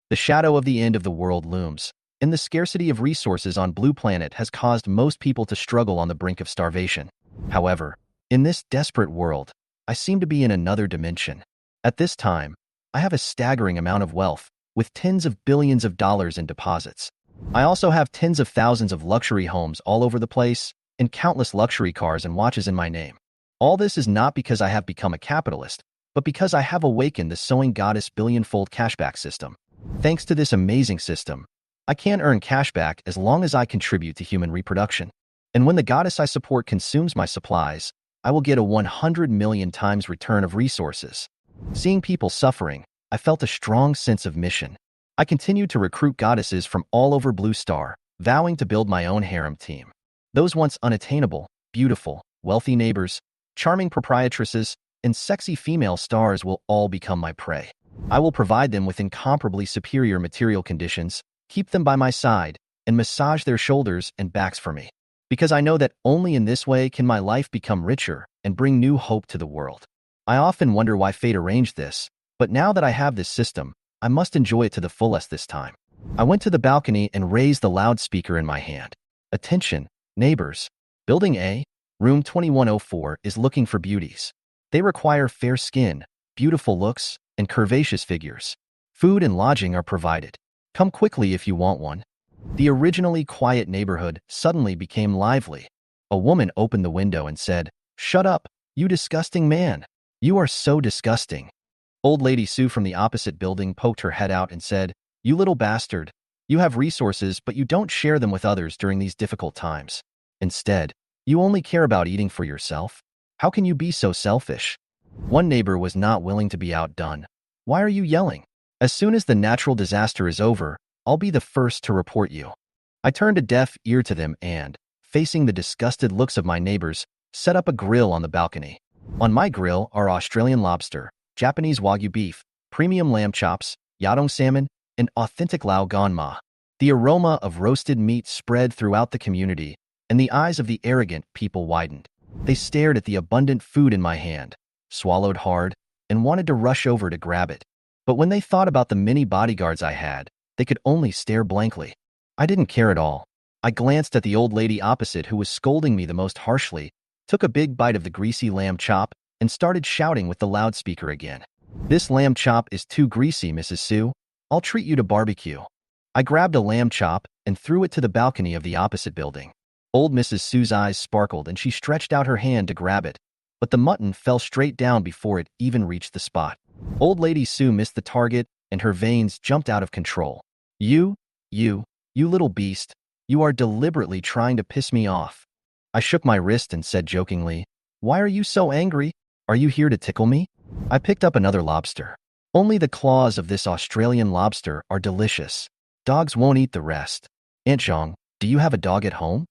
The shadow of the end of the world looms, and the scarcity of resources on Blue Planet has caused most people to struggle on the brink of starvation. However, in this desperate world, I seem to be in another dimension. At this time, I have a staggering amount of wealth, with tens of billions of dollars in deposits. I also have tens of thousands of luxury homes all over the place, and countless luxury cars and watches in my name. All this is not because I have become a capitalist, but because I have awakened the sowing goddess billion-fold cashback system. Thanks to this amazing system, I can earn cashback as long as I contribute to human reproduction. And when the goddess I support consumes my supplies, I will get a 100 million times return of resources. Seeing people suffering, I felt a strong sense of mission. I continued to recruit goddesses from all over Blue Star, vowing to build my own harem team. Those once unattainable, beautiful, wealthy neighbors, charming proprietresses, and sexy female stars will all become my prey. I will provide them with incomparably superior material conditions, keep them by my side, and massage their shoulders and backs for me. Because I know that only in this way can my life become richer and bring new hope to the world. I often wonder why fate arranged this, but now that I have this system, I must enjoy it to the fullest this time. I went to the balcony and raised the loudspeaker in my hand. Attention, neighbors. Building A, room 2104 is looking for beauties. They require fair skin, beautiful looks, and curvaceous figures. Food and lodging are provided. Come quickly if you want one. The originally quiet neighborhood suddenly became lively. A woman opened the window and said, "Shut up, you disgusting man. You are so disgusting." Old Lady Sue from the opposite building poked her head out and said, "You little bastard. You have resources, but you don't share them with others during these difficult times. Instead, you only care about eating for yourself. How can you be so selfish?" One neighbor was not willing to be outdone. "Why are you yelling? As soon as the natural disaster is over, I'll be the first to report you." I turned a deaf ear to them and, facing the disgusted looks of my neighbors, set up a grill on the balcony. On my grill are Australian lobster, Japanese Wagyu beef, premium lamb chops, Yadong salmon, and authentic Lao Ganma. The aroma of roasted meat spread throughout the community, and the eyes of the arrogant people widened. They stared at the abundant food in my hand, swallowed hard, and wanted to rush over to grab it. But when they thought about the many bodyguards I had, they could only stare blankly. I didn't care at all. I glanced at the old lady opposite who was scolding me the most harshly, took a big bite of the greasy lamb chop, and started shouting with the loudspeaker again. "This lamb chop is too greasy, Mrs. Sue. I'll treat you to barbecue." I grabbed a lamb chop and threw it to the balcony of the opposite building. Old Mrs. Sue's eyes sparkled and she stretched out her hand to grab it, but the mutton fell straight down before it even reached the spot. Old Lady Sue missed the target and her veins jumped out of control. You little beast, you are deliberately trying to piss me off." I shook my wrist and said jokingly, "Why are you so angry? Are you here to tickle me?" I picked up another lobster. Only the claws of this Australian lobster are delicious. Dogs won't eat the rest. "Aunt Zhang, do you have a dog at home?"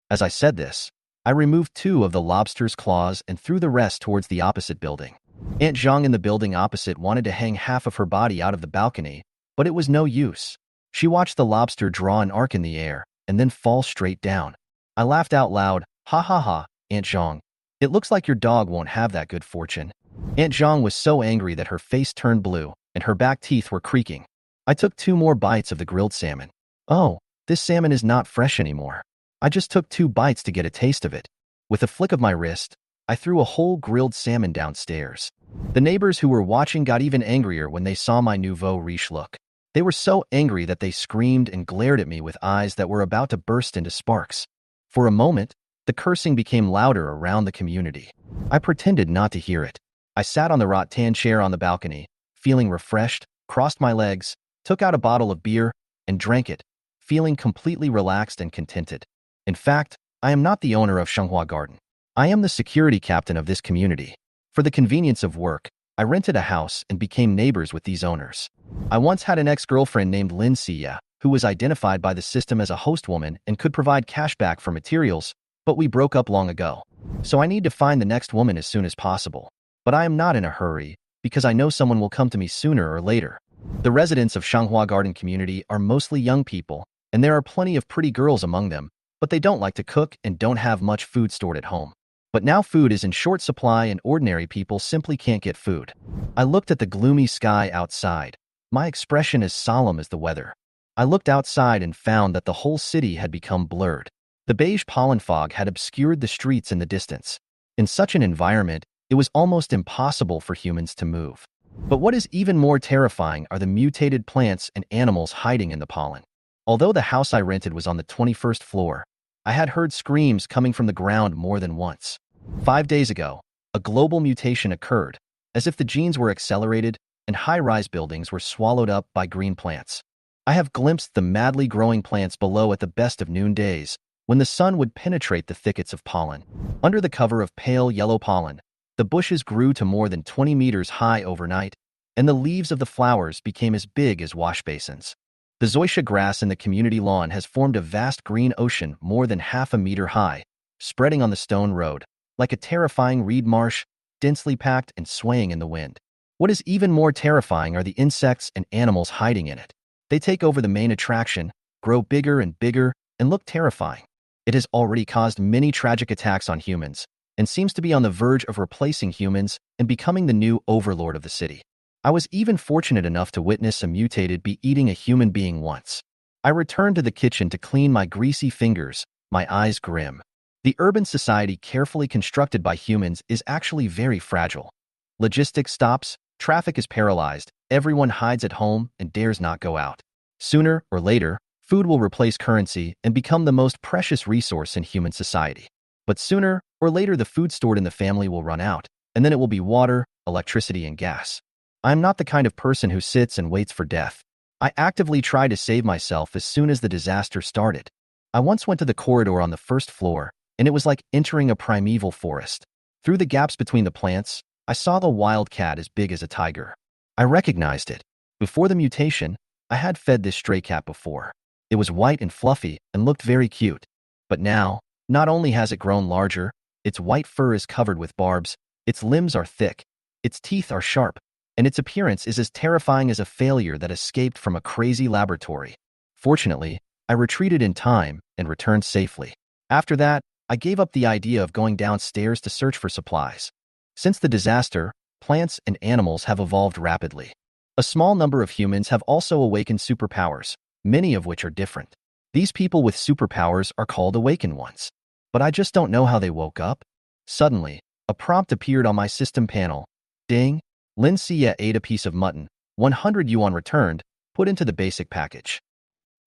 As I said this, I removed 2 of the lobster's claws and threw the rest towards the opposite building. Aunt Zhang in the building opposite wanted to hang half of her body out of the balcony, but it was no use. She watched the lobster draw an arc in the air and then fall straight down. I laughed out loud, "Ha ha ha, Aunt Zhang. It looks like your dog won't have that good fortune." Aunt Zhang was so angry that her face turned blue and her back teeth were creaking. I took 2 more bites of the grilled salmon. "Oh, this salmon is not fresh anymore. I just took 2 bites to get a taste of it." With a flick of my wrist, I threw a whole grilled salmon downstairs. The neighbors who were watching got even angrier when they saw my nouveau riche look. They were so angry that they screamed and glared at me with eyes that were about to burst into sparks. For a moment, the cursing became louder around the community. I pretended not to hear it. I sat on the rattan chair on the balcony, feeling refreshed, crossed my legs, took out a bottle of beer, and drank it, feeling completely relaxed and contented. In fact, I am not the owner of Shenghua Garden. I am the security captain of this community. For the convenience of work, I rented a house and became neighbors with these owners. I once had an ex-girlfriend named Lin Xia, who was identified by the system as a host woman and could provide cashback for materials, but we broke up long ago. So I need to find the next woman as soon as possible. But I am not in a hurry, because I know someone will come to me sooner or later. The residents of Shanghua Garden community are mostly young people, and there are plenty of pretty girls among them, but they don't like to cook and don't have much food stored at home. But now food is in short supply and ordinary people simply can't get food. I looked at the gloomy sky outside. my expression as solemn as the weather. I looked outside and found that the whole city had become blurred. The beige pollen fog had obscured the streets in the distance. In such an environment, it was almost impossible for humans to move. But what is even more terrifying are the mutated plants and animals hiding in the pollen. Although the house I rented was on the 21st floor, I had heard screams coming from the ground more than once. 5 days ago, a global mutation occurred, as if the genes were accelerated and high-rise buildings were swallowed up by green plants. I have glimpsed the madly growing plants below at the best of noondays, when the sun would penetrate the thickets of pollen. Under the cover of pale yellow pollen, the bushes grew to more than 20 meters high overnight, and the leaves of the flowers became as big as wash basins. The zoysia grass in the community lawn has formed a vast green ocean more than half a meter high, spreading on the stone road, like a terrifying reed marsh, densely packed and swaying in the wind. What is even more terrifying are the insects and animals hiding in it. They take over the main attraction, grow bigger and bigger, and look terrifying. It has already caused many tragic attacks on humans, and seems to be on the verge of replacing humans and becoming the new overlord of the city. I was even fortunate enough to witness a mutated bee eating a human being once. I returned to the kitchen to clean my greasy fingers, my eyes grim. The urban society carefully constructed by humans is actually very fragile. Logistics stops, traffic is paralyzed, everyone hides at home and dares not go out. Sooner or later, food will replace currency and become the most precious resource in human society. But sooner or later, the food stored in the family will run out, and then it will be water, electricity, and gas. I am not the kind of person who sits and waits for death. I actively try to save myself as soon as the disaster started. I once went to the corridor on the first floor, and it was like entering a primeval forest. Through the gaps between the plants, I saw the wild cat as big as a tiger. I recognized it. Before the mutation, I had fed this stray cat before. It was white and fluffy and looked very cute. But now, not only has it grown larger, its white fur is covered with barbs, its limbs are thick, its teeth are sharp, and its appearance is as terrifying as a failure that escaped from a crazy laboratory. Fortunately, I retreated in time and returned safely. After that, I gave up the idea of going downstairs to search for supplies. Since the disaster, plants and animals have evolved rapidly. A small number of humans have also awakened superpowers, many of which are different. These people with superpowers are called awakened ones. But I just don't know how they woke up. Suddenly, a prompt appeared on my system panel. Ding! Lin Xia ate a piece of mutton, 100 yuan returned, put into the basic package.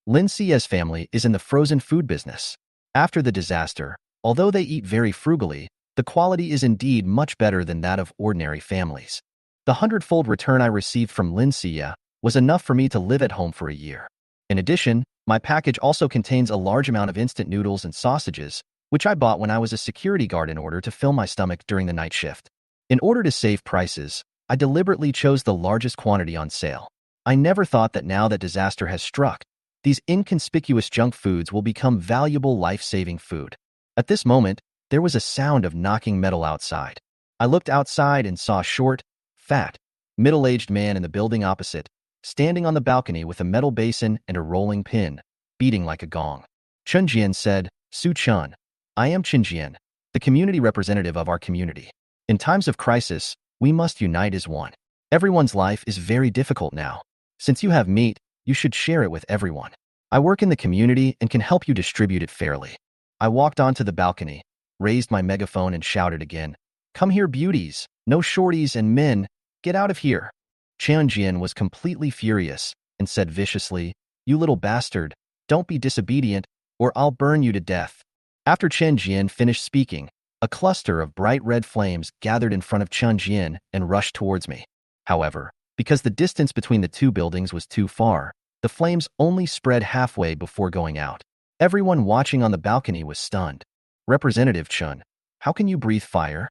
Lin Xia's family is in the frozen food business. After the disaster, although they eat very frugally, the quality is indeed much better than that of ordinary families. The 100-fold return I received from Lin Xia was enough for me to live at home for a year. In addition, my package also contains a large amount of instant noodles and sausages, which I bought when I was a security guard in order to fill my stomach during the night shift. In order to save prices, I deliberately chose the largest quantity on sale. I never thought that now that disaster has struck, these inconspicuous junk foods will become valuable life-saving food. At this moment, there was a sound of knocking metal outside. I looked outside and saw a short, fat, middle-aged man in the building opposite, standing on the balcony with a metal basin and a rolling pin, beating like a gong. Chen Jian said, "Su Chun, I am Chen Jian, the community representative of our community. In times of crisis, we must unite as one. Everyone's life is very difficult now. Since you have meat, you should share it with everyone. I work in the community and can help you distribute it fairly." I walked onto the balcony, raised my megaphone and shouted again, "Come here, beauties, no shorties and men, get out of here." Chen Jian was completely furious and said viciously, "You little bastard, don't be disobedient, or I'll burn you to death." After Chen Jian finished speaking, a cluster of bright red flames gathered in front of Chen Jian and rushed towards me. However, because the distance between the two buildings was too far, the flames only spread halfway before going out. Everyone watching on the balcony was stunned. "Representative Chen, how can you breathe fire?"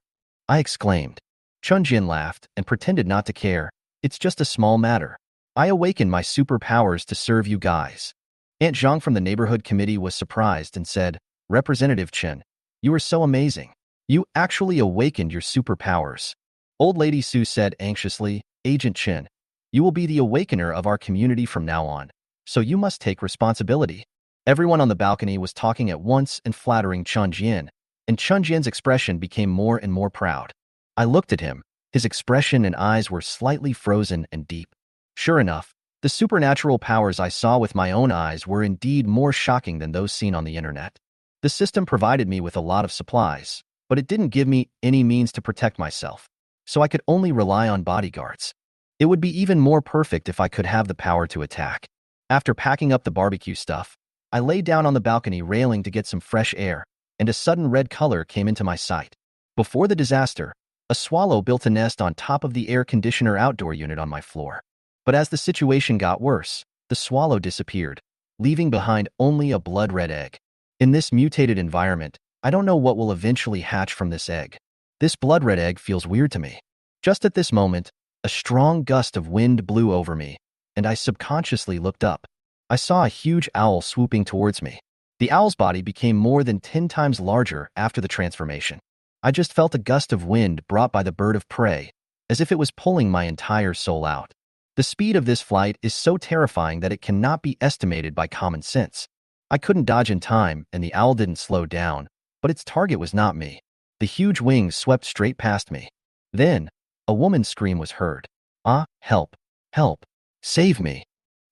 I exclaimed. Chen Jian laughed and pretended not to care. "It's just a small matter. I awakened my superpowers to serve you guys." Aunt Zhang from the neighborhood committee was surprised and said, "Representative Chen, you are so amazing. You actually awakened your superpowers." Old Lady Su said anxiously, "Agent Chen, you will be the awakener of our community from now on, so you must take responsibility." Everyone on the balcony was talking at once and flattering Chen Jian, and Chen Jian's expression became more and more proud. I looked at him. His expression and eyes were slightly frozen and deep. Sure enough, The supernatural powers I saw with my own eyes were indeed more shocking than those seen on the internet. The system provided me with a lot of supplies, but it didn't give me any means to protect myself, so I could only rely on bodyguards. It would be even more perfect if I could have the power to attack. After packing up the barbecue stuff, I lay down on the balcony railing to get some fresh air, and a sudden red color came into my sight. Before the disaster, a swallow built a nest on top of the air conditioner outdoor unit on my floor. But as the situation got worse, the swallow disappeared, leaving behind only a blood-red egg. In this mutated environment, I don't know what will eventually hatch from this egg. This blood-red egg feels weird to me. Just at this moment, a strong gust of wind blew over me, and I subconsciously looked up. I saw a huge owl swooping towards me. The owl's body became more than 10 times larger after the transformation. I just felt a gust of wind brought by the bird of prey, as if it was pulling my entire soul out. The speed of this flight is so terrifying that it cannot be estimated by common sense. I couldn't dodge in time, and the owl didn't slow down, but its target was not me. The huge wings swept straight past me. Then, a woman's scream was heard. "Ah, help! Help! Save me!"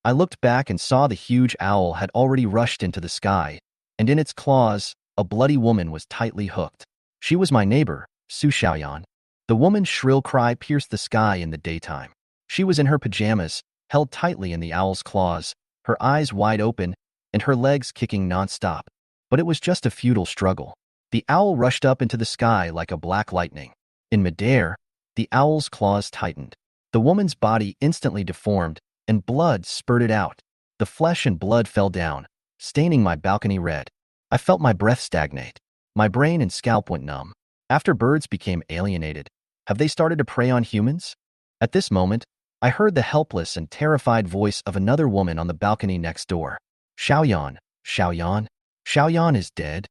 I looked back and saw the huge owl had already rushed into the sky, and in its claws, a bloody woman was tightly hooked. She was my neighbor, Su Xiaoyan. The woman's shrill cry pierced the sky in the daytime. She was in her pajamas, held tightly in the owl's claws, her eyes wide open, and her legs kicking nonstop. But it was just a futile struggle. The owl rushed up into the sky like a black lightning. In midair, the owl's claws tightened. The woman's body instantly deformed, and blood spurted out. The flesh and blood fell down, staining my balcony red. I felt my breath stagnate. My brain and scalp went numb. After birds became alienated, have they started to prey on humans? At this moment, I heard the helpless and terrified voice of another woman on the balcony next door. "Xiaoyan, Xiaoyan, Xiaoyan is dead."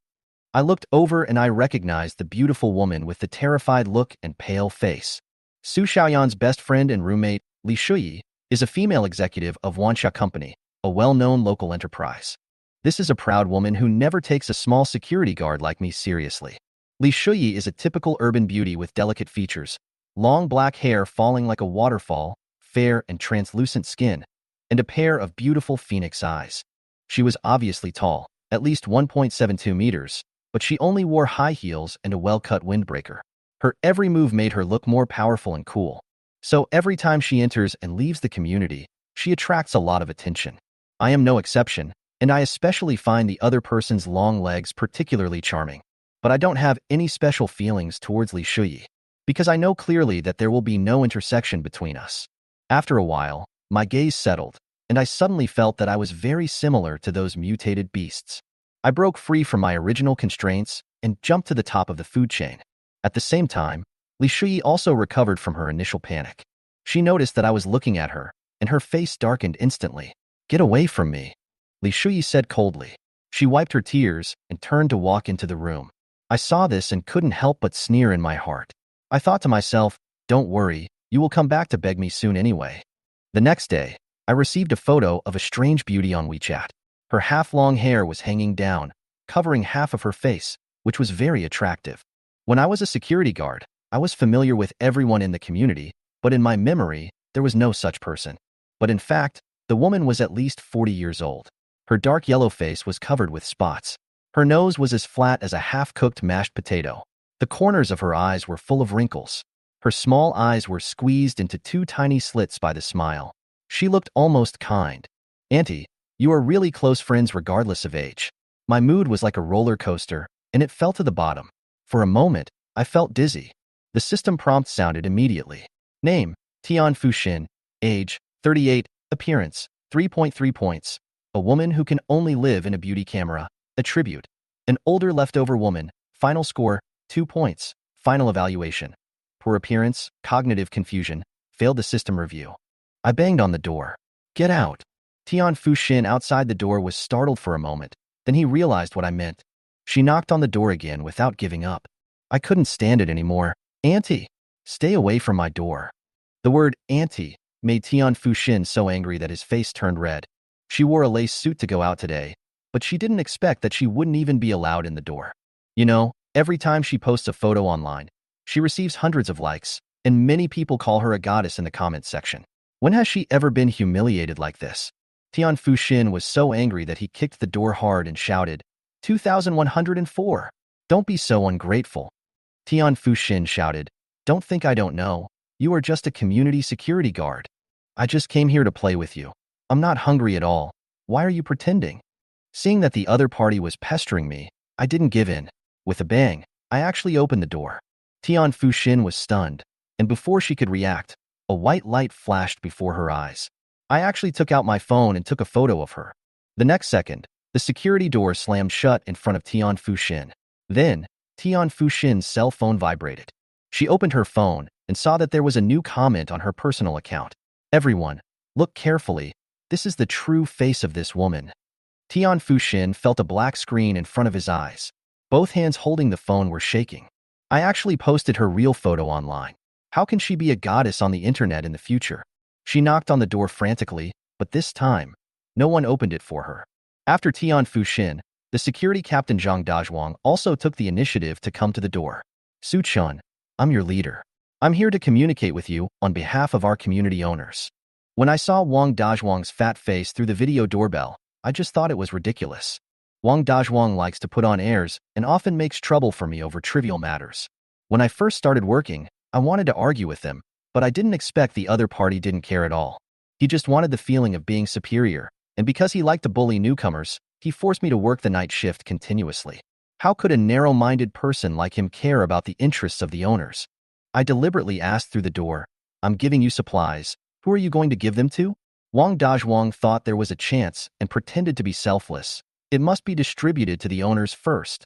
I looked over and I recognized the beautiful woman with the terrified look and pale face. Su Xiaoyan's best friend and roommate, Li Shuyi, is a female executive of Wansha Company, a well-known local enterprise. This is a proud woman who never takes a small security guard like me seriously. Li Shuyi is a typical urban beauty with delicate features, long black hair falling like a waterfall, fair and translucent skin, and a pair of beautiful phoenix eyes. She was obviously tall, at least 1.72 meters, but she only wore high heels and a well-cut windbreaker. Her every move made her look more powerful and cool. So every time she enters and leaves the community, she attracts a lot of attention. I am no exception, and I especially find the other person's long legs particularly charming. But I don't have any special feelings towards Li Shuyi, because I know clearly that there will be no intersection between us. After a while, my gaze settled, and I suddenly felt that I was very similar to those mutated beasts. I broke free from my original constraints and jumped to the top of the food chain. At the same time, Li Shuyi also recovered from her initial panic. She noticed that I was looking at her, and her face darkened instantly. "Get away from me," Li Shuyi said coldly. She wiped her tears and turned to walk into the room. I saw this and couldn't help but sneer in my heart. I thought to myself, "Don't worry, you will come back to beg me soon anyway." The next day, I received a photo of a strange beauty on WeChat. Her half-long hair was hanging down, covering half of her face, which was very attractive. When I was a security guard, I was familiar with everyone in the community, but in my memory, there was no such person. But in fact, the woman was at least 40 years old. Her dark yellow face was covered with spots. Her nose was as flat as a half-cooked mashed potato. The corners of her eyes were full of wrinkles. Her small eyes were squeezed into two tiny slits by the smile. She looked almost kind. "Auntie, you are really close friends regardless of age." My mood was like a roller coaster, and it fell to the bottom. For a moment, I felt dizzy. The system prompt sounded immediately. Name, Tian Fuxin. Age, 38. Appearance, 3.3 points. A woman who can only live in a beauty camera. Attribute, an older leftover woman. Final score, 2 points. Final evaluation. Poor appearance, cognitive confusion. Failed the system review. I banged on the door. "Get out." Tian Fuxin outside the door was startled for a moment. Then he realized what I meant. She knocked on the door again without giving up. I couldn't stand it anymore. "Auntie, stay away from my door." The word auntie made Tian Fuxin so angry that his face turned red. She wore a lace suit to go out today, but she didn't expect that she wouldn't even be allowed in the door. You know, every time she posts a photo online, she receives hundreds of likes, and many people call her a goddess in the comments section. When has she ever been humiliated like this? Tian Fuxin was so angry that he kicked the door hard and shouted, 2104. Don't be so ungrateful. Tian Fuxin shouted, don't think I don't know. You are just a community security guard. I just came here to play with you. I'm not hungry at all. Why are you pretending? Seeing that the other party was pestering me, I didn't give in. With a bang, I actually opened the door. Tian Fuxin was stunned, and before she could react, a white light flashed before her eyes. I actually took out my phone and took a photo of her. The next second, the security door slammed shut in front of Tian Fuxin. Then, Tian Fuxin's cell phone vibrated. She opened her phone and saw that there was a new comment on her personal account. Everyone, look carefully. This is the true face of this woman. Tian Fuxin felt a black screen in front of his eyes. Both hands holding the phone were shaking. I actually posted her real photo online. How can she be a goddess on the internet in the future? She knocked on the door frantically, but this time, no one opened it for her. After Tian Fuxin, the security captain Zhang Dazhuang also took the initiative to come to the door. Su Chun, I'm your leader. I'm here to communicate with you on behalf of our community owners. When I saw Wang Dazhuang's fat face through the video doorbell, I just thought it was ridiculous. Wang Dazhuang likes to put on airs and often makes trouble for me over trivial matters. When I first started working, I wanted to argue with him, but I didn't expect the other party didn't care at all. He just wanted the feeling of being superior, and because he liked to bully newcomers, he forced me to work the night shift continuously. How could a narrow-minded person like him care about the interests of the owners? I deliberately asked through the door, I'm giving you supplies. Who are you going to give them to? Wang Dazhuang thought there was a chance and pretended to be selfless. It must be distributed to the owners first.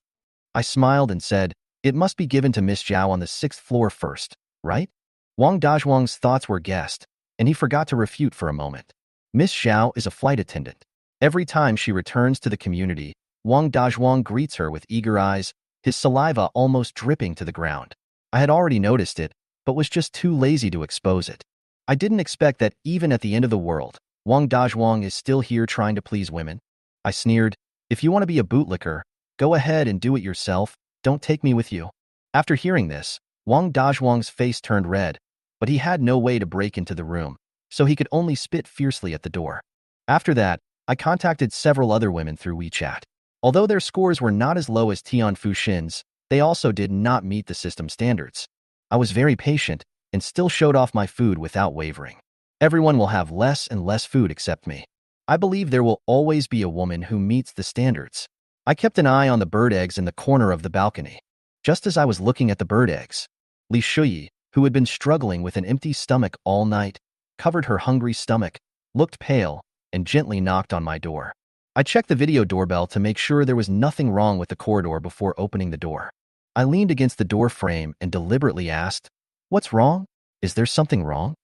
I smiled and said, it must be given to Miss Zhao on the 6th floor first, right? Wang Dazhuang's thoughts were guessed, and he forgot to refute for a moment. Miss Zhao is a flight attendant. Every time she returns to the community, Wang Dazhuang greets her with eager eyes, his saliva almost dripping to the ground. I had already noticed it, but was just too lazy to expose it. I didn't expect that even at the end of the world, Wang Dazhuang is still here trying to please women. I sneered, if you want to be a bootlicker, go ahead and do it yourself, don't take me with you. After hearing this, Wang Dazhuang's face turned red, but he had no way to break into the room, so he could only spit fiercely at the door. After that, I contacted several other women through WeChat. Although their scores were not as low as Tian Fuxin's, they also did not meet the system standards. I was very patient and still showed off my food without wavering. Everyone will have less and less food except me. I believe there will always be a woman who meets the standards. I kept an eye on the bird eggs in the corner of the balcony. Just as I was looking at the bird eggs, Li Shuyi, who had been struggling with an empty stomach all night, covered her hungry stomach, looked pale, and gently knocked on my door. I checked the video doorbell to make sure there was nothing wrong with the corridor before opening the door. I leaned against the door frame and deliberately asked, what's wrong? Is there something wrong?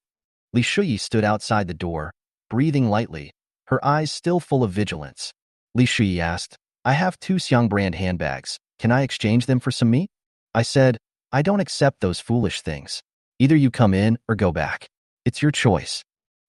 Li Shuyi stood outside the door, breathing lightly, her eyes still full of vigilance. Li Shuyi asked, I have 2 Xiang brand handbags. Can I exchange them for some meat? I said, I don't accept those foolish things. Either you come in or go back. It's your choice.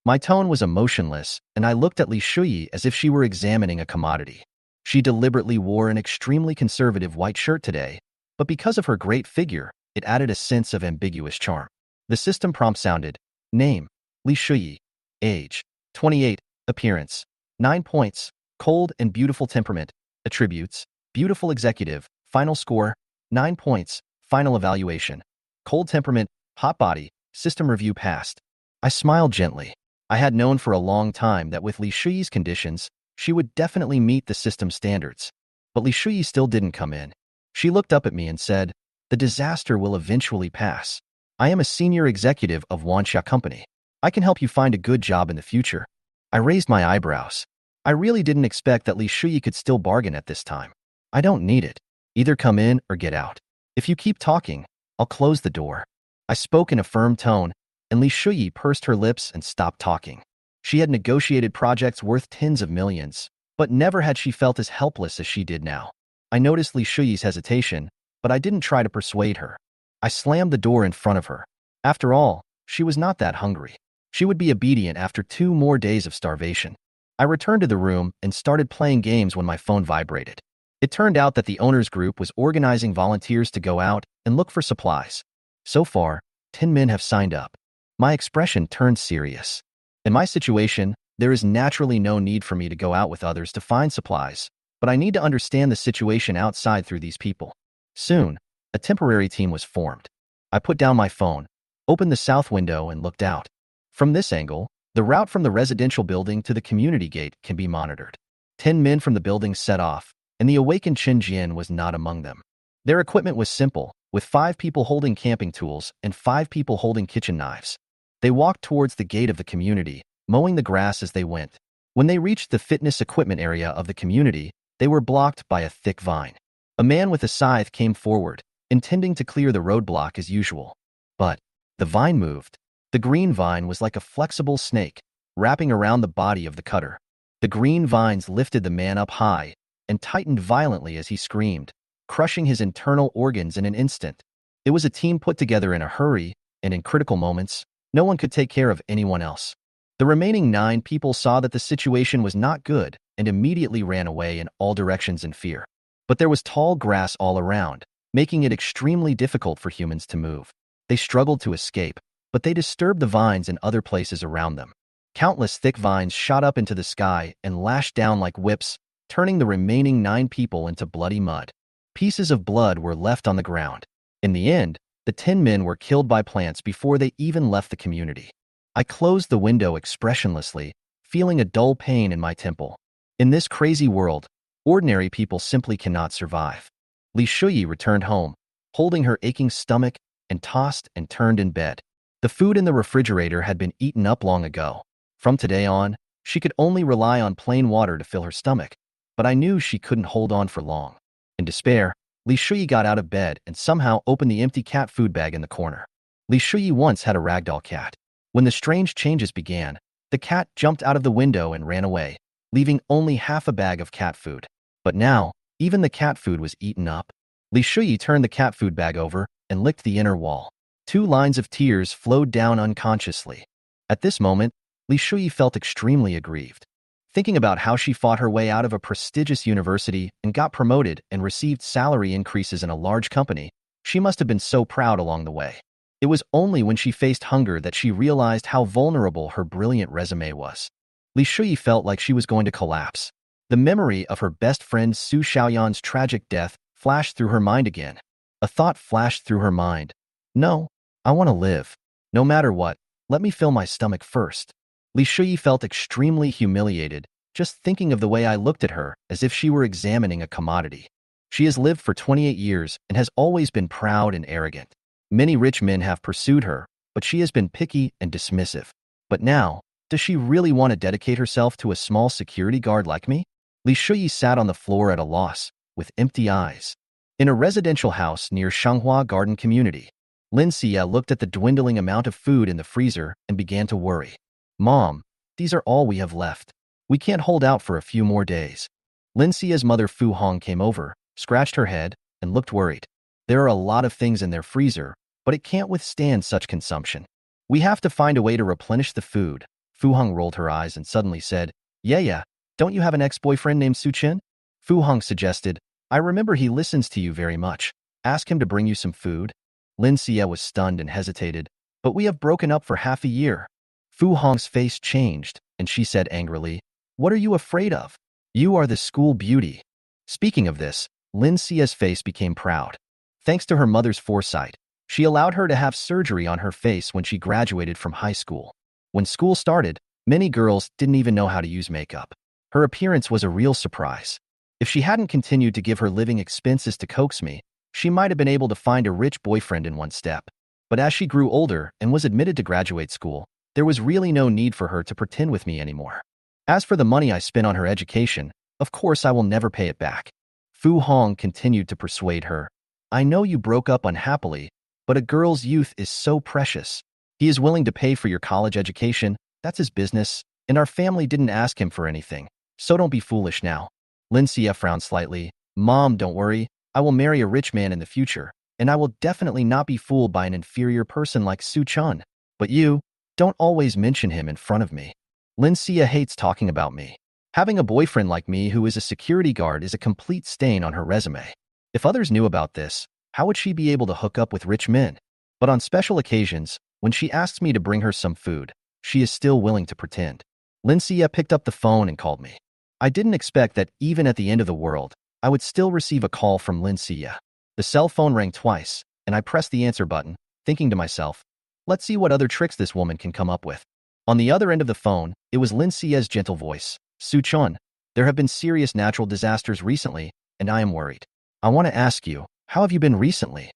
My tone was emotionless, and I looked at Li Shuyi as if she were examining a commodity. She deliberately wore an extremely conservative white shirt today, but because of her great figure, it added a sense of ambiguous charm. The system prompt sounded, name, Li Shuyi, age, 28, appearance, 9 points, cold and beautiful temperament, attributes, beautiful executive, final score, 9 points, final evaluation, cold temperament, hot body, system review passed. I smiled gently. I had known for a long time that with Li Shuyi's conditions, she would definitely meet the system standards. But Li Shuyi still didn't come in. She looked up at me and said, the disaster will eventually pass. I am a senior executive of Wanxia Company. I can help you find a good job in the future. I raised my eyebrows. I really didn't expect that Li Shuyi could still bargain at this time. I don't need it. Either come in or get out. If you keep talking, I'll close the door. I spoke in a firm tone, and Li Shuyi pursed her lips and stopped talking. She had negotiated projects worth tens of millions, but never had she felt as helpless as she did now. I noticed Li Shuyi's hesitation, but I didn't try to persuade her. I slammed the door in front of her. After all, she was not that hungry. She would be obedient after 2 more days of starvation. I returned to the room and started playing games when my phone vibrated. It turned out that the owners group was organizing volunteers to go out and look for supplies. So far, 10 men have signed up. My expression turned serious. In my situation, there is naturally no need for me to go out with others to find supplies, but I need to understand the situation outside through these people. Soon, a temporary team was formed. I put down my phone, opened the south window, and looked out. From this angle, the route from the residential building to the community gate can be monitored. 10 men from the building set off, and the awakened Chen Jian was not among them. Their equipment was simple, with 5 people holding camping tools and 5 people holding kitchen knives. They walked towards the gate of the community, mowing the grass as they went. When they reached the fitness equipment area of the community, they were blocked by a thick vine. A man with a scythe came forward, intending to clear the roadblock as usual. But the vine moved. The green vine was like a flexible snake, wrapping around the body of the cutter. The green vines lifted the man up high and tightened violently as he screamed, crushing his internal organs in an instant. It was a team put together in a hurry, and in critical moments, no one could take care of anyone else. The remaining 9 people saw that the situation was not good and immediately ran away in all directions in fear. But there was tall grass all around, making it extremely difficult for humans to move. They struggled to escape, but they disturbed the vines in other places around them. Countless thick vines shot up into the sky and lashed down like whips, turning the remaining 9 people into bloody mud. Pieces of blood were left on the ground. In the end, the 10 men were killed by plants before they even left the community. I closed the window expressionlessly, feeling a dull pain in my temple. In this crazy world, ordinary people simply cannot survive. Li Shuyi returned home, holding her aching stomach, and tossed and turned in bed. The food in the refrigerator had been eaten up long ago. From today on, she could only rely on plain water to fill her stomach, but I knew she couldn't hold on for long. In despair, Li Shuyi got out of bed and somehow opened the empty cat food bag in the corner. Li Shuyi once had a ragdoll cat. When the strange changes began, the cat jumped out of the window and ran away, leaving only half a bag of cat food. But now, even the cat food was eaten up. Li Shuyi turned the cat food bag over and licked the inner wall. 2 lines of tears flowed down unconsciously. At this moment, Li Shuyi felt extremely aggrieved. Thinking about how she fought her way out of a prestigious university and got promoted and received salary increases in a large company, she must have been so proud along the way. It was only when she faced hunger that she realized how vulnerable her brilliant resume was. Li Shuyi felt like she was going to collapse. The memory of her best friend Su Xiaoyan's tragic death flashed through her mind again. A thought flashed through her mind. No, I want to live. No matter what, let me fill my stomach first. Li Shuyi felt extremely humiliated, just thinking of the way I looked at her as if she were examining a commodity. She has lived for 28 years and has always been proud and arrogant. Many rich men have pursued her, but she has been picky and dismissive. But now, does she really want to dedicate herself to a small security guard like me? Li Shuyi sat on the floor at a loss, with empty eyes. In a residential house near Shanghua Garden Community, Lin Xie looked at the dwindling amount of food in the freezer and began to worry. Mom, these are all we have left. We can't hold out for a few more days. Lin Xie's mother Fu Hong came over, scratched her head, and looked worried. There are a lot of things in their freezer, but it can't withstand such consumption. We have to find a way to replenish the food. Fu Hong rolled her eyes and suddenly said, Yeah, don't you have an ex-boyfriend named Su Chen? Fu Hong suggested, I remember he listens to you very much. Ask him to bring you some food. Lin Xie was stunned and hesitated, but we have broken up for half a year. Fu Hong's face changed, and she said angrily, What are you afraid of? You are the school beauty. Speaking of this, Lin Xie's face became proud. Thanks to her mother's foresight, she allowed her to have surgery on her face when she graduated from high school. When school started, many girls didn't even know how to use makeup. Her appearance was a real surprise. If she hadn't continued to give her living expenses to coax me, she might have been able to find a rich boyfriend in one step. But as she grew older and was admitted to graduate school, there was really no need for her to pretend with me anymore. As for the money I spent on her education, of course I will never pay it back. Fu Hong continued to persuade her. I know you broke up unhappily, but a girl's youth is so precious. He is willing to pay for your college education, that's his business, and our family didn't ask him for anything, so don't be foolish now. Lin Xie frowned slightly. Mom, don't worry, I will marry a rich man in the future, and I will definitely not be fooled by an inferior person like Su Chun. But you, don't always mention him in front of me. Lin Xie hates talking about me. Having a boyfriend like me who is a security guard is a complete stain on her resume. If others knew about this, how would she be able to hook up with rich men? But on special occasions, when she asks me to bring her some food, she is still willing to pretend. Lin Xie picked up the phone and called me. I didn't expect that even at the end of the world, I would still receive a call from Lin Xie. The cell phone rang twice, and I pressed the answer button, thinking to myself, let's see what other tricks this woman can come up with. On the other end of the phone, it was Lin Xie's gentle voice. Su Chun, there have been serious natural disasters recently, and I am worried. I want to ask you, how have you been recently?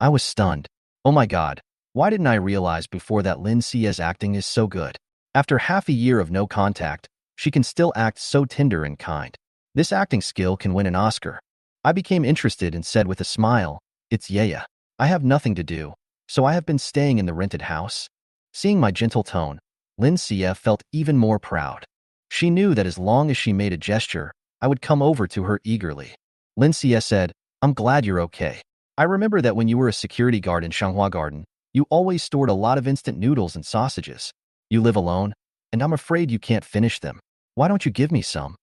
I was stunned. Oh my god, why didn't I realize before that Lin Xie's acting is so good? After half a year of no contact, she can still act so tender and kind. This acting skill can win an Oscar. I became interested and said with a smile, it's Yaya. I have nothing to do, so I have been staying in the rented house. Seeing my gentle tone, Lin Xie felt even more proud. She knew that as long as she made a gesture, I would come over to her eagerly. Lin Xie said, I'm glad you're okay. I remember that when you were a security guard in Shanghua Garden, you always stored a lot of instant noodles and sausages. You live alone, and I'm afraid you can't finish them. Why don't you give me some?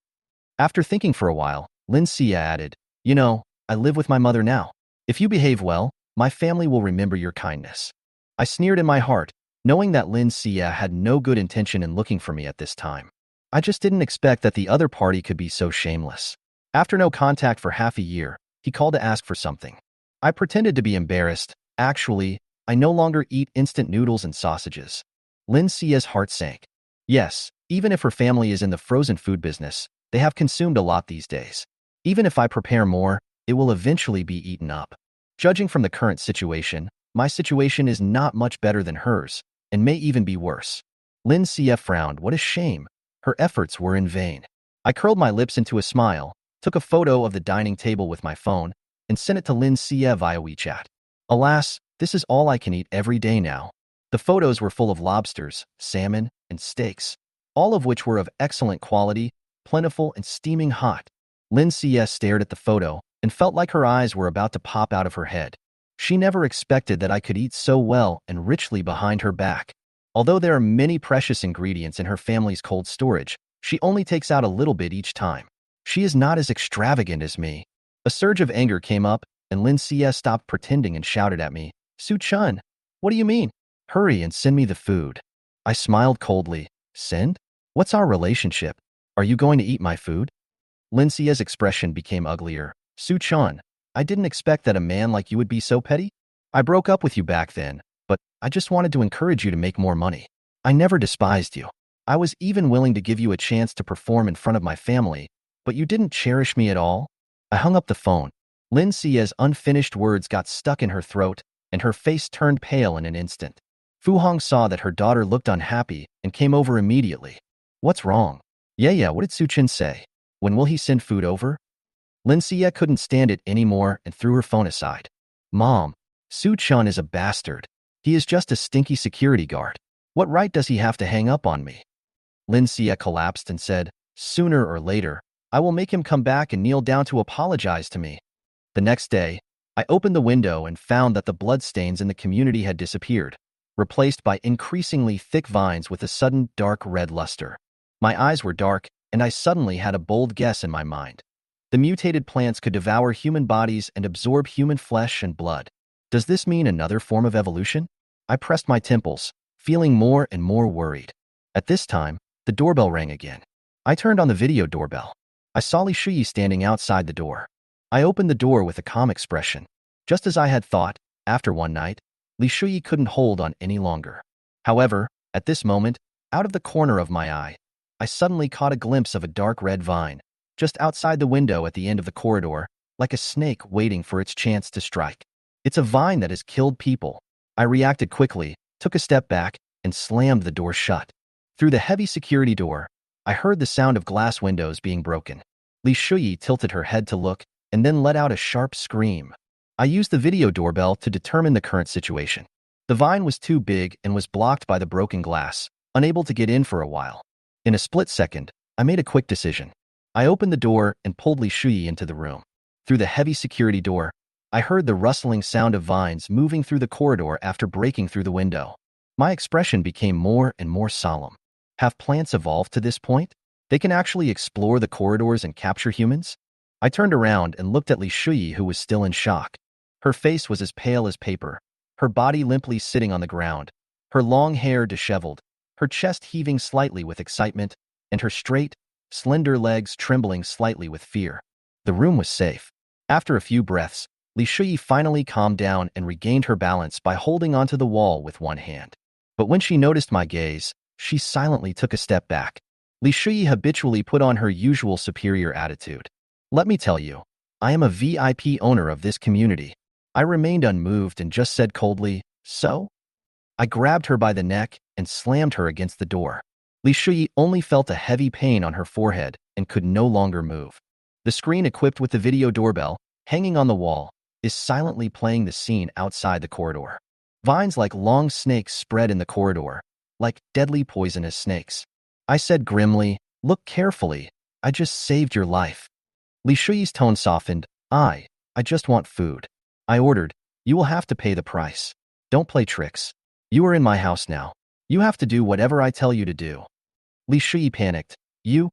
After thinking for a while, Lin Xie added, you know, I live with my mother now. If you behave well, my family will remember your kindness. I sneered in my heart, knowing that Lin Xie had no good intention in looking for me at this time. I just didn't expect that the other party could be so shameless. After no contact for half a year, he called to ask for something. I pretended to be embarrassed. Actually, I no longer eat instant noodles and sausages. Lin Xie's heart sank. Yes, even if her family is in the frozen food business, they have consumed a lot these days. Even if I prepare more, it will eventually be eaten up. Judging from the current situation, my situation is not much better than hers, and may even be worse. Lin Xie frowned. What a shame. Her efforts were in vain. I curled my lips into a smile, took a photo of the dining table with my phone, and sent it to Lin Xie via WeChat. Alas, this is all I can eat every day now. The photos were full of lobsters, salmon, and steaks, all of which were of excellent quality, plentiful, and steaming hot. Lin Xie stared at the photo and felt like her eyes were about to pop out of her head. She never expected that I could eat so well and richly behind her back. Although there are many precious ingredients in her family's cold storage, she only takes out a little bit each time. She is not as extravagant as me. A surge of anger came up, and Lin Xie stopped pretending and shouted at me, Su Chun, what do you mean? Hurry and send me the food. I smiled coldly. Send? What's our relationship? Are you going to eat my food? Lin Xie's expression became uglier. Su Chun, I didn't expect that a man like you would be so petty. I broke up with you back then, but I just wanted to encourage you to make more money. I never despised you. I was even willing to give you a chance to perform in front of my family, but you didn't cherish me at all. I hung up the phone. Lin Xie's unfinished words got stuck in her throat, and her face turned pale in an instant. Fu Hong saw that her daughter looked unhappy and came over immediately. What's wrong? Yeah, what did Su Chin say? When will he send food over? Lin Xie couldn't stand it anymore and threw her phone aside. Mom, Su Chun is a bastard. He is just a stinky security guard. What right does he have to hang up on me? Lin Xie collapsed and said, sooner or later, I will make him come back and kneel down to apologize to me. The next day, I opened the window and found that the bloodstains in the community had disappeared, replaced by increasingly thick vines with a sudden dark red luster. My eyes were dark, and I suddenly had a bold guess in my mind. The mutated plants could devour human bodies and absorb human flesh and blood. Does this mean another form of evolution? I pressed my temples, feeling more and more worried. At this time, the doorbell rang again. I turned on the video doorbell. I saw Li Shuyi standing outside the door. I opened the door with a calm expression. Just as I had thought, after one night, Li Shuyi couldn't hold on any longer. However, at this moment, out of the corner of my eye, I suddenly caught a glimpse of a dark red vine, just outside the window at the end of the corridor, like a snake waiting for its chance to strike. It's a vine that has killed people. I reacted quickly, took a step back, and slammed the door shut. Through the heavy security door, I heard the sound of glass windows being broken. Li Shuyi tilted her head to look, and then let out a sharp scream. I used the video doorbell to determine the current situation. The vine was too big and was blocked by the broken glass, unable to get in for a while. In a split second, I made a quick decision. I opened the door and pulled Li Shuyi into the room. Through the heavy security door, I heard the rustling sound of vines moving through the corridor after breaking through the window. My expression became more and more solemn. Have plants evolved to this point? They can actually explore the corridors and capture humans? I turned around and looked at Li Shuyi, who was still in shock. Her face was as pale as paper, her body limply sitting on the ground, her long hair disheveled, her chest heaving slightly with excitement, and her straight, slender legs trembling slightly with fear. The room was safe. After a few breaths, Li Shuyi finally calmed down and regained her balance by holding onto the wall with one hand. But when she noticed my gaze, she silently took a step back. Li Shuyi habitually put on her usual superior attitude. Let me tell you, I am a VIP owner of this community. I remained unmoved and just said coldly, so? I grabbed her by the neck and slammed her against the door. Li Shuyi only felt a heavy pain on her forehead and could no longer move. The screen equipped with the video doorbell, hanging on the wall, is silently playing the scene outside the corridor. Vines like long snakes spread in the corridor, like deadly poisonous snakes. I said grimly, look carefully, I just saved your life. Li Shuyi's tone softened. I just want food. I ordered, you will have to pay the price. Don't play tricks. You are in my house now. You have to do whatever I tell you to do. Li Shuyi panicked. You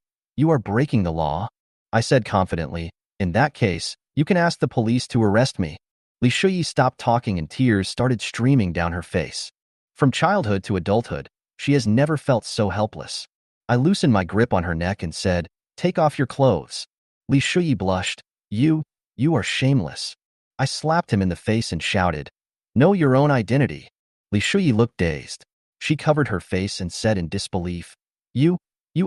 are breaking the law? I said confidently, in that case, you can ask the police to arrest me. Li Shuyi stopped talking and tears started streaming down her face. From childhood to adulthood, she has never felt so helpless. I loosened my grip on her neck and said, take off your clothes. Li Shuyi blushed. You are shameless. I slapped him in the face and shouted, know your own identity. Li Shuyi looked dazed. She covered her face and said in disbelief, You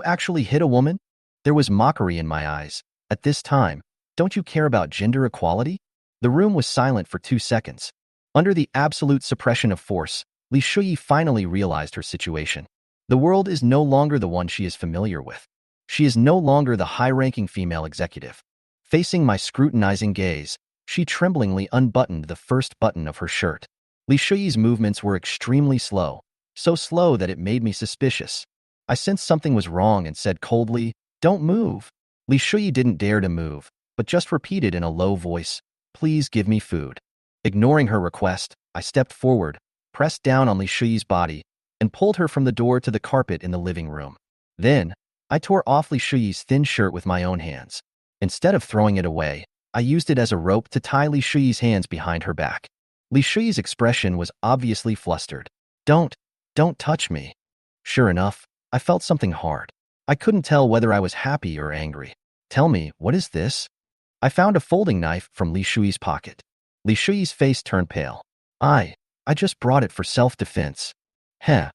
actually hit a woman? There was mockery in my eyes. At this time, don't you care about gender equality? The room was silent for 2 seconds. Under the absolute suppression of force, Li Shuyi finally realized her situation. The world is no longer the one she is familiar with. She is no longer the high-ranking female executive. Facing my scrutinizing gaze, she tremblingly unbuttoned the first button of her shirt. Li Shuyi's movements were extremely slow, so slow that it made me suspicious. I sensed something was wrong and said coldly, don't move. Li Shuyi didn't dare to move, but just repeated in a low voice, please give me food. Ignoring her request, I stepped forward, pressed down on Li Shuyi's body, and pulled her from the door to the carpet in the living room. Then, I tore off Li Shuyi's thin shirt with my own hands. Instead of throwing it away, I used it as a rope to tie Li Shuyi's hands behind her back. Li Shuyi's expression was obviously flustered. Don't touch me. Sure enough, I felt something hard. I couldn't tell whether I was happy or angry. Tell me, what is this? I found a folding knife from Li Shuyi's pocket. Li Shuyi's face turned pale. I just brought it for self-defense. Heh.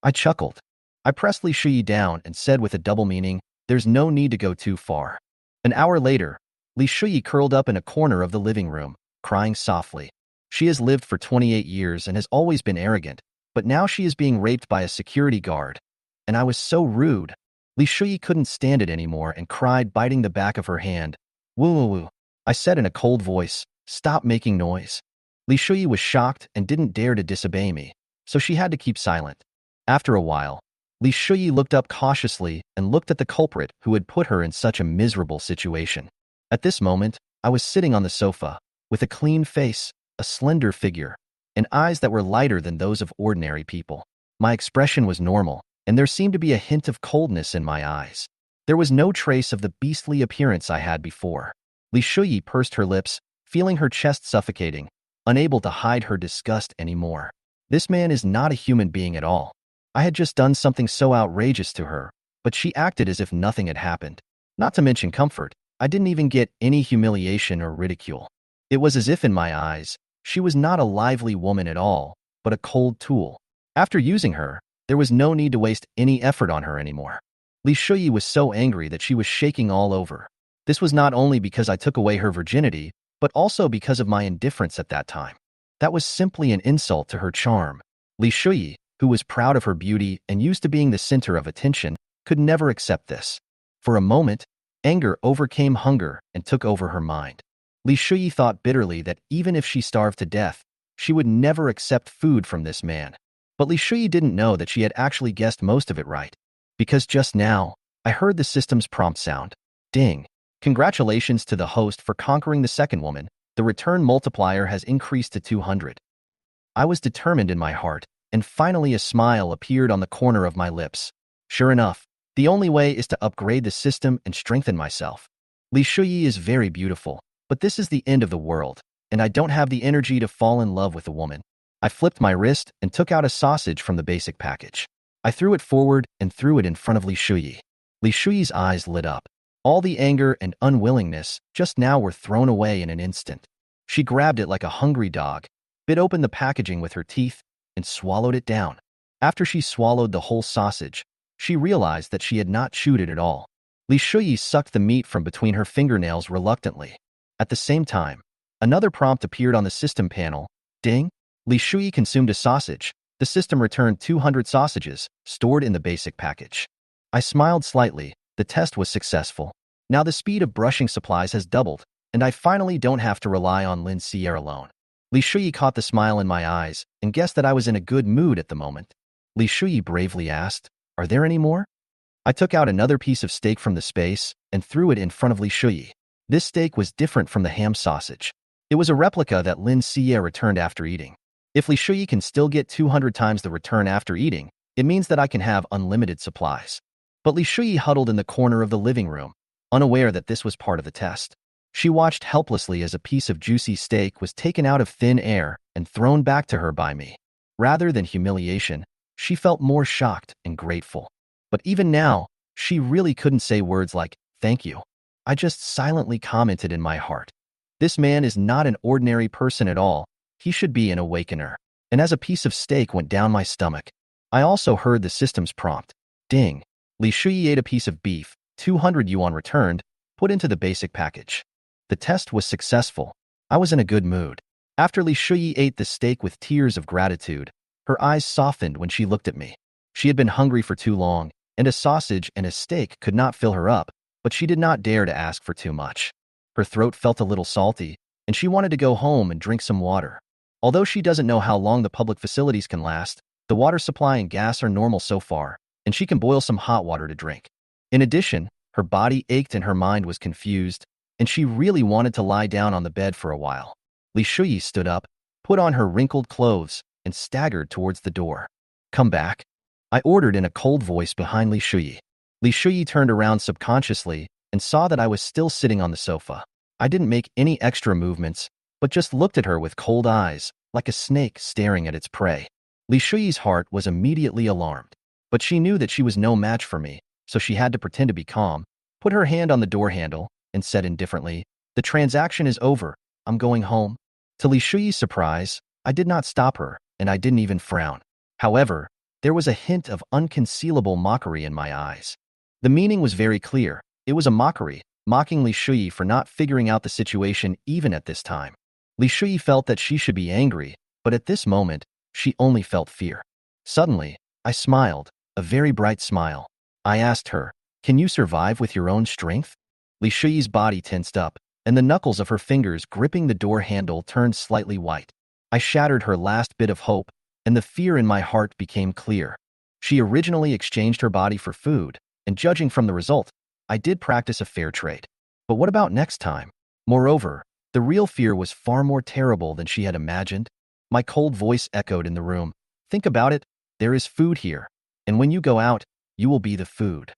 I chuckled. I pressed Li Shuyi down and said with a double meaning, there's no need to go too far. An hour later, Li Shuyi curled up in a corner of the living room, crying softly. She has lived for 28 years and has always been arrogant, but now she is being raped by a security guard. And I was so rude. Li Shuyi couldn't stand it anymore and cried, biting the back of her hand. Woo. I said in a cold voice, stop making noise. Li Shuyi was shocked and didn't dare to disobey me, so she had to keep silent. After a while, Li Shuyi looked up cautiously and looked at the culprit who had put her in such a miserable situation. At this moment, I was sitting on the sofa, with a clean face, a slender figure, and eyes that were lighter than those of ordinary people. My expression was normal, and there seemed to be a hint of coldness in my eyes. There was no trace of the beastly appearance I had before. Li Shuyi pursed her lips, feeling her chest suffocating, unable to hide her disgust anymore. This man is not a human being at all. I had just done something so outrageous to her, but she acted as if nothing had happened. Not to mention comfort, I didn't even get any humiliation or ridicule. It was as if in my eyes, she was not a lively woman at all, but a cold tool. After using her, there was no need to waste any effort on her anymore. Li Shuyi was so angry that she was shaking all over. This was not only because I took away her virginity, but also because of my indifference at that time. That was simply an insult to her charm. Li Shuyi, who was proud of her beauty and used to being the center of attention, could never accept this. For a moment, anger overcame hunger and took over her mind. Li Shuyi thought bitterly that even if she starved to death, she would never accept food from this man. But Li Shuyi didn't know that she had actually guessed most of it right. Because just now, I heard the system's prompt sound. Ding. Congratulations to the host for conquering the second woman. The return multiplier has increased to 200. I was determined in my heart, and finally a smile appeared on the corner of my lips. Sure enough, the only way is to upgrade the system and strengthen myself. Li Shuyi is very beautiful, but this is the end of the world, and I don't have the energy to fall in love with a woman. I flipped my wrist and took out a sausage from the basic package. I threw it forward and threw it in front of Li Shuyi. Li Shuyi's eyes lit up. All the anger and unwillingness just now were thrown away in an instant. She grabbed it like a hungry dog, bit open the packaging with her teeth, and swallowed it down. After she swallowed the whole sausage, she realized that she had not chewed it at all. Li Shuyi sucked the meat from between her fingernails reluctantly. At the same time, another prompt appeared on the system panel. Ding! Li Shuyi consumed a sausage. The system returned 200 sausages, stored in the basic package. I smiled slightly. The test was successful. Now the speed of brushing supplies has doubled, and I finally don't have to rely on Lin Sierra alone. Li Shuyi caught the smile in my eyes and guessed that I was in a good mood at the moment. Li Shuyi bravely asked, "Are there any more?" I took out another piece of steak from the space and threw it in front of Li Shuyi. This steak was different from the ham sausage. It was a replica that Lin Sierra returned after eating. If Li Shuyi can still get 200 times the return after eating, it means that I can have unlimited supplies. But Li Shuyi huddled in the corner of the living room, unaware that this was part of the test. She watched helplessly as a piece of juicy steak was taken out of thin air and thrown back to her by me. Rather than humiliation, she felt more shocked and grateful. But even now, she really couldn't say words like, "Thank you." I just silently commented in my heart. This man is not an ordinary person at all. He should be an awakener. And as a piece of steak went down my stomach, I also heard the system's prompt. Ding. Li Shuyi ate a piece of beef, 200 yuan returned, put into the basic package. The test was successful. I was in a good mood. After Li Shuyi ate the steak with tears of gratitude, her eyes softened when she looked at me. She had been hungry for too long, and a sausage and a steak could not fill her up, but she did not dare to ask for too much. Her throat felt a little salty, and she wanted to go home and drink some water. Although she doesn't know how long the public facilities can last, the water supply and gas are normal so far, and she can boil some hot water to drink. In addition, her body ached and her mind was confused, and she really wanted to lie down on the bed for a while. Li Shuyi stood up, put on her wrinkled clothes, and staggered towards the door. "Come back," I ordered in a cold voice behind Li Shuyi. Li Shuyi turned around subconsciously and saw that I was still sitting on the sofa. I didn't make any extra movements, but just looked at her with cold eyes, like a snake staring at its prey. Li Shuyi's heart was immediately alarmed, but she knew that she was no match for me, so she had to pretend to be calm, put her hand on the door handle, and said indifferently, "The transaction is over. I'm going home." To Li Shuyi's surprise, I did not stop her, and I didn't even frown. However, there was a hint of unconcealable mockery in my eyes. The meaning was very clear. It was a mockery, mocking Li Shuyi for not figuring out the situation even at this time. Li Shuyi felt that she should be angry, but at this moment, she only felt fear. Suddenly, I smiled, a very bright smile. I asked her, "Can you survive with your own strength?" Li Shuyi's body tensed up, and the knuckles of her fingers gripping the door handle turned slightly white. I shattered her last bit of hope, and the fear in my heart became clear. She originally exchanged her body for food, and judging from the result, I did practice a fair trade. But what about next time? Moreover, the real fear was far more terrible than she had imagined. My cold voice echoed in the room. "Think about it. There is food here, and when you go out, you will be the food."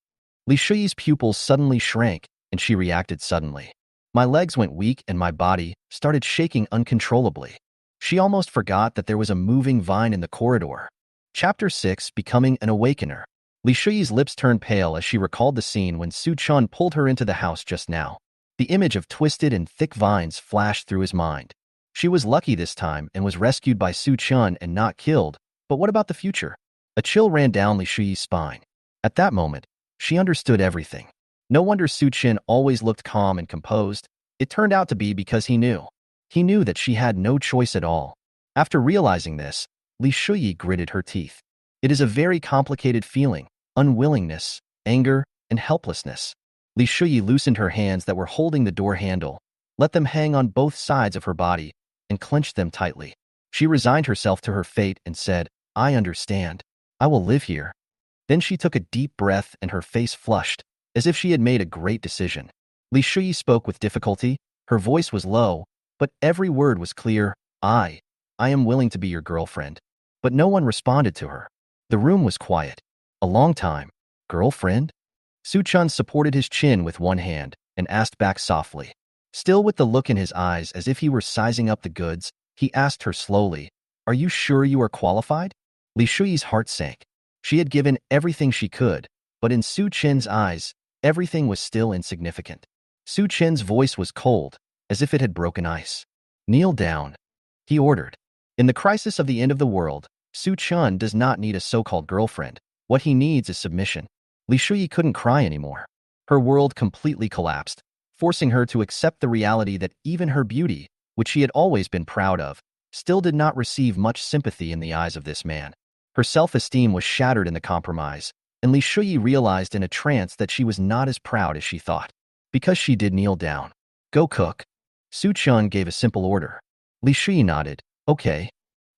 Li Shuyi's pupils suddenly shrank, and she reacted suddenly. My legs went weak and my body started shaking uncontrollably. She almost forgot that there was a moving vine in the corridor. Chapter 6: Becoming an Awakener. Li Shuyi's lips turned pale as she recalled the scene when Su Chun pulled her into the house just now. The image of twisted and thick vines flashed through his mind. She was lucky this time and was rescued by Su Chun and not killed, but what about the future? A chill ran down Li Shuyi's spine. At that moment, she understood everything. No wonder Su Chun always looked calm and composed. It turned out to be because he knew. He knew that she had no choice at all. After realizing this, Li Shuyi gritted her teeth. It is a very complicated feeling: unwillingness, anger, and helplessness. Li Shuyi loosened her hands that were holding the door handle, let them hang on both sides of her body, and clenched them tightly. She resigned herself to her fate and said, "I understand. I will live here." Then she took a deep breath and her face flushed, as if she had made a great decision. Li Shuyi spoke with difficulty. Her voice was low, but every word was clear. I am willing to be your girlfriend." But no one responded to her. The room was quiet. A long time. "Girlfriend?" Su Chun supported his chin with one hand and asked back softly. Still with the look in his eyes as if he were sizing up the goods, he asked her slowly, "Are you sure you are qualified?" Li Shuyi's heart sank. She had given everything she could, but in Su Chen's eyes, everything was still insignificant. Su Chen's voice was cold, as if it had broken ice. "Kneel down," he ordered. In the crisis of the end of the world, Su Chen does not need a so-called girlfriend. What he needs is submission. Li Shuyi couldn't cry anymore. Her world completely collapsed, forcing her to accept the reality that even her beauty, which she had always been proud of, still did not receive much sympathy in the eyes of this man. Her self-esteem was shattered in the compromise, and Li Shuyi realized in a trance that she was not as proud as she thought. Because she did kneel down. "Go cook." Su Chun gave a simple order. Li Shuyi nodded. "Okay."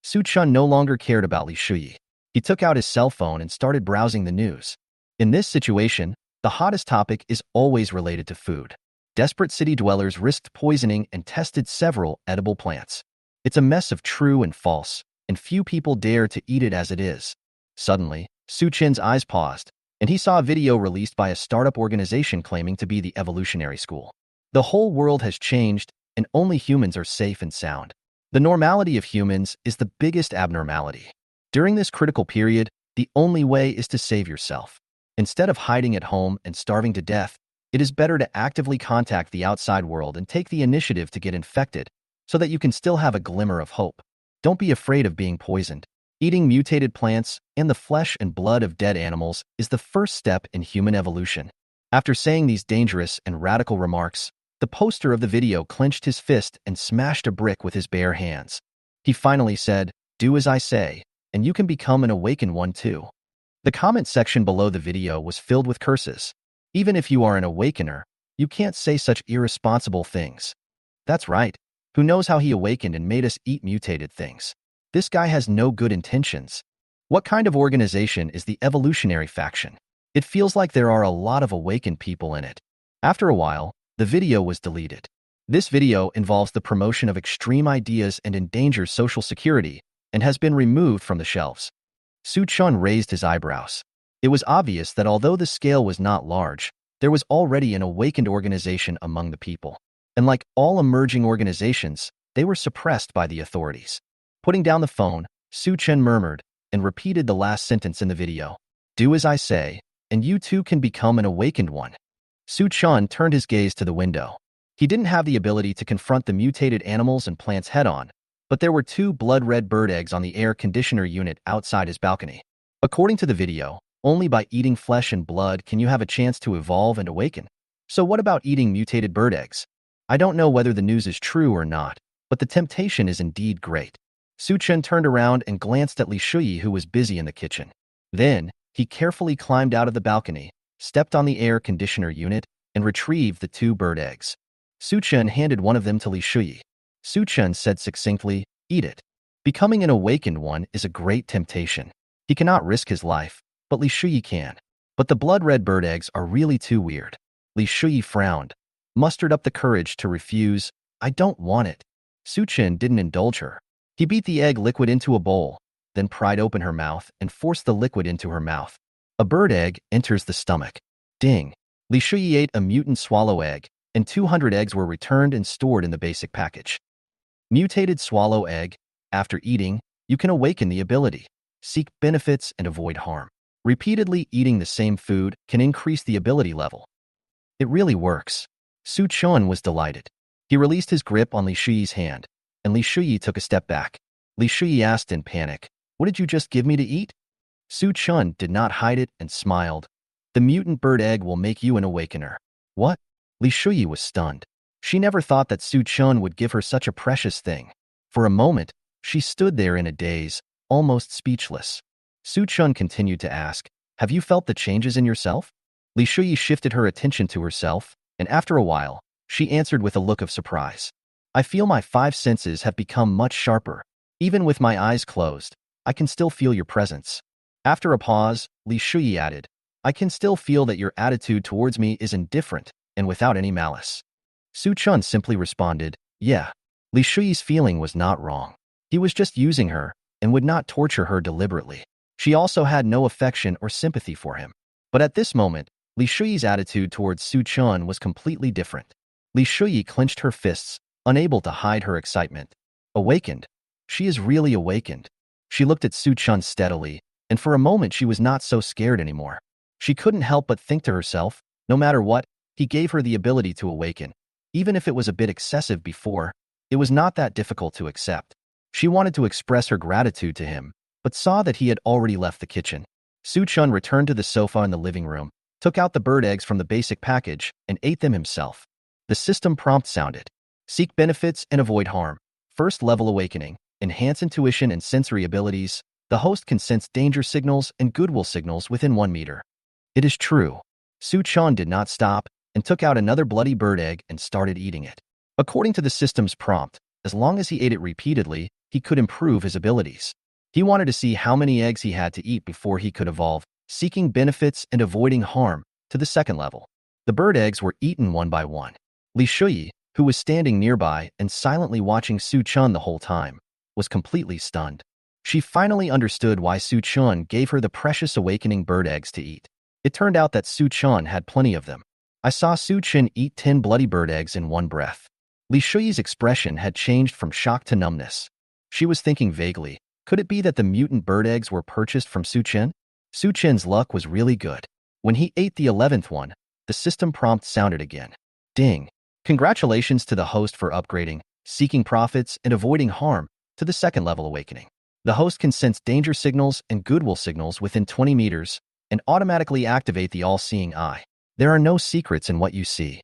Su Chun no longer cared about Li Shuyi. He took out his cell phone and started browsing the news. In this situation, the hottest topic is always related to food. Desperate city dwellers risked poisoning and tested several edible plants. It's a mess of true and false, and few people dare to eat it as it is. Suddenly, Su Chen's eyes paused, and he saw a video released by a startup organization claiming to be the evolutionary school. The whole world has changed, and only humans are safe and sound. The normality of humans is the biggest abnormality. During this critical period, the only way is to save yourself. Instead of hiding at home and starving to death, it is better to actively contact the outside world and take the initiative to get infected, so that you can still have a glimmer of hope. Don't be afraid of being poisoned. Eating mutated plants and the flesh and blood of dead animals is the first step in human evolution. After saying these dangerous and radical remarks, the poster of the video clenched his fist and smashed a brick with his bare hands. He finally said, "Do as I say, and you can become an awakened one too." The comment section below the video was filled with curses. Even if you are an awakener, you can't say such irresponsible things. That's right. Who knows how he awakened and made us eat mutated things? This guy has no good intentions. What kind of organization is the evolutionary faction? It feels like there are a lot of awakened people in it. After a while, the video was deleted. This video involves the promotion of extreme ideas and endangers social security, and has been removed from the shelves. Su Chun raised his eyebrows. It was obvious that although the scale was not large, there was already an awakened organization among the people. And like all emerging organizations, they were suppressed by the authorities. Putting down the phone, Su Chen murmured and repeated the last sentence in the video. "Do as I say, and you too can become an awakened one." Su Chun turned his gaze to the window. He didn't have the ability to confront the mutated animals and plants head-on, but there were 2 blood-red bird eggs on the air conditioner unit outside his balcony. According to the video, only by eating flesh and blood can you have a chance to evolve and awaken. So what about eating mutated bird eggs? I don't know whether the news is true or not, but the temptation is indeed great. Su Chen turned around and glanced at Li Shuyi, who was busy in the kitchen. Then, he carefully climbed out of the balcony, stepped on the air conditioner unit, and retrieved the 2 bird eggs. Su Chen handed one of them to Li Shuyi. Su Chen said succinctly, "Eat it." Becoming an awakened one is a great temptation. He cannot risk his life, but Li Shuyi can. But the blood-red bird eggs are really too weird. Li Shuyi frowned, mustered up the courage to refuse. "I don't want it." Su Chen didn't indulge her. He beat the egg liquid into a bowl, then pried open her mouth and forced the liquid into her mouth. A bird egg enters the stomach. Ding! Li Shuyi ate a mutant swallow egg, and 200 eggs were returned and stored in the basic package. Mutated swallow egg. After eating, you can awaken the ability. Seek benefits and avoid harm. Repeatedly eating the same food can increase the ability level. It really works. Su Chun was delighted. He released his grip on Li Shuyi's hand, and Li Shuyi took a step back. Li Shuyi asked in panic, "What did you just give me to eat?" Su Chun did not hide it and smiled. "The mutant bird egg will make you an awakener." "What?" Li Shuyi was stunned. She never thought that Su Chun would give her such a precious thing. For a moment, she stood there in a daze, almost speechless. Su Chun continued to ask, "Have you felt the changes in yourself?" Li Shuyi shifted her attention to herself, and after a while, she answered with a look of surprise. "I feel my 5 senses have become much sharper. Even with my eyes closed, I can still feel your presence." After a pause, Li Shuyi added, "I can still feel that your attitude towards me is indifferent and without any malice." Su Chun simply responded, "Yeah." Li Shuyi's feeling was not wrong. He was just using her and would not torture her deliberately. She also had no affection or sympathy for him. But at this moment, Li Shuyi's attitude towards Su Chun was completely different. Li Shuyi clenched her fists, unable to hide her excitement. Awakened? She is really awakened. She looked at Su Chun steadily, and for a moment she was not so scared anymore. She couldn't help but think to herself, no matter what, he gave her the ability to awaken. Even if it was a bit excessive before, it was not that difficult to accept. She wanted to express her gratitude to him, but saw that he had already left the kitchen. Su-chun returned to the sofa in the living room, took out the bird eggs from the basic package, and ate them himself. The system prompt sounded. Seek benefits and avoid harm. First level awakening. Enhance intuition and sensory abilities. The host can sense danger signals and goodwill signals within 1 meter. It is true. Su-chun did not stop and took out another bloody bird egg and started eating it. According to the system's prompt, as long as he ate it repeatedly, he could improve his abilities. He wanted to see how many eggs he had to eat before he could evolve, seeking benefits and avoiding harm, to the second level. The bird eggs were eaten one by one. Li Shuyi, who was standing nearby and silently watching Su-chun the whole time, was completely stunned. She finally understood why Su-chun gave her the precious awakening bird eggs to eat. It turned out that Su-chun had plenty of them. I saw Su-chun eat 10 bloody bird eggs in one breath. Li Shuyi's expression had changed from shock to numbness. She was thinking vaguely, could it be that the mutant bird eggs were purchased from Su-chun? Su-chun's luck was really good. When he ate the 11th one, the system prompt sounded again. Ding! Congratulations to the host for upgrading, seeking profits, and avoiding harm, to the second level awakening. The host can sense danger signals and goodwill signals within 20 meters and automatically activate the all-seeing eye. There are no secrets in what you see.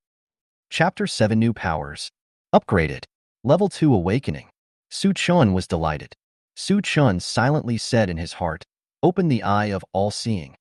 Chapter 7 New Powers. Upgraded. Level 2 Awakening. Su-chun was delighted. Su-chun silently said in his heart, "Open the eye of all-seeing."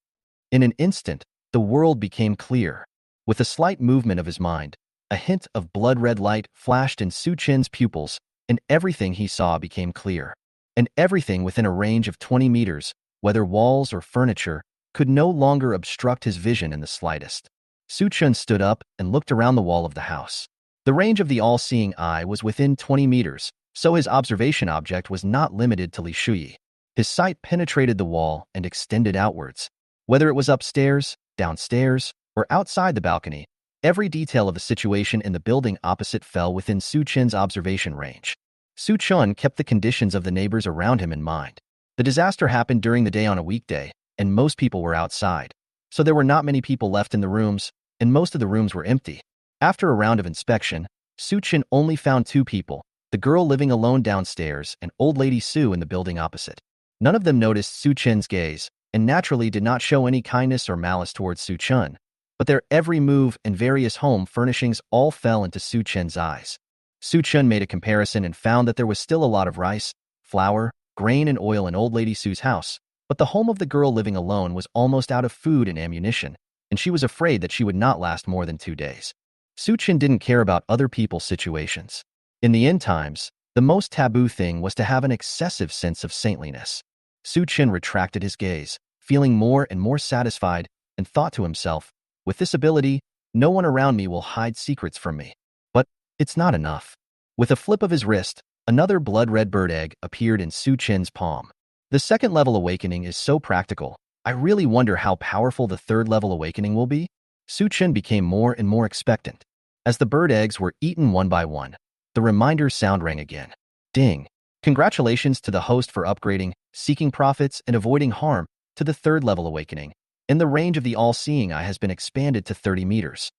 In an instant, the world became clear. With a slight movement of his mind, a hint of blood-red light flashed in Su-chun's pupils, and everything he saw became clear. And everything within a range of 20 meters, whether walls or furniture, could no longer obstruct his vision in the slightest. Su-chun stood up and looked around the wall of the house. The range of the all-seeing eye was within 20 meters, so his observation object was not limited to Li Shuyi. His sight penetrated the wall and extended outwards. Whether it was upstairs, downstairs, or outside the balcony, every detail of the situation in the building opposite fell within Su-chun's observation range. Su-chun kept the conditions of the neighbors around him in mind. The disaster happened during the day on a weekday, and most people were outside. So there were not many people left in the rooms, and most of the rooms were empty. After a round of inspection, Su-chun only found 2 people, the girl living alone downstairs and old lady Su in the building opposite. None of them noticed Su-chun's gaze, and naturally did not show any kindness or malice towards Su-chun. But their every move and various home furnishings all fell into Su-chun's eyes. Su-chun made a comparison and found that there was still a lot of rice, flour, grain, and oil in old lady Su's house, but the home of the girl living alone was almost out of food and ammunition, and she was afraid that she would not last more than 2 days. Su-chun didn't care about other people's situations. In the end times, the most taboo thing was to have an excessive sense of saintliness. Su-chun retracted his gaze, feeling more and more satisfied, and thought to himself, with this ability, no one around me will hide secrets from me. But it's not enough. With a flip of his wrist, another blood-red bird egg appeared in Su-chun's palm. The second-level awakening is so practical. I really wonder how powerful the third-level awakening will be. Su-chun became more and more expectant. As the bird eggs were eaten one by one, the reminder sound rang again. Ding! Congratulations to the host for upgrading, seeking profits, and avoiding harm, to the third-level awakening. And the range of the all-seeing eye has been expanded to 30 meters.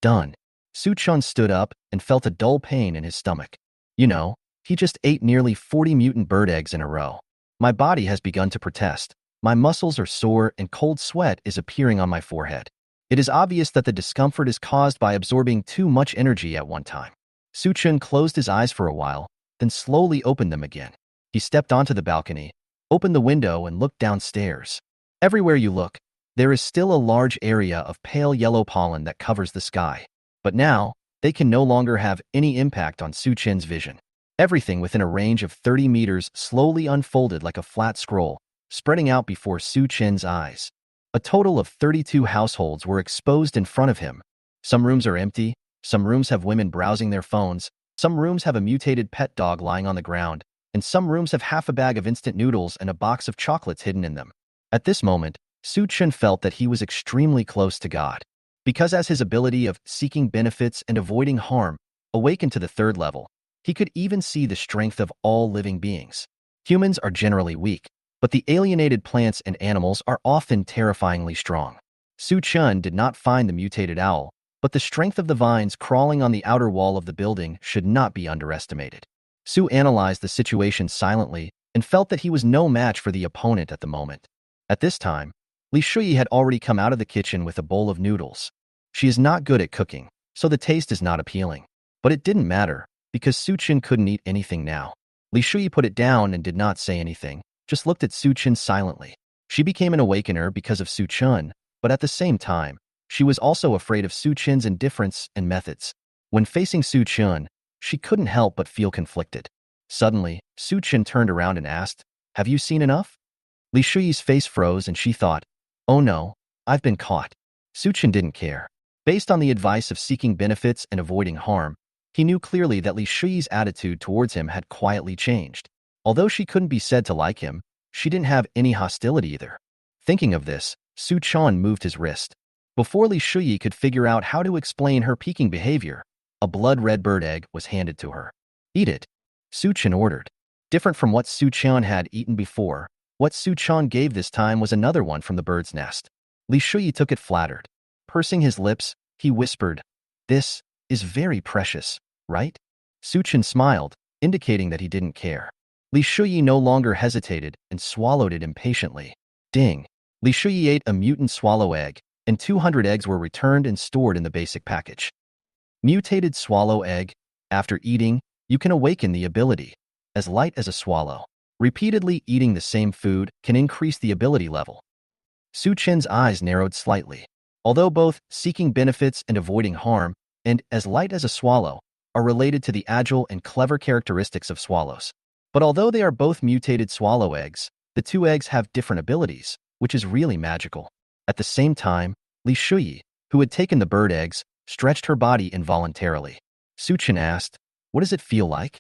Done. Su-chun stood up and felt a dull pain in his stomach. You know, he just ate nearly 40 mutant bird eggs in a row. My body has begun to protest. My muscles are sore and cold sweat is appearing on my forehead. It is obvious that the discomfort is caused by absorbing too much energy at one time. Su-chun closed his eyes for a while, then slowly opened them again. He stepped onto the balcony, opened the window, and looked downstairs. Everywhere you look, there is still a large area of pale yellow pollen that covers the sky. But now, they can no longer have any impact on Su-chun's vision. Everything within a range of 30 meters slowly unfolded like a flat scroll, spreading out before Su-chun's eyes. A total of 32 households were exposed in front of him. Some rooms are empty, some rooms have women browsing their phones, some rooms have a mutated pet dog lying on the ground, and some rooms have half a bag of instant noodles and a box of chocolates hidden in them. At this moment, Su-chun felt that he was extremely close to God. Because as his ability of seeking benefits and avoiding harm awakened to the third level, he could even see the strength of all living beings. Humans are generally weak, but the alienated plants and animals are often terrifyingly strong. Su Chun did not find the mutated owl, but the strength of the vines crawling on the outer wall of the building should not be underestimated. Su analyzed the situation silently and felt that he was no match for the opponent at the moment. At this time, Li Shuyi had already come out of the kitchen with a bowl of noodles. She is not good at cooking, so the taste is not appealing. But it didn't matter, because Su Chun couldn't eat anything now. Li Shuyi put it down and did not say anything, just looked at Su Chun silently. She became an awakener because of Su Chun, but at the same time, she was also afraid of Su Chun's indifference and methods. When facing Su Chun, she couldn't help but feel conflicted. Suddenly, Su Chun turned around and asked, "Have you seen enough?" Li Shuyi's face froze and she thought, "Oh no, I've been caught." Su Chun didn't care. Based on the advice of seeking benefits and avoiding harm, he knew clearly that Li Shuyi's attitude towards him had quietly changed. Although she couldn't be said to like him, she didn't have any hostility either. Thinking of this, Su Chun moved his wrist. Before Li Shuyi could figure out how to explain her peeking behavior, a blood-red bird egg was handed to her. "Eat it," Su Chun ordered. Different from what Su Chun had eaten before, what Su Chun gave this time was another one from the bird's nest. Li Shuyi took it flattered. Pursing his lips, he whispered, "This is very precious, right?" Su Chun smiled, indicating that he didn't care. Li Shuyi no longer hesitated and swallowed it impatiently. Ding! Li Shuyi ate a mutant swallow egg, and 200 eggs were returned and stored in the basic package. Mutated swallow egg. After eating, you can awaken the ability. As light as a swallow. Repeatedly eating the same food can increase the ability level. Su Chun's eyes narrowed slightly. Although both seeking benefits and avoiding harm, and as light as a swallow, are related to the agile and clever characteristics of swallows. But although they are both mutated swallow eggs, the two eggs have different abilities, which is really magical. At the same time, Li Shuyi, who had taken the bird eggs, stretched her body involuntarily. Su Chun asked, "What does it feel like?"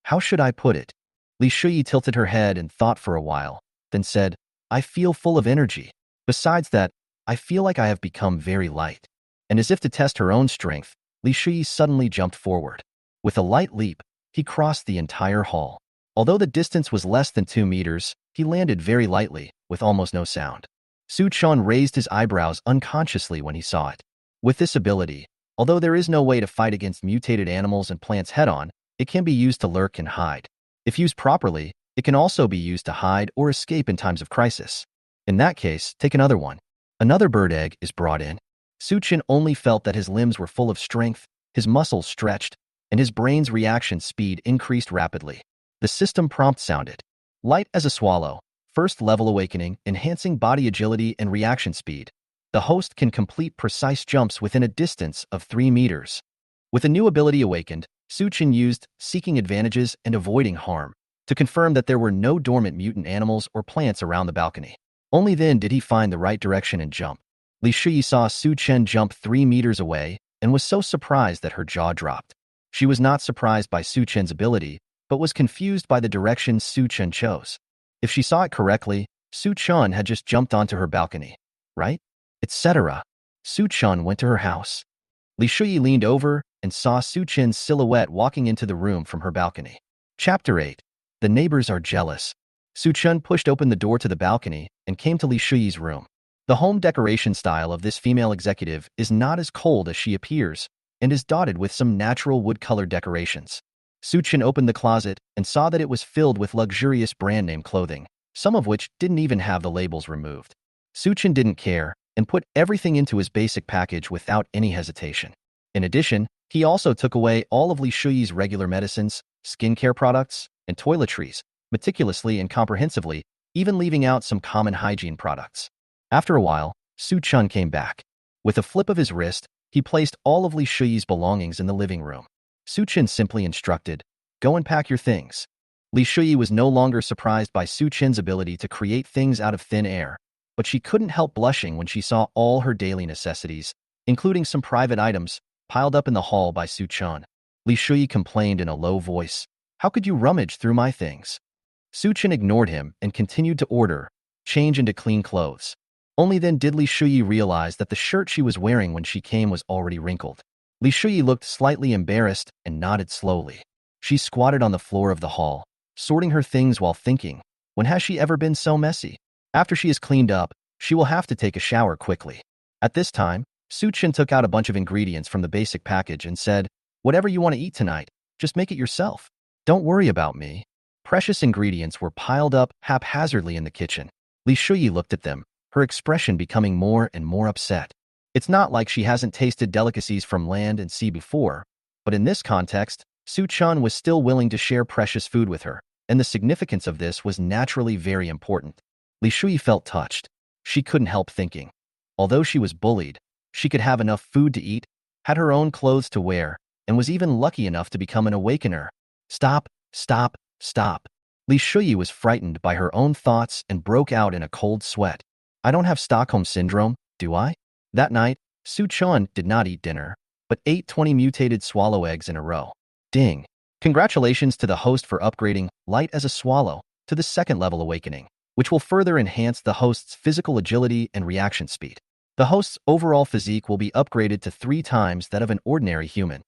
"How should I put it?" Li Shuyi tilted her head and thought for a while, then said, "I feel full of energy. Besides that, I feel like I have become very light." And as if to test her own strength, Li Shuyi suddenly jumped forward. With a light leap, he crossed the entire hall. Although the distance was less than 2 meters, he landed very lightly, with almost no sound. Su Chun raised his eyebrows unconsciously when he saw it. With this ability, although there is no way to fight against mutated animals and plants head-on, it can be used to lurk and hide. If used properly, it can also be used to hide or escape in times of crisis. In that case, take another one. Another bird egg is brought in. Su Chun only felt that his limbs were full of strength, his muscles stretched, and his brain's reaction speed increased rapidly. The system prompt sounded. Light as a swallow. First level awakening, enhancing body agility and reaction speed. The host can complete precise jumps within a distance of 3 meters. With a new ability awakened, Su Chun used seeking advantages and avoiding harm to confirm that there were no dormant mutant animals or plants around the balcony. Only then did he find the right direction and jump. Li Shuyi saw Su Chun jump 3 meters away and was so surprised that her jaw dropped. She was not surprised by Su Chun's ability, but was confused by the direction Su Chun chose. If she saw it correctly, Su Chun had just jumped onto her balcony, right? Etc. Su Chun went to her house. Li Shuyi leaned over and saw Su Chun's silhouette walking into the room from her balcony. Chapter 8. The neighbors are jealous. Su Chun pushed open the door to the balcony and came to Li Shuyi's room. The home decoration style of this female executive is not as cold as she appears and is dotted with some natural wood-colored decorations. Su Chun opened the closet and saw that it was filled with luxurious brand-name clothing, some of which didn't even have the labels removed. Su Chun didn't care and put everything into his basic package without any hesitation. In addition, he also took away all of Li Shuyi's regular medicines, skincare products, and toiletries, meticulously and comprehensively, even leaving out some common hygiene products. After a while, Su Chun came back. With a flip of his wrist, he placed all of Li Shuyi's belongings in the living room. Su Chun simply instructed, "Go and pack your things." Li Shuyi was no longer surprised by Su Chun's ability to create things out of thin air, but she couldn't help blushing when she saw all her daily necessities, including some private items, piled up in the hall by Su Chun. Li Shuyi complained in a low voice, "How could you rummage through my things?" Su Chun ignored him and continued to order, "Change into clean clothes." Only then did Li Shuyi realize that the shirt she was wearing when she came was already wrinkled. Li Shuyi looked slightly embarrassed and nodded slowly. She squatted on the floor of the hall, sorting her things while thinking, When has she ever been so messy? After she is cleaned up, she will have to take a shower quickly. At this time, Suchin took out a bunch of ingredients from the basic package and said, "Whatever you want to eat tonight, just make it yourself. Don't worry about me." Precious ingredients were piled up haphazardly in the kitchen. Li Shuyi looked at them, her expression becoming more and more upset. It's not like she hasn't tasted delicacies from land and sea before, but in this context, Su Chun was still willing to share precious food with her, and the significance of this was naturally very important. Li Shui felt touched. She couldn't help thinking. Although she was bullied, she could have enough food to eat, had her own clothes to wear, and was even lucky enough to become an awakener. Stop, stop, stop. Li Shui was frightened by her own thoughts and broke out in a cold sweat. I don't have Stockholm Syndrome, do I? That night, Su Chun did not eat dinner, but ate 20 mutated swallow eggs in a row. Ding. Congratulations to the host for upgrading Light as a Swallow to the second level awakening, which will further enhance the host's physical agility and reaction speed. The host's overall physique will be upgraded to 3 times that of an ordinary human.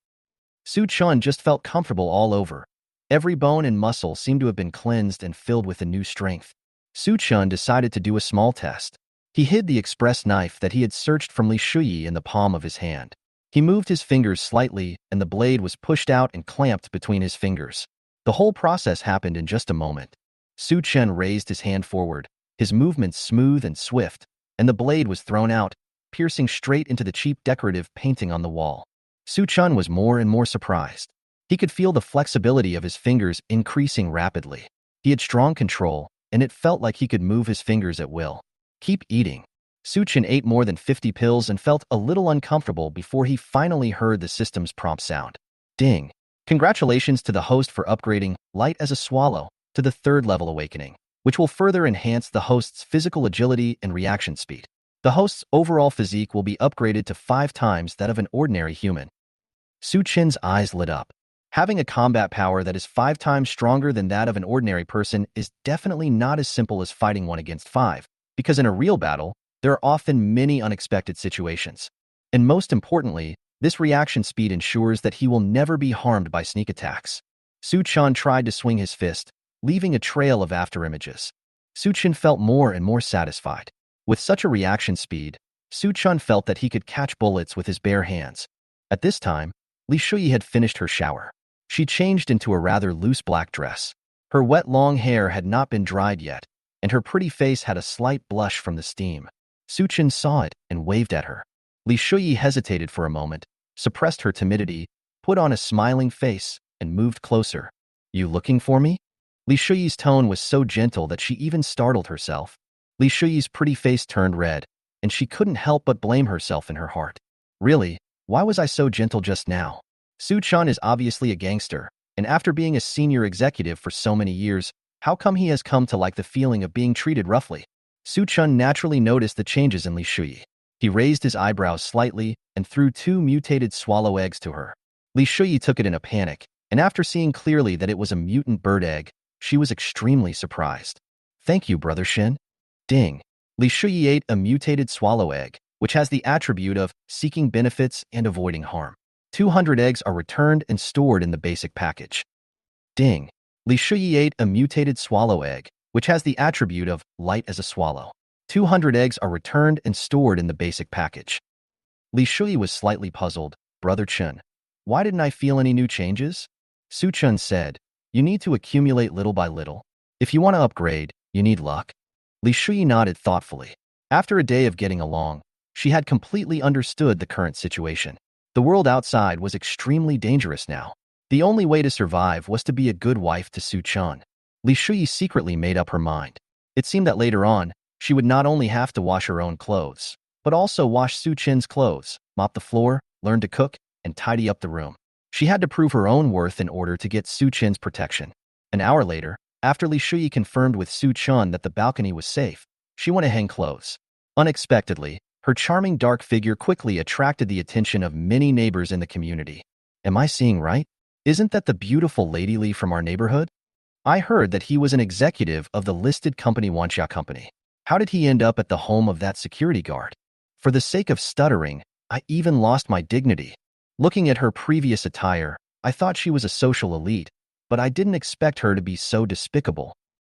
Su Chun just felt comfortable all over. Every bone and muscle seemed to have been cleansed and filled with a new strength. Su Chun decided to do a small test. He hid the express knife that he had searched from Li Shuyi in the palm of his hand. He moved his fingers slightly, and the blade was pushed out and clamped between his fingers. The whole process happened in just a moment. Su Chen raised his hand forward, his movements smooth and swift, and the blade was thrown out, piercing straight into the cheap decorative painting on the wall. Su Chen was more and more surprised. He could feel the flexibility of his fingers increasing rapidly. He had strong control, and it felt like he could move his fingers at will. Keep eating. Su Chen ate more than 50 pills and felt a little uncomfortable before he finally heard the system's prompt sound. Ding. Congratulations to the host for upgrading Light as a Swallow to the third level awakening, which will further enhance the host's physical agility and reaction speed. The host's overall physique will be upgraded to 5 times that of an ordinary human. Su Chen's eyes lit up. Having a combat power that is 5 times stronger than that of an ordinary person is definitely not as simple as fighting 1 against 5, because in a real battle, there are often many unexpected situations. And most importantly, this reaction speed ensures that he will never be harmed by sneak attacks. Su Chen tried to swing his fist, leaving a trail of afterimages. Su Chen felt more and more satisfied. With such a reaction speed, Su Chen felt that he could catch bullets with his bare hands. At this time, Li Shuyi had finished her shower. She changed into a rather loose black dress. Her wet long hair had not been dried yet, and her pretty face had a slight blush from the steam. Su Chen saw it and waved at her. Li Shuyi hesitated for a moment, suppressed her timidity, put on a smiling face, and moved closer. You looking for me? Li Shuyi's tone was so gentle that she even startled herself. Li Shuyi's pretty face turned red, and she couldn't help but blame herself in her heart. Really, why was I so gentle just now? Su Chen is obviously a gangster, and after being a senior executive for so many years, how come he has come to like the feeling of being treated roughly? Su Chen naturally noticed the changes in Li Shuyi. He raised his eyebrows slightly and threw 2 mutated swallow eggs to her. Li Shuyi took it in a panic, and after seeing clearly that it was a mutant bird egg, she was extremely surprised. Thank you, Brother Shin. Ding. Li Shuyi ate a mutated swallow egg, which has the attribute of seeking benefits and avoiding harm. 200 eggs are returned and stored in the basic package. Ding. Li Shuyi ate a mutated swallow egg, which has the attribute of light as a swallow. 200 eggs are returned and stored in the basic package. Li Shui was slightly puzzled. Brother Chen, why didn't I feel any new changes? Su Chen said, you need to accumulate little by little. If you want to upgrade, you need luck. Li Shui nodded thoughtfully. After a day of getting along, she had completely understood the current situation. The world outside was extremely dangerous now. The only way to survive was to be a good wife to Su Chen. Li Shui secretly made up her mind. It seemed that later on, she would not only have to wash her own clothes, but also wash Su Chen's clothes, mop the floor, learn to cook, and tidy up the room. She had to prove her own worth in order to get Su Chen's protection. An hour later, after Li Shui confirmed with Su Chen that the balcony was safe, she went to hang clothes. Unexpectedly, her charming dark figure quickly attracted the attention of many neighbors in the community. Am I seeing right? Isn't that the beautiful Lady Li from our neighborhood? I heard that he was an executive of the listed company Wanxia Company. How did he end up at the home of that security guard? For the sake of stuttering, I even lost my dignity. Looking at her previous attire, I thought she was a social elite, but I didn't expect her to be so despicable.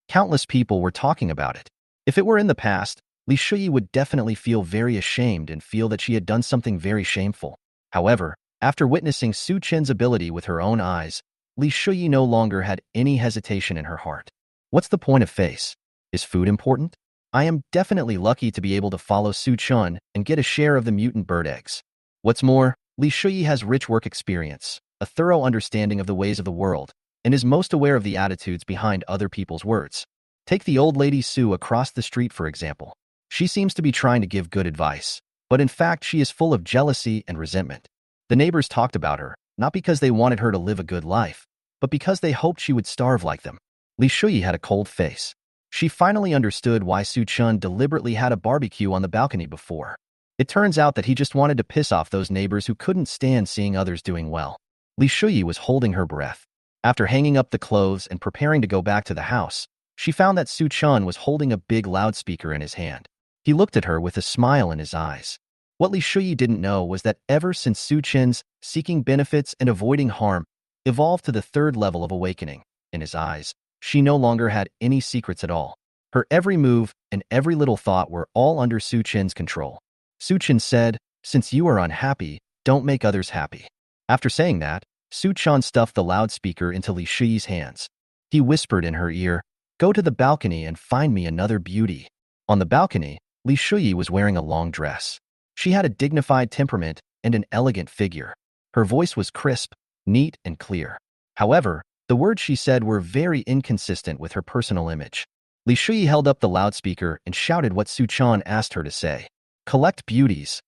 Countless people were talking about it. If it were in the past, Li Shuyi would definitely feel very ashamed and feel that she had done something very shameful. However, after witnessing Su Chen's ability with her own eyes, Li Shuyi no longer had any hesitation in her heart. What's the point of face? Is food important? I am definitely lucky to be able to follow Su Chen and get a share of the mutant bird eggs. What's more, Li Shuyi has rich work experience, a thorough understanding of the ways of the world, and is most aware of the attitudes behind other people's words. Take the old lady Su across the street, for example. She seems to be trying to give good advice, but in fact she is full of jealousy and resentment. The neighbors talked about her, not because they wanted her to live a good life, but because they hoped she would starve like them. Li Shuyi had a cold face. She finally understood why Su Chen deliberately had a barbecue on the balcony before. It turns out that he just wanted to piss off those neighbors who couldn't stand seeing others doing well. Li Shuyi was holding her breath. After hanging up the clothes and preparing to go back to the house, she found that Su Chen was holding a big loudspeaker in his hand. He looked at her with a smile in his eyes. What Li Shuyi didn't know was that ever since Su Chen's seeking benefits and avoiding harm evolved to the third level of awakening, in his eyes, she no longer had any secrets at all. Her every move and every little thought were all under Su Chen's control. Su Chen said, "Since you are unhappy, don't make others happy." After saying that, Su Chen stuffed the loudspeaker into Li Shuyi's hands. He whispered in her ear, "Go to the balcony and find me another beauty." On the balcony, Li Shuyi was wearing a long dress. She had a dignified temperament and an elegant figure. Her voice was crisp, neat, and clear. However, the words she said were very inconsistent with her personal image. Li Shuyi held up the loudspeaker and shouted what Su Chen asked her to say. Collect beauties,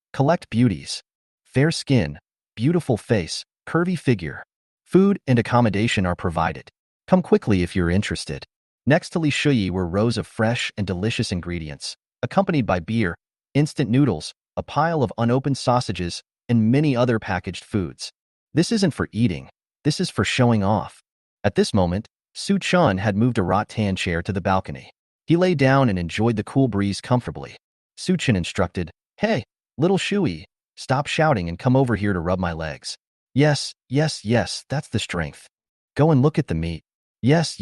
fair skin, beautiful face, curvy figure. Food and accommodation are provided. Come quickly if you're interested." Next to Li Shuyi were rows of fresh and delicious ingredients, accompanied by beer, instant noodles, a pile of unopened sausages, and many other packaged foods. This isn't for eating, this is for showing off. At this moment, Su Chen had moved a rattan chair to the balcony. He lay down and enjoyed the cool breeze comfortably. Su Chen instructed, "Hey, little Shuyi, stop shouting and come over here to rub my legs." Yes, that's the strength. Go and look at the meat. Yes.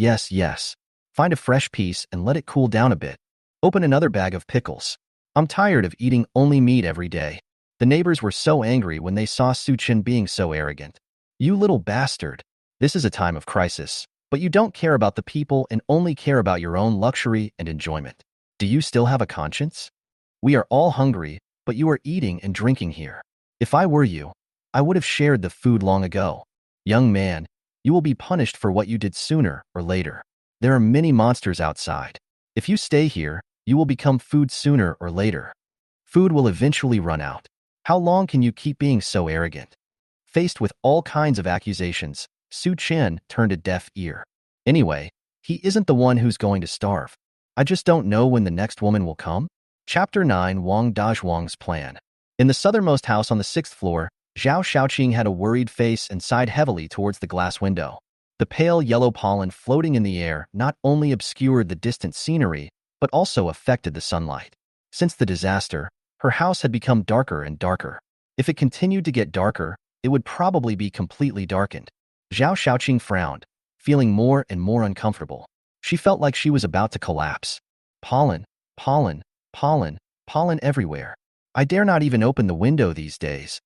Find a fresh piece and let it cool down a bit. Open another bag of pickles. I'm tired of eating only meat every day. The neighbors were so angry when they saw Su Chen being so arrogant. You little bastard. This is a time of crisis, but you don't care about the people and only care about your own luxury and enjoyment. Do you still have a conscience? We are all hungry, but you are eating and drinking here. If I were you, I would have shared the food long ago. Young man, you will be punished for what you did sooner or later. There are many monsters outside. If you stay here, you will become food sooner or later. Food will eventually run out. How long can you keep being so arrogant? Faced with all kinds of accusations, Su Chen turned a deaf ear. Anyway, he isn't the one who's going to starve. I just don't know when the next woman will come. Chapter 9, Wang Dazhuang's Plan. In the southernmost house on the 6th floor, Zhao Shaoqing had a worried face and sighed heavily towards the glass window. The pale yellow pollen floating in the air not only obscured the distant scenery, but also affected the sunlight. Since the disaster, her house had become darker and darker. If it continued to get darker, it would probably be completely darkened. Zhao Shaoqing frowned, feeling more and more uncomfortable. She felt like she was about to collapse. Pollen everywhere. I dare not even open the window these days.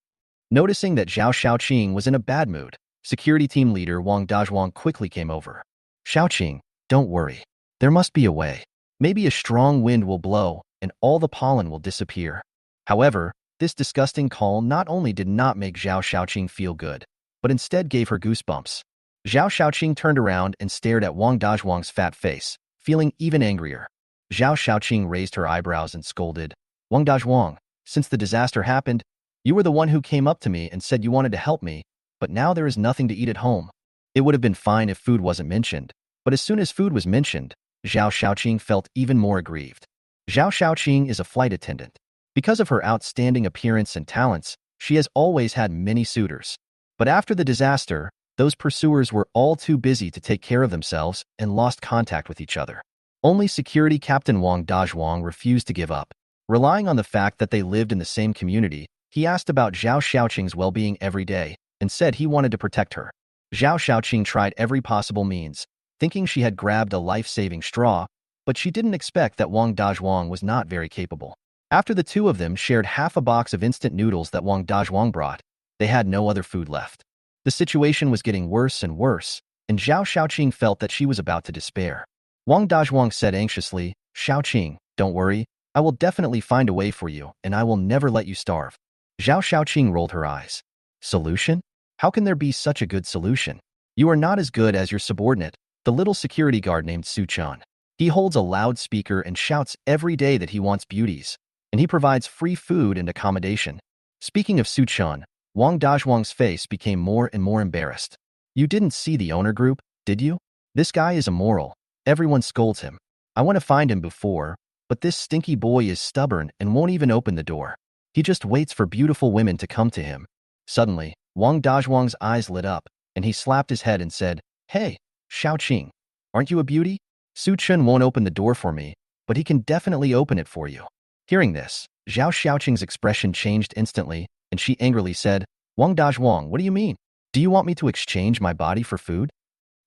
Noticing that Zhao Shaoqing was in a bad mood, security team leader Wang Dazhuang quickly came over. Shaoqing, don't worry. There must be a way. Maybe a strong wind will blow and all the pollen will disappear. However, this disgusting call not only did not make Zhao Shaoqing feel good, but instead gave her goosebumps. Zhao Shaoqing turned around and stared at Wang Dazhuang's fat face, feeling even angrier. Zhao Shaoqing raised her eyebrows and scolded, "Wang Dazhuang, since the disaster happened, you were the one who came up to me and said you wanted to help me, but now there is nothing to eat at home." It would have been fine if food wasn't mentioned, but as soon as food was mentioned, Zhao Shaoqing felt even more aggrieved. Zhao Shaoqing is a flight attendant. Because of her outstanding appearance and talents, she has always had many suitors. But after the disaster, those pursuers were all too busy to take care of themselves and lost contact with each other. Only security captain Wang Dazhuang refused to give up. Relying on the fact that they lived in the same community, he asked about Zhao Shaoqing's well-being every day and said he wanted to protect her. Zhao Shaoqing tried every possible means, thinking she had grabbed a life-saving straw, but she didn't expect that Wang Dazhuang was not very capable. After the two of them shared half a box of instant noodles that Wang Dazhuang brought, they had no other food left. The situation was getting worse and worse, and Zhao Xiaoqing felt that she was about to despair. Wang Dazhuang said anxiously, "Xiaoqing, don't worry. I will definitely find a way for you, and I will never let you starve." Zhao Xiaoqing rolled her eyes. Solution? How can there be such a good solution? You are not as good as your subordinate, the little security guard named Su Chan. He holds a loudspeaker and shouts every day that he wants beauties, and he provides free food and accommodation. Speaking of Su Chan, Wang Dazhuang's face became more and more embarrassed. You didn't see the owner group, did you? This guy is immoral. Everyone scolds him. I want to find him before, but this stinky boy is stubborn and won't even open the door. He just waits for beautiful women to come to him. Suddenly, Wang Dazhuang's eyes lit up, and he slapped his head and said, "Hey, Xiaoqing, aren't you a beauty? Su Chen won't open the door for me, but he can definitely open it for you." Hearing this, Zhao Xiaoqing's expression changed instantly, and she angrily said, "Wang Dazhuang, what do you mean? Do you want me to exchange my body for food?"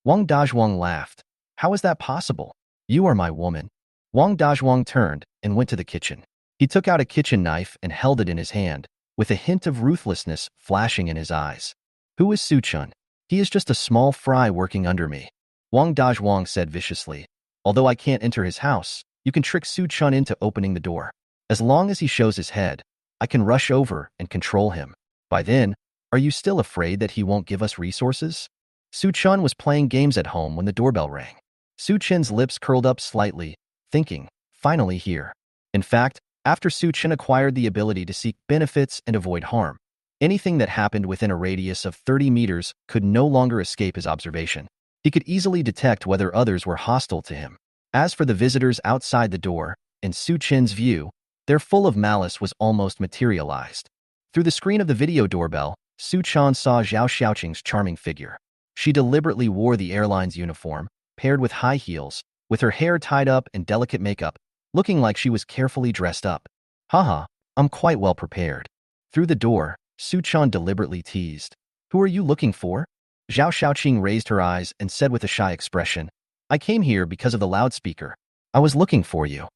Wang Dazhuang laughed. "How is that possible? You are my woman." Wang Dazhuang turned and went to the kitchen. He took out a kitchen knife and held it in his hand, with a hint of ruthlessness flashing in his eyes. "Who is Su Chun? He is just a small fry working under me," Wang Dazhuang said viciously. "Although I can't enter his house, you can trick Su Chun into opening the door. As long as he shows his head, I can rush over and control him. By then, are you still afraid that he won't give us resources?" Su Chun was playing games at home when the doorbell rang. Su Chen's lips curled up slightly, thinking, "Finally here." In fact, after Su Chen acquired the ability to seek benefits and avoid harm, anything that happened within a radius of 30 meters could no longer escape his observation. He could easily detect whether others were hostile to him. As for the visitors outside the door, in Su Chen's view, their full of malice was almost materialized. Through the screen of the video doorbell, Su Chan saw Zhao Xiaoqing's charming figure. She deliberately wore the airline's uniform, paired with high heels, with her hair tied up and delicate makeup, looking like she was carefully dressed up. "Haha, I'm quite well prepared." Through the door, Su Chan deliberately teased, "Who are you looking for?" Zhao Xiaoqing raised her eyes and said with a shy expression, "I came here because of the loudspeaker. I was looking for you."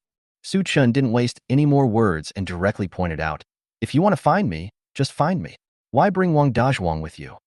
Su Chen didn't waste any more words and directly pointed out, "If you want to find me, just find me. Why bring Wang Dazhuang with you?"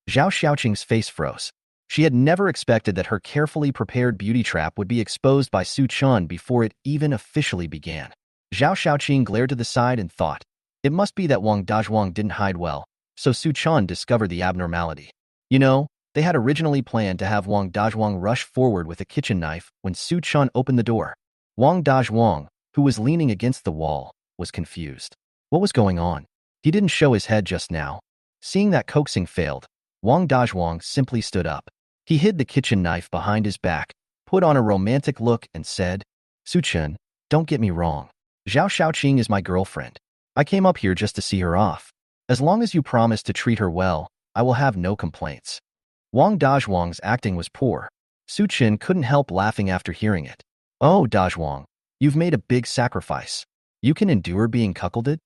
Zhao Xiaoqing's face froze. She had never expected that her carefully prepared beauty trap would be exposed by Su Chen before it even officially began. Zhao Xiaoqing glared to the side and thought, it must be that Wang Dazhuang didn't hide well, so Su Chen discovered the abnormality. You know, they had originally planned to have Wang Dazhuang rush forward with a kitchen knife when Su Chen opened the door. Wang Dazhuang, who was leaning against the wall, was confused. What was going on? He didn't show his head just now. Seeing that coaxing failed, Wang Dazhuang simply stood up. He hid the kitchen knife behind his back, put on a romantic look, and said, "Su Chen, don't get me wrong. Zhao Xiaoqing is my girlfriend. I came up here just to see her off. As long as you promise to treat her well, I will have no complaints." Wang Dazhuang's acting was poor. Su Chen couldn't help laughing after hearing it. "Oh, Dazhuang, you've made a big sacrifice. You can endure being cuckolded?"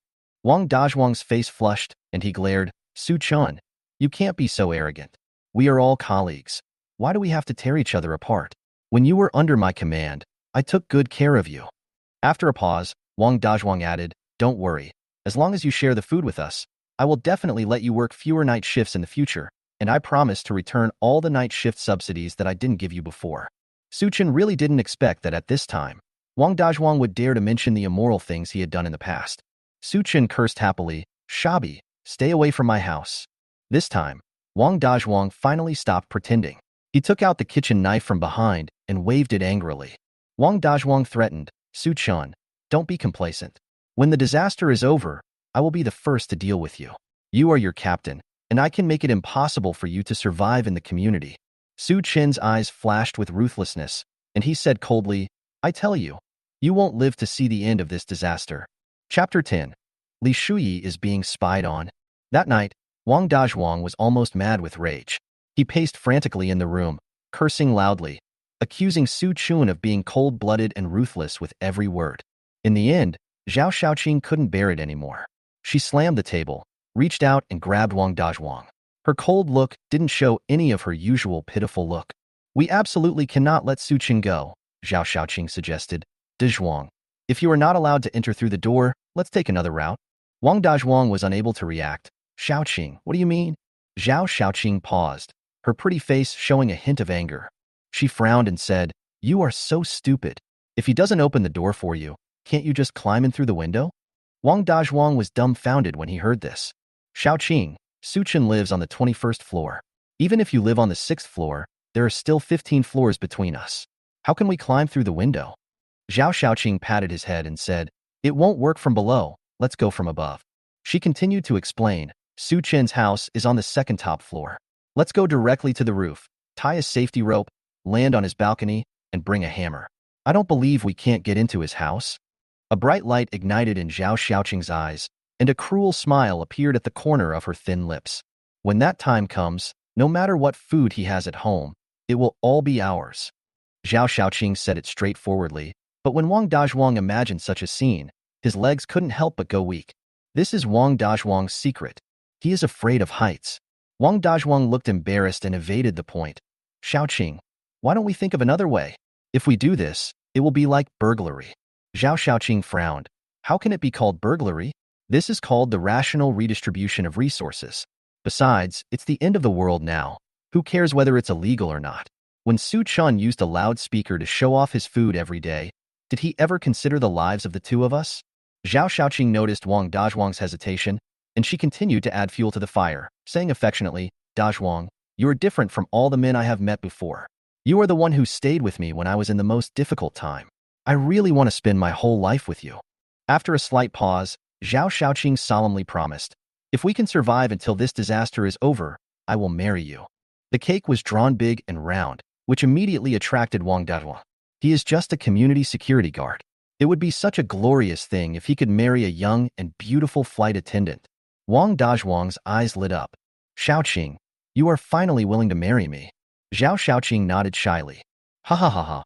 Wang Dazhuang's face flushed, and he glared, "Su Chen, you can't be so arrogant. We are all colleagues. Why do we have to tear each other apart? When you were under my command, I took good care of you." After a pause, Wang Dazhuang added, "Don't worry. As long as you share the food with us, I will definitely let you work fewer night shifts in the future, and I promise to return all the night shift subsidies that I didn't give you before." Su Chen really didn't expect that at this time, Wang Dazhuang would dare to mention the immoral things he had done in the past. Su Chen cursed happily, "Shabi, stay away from my house." This time, Wang Dazhuang finally stopped pretending. He took out the kitchen knife from behind and waved it angrily. Wang Dazhuang threatened, "Su Chen, don't be complacent. When the disaster is over, I will be the first to deal with you. You are your captain, and I can make it impossible for you to survive in the community." Su Chen's eyes flashed with ruthlessness, and he said coldly, "I tell you, you won't live to see the end of this disaster." Chapter 10. Li Shuyi is being spied on. That night, Wang Dazhuang was almost mad with rage. He paced frantically in the room, cursing loudly, accusing Su Chun of being cold-blooded and ruthless with every word. In the end, Zhao Xiaoqing couldn't bear it anymore. She slammed the table, reached out and grabbed Wang Dazhuang. Her cold look didn't show any of her usual pitiful look. We absolutely cannot let Su Qing go, Zhao Xiaoqing suggested. Dezhuang, if you are not allowed to enter through the door, let's take another route. Wang Dazhuang was unable to react. Xiaoqing, what do you mean? Zhao Xiaoqing paused, her pretty face showing a hint of anger. She frowned and said, "You are so stupid. If he doesn't open the door for you, can't you just climb in through the window?" Wang Dazhuang was dumbfounded when he heard this. Xiaoqing, Su Chen lives on the 21st floor. Even if you live on the 6th floor, there are still 15 floors between us. How can we climb through the window? Zhao Xiaoqing patted his head and said, "It won't work from below, let's go from above." She continued to explain, "Su Chen's house is on the second top floor. Let's go directly to the roof, tie a safety rope, land on his balcony, and bring a hammer. I don't believe we can't get into his house." A bright light ignited in Zhao Xiaoqing's eyes, and a cruel smile appeared at the corner of her thin lips. "When that time comes, no matter what food he has at home, it will all be ours." Zhao Xiaoqing said it straightforwardly, but when Wang Dazhuang imagined such a scene, his legs couldn't help but go weak. This is Wang Dazhuang's secret. He is afraid of heights. Wang Dazhuang looked embarrassed and evaded the point. "Xiaoqing, why don't we think of another way? If we do this, it will be like burglary." Zhao Xiaoqing frowned. "How can it be called burglary? This is called the rational redistribution of resources. Besides, it's the end of the world now. Who cares whether it's illegal or not?" When Su Chun used a loudspeaker to show off his food every day, did he ever consider the lives of the two of us? Zhao Xiaoqing noticed Wang Dazhuang's hesitation, and she continued to add fuel to the fire, saying affectionately, "Dazhuang, you are different from all the men I have met before. You are the one who stayed with me when I was in the most difficult time. I really want to spend my whole life with you." After a slight pause, Zhao Xiaoqing solemnly promised, "If we can survive until this disaster is over, I will marry you." The cake was drawn big and round, which immediately attracted Wang Dazhuang. He is just a community security guard. It would be such a glorious thing if he could marry a young and beautiful flight attendant. Wang Dazhuang's eyes lit up. "Xiaoqing, you are finally willing to marry me." Zhao Xiaoqing nodded shyly. "Ha ha ha ha."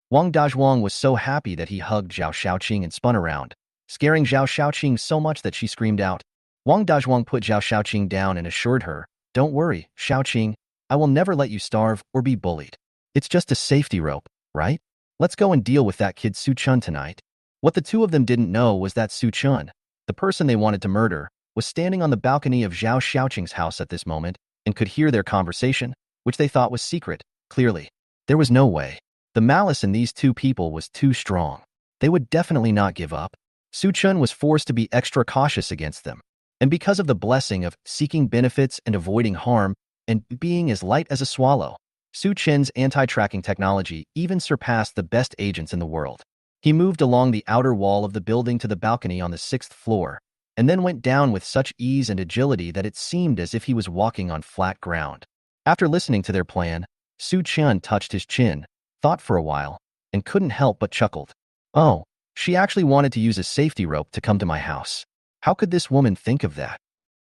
Wang Dazhuang was so happy that he hugged Zhao Xiaoqing and spun around, scaring Zhao Xiaoqing so much that she screamed out. Wang Dazhuang put Zhao Xiaoqing down and assured her, "Don't worry, Xiaoqing, I will never let you starve or be bullied. It's just a safety rope, right? Let's go and deal with that kid Su Chun tonight." What the two of them didn't know was that Su Chun, the person they wanted to murder, was standing on the balcony of Zhao Xiaoqing's house at this moment and could hear their conversation, which they thought was secret, clearly. There was no way. The malice in these two people was too strong. They would definitely not give up. Su Chun was forced to be extra cautious against them. And because of the blessing of seeking benefits and avoiding harm and being as light as a swallow, Su Chen's anti-tracking technology even surpassed the best agents in the world. He moved along the outer wall of the building to the balcony on the 6th floor, and then went down with such ease and agility that it seemed as if he was walking on flat ground. After listening to their plan, Su Chen touched his chin, thought for a while, and couldn't help but chuckled. "Oh, she actually wanted to use a safety rope to come to my house. How could this woman think of that?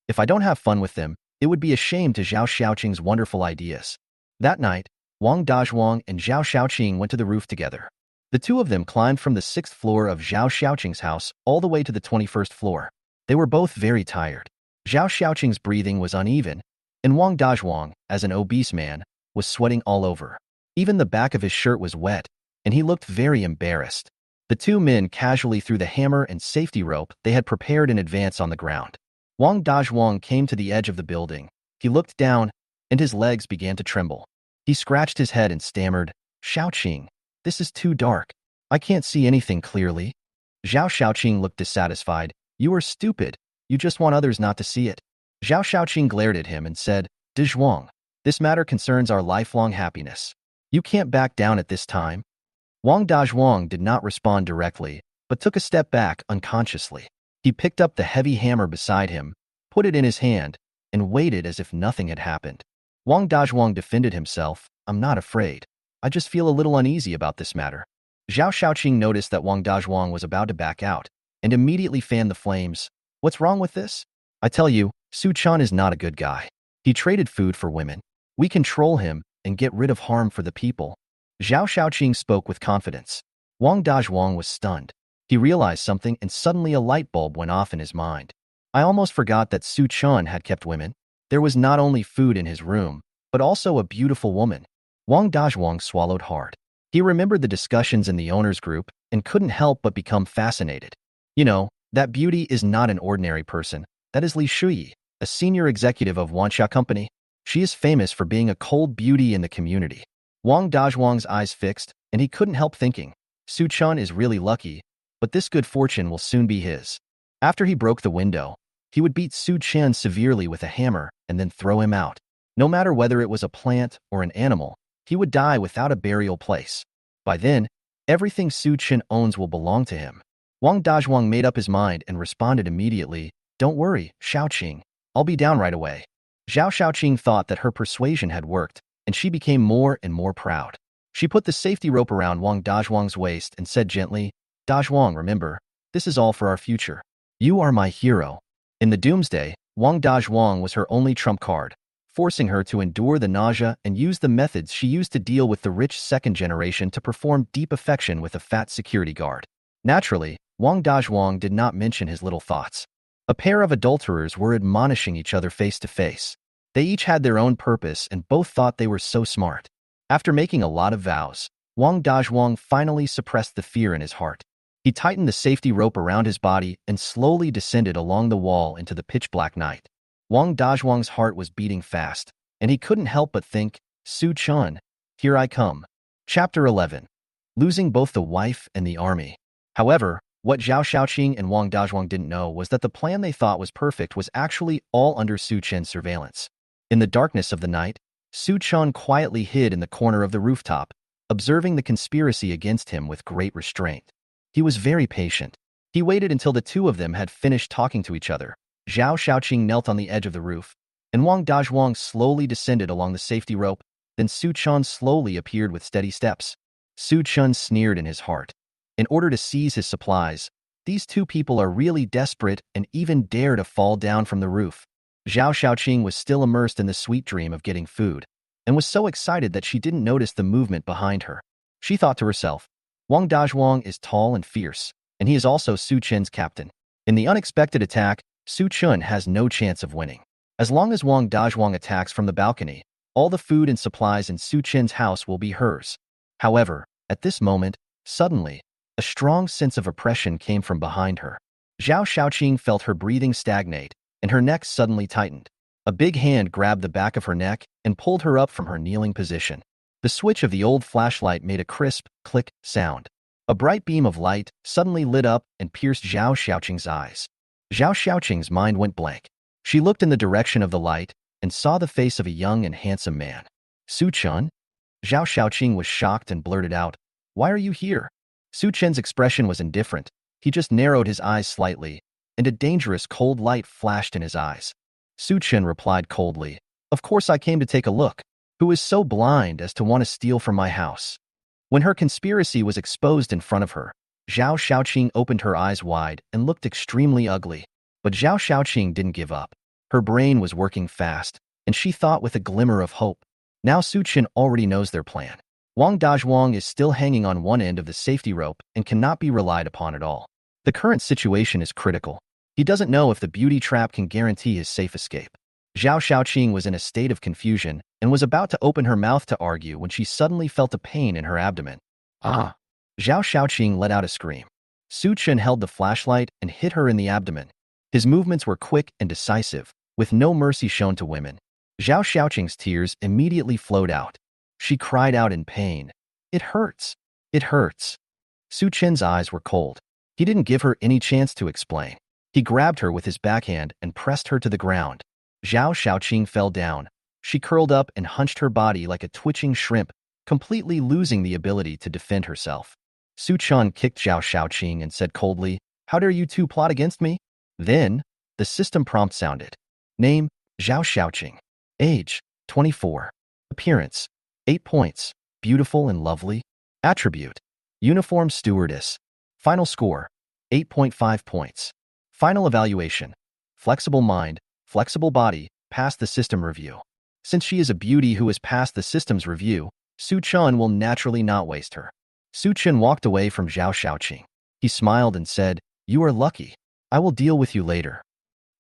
If I don't have fun with them, it would be a shame to Zhao Xiaoqing's wonderful ideas." That night, Wang Dazhuang and Zhao Xiaoqing went to the roof together. The two of them climbed from the 6th floor of Zhao Xiaoqing's house all the way to the 21st floor. They were both very tired. Zhao Xiaoqing's breathing was uneven, and Wang Dazhuang, as an obese man, was sweating all over. Even the back of his shirt was wet, and he looked very embarrassed. The two men casually threw the hammer and safety rope they had prepared in advance on the ground. Wang Dazhuang came to the edge of the building. He looked down, and his legs began to tremble. He scratched his head and stammered, "Xiaoqing, this is too dark. I can't see anything clearly." Zhao Xiaoqing looked dissatisfied. "You are stupid. You just want others not to see it." Zhao Xiaoqing glared at him and said, "Dezhuang, this matter concerns our lifelong happiness. You can't back down at this time." Wang Dazhuang did not respond directly, but took a step back unconsciously. He picked up the heavy hammer beside him, put it in his hand, and waited as if nothing had happened. Wang Dazhuang defended himself, "I'm not afraid. I just feel a little uneasy about this matter." Zhao Xiaoqing noticed that Wang Dazhuang was about to back out, and immediately fanned the flames. "What's wrong with this? I tell you, Su Chan is not a good guy. He traded food for women. We control him and get rid of harm for the people." Zhao Xiaoqing spoke with confidence. Wang Dazhuang was stunned. He realized something, and suddenly a light bulb went off in his mind. I almost forgot that Su Chun had kept women. There was not only food in his room, but also a beautiful woman. Wang Dazhuang swallowed hard. He remembered the discussions in the owners' group and couldn't help but become fascinated. You know, that beauty is not an ordinary person. That is Li Shuyi, a senior executive of Wanxia Company. She is famous for being a cold beauty in the community. Wang Dazhuang's eyes fixed, and he couldn't help thinking, Su Chun is really lucky, but this good fortune will soon be his. After he broke the window, he would beat Su Chen severely with a hammer and then throw him out. No matter whether it was a plant or an animal, he would die without a burial place. By then, everything Su Chen owns will belong to him. Wang Dazhuang made up his mind and responded immediately, Don't worry, Xiaoqing. I'll be down right away. Zhao Xiaoqing thought that her persuasion had worked, and she became more and more proud. She put the safety rope around Wang Dazhuang's waist and said gently, Dazhuang, remember, this is all for our future. You are my hero. In the doomsday, Wang Dazhuang was her only trump card, forcing her to endure the nausea and use the methods she used to deal with the rich second generation to perform deep affection with a fat security guard. Naturally, Wang Dazhuang did not mention his little thoughts. A pair of adulterers were admonishing each other face to face. They each had their own purpose and both thought they were so smart. After making a lot of vows, Wang Dazhuang finally suppressed the fear in his heart. He tightened the safety rope around his body and slowly descended along the wall into the pitch-black night. Wang Dazhuang's heart was beating fast, and he couldn't help but think, Su Chun, here I come. Chapter 11. Losing both the wife and the army. However, what Zhao Xiaoqing and Wang Dazhuang didn't know was that the plan they thought was perfect was actually all under Su Chen's surveillance. In the darkness of the night, Su Chen quietly hid in the corner of the rooftop, observing the conspiracy against him with great restraint. He was very patient. He waited until the two of them had finished talking to each other. Zhao Xiaoqing knelt on the edge of the roof, and Wang Dazhuang slowly descended along the safety rope. Then Su Chen slowly appeared with steady steps. Su Chen sneered in his heart. In order to seize his supplies, these two people are really desperate and even dare to fall down from the roof. Zhao Xiaoqing was still immersed in the sweet dream of getting food, and was so excited that she didn't notice the movement behind her. She thought to herself, Wang Dazhuang is tall and fierce, and he is also Su Chen's captain. In the unexpected attack, Su Chen has no chance of winning. As long as Wang Dazhuang attacks from the balcony, all the food and supplies in Su Chen's house will be hers. However, at this moment, suddenly, a strong sense of oppression came from behind her. Zhao Xiaoqing felt her breathing stagnate, and her neck suddenly tightened. A big hand grabbed the back of her neck and pulled her up from her kneeling position. The switch of the old flashlight made a crisp, click sound. A bright beam of light suddenly lit up and pierced Zhao Xiaoqing's eyes. Zhao Xiaoqing's mind went blank. She looked in the direction of the light and saw the face of a young and handsome man. Su Chen? Zhao Xiaoqing was shocked and blurted out, Why are you here? Su Chen's expression was indifferent. He just narrowed his eyes slightly, and a dangerous cold light flashed in his eyes. Su Chen replied coldly, Of course I came to take a look. Who is so blind as to want to steal from my house? When her conspiracy was exposed in front of her, Zhao Xiaoqing opened her eyes wide and looked extremely ugly. But Zhao Xiaoqing didn't give up. Her brain was working fast, and she thought with a glimmer of hope. Now Su Chen already knows their plan. Wang Dazhuang is still hanging on one end of the safety rope and cannot be relied upon at all. The current situation is critical. He doesn't know if the beauty trap can guarantee his safe escape. Zhao Xiaoqing was in a state of confusion and was about to open her mouth to argue when she suddenly felt a pain in her abdomen. Ah! Zhao Xiaoqing let out a scream. Su Chen held the flashlight and hit her in the abdomen. His movements were quick and decisive, with no mercy shown to women. Zhao Xiaoqing's tears immediately flowed out. She cried out in pain. It hurts. It hurts. Su Chen's eyes were cold. He didn't give her any chance to explain. He grabbed her with his backhand and pressed her to the ground. Zhao Xiaoqing fell down. She curled up and hunched her body like a twitching shrimp, completely losing the ability to defend herself. Su Chen kicked Zhao Xiaoqing and said coldly, How dare you two plot against me? Then, the system prompt sounded. Name, Zhao Xiaoqing. Age, 24. Appearance, 8 points. Beautiful and lovely. Attribute, uniform stewardess. Final score, 8.5 points. Final evaluation, flexible mind, flexible body, passed the system review. Since she is a beauty who has passed the system's review, Su Chen will naturally not waste her. Su Chen walked away from Zhao Xiaoqing. He smiled and said, You are lucky. I will deal with you later.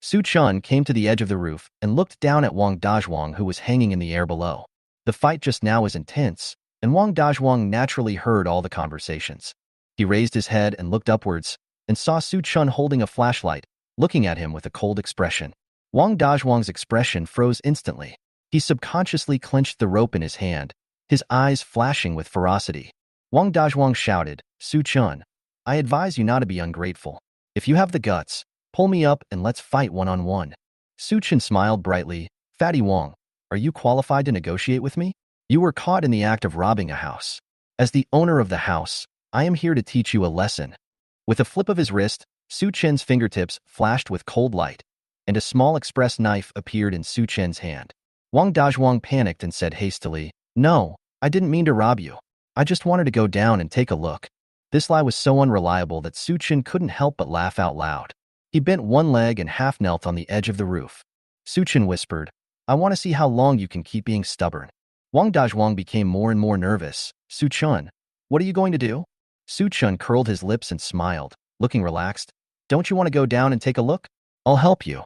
Su Chen came to the edge of the roof and looked down at Wang Dazhuang who was hanging in the air below. The fight just now was intense, and Wang Dazhuang naturally heard all the conversations. He raised his head and looked upwards, and saw Su Chun holding a flashlight, looking at him with a cold expression. Wang Dazhuang's expression froze instantly. He subconsciously clenched the rope in his hand, his eyes flashing with ferocity. Wang Dazhuang shouted, "Su Chun, I advise you not to be ungrateful. If you have the guts, pull me up and let's fight one-on-one." Su Chun smiled brightly. "Fatty Wang, are you qualified to negotiate with me? You were caught in the act of robbing a house. As the owner of the house, I am here to teach you a lesson." With a flip of his wrist, Su Chen's fingertips flashed with cold light, and a small express knife appeared in Su Chen's hand. Wang Dazhuang panicked and said hastily, "No, I didn't mean to rob you. I just wanted to go down and take a look." This lie was so unreliable that Su Chen couldn't help but laugh out loud. He bent one leg and half-knelt on the edge of the roof. Su Chen whispered, "I want to see how long you can keep being stubborn." Wang Dazhuang became more and more nervous. "Su Chun, what are you going to do?" Su Chun curled his lips and smiled, looking relaxed. "Don't you want to go down and take a look? I'll help you."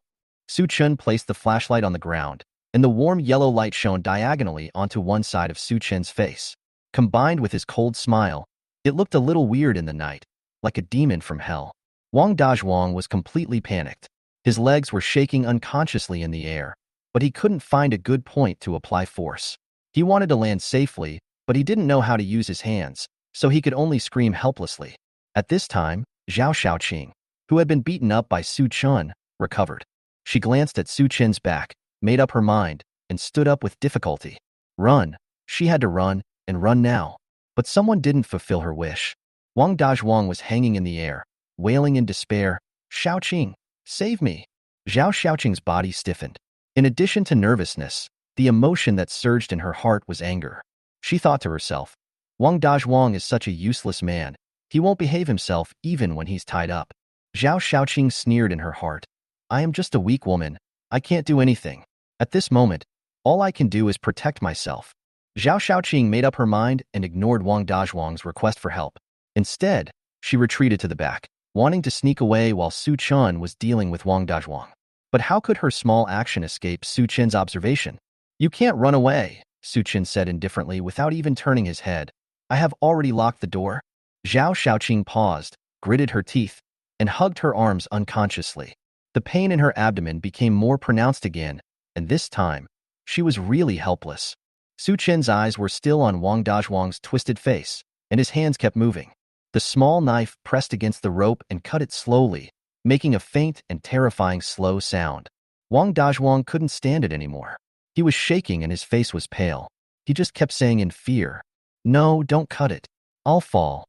Su Chun placed the flashlight on the ground, and the warm yellow light shone diagonally onto one side of Su Chen's face. Combined with his cold smile, it looked a little weird in the night, like a demon from hell. Wang Dazhuang was completely panicked. His legs were shaking unconsciously in the air, but he couldn't find a good point to apply force. He wanted to land safely, but he didn't know how to use his hands, so he could only scream helplessly. At this time, Zhao Xiaoqing, who had been beaten up by Su Chun, recovered. She glanced at Su Chen's back, made up her mind, and stood up with difficulty. Run. She had to run, and run now. But someone didn't fulfill her wish. Wang Dazhuang was hanging in the air, wailing in despair, "Xiaoqing, save me." Zhao Xiaoqing's body stiffened. In addition to nervousness, the emotion that surged in her heart was anger. She thought to herself, Wang Dazhuang is such a useless man. He won't behave himself even when he's tied up. Zhao Xiaoqing sneered in her heart. "I am just a weak woman. I can't do anything. At this moment, all I can do is protect myself." Zhao Xiaoqing made up her mind and ignored Wang Dazhuang's request for help. Instead, she retreated to the back, wanting to sneak away while Su Chun was dealing with Wang Dazhuang. But how could her small action escape Su Chen's observation? "You can't run away," Su Chen said indifferently without even turning his head. "I have already locked the door." Zhao Xiaoqing paused, gritted her teeth, and hugged her arms unconsciously. The pain in her abdomen became more pronounced again, and this time, she was really helpless. Su Chen's eyes were still on Wang Dazhuang's twisted face, and his hands kept moving. The small knife pressed against the rope and cut it slowly, making a faint and terrifying slow sound. Wang Dazhuang couldn't stand it anymore. He was shaking and his face was pale. He just kept saying in fear, "No, don't cut it. I'll fall."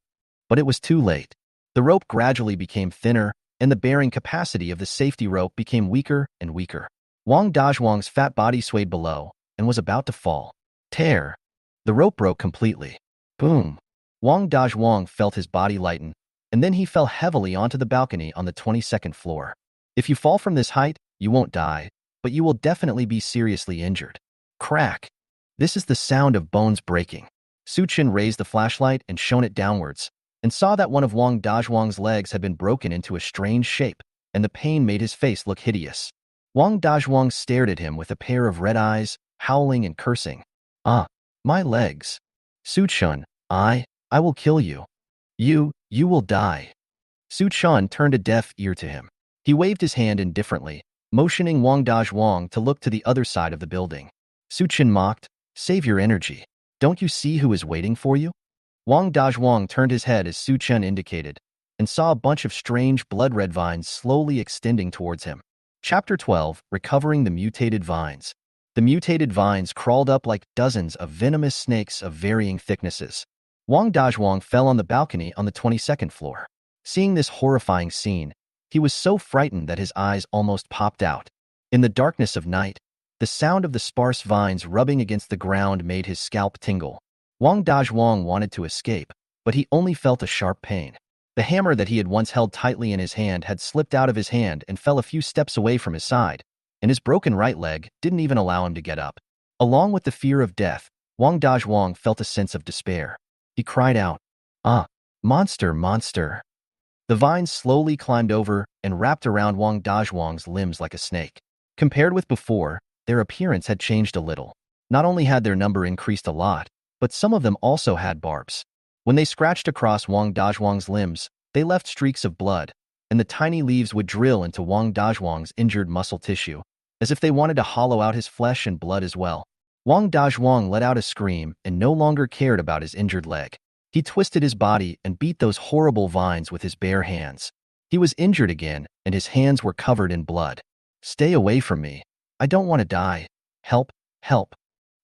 But it was too late. The rope gradually became thinner, and the bearing capacity of the safety rope became weaker and weaker. Wang Dazhuang's fat body swayed below and was about to fall. Tear. The rope broke completely. Boom. Wang Dazhuang felt his body lighten, and then he fell heavily onto the balcony on the 22nd floor. If you fall from this height, you won't die, but you will definitely be seriously injured. Crack. This is the sound of bones breaking. Su Chen raised the flashlight and shone it downwards, and saw that one of Wang Dazhuang's legs had been broken into a strange shape, and the pain made his face look hideous. Wang Dazhuang stared at him with a pair of red eyes, howling and cursing. "Ah, my legs. Su Chun, I will kill you. You will die." Su Chun turned a deaf ear to him. He waved his hand indifferently, motioning Wang Dazhuang to look to the other side of the building. Su Chen mocked, "Save your energy. Don't you see who is waiting for you?" Wang Dazhuang turned his head as Su Chen indicated, and saw a bunch of strange blood-red vines slowly extending towards him. Chapter 12, Recovering the Mutated Vines. The mutated vines crawled up like dozens of venomous snakes of varying thicknesses. Wang Dazhuang fell on the balcony on the 22nd floor. Seeing this horrifying scene, he was so frightened that his eyes almost popped out. In the darkness of night, the sound of the sparse vines rubbing against the ground made his scalp tingle. Wang Dazhuang wanted to escape, but he only felt a sharp pain. The hammer that he had once held tightly in his hand had slipped out of his hand and fell a few steps away from his side, and his broken right leg didn't even allow him to get up. Along with the fear of death, Wang Dazhuang felt a sense of despair. He cried out, "Ah, monster, monster." The vines slowly climbed over and wrapped around Wang Dazhuang's limbs like a snake. Compared with before, their appearance had changed a little. Not only had their number increased a lot, but some of them also had barbs. When they scratched across Wang Dazhuang's limbs, they left streaks of blood, and the tiny leaves would drill into Wang Dazhuang's injured muscle tissue, as if they wanted to hollow out his flesh and blood as well. Wang Dazhuang let out a scream and no longer cared about his injured leg. He twisted his body and beat those horrible vines with his bare hands. He was injured again, and his hands were covered in blood. "Stay away from me. I don't want to die. Help, help."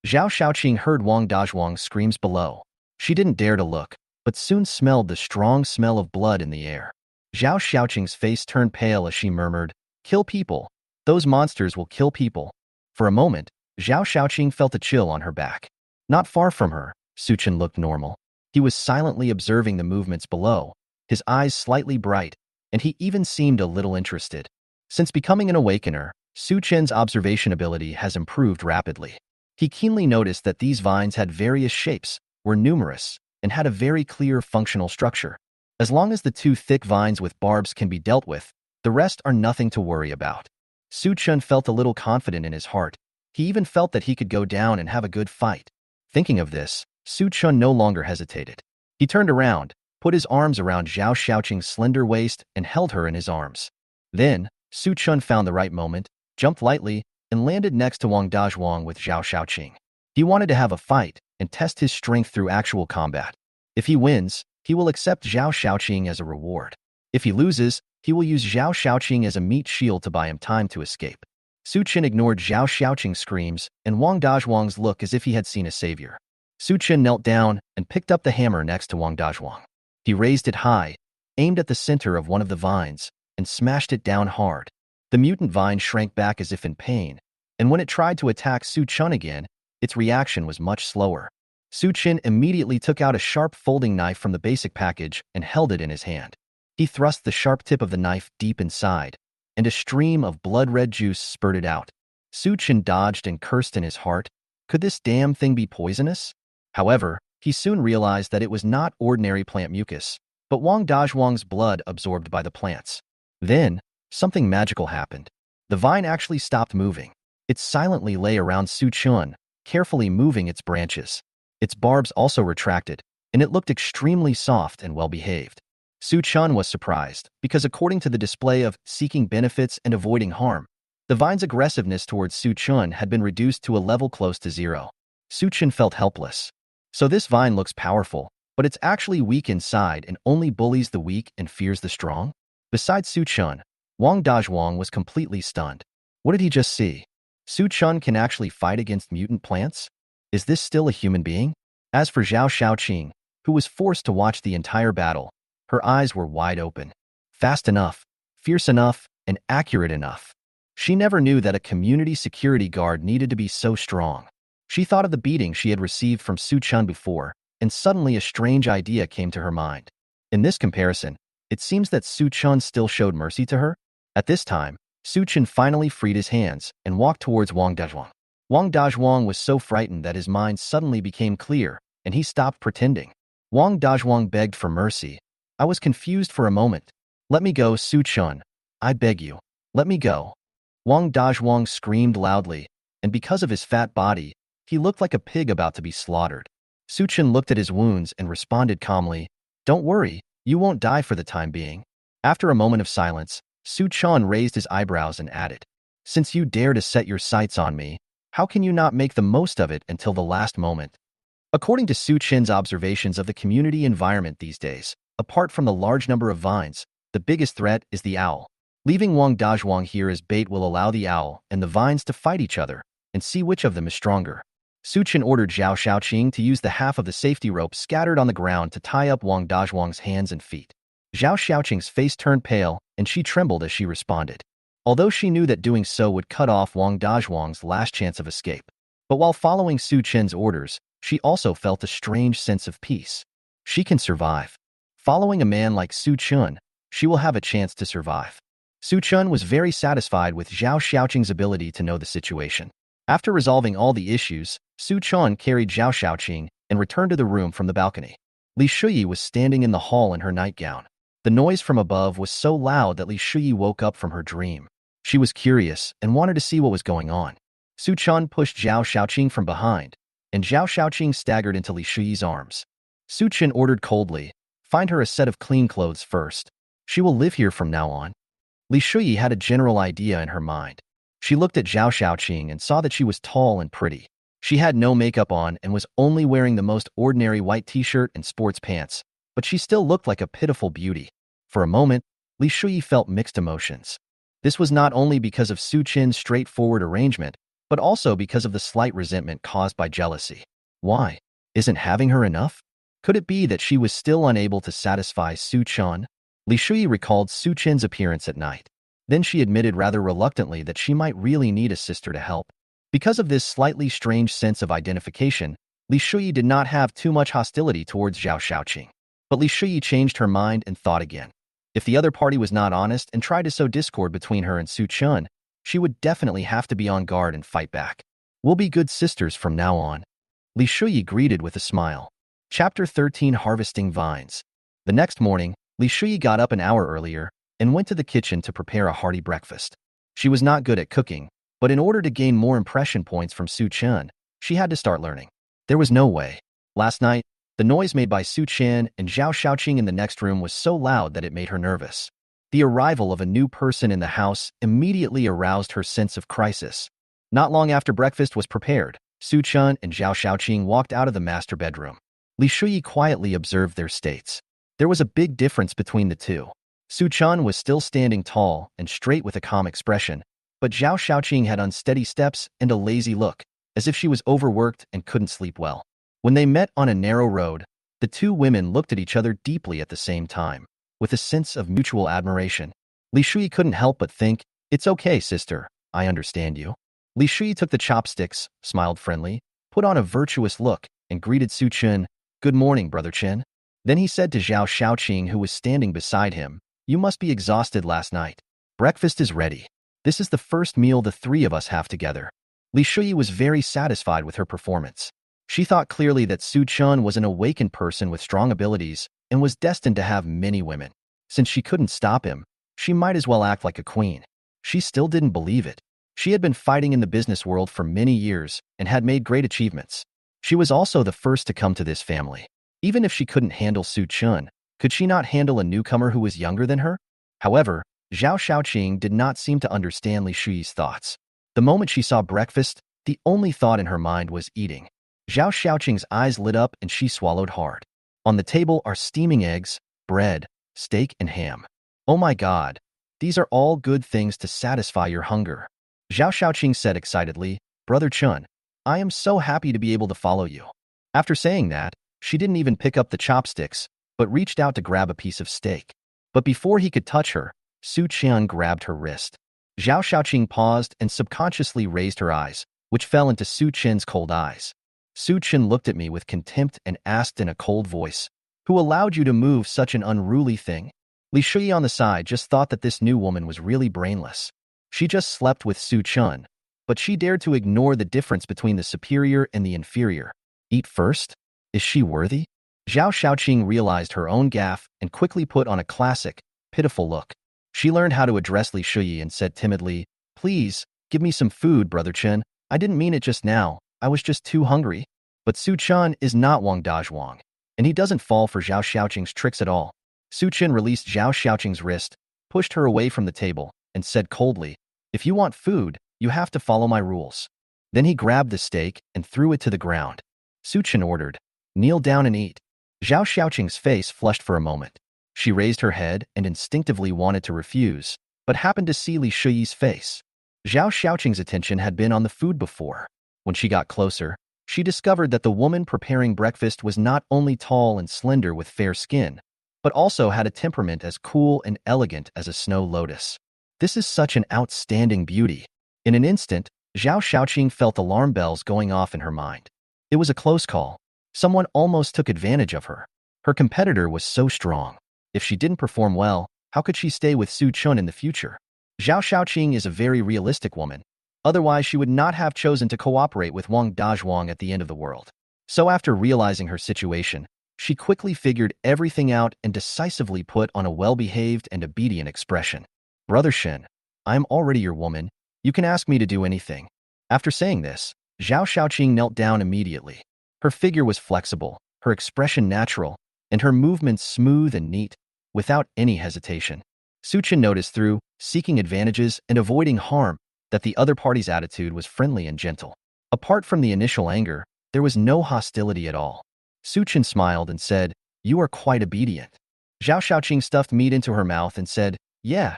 Zhao Xiaoqing heard Wang Dazhuang's screams below. She didn't dare to look, but soon smelled the strong smell of blood in the air. Zhao Xiaoqing's face turned pale as she murmured, "Kill people. Those monsters will kill people." For a moment, Zhao Xiaoqing felt a chill on her back. Not far from her, Suchen looked normal. He was silently observing the movements below, his eyes slightly bright, and he even seemed a little interested. Since becoming an awakener, Suchen's observation ability has improved rapidly. He keenly noticed that these vines had various shapes, were numerous, and had a very clear functional structure. As long as the two thick vines with barbs can be dealt with, the rest are nothing to worry about. Suchen felt a little confident in his heart. He even felt that he could go down and have a good fight. Thinking of this, Suchen no longer hesitated. He turned around, put his arms around Zhao Xiaoqing's slender waist, and held her in his arms. Then, Suchen found the right moment, jumped lightly, and landed next to Wang Dazhuang with Zhao Xiaoqing. He wanted to have a fight and test his strength through actual combat. If he wins, he will accept Zhao Xiaoqing as a reward. If he loses, he will use Zhao Xiaoqing as a meat shield to buy him time to escape. Suchen ignored Zhao Xiaoqing's screams and Wang Dazhuang's look as if he had seen a savior. Suchen knelt down and picked up the hammer next to Wang Dazhuang. He raised it high, aimed at the center of one of the vines, and smashed it down hard. The mutant vine shrank back as if in pain, and when it tried to attack Suchen again, its reaction was much slower. Suchen immediately took out a sharp folding knife from the basic package and held it in his hand. He thrust the sharp tip of the knife deep inside, and a stream of blood-red juice spurted out. Suchen dodged and cursed in his heart. Could this damn thing be poisonous? However, he soon realized that it was not ordinary plant mucus, but Wang Dazhuang's blood absorbed by the plants. Then, something magical happened. The vine actually stopped moving. It silently lay around Suchen, carefully moving its branches. Its barbs also retracted, and it looked extremely soft and well-behaved. Suchen was surprised, because according to the display of seeking benefits and avoiding harm, the vine's aggressiveness towards Suchen had been reduced to a level close to zero. Suchen felt helpless. So this vine looks powerful, but it's actually weak inside and only bullies the weak and fears the strong? Besides Suchen, Wang Dazhuang was completely stunned. What did he just see? Suchen can actually fight against mutant plants? Is this still a human being? As for Zhao Xiaoqing, who was forced to watch the entire battle, her eyes were wide open. Fast enough, fierce enough, and accurate enough. She never knew that a community security guard needed to be so strong. She thought of the beating she had received from Suchen before, and suddenly a strange idea came to her mind. In this comparison, it seems that Suchen still showed mercy to her. At this time, Suchen finally freed his hands and walked towards Wang Dazhuang. Wang Dazhuang was so frightened that his mind suddenly became clear, and he stopped pretending. Wang Dazhuang begged for mercy. "I was confused for a moment. Let me go, Suchen. I beg you. Let me go." Wang Dazhuang screamed loudly, and because of his fat body, he looked like a pig about to be slaughtered. Suchen looked at his wounds and responded calmly, "Don't worry, you won't die for the time being." After a moment of silence, Suchen raised his eyebrows and added, "Since you dare to set your sights on me, how can you not make the most of it until the last moment?" According to Suchen's observations of the community environment these days, apart from the large number of vines, the biggest threat is the owl. Leaving Wang Dazhuang here as bait will allow the owl and the vines to fight each other and see which of them is stronger. Suchen ordered Zhao Xiaoqing to use the half of the safety rope scattered on the ground to tie up Wang Dazhuang's hands and feet. Zhao Xiaoqing's face turned pale, and she trembled as she responded. Although she knew that doing so would cut off Wang Dazhuang's last chance of escape. But while following Suchen's orders, she also felt a strange sense of peace. She can survive. Following a man like Suchen, she will have a chance to survive. Suchen was very satisfied with Zhao Xiaoqing's ability to know the situation. After resolving all the issues, Suchen carried Zhao Xiaoqing and returned to the room from the balcony. Li Shuyi was standing in the hall in her nightgown. The noise from above was so loud that Li Shuyi woke up from her dream. She was curious and wanted to see what was going on. Su Chun pushed Zhao Xiaoqing from behind, and Zhao Xiaoqing staggered into Li Shuyi's arms. Su Chen ordered coldly, "Find her a set of clean clothes first. She will live here from now on." Li Shuyi had a general idea in her mind. She looked at Zhao Xiaoqing and saw that she was tall and pretty. She had no makeup on and was only wearing the most ordinary white t-shirt and sports pants, but she still looked like a pitiful beauty. For a moment, Li Shuyi felt mixed emotions. This was not only because of Su Chen's straightforward arrangement, but also because of the slight resentment caused by jealousy. Why? Isn't having her enough? Could it be that she was still unable to satisfy Su Chen? Li Shuyi recalled Su Chen's appearance at night. Then she admitted rather reluctantly that she might really need a sister to help. Because of this slightly strange sense of identification, Li Shuyi did not have too much hostility towards Zhao Xiaoqing. But Li Shuyi changed her mind and thought again. If the other party was not honest and tried to sow discord between her and Su Chen, she would definitely have to be on guard and fight back. "We'll be good sisters from now on," Li Shuyi greeted with a smile. Chapter 13: Harvesting Vines. The next morning, Li Shuyi got up an hour earlier and went to the kitchen to prepare a hearty breakfast. She was not good at cooking, but in order to gain more impression points from Su Chen, she had to start learning. There was no way. Last night, the noise made by Su Chen and Zhao Xiaoqing in the next room was so loud that it made her nervous. The arrival of a new person in the house immediately aroused her sense of crisis. Not long after breakfast was prepared, Su Chen and Zhao Xiaoqing walked out of the master bedroom. Li Shuyi quietly observed their states. There was a big difference between the two. Su Chen was still standing tall and straight with a calm expression, but Zhao Xiaoqing had unsteady steps and a lazy look, as if she was overworked and couldn't sleep well. When they met on a narrow road, the two women looked at each other deeply at the same time, with a sense of mutual admiration. Li Shuyi couldn't help but think, "It's okay, sister, I understand you." Li Shuyi took the chopsticks, smiled friendly, put on a virtuous look, and greeted Su Chen, "Good morning, Brother Chen." Then he said to Zhao Xiaoqing, who was standing beside him, "You must be exhausted last night. Breakfast is ready. This is the first meal the three of us have together." Li Shuyi was very satisfied with her performance. She thought clearly that Su Chen was an awakened person with strong abilities and was destined to have many women. Since she couldn't stop him, she might as well act like a queen. She still didn't believe it. She had been fighting in the business world for many years and had made great achievements. She was also the first to come to this family. Even if she couldn't handle Su Chen, could she not handle a newcomer who was younger than her? However, Zhao Xiaoqing did not seem to understand Li Shuyi's thoughts. The moment she saw breakfast, the only thought in her mind was eating. Zhao Xiaoqing's eyes lit up and she swallowed hard. On the table are steaming eggs, bread, steak, and ham. "Oh my God, these are all good things to satisfy your hunger," Zhao Xiaoqing said excitedly. "Brother Chen, I am so happy to be able to follow you." After saying that, she didn't even pick up the chopsticks, but reached out to grab a piece of steak. But before he could touch her, Su Chen grabbed her wrist. Zhao Xiaoqing paused and subconsciously raised her eyes, which fell into Su Chen's cold eyes. Su Chen looked at me with contempt and asked in a cold voice, "Who allowed you to move such an unruly thing?" Li Shuyi on the side just thought that this new woman was really brainless. She just slept with Su Chen, but she dared to ignore the difference between the superior and the inferior. Eat first? Is she worthy? Zhao Xiaoqing realized her own gaffe and quickly put on a classic, pitiful look. She learned how to address Li Shuyi and said timidly, "Please, give me some food, Brother Chen. I didn't mean it just now. I was just too hungry." But Su Chen is not Wang Dazhuang, and he doesn't fall for Zhao Xiaoqing's tricks at all. Su Chen released Zhao Xiaoqing's wrist, pushed her away from the table, and said coldly, "If you want food, you have to follow my rules." Then he grabbed the steak and threw it to the ground. Su Chen ordered, "Kneel down and eat." Zhao Xiaoqing's face flushed for a moment. She raised her head and instinctively wanted to refuse, but happened to see Li Shuyi's face. Zhao Xiaoqing's attention had been on the food before. When she got closer, she discovered that the woman preparing breakfast was not only tall and slender with fair skin, but also had a temperament as cool and elegant as a snow lotus. This is such an outstanding beauty. In an instant, Zhao Xiaoqing felt alarm bells going off in her mind. It was a close call. Someone almost took advantage of her. Her competitor was so strong. If she didn't perform well, how could she stay with Su Chen in the future? Zhao Xiaoqing is a very realistic woman. Otherwise, she would not have chosen to cooperate with Wang Dazhuang at the end of the world. So after realizing her situation, she quickly figured everything out and decisively put on a well-behaved and obedient expression. "Brother Shen, I am already your woman. You can ask me to do anything." After saying this, Zhao Shaoqing knelt down immediately. Her figure was flexible, her expression natural, and her movements smooth and neat, without any hesitation. Su Chen noticed through seeking advantages and avoiding harm that the other party's attitude was friendly and gentle. Apart from the initial anger, there was no hostility at all. Su Chen smiled and said, "You are quite obedient." Zhao Shaoqing stuffed meat into her mouth and said, Yeah,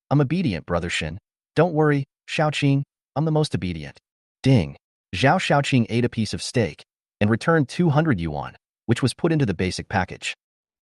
I'm obedient, Brother Shin. Don't worry, Shaoqing, I'm the most obedient." Ding. Zhao Shaoqing ate a piece of steak and returned 200 yuan, which was put into the basic package.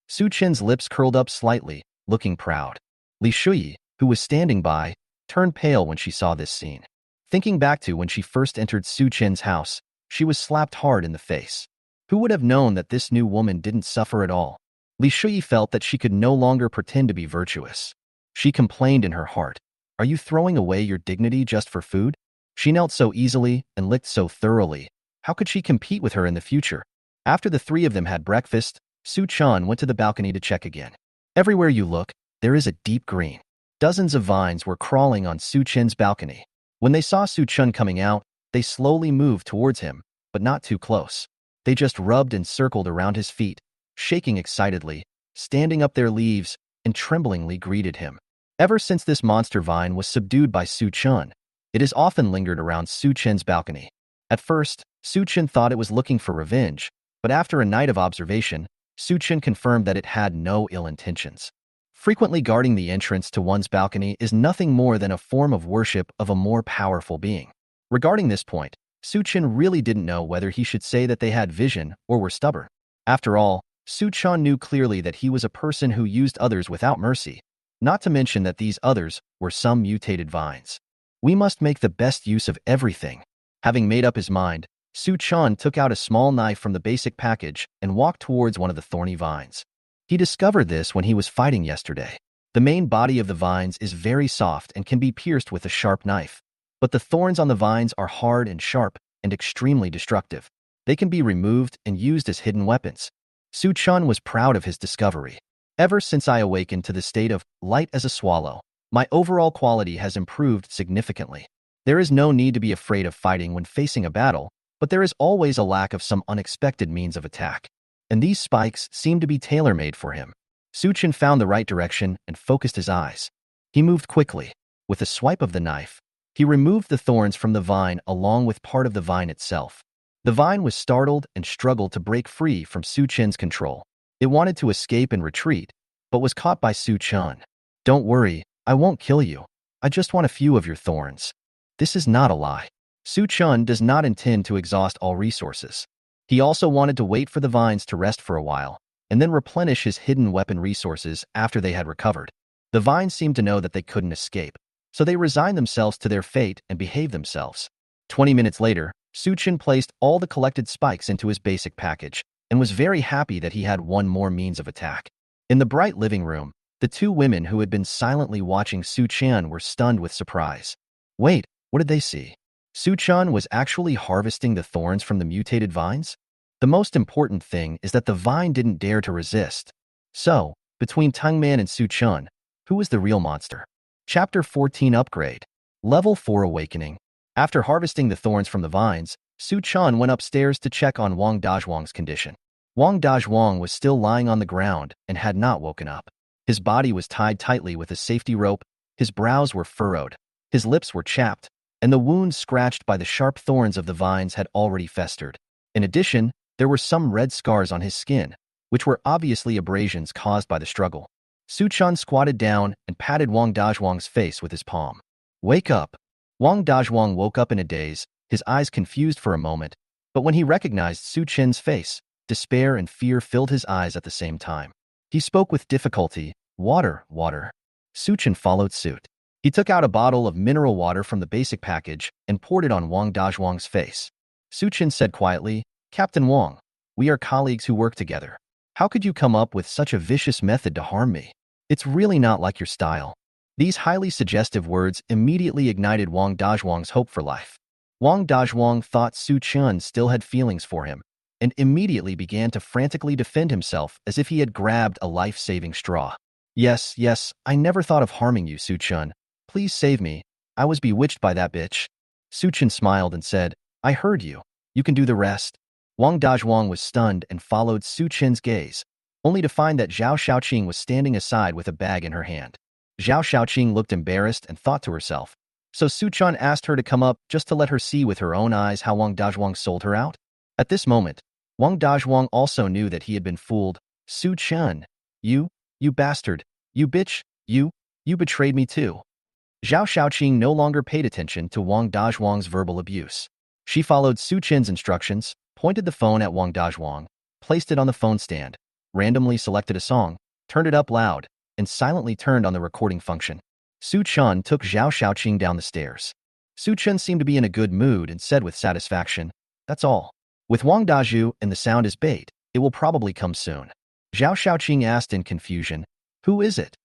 Su Chen's lips curled up slightly, looking proud. Li Shuyi, who was standing by, turned pale when she saw this scene. Thinking back to when she first entered Su Chen's house, she was slapped hard in the face. Who would have known that this new woman didn't suffer at all? Li Shuyi felt that she could no longer pretend to be virtuous. She complained in her heart, "Are you throwing away your dignity just for food?" She knelt so easily and licked so thoroughly. How could she compete with her in the future? After the three of them had breakfast, Su Chan went to the balcony to check again. Everywhere you look, there is a deep green. Dozens of vines were crawling on Su Chen's balcony. When they saw Su Chen coming out, they slowly moved towards him, but not too close. They just rubbed and circled around his feet, shaking excitedly, standing up their leaves, and tremblingly greeted him. Ever since this monster vine was subdued by Su Chen, it has often lingered around Su Chen's balcony. At first, Su Chen thought it was looking for revenge, but after a night of observation, Su Chen confirmed that it had no ill intentions. Frequently guarding the entrance to one's balcony is nothing more than a form of worship of a more powerful being. Regarding this point, Su Chen really didn't know whether he should say that they had vision or were stubborn. After all, Su Chen knew clearly that he was a person who used others without mercy, not to mention that these others were some mutated vines. We must make the best use of everything. Having made up his mind, Su Chen took out a small knife from the basic package and walked towards one of the thorny vines. He discovered this when he was fighting yesterday. The main body of the vines is very soft and can be pierced with a sharp knife, but the thorns on the vines are hard and sharp and extremely destructive. They can be removed and used as hidden weapons. Su Chen was proud of his discovery. Ever since I awakened to the state of light as a swallow, my overall quality has improved significantly. There is no need to be afraid of fighting when facing a battle, but there is always a lack of some unexpected means of attack. And these spikes seem to be tailor-made for him. Su Chen found the right direction and focused his eyes. He moved quickly. With a swipe of the knife, he removed the thorns from the vine along with part of the vine itself. The vine was startled and struggled to break free from Su Chen's control. It wanted to escape and retreat, but was caught by Su Chen. "Don't worry, I won't kill you. I just want a few of your thorns." This is not a lie. Su Chen does not intend to exhaust all resources. He also wanted to wait for the vines to rest for a while, and then replenish his hidden weapon resources after they had recovered. The vines seemed to know that they couldn't escape, so they resigned themselves to their fate and behaved themselves. 20 minutes later, Su Chen placed all the collected spikes into his basic package and was very happy that he had one more means of attack. In the bright living room, the two women who had been silently watching Su Chen were stunned with surprise. Wait, what did they see? Su Chen was actually harvesting the thorns from the mutated vines? The most important thing is that the vine didn't dare to resist. So, between Tangman and Su Chen, who was the real monster? Chapter 14 Upgrade. Level 4 Awakening. After harvesting the thorns from the vines, Su Chen went upstairs to check on Wang Dazhuang's condition. Wang Dazhuang was still lying on the ground and had not woken up. His body was tied tightly with a safety rope, his brows were furrowed, his lips were chapped, and the wounds scratched by the sharp thorns of the vines had already festered. In addition, there were some red scars on his skin, which were obviously abrasions caused by the struggle. Su Chen squatted down and patted Wang Dazhuang's face with his palm. "Wake up." Wang Dazhuang woke up in a daze, his eyes confused for a moment, but when he recognized Su Chen's face, despair and fear filled his eyes at the same time. He spoke with difficulty, "Water, water." Su Chen followed suit. He took out a bottle of mineral water from the basic package and poured it on Wang Dazhuang's face. Su Chen said quietly, "Captain Wang, we are colleagues who work together. How could you come up with such a vicious method to harm me? It's really not like your style." These highly suggestive words immediately ignited Wang Dazhuang's hope for life. Wang Dazhuang thought Su Chen still had feelings for him, and immediately began to frantically defend himself as if he had grabbed a life-saving straw. Yes, I never thought of harming you, Su Chen. Please save me. I was bewitched by that bitch." Su Chen smiled and said, I heard you. You can do the rest. Wang Dazhuang was stunned and followed Su Chen's gaze, only to find that Zhao Xiaoqing was standing aside with a bag in her hand. Zhao Xiaoqing looked embarrassed and thought to herself, so Su Chen asked her to come up just to let her see with her own eyes how Wang Dazhuang sold her out? At this moment, Wang Dazhuang also knew that he had been fooled. Su Chen, you bastard, you bitch, you betrayed me too. Zhao Xiaoqing no longer paid attention to Wang Dazhuang's verbal abuse. She followed Su Chen's instructions, pointed the phone at Wang Dazhuang, placed it on the phone stand, randomly selected a song, turned it up loud, and silently turned on the recording function. Su Chen took Zhao Xiaoqing down the stairs. Su Chen seemed to be in a good mood and said with satisfaction, That's all. With Wang Dazhu and the sound as bait, it will probably come soon. Zhao Xiaoqing asked in confusion, Who is it?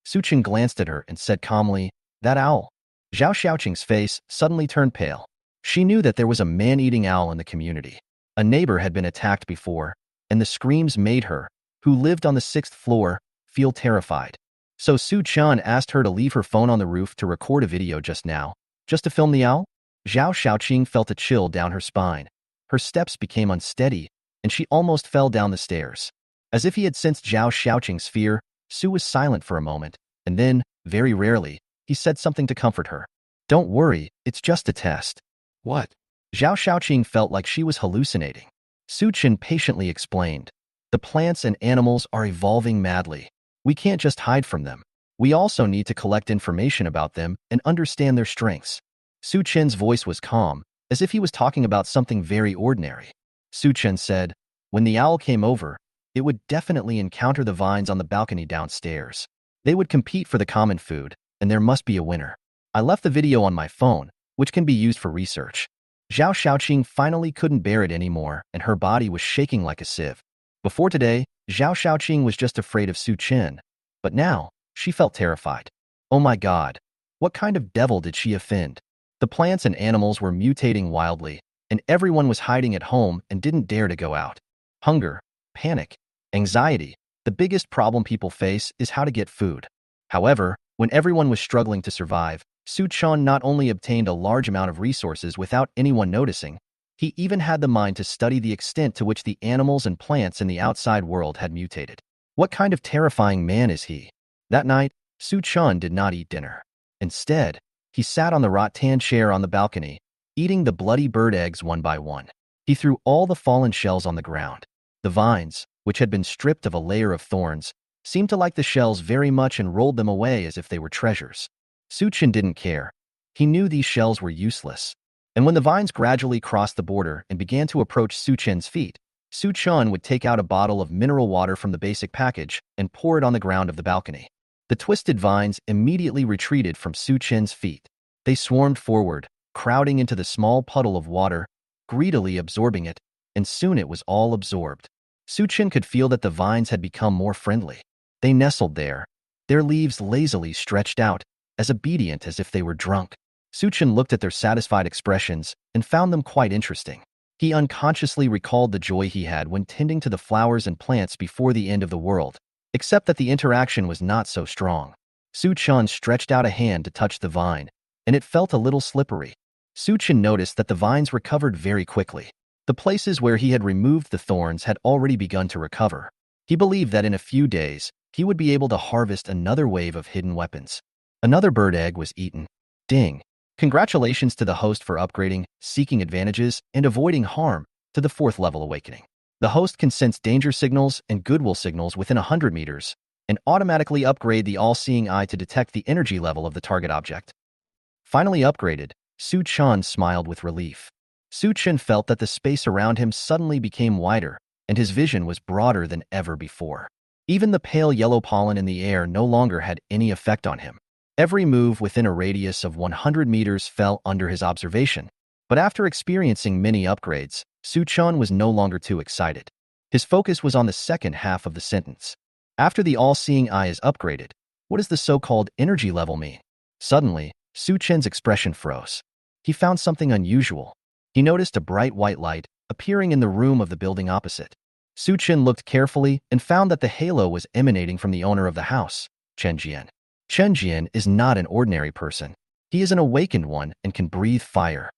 Su Chen glanced at her and said calmly, That owl. Zhao Xiaoqing's face suddenly turned pale. She knew that there was a man-eating owl in the community. A neighbor had been attacked before, and the screams made her, who lived on the 6th floor, feel terrified. So Su Chen asked her to leave her phone on the roof to record a video just now, just to film the owl? Zhao Xiaoqing felt a chill down her spine. Her steps became unsteady, and she almost fell down the stairs. As if he had sensed Zhao Xiaoqing's fear, Su was silent for a moment, and then, very rarely, he said something to comfort her. Don't worry, it's just a test. What? Zhao Xiaoqing felt like she was hallucinating. Su Chen patiently explained. The plants and animals are evolving madly. We can't just hide from them. We also need to collect information about them and understand their strengths. Su Chen's voice was calm, as if he was talking about something very ordinary. Su Chen said, When the owl came over, it would definitely encounter the vines on the balcony downstairs. They would compete for the common food, and there must be a winner. I left the video on my phone, which can be used for research. Zhao Xiaoqing finally couldn't bear it anymore, and her body was shaking like a sieve. Before today, Zhao Xiaoqing was just afraid of Su Chen, but now, she felt terrified. Oh my god, what kind of devil did she offend? The plants and animals were mutating wildly, and everyone was hiding at home and didn't dare to go out. Hunger, panic, anxiety, the biggest problem people face is how to get food. However, when everyone was struggling to survive, Su Chen not only obtained a large amount of resources without anyone noticing, he even had the mind to study the extent to which the animals and plants in the outside world had mutated. What kind of terrifying man is he? That night, Su Chen did not eat dinner. Instead, he sat on the rattan chair on the balcony, eating the bloody bird eggs one by one. He threw all the fallen shells on the ground. The vines, which had been stripped of a layer of thorns, seemed to like the shells very much and rolled them away as if they were treasures. Su Chen didn't care. He knew these shells were useless. And when the vines gradually crossed the border and began to approach Su Chen's feet, Su Chen would take out a bottle of mineral water from the basic package and pour it on the ground of the balcony. The twisted vines immediately retreated from Su Chen's feet. They swarmed forward, crowding into the small puddle of water, greedily absorbing it, and soon it was all absorbed. Su Chen could feel that the vines had become more friendly. They nestled there, their leaves lazily stretched out, as obedient as if they were drunk. Su Chen looked at their satisfied expressions and found them quite interesting. He unconsciously recalled the joy he had when tending to the flowers and plants before the end of the world, except that the interaction was not so strong. Su Chen stretched out a hand to touch the vine, and it felt a little slippery. Su Chen noticed that the vines recovered very quickly. The places where he had removed the thorns had already begun to recover. He believed that in a few days, he would be able to harvest another wave of hidden weapons. Another bird egg was eaten. Ding! Congratulations to the host for upgrading, seeking advantages, and avoiding harm to the 4th level awakening. The host can sense danger signals and goodwill signals within 100 meters and automatically upgrade the all-seeing eye to detect the energy level of the target object. Finally upgraded, Su Chen smiled with relief. Su Chen felt that the space around him suddenly became wider, and his vision was broader than ever before. Even the pale yellow pollen in the air no longer had any effect on him. Every move within a radius of 100 meters fell under his observation, but after experiencing many upgrades, Su Chen was no longer too excited. His focus was on the second half of the sentence. After the all-seeing eye is upgraded, what does the so-called energy level mean? Suddenly, Su Chen's expression froze. He found something unusual. He noticed a bright white light appearing in the room of the building opposite. Su Chen looked carefully and found that the halo was emanating from the owner of the house, Chen Jian. Chen Jian is not an ordinary person. He is an awakened one and can breathe fire.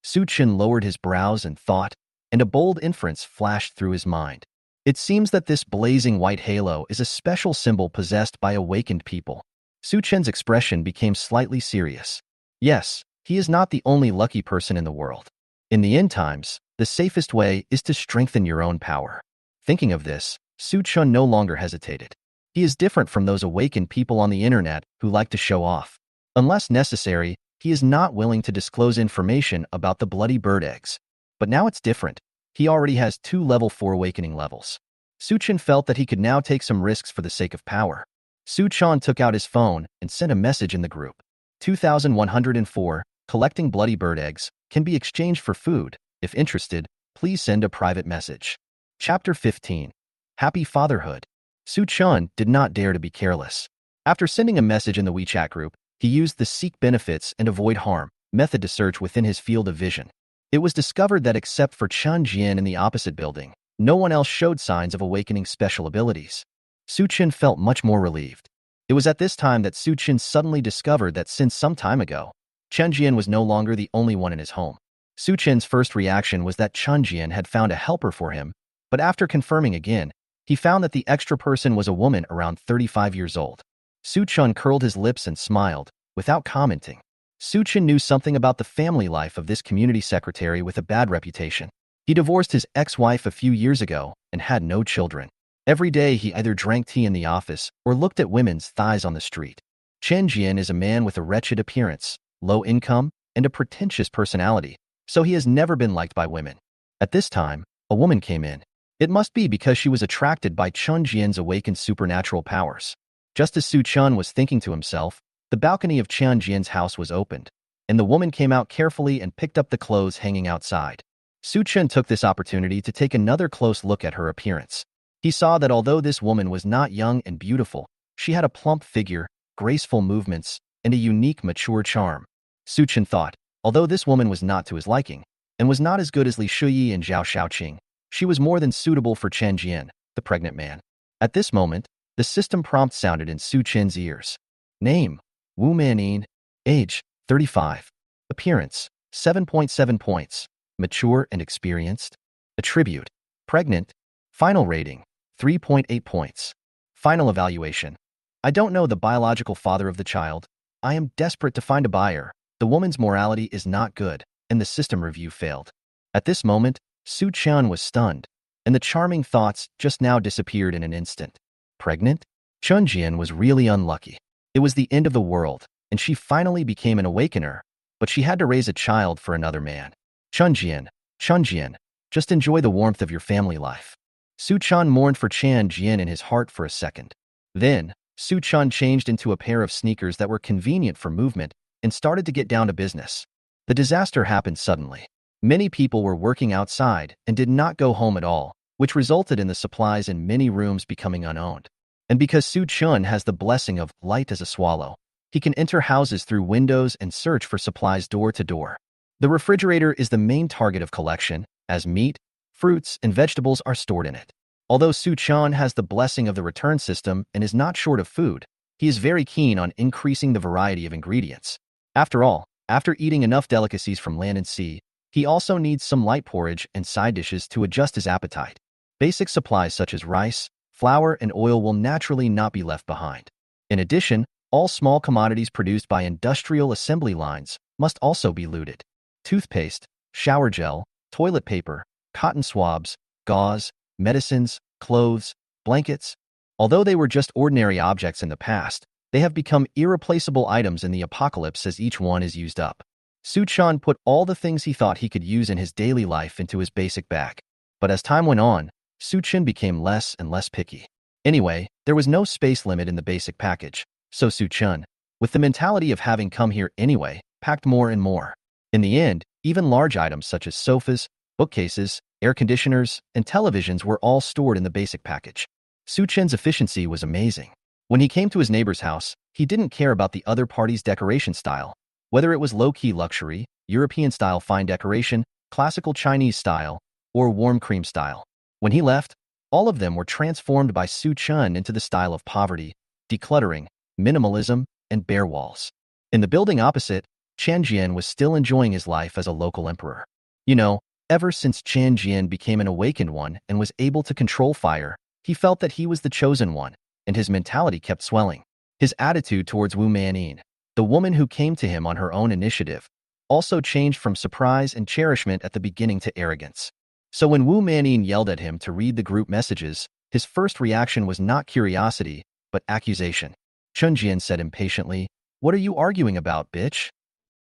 Su Chen lowered his brows in thought, and a bold inference flashed through his mind. It seems that this blazing white halo is a special symbol possessed by awakened people. Su Chen's expression became slightly serious. Yes, he is not the only lucky person in the world. In the end times, the safest way is to strengthen your own power. Thinking of this, Su Chen no longer hesitated. He is different from those awakened people on the internet who like to show off. Unless necessary, he is not willing to disclose information about the bloody bird eggs. But now it's different. He already has 2 level 4 awakening levels. Su Chen felt that he could now take some risks for the sake of power. Su Chen took out his phone and sent a message in the group. 2104, collecting bloody bird eggs, can be exchanged for food. If interested, please send a private message. Chapter 15. Happy Fatherhood. Su Chen did not dare to be careless. After sending a message in the WeChat group, he used the seek benefits and avoid harm method to search within his field of vision. It was discovered that except for Chen Jian in the opposite building, no one else showed signs of awakening special abilities. Su Chen felt much more relieved. It was at this time that Su Chen suddenly discovered that since some time ago, Chen Jian was no longer the only one in his home. Su Chen's first reaction was that Chen Jian had found a helper for him, but after confirming again, he found that the extra person was a woman around 35 years old. Su Chen curled his lips and smiled, without commenting. Su Chen knew something about the family life of this community secretary with a bad reputation. He divorced his ex-wife a few years ago and had no children. Every day he either drank tea in the office or looked at women's thighs on the street. Chen Jian is a man with a wretched appearance, low income, and a pretentious personality, so he has never been liked by women. At this time, a woman came in. It must be because she was attracted by Chen Jian's awakened supernatural powers. Just as Su Chen was thinking to himself, the balcony of Chen Jian's house was opened, and the woman came out carefully and picked up the clothes hanging outside. Su Chen took this opportunity to take another close look at her appearance. He saw that although this woman was not young and beautiful, she had a plump figure, graceful movements, and a unique, mature charm. Su Chen thought, although this woman was not to his liking, and was not as good as Li Shuyi and Zhao Shaoqing, she was more than suitable for Chen Jian, the pregnant man. At this moment, the system prompt sounded in Su Chen's ears. Name: Wu Manin. Age: 35. Appearance: 7.7 points. Mature and experienced. Attribute: pregnant. Final rating: 3.8 points. Final evaluation: I don't know the biological father of the child. I am desperate to find a buyer. The woman's morality is not good, and the system review failed. At this moment, Su Chen was stunned, and the charming thoughts just now disappeared in an instant. Pregnant? Chen Jian was really unlucky. It was the end of the world, and she finally became an awakener, but she had to raise a child for another man. Chen Jian, just enjoy the warmth of your family life. Su Chen mourned for Chen Jian in his heart for a second. Then, Su Chen changed into a pair of sneakers that were convenient for movement and started to get down to business. The disaster happened suddenly. Many people were working outside and did not go home at all, which resulted in the supplies in many rooms becoming unowned. And because Su Chen has the blessing of light as a swallow, he can enter houses through windows and search for supplies door to door. The refrigerator is the main target of collection, as meat, fruits, and vegetables are stored in it. Although Su Chen has the blessing of the return system and is not short of food, he is very keen on increasing the variety of ingredients. After all, after eating enough delicacies from land and sea, he also needs some light porridge and side dishes to adjust his appetite. Basic supplies such as rice, flour, and oil will naturally not be left behind. In addition, all small commodities produced by industrial assembly lines must also be looted. Toothpaste, shower gel, toilet paper, cotton swabs, gauze, medicines, clothes, blankets. Although they were just ordinary objects in the past, they have become irreplaceable items in the apocalypse as each one is used up. Su Chen put all the things he thought he could use in his daily life into his basic bag. But as time went on, Su Chen became less and less picky. Anyway, there was no space limit in the basic package, so Su Chen, with the mentality of having come here anyway, packed more and more. In the end, even large items such as sofas, bookcases, air conditioners, and televisions were all stored in the basic package. Su Chen's efficiency was amazing. When he came to his neighbor's house, he didn't care about the other party's decoration style, whether it was low-key luxury, European-style fine decoration, classical Chinese style, or warm cream style. When he left, all of them were transformed by Su Chen into the style of poverty, decluttering, minimalism, and bare walls. In the building opposite, Jian was still enjoying his life as a local emperor. You know, ever since Jian became an awakened one and was able to control fire, he felt that he was the chosen one, and his mentality kept swelling. His attitude towards Wu Manyin, the woman who came to him on her own initiative, also changed from surprise and cherishment at the beginning to arrogance. So when Wu Manyin yelled at him to read the group messages, his first reaction was not curiosity, but accusation. Jian said impatiently, "What are you arguing about, bitch?"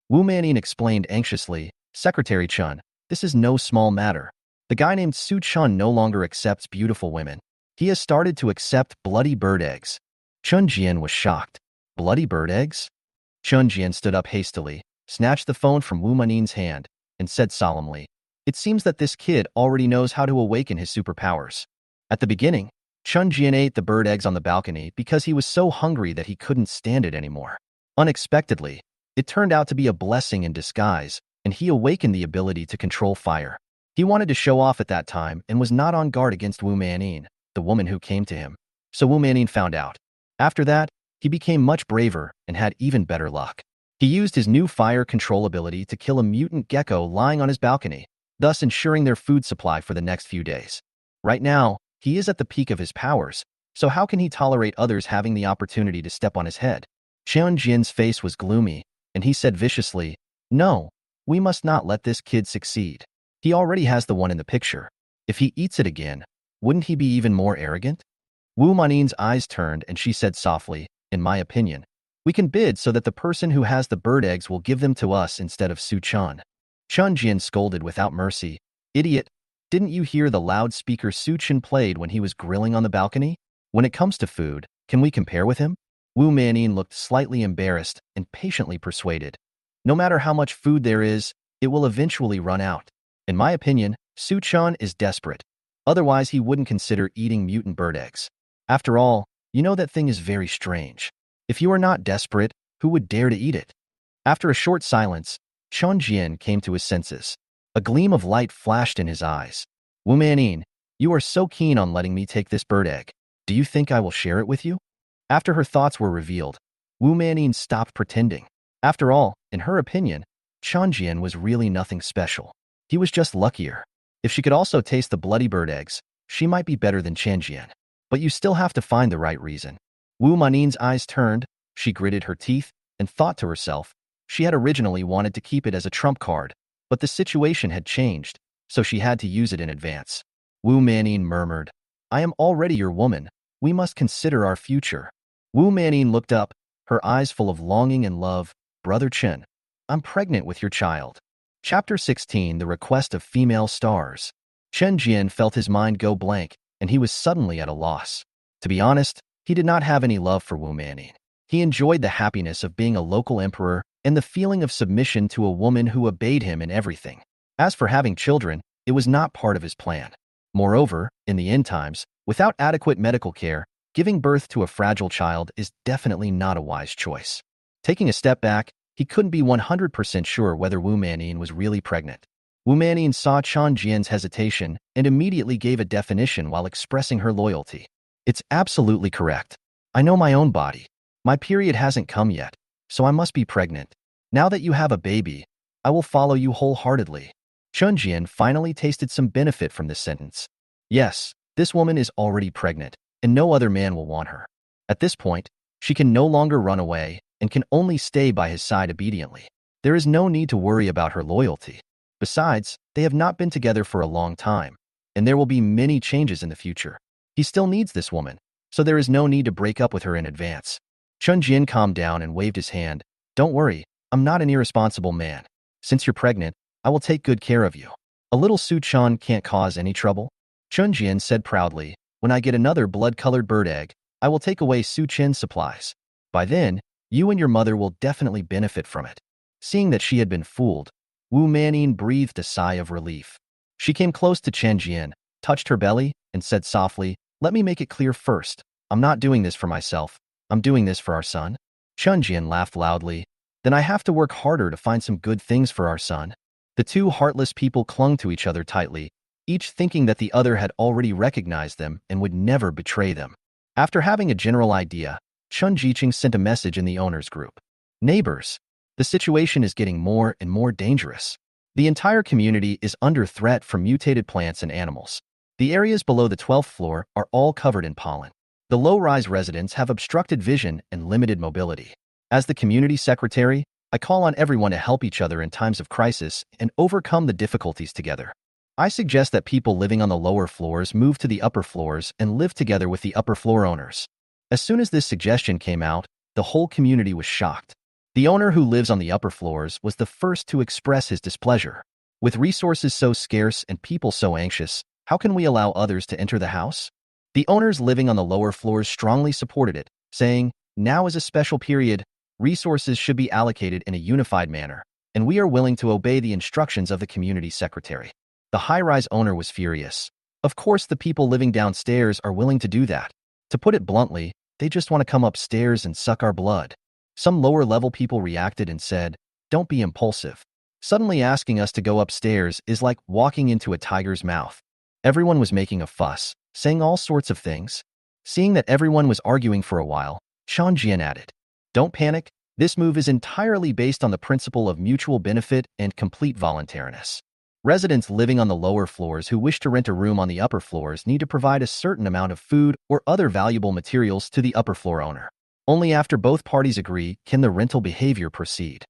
Wu Manyin explained anxiously, "Secretary Chun, this is no small matter. The guy named Su Chun no longer accepts beautiful women. He has started to accept bloody bird eggs." Jian was shocked. Bloody bird eggs? Jian stood up hastily, snatched the phone from Wu Manyin's hand, and said solemnly, "It seems that this kid already knows how to awaken his superpowers." At the beginning, Jian ate the bird eggs on the balcony because he was so hungry that he couldn't stand it anymore. Unexpectedly, it turned out to be a blessing in disguise, and he awakened the ability to control fire. He wanted to show off at that time and was not on guard against Wu Manyin, the woman who came to him. So Wu Manyin found out. After that, he became much braver and had even better luck. He used his new fire control ability to kill a mutant gecko lying on his balcony, thus ensuring their food supply for the next few days. Right now, he is at the peak of his powers, so how can he tolerate others having the opportunity to step on his head? Jian's face was gloomy, and he said viciously, "No, we must not let this kid succeed. He already has the one in the picture. If he eats it again, wouldn't he be even more arrogant?" Wu Manyin's eyes turned and she said softly, "In my opinion, we can bid so that the person who has the bird eggs will give them to us instead of Su Chun." Jian scolded without mercy, "Idiot, didn't you hear the loudspeaker Su Chun played when he was grilling on the balcony? When it comes to food, can we compare with him?" Wu Manyin looked slightly embarrassed and patiently persuaded, "No matter how much food there is, it will eventually run out. In my opinion, Su Chun is desperate. Otherwise, he wouldn't consider eating mutant bird eggs. After all, you know that thing is very strange. If you are not desperate, who would dare to eat it?" After a short silence, Jian came to his senses. A gleam of light flashed in his eyes. "Wu Manyin, you are so keen on letting me take this bird egg. Do you think I will share it with you?" After her thoughts were revealed, Wu Manyin stopped pretending. After all, in her opinion, Jian was really nothing special. He was just luckier. If she could also taste the bloody bird eggs, she might be better than Jian. But you still have to find the right reason. Wu Manyin's eyes turned, she gritted her teeth, and thought to herself, she had originally wanted to keep it as a trump card, but the situation had changed, so she had to use it in advance. Wu Manyin murmured, "I am already your woman. We must consider our future." Wu Manyin looked up, her eyes full of longing and love. "Brother Chen, I'm pregnant with your child." Chapter 16, The Request of Female Stars. Jian felt his mind go blank, and he was suddenly at a loss. To be honest, he did not have any love for Wu Manyin. He enjoyed the happiness of being a local emperor and the feeling of submission to a woman who obeyed him in everything. As for having children, it was not part of his plan. Moreover, in the end times, without adequate medical care, giving birth to a fragile child is definitely not a wise choice. Taking a step back, he couldn't be 100% sure whether Wu Manyin was really pregnant. Wu Manyin saw Jian's hesitation and immediately gave a definition while expressing her loyalty. "It's absolutely correct. I know my own body. My period hasn't come yet, so I must be pregnant. Now that you have a baby, I will follow you wholeheartedly." Jian finally tasted some benefit from this sentence. Yes, this woman is already pregnant, and no other man will want her. At this point, she can no longer run away and can only stay by his side obediently. There is no need to worry about her loyalty. Besides, they have not been together for a long time, and there will be many changes in the future. He still needs this woman, so there is no need to break up with her in advance. Jian calmed down and waved his hand. "Don't worry, I'm not an irresponsible man. Since you're pregnant, I will take good care of you. A little Su Chun can't cause any trouble." Jian said proudly, "When I get another blood-colored bird egg, I will take away Su Chen's supplies. By then, you and your mother will definitely benefit from it." Seeing that she had been fooled, Wu Manyin breathed a sigh of relief. She came close to Jian, touched her belly, and said softly, "Let me make it clear first. I'm not doing this for myself. I'm doing this for our son." Jian laughed loudly. "Then I have to work harder to find some good things for our son." The two heartless people clung to each other tightly, each thinking that the other had already recognized them and would never betray them. After having a general idea, Chun Jiqing sent a message in the owner's group. "Neighbors, The situation is getting more and more dangerous. The entire community is under threat from mutated plants and animals. The areas below the 12th floor are all covered in pollen. The low-rise residents have obstructed vision and limited mobility. As the community secretary, I call on everyone to help each other in times of crisis and overcome the difficulties together. I suggest that people living on the lower floors move to the upper floors and live together with the upper floor owners. As soon as this suggestion came out, the whole community was shocked. The owner who lives on the upper floors was the first to express his displeasure. With resources so scarce and people so anxious, how can we allow others to enter the house? The owners living on the lower floors strongly supported it, saying, "Now is a special period. Resources should be allocated in a unified manner, and we are willing to obey the instructions of the community secretary." The high-rise owner was furious. Of course, the people living downstairs are willing to do that. To put it bluntly, they just want to come upstairs and suck our blood. Some lower-level people reacted and said, "Don't be impulsive. Suddenly asking us to go upstairs is like walking into a tiger's mouth." Everyone was making a fuss, saying all sorts of things. Seeing that everyone was arguing for a while, Sean Jian added, "Don't panic. This move is entirely based on the principle of mutual benefit and complete voluntariness. Residents living on the lower floors who wish to rent a room on the upper floors need to provide a certain amount of food or other valuable materials to the upper floor owner. Only after both parties agree can the rental behavior proceed.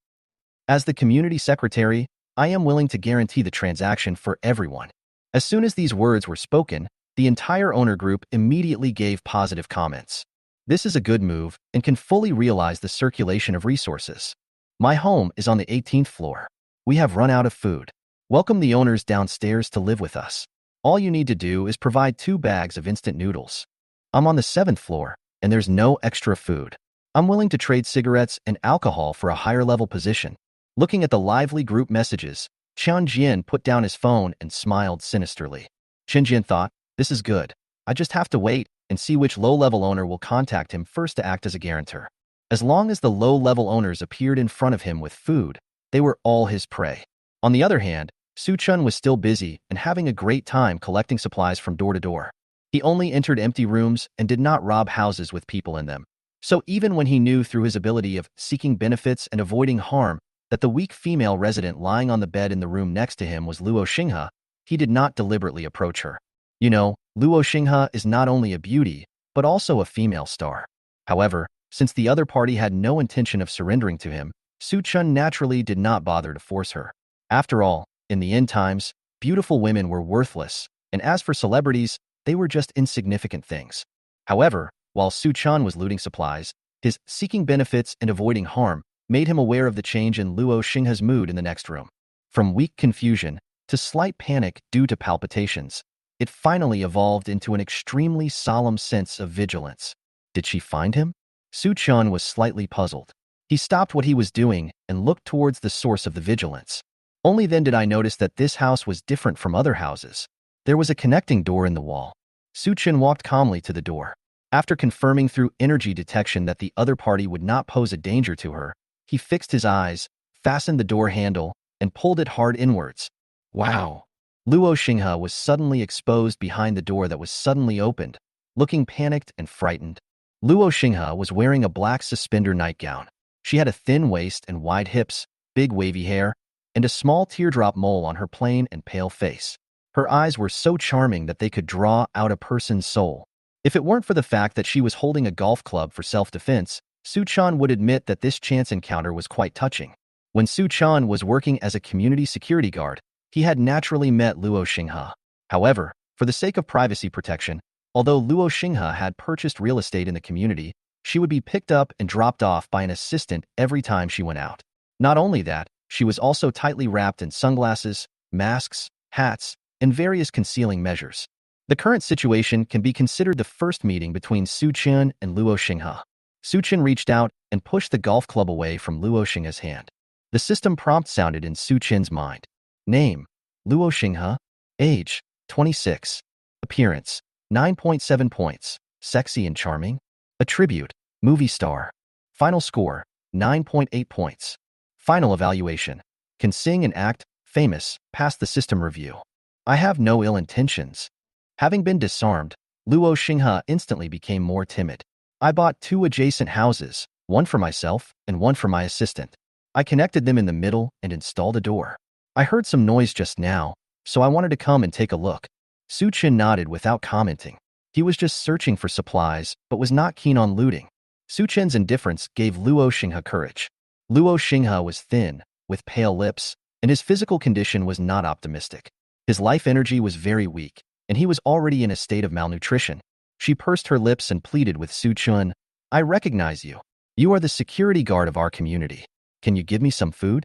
As the community secretary, I am willing to guarantee the transaction for everyone." As soon as these words were spoken, the entire owner group immediately gave positive comments. This is a good move and can fully realize the circulation of resources. My home is on the 18th floor. We have run out of food. Welcome the owners downstairs to live with us. All you need to do is provide 2 bags of instant noodles. I'm on the 7th floor, and there's no extra food. I'm willing to trade cigarettes and alcohol for a higher-level position. Looking at the lively group messages, Chen Jian put down his phone and smiled sinisterly. Chen Jian thought, "This is good. I just have to wait and see which low-level owner will contact him first to act as a guarantor." As long as the low-level owners appeared in front of him with food, they were all his prey. On the other hand, Su Chun was still busy and having a great time collecting supplies from door to door. He only entered empty rooms and did not rob houses with people in them. So even when he knew through his ability of seeking benefits and avoiding harm that the weak female resident lying on the bed in the room next to him was Luo Xinghe, he did not deliberately approach her. You know, Luo Xinghe is not only a beauty, but also a female star. However, since the other party had no intention of surrendering to him, Su Chun naturally did not bother to force her. After all, in the end times, beautiful women were worthless, and as for celebrities, they were just insignificant things. However, while Su Chun was looting supplies, his seeking benefits and avoiding harm made him aware of the change in Luo Xinghe's mood in the next room. From weak confusion to slight panic due to palpitations, it finally evolved into an extremely solemn sense of vigilance. Did she find him? Su Chun was slightly puzzled. He stopped what he was doing and looked towards the source of the vigilance. Only then did I notice that this house was different from other houses. There was a connecting door in the wall. Su Chun walked calmly to the door. After confirming through energy detection that the other party would not pose a danger to her, he fixed his eyes, fastened the door handle, and pulled it hard inwards. Wow! Luo Xinghe was suddenly exposed behind the door that was suddenly opened, looking panicked and frightened. Luo Xinghe was wearing a black suspender nightgown. She had a thin waist and wide hips, big wavy hair, and a small teardrop mole on her plain and pale face. Her eyes were so charming that they could draw out a person's soul. If it weren't for the fact that she was holding a golf club for self-defense, Su Chun would admit that this chance encounter was quite touching. When Su Chun was working as a community security guard, he had naturally met Luo Xinghe. However, for the sake of privacy protection, although Luo Xinghe had purchased real estate in the community, she would be picked up and dropped off by an assistant every time she went out. Not only that, she was also tightly wrapped in sunglasses, masks, hats, and various concealing measures. The current situation can be considered the first meeting between Su Chun and Luo Xinghe. Su Chun reached out and pushed the golf club away from Luo Xinghe's hand. The system prompt sounded in Su Chun's mind. Name: Luo Xinghe. Age: 26. Appearance: 9.7 points. Sexy and charming. Attribute: movie star. Final score: 9.8 points. Final evaluation: can sing and act, famous, passed the system review. I have no ill intentions. Having been disarmed, Luo Xinghe instantly became more timid. I bought 2 adjacent houses, one for myself and one for my assistant. I connected them in the middle and installed a door. I heard some noise just now, so I wanted to come and take a look. Su Chen nodded without commenting. He was just searching for supplies, but was not keen on looting. Su Chen's indifference gave Luo Xinghe courage. Luo Xinghe was thin, with pale lips, and his physical condition was not optimistic. His life energy was very weak, and he was already in a state of malnutrition. She pursed her lips and pleaded with Su Chen, "I recognize you. You are the security guard of our community. Can you give me some food?"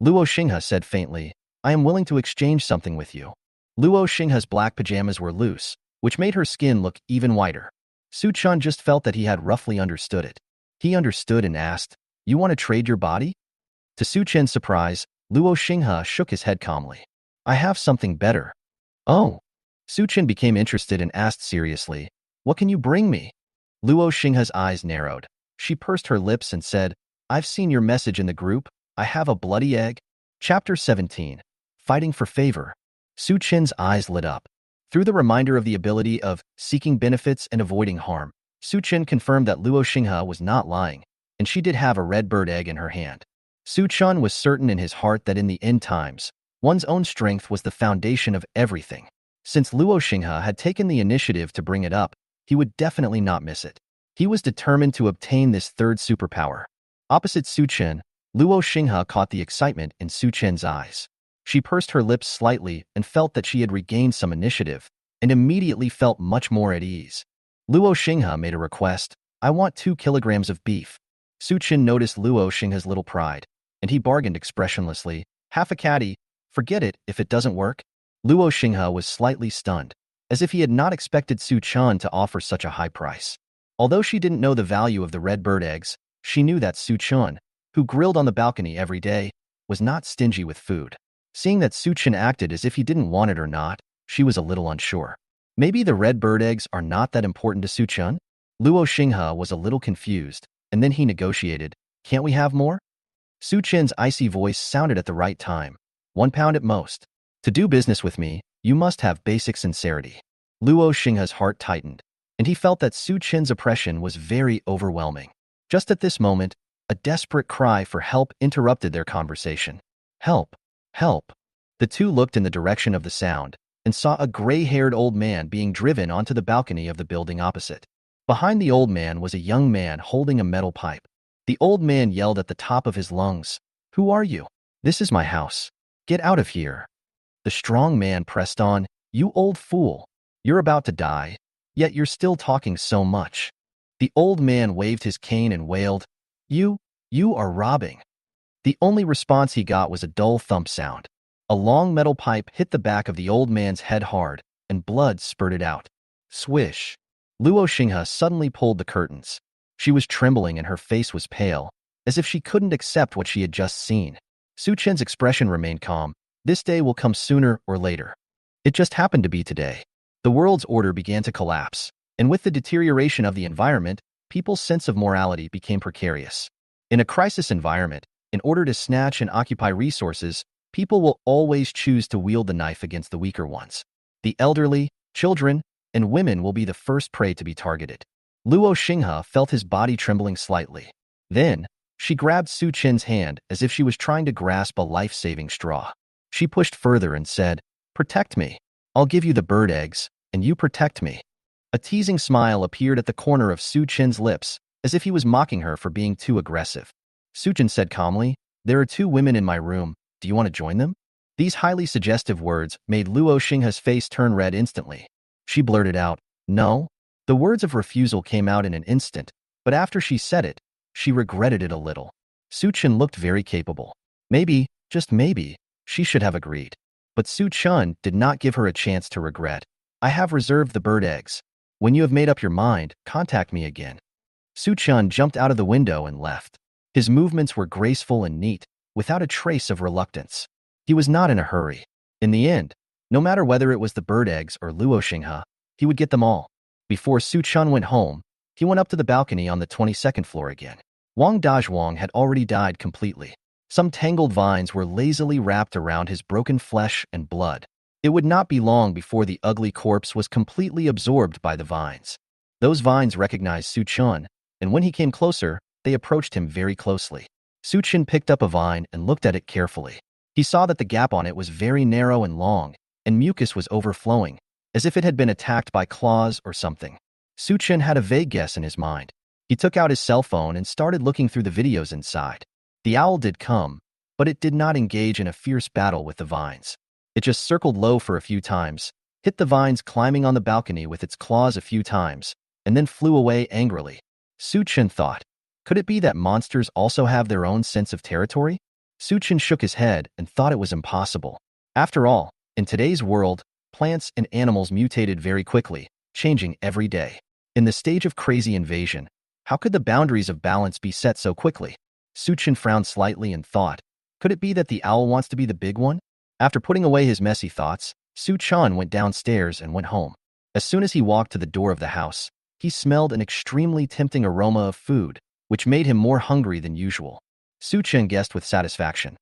Luo Xinghe said faintly, "I am willing to exchange something with you." Luo Xinghe's black pajamas were loose, which made her skin look even whiter. Su Chen just felt that he had roughly understood it. He understood and asked, "You want to trade your body?" To Su Chen's surprise, Luo Xinghe shook his head calmly. "I have something better." "Oh." Su Chen became interested and asked seriously, "What can you bring me?" Luo Xinghe's eyes narrowed. She pursed her lips and said, "I've seen your message in the group. I have a bloody egg." Chapter 17. Fighting for Favor. Su Chen's eyes lit up. Through the reminder of the ability of seeking benefits and avoiding harm, Su Chen confirmed that Luo Xinghe was not lying, and she did have a red bird egg in her hand. Su Chen was certain in his heart that in the end times, one's own strength was the foundation of everything. Since Luo Xinghe had taken the initiative to bring it up, he would definitely not miss it. He was determined to obtain this third superpower. Opposite Su Chen, Luo Xinghe caught the excitement in Su Chen's eyes. She pursed her lips slightly and felt that she had regained some initiative, and immediately felt much more at ease. Luo Xinghe made a request, "I want 2 kilograms of beef." Su Chen noticed Luo Xinghe's little pride, and he bargained expressionlessly, "Half a caddy, forget it if it doesn't work." Luo Xinghe was slightly stunned, as if he had not expected Su Chen to offer such a high price. Although she didn't know the value of the red bird eggs, she knew that Su Chen, who grilled on the balcony every day, was not stingy with food. Seeing that Su Chen acted as if he didn't want it or not, she was a little unsure. Maybe the red bird eggs are not that important to Su Chen? Luo Xinghe was a little confused, and then he negotiated, "Can't we have more?" Su Chen's icy voice sounded at the right time. £1 at most. To do business with me, you must have basic sincerity. Luo Xinghe's heart tightened, and he felt that Su Chen's oppression was very overwhelming. Just at this moment, a desperate cry for help interrupted their conversation. "Help! Help!" The two looked in the direction of the sound and saw a gray-haired old man being driven onto the balcony of the building opposite. Behind the old man was a young man holding a metal pipe. The old man yelled at the top of his lungs, "Who are you? This is my house. Get out of here." The strong man pressed on, "You old fool. You're about to die, yet you're still talking so much." The old man waved his cane and wailed, You are robbing." The only response he got was a dull thump sound. A long metal pipe hit the back of the old man's head hard, and blood spurted out. Swish. Luo Xinghe suddenly pulled the curtains. She was trembling and her face was pale, as if she couldn't accept what she had just seen. Su Chen's expression remained calm. This day will come sooner or later. It just happened to be today. The world's order began to collapse, and with the deterioration of the environment, people's sense of morality became precarious. In a crisis environment, in order to snatch and occupy resources, people will always choose to wield the knife against the weaker ones. The elderly, children, and women will be the first prey to be targeted. Luo Xinghe felt his body trembling slightly. Then, she grabbed Su Chen's hand as if she was trying to grasp a life-saving straw. She pushed further and said, "Protect me. I'll give you the bird eggs, and you protect me." A teasing smile appeared at the corner of Su Chen's lips, as if he was mocking her for being too aggressive. Su Chen said calmly, "There are 2 women in my room. Do you want to join them?" These highly suggestive words made Luo Xinghe's face turn red instantly. She blurted out, "No." The words of refusal came out in an instant, but after she said it, she regretted it a little. Su Chen looked very capable. Maybe, just maybe, she should have agreed. But Su Chen did not give her a chance to regret. "I have reserved the bird eggs. When you have made up your mind, contact me again." Su Chen jumped out of the window and left. His movements were graceful and neat, without a trace of reluctance. He was not in a hurry. In the end, no matter whether it was the bird eggs or Luo Xinghe, he would get them all. Before Su Chen went home, he went up to the balcony on the 22nd floor again. Wang Dazhuang had already died completely. Some tangled vines were lazily wrapped around his broken flesh and blood. It would not be long before the ugly corpse was completely absorbed by the vines. Those vines recognized Su Chen, and when he came closer, they approached him very closely. Su Chen picked up a vine and looked at it carefully. He saw that the gap on it was very narrow and long, and mucus was overflowing, as if it had been attacked by claws or something. Su Chen had a vague guess in his mind. He took out his cell phone and started looking through the videos inside. The owl did come, but it did not engage in a fierce battle with the vines. It just circled low for a few times, hit the vines climbing on the balcony with its claws a few times, and then flew away angrily. Su Chen thought, could it be that monsters also have their own sense of territory? Su Chen shook his head and thought it was impossible. After all, in today's world, plants and animals mutated very quickly, changing every day. In the stage of crazy invasion, how could the boundaries of balance be set so quickly? Su Chen frowned slightly and thought, could it be that the owl wants to be the big one? After putting away his messy thoughts, Su Chen went downstairs and went home. As soon as he walked to the door of the house, he smelled an extremely tempting aroma of food, which made him more hungry than usual. Su Chen guessed with satisfaction.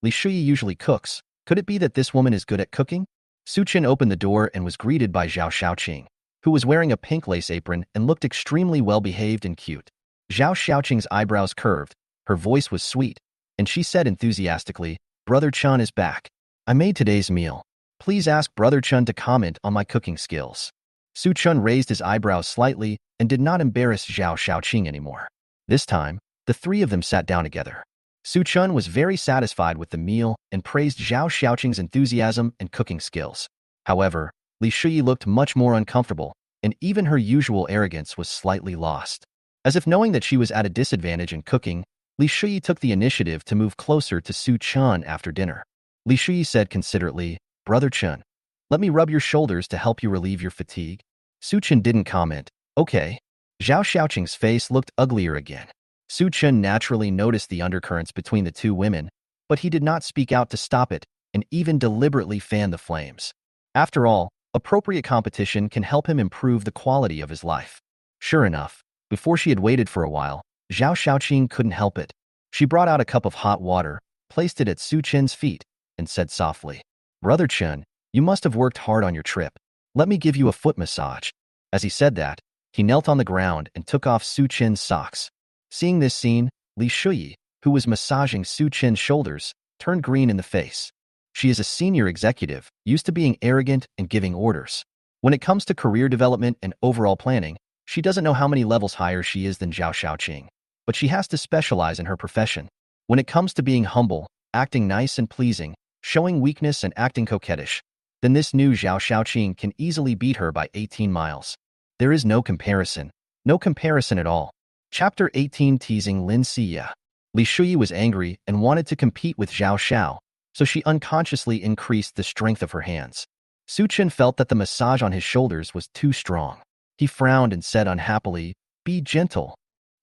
Li Shuyi usually cooks. Could it be that this woman is good at cooking? Su Chen opened the door and was greeted by Zhao Xiaoqing, who was wearing a pink lace apron and looked extremely well-behaved and cute. Zhao Xiaoqing's eyebrows curved, her voice was sweet, and she said enthusiastically, Brother Chen is back. I made today's meal. Please ask Brother Chen to comment on my cooking skills. Su Chen raised his eyebrows slightly and did not embarrass Zhao Xiaoqing anymore. This time, the three of them sat down together. Su Chen was very satisfied with the meal and praised Zhao Xiaoqing's enthusiasm and cooking skills. However, Li Shuyi looked much more uncomfortable, and even her usual arrogance was slightly lost. As if knowing that she was at a disadvantage in cooking, Li Shuyi took the initiative to move closer to Su Chen after dinner. Li Shuyi said considerately, Brother Chen, let me rub your shoulders to help you relieve your fatigue. Su Chen didn't comment. Okay. Zhao Xiaoqing's face looked uglier again. Su Chen naturally noticed the undercurrents between the two women, but he did not speak out to stop it and even deliberately fan the flames. After all, appropriate competition can help him improve the quality of his life. Sure enough, before she had waited for a while, Zhao Xiaoqing couldn't help it. She brought out a cup of hot water, placed it at Su Chen's feet, and said softly, Brother Chen, you must have worked hard on your trip. Let me give you a foot massage. As he said that, he knelt on the ground and took off Su Chen's socks. Seeing this scene, Li Shuyi, who was massaging Su Chen's shoulders, turned green in the face. She is a senior executive, used to being arrogant and giving orders. When it comes to career development and overall planning, she doesn't know how many levels higher she is than Zhao Xiaoqing, but she has to specialize in her profession. When it comes to being humble, acting nice and pleasing, showing weakness and acting coquettish, then this new Zhao Xiaoqing can easily beat her by 18 miles. There is no comparison. No comparison at all. Chapter 18 Teasing Lin Siya. Li Shuyi was angry and wanted to compete with Zhao Xiao, so she unconsciously increased the strength of her hands. Su Chen felt that the massage on his shoulders was too strong. He frowned and said unhappily, Be gentle.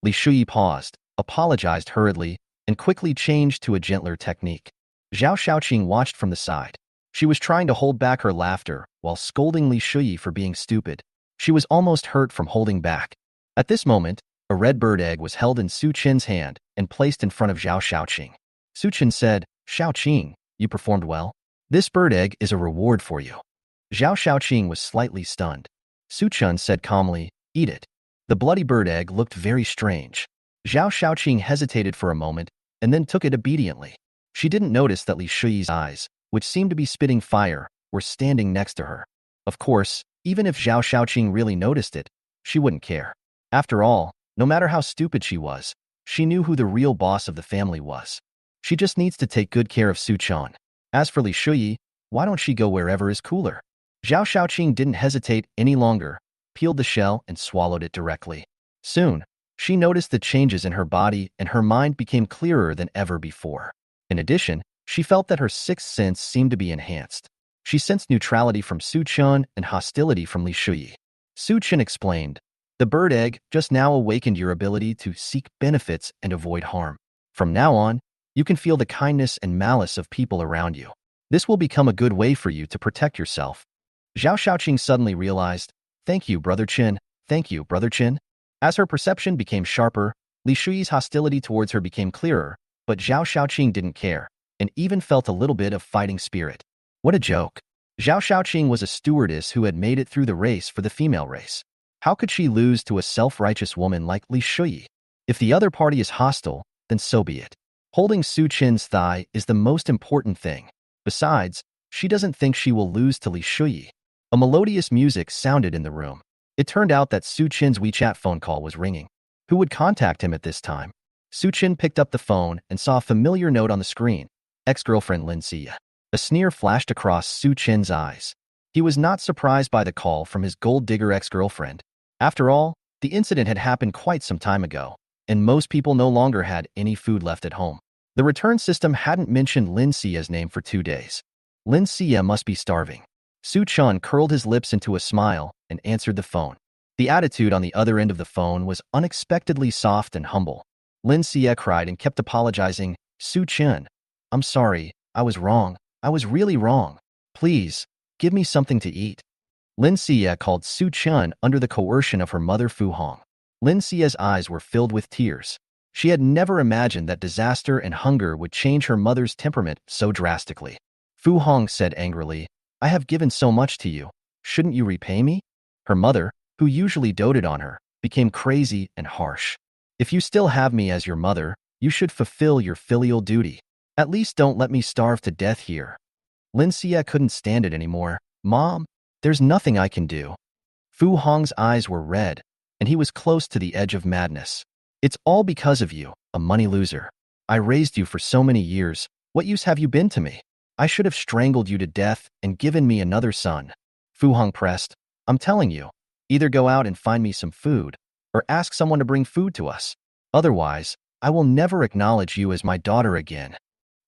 Li Shuyi paused, apologized hurriedly, and quickly changed to a gentler technique. Zhao Xiaoqing watched from the side. She was trying to hold back her laughter while scolding Li Shuyi for being stupid. She was almost hurt from holding back. At this moment, a red bird egg was held in Su Chen's hand and placed in front of Zhao Xiaoqing. Su Chen said, Xiaoqing, you performed well. This bird egg is a reward for you. Zhao Xiaoqing was slightly stunned. Su Chen said calmly, Eat it. The bloody bird egg looked very strange. Zhao Xiaoqing hesitated for a moment and then took it obediently. She didn't notice that Li Shuyi's eyes, which seemed to be spitting fire, were standing next to her. Of course, even if Zhao Xiaoqing really noticed it, she wouldn't care. After all, no matter how stupid she was, she knew who the real boss of the family was. She just needs to take good care of Su Chen. As for Li Shuyi, why don't she go wherever is cooler? Zhao Xiaoqing didn't hesitate any longer, peeled the shell and swallowed it directly. Soon, she noticed the changes in her body and her mind became clearer than ever before. In addition, she felt that her sixth sense seemed to be enhanced. She sensed neutrality from Su Chen and hostility from Li Shuyi. Su Chen explained, The bird egg just now awakened your ability to seek benefits and avoid harm. From now on, you can feel the kindness and malice of people around you. This will become a good way for you to protect yourself. Zhao Xiaoqing suddenly realized, Thank you, Brother Chen. Thank you, Brother Chen. As her perception became sharper, Li Shuyi's hostility towards her became clearer, but Zhao Xiaoqing didn't care, and even felt a little bit of fighting spirit. What a joke. Zhao Xiaoqing was a stewardess who had made it through the race for the female race. How could she lose to a self-righteous woman like Li Shuyi? If the other party is hostile, then so be it. Holding Su Chin's thigh is the most important thing. Besides, she doesn't think she will lose to Li Shuyi. A melodious music sounded in the room. It turned out that Su Chin's WeChat phone call was ringing. Who would contact him at this time? Su Chin picked up the phone and saw a familiar note on the screen. Ex-girlfriend Lin Xia. A sneer flashed across Su Chin's eyes. He was not surprised by the call from his gold-digger ex-girlfriend. After all, the incident had happened quite some time ago, and most people no longer had any food left at home. The return system hadn't mentioned Lin Xia's name for 2 days. Lin Xia must be starving. Su Chun curled his lips into a smile and answered the phone. The attitude on the other end of the phone was unexpectedly soft and humble. Lin Xia cried and kept apologizing. Su Chun, I'm sorry, I was wrong. I was really wrong. Please, give me something to eat. Lin Xia called Su Chun under the coercion of her mother Fu Hong. Lin Xia's eyes were filled with tears. She had never imagined that disaster and hunger would change her mother's temperament so drastically. Fu Hong said angrily, I have given so much to you. Shouldn't you repay me? Her mother, who usually doted on her, became crazy and harsh. If you still have me as your mother, you should fulfill your filial duty. At least don't let me starve to death here. Lin Xia couldn't stand it anymore. Mom, there's nothing I can do. Fu Hong's eyes were red, and he was close to the edge of madness. It's all because of you, a money loser. I raised you for so many years. What use have you been to me? I should have strangled you to death and given me another son. Fu Hong pressed. I'm telling you, either go out and find me some food, or ask someone to bring food to us. Otherwise, I will never acknowledge you as my daughter again.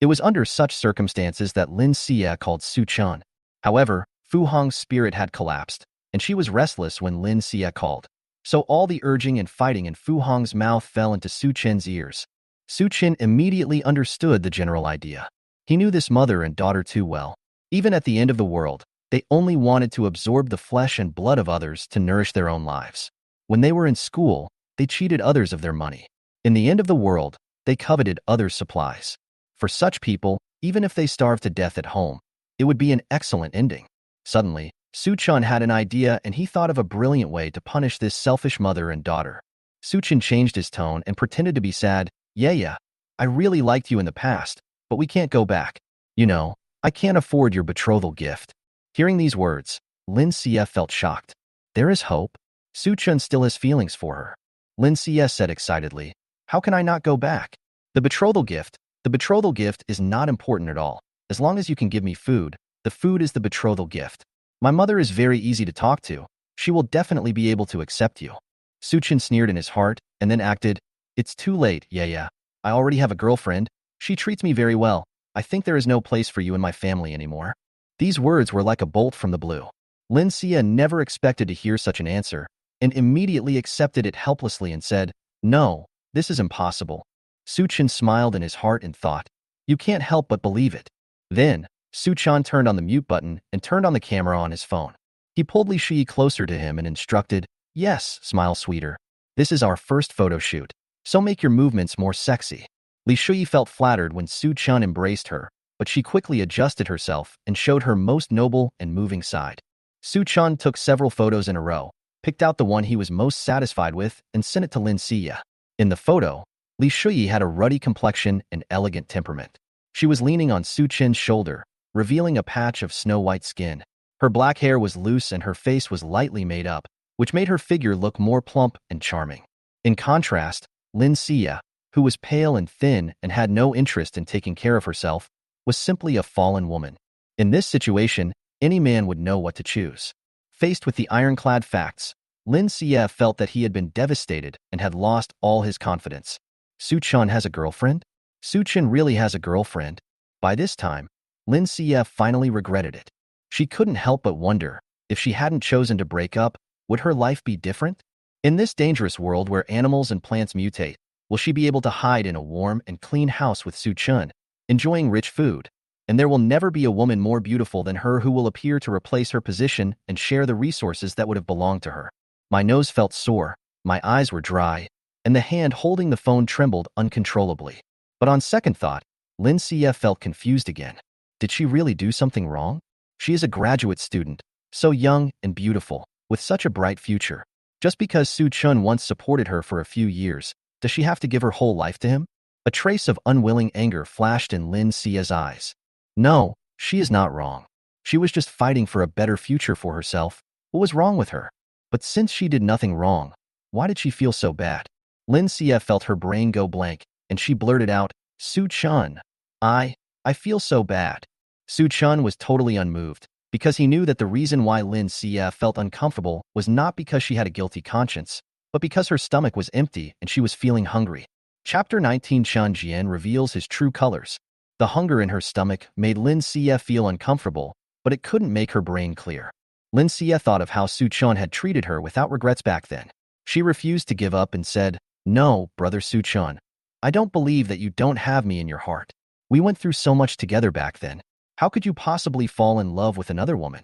It was under such circumstances that Lin Xia called Su Chun. However, Fu Hong's spirit had collapsed, and she was restless when Lin Xia called. So all the urging and fighting in Fu Hong's mouth fell into Su Chin's ears. Su Chin immediately understood the general idea. He knew this mother and daughter too well. Even at the end of the world, they only wanted to absorb the flesh and blood of others to nourish their own lives. When they were in school, they cheated others of their money. In the end of the world, they coveted others' supplies. For such people, even if they starved to death at home, it would be an excellent ending. Suddenly, Su Chun had an idea and he thought of a brilliant way to punish this selfish mother and daughter. Su Chun changed his tone and pretended to be sad. Yeah, I really liked you in the past, but we can't go back. You know, I can't afford your betrothal gift. Hearing these words, Lin Xia felt shocked. There is hope. Su Chun still has feelings for her. Lin Xia said excitedly, how can I not go back? The betrothal gift is not important at all. As long as you can give me food, the food is the betrothal gift. My mother is very easy to talk to. She will definitely be able to accept you. Su Chin sneered in his heart and then acted, it's too late, yeah. I already have a girlfriend. She treats me very well. I think there is no place for you in my family anymore. These words were like a bolt from the blue. Lin Xia never expected to hear such an answer and immediately accepted it helplessly and said, no, this is impossible. Su Chin smiled in his heart and thought, you can't help but believe it. Then, Su Chan turned on the mute button and turned on the camera on his phone. He pulled Li Shuyi closer to him and instructed, yes, smile sweeter. This is our first photo shoot, so make your movements more sexy. Li Shuyi felt flattered when Su Chun embraced her, but she quickly adjusted herself and showed her most noble and moving side. Su Chun took several photos in a row, picked out the one he was most satisfied with, and sent it to Lin Xia. In the photo, Li Shuyi had a ruddy complexion and elegant temperament. She was leaning on Su Chin's shoulder, revealing a patch of snow-white skin. Her black hair was loose and her face was lightly made up, which made her figure look more plump and charming. In contrast, Lin Xia, who was pale and thin and had no interest in taking care of herself, was simply a fallen woman. In this situation, any man would know what to choose. Faced with the ironclad facts, Lin Xia felt that he had been devastated and had lost all his confidence. Su Chun has a girlfriend? Su Chun really has a girlfriend? By this time, Lin Xia finally regretted it. She couldn't help but wonder, if she hadn't chosen to break up, would her life be different? In this dangerous world where animals and plants mutate, will she be able to hide in a warm and clean house with Su Chun, enjoying rich food? And there will never be a woman more beautiful than her who will appear to replace her position and share the resources that would have belonged to her. My nose felt sore, my eyes were dry, and the hand holding the phone trembled uncontrollably. But on second thought, Lin Xia felt confused again. Did she really do something wrong? She is a graduate student, so young and beautiful, with such a bright future. Just because Su Chun once supported her for a few years, does she have to give her whole life to him? A trace of unwilling anger flashed in Lin Xia's eyes. No, she is not wrong. She was just fighting for a better future for herself. What was wrong with her? But since she did nothing wrong, why did she feel so bad? Lin Xia felt her brain go blank, and she blurted out, Su Chun. I feel so bad. Su Chun was totally unmoved, because he knew that the reason why Lin Xia felt uncomfortable was not because she had a guilty conscience, but because her stomach was empty and she was feeling hungry. Chapter 19. Chen Jian reveals his true colors. The hunger in her stomach made Lin Xia feel uncomfortable, but it couldn't make her brain clear. Lin Xia thought of how Su Chun had treated her without regrets back then. She refused to give up and said, No, brother Su Chun. I don't believe that you don't have me in your heart. We went through so much together back then. How could you possibly fall in love with another woman?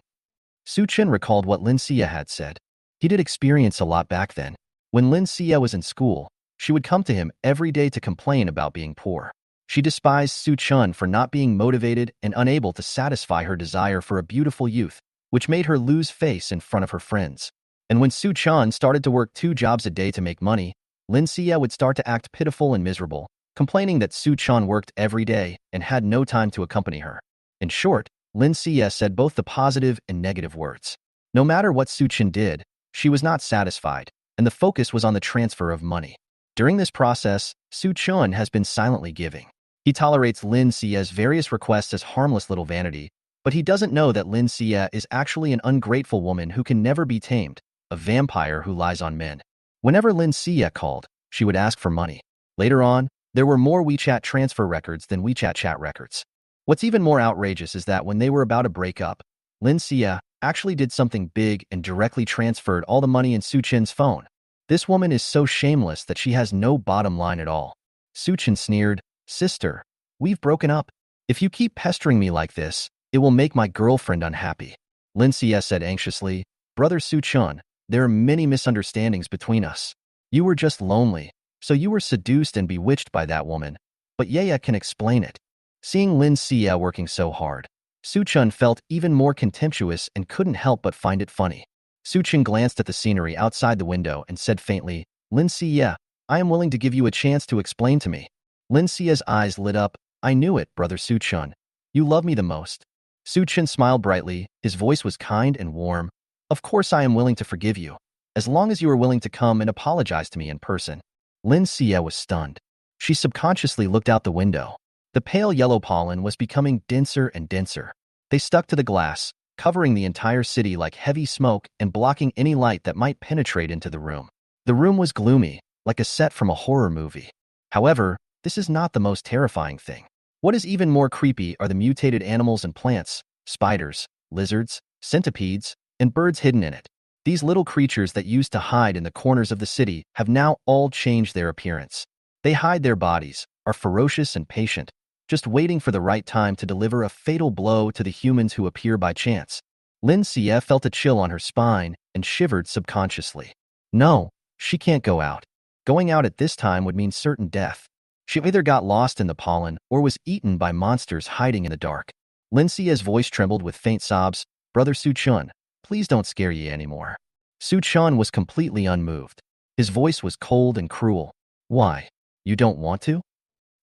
Su Chun recalled what Lin Xia had said. He did experience a lot back then. When Lin Xia was in school, she would come to him every day to complain about being poor. She despised Su Chun for not being motivated and unable to satisfy her desire for a beautiful youth, which made her lose face in front of her friends. And when Su Chun started to work 2 jobs a day to make money, Lin Xia would start to act pitiful and miserable, complaining that Su Chun worked every day and had no time to accompany her. In short, Lin Xia said both the positive and negative words. No matter what Su Chun did, she was not satisfied, and the focus was on the transfer of money. During this process, Su Chun has been silently giving. He tolerates Lin Xia's various requests as harmless little vanity, but he doesn't know that Lin Xia is actually an ungrateful woman who can never be tamed, a vampire who lies on men. Whenever Lin Xia called, she would ask for money. Later on, there were more WeChat transfer records than WeChat chat records. What's even more outrageous is that when they were about to break up, Lin Xia actually did something big and directly transferred all the money in Su Chin's phone. This woman is so shameless that she has no bottom line at all. Su Chin sneered, Sister, we've broken up. If you keep pestering me like this, it will make my girlfriend unhappy. Lin Xia said anxiously, Brother Su Chun, there are many misunderstandings between us. You were just lonely, so you were seduced and bewitched by that woman. But Yaya can explain it. Seeing Lin Xia working so hard, Su Chun felt even more contemptuous and couldn't help but find it funny. Su Chun glanced at the scenery outside the window and said faintly, Lin Xia, I am willing to give you a chance to explain to me. Lin Xia's eyes lit up. I knew it, brother Su Chun. You love me the most. Su Chun smiled brightly. His voice was kind and warm. Of course I am willing to forgive you, as long as you are willing to come and apologize to me in person. Lin Xia was stunned. She subconsciously looked out the window. The pale yellow pollen was becoming denser and denser. They stuck to the glass, covering the entire city like heavy smoke and blocking any light that might penetrate into the room. The room was gloomy, like a set from a horror movie. However, this is not the most terrifying thing. What is even more creepy are the mutated animals and plants, spiders, lizards, centipedes, and birds hidden in it. These little creatures that used to hide in the corners of the city have now all changed their appearance. They hide their bodies, are ferocious and patient, just waiting for the right time to deliver a fatal blow to the humans who appear by chance. Lin Xia felt a chill on her spine and shivered subconsciously. No, she can't go out. Going out at this time would mean certain death. She either got lost in the pollen or was eaten by monsters hiding in the dark. Lin Xia's voice trembled with faint sobs. Brother Su Chun, please don't scare ye anymore. Su Chun was completely unmoved. His voice was cold and cruel. Why? You don't want to?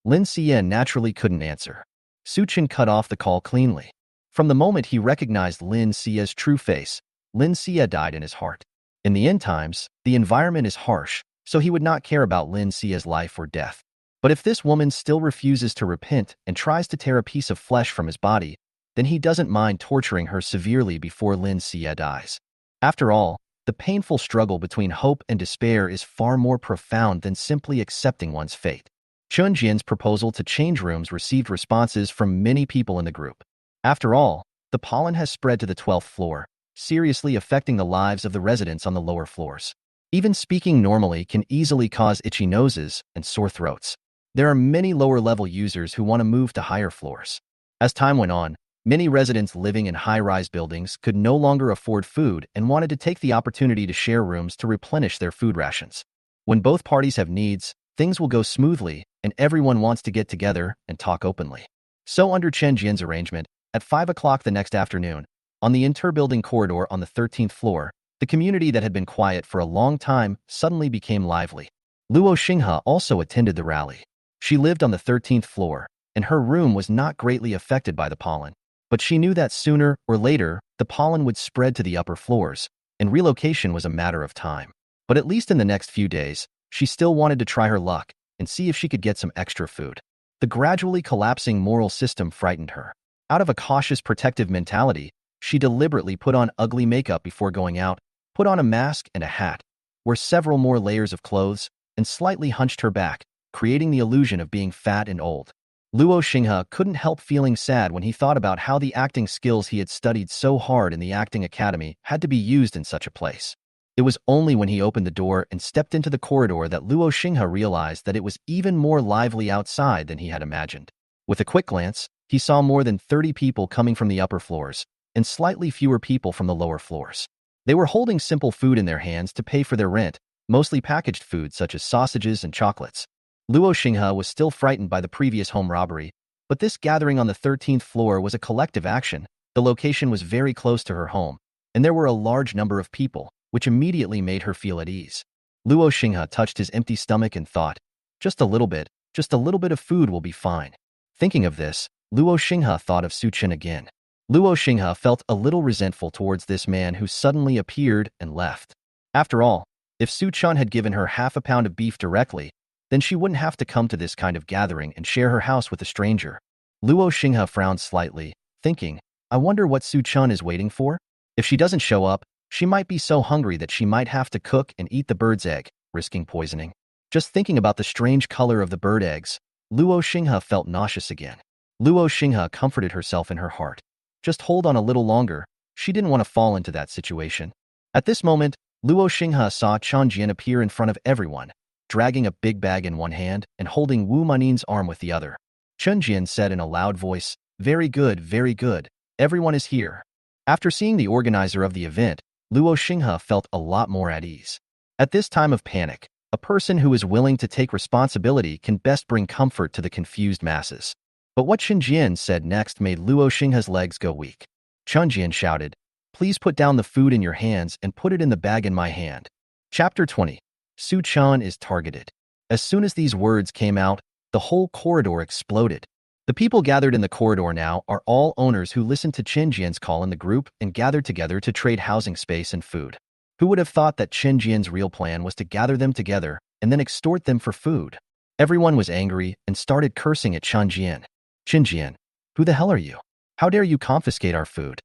Lin Xia naturally couldn't answer. Su Chun cut off the call cleanly. From the moment he recognized Lin Xia's true face, Lin Xia died in his heart. In the end times, the environment is harsh, so he would not care about Lin Xia's life or death. But if this woman still refuses to repent and tries to tear a piece of flesh from his body, then he doesn't mind torturing her severely before Lin Xia dies. After all, the painful struggle between hope and despair is far more profound than simply accepting one's fate. Chun Jian's proposal to change rooms received responses from many people in the group. After all, the pollen has spread to the 12th floor, seriously affecting the lives of the residents on the lower floors. Even speaking normally can easily cause itchy noses and sore throats. There are many lower-level users who want to move to higher floors. As time went on, many residents living in high-rise buildings could no longer afford food and wanted to take the opportunity to share rooms to replenish their food rations. When both parties have needs, things will go smoothly, and everyone wants to get together and talk openly. So under Chen Jian's arrangement, at 5 o'clock the next afternoon, on the inter-building corridor on the 13th floor, the community that had been quiet for a long time suddenly became lively. Luo Xinghe also attended the rally. She lived on the 13th floor, and her room was not greatly affected by the pollen. But she knew that sooner or later, the pollen would spread to the upper floors, and relocation was a matter of time. But at least in the next few days, she still wanted to try her luck and see if she could get some extra food. The gradually collapsing moral system frightened her. Out of a cautious protective mentality, she deliberately put on ugly makeup before going out, put on a mask and a hat, wore several more layers of clothes, and slightly hunched her back, creating the illusion of being fat and old. Luo Xinghe couldn't help feeling sad when he thought about how the acting skills he had studied so hard in the acting academy had to be used in such a place. It was only when he opened the door and stepped into the corridor that Luo Xinghe realized that it was even more lively outside than he had imagined. With a quick glance, he saw more than 30 people coming from the upper floors, and slightly fewer people from the lower floors. They were holding simple food in their hands to pay for their rent, mostly packaged food such as sausages and chocolates. Luo Xinghe was still frightened by the previous home robbery, but this gathering on the 13th floor was a collective action. The location was very close to her home, and there were a large number of people, which immediately made her feel at ease. Luo Xinghe touched his empty stomach and thought, just a little bit of food will be fine. Thinking of this, Luo Xinghe thought of Su Chen again. Luo Xinghe felt a little resentful towards this man who suddenly appeared and left. After all, if Su Chen had given her half a pound of beef directly, then she wouldn't have to come to this kind of gathering and share her house with a stranger. Luo Xinghe frowned slightly, thinking, I wonder what Su Chen is waiting for? If she doesn't show up, she might be so hungry that she might have to cook and eat the bird's egg, risking poisoning. Just thinking about the strange color of the bird eggs, Luo Xinghe felt nauseous again. Luo Xinghe comforted herself in her heart. Just hold on a little longer, she didn't want to fall into that situation. At this moment, Luo Xinghe saw Chen Jian appear in front of everyone, dragging a big bag in one hand and holding Wu Manin's arm with the other. Chen Jian said in a loud voice, very good, everyone is here. After seeing the organizer of the event, Luo Xinghe felt a lot more at ease. At this time of panic, a person who is willing to take responsibility can best bring comfort to the confused masses. But what Chen Jian said next made Luo Xinghe's legs go weak. Chen Jian shouted, please put down the food in your hands and put it in the bag in my hand. Chapter 20. Su Chen is targeted. As soon as these words came out, the whole corridor exploded. The people gathered in the corridor now are all owners who listened to Chen Jian's call in the group and gathered together to trade housing space and food. Who would have thought that Chen Jian's real plan was to gather them together and then extort them for food? Everyone was angry and started cursing at Chen Jian. Chen Jian, who the hell are you? How dare you confiscate our food?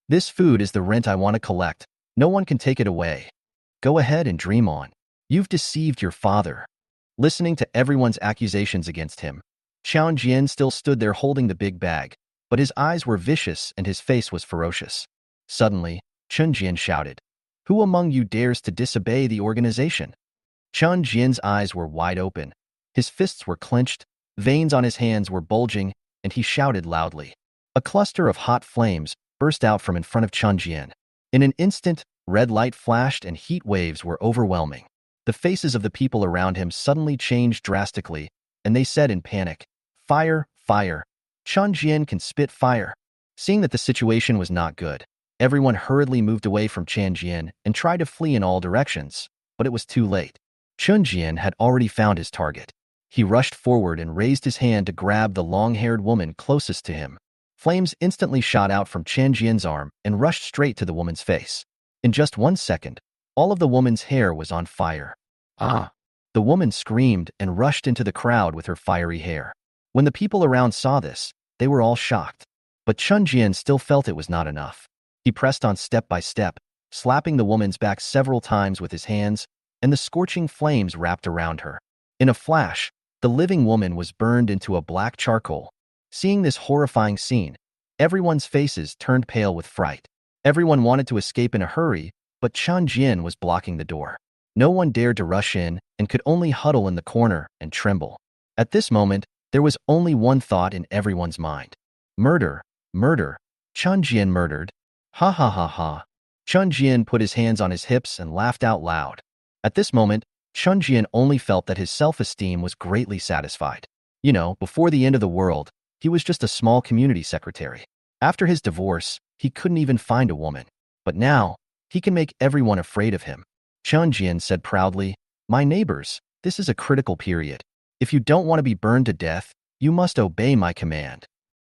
This food is the rent I want to collect. No one can take it away. Go ahead and dream on. You've deceived your father. Listening to everyone's accusations against him, Chen Jian still stood there holding the big bag, but his eyes were vicious and his face was ferocious. Suddenly, Chen Jian shouted, who among you dares to disobey the organization? Chen Jian's eyes were wide open. His fists were clenched, veins on his hands were bulging, and he shouted loudly. A cluster of hot flames burst out from in front of Chen Jian. In an instant, red light flashed and heat waves were overwhelming. The faces of the people around him suddenly changed drastically, and they said in panic, fire, fire. Chen Jian can spit fire. Seeing that the situation was not good, everyone hurriedly moved away from Chen Jian and tried to flee in all directions, but it was too late. Chen Jian had already found his target. He rushed forward and raised his hand to grab the long-haired woman closest to him. Flames instantly shot out from Chen Jian's arm and rushed straight to the woman's face. In just 1 second, all of the woman's hair was on fire. Ah! The woman screamed and rushed into the crowd with her fiery hair. When the people around saw this, they were all shocked. But Chen Jian still felt it was not enough. He pressed on step by step, slapping the woman's back several times with his hands, and the scorching flames wrapped around her. In a flash, the living woman was burned into a black charcoal. Seeing this horrifying scene, everyone's faces turned pale with fright. Everyone wanted to escape in a hurry, but Chen Jian was blocking the door. No one dared to rush in and could only huddle in the corner and tremble. At this moment, there was only one thought in everyone's mind. Murder, murder, Chen Jian murdered. Ha ha ha ha. Chen Jian put his hands on his hips and laughed out loud. At this moment, Chen Jian only felt that his self-esteem was greatly satisfied. Before the end of the world, he was just a small community secretary. After his divorce, he couldn't even find a woman. But now, he can make everyone afraid of him. Chen Jian said proudly, my neighbors, this is a critical period. If you don't want to be burned to death, you must obey my command.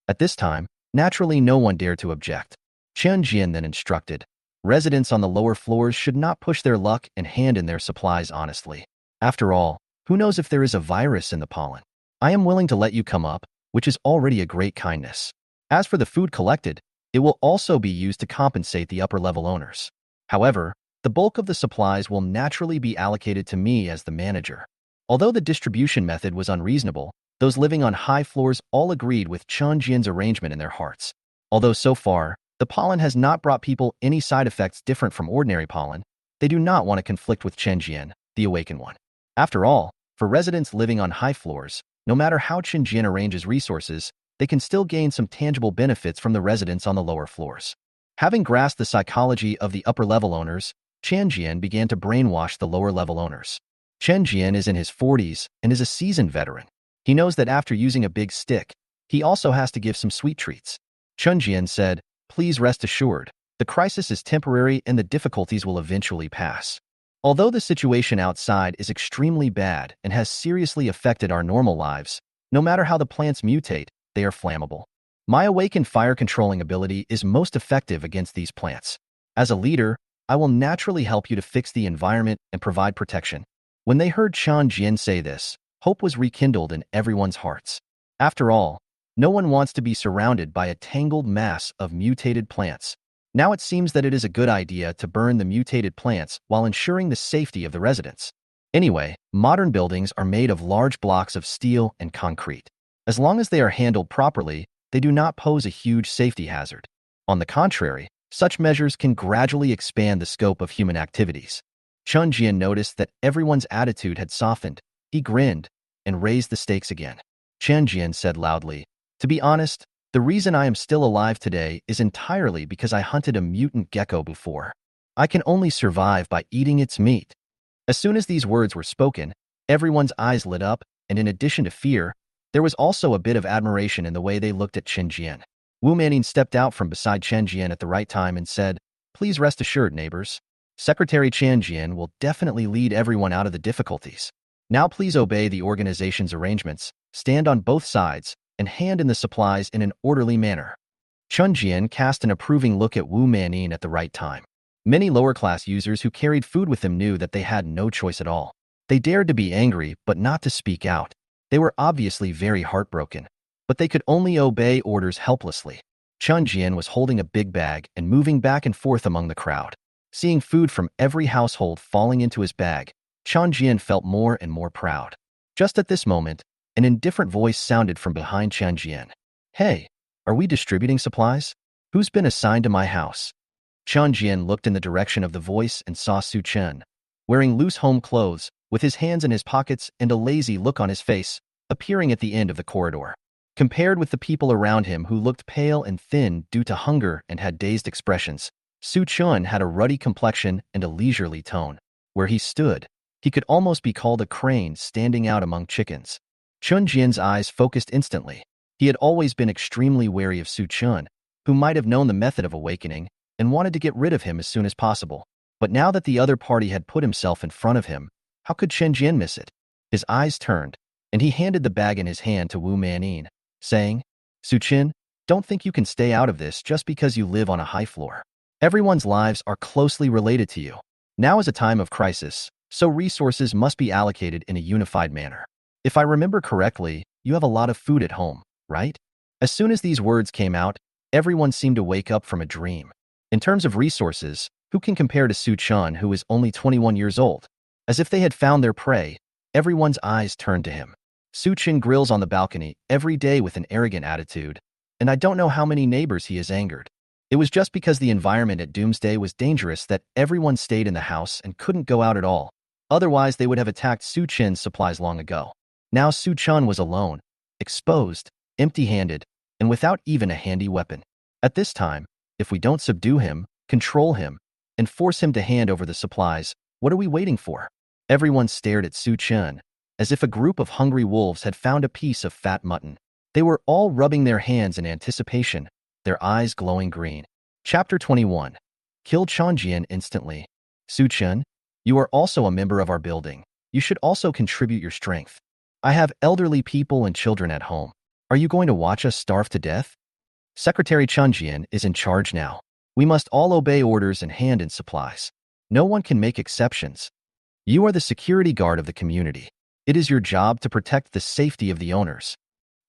At this time, naturally no one dared to object. Chen Jian then instructed, residents on the lower floors should not push their luck and hand in their supplies honestly. After all, who knows if there is a virus in the pollen? I am willing to let you come up, which is already a great kindness. As for the food collected, it will also be used to compensate the upper-level owners. However, the bulk of the supplies will naturally be allocated to me as the manager. Although the distribution method was unreasonable, those living on high floors all agreed with Chen Jian's arrangement in their hearts. Although so far, the pollen has not brought people any side effects different from ordinary pollen, they do not want to conflict with Chen Jian, the awakened one. After all, for residents living on high floors, no matter how Chen Jian arranges resources, they can still gain some tangible benefits from the residents on the lower floors. Having grasped the psychology of the upper-level owners, Chen Jian began to brainwash the lower-level owners. Chen Jian is in his 40s and is a seasoned veteran. He knows that after using a big stick, he also has to give some sweet treats. Chen Jian said, please rest assured, the crisis is temporary and the difficulties will eventually pass. Although the situation outside is extremely bad and has seriously affected our normal lives, no matter how the plants mutate, they are flammable. My awakened fire controlling ability is most effective against these plants. As a leader, I will naturally help you to fix the environment and provide protection. When they heard Chen Jian say this, hope was rekindled in everyone's hearts. After all, no one wants to be surrounded by a tangled mass of mutated plants. Now it seems that it is a good idea to burn the mutated plants while ensuring the safety of the residents. Anyway, modern buildings are made of large blocks of steel and concrete. As long as they are handled properly, they do not pose a huge safety hazard. On the contrary, such measures can gradually expand the scope of human activities. Chen Jian noticed that everyone's attitude had softened. He grinned and raised the stakes again. Chen Jian said loudly, to be honest, the reason I am still alive today is entirely because I hunted a mutant gecko before. I can only survive by eating its meat. As soon as these words were spoken, everyone's eyes lit up, and in addition to fear, there was also a bit of admiration in the way they looked at Chen Jian. Wu Manning stepped out from beside Chen Jian at the right time and said, please rest assured, neighbors. Secretary Chen Jian will definitely lead everyone out of the difficulties. Now please obey the organization's arrangements, stand on both sides, and hand in the supplies in an orderly manner. Chen Jian cast an approving look at Wu Manning at the right time. Many lower-class users who carried food with them knew that they had no choice at all. They dared to be angry, but not to speak out. They were obviously very heartbroken, but they could only obey orders helplessly. Chen Jian was holding a big bag and moving back and forth among the crowd. Seeing food from every household falling into his bag, Chen Jian felt more and more proud. Just at this moment, an indifferent voice sounded from behind Chen Jian. Hey, are we distributing supplies? Who's been assigned to my house? Chen Jian looked in the direction of the voice and saw Su Chen, wearing loose home clothes, with his hands in his pockets and a lazy look on his face, appearing at the end of the corridor. Compared with the people around him who looked pale and thin due to hunger and had dazed expressions, Su Chen had a ruddy complexion and a leisurely tone. Where he stood, he could almost be called a crane standing out among chickens. Chen Jian's eyes focused instantly. He had always been extremely wary of Su Chen, who might have known the method of awakening and wanted to get rid of him as soon as possible. But now that the other party had put himself in front of him, how could Chen Jian miss it? His eyes turned, and he handed the bag in his hand to Wu Manning, saying, Su Chen, don't think you can stay out of this just because you live on a high floor. Everyone's lives are closely related to you. Now is a time of crisis, so resources must be allocated in a unified manner. If I remember correctly, you have a lot of food at home, right? As soon as these words came out, everyone seemed to wake up from a dream. In terms of resources, who can compare to Su Chen, who is only 21 years old? As if they had found their prey, everyone's eyes turned to him. Su Chen grills on the balcony every day with an arrogant attitude, and I don't know how many neighbors he has angered. It was just because the environment at Doomsday was dangerous that everyone stayed in the house and couldn't go out at all. Otherwise, they would have attacked Su Chen's supplies long ago. Now Su Chen was alone, exposed, empty-handed, and without even a handy weapon. At this time, if we don't subdue him, control him, and force him to hand over the supplies, what are we waiting for? Everyone stared at Su Chen, as if a group of hungry wolves had found a piece of fat mutton. They were all rubbing their hands in anticipation, their eyes glowing green. Chapter 21. Kill Chen Jian instantly. Su Chen, you are also a member of our building. You should also contribute your strength. I have elderly people and children at home. Are you going to watch us starve to death? Secretary Chunjian is in charge now. We must all obey orders and hand in supplies. No one can make exceptions. You are the security guard of the community. It is your job to protect the safety of the owners.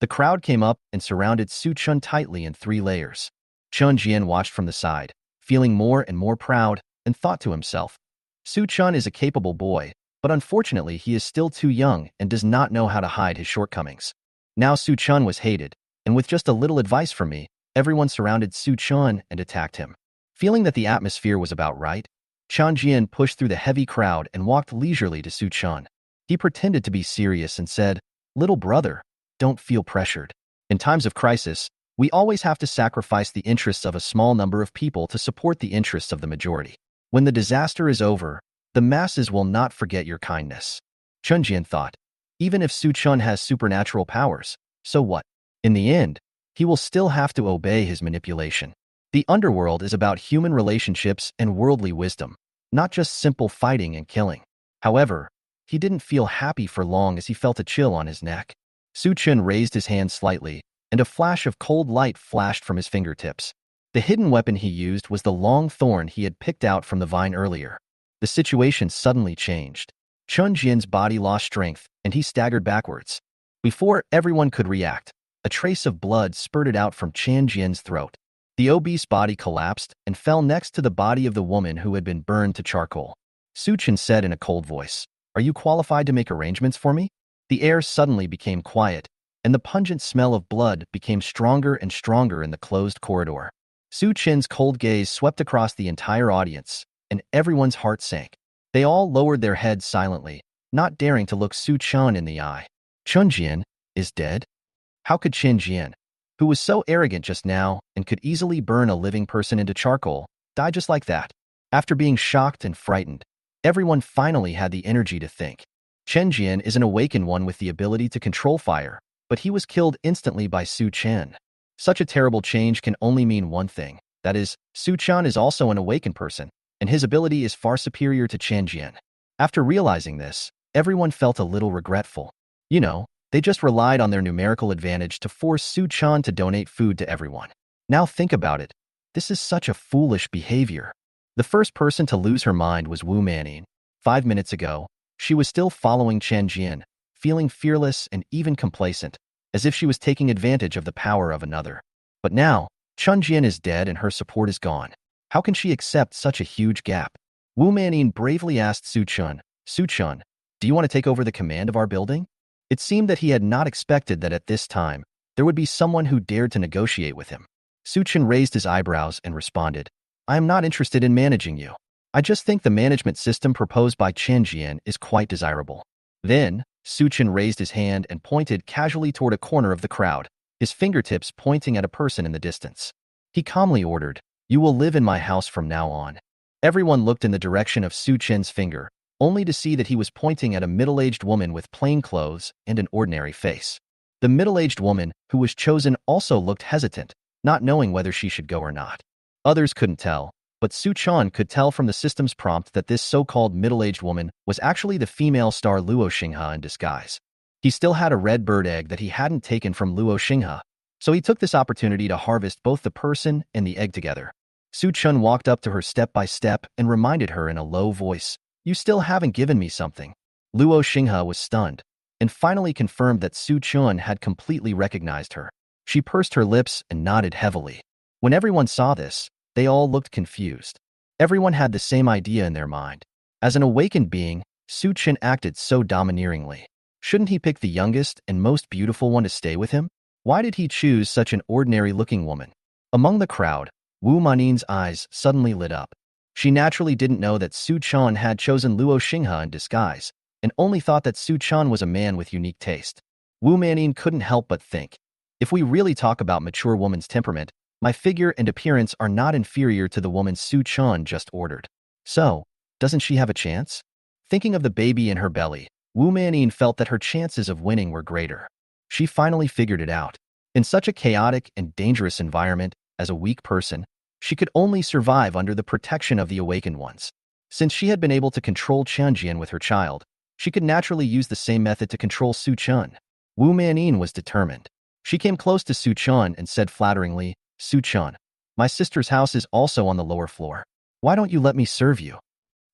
The crowd came up and surrounded Su Chun tightly in 3 layers. Chun Jian watched from the side, feeling more and more proud, and thought to himself, Su Chun is a capable boy, but unfortunately he is still too young and does not know how to hide his shortcomings. Now Su Chun was hated, and with just a little advice from me, everyone surrounded Su Chun and attacked him. Feeling that the atmosphere was about right, Chun Jian pushed through the heavy crowd and walked leisurely to Su Chun. He pretended to be serious and said, "Little brother, don't feel pressured. In times of crisis, we always have to sacrifice the interests of a small number of people to support the interests of the majority. When the disaster is over, the masses will not forget your kindness." Chunjian thought, even if Su Chun has supernatural powers, so what? In the end, he will still have to obey his manipulation. The underworld is about human relationships and worldly wisdom, not just simple fighting and killing. However, he didn't feel happy for long as he felt a chill on his neck. Su Chun raised his hand slightly, and a flash of cold light flashed from his fingertips. The hidden weapon he used was the long thorn he had picked out from the vine earlier. The situation suddenly changed. Chun Jian's body lost strength, and he staggered backwards. Before everyone could react, a trace of blood spurted out from Chan Jian's throat. The obese body collapsed and fell next to the body of the woman who had been burned to charcoal. Su Chun said in a cold voice, "Are you qualified to make arrangements for me?" The air suddenly became quiet, and the pungent smell of blood became stronger and stronger in the closed corridor. Su Chin's cold gaze swept across the entire audience, and everyone's heart sank. They all lowered their heads silently, not daring to look Su Chun in the eye. Chun Jian is dead? How could Chen Jian, who was so arrogant just now and could easily burn a living person into charcoal, die just like that? After being shocked and frightened, everyone finally had the energy to think. Chen Jian is an awakened one with the ability to control fire, but he was killed instantly by Su Chen. Such a terrible change can only mean one thing, that is, Su Chen is also an awakened person, and his ability is far superior to Chen Jian. After realizing this, everyone felt a little regretful. They just relied on their numerical advantage to force Su Chen to donate food to everyone. Now think about it. This is such a foolish behavior. The first person to lose her mind was Wu Manning. 5 minutes ago, she was still following Chen Jian, feeling fearless and even complacent, as if she was taking advantage of the power of another. But now, Chun Jian is dead and her support is gone. How can she accept such a huge gap? Wu Manning bravely asked Su Chun, "Su Chun, do you want to take over the command of our building?" It seemed that he had not expected that at this time, there would be someone who dared to negotiate with him. Su Chun raised his eyebrows and responded, "I am not interested in managing you. I just think the management system proposed by Chen Jian is quite desirable." Then, Su Chun raised his hand and pointed casually toward a corner of the crowd, his fingertips pointing at a person in the distance. He calmly ordered, "You will live in my house from now on." Everyone looked in the direction of Su Chen's finger, only to see that he was pointing at a middle-aged woman with plain clothes and an ordinary face. The middle-aged woman who was chosen also looked hesitant, not knowing whether she should go or not. Others couldn't tell, but Su Chun could tell from the system's prompt that this so-called middle-aged woman was actually the female star Luo Xinghe in disguise. He still had a red bird egg that he hadn't taken from Luo Xinghe, so he took this opportunity to harvest both the person and the egg together. Su Chun walked up to her step by step and reminded her in a low voice, "You still haven't given me something." Luo Xinghe was stunned, and finally confirmed that Su Chun had completely recognized her. She pursed her lips and nodded heavily. When everyone saw this, they all looked confused. Everyone had the same idea in their mind. As an awakened being, Su Chun acted so domineeringly. Shouldn't he pick the youngest and most beautiful one to stay with him? Why did he choose such an ordinary-looking woman? Among the crowd, Wu Manin's eyes suddenly lit up. She naturally didn't know that Su Chun had chosen Luo Xinghe in disguise, and only thought that Su Chun was a man with unique taste. Wu Manin couldn't help but think, if we really talk about mature woman's temperament, my figure and appearance are not inferior to the woman Su Chun just ordered. So, doesn't she have a chance? Thinking of the baby in her belly, Wu Manin felt that her chances of winning were greater. She finally figured it out. In such a chaotic and dangerous environment, as a weak person, she could only survive under the protection of the awakened ones. Since she had been able to control Chen Jian with her child, She could naturally use the same method to control Su Chun. Wu Manyin was determined. She came close to Su Chun and said flatteringly, Su Chun, my sister's house is also on the lower floor. Why don't you let me serve you?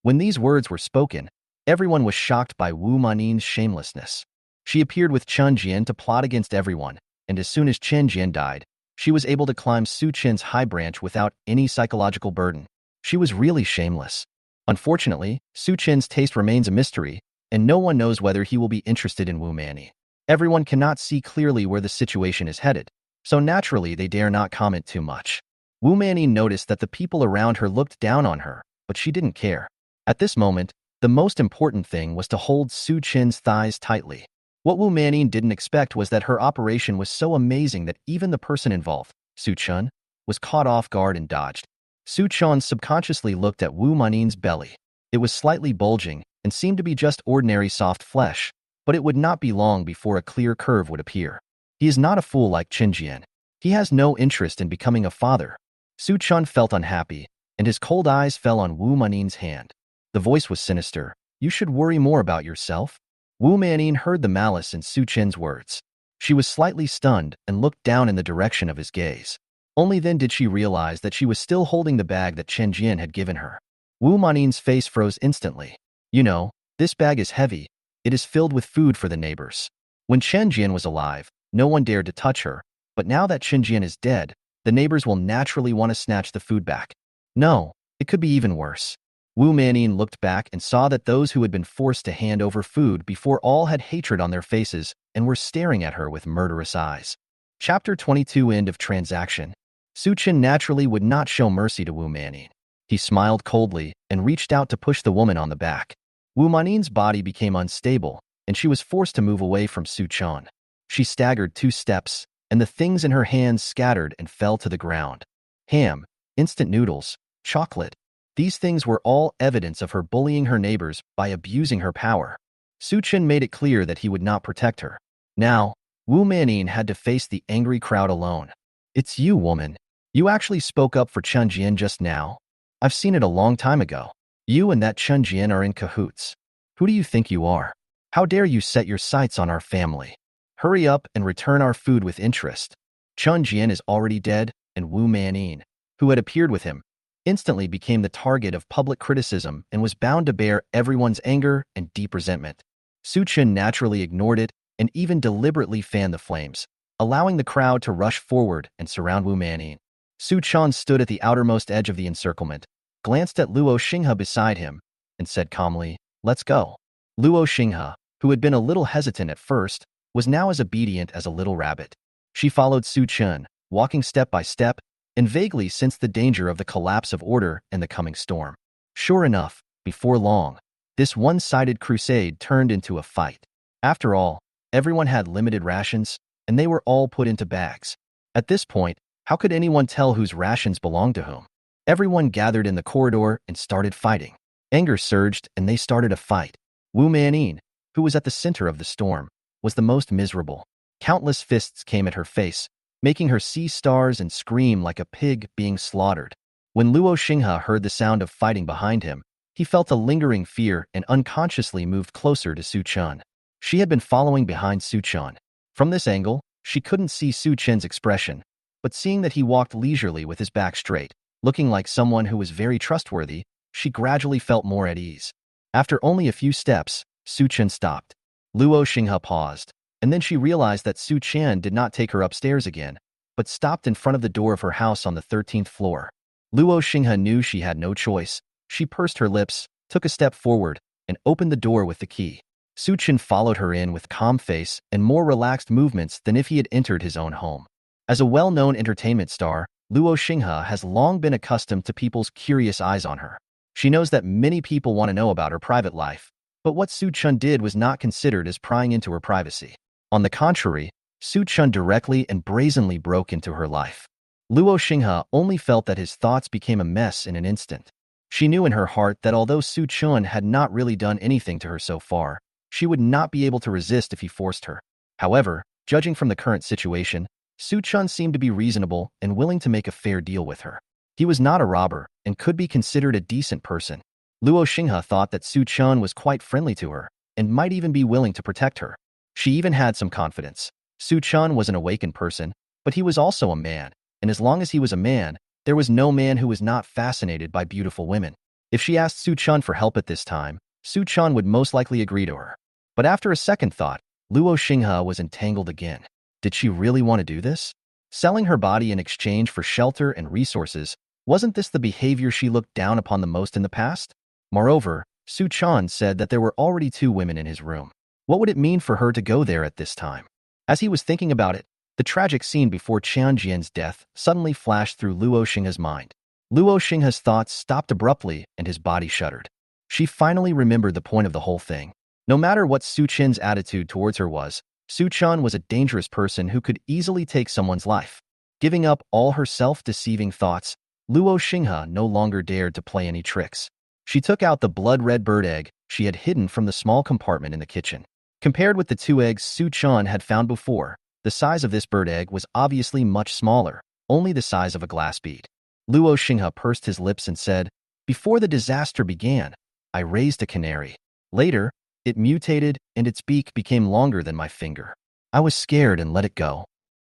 When these words were spoken, everyone was shocked by Wu Manyin's shamelessness. She appeared with Chen Jian to plot against everyone, and as soon as Chen Jian died, she was able to climb Su Chen's high branch without any psychological burden. She was really shameless. Unfortunately, Su Chen's taste remains a mystery, and no one knows whether he will be interested in Wu Manyin. Everyone cannot see clearly where the situation is headed, so naturally they dare not comment too much. Wu Manyin noticed that the people around her looked down on her, but she didn't care. At this moment, the most important thing was to hold Su Chen's thighs tightly. What Wu Manyin didn't expect was that her operation was so amazing that even the person involved, Su Chun, was caught off guard and dodged. Su Chun subconsciously looked at Wu Manyin's belly. It was slightly bulging and seemed to be just ordinary soft flesh, but it would not be long before a clear curve would appear. He is not a fool like Qin Jian. He has no interest in becoming a father. Su Chun felt unhappy, and his cold eyes fell on Wu Manyin's hand. The voice was sinister. You should worry more about yourself. Wu Manyin heard the malice in Su Chen's words. She was slightly stunned and looked down in the direction of his gaze. Only then did she realize that she was still holding the bag that Chen Jian had given her. Wu Manyin's face froze instantly. You know, this bag is heavy. It is filled with food for the neighbors. When Chen Jian was alive, no one dared to touch her, but now that Chen Jian is dead, the neighbors will naturally want to snatch the food back. No, it could be even worse. Wu Manyin looked back and saw that those who had been forced to hand over food before all had hatred on their faces and were staring at her with murderous eyes. Chapter 22 End of Transaction. Su Chen naturally would not show mercy to Wu Manyin. He smiled coldly and reached out to push the woman on the back. Wu Manyin's body became unstable, and she was forced to move away from Su Chen. She staggered 2 steps, and the things in her hands scattered and fell to the ground. Ham, instant noodles, chocolate. These things were all evidence of her bullying her neighbors by abusing her power. Su Chen made it clear that he would not protect her. Now, Wu Manyin had to face the angry crowd alone. It's you, woman. You actually spoke up for Chen Jian just now. I've seen it a long time ago. You and that Chen Jian are in cahoots. Who do you think you are? How dare you set your sights on our family? Hurry up and return our food with interest. Chen Jian is already dead, and Wu Manyin, who had appeared with him, instantly became the target of public criticism and was bound to bear everyone's anger and deep resentment. Su Chen naturally ignored it and even deliberately fanned the flames, allowing the crowd to rush forward and surround Wu Manyin. Su Chen stood at the outermost edge of the encirclement, glanced at Luo Xinghe beside him, and said calmly, "Let's go." Luo Xinghe, who had been a little hesitant at first, was now as obedient as a little rabbit. She followed Su Chen, walking step by step, and vaguely sensed the danger of the collapse of order and the coming storm. Sure enough, before long, this one-sided crusade turned into a fight. After all, everyone had limited rations, and they were all put into bags. At this point, how could anyone tell whose rations belonged to whom? Everyone gathered in the corridor and started fighting. Anger surged, and they started a fight. Wu Manyin, who was at the center of the storm, was the most miserable. Countless fists came at her face, making her see stars and scream like a pig being slaughtered. When Luo Xinghe heard the sound of fighting behind him, he felt a lingering fear and unconsciously moved closer to Su Chen. She had been following behind Su Chen. From this angle, she couldn't see Su Chen's expression, but seeing that he walked leisurely with his back straight, looking like someone who was very trustworthy, she gradually felt more at ease. After only a few steps, Su Chen stopped. Luo Xinghe paused, and then she realized that Su Chen did not take her upstairs again, but stopped in front of the door of her house on the 13th floor. Luo Xinghe knew she had no choice. She pursed her lips, took a step forward, and opened the door with the key. Su Chen followed her in with calm face and more relaxed movements than if he had entered his own home. As a well-known entertainment star, Luo Xinghe has long been accustomed to people's curious eyes on her. She knows that many people want to know about her private life, but what Su Chen did was not considered as prying into her privacy. On the contrary, Su Chen directly and brazenly broke into her life. Luo Xinghe only felt that his thoughts became a mess in an instant. She knew in her heart that although Su Chen had not really done anything to her so far, she would not be able to resist if he forced her. However, judging from the current situation, Su Chen seemed to be reasonable and willing to make a fair deal with her. He was not a robber and could be considered a decent person. Luo Xinghe thought that Su Chen was quite friendly to her, and might even be willing to protect her. She even had some confidence. Su Chun was an awakened person, but he was also a man, and as long as he was a man, there was no man who was not fascinated by beautiful women. If she asked Su Chun for help at this time, Su Chun would most likely agree to her. But after a second thought, Luo Xinghe was entangled again. Did she really want to do this? Selling her body in exchange for shelter and resources, wasn't this the behavior she looked down upon the most in the past? Moreover, Su Chun said that there were already 2 women in his room. What would it mean for her to go there at this time? As he was thinking about it, the tragic scene before Qian Jian's death suddenly flashed through Luo Xinghe's mind. Luo Xinghe's thoughts stopped abruptly and his body shuddered. She finally remembered the point of the whole thing. No matter what Su Chen's attitude towards her was, Su Chun was a dangerous person who could easily take someone's life. Giving up all her self-deceiving thoughts, Luo Xinghe no longer dared to play any tricks. She took out the blood-red bird egg she had hidden from the small compartment in the kitchen. Compared with the 2 eggs Su Chun had found before, the size of this bird egg was obviously much smaller, only the size of a glass bead. Luo Xinghe pursed his lips and said, "Before the disaster began, I raised a canary. Later, it mutated and its beak became longer than my finger. I was scared and let it go.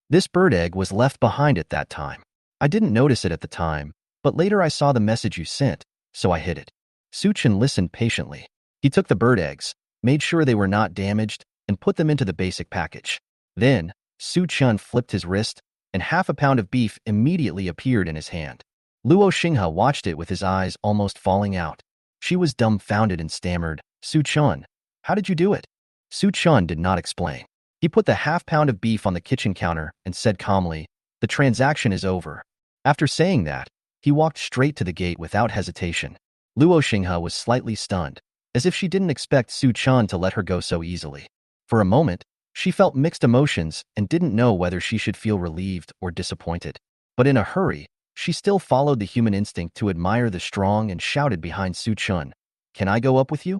This bird egg was left behind at that time. I didn't notice it at the time, but later I saw the message you sent, so I hid it." Su Chen listened patiently. He took the bird eggs, made sure they were not damaged, and put them into the basic package. Then, Su Chen flipped his wrist, and half a pound of beef immediately appeared in his hand. Luo Xinghe watched it with his eyes almost falling out. She was dumbfounded and stammered, "Su Chun, how did you do it?" Su Chun did not explain. He put the half pound of beef on the kitchen counter and said calmly, "The transaction is over." After saying that, he walked straight to the gate without hesitation. Luo Xinghe was slightly stunned, as if she didn't expect Su Chun to let her go so easily. For a moment, she felt mixed emotions and didn't know whether she should feel relieved or disappointed. But in a hurry, she still followed the human instinct to admire the strong and shouted behind Su Chun, "Can I go up with you?"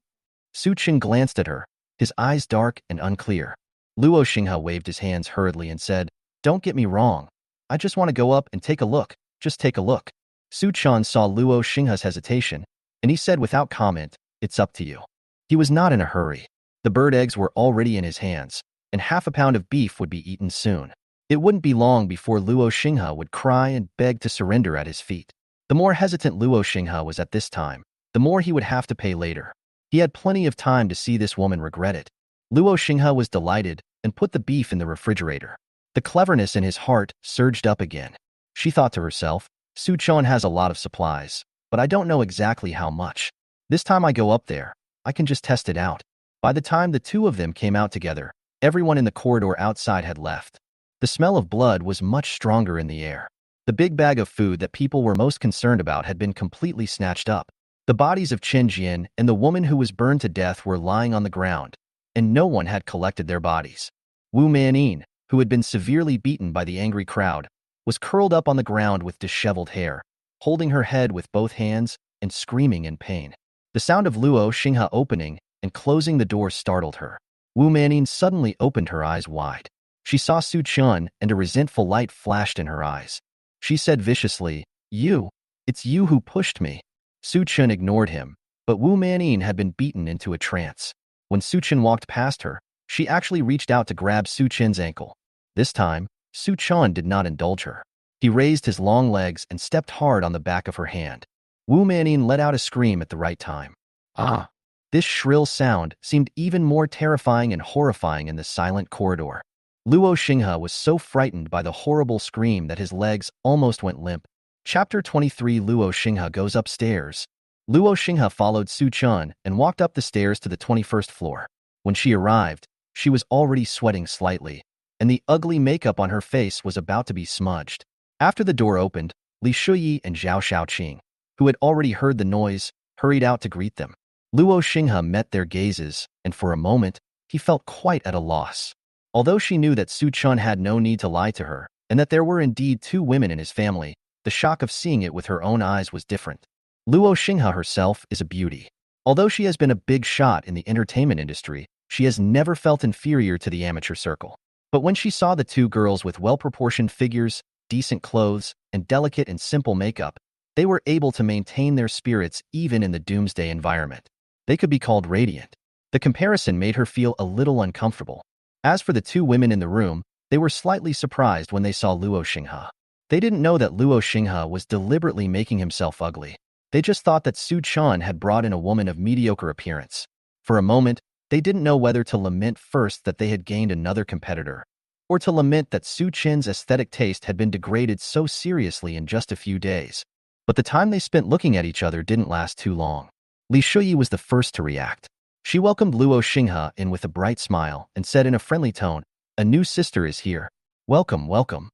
Su Chun glanced at her, his eyes dark and unclear. Luo Xinghe waved his hands hurriedly and said, "Don't get me wrong. I just want to go up and take a look, just take a look." Su Chun saw Luo Xinghe's hesitation, and he said without comment, "It's up to you." He was not in a hurry. The bird eggs were already in his hands, and half a pound of beef would be eaten soon. It wouldn't be long before Luo Xinghe would cry and beg to surrender at his feet. The more hesitant Luo Xinghe was at this time, the more he would have to pay later. He had plenty of time to see this woman regret it. Luo Xinghe was delighted and put the beef in the refrigerator. The cleverness in his heart surged up again. She thought to herself, "Su Chun has a lot of supplies, but I don't know exactly how much. This time I go up there, I can just test it out." By the time the 2 of them came out together, everyone in the corridor outside had left. The smell of blood was much stronger in the air. The big bag of food that people were most concerned about had been completely snatched up. The bodies of Chen Jian and the woman who was burned to death were lying on the ground, and no one had collected their bodies. Wu Manyin, who had been severely beaten by the angry crowd, was curled up on the ground with disheveled hair, holding her head with both hands and screaming in pain. The sound of Luo Xinghe opening and closing the door startled her. Wu Manyin suddenly opened her eyes wide. She saw Su Chun and a resentful light flashed in her eyes. She said viciously, It's you who pushed me." Su Chun ignored him, but Wu Manyin had been beaten into a trance. When Su Chun walked past her, she actually reached out to grab Su Chun's ankle. This time, Su Chun did not indulge her. He raised his long legs and stepped hard on the back of her hand. Wu Manyin let out a scream at the right time. Ah! This shrill sound seemed even more terrifying and horrifying in the silent corridor. Luo Xinghe was so frightened by the horrible scream that his legs almost went limp. Chapter 23 Luo Xinghe goes upstairs. Luo Xinghe followed Su Chun and walked up the stairs to the 21st floor. When she arrived, she was already sweating slightly, and the ugly makeup on her face was about to be smudged. After the door opened, Li Shuyi and Zhao Shaoqing, who had already heard the noise, hurried out to greet them. Luo Xinghe met their gazes, and for a moment, he felt quite at a loss. Although she knew that Su Chun had no need to lie to her, and that there were indeed 2 women in his family, the shock of seeing it with her own eyes was different. Luo Xinghe herself is a beauty. Although she has been a big shot in the entertainment industry, she has never felt inferior to the amateur circle. But when she saw the 2 girls with well-proportioned figures, decent clothes, and delicate and simple makeup, they were able to maintain their spirits even in the doomsday environment. They could be called radiant. The comparison made her feel a little uncomfortable. As for the two women in the room, they were slightly surprised when they saw Luo Xinghe. They didn't know that Luo Xinghe was deliberately making himself ugly. They just thought that Su Chan had brought in a woman of mediocre appearance. For a moment, they didn't know whether to lament first that they had gained another competitor, or to lament that Su Chin's aesthetic taste had been degraded so seriously in just a few days. But the time they spent looking at each other didn't last too long. Li Shuyi was the first to react. She welcomed Luo Xinghe in with a bright smile and said in a friendly tone, "A new sister is here. Welcome, welcome."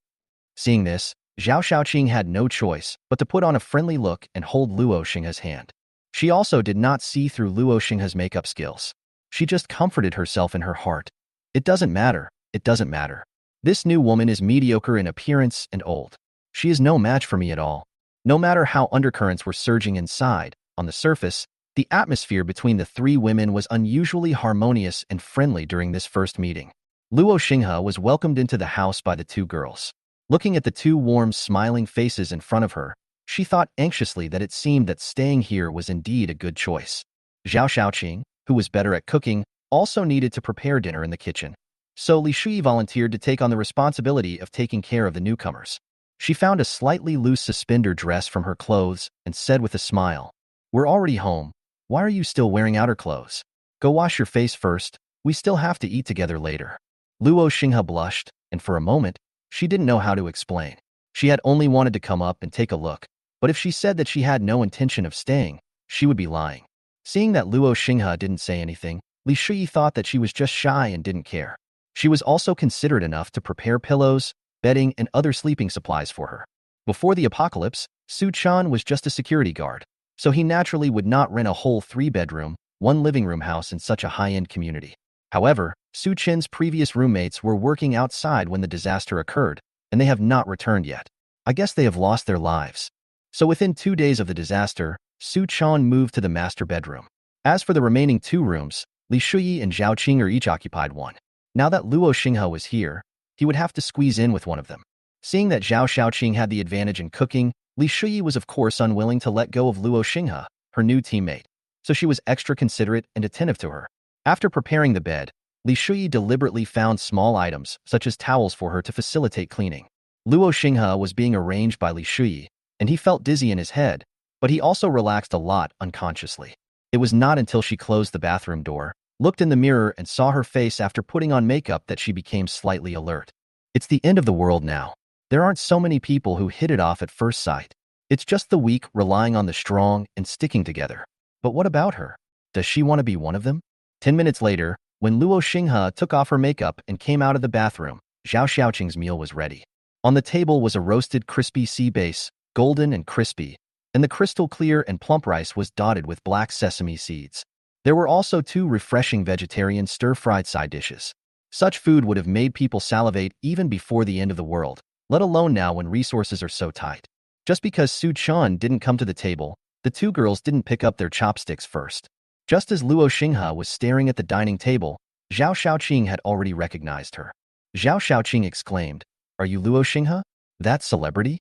Seeing this, Zhao Xiaoqing had no choice but to put on a friendly look and hold Luo Xinghe's hand. She also did not see through Luo Xinghe's makeup skills. She just comforted herself in her heart. It doesn't matter. It doesn't matter. This new woman is mediocre in appearance and old. She is no match for me at all. No matter how undercurrents were surging inside, on the surface, the atmosphere between the three women was unusually harmonious and friendly during this first meeting. Luo Xinghe was welcomed into the house by the two girls. Looking at the two warm, smiling faces in front of her, she thought anxiously that it seemed that staying here was indeed a good choice. Zhao Xiaoqing, who was better at cooking, also needed to prepare dinner in the kitchen. So Li Shui volunteered to take on the responsibility of taking care of the newcomers. She found a slightly loose suspender dress from her clothes and said with a smile, "We're already home. Why are you still wearing outer clothes? Go wash your face first. We still have to eat together later." Luo Xinghe blushed, and for a moment, she didn't know how to explain. She had only wanted to come up and take a look, but if she said that she had no intention of staying, she would be lying. Seeing that Luo Xinghe didn't say anything, Li Shui thought that she was just shy and didn't care. She was also considerate enough to prepare pillows, bedding, and other sleeping supplies for her. Before the apocalypse, Su Chan was just a security guard, so he naturally would not rent a whole 3-bedroom, 1-living-room house in such a high-end community. However, Su Chin's previous roommates were working outside when the disaster occurred, and they have not returned yet. I guess they have lost their lives. So within 2 days of the disaster, Su Chan moved to the master bedroom. As for the remaining 2 rooms, Li Shuyi and Zhao Qing are each occupied one. Now that Luo Xinghe was here, he would have to squeeze in with one of them. Seeing that Zhao Xiaoqing had the advantage in cooking, Li Shuyi was of course unwilling to let go of Luo Xinghe, her new teammate, so she was extra considerate and attentive to her. After preparing the bed, Li Shuyi deliberately found small items, such as towels for her to facilitate cleaning. Luo Xinghe was being arranged by Li Shuyi, and he felt dizzy in his head, but he also relaxed a lot unconsciously. It was not until she closed the bathroom door, looked in the mirror, and saw her face after putting on makeup that she became slightly alert. It's the end of the world now. There aren't so many people who hit it off at first sight. It's just the weak relying on the strong and sticking together. But what about her? Does she want to be one of them? 10 minutes later, when Luo Xinghe took off her makeup and came out of the bathroom, Zhao Xiaoqing's meal was ready. On the table was a roasted crispy sea base, golden and crispy, and the crystal clear and plump rice was dotted with black sesame seeds. There were also 2 refreshing vegetarian stir-fried side dishes. Such food would have made people salivate even before the end of the world, let alone now when resources are so tight. Just because Su Chan didn't come to the table, the 2 girls didn't pick up their chopsticks first. Just as Luo Xinghe was staring at the dining table, Zhao Xiaoqing had already recognized her. Zhao Xiaoqing exclaimed, "Are you Luo Xinghe? That celebrity?"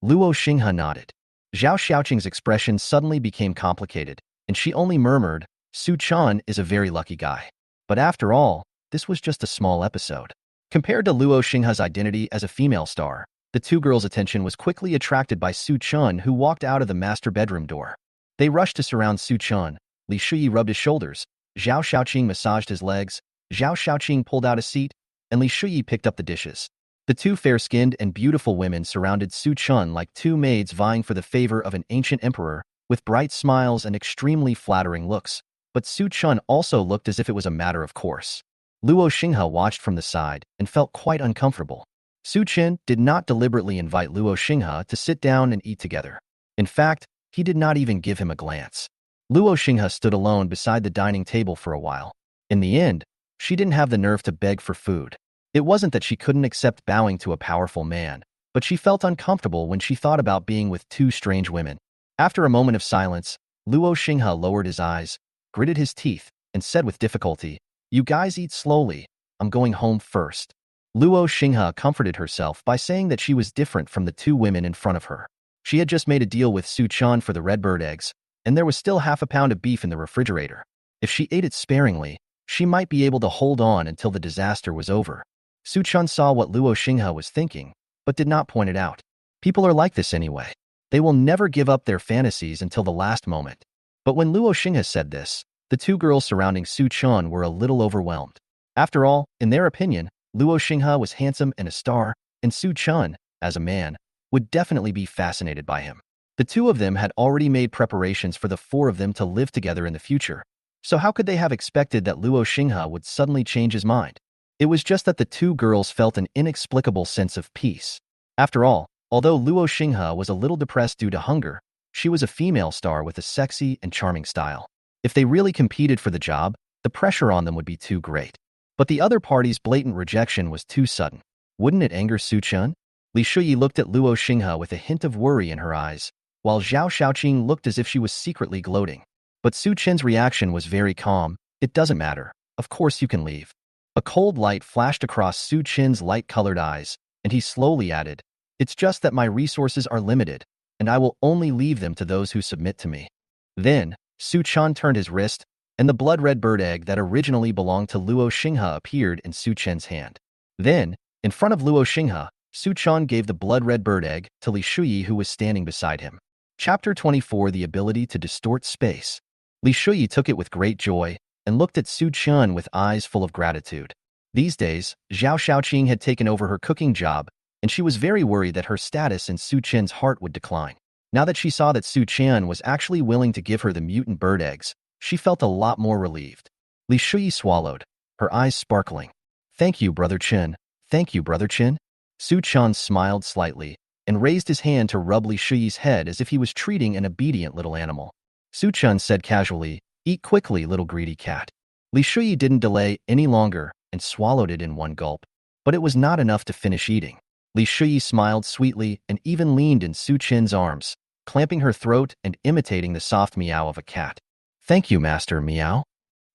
Luo Xinghe nodded. Zhao Xiaoqing's expression suddenly became complicated, and she only murmured, "Su Chan is a very lucky guy." But after all, this was just a small episode. Compared to Luo Xinghe's identity as a female star, the 2 girls' attention was quickly attracted by Su Chan, who walked out of the master bedroom door. They rushed to surround Su Chan. Li Shuyi rubbed his shoulders, Zhao Xiaoqing massaged his legs, Zhao Xiaoqing pulled out a seat, and Li Shuyi picked up the dishes. The 2 fair-skinned and beautiful women surrounded Su Chan like 2 maids vying for the favor of an ancient emperor, with bright smiles and extremely flattering looks. But Su Chan also looked as if it was a matter of course. Luo Xinghe watched from the side and felt quite uncomfortable. Su Chan did not deliberately invite Luo Xinghe to sit down and eat together. In fact, he did not even give him a glance. Luo Xinghe stood alone beside the dining table for a while. In the end, she didn't have the nerve to beg for food. It wasn't that she couldn't accept bowing to a powerful man, but she felt uncomfortable when she thought about being with 2 strange women. After a moment of silence, Luo Xinghe lowered his eyes, gritted his teeth, and said with difficulty, "You guys eat slowly. I'm going home first." Luo Xinghe comforted herself by saying that she was different from the 2 women in front of her. She had just made a deal with Su Chan for the redbird eggs, and there was still half a pound of beef in the refrigerator. If she ate it sparingly, she might be able to hold on until the disaster was over. Su Chun saw what Luo Xinghe was thinking, but did not point it out. People are like this anyway. They will never give up their fantasies until the last moment. But when Luo Xinghe said this, the two girls surrounding Su Chun were a little overwhelmed. After all, in their opinion, Luo Xinghe was handsome and a star, and Su Chun, as a man, would definitely be fascinated by him. The two of them had already made preparations for the four of them to live together in the future. So how could they have expected that Luo Xinghe would suddenly change his mind? It was just that the two girls felt an inexplicable sense of peace. After all, although Luo Xinghe was a little depressed due to hunger, she was a female star with a sexy and charming style. If they really competed for the job, the pressure on them would be too great. But the other party's blatant rejection was too sudden. Wouldn't it anger Su Chun? Li Shuyi looked at Luo Xinghe with a hint of worry in her eyes, while Zhao Xiaoqing looked as if she was secretly gloating. But Su Chen's reaction was very calm. It doesn't matter. Of course you can leave. A cold light flashed across Su Chen's light-colored eyes, and he slowly added, "It's just that my resources are limited, and I will only leave them to those who submit to me." Then, Su Chen turned his wrist, and the blood-red bird egg that originally belonged to Luo Xinghe appeared in Su Chen's hand. Then, in front of Luo Xinghe, Su Chen gave the blood-red bird egg to Li Shuyi, who was standing beside him. Chapter 24: The Ability to Distort Space. Li Shuyi took it with great joy and looked at Su Chen with eyes full of gratitude. These days, Zhao Xiaoqing had taken over her cooking job, and she was very worried that her status in Su Chen's heart would decline. Now that she saw that Su Chen was actually willing to give her the mutant bird eggs, she felt a lot more relieved. Li Shuyi swallowed, her eyes sparkling. "Thank you, Brother Chen. Thank you, Brother Chen." Su Chen smiled slightly and raised his hand to rub Li Shuyi's head as if he was treating an obedient little animal. Su Chen said casually, "Eat quickly, little greedy cat." Li Shuyi didn't delay any longer and swallowed it in one gulp. But it was not enough to finish eating. Li Shuyi smiled sweetly and even leaned in Su Chen's arms, clamping her throat and imitating the soft meow of a cat. "Thank you, Master Meow."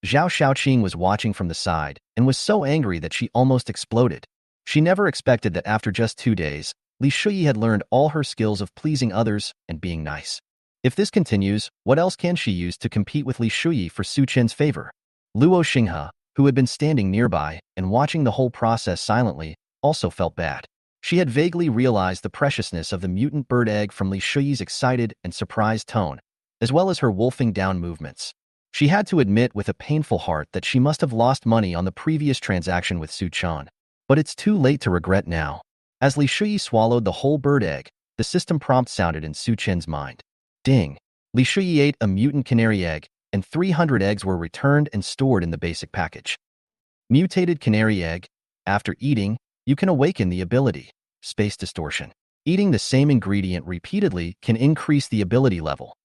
Zhao Xiaoqing was watching from the side and was so angry that she almost exploded. She never expected that after just 2 days, Li Shuyi had learned all her skills of pleasing others and being nice. If this continues, what else can she use to compete with Li Shuyi for Su Chen's favor? Luo Xinghe, who had been standing nearby and watching the whole process silently, also felt bad. She had vaguely realized the preciousness of the mutant bird egg from Li Shuyi's excited and surprised tone, as well as her wolfing down movements. She had to admit with a painful heart that she must have lost money on the previous transaction with Su Chen. But it's too late to regret now. As Li Shuyi swallowed the whole bird egg, the system prompt sounded in Su Chen's mind. Ding! Li Shuyi ate a mutant canary egg, and 300 eggs were returned and stored in the basic package. Mutated canary egg. After eating, you can awaken the ability, space distortion. Eating the same ingredient repeatedly can increase the ability level.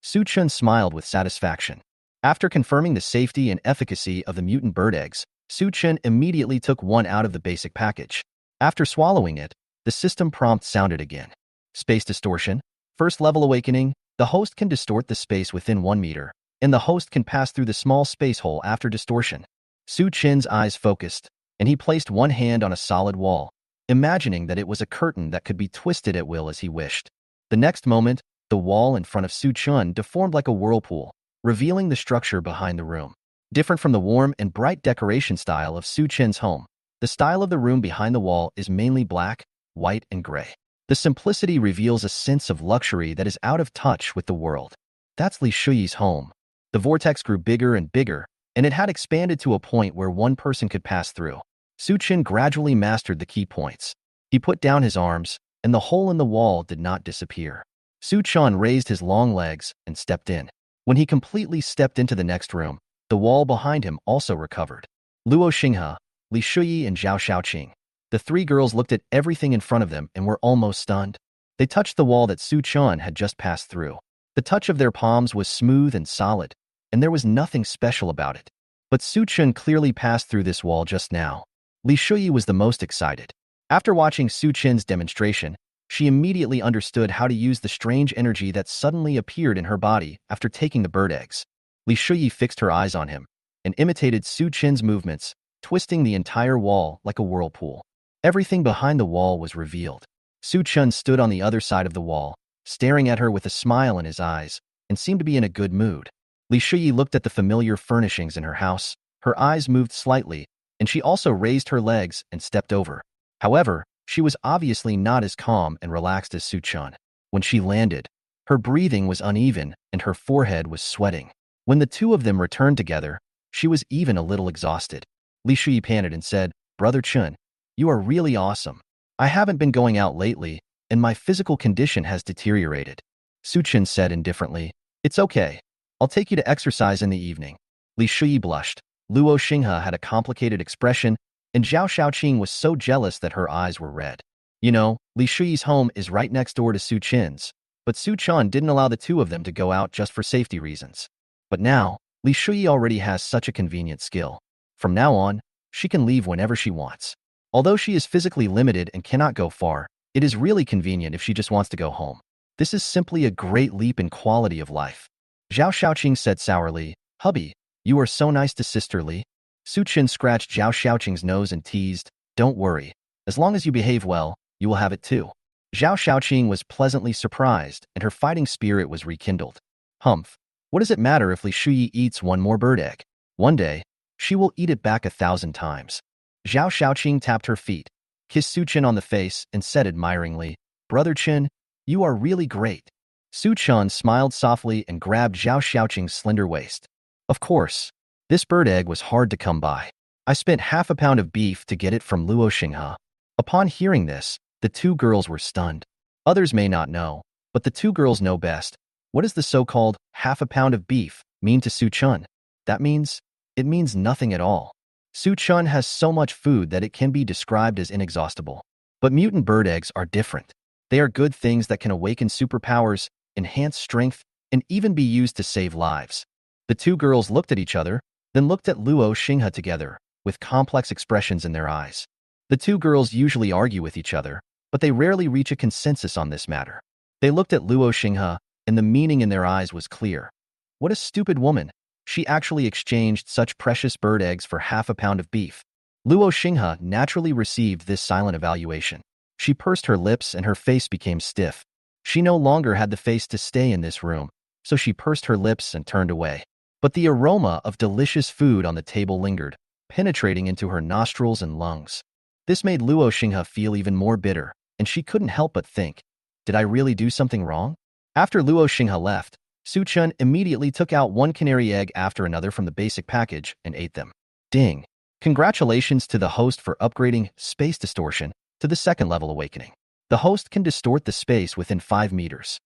Su Chen smiled with satisfaction. After confirming the safety and efficacy of the mutant bird eggs, Su Chen immediately took one out of the basic package. After swallowing it, the system prompt sounded again. Space distortion. First level awakening. The host can distort the space within 1 meter, and the host can pass through the small space hole after distortion. Su Chen's eyes focused, and he placed one hand on a solid wall, imagining that it was a curtain that could be twisted at will as he wished. The next moment, the wall in front of Su Chen deformed like a whirlpool, revealing the structure behind the room. Different from the warm and bright decoration style of Su Chen's home, the style of the room behind the wall is mainly black, white, and gray. The simplicity reveals a sense of luxury that is out of touch with the world. That's Li Shuyi's home. The vortex grew bigger and bigger, and it had expanded to a point where one person could pass through. Su Chen gradually mastered the key points. He put down his arms, and the hole in the wall did not disappear. Su Chen raised his long legs and stepped in. When he completely stepped into the next room, the wall behind him also recovered. Luo Xinghe, Li Shuyi, and Zhao Xiaoqing. The 3 girls looked at everything in front of them and were almost stunned. They touched the wall that Su Chen had just passed through. The touch of their palms was smooth and solid, and there was nothing special about it. But Su Chen clearly passed through this wall just now. Li Shuyi was the most excited. After watching Su Chen's demonstration, she immediately understood how to use the strange energy that suddenly appeared in her body after taking the bird eggs. Li Shuyi fixed her eyes on him and imitated Su Chen's movements, twisting the entire wall like a whirlpool. Everything behind the wall was revealed. Su Chen stood on the other side of the wall, staring at her with a smile in his eyes, and seemed to be in a good mood. Li Shuyi looked at the familiar furnishings in her house. Her eyes moved slightly, and she also raised her legs and stepped over. However, she was obviously not as calm and relaxed as Su Chun. When she landed, her breathing was uneven and her forehead was sweating. When the two of them returned together, she was even a little exhausted. Li Shuyi panted and said, "Brother Chun, you are really awesome. I haven't been going out lately, and my physical condition has deteriorated." Su Chun said indifferently, "It's okay. I'll take you to exercise in the evening." Li Shuyi blushed. Luo Xinghe had a complicated expression, and Zhao Xiaoqing was so jealous that her eyes were red. You know, Li Shuyi's home is right next door to Su Chin's, but Su Chun didn't allow the two of them to go out just for safety reasons. But now, Li Shuyi already has such a convenient skill. From now on, she can leave whenever she wants. Although she is physically limited and cannot go far, it is really convenient if she just wants to go home. This is simply a great leap in quality of life. Zhao Xiaoqing said sourly, "Hubby, you are so nice to Sister Li." Su Chin scratched Zhao Xiaoqing's nose and teased, "Don't worry. As long as you behave well, you will have it too." Zhao Xiaoqing was pleasantly surprised, and her fighting spirit was rekindled. Humph. What does it matter if Li Shuyi eats one more bird egg? One day, she will eat it back 1,000 times. Zhao Xiaoqing tapped her feet, kissed Su Chin on the face, and said admiringly, "Brother Chin, you are really great." Su Chin smiled softly and grabbed Zhao Xiaoqing's slender waist. Of course, this bird egg was hard to come by. I spent half a pound of beef to get it from Luo Xinghe. Upon hearing this, the two girls were stunned. Others may not know, but the two girls know best. What does the so-called half a pound of beef mean to Su Chun? It means nothing at all. Su Chun has so much food that it can be described as inexhaustible. But mutant bird eggs are different. They are good things that can awaken superpowers, enhance strength, and even be used to save lives. The two girls looked at each other, then looked at Luo Xinghe together, with complex expressions in their eyes. The two girls usually argue with each other, but they rarely reach a consensus on this matter. They looked at Luo Xinghe, and the meaning in their eyes was clear. What a stupid woman. She actually exchanged such precious bird eggs for half a pound of beef. Luo Xinghe naturally received this silent evaluation. She pursed her lips and her face became stiff. She no longer had the face to stay in this room, so she pursed her lips and turned away. But the aroma of delicious food on the table lingered, penetrating into her nostrils and lungs. This made Luo Xinghe feel even more bitter, and she couldn't help but think, did I really do something wrong? After Luo Xinghe left, Su Chun immediately took out one canary egg after another from the basic package and ate them. Ding! Congratulations to the host for upgrading Space Distortion to the second level awakening. The host can distort the space within 5 meters.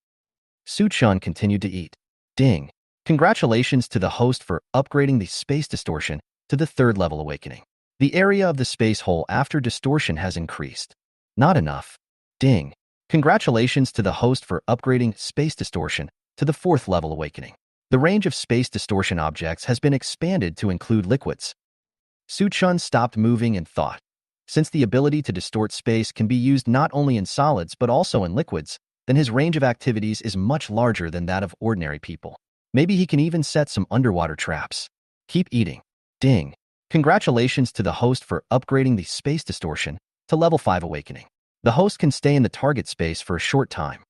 Su Chun continued to eat. Ding! Congratulations to the host for upgrading the Space Distortion to the third level awakening. The area of the space hole after distortion has increased. Not enough. Ding! Congratulations to the host for upgrading Space Distortion to the fourth level awakening. The range of space distortion objects has been expanded to include liquids. Su Chun stopped moving and thought. Since the ability to distort space can be used not only in solids but also in liquids, then his range of activities is much larger than that of ordinary people. Maybe he can even set some underwater traps. Keep eating. Ding! Congratulations to the host for upgrading the Space Distortion to level 5 awakening. The host can stay in the target space for a short time.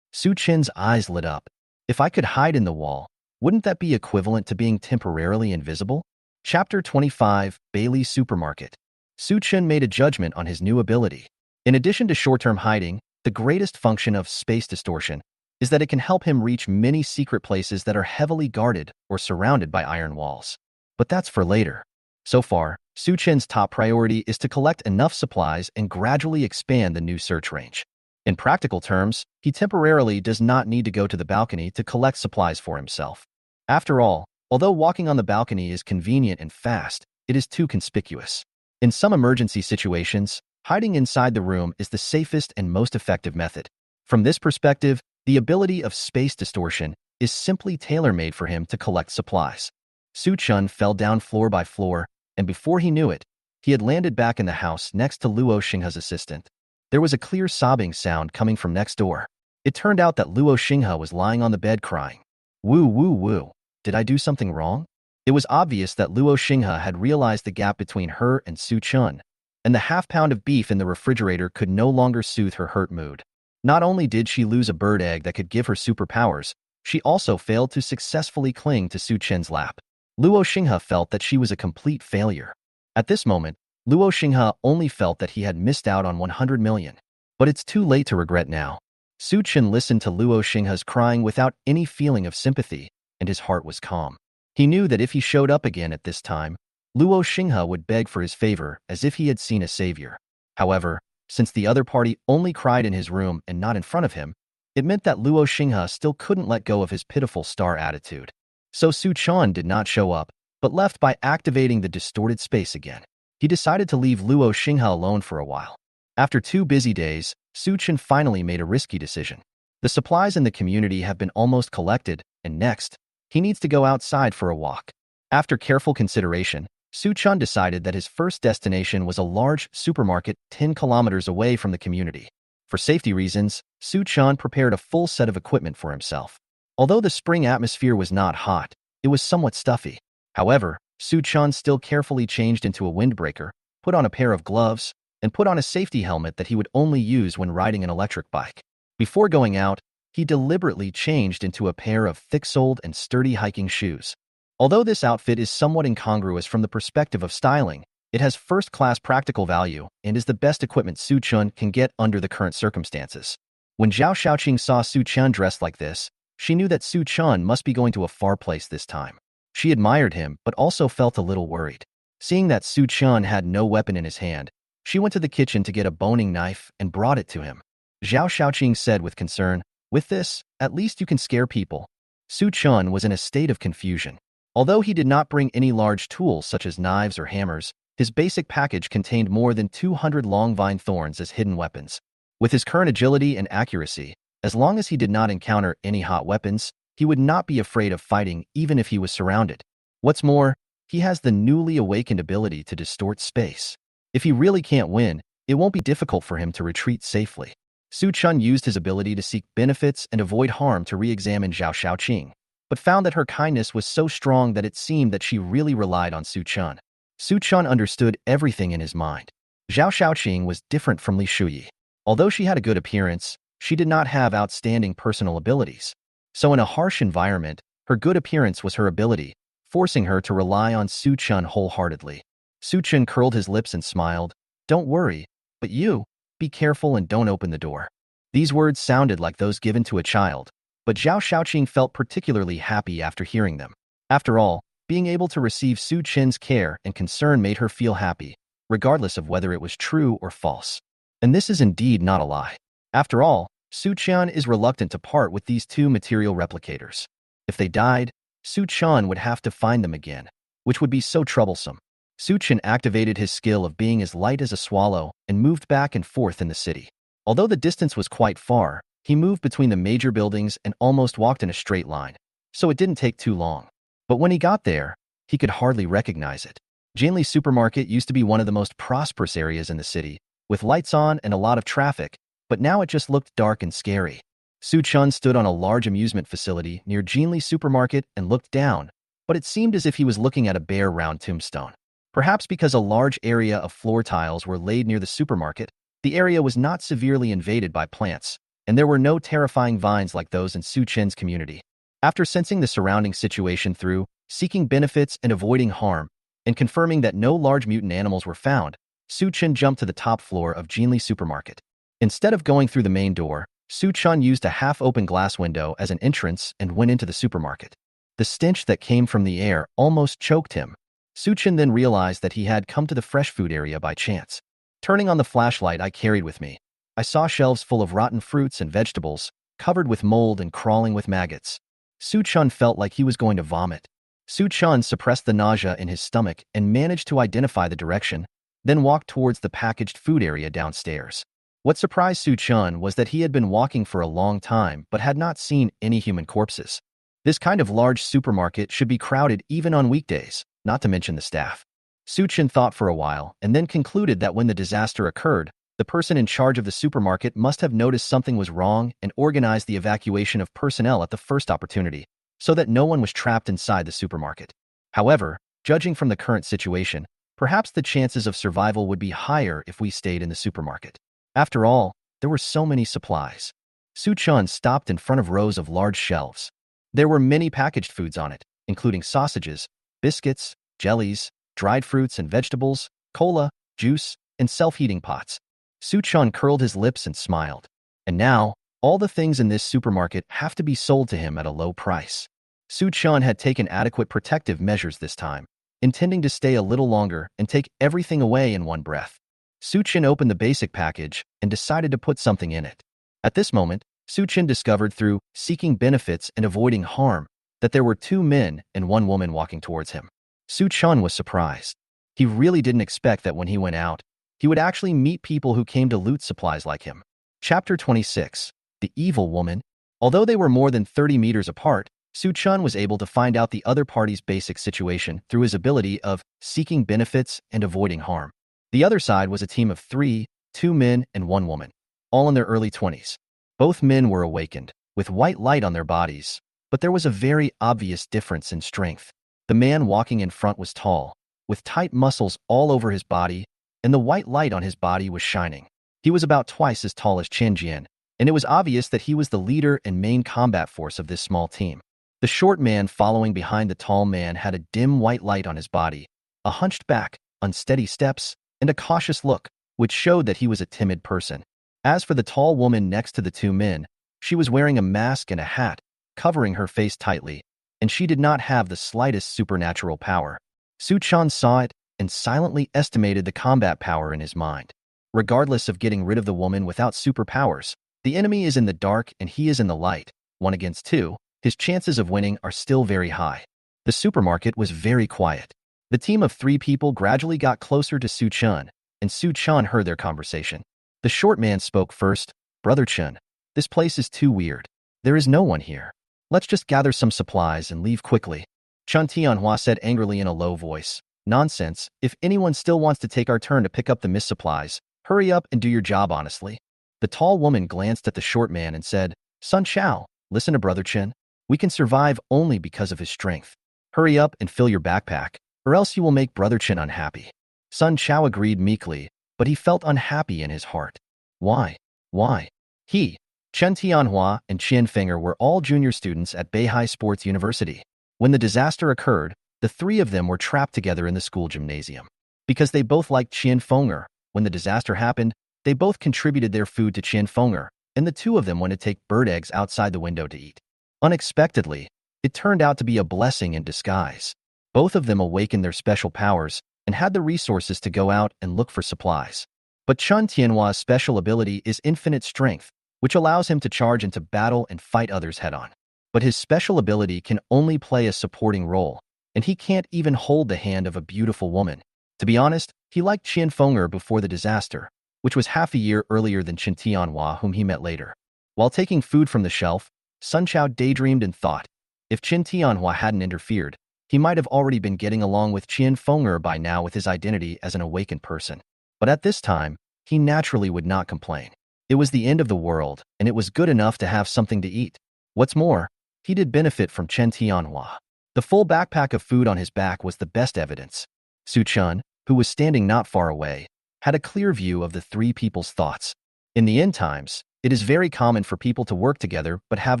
Su Chin's eyes lit up. If I could hide in the wall, wouldn't that be equivalent to being temporarily invisible? Chapter 25, Bailey's Supermarket. Su Chin made a judgment on his new ability. In addition to short-term hiding, the greatest function of Space Distortion is that it can help him reach many secret places that are heavily guarded or surrounded by iron walls. But that's for later. So far, Su Chin's top priority is to collect enough supplies and gradually expand the new search range. In practical terms, he temporarily does not need to go to the balcony to collect supplies for himself. After all, although walking on the balcony is convenient and fast, it is too conspicuous. In some emergency situations, hiding inside the room is the safest and most effective method. From this perspective, the ability of Space Distortion is simply tailor-made for him to collect supplies. Su Chun fell down floor by floor, and before he knew it, he had landed back in the house next to Luo Xinghe's assistant. There was a clear sobbing sound coming from next door. It turned out that Luo Xinghe was lying on the bed crying. Woo woo woo. Did I do something wrong? It was obvious that Luo Xinghe had realized the gap between her and Su Chun, and the half-pound of beef in the refrigerator could no longer soothe her hurt mood. Not only did she lose a bird egg that could give her superpowers, She also failed to successfully cling to Su Chen's lap. Luo Xinghe felt that she was a complete failure. At this moment, Luo Xinghe only felt that he had missed out on 100 million. But it's too late to regret now. Su Chen listened to Luo Xinghe's crying without any feeling of sympathy, and his heart was calm. He knew that if he showed up again at this time, Luo Xinghe would beg for his favor as if he had seen a savior. However, since the other party only cried in his room and not in front of him, it meant that Luo Xinghe still couldn't let go of his pitiful star attitude. So Su Chen did not show up, but left by activating the distorted space again. He decided to leave Luo Xinghe alone for a while. After 2 busy days, Su Chen finally made a risky decision. The supplies in the community have been almost collected, and next, he needs to go outside for a walk. After careful consideration, Su Chen decided that his first destination was a large supermarket 10 kilometers away from the community. For safety reasons, Su Chen prepared a full set of equipment for himself. Although the spring atmosphere was not hot, it was somewhat stuffy. However, Su Chen still carefully changed into a windbreaker, put on a pair of gloves, and put on a safety helmet that he would only use when riding an electric bike. Before going out, he deliberately changed into a pair of thick-soled and sturdy hiking shoes. Although this outfit is somewhat incongruous from the perspective of styling, it has first-class practical value and is the best equipment Su Chen can get under the current circumstances. When Zhao Shaoqing saw Su Chen dressed like this, she knew that Su Chen must be going to a far place this time. She admired him but also felt a little worried. Seeing that Su Chen had no weapon in his hand, she went to the kitchen to get a boning knife and brought it to him. Zhao Shaoqing said with concern, "With this, at least you can scare people." Su Chen was in a state of confusion. Although he did not bring any large tools such as knives or hammers, his basic package contained more than 200 long vine thorns as hidden weapons. With his current agility and accuracy, as long as he did not encounter any hot weapons, he would not be afraid of fighting even if he was surrounded. What's more, he has the newly awakened ability to distort space. If he really can't win, it won't be difficult for him to retreat safely. Su Chen used his ability to seek benefits and avoid harm to re-examine Zhao Shaoqing, but found that her kindness was so strong that it seemed that she really relied on Su Chen. Su Chen understood everything in his mind. Zhao Shaoqing was different from Li Shuyi. Although she had a good appearance, she did not have outstanding personal abilities. So in a harsh environment, her good appearance was her ability, forcing her to rely on Su Chen wholeheartedly. Su Chen curled his lips and smiled. "Don't worry, but you, be careful and don't open the door." These words sounded like those given to a child, but Zhao Shaoqing felt particularly happy after hearing them. After all, being able to receive Su Chen's care and concern made her feel happy, regardless of whether it was true or false. And this is indeed not a lie. After all, Su Chen is reluctant to part with these 2 material replicators. If they died, Su Chen would have to find them again, which would be so troublesome. Su Chen activated his skill of being as light as a swallow and moved back and forth in the city. Although the distance was quite far, he moved between the major buildings and almost walked in a straight line, so it didn't take too long. But when he got there, he could hardly recognize it. Jinli Supermarket used to be one of the most prosperous areas in the city, with lights on and a lot of traffic, but now it just looked dark and scary. Su Chen stood on a large amusement facility near Jinli Supermarket and looked down, but it seemed as if he was looking at a bare round tombstone. Perhaps because a large area of floor tiles were laid near the supermarket, the area was not severely invaded by plants, and there were no terrifying vines like those in Su Chen's community. After sensing the surrounding situation through, seeking benefits and avoiding harm, and confirming that no large mutant animals were found, Su Chen jumped to the top floor of Jinli Supermarket. Instead of going through the main door, Su Chen used a half-open glass window as an entrance and went into the supermarket. The stench that came from the air almost choked him. Su Chen then realized that he had come to the fresh food area by chance. Turning on the flashlight I carried with me, I saw shelves full of rotten fruits and vegetables, covered with mold and crawling with maggots. Su Chen felt like he was going to vomit. Su Chen suppressed the nausea in his stomach and managed to identify the direction, then walked towards the packaged food area downstairs. What surprised Su Chen was that he had been walking for a long time but had not seen any human corpses. This kind of large supermarket should be crowded even on weekdays, not to mention the staff. Su Chen thought for a while and then concluded that when the disaster occurred, the person in charge of the supermarket must have noticed something was wrong and organized the evacuation of personnel at the first opportunity, so that no one was trapped inside the supermarket. However, judging from the current situation, perhaps the chances of survival would be higher if we stayed in the supermarket. After all, there were so many supplies. Su Chen stopped in front of rows of large shelves. There were many packaged foods on it, including sausages, biscuits, jellies, dried fruits and vegetables, cola, juice, and self-heating pots. Suchun curled his lips and smiled. And now, all the things in this supermarket have to be sold to him at a low price. Suchun had taken adequate protective measures this time, intending to stay a little longer and take everything away in one breath. Suchin opened the basic package and decided to put something in it. At this moment, Suchin discovered through seeking benefits and avoiding harm that there were 2 men and 1 woman walking towards him. Suchun was surprised. He really didn't expect that when he went out, he would actually meet people who came to loot supplies like him. Chapter 26. The Evil Woman. Although they were more than 30 meters apart, Suchun was able to find out the other party's basic situation through his ability of seeking benefits and avoiding harm. The other side was a team of 3, 2 men and 1 woman, all in their early 20s. Both men were awakened, with white light on their bodies, but there was a very obvious difference in strength. The man walking in front was tall, with tight muscles all over his body, and the white light on his body was shining. He was about twice as tall as Chen Jian, and it was obvious that he was the leader and main combat force of this small team. The short man following behind the tall man had a dim white light on his body, a hunched back, unsteady steps, and a cautious look, which showed that he was a timid person. As for the tall woman next to the 2 men, she was wearing a mask and a hat, covering her face tightly, and she did not have the slightest supernatural power. Suchun saw it and silently estimated the combat power in his mind. Regardless of getting rid of the woman without superpowers, the enemy is in the dark and he is in the light. 1 against 2, his chances of winning are still very high. The supermarket was very quiet. The team of 3 people gradually got closer to Suchun, and Suchun heard their conversation. The short man spoke first. "Brother Chun, this place is too weird. There is no one here. Let's just gather some supplies and leave quickly." Chun Tianhua said angrily in a low voice. "Nonsense. If anyone still wants to take our turn to pick up the missed supplies, hurry up and do your job honestly." The tall woman glanced at the short man and said, "Sun Chao, listen to Brother Chen. We can survive only because of his strength. Hurry up and fill your backpack, or else you will make Brother Chen unhappy." Sun Chao agreed meekly, but he felt unhappy in his heart. Why? Why? He, Chen Tianhua and Qian Fenger were all junior students at Beihai Sports University. When the disaster occurred, the 3 of them were trapped together in the school gymnasium. Because they both liked Qian Fenger, when the disaster happened, they both contributed their food to Qian Fenger, and the 2 of them went to take bird eggs outside the window to eat. Unexpectedly, it turned out to be a blessing in disguise. Both of them awakened their special powers and had the resources to go out and look for supplies. But Chun Tianhua's special ability is infinite strength, which allows him to charge into battle and fight others head-on. But his special ability can only play a supporting role, and he can't even hold the hand of a beautiful woman. To be honest, he liked Qian Fenger before the disaster, which was half a year earlier than Chen Tianhua, whom he met later. While taking food from the shelf, Sun Chao daydreamed and thought, if Chen Tianhua hadn't interfered, he might have already been getting along with Qian Fenger by now with his identity as an awakened person. But at this time, he naturally would not complain. It was the end of the world, and it was good enough to have something to eat. What's more, he did benefit from Chen Tianhua. The full backpack of food on his back was the best evidence. Su Chun, who was standing not far away, had a clear view of the 3 people's thoughts. In the end times, it is very common for people to work together but have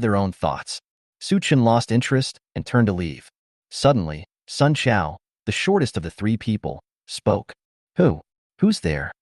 their own thoughts. Su Chun lost interest and turned to leave. Suddenly, Sun Chao, the shortest of the 3 people, spoke. Who's there?"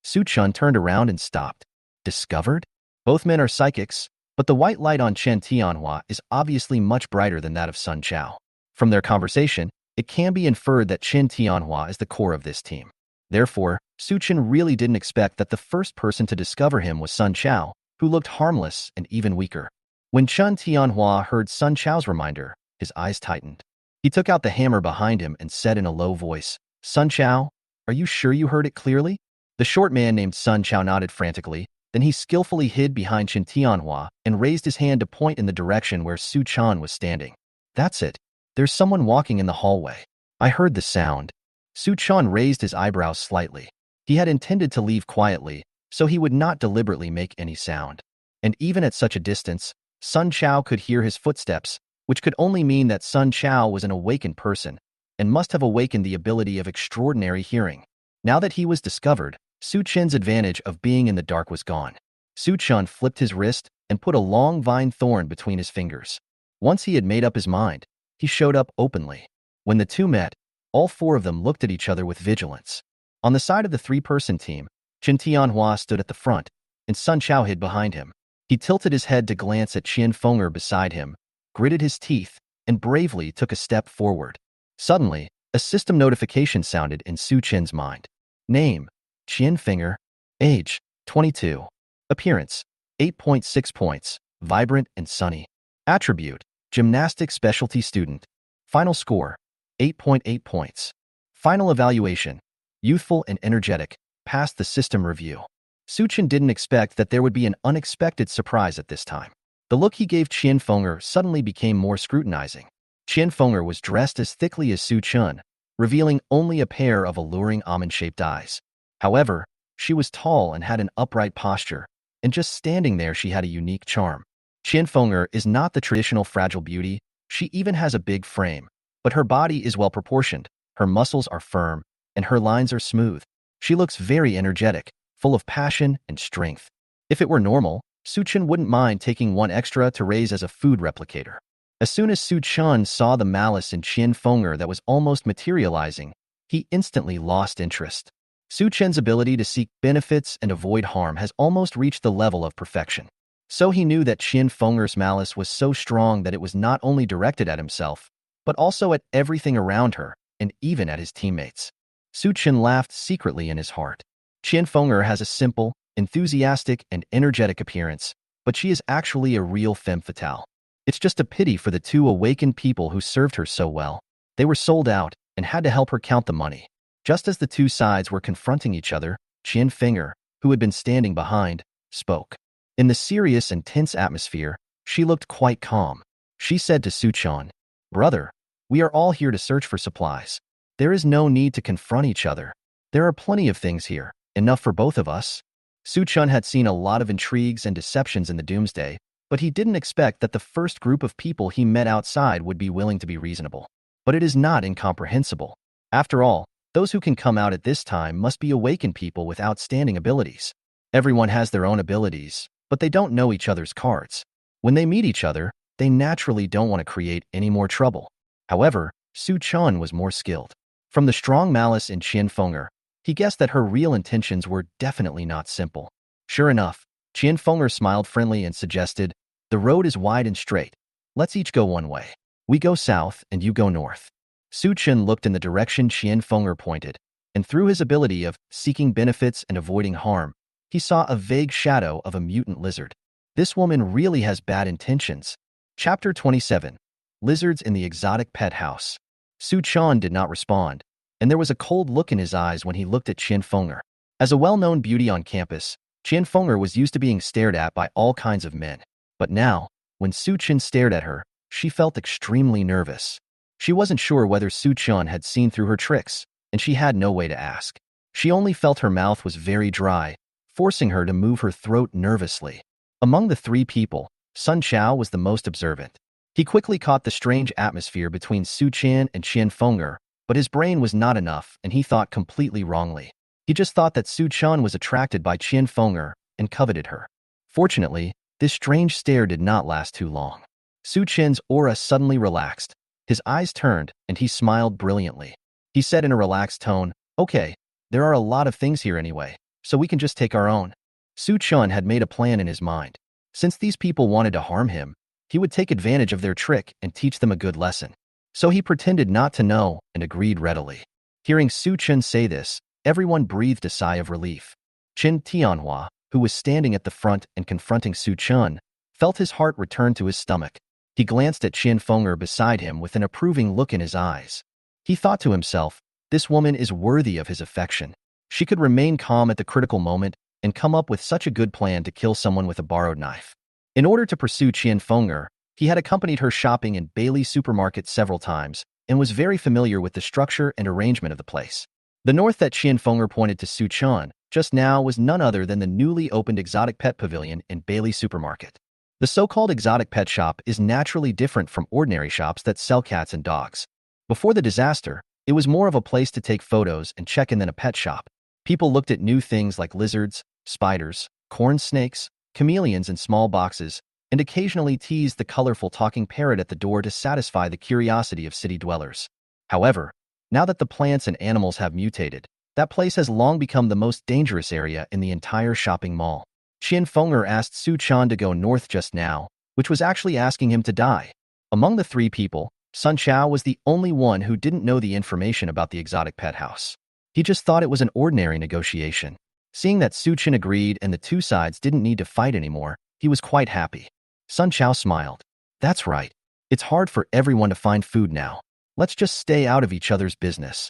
Su Chun turned around and stopped. Discovered? Both men are psychics, but the white light on Chen Tianhua is obviously much brighter than that of Sun Chao. From their conversation, it can be inferred that Chen Tianhua is the core of this team. Therefore, Su Chun really didn't expect that the first person to discover him was Sun Chao, who looked harmless and even weaker. When Chen Tianhua heard Sun Chao's reminder, his eyes tightened. He took out the hammer behind him and said in a low voice, "Sun Chao, are you sure you heard it clearly?" The short man named Sun Chao nodded frantically, then he skillfully hid behind Chen Tianhua and raised his hand to point in the direction where Su Chun was standing. "That's it. There's someone walking in the hallway. I heard the sound." Su Chun raised his eyebrows slightly. He had intended to leave quietly, so he would not deliberately make any sound. And even at such a distance, Sun Chao could hear his footsteps, which could only mean that Sun Chao was an awakened person and must have awakened the ability of extraordinary hearing. Now that he was discovered, Su Chen's advantage of being in the dark was gone. Su Chun flipped his wrist and put a long vine thorn between his fingers. Once he had made up his mind, he showed up openly. When the two met, all four of them looked at each other with vigilance. On the side of the three-person team, Qin Tianhua stood at the front, and Sun Chao hid behind him. He tilted his head to glance at Qian Fenger beside him, gritted his teeth, and bravely took a step forward. Suddenly, a system notification sounded in Su Qin's mind. Name: Qian Fenger. Age: 22. Appearance: 8.6 points, vibrant and sunny. Attribute: gymnastics specialty student. Final score: 8.8 points. Final evaluation: youthful and energetic, passed the system review. Su Qin didn't expect that there would be an unexpected surprise at this time. The look he gave Qian Fenger suddenly became more scrutinizing. Qian Fenger was dressed as thickly as Su Qin, revealing only a pair of alluring almond-shaped eyes. However, she was tall and had an upright posture, and just standing there she had a unique charm. Qian Fenger is not the traditional fragile beauty, she even has a big frame, but her body is well proportioned, her muscles are firm, and her lines are smooth. She looks very energetic, full of passion and strength. If it were normal, Su Qin wouldn't mind taking one extra to raise as a food replicator. As soon as Su Qin saw the malice in Qian Fenger that was almost materializing, he instantly lost interest. Su Qin's ability to seek benefits and avoid harm has almost reached the level of perfection. So he knew that Qian Fenger's malice was so strong that it was not only directed at himself, but also at everything around her, and even at his teammates. Su Qin laughed secretly in his heart. Qian Fenger has a simple, enthusiastic, and energetic appearance, but she is actually a real femme fatale. It's just a pity for the two awakened people who served her so well. They were sold out and had to help her count the money. Just as the two sides were confronting each other, Qian Fenger, who had been standing behind, spoke. In the serious and tense atmosphere, she looked quite calm. She said to Su Qin, "Brother, we are all here to search for supplies. There is no need to confront each other. There are plenty of things here, enough for both of us." Su Qin had seen a lot of intrigues and deceptions in the Doomsday, but he didn't expect that the first group of people he met outside would be willing to be reasonable. But it is not incomprehensible. After all, those who can come out at this time must be awakened people with outstanding abilities. Everyone has their own abilities, but they don't know each other's cards. When they meet each other, they naturally don't want to create any more trouble. However, Su Qin was more skilled. From the strong malice in Qian Fenger, he guessed that her real intentions were definitely not simple. Sure enough, Qian Fenger smiled friendly and suggested, "The road is wide and straight. Let's each go one way. We go south and you go north." Su Qin looked in the direction Qian Fenger pointed, and through his ability of seeking benefits and avoiding harm, he saw a vague shadow of a mutant lizard. This woman really has bad intentions. Chapter 27. Lizards in the Exotic Pet House. Su Qin did not respond, and there was a cold look in his eyes when he looked at Qian Fenger. As a well-known beauty on campus, Qian Fenger was used to being stared at by all kinds of men. But now, when Su Qin stared at her, she felt extremely nervous. She wasn't sure whether Su Qin had seen through her tricks, and she had no way to ask. She only felt her mouth was very dry, forcing her to move her throat nervously. Among the three people, Sun Chao was the most observant. He quickly caught the strange atmosphere between Su Qin and Qian Fenger, but his brain was not enough and he thought completely wrongly. He just thought that Su Qin was attracted by Qian Fenger and coveted her. Fortunately, this strange stare did not last too long. Su Qin's aura suddenly relaxed. His eyes turned, and he smiled brilliantly. He said in a relaxed tone, "Okay, there are a lot of things here anyway, so we can just take our own." Su Qin had made a plan in his mind. Since these people wanted to harm him, he would take advantage of their trick and teach them a good lesson. So he pretended not to know and agreed readily. Hearing Su Qin say this, everyone breathed a sigh of relief. Qin Tianhua, who was standing at the front and confronting Su Qin, felt his heart return to his stomach. He glanced at Qian Fenger beside him with an approving look in his eyes. He thought to himself, this woman is worthy of his affection. She could remain calm at the critical moment and come up with such a good plan to kill someone with a borrowed knife. In order to pursue Qian Fenger, he had accompanied her shopping in Bailey's supermarket several times and was very familiar with the structure and arrangement of the place. The north that Qian Fenger pointed to Su Qin just now was none other than the newly opened exotic pet pavilion in Bailey's supermarket. The so-called exotic pet shop is naturally different from ordinary shops that sell cats and dogs. Before the disaster, it was more of a place to take photos and check in than a pet shop. People looked at new things like lizards, spiders, corn snakes, chameleons in small boxes, and occasionally teased the colorful talking parrot at the door to satisfy the curiosity of city dwellers. However, now that the plants and animals have mutated, that place has long become the most dangerous area in the entire shopping mall. Qian Fenger asked Su Chan to go north just now, which was actually asking him to die. Among the three people, Sun Chao was the only one who didn't know the information about the exotic pet house. He just thought it was an ordinary negotiation. Seeing that Su Chan agreed and the two sides didn't need to fight anymore, he was quite happy. Sun Chao smiled. That's right. It's hard for everyone to find food now. Let's just stay out of each other's business.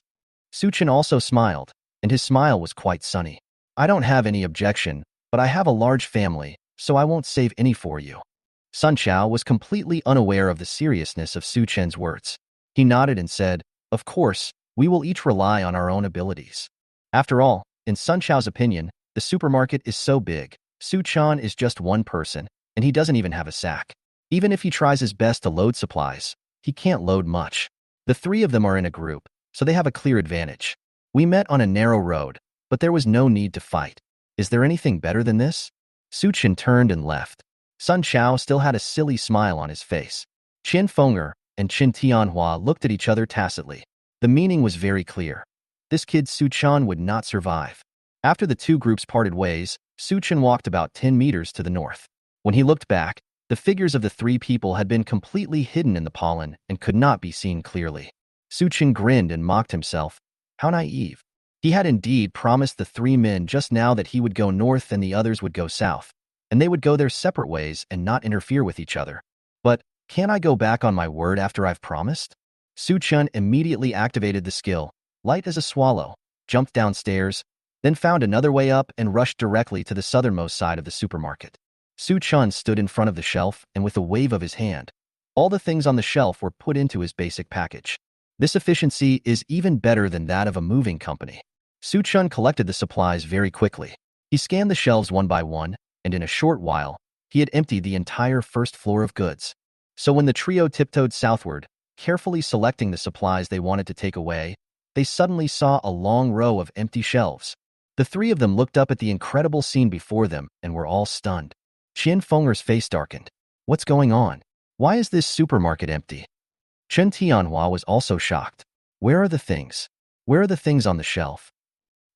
Su Chan also smiled, and his smile was quite sunny. I don't have any objection, but I have a large family, so I won't save any for you. Sun Chao was completely unaware of the seriousness of Su Chen's words. He nodded and said, of course, we will each rely on our own abilities. After all, in Sun Chao's opinion, the supermarket is so big, Su Chan is just one person, and he doesn't even have a sack. Even if he tries his best to load supplies, he can't load much. The three of them are in a group, so they have a clear advantage. We met on a narrow road, but there was no need to fight. Is there anything better than this? Su Chan turned and left. Sun Chao still had a silly smile on his face. Qian Fenger and Qin Tianhua looked at each other tacitly. The meaning was very clear. This kid Su Chan would not survive. After the two groups parted ways, Su Chan walked about 10 meters to the north. When he looked back, the figures of the three people had been completely hidden in the pollen and could not be seen clearly. Su Chan grinned and mocked himself. How naive. He had indeed promised the three men just now that he would go north and the others would go south, and they would go their separate ways and not interfere with each other. But, can't I go back on my word after I've promised? Su Chan immediately activated the skill, light as a swallow, jumped downstairs, then found another way up and rushed directly to the southernmost side of the supermarket. Su Chan stood in front of the shelf and with a wave of his hand, all the things on the shelf were put into his basic package. This efficiency is even better than that of a moving company. Su Chan collected the supplies very quickly. He scanned the shelves one by one, and in a short while, he had emptied the entire first floor of goods. So when the trio tiptoed southward, carefully selecting the supplies they wanted to take away, they suddenly saw a long row of empty shelves. The three of them looked up at the incredible scene before them and were all stunned. Qian Fenger's face darkened. What's going on? Why is this supermarket empty? Chen Tianhua was also shocked. Where are the things? Where are the things on the shelf?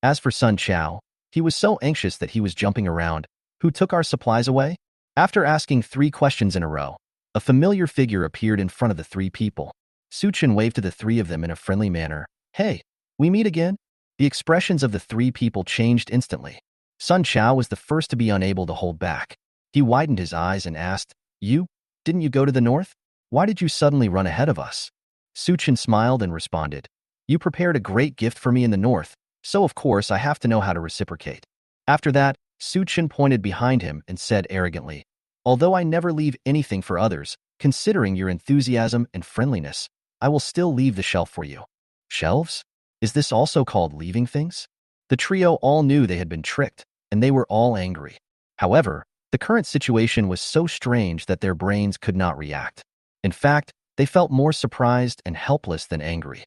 As for Sun Chao, he was so anxious that he was jumping around. Who took our supplies away? After asking 3 questions in a row, a familiar figure appeared in front of the 3 people. Su Chan waved to the 3 of them in a friendly manner. Hey, we meet again? The expressions of the 3 people changed instantly. Sun Chao was the first to be unable to hold back. He widened his eyes and asked, Didn't you go to the north? Why did you suddenly run ahead of us? Su Chan smiled and responded, You prepared a great gift for me in the north, so of course I have to know how to reciprocate. After that, Su Chan pointed behind him and said arrogantly, Although I never leave anything for others, considering your enthusiasm and friendliness, I will still leave the shelf for you. Shelves? Is this also called leaving things? The trio all knew they had been tricked, and they were all angry. However, the current situation was so strange that their brains could not react. In fact, they felt more surprised and helpless than angry.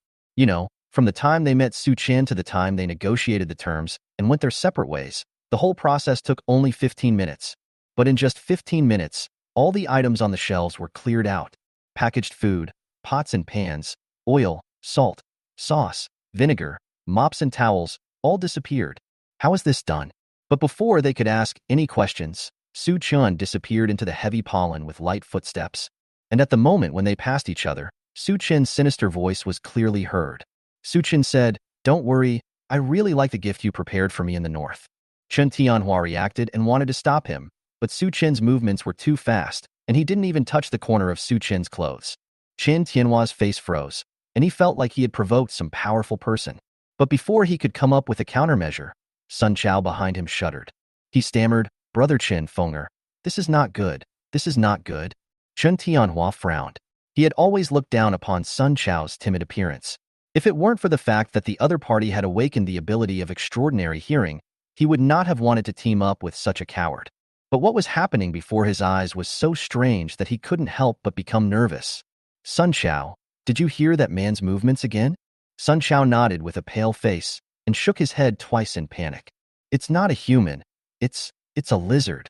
From the time they met Su Chan to the time they negotiated the terms and went their separate ways, the whole process took only 15 minutes. But in just 15 minutes, all the items on the shelves were cleared out. Packaged food, pots and pans, oil, salt, sauce, vinegar, mops and towels, all disappeared. How is this done? But before they could ask any questions, Su Chan disappeared into the heavy pollen with light footsteps. And at the moment when they passed each other, Su Chan's sinister voice was clearly heard. Su Chan said, Don't worry, I really like the gift you prepared for me in the north. Chen Tianhua reacted and wanted to stop him, but Su Chan's movements were too fast, and he didn't even touch the corner of Su Chan's clothes. Chen Tianhua's face froze, and he felt like he had provoked some powerful person. But before he could come up with a countermeasure, Sun Chao behind him shuddered. He stammered, Brother Chen Fenger, this is not good, this is not good. Chen Tianhua frowned. He had always looked down upon Sun Chao's timid appearance. If it weren't for the fact that the other party had awakened the ability of extraordinary hearing, he would not have wanted to team up with such a coward. But what was happening before his eyes was so strange that he couldn't help but become nervous. Sun Chao, did you hear that man's movements again? Sun Chao nodded with a pale face and shook his head twice in panic. It's not a human. It's a lizard.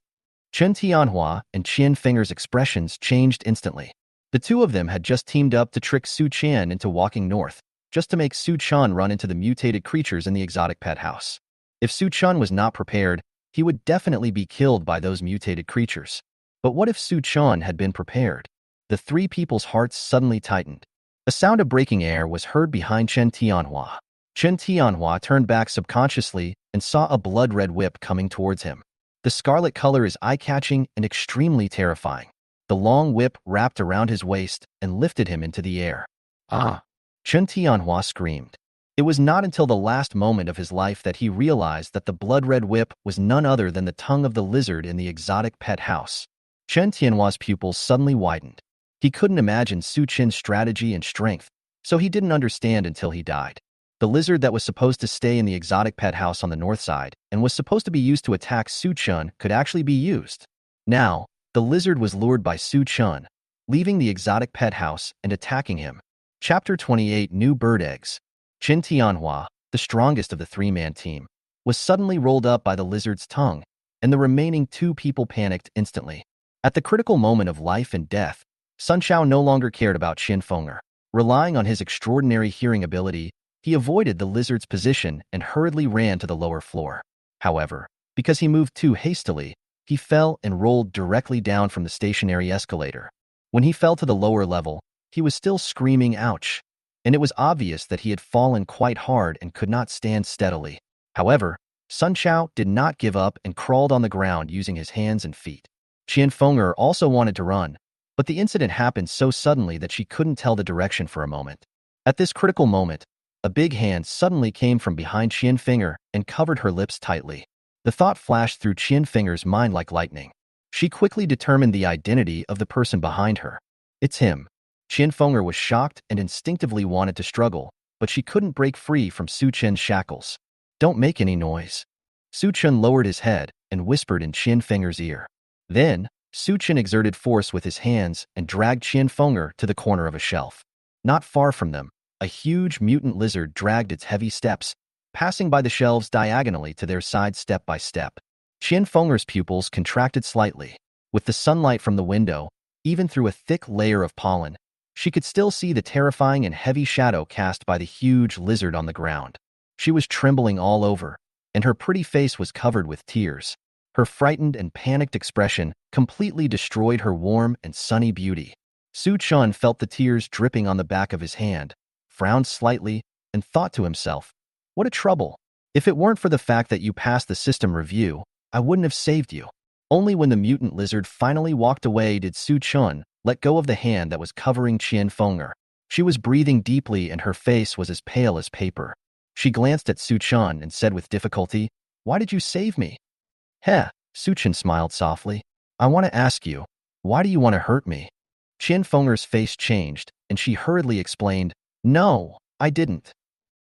Chen Tianhua and Qian Finger's expressions changed instantly. The two of them had just teamed up to trick Su Qian into walking north, just to make Su Qian run into the mutated creatures in the exotic pet house. If Su Qian was not prepared, he would definitely be killed by those mutated creatures. But what if Su Qian had been prepared? The three people's hearts suddenly tightened. A sound of breaking air was heard behind Chen Tianhua. Chen Tianhua turned back subconsciously and saw a blood-red whip coming towards him. The scarlet color is eye-catching and extremely terrifying. The long whip wrapped around his waist and lifted him into the air. Ah! Chen Tianhua screamed. It was not until the last moment of his life that he realized that the blood-red whip was none other than the tongue of the lizard in the exotic pet house. Chen Tianhua's pupils suddenly widened. He couldn't imagine Su Qian's strategy and strength, so he didn't understand until he died. The lizard that was supposed to stay in the exotic pet house on the north side and was supposed to be used to attack Su Qian could actually be used. Now, the lizard was lured by Su Qian, leaving the exotic pet house and attacking him. Chapter 28 New Bird Eggs. Chen Tianhua, the strongest of the three-man team, was suddenly rolled up by the lizard's tongue, and the remaining two people panicked instantly. At the critical moment of life and death, Sun Shao no longer cared about Qian Fenger. Relying on his extraordinary hearing ability, he avoided the lizard's position and hurriedly ran to the lower floor. However, because he moved too hastily, he fell and rolled directly down from the stationary escalator. When he fell to the lower level, he was still screaming ouch, and it was obvious that he had fallen quite hard and could not stand steadily. However, Sun Shao did not give up and crawled on the ground using his hands and feet. Qian Fenger also wanted to run, but the incident happened so suddenly that she couldn't tell the direction for a moment. At this critical moment, a big hand suddenly came from behind Qian Fenger and covered her lips tightly. The thought flashed through Qian Finger's mind like lightning. She quickly determined the identity of the person behind her. It's him. Qian Fenger was shocked and instinctively wanted to struggle, but she couldn't break free from Su Qian's shackles. Don't make any noise. Su Qian lowered his head and whispered in Qian Finger's ear. Then, Su Qian exerted force with his hands and dragged Qian Fenger to the corner of a shelf. Not far from them, a huge mutant lizard dragged its heavy steps, passing by the shelves diagonally to their side step by step. Qian Fenger's pupils contracted slightly. With the sunlight from the window, even through a thick layer of pollen, she could still see the terrifying and heavy shadow cast by the huge lizard on the ground. She was trembling all over, and her pretty face was covered with tears. Her frightened and panicked expression completely destroyed her warm and sunny beauty. Su Qian felt the tears dripping on the back of his hand, frowned slightly, and thought to himself, "What a trouble. If it weren't for the fact that you passed the system review, I wouldn't have saved you." Only when the mutant lizard finally walked away did Su Qian let go of the hand that was covering Qian Fenger. She was breathing deeply and her face was as pale as paper. She glanced at Su Qian and said with difficulty, "Why did you save me?" "Heh," Su Qian smiled softly. "I want to ask you, why do you want to hurt me?" Qian Fenger's face changed, and she hurriedly explained, "No, I didn't."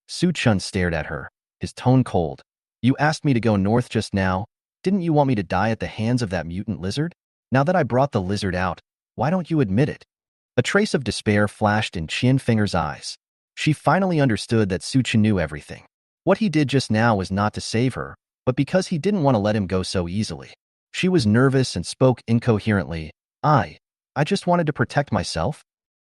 Su Qian stared at her, his tone cold. "You asked me to go north just now. Didn't you want me to die at the hands of that mutant lizard? Now that I brought the lizard out, why don't you admit it?" A trace of despair flashed in Qian Fenger's eyes. She finally understood that Su Qian knew everything. What he did just now was not to save her, but because he didn't want to let him go so easily. She was nervous and spoke incoherently. I just wanted to protect myself."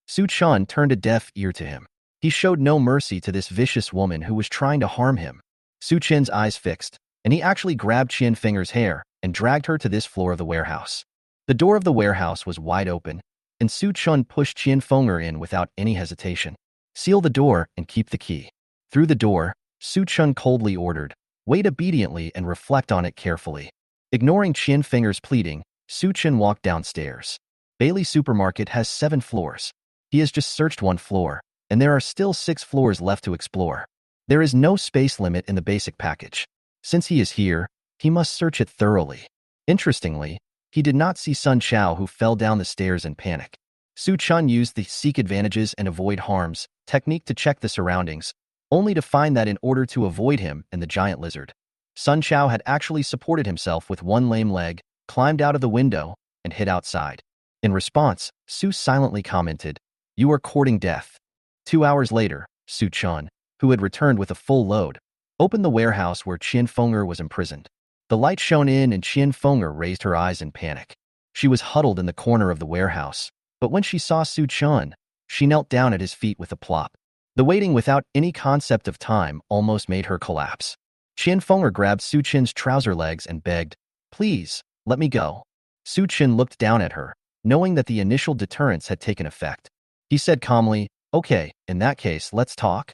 Su Qian turned a deaf ear to him. He showed no mercy to this vicious woman who was trying to harm him. Su Qian's eyes fixed, and he actually grabbed Qian Fenger's hair and dragged her to this floor of the warehouse. The door of the warehouse was wide open, and Su Qian pushed Qian Fenger in without any hesitation. "Seal the door and keep the key." Through the door, Su Qian coldly ordered, "Wait obediently and reflect on it carefully." Ignoring Qian Fenger's pleading, Su Qian walked downstairs. Bailey Supermarket has 7 floors. He has just searched 1 floor, and there are still 6 floors left to explore. There is no space limit in the basic package. Since he is here, he must search it thoroughly. Interestingly, he did not see Sun Shao, who fell down the stairs in panic. Su Qian used the seek advantages and avoid harms technique to check the surroundings, only to find that in order to avoid him and the giant lizard, Sun Shao had actually supported himself with 1 lame leg, climbed out of the window, and hid outside. In response, Su silently commented, "You are courting death." 2 hours later, Su Qian, who had returned with a full load, opened the warehouse where Qian Fenger was imprisoned. The light shone in and Qian Fenger raised her eyes in panic. She was huddled in the corner of the warehouse, but when she saw Su Chun, she knelt down at his feet with a plop. The waiting without any concept of time almost made her collapse. Qian Fenger grabbed Su Chin's trouser legs and begged, "Please, let me go." Su Chin looked down at her, knowing that the initial deterrence had taken effect. He said calmly, "Okay, in that case, let's talk."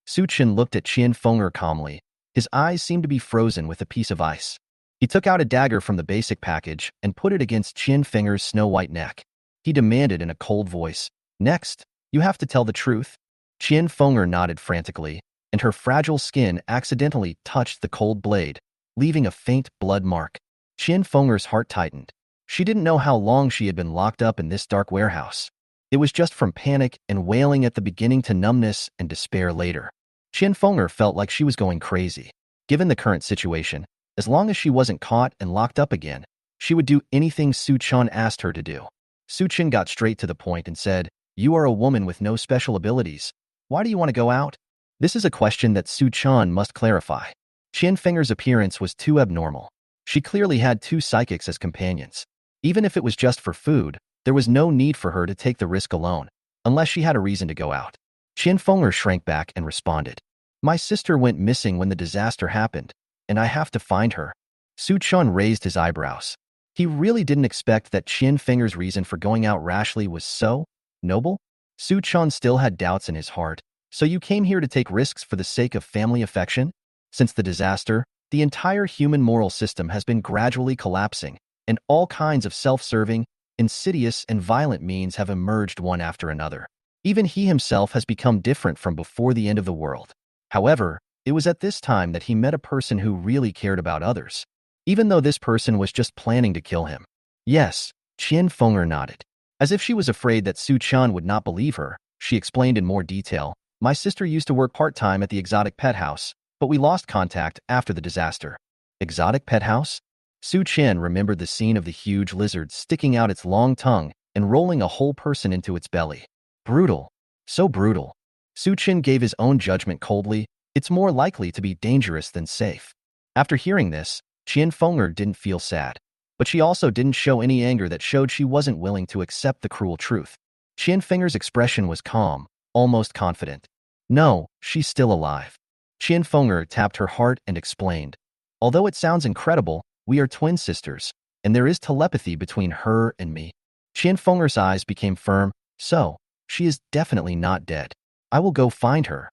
Su Chin looked at Qian Fenger calmly. His eyes seemed to be frozen with a piece of ice. He took out a dagger from the basic package and put it against Qian Fenger's snow-white neck. He demanded in a cold voice, "Next, you have to tell the truth." Qian Fenger nodded frantically, and her fragile skin accidentally touched the cold blade, leaving a faint blood mark. Qian Fenger's heart tightened. She didn't know how long she had been locked up in this dark warehouse. It was just from panic and wailing at the beginning to numbness and despair later. Qian Fenger felt like she was going crazy. Given the current situation, as long as she wasn't caught and locked up again, she would do anything Su Chun asked her to do. Su Chin got straight to the point and said, "You are a woman with no special abilities. Why do you want to go out?" This is a question that Su Chun must clarify. Qian Fenger's appearance was too abnormal. She clearly had two psychics as companions. Even if it was just for food, there was no need for her to take the risk alone, unless she had a reason to go out. Qian Fenger shrank back and responded, "My sister went missing when the disaster happened, and I have to find her." Su Chun raised his eyebrows. He really didn't expect that Qian Fenger's reason for going out rashly was so noble. Su Chun still had doubts in his heart. "So you came here to take risks for the sake of family affection?" Since the disaster, the entire human moral system has been gradually collapsing, and all kinds of self-serving, insidious, and violent means have emerged one after another. Even he himself has become different from before the end of the world. However, it was at this time that he met a person who really cared about others, even though this person was just planning to kill him. "Yes," Qian Fenger nodded. As if she was afraid that Su Chun would not believe her, she explained in more detail, "My sister used to work part-time at the exotic pet house, but we lost contact after the disaster." Exotic pet house? Su Chen remembered the scene of the huge lizard sticking out its long tongue and rolling a whole person into its belly. Brutal. So brutal. Su Chen gave his own judgment coldly. It's more likely to be dangerous than safe. After hearing this, Qian Fenger didn't feel sad, but she also didn't show any anger that showed she wasn't willing to accept the cruel truth. Qian Fenger's expression was calm, almost confident. "No, she's still alive." Qian Fenger tapped her heart and explained, "Although it sounds incredible, we are twin sisters, and there is telepathy between her and me." Qian Fenger's eyes became firm. "So, she is definitely not dead. I will go find her."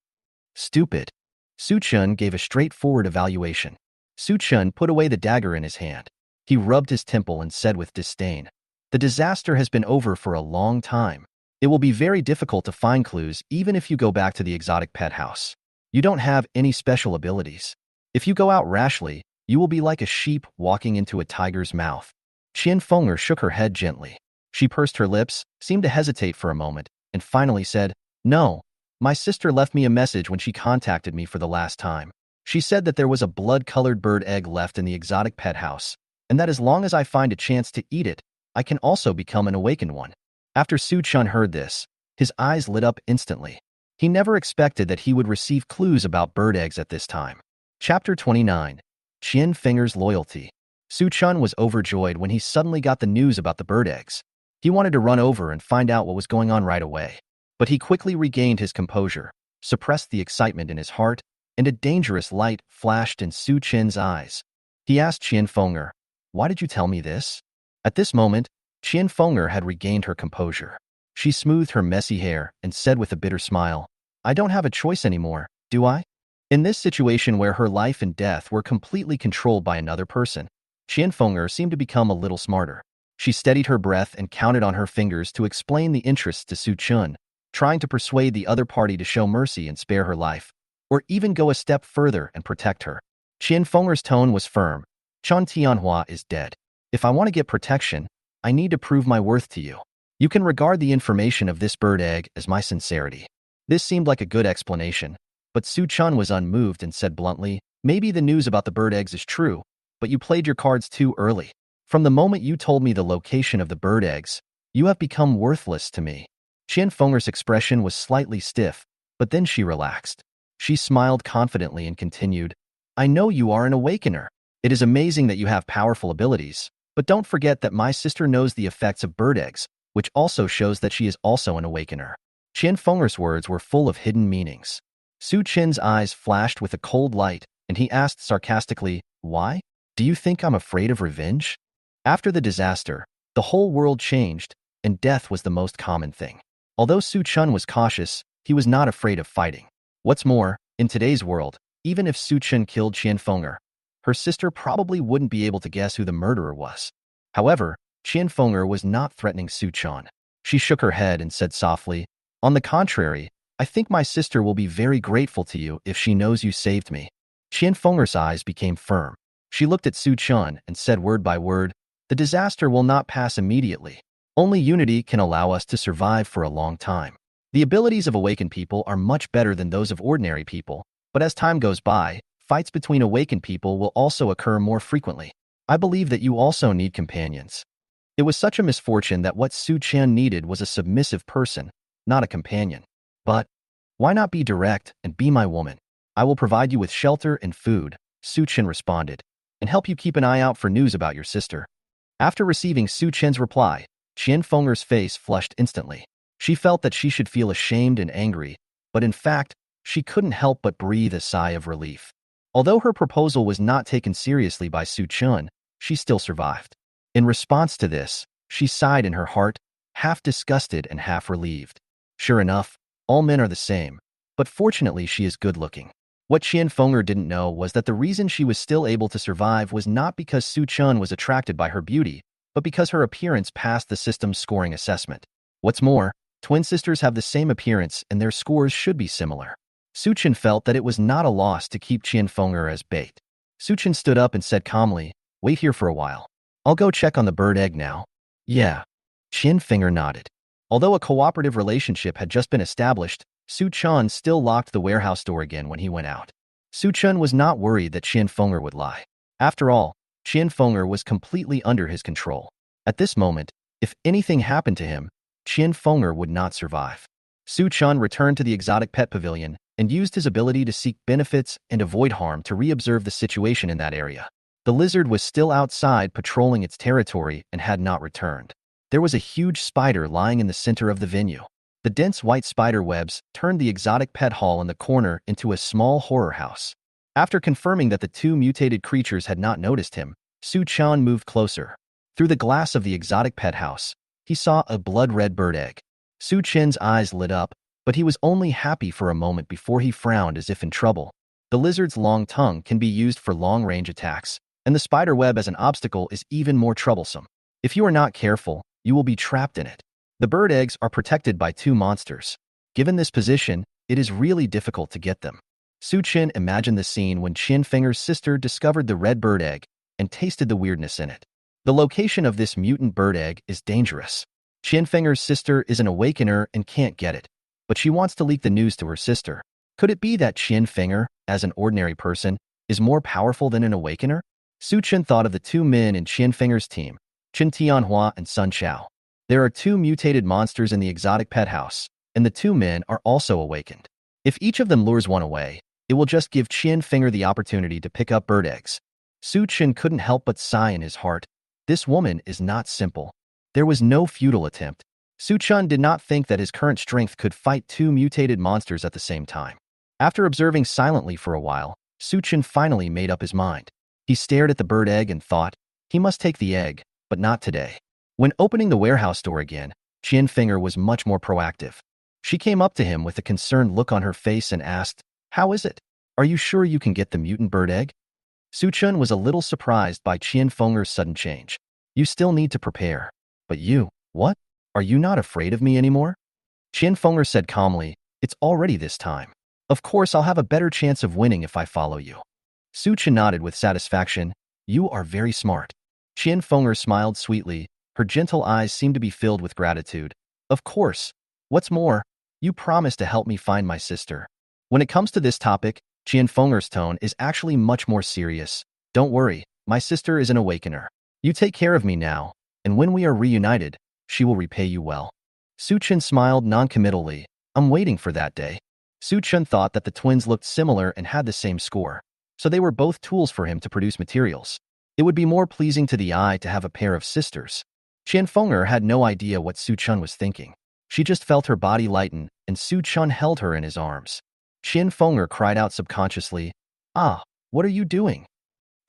"Stupid." Su Chun gave a straightforward evaluation. Su Chun put away the dagger in his hand. He rubbed his temple and said with disdain, "The disaster has been over for a long time. It will be very difficult to find clues even if you go back to the exotic pet house. You don't have any special abilities. If you go out rashly, you will be like a sheep walking into a tiger's mouth." Qian Fenger shook her head gently. She pursed her lips, seemed to hesitate for a moment, and finally said, "No. My sister left me a message when she contacted me for the last time. She said that there was a blood-colored bird egg left in the exotic pet house, and that as long as I find a chance to eat it, I can also become an awakened one." After Su Chun heard this, his eyes lit up instantly. He never expected that he would receive clues about bird eggs at this time. Chapter 29. Qian Fenger's Loyalty. Su Chun was overjoyed when he suddenly got the news about the bird eggs. He wanted to run over and find out what was going on right away. But he quickly regained his composure, suppressed the excitement in his heart, and a dangerous light flashed in Su Chin's eyes. He asked Qian Fenger, "Why did you tell me this?" At this moment, Qian Fenger had regained her composure. She smoothed her messy hair and said with a bitter smile, "I don't have a choice anymore, do I?" In this situation where her life and death were completely controlled by another person, Qian Fenger seemed to become a little smarter. She steadied her breath and counted on her fingers to explain the interests to Su Chun, trying to persuade the other party to show mercy and spare her life, or even go a step further and protect her. Qian Fenger's tone was firm. "Chen Tianhua is dead. If I want to get protection, I need to prove my worth to you. You can regard the information of this bird egg as my sincerity." This seemed like a good explanation, but Su Chun was unmoved and said bluntly, "Maybe the news about the bird eggs is true, but you played your cards too early. From the moment you told me the location of the bird eggs, you have become worthless to me." Qian Fenger's expression was slightly stiff, but then she relaxed. She smiled confidently and continued, "I know you are an awakener. It is amazing that you have powerful abilities, but don't forget that my sister knows the effects of bird eggs, which also shows that she is also an awakener. Qian Fenger's words were full of hidden meanings. Su Qin's eyes flashed with a cold light, and he asked sarcastically, "Why? Do you think I'm afraid of revenge?" After the disaster, the whole world changed, and death was the most common thing. Although Su Chun was cautious, he was not afraid of fighting. What's more, in today's world, even if Su Chun killed Qian Fenger, her sister probably wouldn't be able to guess who the murderer was. However, Qian Fenger was not threatening Su Chun. She shook her head and said softly, "On the contrary, I think my sister will be very grateful to you if she knows you saved me." Qian Fenger's eyes became firm. She looked at Su Chun and said word by word, "The disaster will not pass immediately. Only unity can allow us to survive for a long time. The abilities of awakened people are much better than those of ordinary people, but as time goes by, fights between awakened people will also occur more frequently. I believe that you also need companions." It was such a misfortune that what Su Qian needed was a submissive person, not a companion. "But why not be direct and be my woman? I will provide you with shelter and food," Su Qian responded, "and help you keep an eye out for news about your sister." After receiving Su Qian's reply, Qian Fenger's face flushed instantly. She felt that she should feel ashamed and angry, but in fact, she couldn't help but breathe a sigh of relief. Although her proposal was not taken seriously by Su Chun, she still survived. In response to this, she sighed in her heart, half disgusted and half relieved. Sure enough, all men are the same, but fortunately she is good-looking. What Qian Fenger didn't know was that the reason she was still able to survive was not because Su Chun was attracted by her beauty, but because her appearance passed the system's scoring assessment. What's more, twin sisters have the same appearance and their scores should be similar. Su Chun felt that it was not a loss to keep Qian Fenger as bait. Su Chun stood up and said calmly, "Wait here for a while. I'll go check on the bird egg now." "Yeah." Qian Fenger nodded. Although a cooperative relationship had just been established, Su Chun still locked the warehouse door again when he went out. Su Chun was not worried that Qian Fenger would lie. After all, Qian Fenger was completely under his control. At this moment, if anything happened to him, Qian Fenger would not survive. Su Chun returned to the exotic pet pavilion and used his ability to seek benefits and avoid harm to re-observe the situation in that area. The lizard was still outside patrolling its territory and had not returned. There was a huge spider lying in the center of the venue. The dense white spider webs turned the exotic pet hall in the corner into a small horror house. After confirming that the two mutated creatures had not noticed him, Su Chun moved closer. Through the glass of the exotic pet house, he saw a blood-red bird egg. Su Chin's eyes lit up, but he was only happy for a moment before he frowned as if in trouble. The lizard's long tongue can be used for long-range attacks, and the spider web as an obstacle is even more troublesome. If you are not careful, you will be trapped in it. The bird eggs are protected by two monsters. Given this position, it is really difficult to get them. Su Qin imagined the scene when Qian Fenger's sister discovered the red bird egg and tasted the weirdness in it. The location of this mutant bird egg is dangerous. Qian Fenger's sister is an awakener and can't get it, but she wants to leak the news to her sister. Could it be that Qian Fenger, as an ordinary person, is more powerful than an awakener? Su Qin thought of the two men in Qian Fenger's team, Chen Tianhua and Sun Chao. There are two mutated monsters in the exotic pet house, and the two men are also awakened. If each of them lures one away, it will just give Qian Fenger the opportunity to pick up bird eggs. Su Qin couldn't help but sigh in his heart. This woman is not simple. There was no futile attempt. Su Chun did not think that his current strength could fight two mutated monsters at the same time. After observing silently for a while, Su Chun finally made up his mind. He stared at the bird egg and thought, he must take the egg, but not today. When opening the warehouse door again, Qian Fenger was much more proactive. She came up to him with a concerned look on her face and asked, "How is it? Are you sure you can get the mutant bird egg?" Su Chun was a little surprised by Qian Fenger's sudden change. "You still need to prepare. But you, what? Are you not afraid of me anymore?" Qian Fenger said calmly, "It's already this time. Of course I'll have a better chance of winning if I follow you." Su Chun nodded with satisfaction. "You are very smart." Qian Fenger smiled sweetly. Her gentle eyes seemed to be filled with gratitude. "Of course. What's more, you promised to help me find my sister." When it comes to this topic, Qian Fenger's tone is actually much more serious. "Don't worry, my sister is an awakener. You take care of me now, and when we are reunited, she will repay you well." Su Chun smiled noncommittally. "I'm waiting for that day." Su Chun thought that the twins looked similar and had the same score. so they were both tools for him to produce materials. It would be more pleasing to the eye to have a pair of sisters. Qian Fenger had no idea what Su Chun was thinking. She just felt her body lighten, and Su Chun held her in his arms. Qian Fenger cried out subconsciously, "Ah, what are you doing?"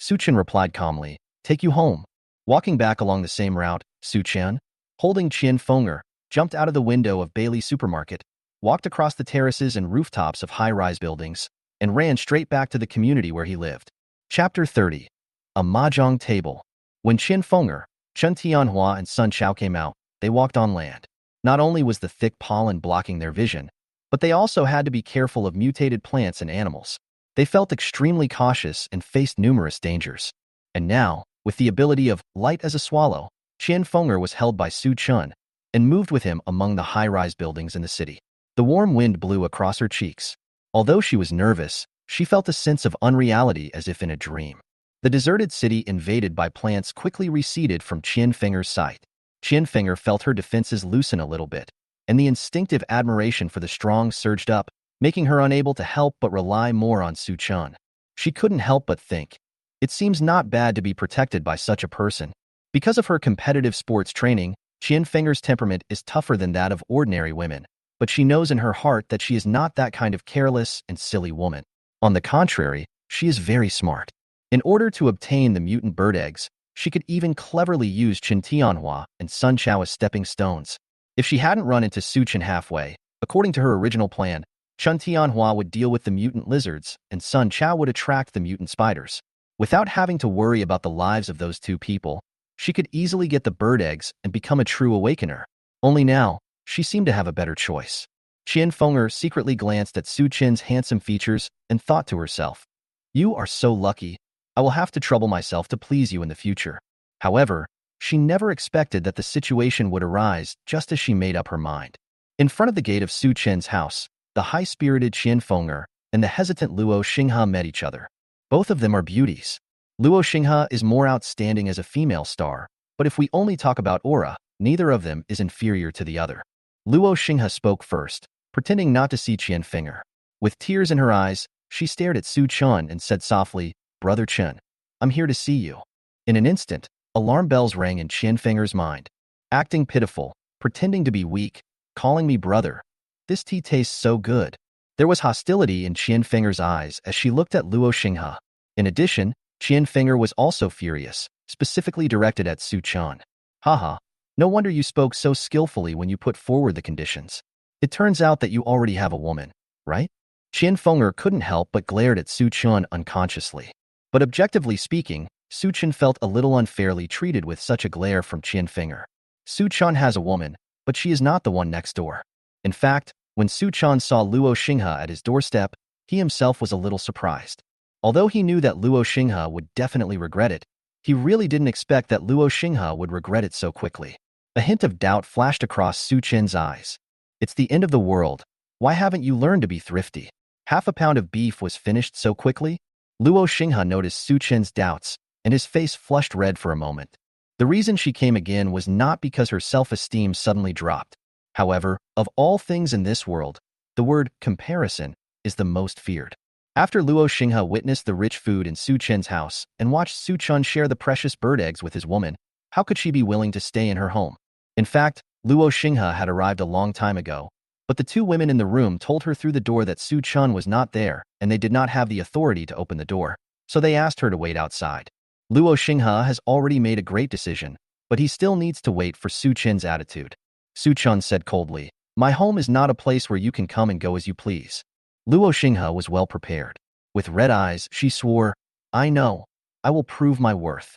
Su Chun replied calmly, "Take you home." Walking back along the same route, Su Qian, holding Qian Fenger, jumped out of the window of Bailey's supermarket, walked across the terraces and rooftops of high-rise buildings, and ran straight back to the community where he lived. Chapter 30. A Mahjong Table. When Qian Fenger, Chen Tianhua, and Sun Chao came out, they walked on land. Not only was the thick pollen blocking their vision, but they also had to be careful of mutated plants and animals. They felt extremely cautious and faced numerous dangers. And now, with the ability of light as a swallow, Qian Fenger was held by Su Chun and moved with him among the high-rise buildings in the city. The warm wind blew across her cheeks. Although she was nervous, she felt a sense of unreality as if in a dream. The deserted city invaded by plants quickly receded from Qian Fenger's sight. Qian Fenger felt her defenses loosen a little bit, and the instinctive admiration for the strong surged up, making her unable to help but rely more on Su Chun. She couldn't help but think, it seems not bad to be protected by such a person. Because of her competitive sports training, Qian Fenger's temperament is tougher than that of ordinary women, but she knows in her heart that she is not that kind of careless and silly woman. On the contrary, she is very smart. In order to obtain the mutant bird eggs, she could even cleverly use Chen Tianhua and Sun Chao as stepping stones. If she hadn't run into Su Chen halfway, according to her original plan, Chen Tianhua would deal with the mutant lizards and Sun Chao would attract the mutant spiders. Without having to worry about the lives of those two people, she could easily get the bird eggs and become a true awakener. Only now, she seemed to have a better choice. Qian Fenger secretly glanced at Su Chen's handsome features and thought to herself, "You are so lucky. I will have to trouble myself to please you in the future." However, she never expected that the situation would arise just as she made up her mind. In front of the gate of Su Chen's house, the high-spirited Qian Fenger and the hesitant Luo Xinghe met each other. Both of them are beauties. Luo Xinghe is more outstanding as a female star, but if we only talk about aura, neither of them is inferior to the other. Luo Xinghe spoke first, pretending not to see Qian Fenger. With tears in her eyes, she stared at Su Chun and said softly, "Brother Chen, I'm here to see you." In an instant, alarm bells rang in Qian Fenger's mind. Acting pitiful, pretending to be weak, calling me brother. This tea tastes so good. There was hostility in Qian Fenger's eyes as she looked at Luo Xinghe. In addition, Qian Fenger was also furious, specifically directed at Su Chun. "Haha, no wonder you spoke so skillfully when you put forward the conditions. It turns out that you already have a woman, right?" Qian Fenger couldn't help but glared at Su Chun unconsciously. But objectively speaking, Su Chun felt a little unfairly treated with such a glare from Qian Fenger. Su Chun has a woman, but she is not the one next door. In fact, when Su Chun saw Luo Xinghe at his doorstep, he himself was a little surprised. Although he knew that Luo Xinghe would definitely regret it, he really didn't expect that Luo Xinghe would regret it so quickly. A hint of doubt flashed across Su Chen's eyes. "It's the end of the world. Why haven't you learned to be thrifty?" Half a pound of beef was finished so quickly. Luo Xinghe noticed Su Chen's doubts, and his face flushed red for a moment. The reason she came again was not because her self-esteem suddenly dropped. However, of all things in this world, the word comparison is the most feared. After Luo Xinghe witnessed the rich food in Su Chen's house and watched Su Chun share the precious bird eggs with his woman, how could she be willing to stay in her home? In fact, Luo Xinghe had arrived a long time ago, but the two women in the room told her through the door that Su Chun was not there and they did not have the authority to open the door, so they asked her to wait outside. Luo Xinghe has already made a great decision, but he still needs to wait for Su Chen's attitude. Su Chun said coldly, "My home is not a place where you can come and go as you please." Luo Xinghe was well prepared. With red eyes, she swore, "I know. I will prove my worth."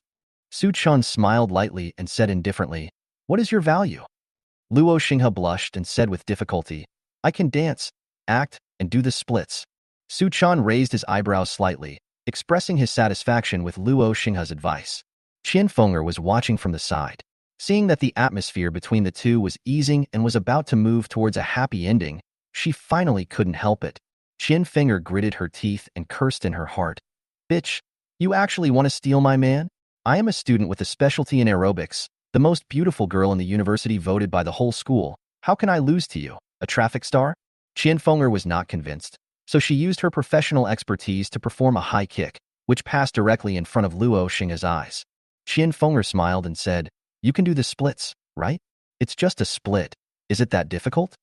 Su Chun smiled lightly and said indifferently, "What is your value?" Luo Xinghe blushed and said with difficulty, "I can dance, act, and do the splits." Su Chun raised his eyebrows slightly, expressing his satisfaction with Luo Xinghe's advice. Qian Fenger was watching from the side. Seeing that the atmosphere between the two was easing and was about to move towards a happy ending, she finally couldn't help it. Qian Fenger gritted her teeth and cursed in her heart. "Bitch, you actually want to steal my man? I am a student with a specialty in aerobics, the most beautiful girl in the university voted by the whole school. How can I lose to you, a traffic star?" Qian Fenger was not convinced, so she used her professional expertise to perform a high kick. which passed directly in front of Luo Xinghe's eyes. Qian Fenger smiled and said, "You can do the splits, right? It's just a split. Is it that difficult?"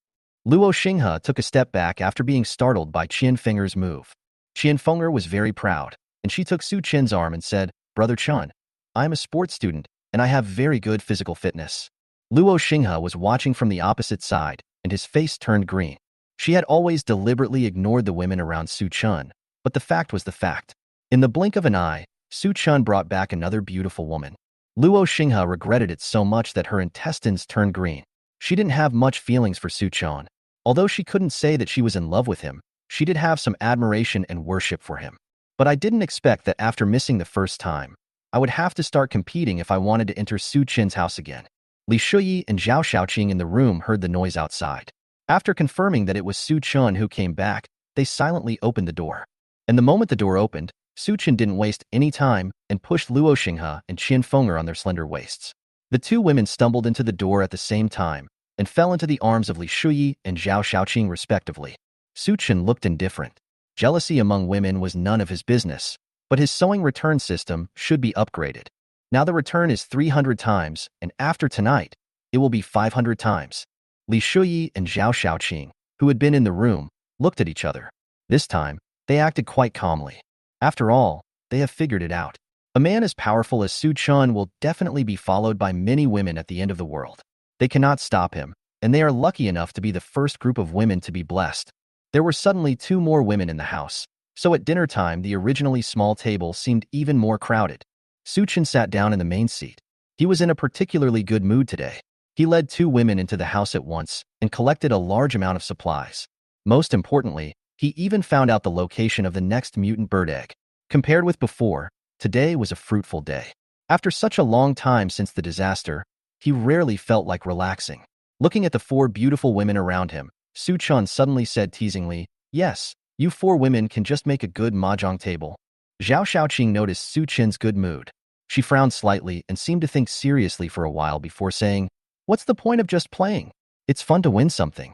Luo Xinghe took a step back after being startled by Qian Fenger's move. Qian Fenger was very proud, and she took Su Qian's arm and said, "Brother Chen, I am a sports student, and I have very good physical fitness." Luo Xinghe was watching from the opposite side, and his face turned green. She had always deliberately ignored the women around Su Chen, but the fact was the fact. In the blink of an eye, Su Chen brought back another beautiful woman. Luo Xinghe regretted it so much that her intestines turned green. She didn't have much feelings for Su Chen. Although she couldn't say that she was in love with him, she did have some admiration and worship for him. But I didn't expect that after missing the first time, I would have to start competing if I wanted to enter Su Chen's house again. Li Shuyi and Zhao Xiaoqing in the room heard the noise outside. After confirming that it was Su Chen who came back, they silently opened the door. And the moment the door opened, Su Chen didn't waste any time and pushed Luo Xinghe and Qian Fenger on their slender waists. The two women stumbled into the door at the same time and fell into the arms of Li Shuyi and Zhao Xiaoqing respectively. Su Chen looked indifferent. Jealousy among women was none of his business, but his sewing return system should be upgraded. Now the return is 300 times, and after tonight, it will be 500 times. Li Shuyi and Zhao Xiaoqing, who had been in the room, looked at each other. This time, they acted quite calmly. After all, they have figured it out. A man as powerful as Su Chen will definitely be followed by many women at the end of the world. They cannot stop him, and they are lucky enough to be the first group of women to be blessed. There were suddenly 2 more women in the house, so at dinner time the originally small table seemed even more crowded. Su Chen sat down in the main seat. He was in a particularly good mood today. He led 2 women into the house at once and collected a large amount of supplies. Most importantly, he even found out the location of the next mutant bird egg. Compared with before, today was a fruitful day. After such a long time since the disaster, he rarely felt like relaxing. Looking at the 4 beautiful women around him, Su Chen suddenly said teasingly, "Yes, you 4 women can just make a good mahjong table." Zhao Xiaoqing noticed Su Chen's good mood. She frowned slightly and seemed to think seriously for a while before saying, "What's the point of just playing? It's fun to win something."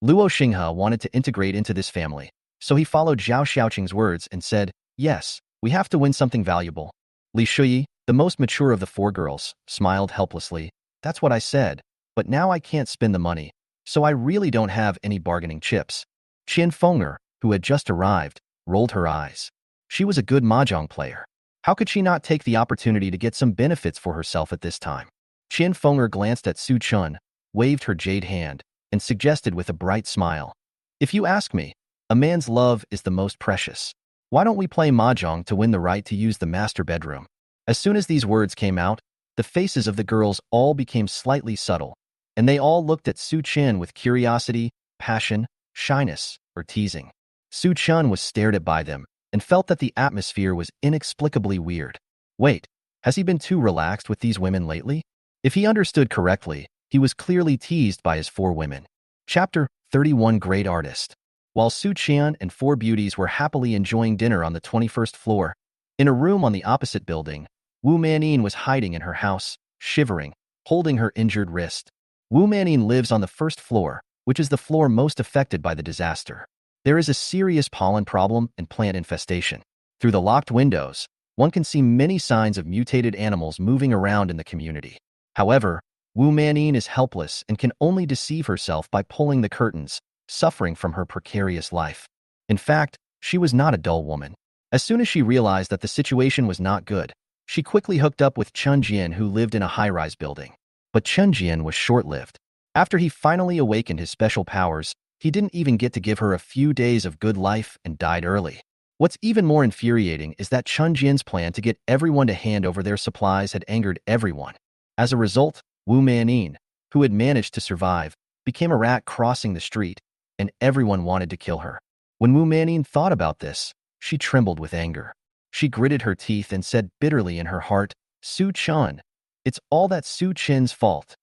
Luo Xinghe wanted to integrate into this family, so he followed Zhao Xiaoqing's words and said, "Yes, we have to win something valuable." Li Shuyi, the most mature of the 4 girls, smiled helplessly. "That's what I said, but now I can't spend the money, so I really don't have any bargaining chips." Qian Fenger, who had just arrived, rolled her eyes. She was a good mahjong player. How could she not take the opportunity to get some benefits for herself at this time? Qian Fenger glanced at Su Chen, waved her jade hand, and suggested with a bright smile, "If you ask me, a man's love is the most precious. Why don't we play mahjong to win the right to use the master bedroom?" As soon as these words came out, the faces of the girls all became slightly subtle, and they all looked at Su Chen with curiosity, passion, shyness, or teasing. Su Chen was stared at by them and felt that the atmosphere was inexplicably weird. Wait, has he been too relaxed with these women lately? If he understood correctly, he was clearly teased by his 4 women. Chapter 31 Great Artist. While Su Qian and 4 beauties were happily enjoying dinner on the 21st floor, in a room on the opposite building, Wu Manin was hiding in her house, shivering, holding her injured wrist. Wu Manin lives on the 1st floor, which is the floor most affected by the disaster. There is a serious pollen problem and plant infestation. Through the locked windows, one can see many signs of mutated animals moving around in the community. However, Wu Manin is helpless and can only deceive herself by pulling the curtains, suffering from her precarious life. In fact, she was not a dull woman. As soon as she realized that the situation was not good, she quickly hooked up with Chen Jian, who lived in a high-rise building. But Chen Jian was short-lived. After he finally awakened his special powers, he didn't even get to give her a few days of good life and died early. What's even more infuriating is that Chen Jian's plan to get everyone to hand over their supplies had angered everyone. As a result, Wu Manin, who had managed to survive, became a rat crossing the street, and everyone wanted to kill her. When Wu Manin thought about this, she trembled with anger. She gritted her teeth and said bitterly in her heart, "Su Chen, it's all that Su Chen's fault."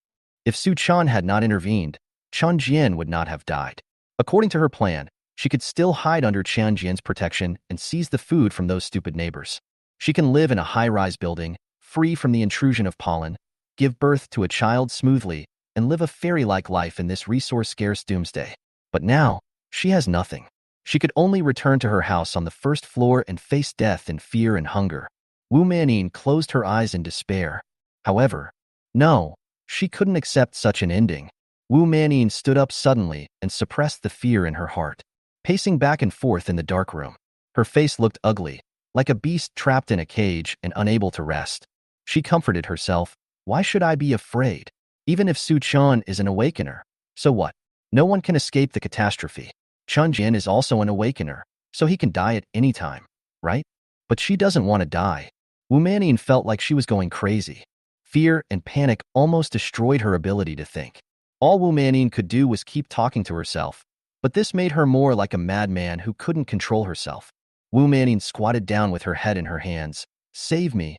If Su Chen had not intervened, Chen Jian would not have died. According to her plan, she could still hide under Chen Jian's protection and seize the food from those stupid neighbors. She can live in a high-rise building, free from the intrusion of pollen, give birth to a child smoothly, and live a fairy-like life in this resource-scarce doomsday. But now, she has nothing. She could only return to her house on the first floor and face death in fear and hunger. Wu Manning closed her eyes in despair. However, no, she couldn't accept such an ending. Wu Manning stood up suddenly and suppressed the fear in her heart. Pacing back and forth in the dark room, her face looked ugly, like a beast trapped in a cage and unable to rest. She comforted herself, why should I be afraid? Even if Su Chun is an awakener, so what? No one can escape the catastrophe. Chun Jin is also an awakener, so he can die at any time, right? But she doesn't want to die. Wu Manning felt like she was going crazy. Fear and panic almost destroyed her ability to think. All Wu Manning could do was keep talking to herself, but this made her more like a madman who couldn't control herself. Wu Manning squatted down with her head in her hands. Save me,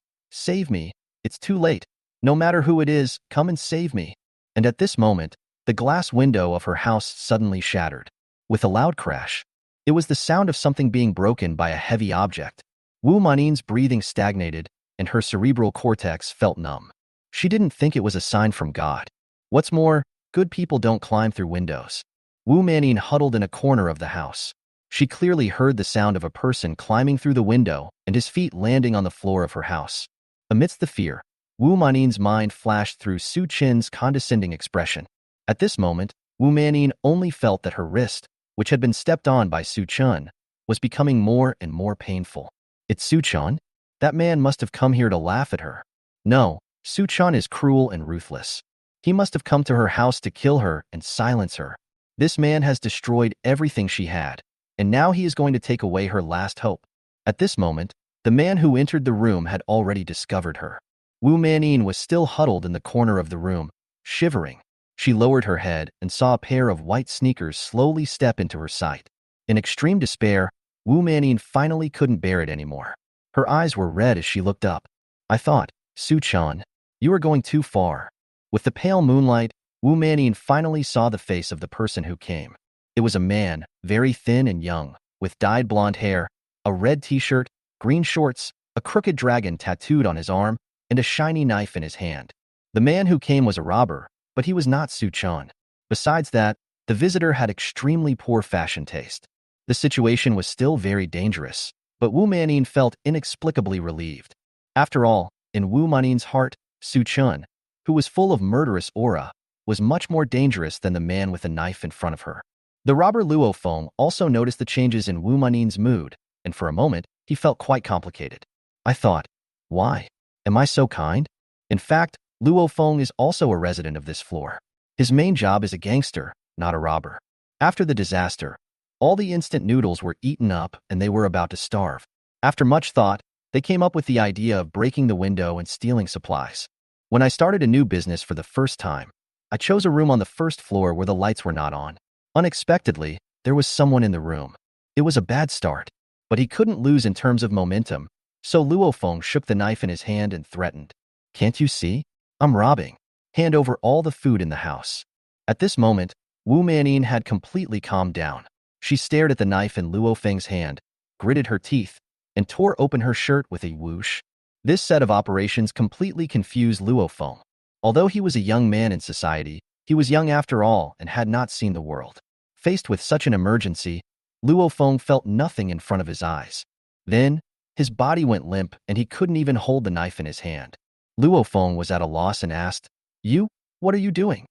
it's too late. No matter who it is, come and save me. And at this moment, the glass window of her house suddenly shattered. With a loud crash, it was the sound of something being broken by a heavy object. Wu Manning's breathing stagnated, and her cerebral cortex felt numb. She didn't think it was a sign from God. What's more, good people don't climb through windows. Wu Manning huddled in a corner of the house. She clearly heard the sound of a person climbing through the window and his feet landing on the floor of her house. Amidst the fear, Wu Manning's mind flashed through Su Chin's condescending expression. At this moment, Wu Manning only felt that her wrist, which had been stepped on by Su Chun, was becoming more and more painful. It's Su Chun? That man must have come here to laugh at her. No, Su Chun is cruel and ruthless. He must have come to her house to kill her and silence her. This man has destroyed everything she had, and now he is going to take away her last hope. At this moment, the man who entered the room had already discovered her. Wu Manning was still huddled in the corner of the room, shivering. She lowered her head and saw a pair of white sneakers slowly step into her sight. In extreme despair, Wu Manning finally couldn't bear it anymore. Her eyes were red as she looked up. I thought, Su Chun, you are going too far. With the pale moonlight, Wu Manning finally saw the face of the person who came. It was a man, very thin and young, with dyed blonde hair, a red t-shirt, green shorts, a crooked dragon tattooed on his arm, and a shiny knife in his hand. The man who came was a robber, but he was not Su Chun. Besides that, the visitor had extremely poor fashion taste. The situation was still very dangerous, but Wu Manning felt inexplicably relieved. After all, in Wu Manning's heart, Su Chun, who was full of murderous aura, was much more dangerous than the man with a knife in front of her. The robber Luo Feng also noticed the changes in Wu Manning's mood, and for a moment, he felt quite complicated. I thought, why? Am I so kind? In fact, Luo Feng is also a resident of this floor. His main job is a gangster, not a robber. After the disaster, all the instant noodles were eaten up and they were about to starve. After much thought, they came up with the idea of breaking the window and stealing supplies. When I started a new business for the first time, I chose a room on the first floor where the lights were not on. Unexpectedly, there was someone in the room. It was a bad start, but he couldn't lose in terms of momentum, so Luo Feng shook the knife in his hand and threatened. Can't you see? I'm robbing. Hand over all the food in the house. At this moment, Wu Manning had completely calmed down. She stared at the knife in Luo Feng's hand, gritted her teeth, and tore open her shirt with a whoosh. This set of operations completely confused Luo Feng. Although he was a young man in society, he was young after all and had not seen the world. Faced with such an emergency, Luo Feng felt nothing in front of his eyes. Then, his body went limp and he couldn't even hold the knife in his hand. Luo Feng was at a loss and asked, You? What are you doing?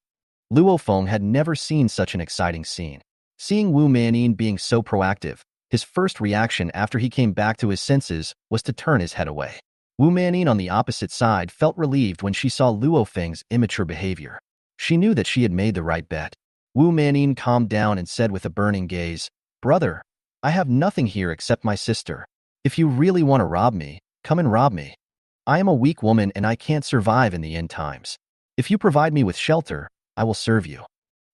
Luo Feng had never seen such an exciting scene. Seeing Wu Manning being so proactive, his first reaction after he came back to his senses was to turn his head away. Wu Manning on the opposite side felt relieved when she saw Luo Feng's immature behavior. She knew that she had made the right bet. Wu Manning calmed down and said with a burning gaze, Brother, I have nothing here except my sister. If you really want to rob me, come and rob me. I am a weak woman and I can't survive in the end times. If you provide me with shelter, I will serve you.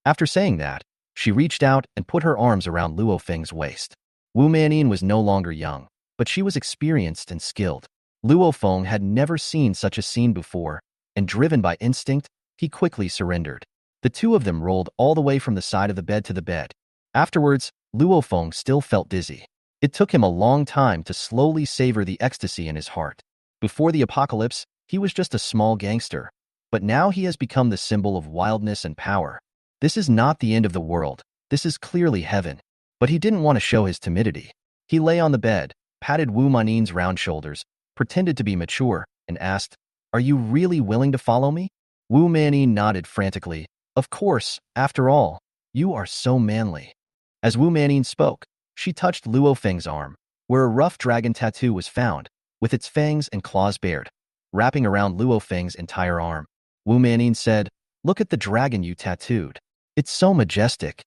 After saying that, she reached out and put her arms around Luo Feng's waist. Wu Manning was no longer young, but she was experienced and skilled. Luo Feng had never seen such a scene before, and driven by instinct, he quickly surrendered. The two of them rolled all the way from the side of the bed to the bed. Afterwards, Luo Feng still felt dizzy. It took him a long time to slowly savor the ecstasy in his heart. Before the apocalypse, he was just a small gangster, but now he has become the symbol of wildness and power. This is not the end of the world. This is clearly heaven. But he didn't want to show his timidity. He lay on the bed, patted Wu Manin's round shoulders, pretended to be mature, and asked, "Are you really willing to follow me?" Wu Manin nodded frantically. "Of course, after all, you are so manly." As Wu Manin spoke, she touched Luo Feng's arm, where a rough dragon tattoo was found, with its fangs and claws bared, wrapping around Luo Feng's entire arm. Wu Manin said, "Look at the dragon you tattooed. It's so majestic."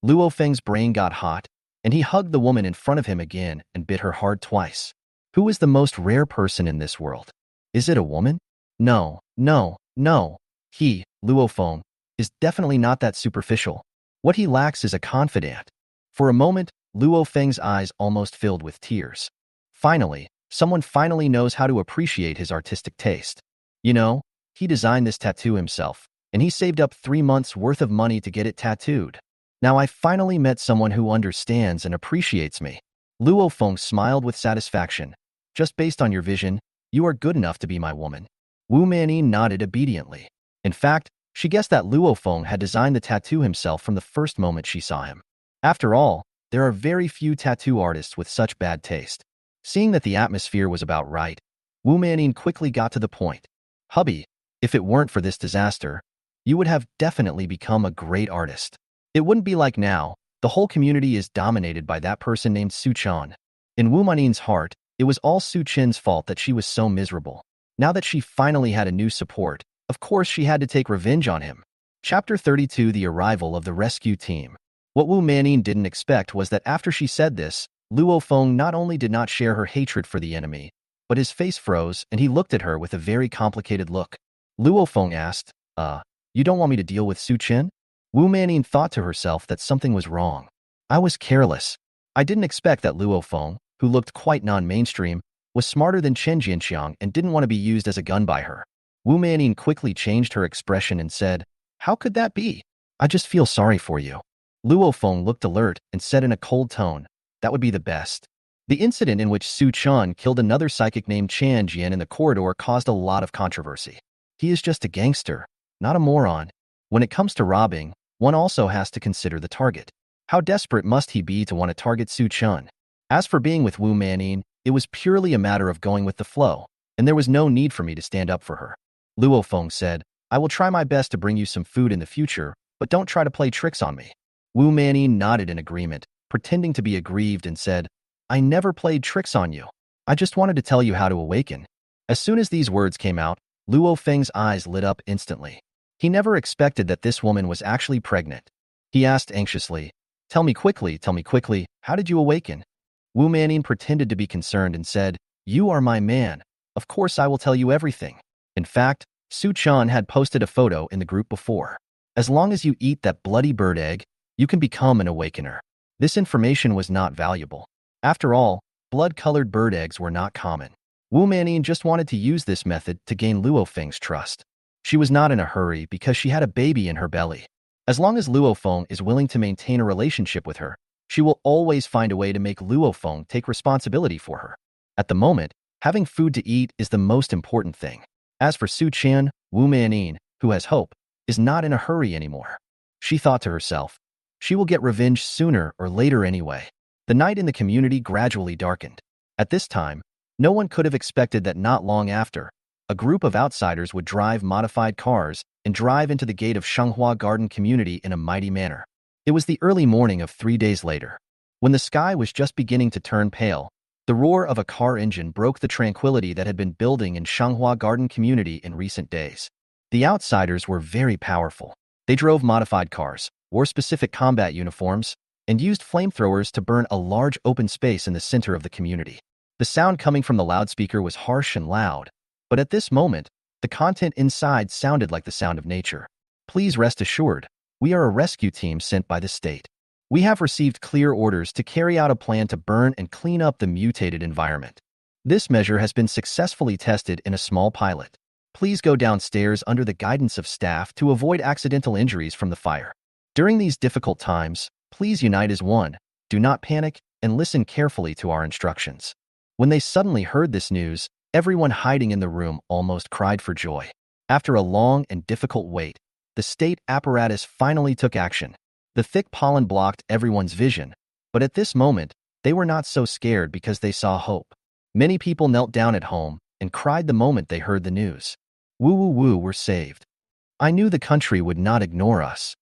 Luo Feng's brain got hot, and he hugged the woman in front of him again and bit her hard twice. Who is the most rare person in this world? Is it a woman? No, no, no. He, Luo Feng, is definitely not that superficial. What he lacks is a confidant. For a moment, Luo Feng's eyes almost filled with tears. Finally, someone finally knows how to appreciate his artistic taste. You know, he designed this tattoo himself, and he saved up 3 months' worth of money to get it tattooed. Now I finally met someone who understands and appreciates me. Luo Feng smiled with satisfaction. Just based on your vision, you are good enough to be my woman. Wu Manyi nodded obediently. In fact, she guessed that Luo Feng had designed the tattoo himself from the first moment she saw him. After all, there are very few tattoo artists with such bad taste. Seeing that the atmosphere was about right, Wu Manyi quickly got to the point. Hubby, if it weren't for this disaster, you would have definitely become a great artist. It wouldn't be like now. The whole community is dominated by that person named Su Chan. In Wu Manyi's heart, it was all Su Chin's fault that she was so miserable. Now that she finally had a new support, of course she had to take revenge on him. Chapter 32: The Arrival of the Rescue Team. What Wu Manyi didn't expect was that after she said this, Luo Feng not only did not share her hatred for the enemy, but his face froze and he looked at her with a very complicated look. Luo Feng asked, you don't want me to deal with Su Chin? Wu Manyi thought to herself that something was wrong. I was careless. I didn't expect that Luo Feng, who looked quite non-mainstream, was smarter than Chen Jianxiang and didn't want to be used as a gun by her. Wu Manyi quickly changed her expression and said, how could that be? I just feel sorry for you. Luo Feng looked alert and said in a cold tone, that would be the best. The incident in which Su Chan killed another psychic named Chan Jian in the corridor caused a lot of controversy. He is just a gangster, not a moron. When it comes to robbing, one also has to consider the target. How desperate must he be to want to target Su Chan? As for being with Wu Manyi, it was purely a matter of going with the flow, and there was no need for me to stand up for her. Luo Feng said, I will try my best to bring you some food in the future, but don't try to play tricks on me. Wu Manyi nodded in agreement, pretending to be aggrieved and said, I never played tricks on you. I just wanted to tell you how to awaken. As soon as these words came out, Luo Feng's eyes lit up instantly. He never expected that this woman was actually pregnant. He asked anxiously, tell me quickly, how did you awaken? Wu Manyi pretended to be concerned and said, you are my man. Of course I will tell you everything. In fact, Su Chan had posted a photo in the group before. As long as you eat that bloody bird egg, you can become an awakener. This information was not valuable. After all, blood-colored bird eggs were not common. Wu Manyi just wanted to use this method to gain Luo Feng's trust. She was not in a hurry because she had a baby in her belly. As long as Luo Feng is willing to maintain a relationship with her, she will always find a way to make Luo Feng take responsibility for her. At the moment, having food to eat is the most important thing. As for Su Chan, Wu Manyi, who has hope, is not in a hurry anymore. She thought to herself, she will get revenge sooner or later anyway. The night in the community gradually darkened. At this time, no one could have expected that not long after, a group of outsiders would drive modified cars and drive into the gate of Shenghua Garden Community in a mighty manner. It was the early morning of 3 days later. When the sky was just beginning to turn pale, the roar of a car engine broke the tranquility that had been building in Shenghua Garden Community in recent days. The outsiders were very powerful. They drove modified cars, wore specific combat uniforms, and used flamethrowers to burn a large open space in the center of the community. The sound coming from the loudspeaker was harsh and loud, but at this moment, the content inside sounded like the sound of nature. Please rest assured, we are a rescue team sent by the state. We have received clear orders to carry out a plan to burn and clean up the mutated environment. This measure has been successfully tested in a small pilot. Please go downstairs under the guidance of staff to avoid accidental injuries from the fire. During these difficult times, please unite as one, do not panic, and listen carefully to our instructions. When they suddenly heard this news, everyone hiding in the room almost cried for joy. After a long and difficult wait, the state apparatus finally took action. The thick pollen blocked everyone's vision, But at this moment, they were not so scared because they saw hope. Many people knelt down at home and cried the moment they heard the news. Woo woo woo, we're saved. I knew the country would not ignore us.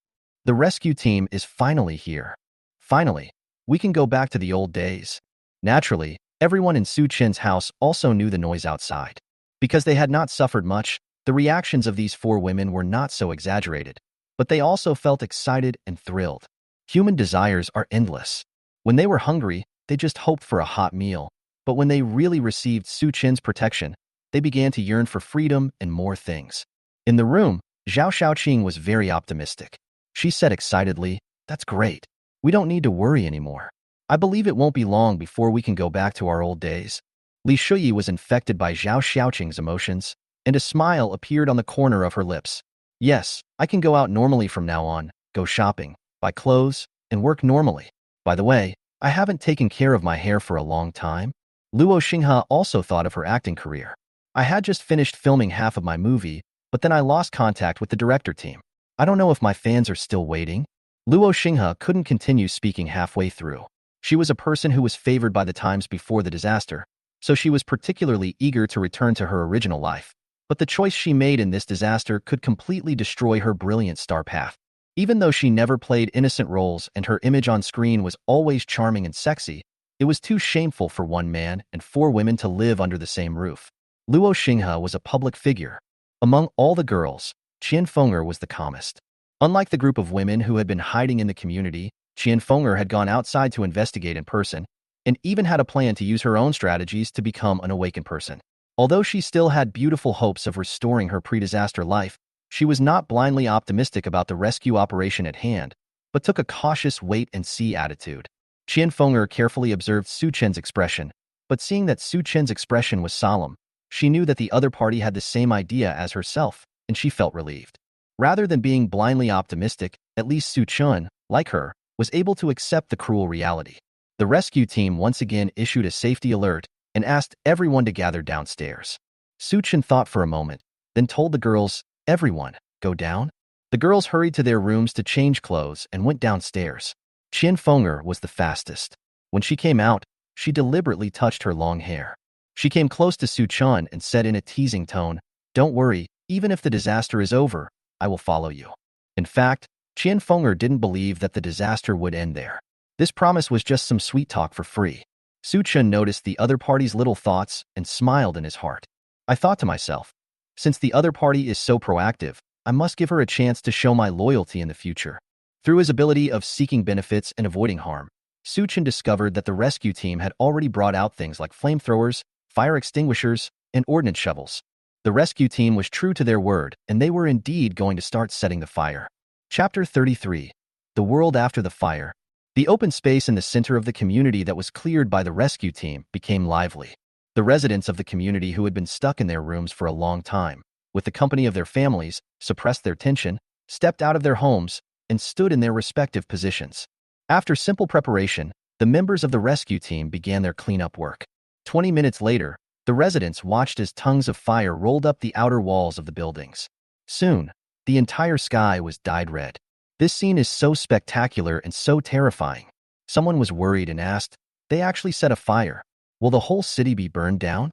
The rescue team is finally here. Finally, we can go back to the old days. Naturally, everyone in Su Chin's house also knew the noise outside. Because they had not suffered much, the reactions of these four women were not so exaggerated. But they also felt excited and thrilled. Human desires are endless. When they were hungry, they just hoped for a hot meal. But when they really received Su Chin's protection, they began to yearn for freedom and more things. In the room, Zhao Xiaoqing was very optimistic. She said excitedly, "That's great. We don't need to worry anymore. I believe it won't be long before we can go back to our old days." Li Shuyi was infected by Zhao Xiaoqing's emotions, and a smile appeared on the corner of her lips. "Yes, I can go out normally from now on, go shopping, buy clothes, and work normally. By the way, I haven't taken care of my hair for a long time." Luo Xinghe also thought of her acting career. "I had just finished filming half of my movie, but then I lost contact with the director team. I don't know if my fans are still waiting." Luo Xinghe couldn't continue speaking halfway through. She was a person who was favored by the times before the disaster, so she was particularly eager to return to her original life. But the choice she made in this disaster could completely destroy her brilliant star path. Even though she never played innocent roles and her image on screen was always charming and sexy, it was too shameful for one man and four women to live under the same roof. Luo Xinghe was a public figure. Among all the girls, Qian Fenger was the calmest. Unlike the group of women who had been hiding in the community, Qian Fenger had gone outside to investigate in person, and even had a plan to use her own strategies to become an awakened person. Although she still had beautiful hopes of restoring her pre-disaster life, she was not blindly optimistic about the rescue operation at hand, but took a cautious wait-and-see attitude. Qian Fenger carefully observed Su Chen's expression, but seeing that Su Chen's expression was solemn, she knew that the other party had the same idea as herself, and she felt relieved. Rather than being blindly optimistic, at least Su Chen, like her, was able to accept the cruel reality. The rescue team once again issued a safety alert and asked everyone to gather downstairs. Su Chen thought for a moment, then told the girls, "Everyone, go down." The girls hurried to their rooms to change clothes and went downstairs. Qian Fenger was the fastest. When she came out, she deliberately touched her long hair. She came close to Su Chen and said in a teasing tone, "Don't worry, even if the disaster is over, I will follow you." In fact, Qian Fenger didn't believe that the disaster would end there. This promise was just some sweet talk for free. Su Chen noticed the other party's little thoughts and smiled in his heart. "I thought to myself, since the other party is so proactive, I must give her a chance to show my loyalty in the future." Through his ability of seeking benefits and avoiding harm, Su Chen discovered that the rescue team had already brought out things like flamethrowers, fire extinguishers, and ordnance shovels. The rescue team was true to their word, and they were indeed going to start setting the fire. Chapter 33. The World After the Fire. The open space in the center of the community that was cleared by the rescue team became lively. The residents of the community who had been stuck in their rooms for a long time, with the company of their families, suppressed their tension, stepped out of their homes, and stood in their respective positions. After simple preparation, the members of the rescue team began their cleanup work. 20 minutes later, the residents watched as tongues of fire rolled up the outer walls of the buildings. Soon, the entire sky was dyed red. This scene is so spectacular and so terrifying. Someone was worried and asked, "They actually set a fire. Will the whole city be burned down?"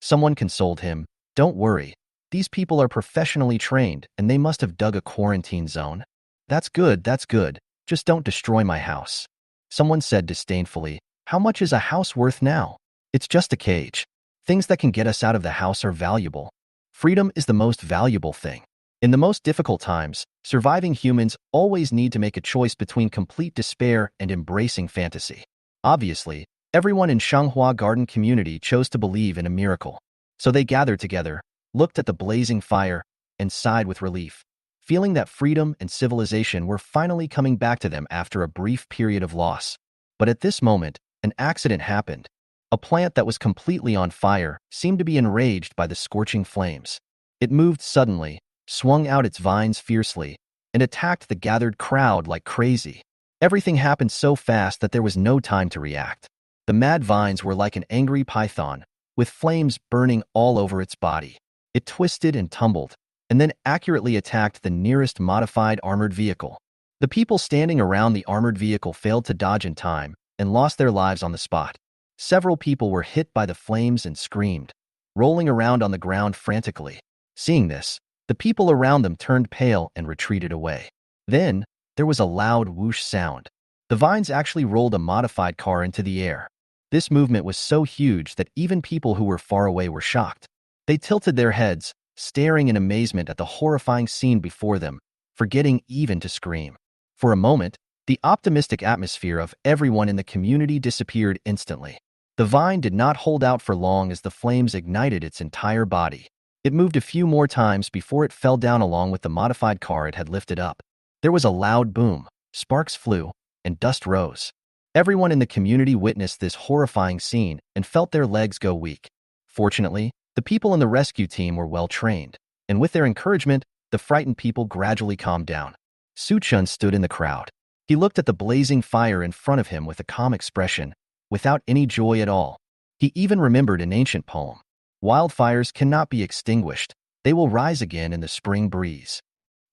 Someone consoled him, "Don't worry. These people are professionally trained and they must have dug a quarantine zone." That's good, that's good. Just don't destroy my house." Someone said disdainfully, "How much is a house worth now? It's just a cage. Things that can get us out of the house are valuable. Freedom is the most valuable thing." In the most difficult times, surviving humans always need to make a choice between complete despair and embracing fantasy. Obviously, everyone in Shanghua Garden community chose to believe in a miracle. So they gathered together, looked at the blazing fire, and sighed with relief, feeling that freedom and civilization were finally coming back to them after a brief period of loss. But at this moment, an accident happened. A plant that was completely on fire seemed to be enraged by the scorching flames. It moved suddenly, swung out its vines fiercely, and attacked the gathered crowd like crazy. Everything happened so fast that there was no time to react. The mad vines were like an angry python, with flames burning all over its body. It twisted and tumbled, and then accurately attacked the nearest modified armored vehicle. The people standing around the armored vehicle failed to dodge in time, and lost their lives on the spot. Several people were hit by the flames and screamed, rolling around on the ground frantically. Seeing this, the people around them turned pale and retreated away. Then, there was a loud whoosh sound. The vines actually rolled a modified car into the air. This movement was so huge that even people who were far away were shocked. They tilted their heads, staring in amazement at the horrifying scene before them, forgetting even to scream. For a moment, the optimistic atmosphere of everyone in the community disappeared instantly. The vine did not hold out for long as the flames ignited its entire body. It moved a few more times before it fell down along with the modified car it had lifted up. There was a loud boom, sparks flew, and dust rose. Everyone in the community witnessed this horrifying scene and felt their legs go weak. Fortunately, the people in the rescue team were well trained, and with their encouragement, the frightened people gradually calmed down. Su-chun stood in the crowd. He looked at the blazing fire in front of him with a calm expression, without any joy at all. He even remembered an ancient poem. Wildfires cannot be extinguished. They will rise again in the spring breeze.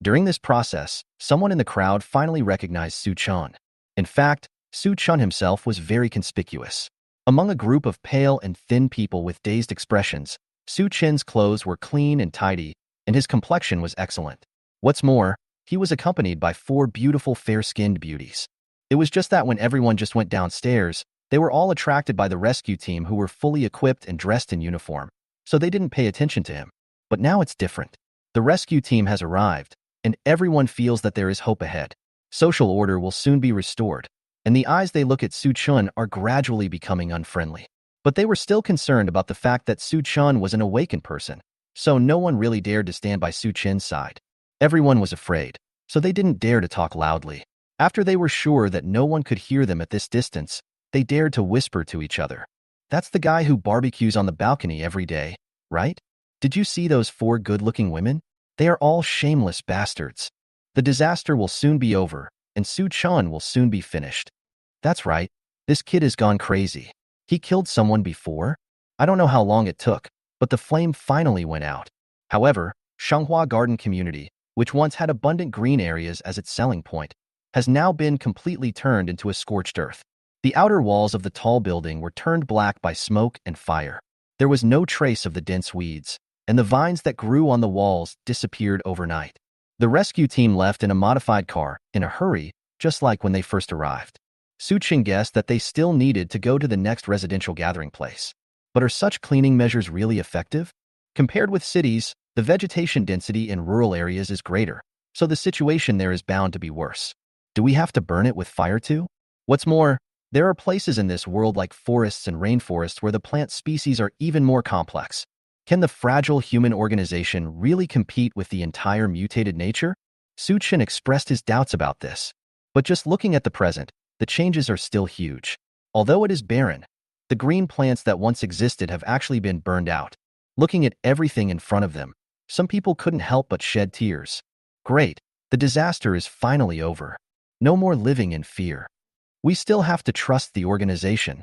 During this process, someone in the crowd finally recognized Su-chun. In fact, Su-chun himself was very conspicuous. Among a group of pale and thin people with dazed expressions, Su-chun's clothes were clean and tidy, and his complexion was excellent. What's more, he was accompanied by 4 beautiful fair-skinned beauties. It was just that when everyone just went downstairs, they were all attracted by the rescue team who were fully equipped and dressed in uniform, so they didn't pay attention to him. But now it's different. The rescue team has arrived, and everyone feels that there is hope ahead. Social order will soon be restored, and the eyes they look at Su-chun are gradually becoming unfriendly. But they were still concerned about the fact that Su-chun was an awakened person, so no one really dared to stand by Su-chun's side. Everyone was afraid, so they didn't dare to talk loudly. After they were sure that no one could hear them at this distance, they dared to whisper to each other. "That's the guy who barbecues on the balcony every day, right? Did you see those 4 good-looking women? They are all shameless bastards. The disaster will soon be over, and Su-chun will soon be finished." "That's right. This kid has gone crazy. He killed someone before? I don't know how long it took, but the flame finally went out." However, Shanghua Garden Community, which once had abundant green areas as its selling point, has now been completely turned into a scorched earth. The outer walls of the tall building were turned black by smoke and fire. There was no trace of the dense weeds, and the vines that grew on the walls disappeared overnight. The rescue team left in a modified car, in a hurry, just like when they first arrived. Su-chun guessed that they still needed to go to the next residential gathering place. But are such cleaning measures really effective? Compared with cities, the vegetation density in rural areas is greater, so the situation there is bound to be worse. Do we have to burn it with fire too? What's more, there are places in this world like forests and rainforests where the plant species are even more complex. Can the fragile human organization really compete with the entire mutated nature? Su-chun expressed his doubts about this. But just looking at the present, the changes are still huge. Although it is barren, the green plants that once existed have actually been burned out. Looking at everything in front of them, some people couldn't help but shed tears. Great, the disaster is finally over. No more living in fear. We still have to trust the organization.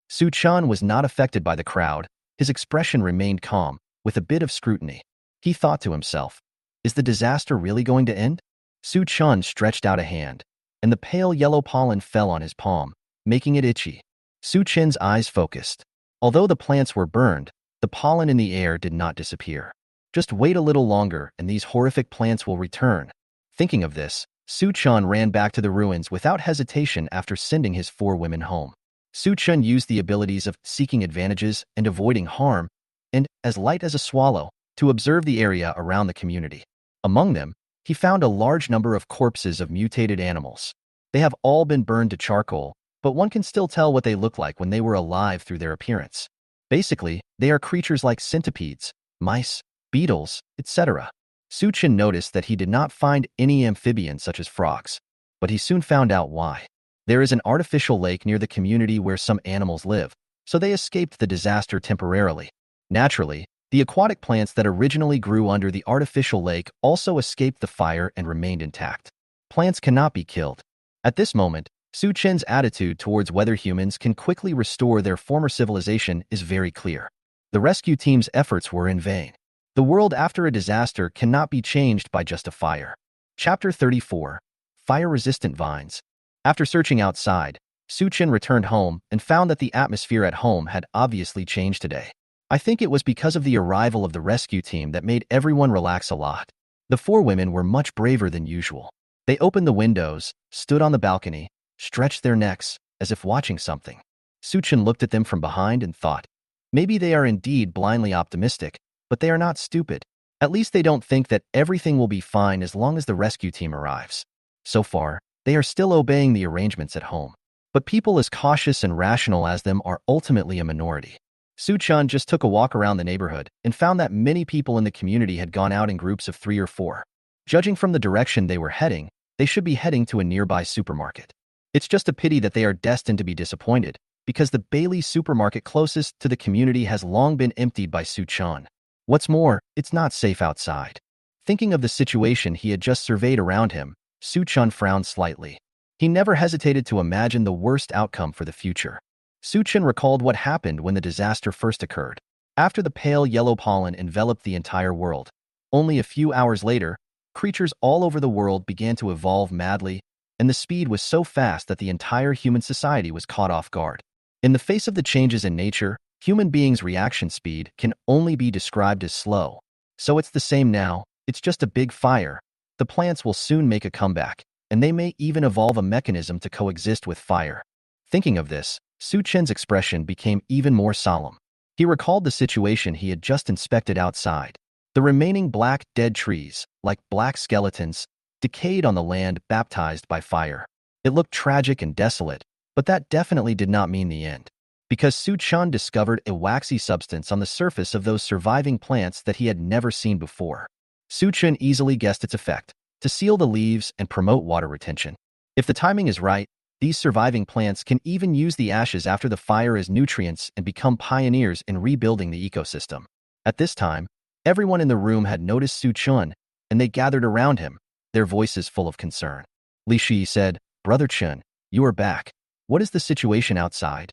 Su-chun was not affected by the crowd. His expression remained calm, with a bit of scrutiny. He thought to himself, is the disaster really going to end? Su-chun stretched out a hand, and the pale yellow pollen fell on his palm, making it itchy. Su-chun's eyes focused. Although the plants were burned, the pollen in the air did not disappear. Just wait a little longer and these horrific plants will return. Thinking of this, Su-chun ran back to the ruins without hesitation after sending his 4 women home. Su-chun used the abilities of seeking advantages and avoiding harm, and, as light as a swallow, to observe the area around the community. Among them, he found a large number of corpses of mutated animals. They have all been burned to charcoal, but one can still tell what they look like when they were alive through their appearance. Basically, they are creatures like centipedes, mice, beetles, etc. Su-chun noticed that he did not find any amphibians such as frogs, but he soon found out why. There is an artificial lake near the community where some animals live, so they escaped the disaster temporarily. Naturally, the aquatic plants that originally grew under the artificial lake also escaped the fire and remained intact. Plants cannot be killed. At this moment, Su-chun's attitude towards whether humans can quickly restore their former civilization is very clear. The rescue team's efforts were in vain. The world after a disaster cannot be changed by just a fire. Chapter 34. Fire-resistant vines. After searching outside, Suchin returned home and found that the atmosphere at home had obviously changed today. I think it was because of the arrival of the rescue team that made everyone relax a lot. The four women were much braver than usual. They opened the windows, stood on the balcony, stretched their necks, as if watching something. Suchin looked at them from behind and thought, maybe they are indeed blindly optimistic, but they are not stupid. At least they don't think that everything will be fine as long as the rescue team arrives. So far, they are still obeying the arrangements at home. But people as cautious and rational as them are ultimately a minority. Suchan just took a walk around the neighborhood and found that many people in the community had gone out in groups of 3 or 4. Judging from the direction they were heading, they should be heading to a nearby supermarket. It's just a pity that they are destined to be disappointed, because the Bailey supermarket closest to the community has long been emptied by Suchan. What's more, it's not safe outside. Thinking of the situation he had just surveyed around him, Suchan frowned slightly. He never hesitated to imagine the worst outcome for the future. Suchin recalled what happened when the disaster first occurred. After the pale yellow pollen enveloped the entire world, only a few hours later, creatures all over the world began to evolve madly, and the speed was so fast that the entire human society was caught off guard. In the face of the changes in nature, human beings' reaction speed can only be described as slow. So it's the same now, it's just a big fire. The plants will soon make a comeback, and they may even evolve a mechanism to coexist with fire. Thinking of this, Suchin's expression became even more solemn. He recalled the situation he had just inspected outside. The remaining black, dead trees, like black skeletons, decayed on the land baptized by fire. It looked tragic and desolate, but that definitely did not mean the end. Because Suchan discovered a waxy substance on the surface of those surviving plants that he had never seen before. Suchin easily guessed its effect: to seal the leaves and promote water retention. If the timing is right, these surviving plants can even use the ashes after the fire as nutrients and become pioneers in rebuilding the ecosystem. At this time, everyone in the room had noticed Suchin, and they gathered around him, their voices full of concern. Li Shi said, "Brother Chun, you are back. What is the situation outside?"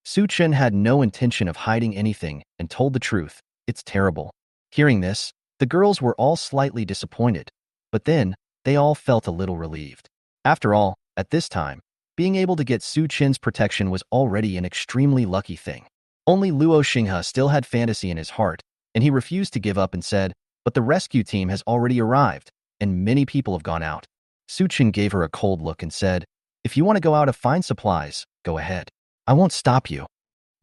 Suchin had no intention of hiding anything and told the truth. "It's terrible." Hearing this, the girls were all slightly disappointed, but then they all felt a little relieved. After all, at this time, being able to get Suchin's protection was already an extremely lucky thing. Only Luo Xinghe still had fantasy in his heart, and he refused to give up and said, "But the rescue team has already arrived, and many people have gone out." Suchin gave her a cold look and said, "If you want to go out to find supplies, go ahead. I won't stop you."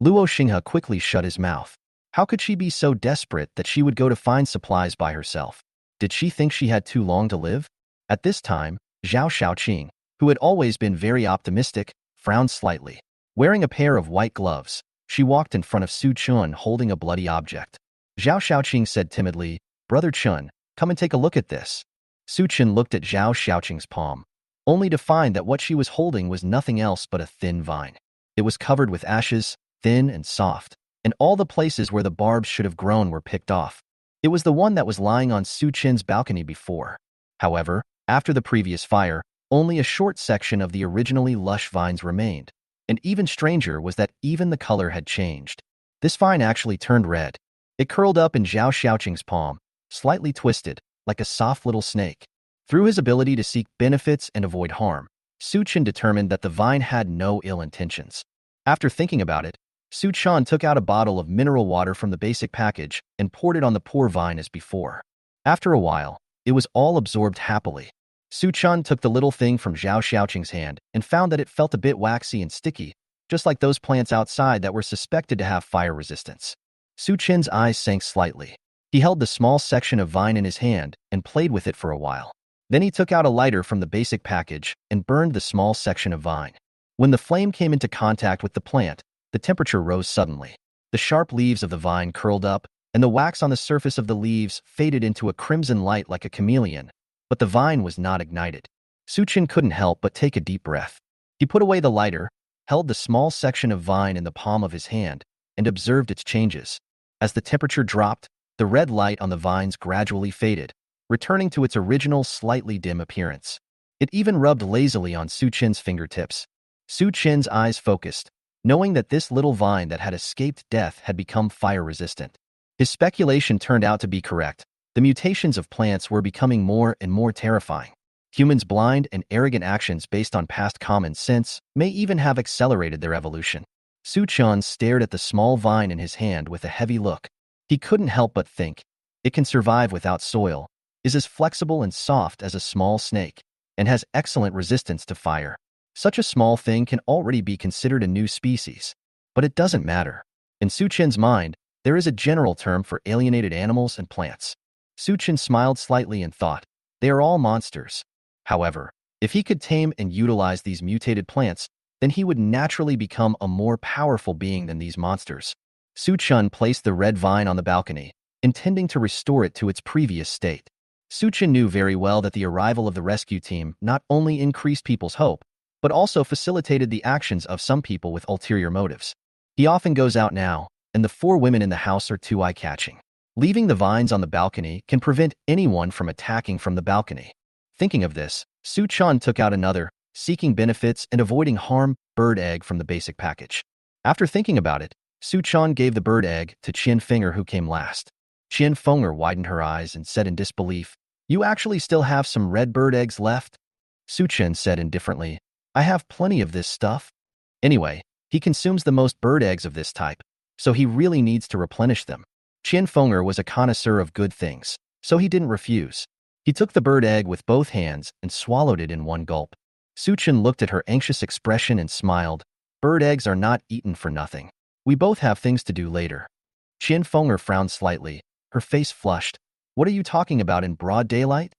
Luo Xinghe quickly shut his mouth. How could she be so desperate that she would go to find supplies by herself? Did she think she had too long to live? At this time, Zhao Xiaoqing, who had always been very optimistic, frowned slightly. Wearing a pair of white gloves, she walked in front of Suchin holding a bloody object. Zhao Xiaoqing said timidly, "Brother Chun, come and take a look at this." Suchin looked at Zhao Xiaoqing's palm, only to find that what she was holding was nothing else but a thin vine. It was covered with ashes, thin and soft, and all the places where the barbs should have grown were picked off. It was the one that was lying on Suchin's balcony before. However, after the previous fire, only a short section of the originally lush vines remained. And even stranger was that even the color had changed. This vine actually turned red. It curled up in Zhao Xiaoqing's palm, slightly twisted, like a soft little snake. Through his ability to seek benefits and avoid harm, Suchin determined that the vine had no ill intentions. After thinking about it, Suchan took out a bottle of mineral water from the basic package and poured it on the poor vine as before. After a while, it was all absorbed happily. Suchan took the little thing from Zhao Xiaoqing's hand and found that it felt a bit waxy and sticky, just like those plants outside that were suspected to have fire resistance. Suchin's eyes sank slightly. He held the small section of vine in his hand and played with it for a while. Then he took out a lighter from the basic package and burned the small section of vine. When the flame came into contact with the plant, the temperature rose suddenly. The sharp leaves of the vine curled up, and the wax on the surface of the leaves faded into a crimson light like a chameleon. But the vine was not ignited. Suchin couldn't help but take a deep breath. He put away the lighter, held the small section of vine in the palm of his hand, and observed its changes. As the temperature dropped, the red light on the vines gradually faded, returning to its original slightly dim appearance. It even rubbed lazily on Suchin's fingertips. Suchin's eyes focused, knowing that this little vine that had escaped death had become fire-resistant. His speculation turned out to be correct. The mutations of plants were becoming more and more terrifying. Humans' blind and arrogant actions based on past common sense may even have accelerated their evolution. Su-chan stared at the small vine in his hand with a heavy look. He couldn't help but think, it can survive without soil, is as flexible and soft as a small snake, and has excellent resistance to fire. Such a small thing can already be considered a new species. But it doesn't matter. In Su-chen's mind, there is a general term for alienated animals and plants. Su-chen smiled slightly and thought, they are all monsters. However, if he could tame and utilize these mutated plants, then he would naturally become a more powerful being than these monsters. Su-chen placed the red vine on the balcony, intending to restore it to its previous state. Su-chen knew very well that the arrival of the rescue team not only increased people's hope, but also facilitated the actions of some people with ulterior motives. He often goes out now, and the 4 women in the house are too eye-catching. Leaving the vines on the balcony can prevent anyone from attacking from the balcony. Thinking of this, Su-chan took out another, seeking benefits and avoiding harm, bird egg from the basic package. After thinking about it, Su-chan gave the bird egg to Qian Fenger, who came last. Qian Fenger widened her eyes and said in disbelief, "You actually still have some red bird eggs left?" Su-chen said indifferently, "I have plenty of this stuff. Anyway, he consumes the most bird eggs of this type, so he really needs to replenish them." Qian Fenger was a connoisseur of good things, so he didn't refuse. He took the bird egg with both hands and swallowed it in one gulp. Su-chen looked at her anxious expression and smiled. "Bird eggs are not eaten for nothing. We both have things to do later." Qian Fenger frowned slightly, her face flushed. "What are you talking about in broad daylight?"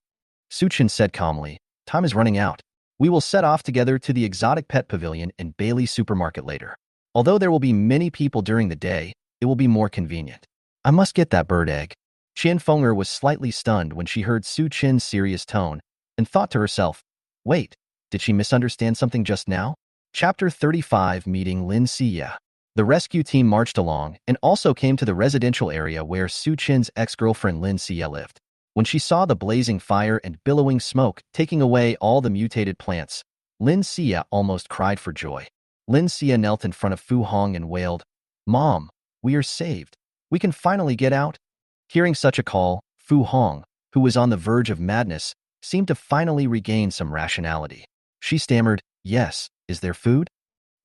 Su-chen said calmly, "Time is running out. We will set off together to the exotic pet pavilion in Bailey Supermarket later. Although there will be many people during the day, it will be more convenient. I must get that bird egg." Qian Fenger was slightly stunned when she heard Su-chen's serious tone and thought to herself, wait, did she misunderstand something just now? Chapter 35, Meeting Lin Siya. The rescue team marched along and also came to the residential area where Su-chen's ex-girlfriend Lin Siya lived. When she saw the blazing fire and billowing smoke taking away all the mutated plants, Lin Siya almost cried for joy. Lin Siya knelt in front of Fu Hong and wailed, "Mom, we are saved. We can finally get out." Hearing such a call, Fu Hong, who was on the verge of madness, seemed to finally regain some rationality. She stammered, "Yes, is there food?"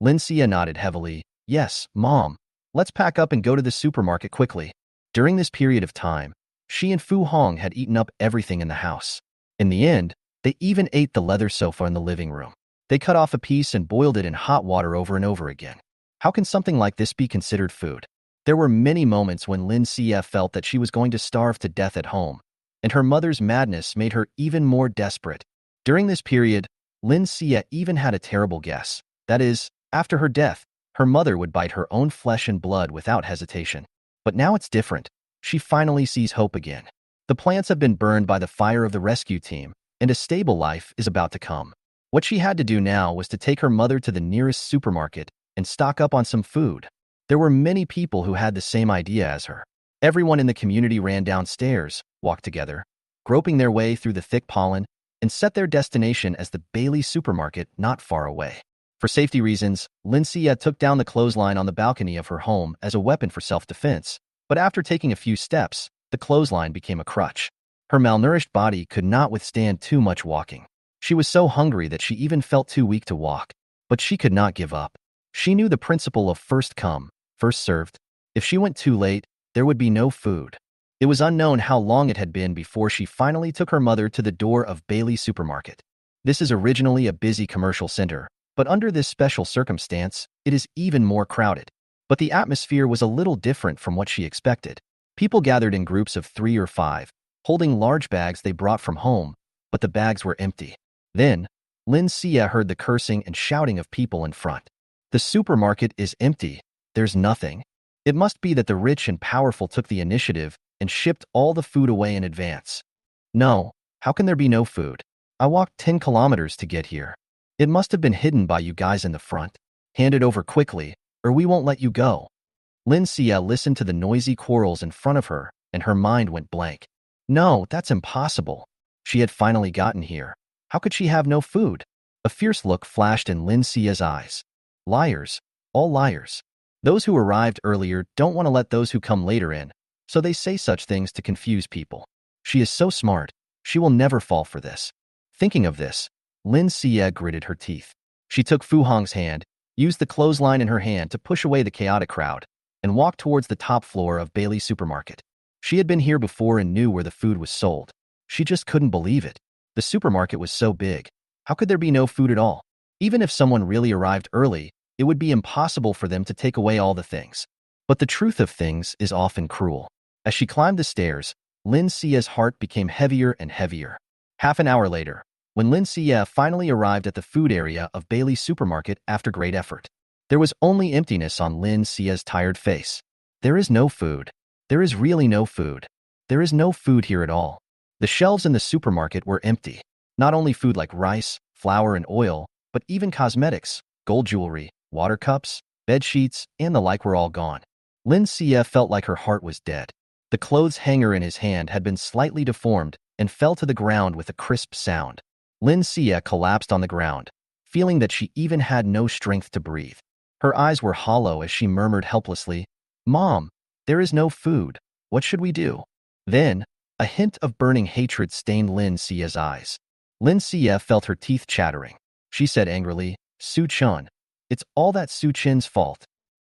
Lin Siya nodded heavily, "Yes, Mom. Let's pack up and go to the supermarket quickly." During this period of time, she and Fu Hong had eaten up everything in the house. In the end, they even ate the leather sofa in the living room. They cut off a piece and boiled it in hot water over and over again. How can something like this be considered food? There were many moments when Lin Siya felt that she was going to starve to death at home, and her mother's madness made her even more desperate. During this period, Lin Siya even had a terrible guess. That is, after her death, her mother would bite her own flesh and blood without hesitation. But now it's different. She finally sees hope again. The plants have been burned by the fire of the rescue team, and a stable life is about to come. What she had to do now was to take her mother to the nearest supermarket and stock up on some food. There were many people who had the same idea as her. Everyone in the community ran downstairs, walked together, groping their way through the thick pollen, and set their destination as the Bailey Supermarket not far away. For safety reasons, Lin Siya took down the clothesline on the balcony of her home as a weapon for self-defense, but after taking a few steps, the clothesline became a crutch. Her malnourished body could not withstand too much walking. She was so hungry that she even felt too weak to walk, but she could not give up. She knew the principle of first come, first served. If she went too late, there would be no food. It was unknown how long it had been before she finally took her mother to the door of Bailey Supermarket. This is originally a busy commercial center, but under this special circumstance, it is even more crowded. But the atmosphere was a little different from what she expected. People gathered in groups of 3 or 5, holding large bags they brought from home, but the bags were empty. Then, Lin Siya heard the cursing and shouting of people in front. "The supermarket is empty. There's nothing. It must be that the rich and powerful took the initiative and shipped all the food away in advance. No, how can there be no food? I walked 10 kilometers to get here. It must have been hidden by you guys in the front. Hand it over quickly, or we won't let you go." Lin Siya listened to the noisy quarrels in front of her, and her mind went blank. No, that's impossible. She had finally gotten here. How could she have no food? A fierce look flashed in Lin Siya's eyes. Liars, all liars. Those who arrived earlier don't want to let those who come later in, so they say such things to confuse people. She is so smart. She will never fall for this. Thinking of this, Lin Xie gritted her teeth. She took Fu Hong's hand, used the clothesline in her hand to push away the chaotic crowd, and walked towards the top floor of Bailey's supermarket. She had been here before and knew where the food was sold. She just couldn't believe it. The supermarket was so big. How could there be no food at all? Even if someone really arrived early, it would be impossible for them to take away all the things. But the truth of things is often cruel. As she climbed the stairs, Lin Xie's heart became heavier and heavier. Half an hour later, when Lin Xie finally arrived at the food area of Bailey's supermarket after great effort, there was only emptiness on Lin Xie's tired face. There is no food. There is really no food. There is no food here at all. The shelves in the supermarket were empty. Not only food like rice, flour, and oil, but even cosmetics, gold jewelry, water cups, bed sheets, and the like were all gone. Lin Xie felt like her heart was dead. The clothes hanger in his hand had been slightly deformed and fell to the ground with a crisp sound. Lin Xie collapsed on the ground, feeling that she even had no strength to breathe. Her eyes were hollow as she murmured helplessly, "Mom, there is no food. What should we do?" Then, a hint of burning hatred stained Lin Xie's eyes. Lin Xie felt her teeth chattering. She said angrily, "Su Chun, it's all that Su Chin's fault.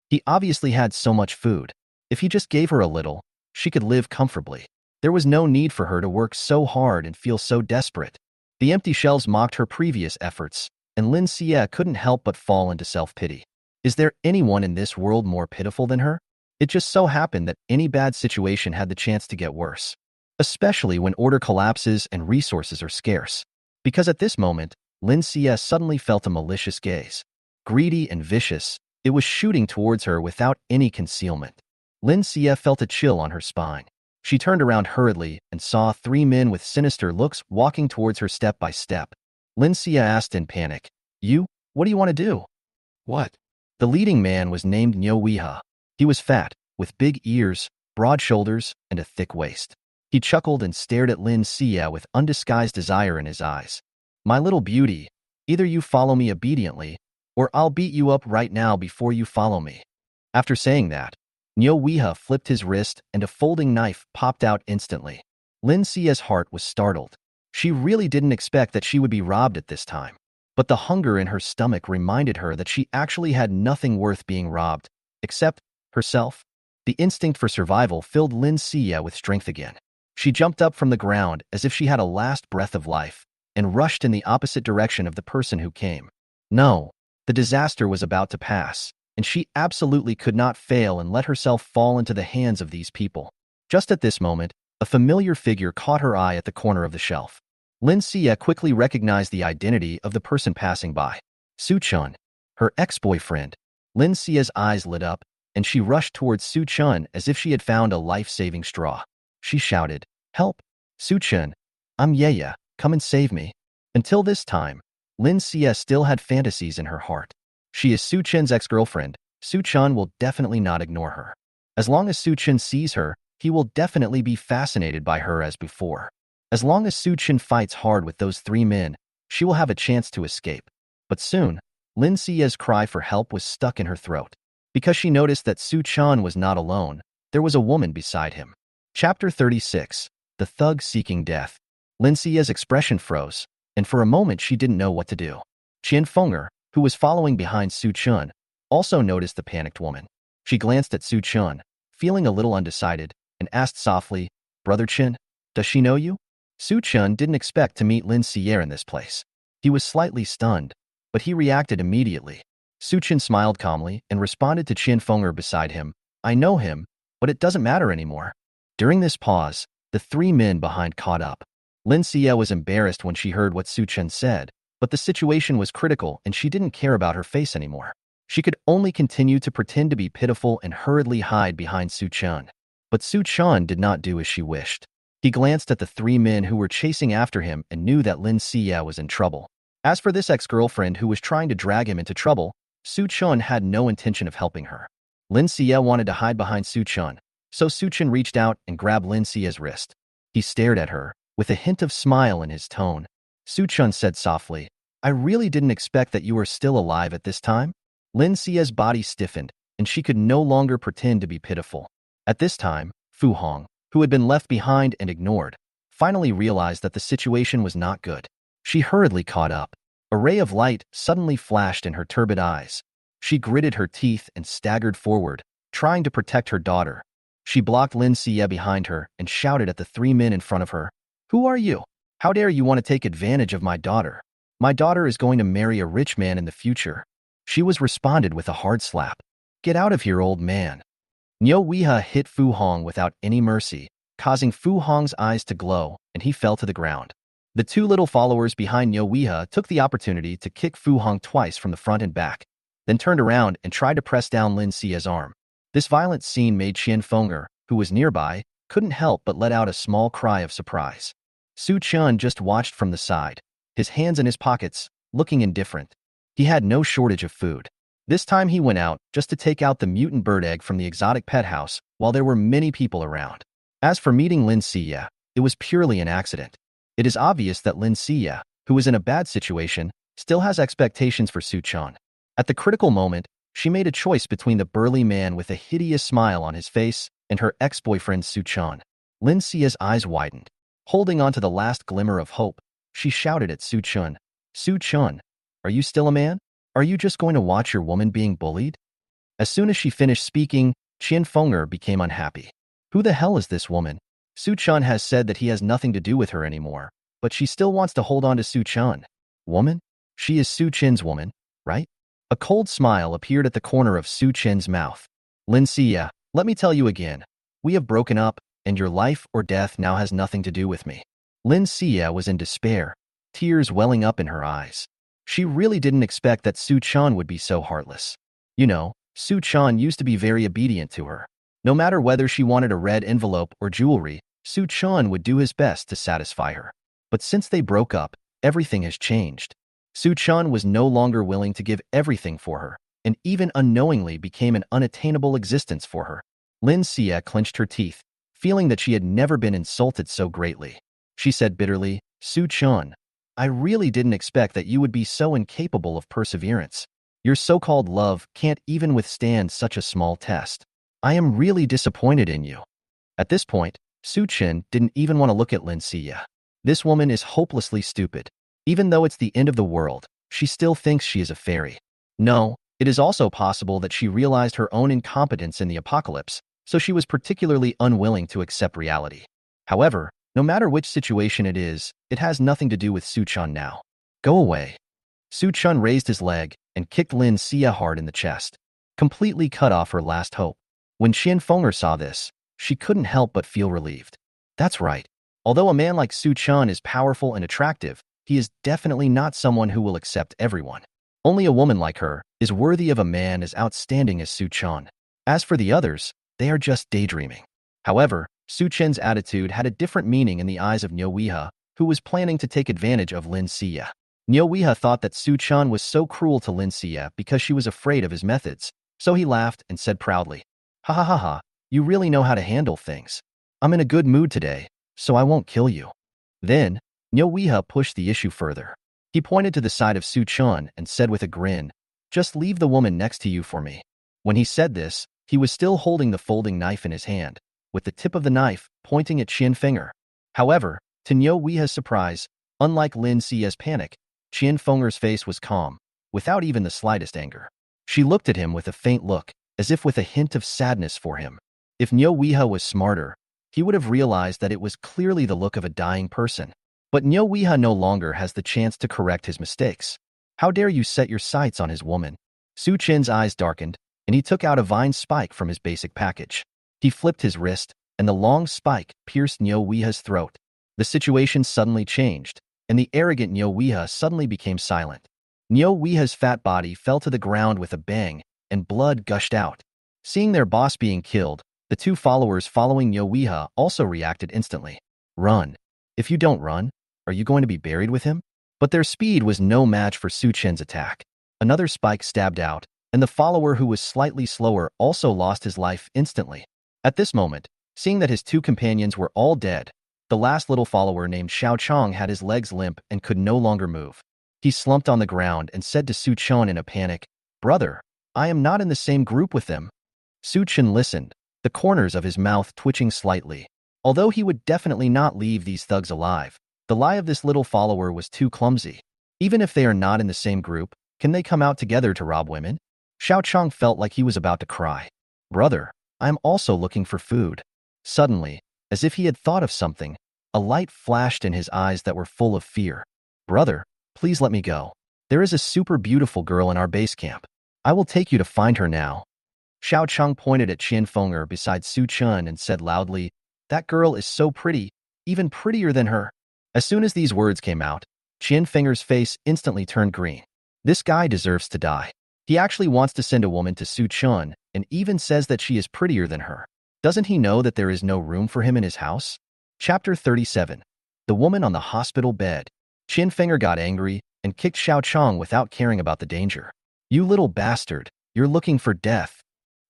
He obviously had so much food. If he just gave her a little, she could live comfortably. There was no need for her to work so hard and feel so desperate." The empty shelves mocked her previous efforts, and Lin Xie couldn't help but fall into self-pity. Is there anyone in this world more pitiful than her? It just so happened that any bad situation had the chance to get worse, especially when order collapses and resources are scarce. Because at this moment, Lin Xie suddenly felt a malicious gaze. Greedy and vicious, it was shooting towards her without any concealment. Lin Xie felt a chill on her spine. She turned around hurriedly and saw three men with sinister looks walking towards her step by step. Lin Xie asked in panic, What do you want to do?" "What?" The leading man was named Nyo Weha. He was fat, with big ears, broad shoulders, and a thick waist. He chuckled and stared at Lin Xie with undisguised desire in his eyes. "My little beauty, either you follow me obediently, or I'll beat you up right now before you follow me." After saying that, Nyo Weha flipped his wrist and a folding knife popped out instantly. Lin Xie's heart was startled. She really didn't expect that she would be robbed at this time. But the hunger in her stomach reminded her that she actually had nothing worth being robbed, except herself. The instinct for survival filled Lin Xie with strength again. She jumped up from the ground as if she had a last breath of life and rushed in the opposite direction of the person who came. No, the disaster was about to pass, and she absolutely could not fail and let herself fall into the hands of these people. Just at this moment, a familiar figure caught her eye at the corner of the shelf. Lin Xie quickly recognized the identity of the person passing by. Su Chun, her ex-boyfriend. Lin Xie's eyes lit up, and she rushed towards Su Chun as if she had found a life-saving straw. She shouted, "Help! Su Chun, I'm Ye, come and save me." Until this time, Lin Xie still had fantasies in her heart. She is Su Chun's ex-girlfriend. Su Chun will definitely not ignore her. As long as Su Chun sees her, he will definitely be fascinated by her as before. As long as Su Chun fights hard with those three men, she will have a chance to escape. But soon, Lin Xie's cry for help was stuck in her throat. Because she noticed that Su Chun was not alone, there was a woman beside him. Chapter 36. The Thug Seeking Death. Lin Xie's expression froze, and for a moment she didn't know what to do. Qian Fenger, who was following behind Su Chun, also noticed the panicked woman. She glanced at Su Chun, feeling a little undecided, and asked softly, "Brother Qian, does she know you?" Su Chun didn't expect to meet Lin Xie in this place. He was slightly stunned, but he reacted immediately. Su Chun smiled calmly and responded to Qian Fenger beside him, "I know him, but it doesn't matter anymore." During this pause, the three men behind caught up. Lin Xie was embarrassed when she heard what Su Chun said, but the situation was critical and she didn't care about her face anymore. She could only continue to pretend to be pitiful and hurriedly hide behind Su Chun. But Su Chun did not do as she wished. He glanced at the three men who were chasing after him and knew that Lin Xie was in trouble. As for this ex-girlfriend who was trying to drag him into trouble, Su Chun had no intention of helping her. Lin Xie wanted to hide behind Su Chun, so Su Chun reached out and grabbed Lin Xie's wrist. He stared at her, with a hint of smile in his tone. Su Chun said softly, "I really didn't expect that you were still alive at this time." Lin Xie's body stiffened, and she could no longer pretend to be pitiful. At this time, Fu Hong, who had been left behind and ignored, finally realized that the situation was not good. She hurriedly caught up. A ray of light suddenly flashed in her turbid eyes. She gritted her teeth and staggered forward, trying to protect her daughter. She blocked Lin Xie behind her and shouted at the three men in front of her. Who are you? How dare you want to take advantage of my daughter? My daughter is going to marry a rich man in the future. She was responded with a hard slap. Get out of here, old man. Niu Weihe hit Fu Hong without any mercy, causing Fu Hong's eyes to glow, and he fell to the ground. The two little followers behind Niu Weihe took the opportunity to kick Fu Hong twice from the front and back, then turned around and tried to press down Lin Xie's arm. This violent scene made Qian Fenger, who was nearby, couldn't help but let out a small cry of surprise. Su Chun just watched from the side, his hands in his pockets, looking indifferent. He had no shortage of food. This time he went out just to take out the mutant bird egg from the exotic pet house while there were many people around. As for meeting Lin Xie, it was purely an accident. It is obvious that Lin Xie, who is in a bad situation, still has expectations for Su Chun. At the critical moment, she made a choice between the burly man with a hideous smile on his face and her ex-boyfriend Su Chun. Lin Xie's eyes widened. Holding on to the last glimmer of hope, she shouted at Su Chun. Su Chun, are you still a man? Are you just going to watch your woman being bullied? As soon as she finished speaking, Qian Fenger became unhappy. Who the hell is this woman? Su Chun has said that he has nothing to do with her anymore, but she still wants to hold on to Su Chun. Woman? She is Su Chin's woman, right? A cold smile appeared at the corner of Su Chin's mouth. Lin Xie, let me tell you again. We have broken up, and your life or death now has nothing to do with me. Lin Xie was in despair, tears welling up in her eyes. She really didn't expect that Su Chun would be so heartless. You know, Su Chun used to be very obedient to her. No matter whether she wanted a red envelope or jewelry, Su Chun would do his best to satisfy her. But since they broke up, everything has changed. Su Chun was no longer willing to give everything for her, and even unknowingly became an unattainable existence for her. Lin Xie clenched her teeth, feeling that she had never been insulted so greatly. She said bitterly, Su Chun, I really didn't expect that you would be so incapable of perseverance. Your so-called love can't even withstand such a small test. I am really disappointed in you. At this point, Su Chin didn't even want to look at Lin Xie. This woman is hopelessly stupid. Even though it's the end of the world, she still thinks she is a fairy. No, it is also possible that she realized her own incompetence in the apocalypse, so she was particularly unwilling to accept reality. However, no matter which situation it is, it has nothing to do with Su Chun now. Go away. Su Chun raised his leg and kicked Lin Xie hard in the chest, completely cut off her last hope. When Qian Fenger saw this, she couldn't help but feel relieved. That's right. Although a man like Su Chun is powerful and attractive, he is definitely not someone who will accept everyone. Only a woman like her is worthy of a man as outstanding as Su Chun. As for the others, they are just daydreaming. However, Su Chin's attitude had a different meaning in the eyes of Niu Weihe, who was planning to take advantage of Lin Xie. Niu Weihe thought that Su Chun was so cruel to Lin Xie because she was afraid of his methods, so he laughed and said proudly, Ha ha ha ha, you really know how to handle things. I'm in a good mood today, so I won't kill you. Then, Niu Weihe pushed the issue further. He pointed to the side of Su Chun and said with a grin, Just leave the woman next to you for me. When he said this, he was still holding the folding knife in his hand, with the tip of the knife pointing at Qian Fenger. However, to Niu Weihe's surprise, unlike Lin Xie's panic, Qian Fenger's face was calm, without even the slightest anger. She looked at him with a faint look, as if with a hint of sadness for him. If Niu Weihe was smarter, he would have realized that it was clearly the look of a dying person. But Niu Weihe no longer has the chance to correct his mistakes. How dare you set your sights on his woman? Su Chin's eyes darkened, and he took out a vine spike from his basic package. He flipped his wrist, and the long spike pierced Niu Weihe's throat. The situation suddenly changed, and the arrogant Niu Weihe suddenly became silent. Niu Weihe's fat body fell to the ground with a bang, and blood gushed out. Seeing their boss being killed, the two followers following Niu Weihe also reacted instantly. Run. If you don't run, are you going to be buried with him? But their speed was no match for Su Chin's attack. Another spike stabbed out, and the follower who was slightly slower also lost his life instantly. At this moment, seeing that his two companions were all dead, the last little follower named Xiao Chong had his legs limp and could no longer move. He slumped on the ground and said to Su Chun in a panic, Brother, I am not in the same group with them. Su Chun listened, the corners of his mouth twitching slightly. Although he would definitely not leave these thugs alive, The lie of this little follower was too clumsy. Even if they are not in the same group, can they come out together to rob women? Xiao Chang felt like he was about to cry. Brother, I am also looking for food. Suddenly, as if he had thought of something, a light flashed in his eyes that were full of fear. Brother, please let me go. There is a super beautiful girl in our base camp. I will take you to find her now. Xiao Chang pointed at Qian Feng'er beside Su Chun and said loudly, that girl is so pretty, even prettier than her. As soon as these words came out, Qian Feng'er's face instantly turned green. This guy deserves to die. He actually wants to send a woman to Su Chun and even says that she is prettier than her. Doesn't he know that there is no room for him in his house? Chapter 37. The woman on the hospital bed. Qian Feng'er got angry and kicked Xiao Chang without caring about the danger. You little bastard, you're looking for death.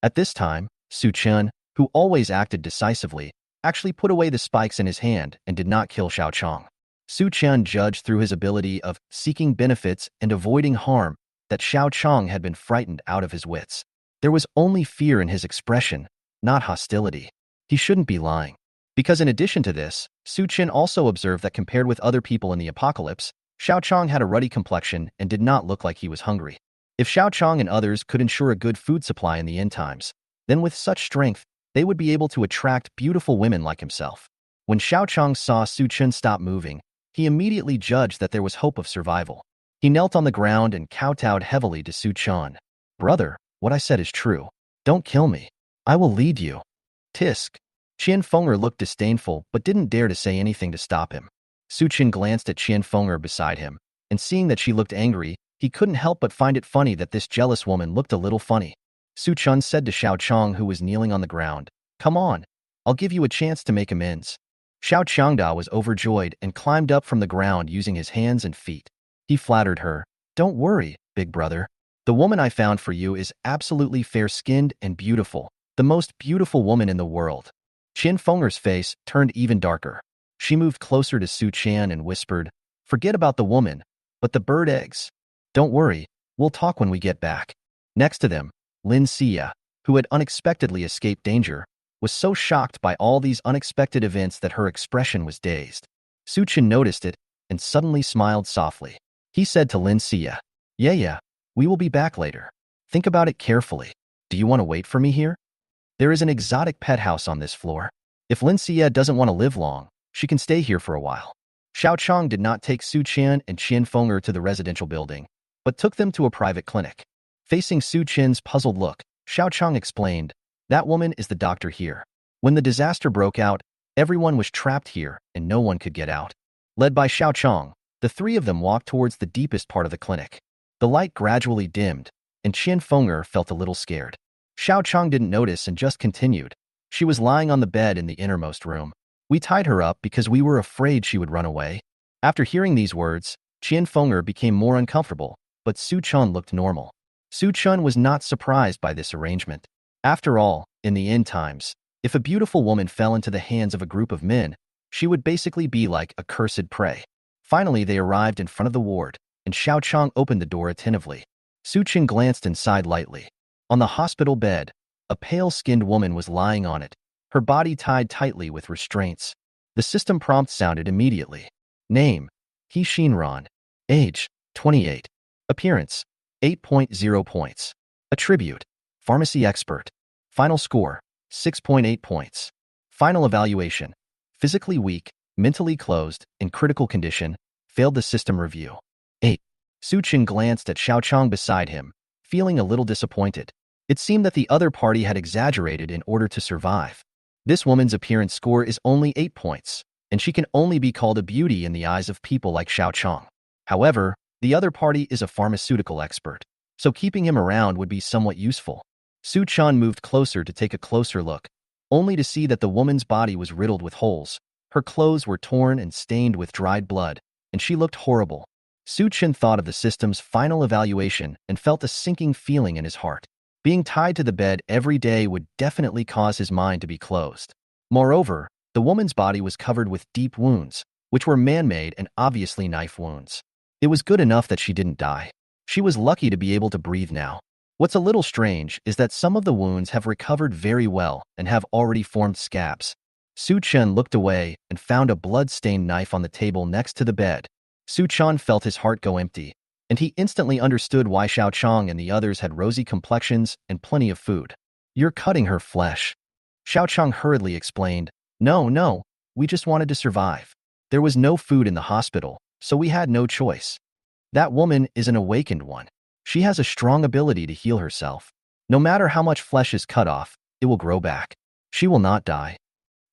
At this time, Su Chun, who always acted decisively, actually put away the spikes in his hand and did not kill Xiao Chang. Su Chun judged through his ability of seeking benefits and avoiding harm that Xiao Chang had been frightened out of his wits. There was only fear in his expression, not hostility. He shouldn't be lying. Because in addition to this, Su Chun also observed that compared with other people in the apocalypse, Xiao Chang had a ruddy complexion and did not look like he was hungry. If Xiao Chang and others could ensure a good food supply in the end times, then with such strength, they would be able to attract beautiful women like himself. When Xiao Chang saw Su Chun stop moving, he immediately judged that there was hope of survival. He knelt on the ground and kowtowed heavily to Su Chun. Brother, what I said is true. Don't kill me. I will lead you. Tisk. Qian Feng'er looked disdainful but didn't dare to say anything to stop him. Su Chun glanced at Qian Feng'er beside him, and seeing that she looked angry, he couldn't help but find it funny that this jealous woman looked a little funny. Su Chun said to Xiao Chang, who was kneeling on the ground, come on, I'll give you a chance to make amends. Xiao Changda was overjoyed and climbed up from the ground using his hands and feet. He flattered her, don't worry, big brother. The woman I found for you is absolutely fair-skinned and beautiful, the most beautiful woman in the world. Qian Feng'er's face turned even darker. She moved closer to Su Chan and whispered, forget about the woman, but the bird eggs. Don't worry, we'll talk when we get back. Next to them, Lin Xia, who had unexpectedly escaped danger, was so shocked by all these unexpected events that her expression was dazed. Su Chen noticed it and suddenly smiled softly. He said to Lin Xia, yeah, we will be back later. Think about it carefully. Do you want to wait for me here? There is an exotic pet house on this floor. If Lin Xia doesn't want to live long, she can stay here for a while. Xiao Chang did not take Su Chen and Qian Feng'er to the residential building, but took them to a private clinic. Facing Su Chen's puzzled look, Xiao Chang explained, that woman is the doctor here. When the disaster broke out, everyone was trapped here and no one could get out. Led by Xiao Chang, the three of them walked towards the deepest part of the clinic. The light gradually dimmed, and Qian Feng'er felt a little scared. Xiao Chang didn't notice and just continued. She was lying on the bed in the innermost room. We tied her up because we were afraid she would run away. After hearing these words, Qian Feng'er became more uncomfortable, but Su Chun looked normal. Su Chun was not surprised by this arrangement. After all, in the end times, if a beautiful woman fell into the hands of a group of men, she would basically be like a cursed prey. Finally, they arrived in front of the ward, and Xiao Chang opened the door attentively. Su Chun glanced inside lightly. On the hospital bed, a pale-skinned woman was lying on it, her body tied tightly with restraints. The system prompt sounded immediately. Name: He Shinran. Age: 28. Appearance: 8.0 points. Attribute: Pharmacy Expert. Final score: 6.8 points. Final evaluation: Physically weak, mentally closed, in critical condition, failed the system review. 8. Su Chun glanced at Xiao Chang beside him, feeling a little disappointed. It seemed that the other party had exaggerated in order to survive. This woman's appearance score is only 8 points, and she can only be called a beauty in the eyes of people like Xiao Chang. However, the other party is a pharmaceutical expert, so keeping him around would be somewhat useful. Su Chun moved closer to take a closer look, only to see that the woman's body was riddled with holes. Her clothes were torn and stained with dried blood, and she looked horrible. Su Chun thought of the system's final evaluation and felt a sinking feeling in his heart. Being tied to the bed every day would definitely cause his mind to be closed. Moreover, the woman's body was covered with deep wounds, which were man-made and obviously knife wounds. It was good enough that she didn't die. She was lucky to be able to breathe now. What's a little strange is that some of the wounds have recovered very well and have already formed scabs. Su Chen looked away and found a blood-stained knife on the table next to the bed. Su Chen felt his heart go empty, and he instantly understood why Xiao Chong and the others had rosy complexions and plenty of food. You're cutting her flesh. Xiao Chong hurriedly explained. No, no, we just wanted to survive. There was no food in the hospital, so we had no choice. That woman is an awakened one. She has a strong ability to heal herself. No matter how much flesh is cut off, it will grow back. She will not die.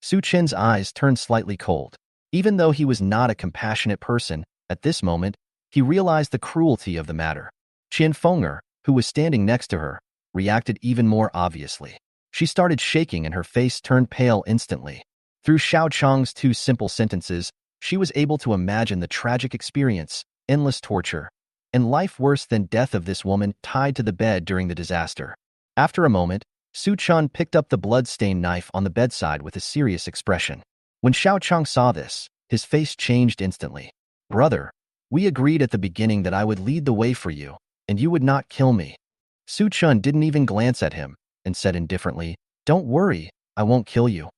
Su Chen's eyes turned slightly cold. Even though he was not a compassionate person, at this moment, he realized the cruelty of the matter. Qian Fenger, who was standing next to her, reacted even more obviously. She started shaking and her face turned pale instantly. Through Xiao Chong's two simple sentences, she was able to imagine the tragic experience, endless torture, and life worse than death of this woman tied to the bed during the disaster. After a moment, Su Chun picked up the blood-stained knife on the bedside with a serious expression. When Xiao Chong saw this, his face changed instantly. Brother, we agreed at the beginning that I would lead the way for you, and you would not kill me. Su Chun didn't even glance at him and said indifferently, Don't worry, I won't kill you.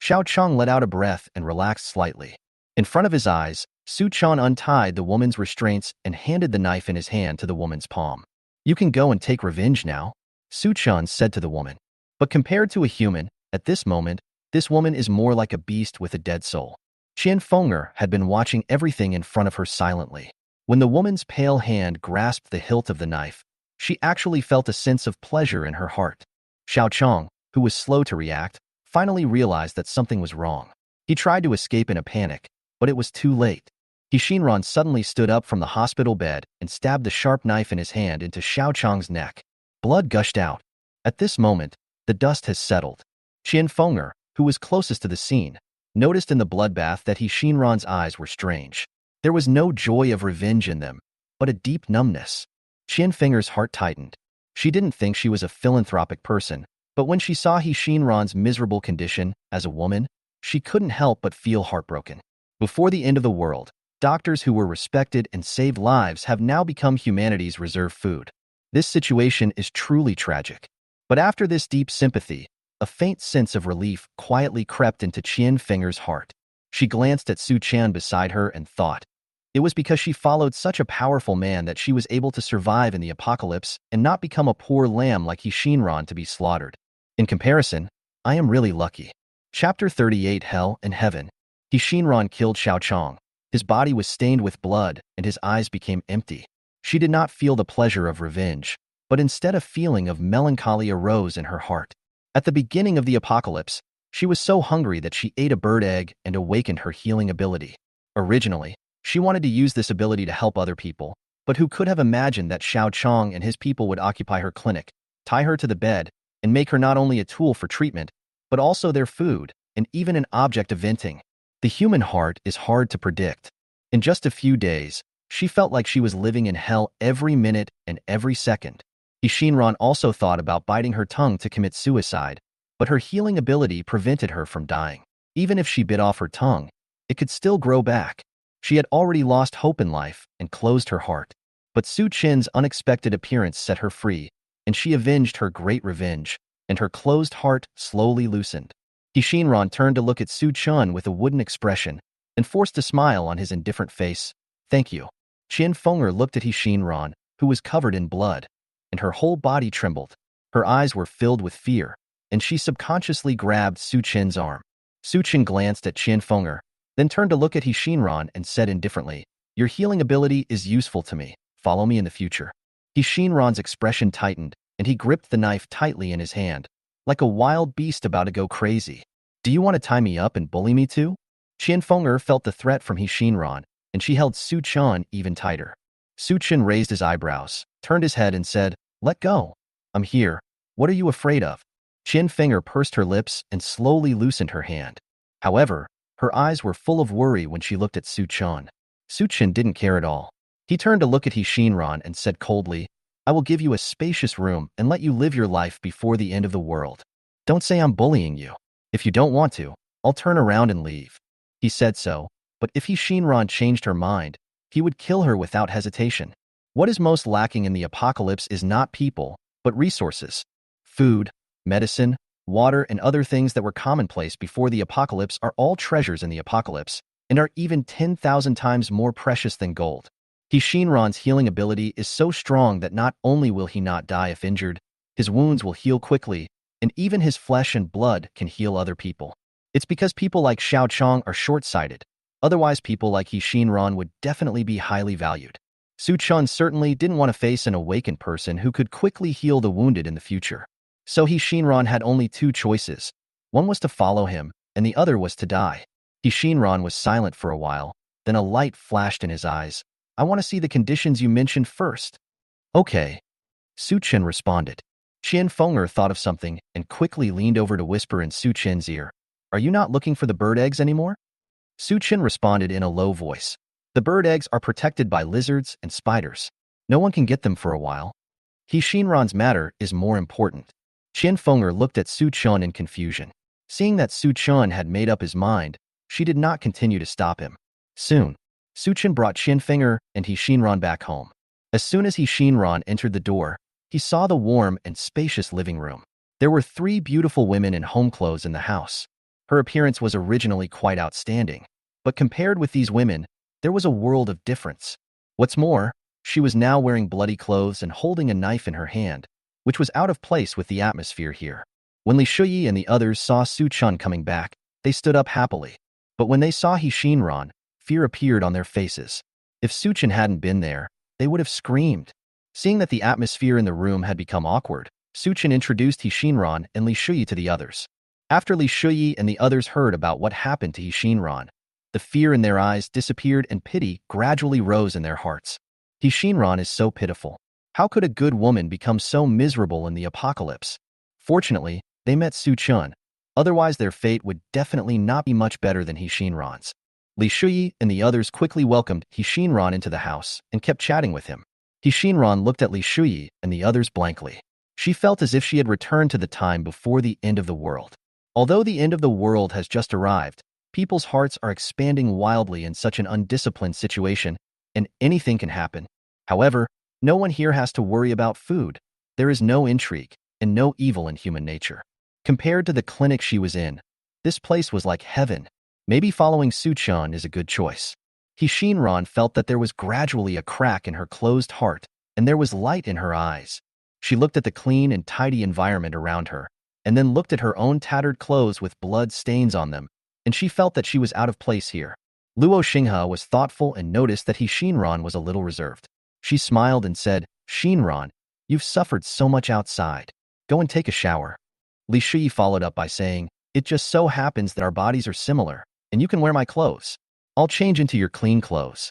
Xiao Chong let out a breath and relaxed slightly. In front of his eyes, Su Chun untied the woman's restraints and handed the knife in his hand to the woman's palm. You can go and take revenge now, Su Chun said to the woman. But compared to a human, at this moment, this woman is more like a beast with a dead soul. Qian Fenger had been watching everything in front of her silently. When the woman's pale hand grasped the hilt of the knife, she actually felt a sense of pleasure in her heart. Xiao Chong, who was slow to react, finally realized that something was wrong. He tried to escape in a panic, but it was too late. Shinran suddenly stood up from the hospital bed and stabbed the sharp knife in his hand into Xiao Chong's neck. Blood gushed out. At this moment, the dust has settled. Qian Fenger, who was closest to the scene, noticed in the bloodbath that Shinran's eyes were strange. There was no joy of revenge in them, but a deep numbness. Qian Fenger's heart tightened. She didn't think she was a philanthropic person, but when she saw Shinran's miserable condition as a woman, she couldn't help but feel heartbroken. Before the end of the world, doctors who were respected and saved lives have now become humanity's reserve food. This situation is truly tragic. But after this deep sympathy, a faint sense of relief quietly crept into Qian Fenger's heart. She glanced at Su Chan beside her and thought, it was because she followed such a powerful man that she was able to survive in the apocalypse and not become a poor lamb like Shinran to be slaughtered. In comparison, I am really lucky. Chapter 38 Hell and Heaven. Shinran killed Xiao Chong. His body was stained with blood and his eyes became empty. She did not feel the pleasure of revenge, but instead a feeling of melancholy arose in her heart. At the beginning of the apocalypse, she was so hungry that she ate a bird egg and awakened her healing ability. Originally, she wanted to use this ability to help other people, but who could have imagined that Xiao Chong and his people would occupy her clinic, tie her to the bed, and make her not only a tool for treatment, but also their food, and even an object of venting. The human heart is hard to predict. In just a few days, she felt like she was living in hell every minute and every second. Shinran also thought about biting her tongue to commit suicide, but her healing ability prevented her from dying. Even if she bit off her tongue, it could still grow back. She had already lost hope in life and closed her heart. But Su Chen's unexpected appearance set her free, and she avenged her great revenge, and her closed heart slowly loosened. Shinran turned to look at Su Chen with a wooden expression and forced a smile on his indifferent face. Thank you. Qian Fenger looked at Shinran, who was covered in blood, and her whole body trembled. Her eyes were filled with fear, and she subconsciously grabbed Su Chen's arm. Su Chen glanced at Qian Fenger, then turned to look at Shinran and said indifferently, Your healing ability is useful to me. Follow me in the future. Shinran's expression tightened, and he gripped the knife tightly in his hand, like a wild beast about to go crazy. Do you want to tie me up and bully me too? Qian Fenger felt the threat from Shinran, and she held Su Chen even tighter. Su Chen raised his eyebrows, turned his head and said, Let go. I'm here. What are you afraid of? Qian Fenger pursed her lips and slowly loosened her hand. However, her eyes were full of worry when she looked at Su Chen. Su Chen didn't care at all. He turned to look at Shinran and said coldly, I will give you a spacious room and let you live your life before the end of the world. Don't say I'm bullying you. If you don't want to, I'll turn around and leave. He said so, but if Shinran changed her mind, he would kill her without hesitation. What is most lacking in the apocalypse is not people, but resources. Food, medicine, water, and other things that were commonplace before the apocalypse are all treasures in the apocalypse, and are even 10,000 times more precious than gold. Shinran's healing ability is so strong that not only will he not die if injured, his wounds will heal quickly, and even his flesh and blood can heal other people. It's because people like Xiao Chong are short-sighted. Otherwise, people like Shinran would definitely be highly valued. Su Chun certainly didn't want to face an awakened person who could quickly heal the wounded in the future. So Shinran had only two choices. One was to follow him, and the other was to die. Shinran was silent for a while, then a light flashed in his eyes. I want to see the conditions you mentioned first. Okay. Su Chen responded. Qian Fenger thought of something and quickly leaned over to whisper in Su Chen's ear. Are you not looking for the bird eggs anymore? Su Chen responded in a low voice. The bird eggs are protected by lizards and spiders. No one can get them for a while. Shinran's matter is more important. Qian Fenger looked at Su Chen in confusion. Seeing that Su Chen had made up his mind, she did not continue to stop him. Soon, Su Chen brought Qian Fenger and Shinran back home. As soon as Shinran entered the door, he saw the warm and spacious living room. There were 3 beautiful women in home clothes in the house. Her appearance was originally quite outstanding, but compared with these women, there was a world of difference. What's more, she was now wearing bloody clothes and holding a knife in her hand, which was out of place with the atmosphere here. When Li Shuyi and the others saw Su Chun coming back, they stood up happily. But when they saw Shinran, fear appeared on their faces. If Su Chen hadn't been there, they would have screamed. Seeing that the atmosphere in the room had become awkward, Su Chen introduced Shinran and Li Shuyi to the others. After Li Shuyi and the others heard about what happened to Shinran, the fear in their eyes disappeared and pity gradually rose in their hearts. Shinran is so pitiful. How could a good woman become so miserable in the apocalypse? Fortunately, they met Su Chun. Otherwise, their fate would definitely not be much better than Shinran's. Li Shuyi and the others quickly welcomed Shinran into the house and kept chatting with him. Shinran looked at Li Shuyi and the others blankly. She felt as if she had returned to the time before the end of the world. Although the end of the world has just arrived, people's hearts are expanding wildly in such an undisciplined situation, and anything can happen. However, no one here has to worry about food. There is no intrigue and no evil in human nature. Compared to the clinic she was in, this place was like heaven. Maybe following Su Chun is a good choice. Shinran felt that there was gradually a crack in her closed heart, and there was light in her eyes. She looked at the clean and tidy environment around her, and then looked at her own tattered clothes with blood stains on them, and she felt that she was out of place here. Luo Xinghe was thoughtful and noticed that Shinran was a little reserved. She smiled and said, Shinran, you've suffered so much outside. Go and take a shower. Li Shuyi followed up by saying, it just so happens that our bodies are similar, and you can wear my clothes. I'll change into your clean clothes.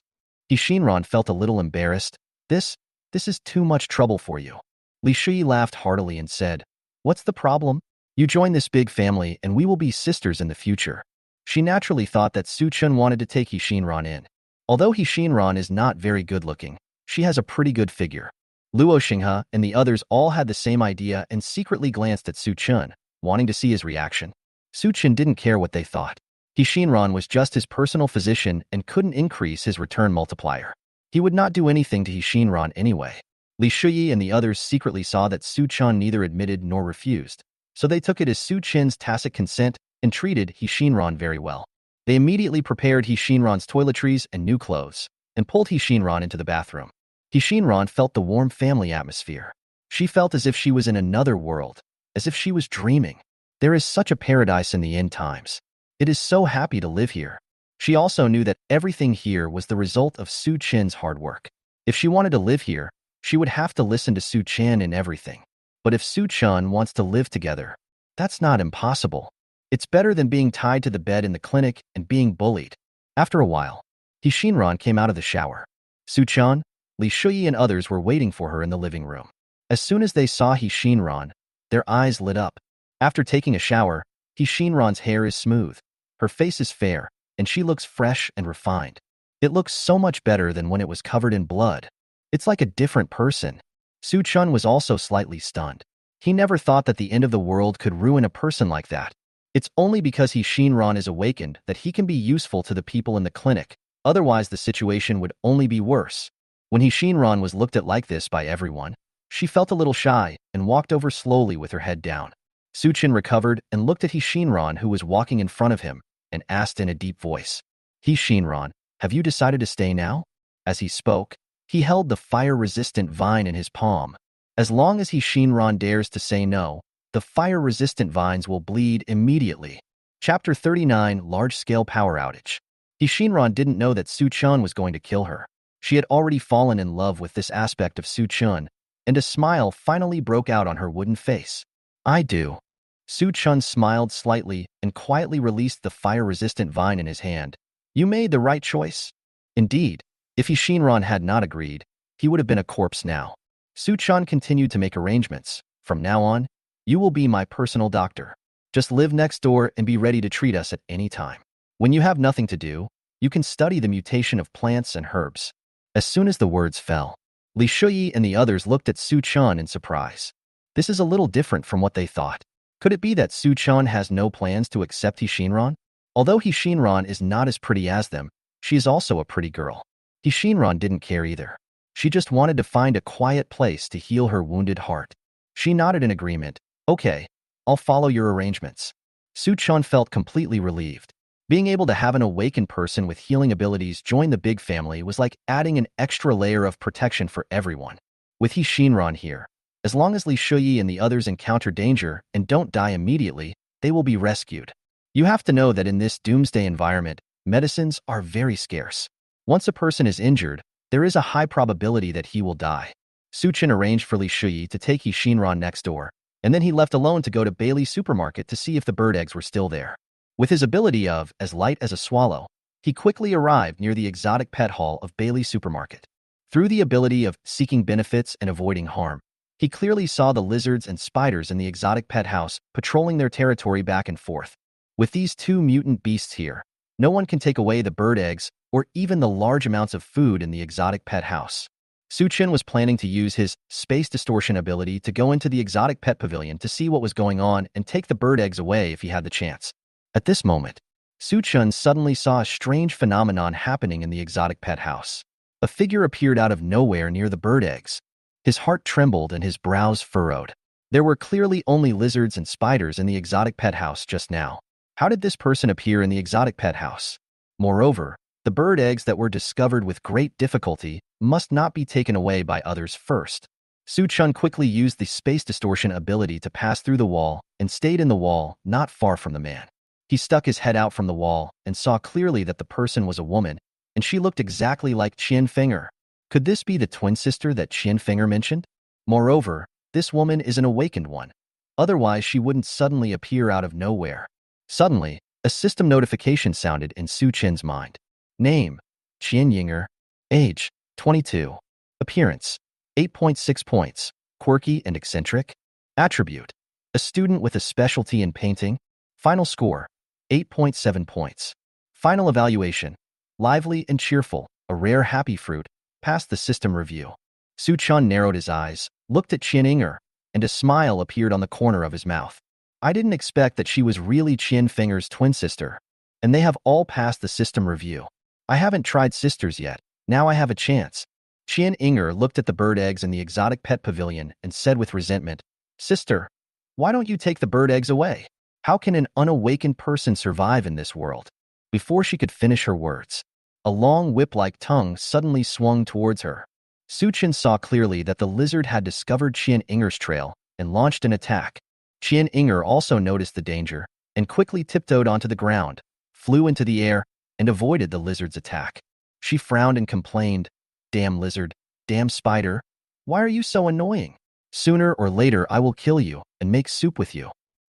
Shinran felt a little embarrassed. This is too much trouble for you. Li Shuyi laughed heartily and said, what's the problem? You join this big family and we will be sisters in the future. She naturally thought that Su Chun wanted to take Shinran in. Although Shinran is not very good looking, she has a pretty good figure. Luo Xinghe and the others all had the same idea and secretly glanced at Su Chun, wanting to see his reaction. Su Chun didn't care what they thought. Shinran was just his personal physician and couldn't increase his return multiplier. He would not do anything to Shinran anyway. Li Shuyi and the others secretly saw that Su Chun neither admitted nor refused, so they took it as Su Chen's tacit consent and treated Shinran very well. They immediately prepared Shinran's toiletries and new clothes, and pulled Shinran into the bathroom. Shinran felt the warm family atmosphere. She felt as if she was in another world, as if she was dreaming. There is such a paradise in the end times. It is so happy to live here. She also knew that everything here was the result of Su Chen's hard work. If she wanted to live here, she would have to listen to Su Chen in everything. But if Su Chun wants to live together, that's not impossible. It's better than being tied to the bed in the clinic and being bullied. After a while, Shinran came out of the shower. Su Chun, Li Shuyi and others were waiting for her in the living room. As soon as they saw Shinran, their eyes lit up. After taking a shower, Shinran's hair is smooth. Her face is fair, and she looks fresh and refined. It looks so much better than when it was covered in blood. It's like a different person. Su Chun was also slightly stunned. He never thought that the end of the world could ruin a person like that. It's only because Shinran is awakened that he can be useful to the people in the clinic. Otherwise, the situation would only be worse. When Shinran was looked at like this by everyone, she felt a little shy and walked over slowly with her head down. Su Chen recovered and looked at He Shinran, who was walking in front of him, and asked in a deep voice, He Shinran, have you decided to stay now? As he spoke, he held the fire-resistant vine in his palm. As long as He Shinran dares to say no, the fire-resistant vines will bleed immediately. Chapter 39, Large-Scale Power Outage. He Shinran didn't know that Su Chun was going to kill her. She had already fallen in love with this aspect of Su Chun, and a smile finally broke out on her wooden face. I do. Su Chun smiled slightly and quietly released the fire-resistant vine in his hand. You made the right choice. Indeed, if He Shinran had not agreed, he would have been a corpse now. Su Chun continued to make arrangements. From now on, you will be my personal doctor. Just live next door and be ready to treat us at any time. When you have nothing to do, you can study the mutation of plants and herbs. As soon as the words fell, Li Shuyi and the others looked at Su Chun in surprise. This is a little different from what they thought. Could it be that Su Chun has no plans to accept He Shinran? Although He Shinran is not as pretty as them, she is also a pretty girl. He Shinran didn't care either. She just wanted to find a quiet place to heal her wounded heart. She nodded in agreement. Okay, I'll follow your arrangements. Su Chun felt completely relieved. Being able to have an awakened person with healing abilities join the big family was like adding an extra layer of protection for everyone. With He Shinran here, as long as Li Shuyi and the others encounter danger and don't die immediately, they will be rescued. You have to know that in this doomsday environment, medicines are very scarce. Once a person is injured, there is a high probability that he will die. Su Chen arranged for Li Shuyi to take He Shinran next door, and then he left alone to go to Bailey's supermarket to see if the bird eggs were still there. With his ability of as light as a swallow, he quickly arrived near the exotic pet hall of Bailey's supermarket. Through the ability of seeking benefits and avoiding harm, he clearly saw the lizards and spiders in the exotic pet house patrolling their territory back and forth. With these two mutant beasts here, no one can take away the bird eggs or even the large amounts of food in the exotic pet house. Su Chen was planning to use his space distortion ability to go into the exotic pet pavilion to see what was going on and take the bird eggs away if he had the chance. At this moment, Su Chen suddenly saw a strange phenomenon happening in the exotic pet house. A figure appeared out of nowhere near the bird eggs. His heart trembled and his brows furrowed. There were clearly only lizards and spiders in the exotic pet house just now. How did this person appear in the exotic pet house? Moreover, the bird eggs that were discovered with great difficulty must not be taken away by others first. Su Chen quickly used the space distortion ability to pass through the wall and stayed in the wall not far from the man. He stuck his head out from the wall and saw clearly that the person was a woman, and she looked exactly like Qian Finger. Could this be the twin sister that Qian Finger mentioned? Moreover, this woman is an awakened one. Otherwise, she wouldn't suddenly appear out of nowhere. Suddenly, a system notification sounded in Su Chen's mind. Name: Qian Yinger. Age: 22. Appearance: 8.6 points. Quirky and eccentric. Attribute: a student with a specialty in painting. Final score: 8.7 points. Final evaluation: lively and cheerful, a rare happy fruit. Passed the system review. Su Chen narrowed his eyes, looked at Qian Yinger, and a smile appeared on the corner of his mouth. I didn't expect that she was really Qian Finger's twin sister, and they have all passed the system review. I haven't tried sisters yet. Now I have a chance. Qian Yinger looked at the bird eggs in the exotic pet pavilion and said with resentment, Sister, why don't you take the bird eggs away? How can an unawakened person survive in this world? Before she could finish her words, a long whip-like tongue suddenly swung towards her. Su Chen saw clearly that the lizard had discovered Qian Yinger's trail and launched an attack. Qian Yinger also noticed the danger and quickly tiptoed onto the ground, flew into the air, and avoided the lizard's attack. She frowned and complained, Damn lizard, damn spider, why are you so annoying? Sooner or later I will kill you and make soup with you.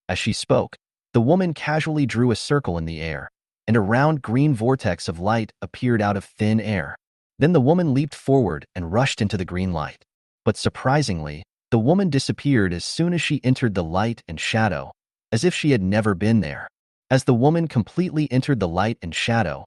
As she spoke, the woman casually drew a circle in the air, and a round green vortex of light appeared out of thin air. Then the woman leaped forward and rushed into the green light. But surprisingly, the woman disappeared as soon as she entered the light and shadow, as if she had never been there. As the woman completely entered the light and shadow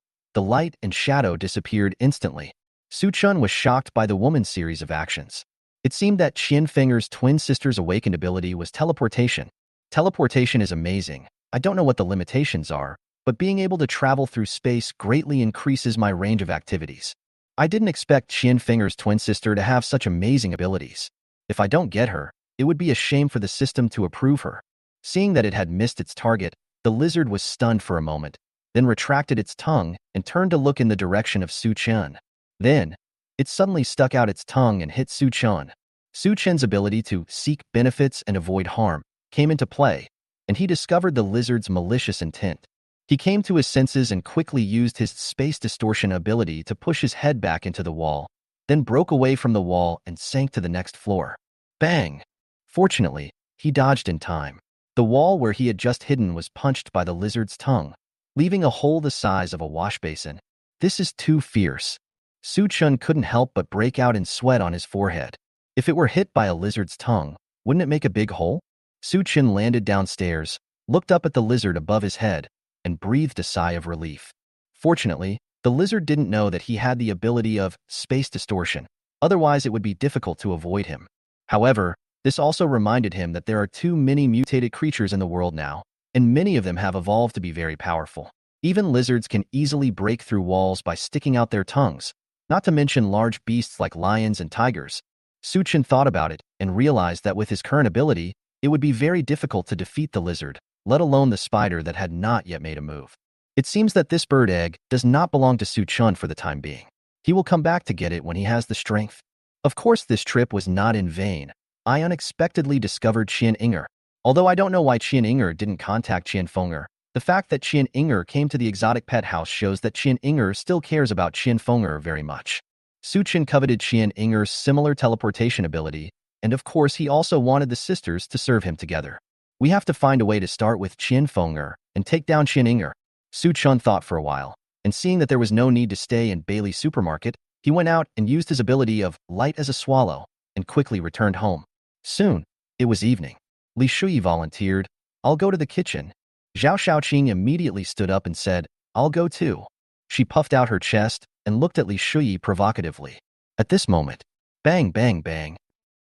disappeared instantly. Su Chen was shocked by the woman's series of actions. It seemed that Qian Finger's twin sister's awakened ability was teleportation. Teleportation is amazing. I don't know what the limitations are, but being able to travel through space greatly increases my range of activities. I didn't expect Qian Finger's twin sister to have such amazing abilities. If I don't get her, it would be a shame for the system to approve her. Seeing that it had missed its target, the lizard was stunned for a moment, then retracted its tongue and turned to look in the direction of Su Chen. Then, it suddenly stuck out its tongue and hit Su Chen. Su Chen's ability to seek benefits and avoid harm came into play, and he discovered the lizard's malicious intent. He came to his senses and quickly used his space distortion ability to push his head back into the wall, then broke away from the wall and sank to the next floor. Bang! Fortunately, he dodged in time. The wall where he had just hidden was punched by the lizard's tongue, leaving a hole the size of a wash basin. This is too fierce. Su Chen couldn't help but break out in sweat on his forehead. If it were hit by a lizard's tongue, wouldn't it make a big hole? Su Chen landed downstairs, looked up at the lizard above his head, and breathed a sigh of relief. Fortunately, the lizard didn't know that he had the ability of space distortion. Otherwise, it would be difficult to avoid him. However, this also reminded him that there are too many mutated creatures in the world now, and many of them have evolved to be very powerful. Even lizards can easily break through walls by sticking out their tongues, not to mention large beasts like lions and tigers. Su Chen thought about it and realized that with his current ability, it would be very difficult to defeat the lizard, let alone the spider that had not yet made a move. It seems that this bird egg does not belong to Su Chen for the time being. He will come back to get it when he has the strength. Of course, this trip was not in vain. I unexpectedly discovered Qian Inger. Although I don't know why Qian Inger didn't contact Qian Fenger, the fact that Qian Inger came to the exotic pet house shows that Qian Inger still cares about Qian Fenger very much. Su Chen coveted Qian Inger's similar teleportation ability, and of course he also wanted the sisters to serve him together. We have to find a way to start with Qian Fenger and take down Qian Inger. Su Chen thought for a while, and seeing that there was no need to stay in Bailey's supermarket, he went out and used his ability of light as a swallow and quickly returned home. Soon, it was evening. Li Shuyi volunteered, "I'll go to the kitchen." Zhao Shaoqing immediately stood up and said, "I'll go too." She puffed out her chest and looked at Li Shuyi provocatively. At this moment, bang, bang, bang,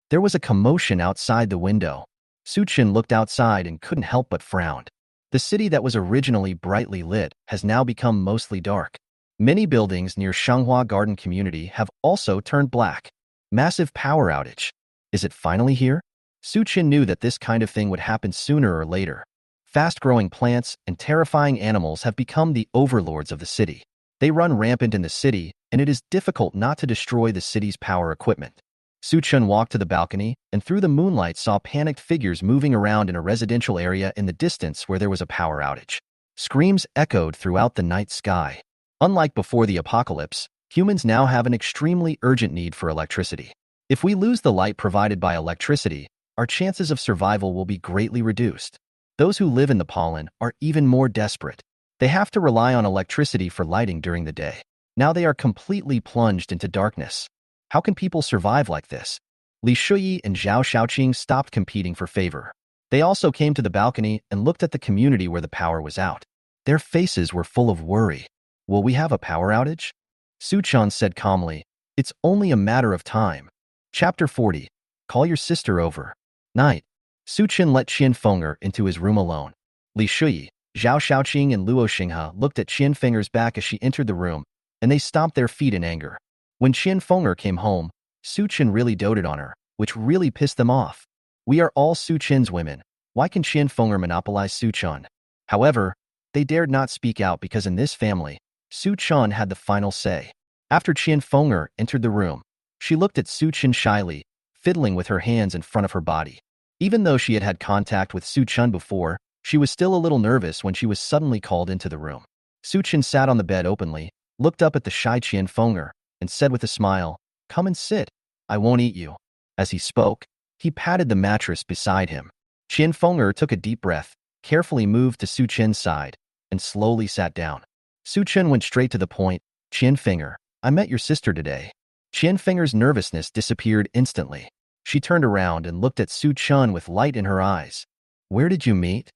there was a commotion outside the window. Su Chen looked outside and couldn't help but frown. The city that was originally brightly lit has now become mostly dark. Many buildings near Shanghua Garden Community have also turned black. Massive power outage. Is it finally here? Su Chen knew that this kind of thing would happen sooner or later. Fast-growing plants and terrifying animals have become the overlords of the city. They run rampant in the city, and it is difficult not to destroy the city's power equipment. Su Chen walked to the balcony and through the moonlight saw panicked figures moving around in a residential area in the distance where there was a power outage. Screams echoed throughout the night sky. Unlike before the apocalypse, humans now have an extremely urgent need for electricity. If we lose the light provided by electricity, our chances of survival will be greatly reduced. Those who live in the pollen are even more desperate. They have to rely on electricity for lighting during the day. Now they are completely plunged into darkness. How can people survive like this? Li Shuyi and Zhao Shaoqing stopped competing for favor. They also came to the balcony and looked at the community where the power was out. Their faces were full of worry. Will we have a power outage? Su Chen said calmly, "It's only a matter of time." Chapter 40. Call your sister over. Night. Su Chen let Qian Fenger into his room alone. Li Shuyi, Zhao Shaoqing, and Luo Xinghe looked at Qian Fenger's back as she entered the room, and they stomped their feet in anger. When Qian Fenger came home, Su Chen really doted on her, which really pissed them off. We are all Su Chen's women. Why can Qian Fenger monopolize Su Chen? However, they dared not speak out because in this family, Su Chen had the final say. After Qian Fenger entered the room, she looked at Su Chen shyly, fiddling with her hands in front of her body. Even though she had had contact with Su Chen before, she was still a little nervous when she was suddenly called into the room. Su Chen sat on the bed openly, looked up at the shy Qian Fenger, and said with a smile, "Come and sit. I won't eat you." As he spoke, he patted the mattress beside him. Qian Fenger took a deep breath, carefully moved to Su Chen's side, and slowly sat down. Su Chen went straight to the point. "Qian Fenger, I met your sister today." Qian Fenger's nervousness disappeared instantly. She turned around and looked at Su Chen with light in her eyes. "Where did you meet?"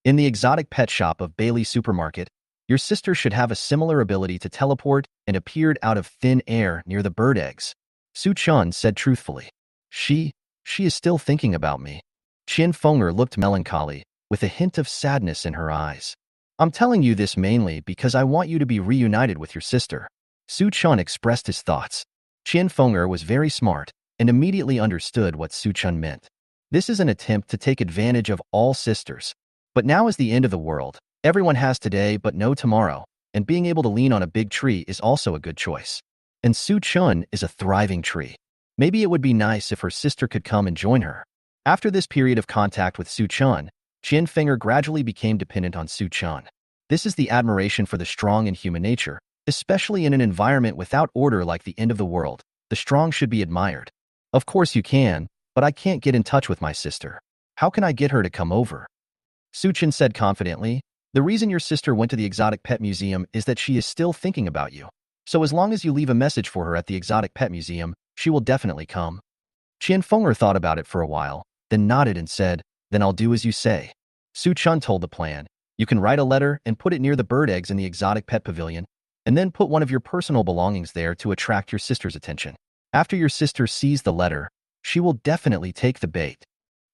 "In the exotic pet shop of Bailey Supermarket. Your sister should have a similar ability to teleport and appeared out of thin air near the bird eggs." Su Chen said truthfully. She is still thinking about me." Qian Fenger looked melancholy, with a hint of sadness in her eyes. "I'm telling you this mainly because I want you to be reunited with your sister." Su Chen expressed his thoughts. Qian Fenger was very smart and immediately understood what Su Chen meant. This is an attempt to take advantage of all sisters. But now is the end of the world. Everyone has today but no tomorrow, and being able to lean on a big tree is also a good choice. And Su Chun is a thriving tree. Maybe it would be nice if her sister could come and join her. After this period of contact with Su Chun, Qian Feng'er gradually became dependent on Su Chun. This is the admiration for the strong in human nature, especially in an environment without order like the end of the world. The strong should be admired. Of course you can, but I can't get in touch with my sister. How can I get her to come over? Su Chun said confidently, the reason your sister went to the exotic pet museum is that she is still thinking about you. So as long as you leave a message for her at the exotic pet museum, she will definitely come. Qian Feng'er thought about it for a while, then nodded and said, then I'll do as you say. Su Chun told the plan. You can write a letter and put it near the bird eggs in the exotic pet pavilion, and then put one of your personal belongings there to attract your sister's attention. After your sister sees the letter, she will definitely take the bait.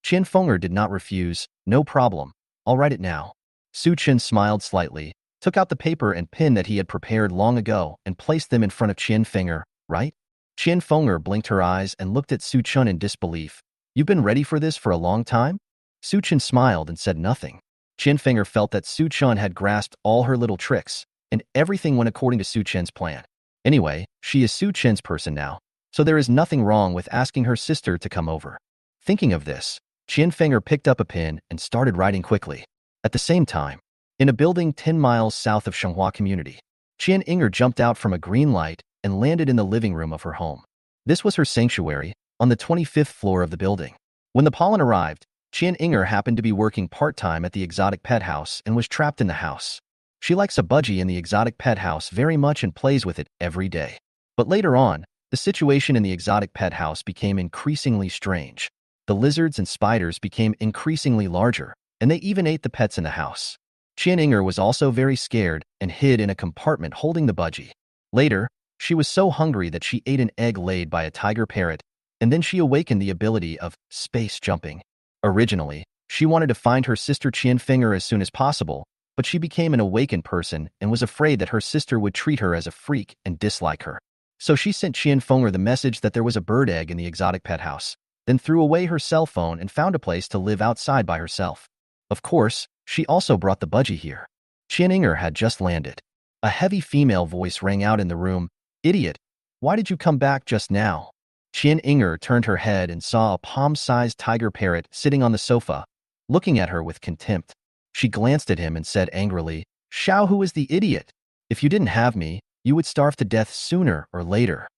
Qian Feng'er did not refuse. No problem. I'll write it now. Su Chun smiled slightly, took out the paper and pen that he had prepared long ago and placed them in front of Qian Feng'er. Right? Qian Feng'er blinked her eyes and looked at Su Chun in disbelief. You've been ready for this for a long time? Su Chun smiled and said nothing. Qian Feng'er felt that Su Chun had grasped all her little tricks, and everything went according to Su Chun's plan. Anyway, she is Su Chun's person now, so there is nothing wrong with asking her sister to come over. Thinking of this, Qian Feng'er picked up a pen and started writing quickly. At the same time, in a building 10 miles south of Shanghua Community, Qian Inger jumped out from a green light and landed in the living room of her home. This was her sanctuary, on the 25th floor of the building. When the pollen arrived, Qian Inger happened to be working part-time at the exotic pet house and was trapped in the house. She likes a budgie in the exotic pet house very much and plays with it every day. But later on, the situation in the exotic pet house became increasingly strange. The lizards and spiders became increasingly larger, and they even ate the pets in the house. Qian Inger was also very scared and hid in a compartment holding the budgie. Later, she was so hungry that she ate an egg laid by a tiger parrot, and then she awakened the ability of space jumping. Originally, she wanted to find her sister Qian Feng'er as soon as possible, but she became an awakened person and was afraid that her sister would treat her as a freak and dislike her. So she sent Qian Feng'er the message that there was a bird egg in the exotic pet house, then threw away her cell phone and found a place to live outside by herself. Of course, she also brought the budgie here. Qian Inger had just landed. A heavy female voice rang out in the room. Idiot! Why did you come back just now? Qian Inger turned her head and saw a palm-sized tiger parrot sitting on the sofa, looking at her with contempt. She glanced at him and said angrily, Xiao, who is the idiot? If you didn't have me, you would starve to death sooner or later.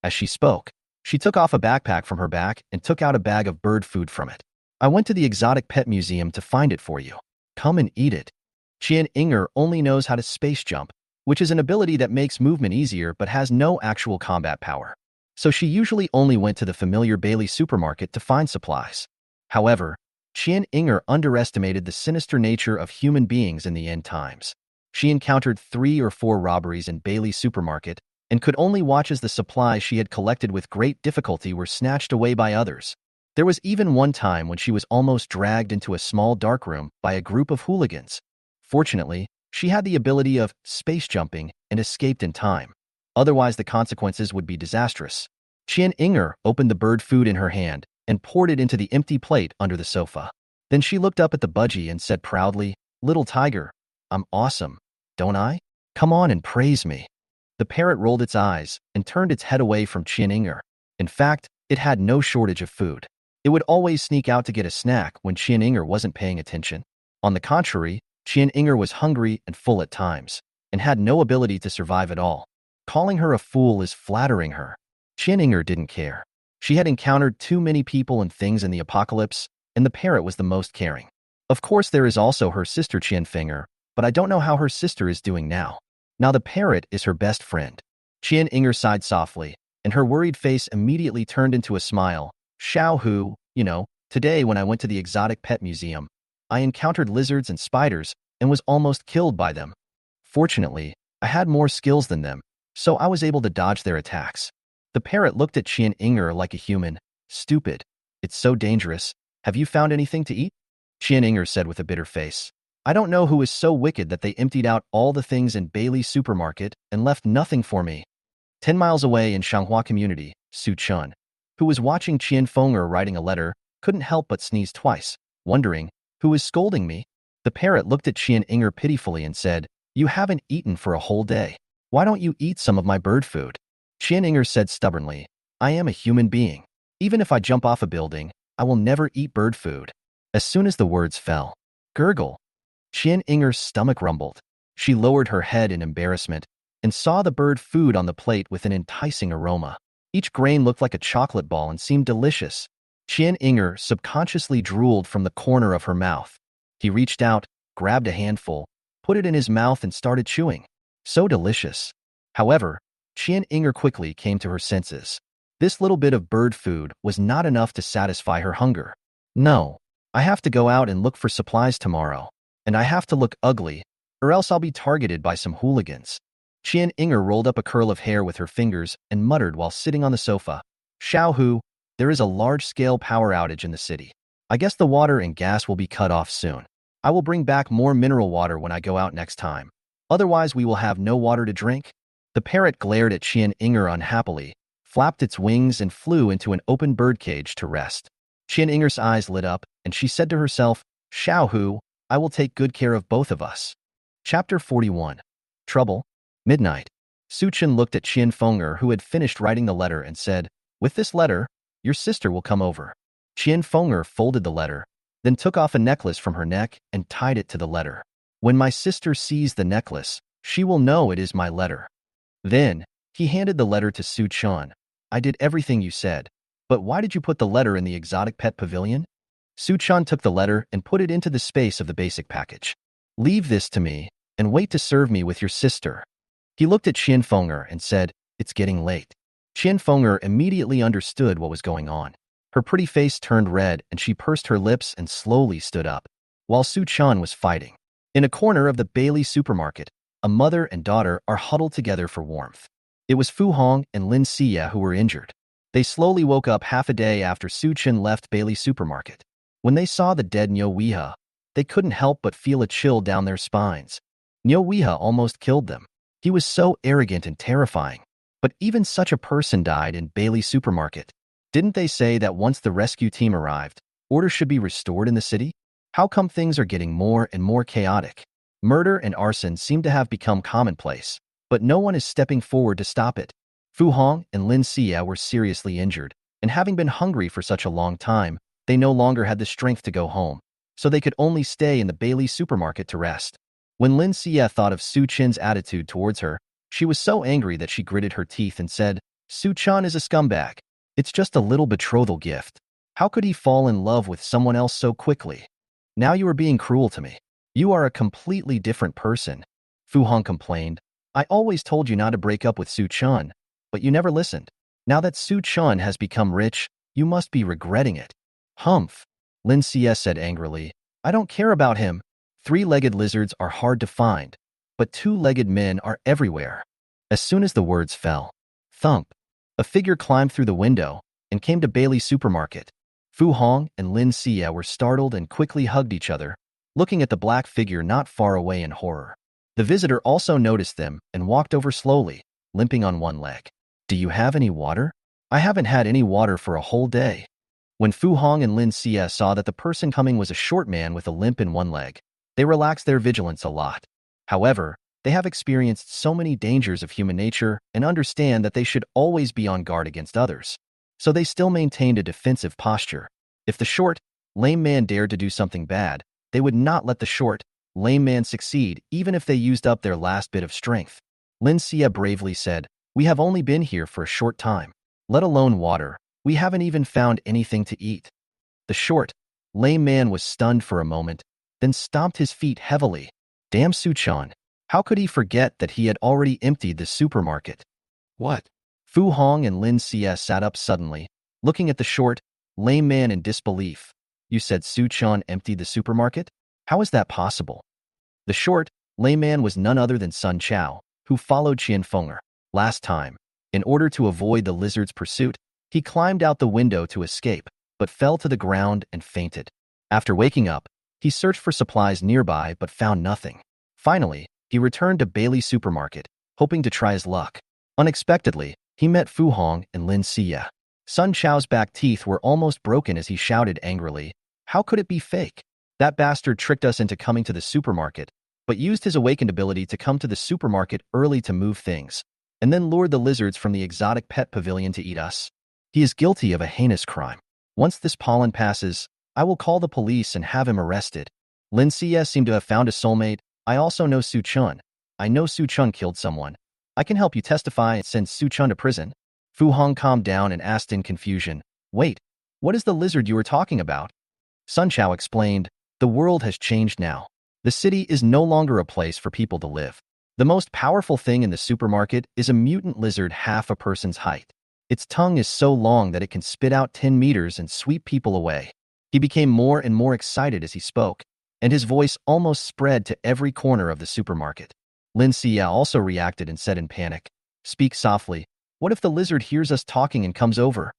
As she spoke, she took off a backpack from her back and took out a bag of bird food from it. I went to the exotic pet museum to find it for you. Come and eat it. Qian Inger only knows how to space jump, which is an ability that makes movement easier but has no actual combat power. So she usually only went to the familiar Bailey supermarket to find supplies. However, Qian Inger underestimated the sinister nature of human beings in the end times. She encountered 3 or 4 robberies in Bailey supermarket and could only watch as the supplies she had collected with great difficulty were snatched away by others. There was even one time when she was almost dragged into a small dark room by a group of hooligans. Fortunately, she had the ability of space jumping and escaped in time. Otherwise, the consequences would be disastrous. Qian Inger opened the bird food in her hand and poured it into the empty plate under the sofa. Then she looked up at the budgie and said proudly, Little tiger, I'm awesome, don't I? Come on and praise me. The parrot rolled its eyes and turned its head away from Qian Inger. In fact, it had no shortage of food. It would always sneak out to get a snack when Qian Inger wasn't paying attention. On the contrary, Qian Inger was hungry and full at times, and had no ability to survive at all. Calling her a fool is flattering her. Qian Inger didn't care. She had encountered too many people and things in the apocalypse, and the parrot was the most caring. Of course, there is also her sister Qian Feng'er, but I don't know how her sister is doing now. Now the parrot is her best friend. Qian Inger sighed softly, and her worried face immediately turned into a smile. Xiao Hu, today when I went to the exotic pet museum, I encountered lizards and spiders and was almost killed by them. Fortunately, I had more skills than them, so I was able to dodge their attacks. The parrot looked at Qian Inger like a human. Stupid. It's so dangerous. Have you found anything to eat? Qian Inger said with a bitter face. I don't know who is so wicked that they emptied out all the things in Bailey's supermarket and left nothing for me. 10 miles away in Shanghua Community, Su Chun, who was watching Qian Feng'er writing a letter, couldn't help but sneeze twice, wondering, who is scolding me? The parrot looked at Qian Inger pitifully and said, you haven't eaten for a whole day. Why don't you eat some of my bird food? Qian Inger said stubbornly, I am a human being. Even if I jump off a building, I will never eat bird food. As soon as the words fell, gurgle, Qian Inger's stomach rumbled. She lowered her head in embarrassment and saw the bird food on the plate with an enticing aroma. Each grain looked like a chocolate ball and seemed delicious. Qian Inger subconsciously drooled from the corner of her mouth. He reached out, grabbed a handful, put it in his mouth and started chewing. So delicious. However, Qian Inger quickly came to her senses. This little bit of bird food was not enough to satisfy her hunger. No, I have to go out and look for supplies tomorrow. And I have to look ugly, or else I'll be targeted by some hooligans. Qian Inger rolled up a curl of hair with her fingers and muttered while sitting on the sofa. Xiao Hu, there is a large-scale power outage in the city. I guess the water and gas will be cut off soon. I will bring back more mineral water when I go out next time. Otherwise, we will have no water to drink. The parrot glared at Qian Inger unhappily, flapped its wings and flew into an open birdcage to rest. Qian Inger's eyes lit up, and she said to herself, Xiao Hu, I will take good care of both of us. Chapter 41. Trouble. Midnight. Su Chen looked at Qian Fenger, who had finished writing the letter, and said, with this letter, your sister will come over. Qian Fenger folded the letter, then took off a necklace from her neck and tied it to the letter. When my sister sees the necklace, she will know it is my letter. Then, he handed the letter to Su Chen. I did everything you said, but why did you put the letter in the exotic pet pavilion? Su Chen took the letter and put it into the space of the basic package. Leave this to me, and wait to serve me with your sister. He looked at Qian Fenger and said, it's getting late. Qian Fenger immediately understood what was going on. Her pretty face turned red and she pursed her lips and slowly stood up, while Su Chen was fighting. In a corner of the Bailey supermarket, a mother and daughter are huddled together for warmth. It was Fu Hong and Lin Xia who were injured. They slowly woke up half a day after Su Chen left Bailey supermarket. When they saw the dead Niu Weihe, they couldn't help but feel a chill down their spines. Niu Weihe almost killed them. He was so arrogant and terrifying. But even such a person died in Bailey supermarket. Didn't they say that once the rescue team arrived, order should be restored in the city? How come things are getting more and more chaotic? Murder and arson seem to have become commonplace, but no one is stepping forward to stop it. Fu Hong and Lin Xia were seriously injured, and having been hungry for such a long time, they no longer had the strength to go home, so they could only stay in the Bailey supermarket to rest. When Lin Xia thought of Su Chen's attitude towards her, she was so angry that she gritted her teeth and said, Su Chen is a scumbag. It's just a little betrothal gift. How could he fall in love with someone else so quickly? Now you are being cruel to me. You are a completely different person. Fu Hong complained. I always told you not to break up with Su Chen, but you never listened. Now that Su Chen has become rich, you must be regretting it. Humph. Lin Xia said angrily. I don't care about him. Three-legged lizards are hard to find, but two-legged men are everywhere. As soon as the words fell, thump, a figure climbed through the window and came to Bailey supermarket. Fu Hong and Lin Xia were startled and quickly hugged each other, looking at the black figure not far away in horror. The visitor also noticed them and walked over slowly, limping on one leg. Do you have any water? I haven't had any water for a whole day. When Fu Hong and Lin Xia saw that the person coming was a short man with a limp in one leg, they relaxed their vigilance a lot. However, they have experienced so many dangers of human nature and understand that they should always be on guard against others. So they still maintained a defensive posture. If the short, lame man dared to do something bad, they would not let the short, lame man succeed even if they used up their last bit of strength. Lin Xia bravely said, we have only been here for a short time. Let alone water, we haven't even found anything to eat. The short, lame man was stunned for a moment, then stomped his feet heavily. Damn Su Chen. How could he forget that he had already emptied the supermarket? What? Fu Hong and Lin Xia sat up suddenly, looking at the short, lame man in disbelief. You said Su Chen emptied the supermarket? How is that possible? The short, lame man was none other than Sun Chao, who followed Qian Fenger. Last time, in order to avoid the lizard's pursuit, he climbed out the window to escape, but fell to the ground and fainted. After waking up, he searched for supplies nearby but found nothing. Finally, he returned to Bailey supermarket, hoping to try his luck. Unexpectedly, he met Fu Hong and Lin Xia. Sun Chao's back teeth were almost broken as he shouted angrily, "How could it be fake? That bastard tricked us into coming to the supermarket, but used his awakened ability to come to the supermarket early to move things, and then lured the lizards from the exotic pet pavilion to eat us. He is guilty of a heinous crime. Once this pollen passes, I will call the police and have him arrested." Lin Xie seemed to have found a soulmate. "I also know Su Chun. I know Su Chun killed someone. I can help you testify and send Su Chun to prison." Fu Hong calmed down and asked in confusion, "Wait, what is the lizard you were talking about?" Sun Chao explained, "The world has changed now. The city is no longer a place for people to live. The most powerful thing in the supermarket is a mutant lizard half a person's height. Its tongue is so long that it can spit out 10 meters and sweep people away." He became more and more excited as he spoke, and his voice almost spread to every corner of the supermarket. Lin Xie also reacted and said in panic, "Speak softly. What if the lizard hears us talking and comes over?"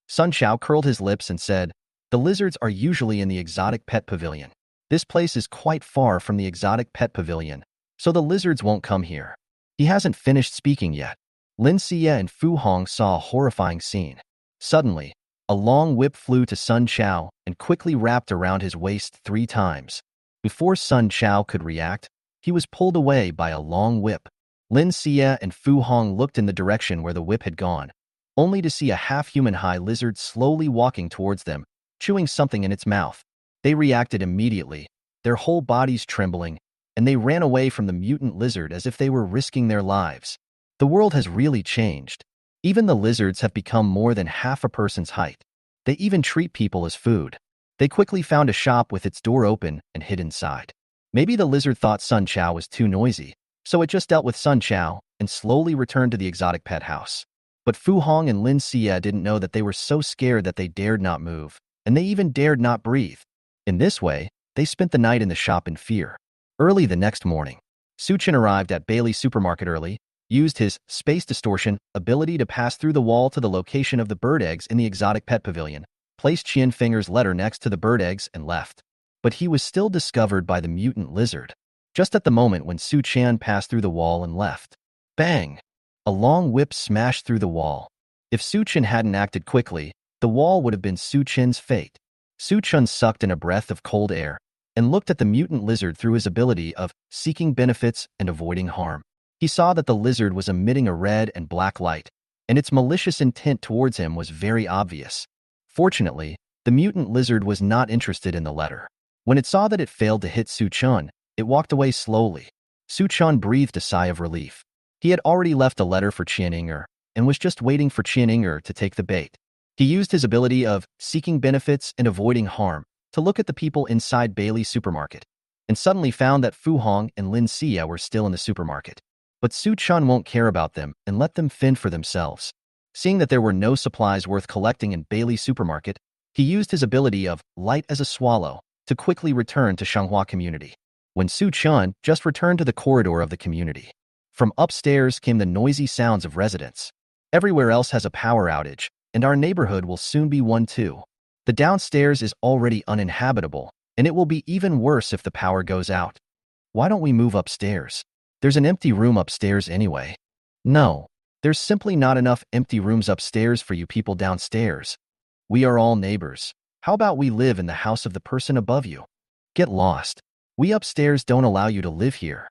Sun Chao curled his lips and said, "The lizards are usually in the exotic pet pavilion. This place is quite far from the exotic pet pavilion, so the lizards won't come here." He hasn't finished speaking yet. Lin Xie and Fu Hong saw a horrifying scene. Suddenly, a long whip flew to Sun Chao and quickly wrapped around his waist 3 times. Before Sun Chao could react, he was pulled away by a long whip. Lin Xie and Fu Hong looked in the direction where the whip had gone, only to see a half-human high lizard slowly walking towards them, chewing something in its mouth. They reacted immediately, their whole bodies trembling, and they ran away from the mutant lizard as if they were risking their lives. The world has really changed. Even the lizards have become more than half a person's height. They even treat people as food. They quickly found a shop with its door open and hid inside. Maybe the lizard thought Sun Chao was too noisy, so it just dealt with Sun Chao and slowly returned to the exotic pet house. But Fu Hong and Lin Xie didn't know that they were so scared that they dared not move, and they even dared not breathe. In this way, they spent the night in the shop in fear. Early the next morning, Su Chen arrived at Bailey's supermarket early, used his space distortion ability to pass through the wall to the location of the bird eggs in the exotic pet pavilion, placed Qian Finger's letter next to the bird eggs and left. But he was still discovered by the mutant lizard, just at the moment when Su Chen passed through the wall and left. Bang! A long whip smashed through the wall. If Su Chen hadn't acted quickly, the wall would have been Su Chen's fate. Su Chen sucked in a breath of cold air and looked at the mutant lizard through his ability of seeking benefits and avoiding harm. He saw that the lizard was emitting a red and black light, and its malicious intent towards him was very obvious. Fortunately, the mutant lizard was not interested in the letter. When it saw that it failed to hit Su Chen, it walked away slowly. Su Chen breathed a sigh of relief. He had already left a letter for Qian Inger and was just waiting for Qian Inger to take the bait. He used his ability of seeking benefits and avoiding harm to look at the people inside Bailey's supermarket, and suddenly found that Fu Hong and Lin Xie were still in the supermarket. But Su Chen won't care about them and let them fend for themselves. Seeing that there were no supplies worth collecting in Bailey's supermarket, he used his ability of light as a swallow to quickly return to Shanghua community. When Su Chen just returned to the corridor of the community, from upstairs came the noisy sounds of residents. Everywhere else has a power outage, and our neighborhood will soon be one too. The downstairs is already uninhabitable, and it will be even worse if the power goes out. Why don't we move upstairs? There's an empty room upstairs anyway. No, there's simply not enough empty rooms upstairs for you people downstairs. We are all neighbors. How about we live in the house of the person above you? Get lost. We upstairs don't allow you to live here.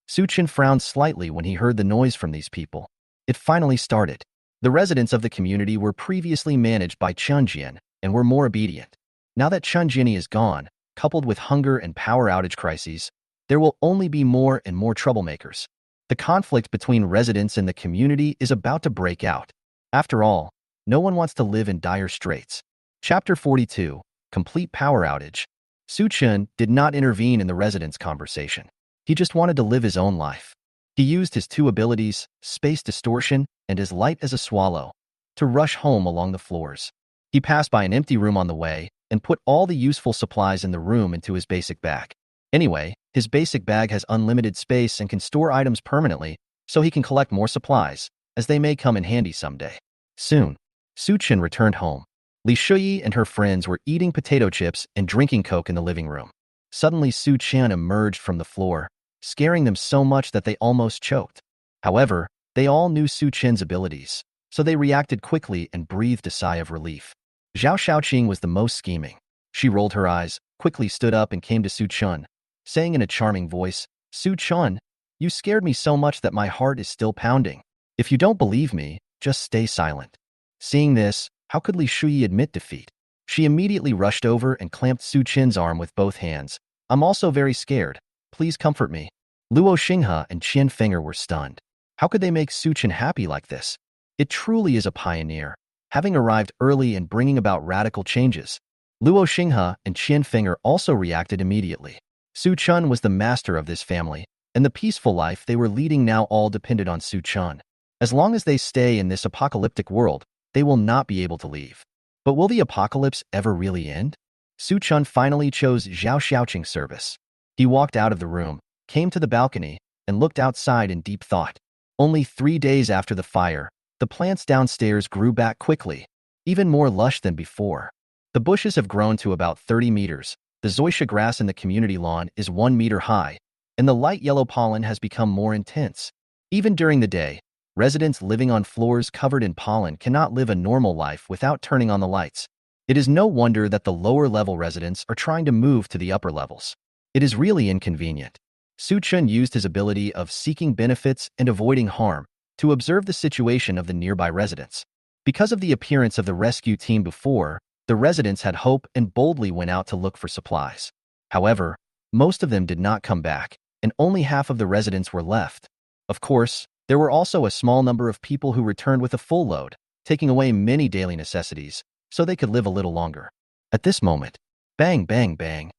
Su Chen frowned slightly when he heard the noise from these people. It finally started. The residents of the community were previously managed by Chunjian and were more obedient. Now that Chunjian is gone, coupled with hunger and power outage crises, there will only be more and more troublemakers. The conflict between residents and the community is about to break out. After all, no one wants to live in dire straits. Chapter 42, Complete Power Outage. Su Chen did not intervene in the residents' conversation. He just wanted to live his own life. He used his 2 abilities, space distortion and as light as a swallow, to rush home along the floors. He passed by an empty room on the way and put all the useful supplies in the room into his basic bag. Anyway, his basic bag has unlimited space and can store items permanently, so he can collect more supplies, as they may come in handy someday. Soon, Su Chen returned home. Li Shuyi and her friends were eating potato chips and drinking Coke in the living room. Suddenly, Su Chen emerged from the floor, scaring them so much that they almost choked. However, they all knew Su Chen's abilities. so they reacted quickly and breathed a sigh of relief. Zhao Shaoqing was the most scheming. She rolled her eyes, quickly stood up and came to Su Chun, saying in a charming voice, "Su Chun, you scared me so much that my heart is still pounding. If you don't believe me, just stay silent." Seeing this, how could Li Shuyi admit defeat? She immediately rushed over and clamped Su Chin's arm with both hands. "I'm also very scared. Please comfort me." Luo Xinghe and Qian Feng'er were stunned. How could they make Su Chin happy like this? It truly is a pioneer, having arrived early and bringing about radical changes. Luo Xinghe and Qian Feng'er also reacted immediately. Su Chun was the master of this family, and the peaceful life they were leading now all depended on Su Chun. As long as they stay in this apocalyptic world, they will not be able to leave. But will the apocalypse ever really end? Su Chun finally chose Zhao Shaoqing's service. He walked out of the room, came to the balcony, and looked outside in deep thought. Only 3 days after the fire, the plants downstairs grew back quickly, even more lush than before. The bushes have grown to about 30 meters, the zoysia grass in the community lawn is 1 meter high, and the light yellow pollen has become more intense. Even during the day, residents living on floors covered in pollen cannot live a normal life without turning on the lights. It is no wonder that the lower-level residents are trying to move to the upper levels. It is really inconvenient. Su Chun used his ability of seeking benefits and avoiding harm to observe the situation of the nearby residents. Because of the appearance of the rescue team before, the residents had hope and boldly went out to look for supplies. However, most of them did not come back, and only half of the residents were left. Of course, there were also a small number of people who returned with a full load, taking away many daily necessities, so they could live a little longer. At this moment, bang, bang, bang,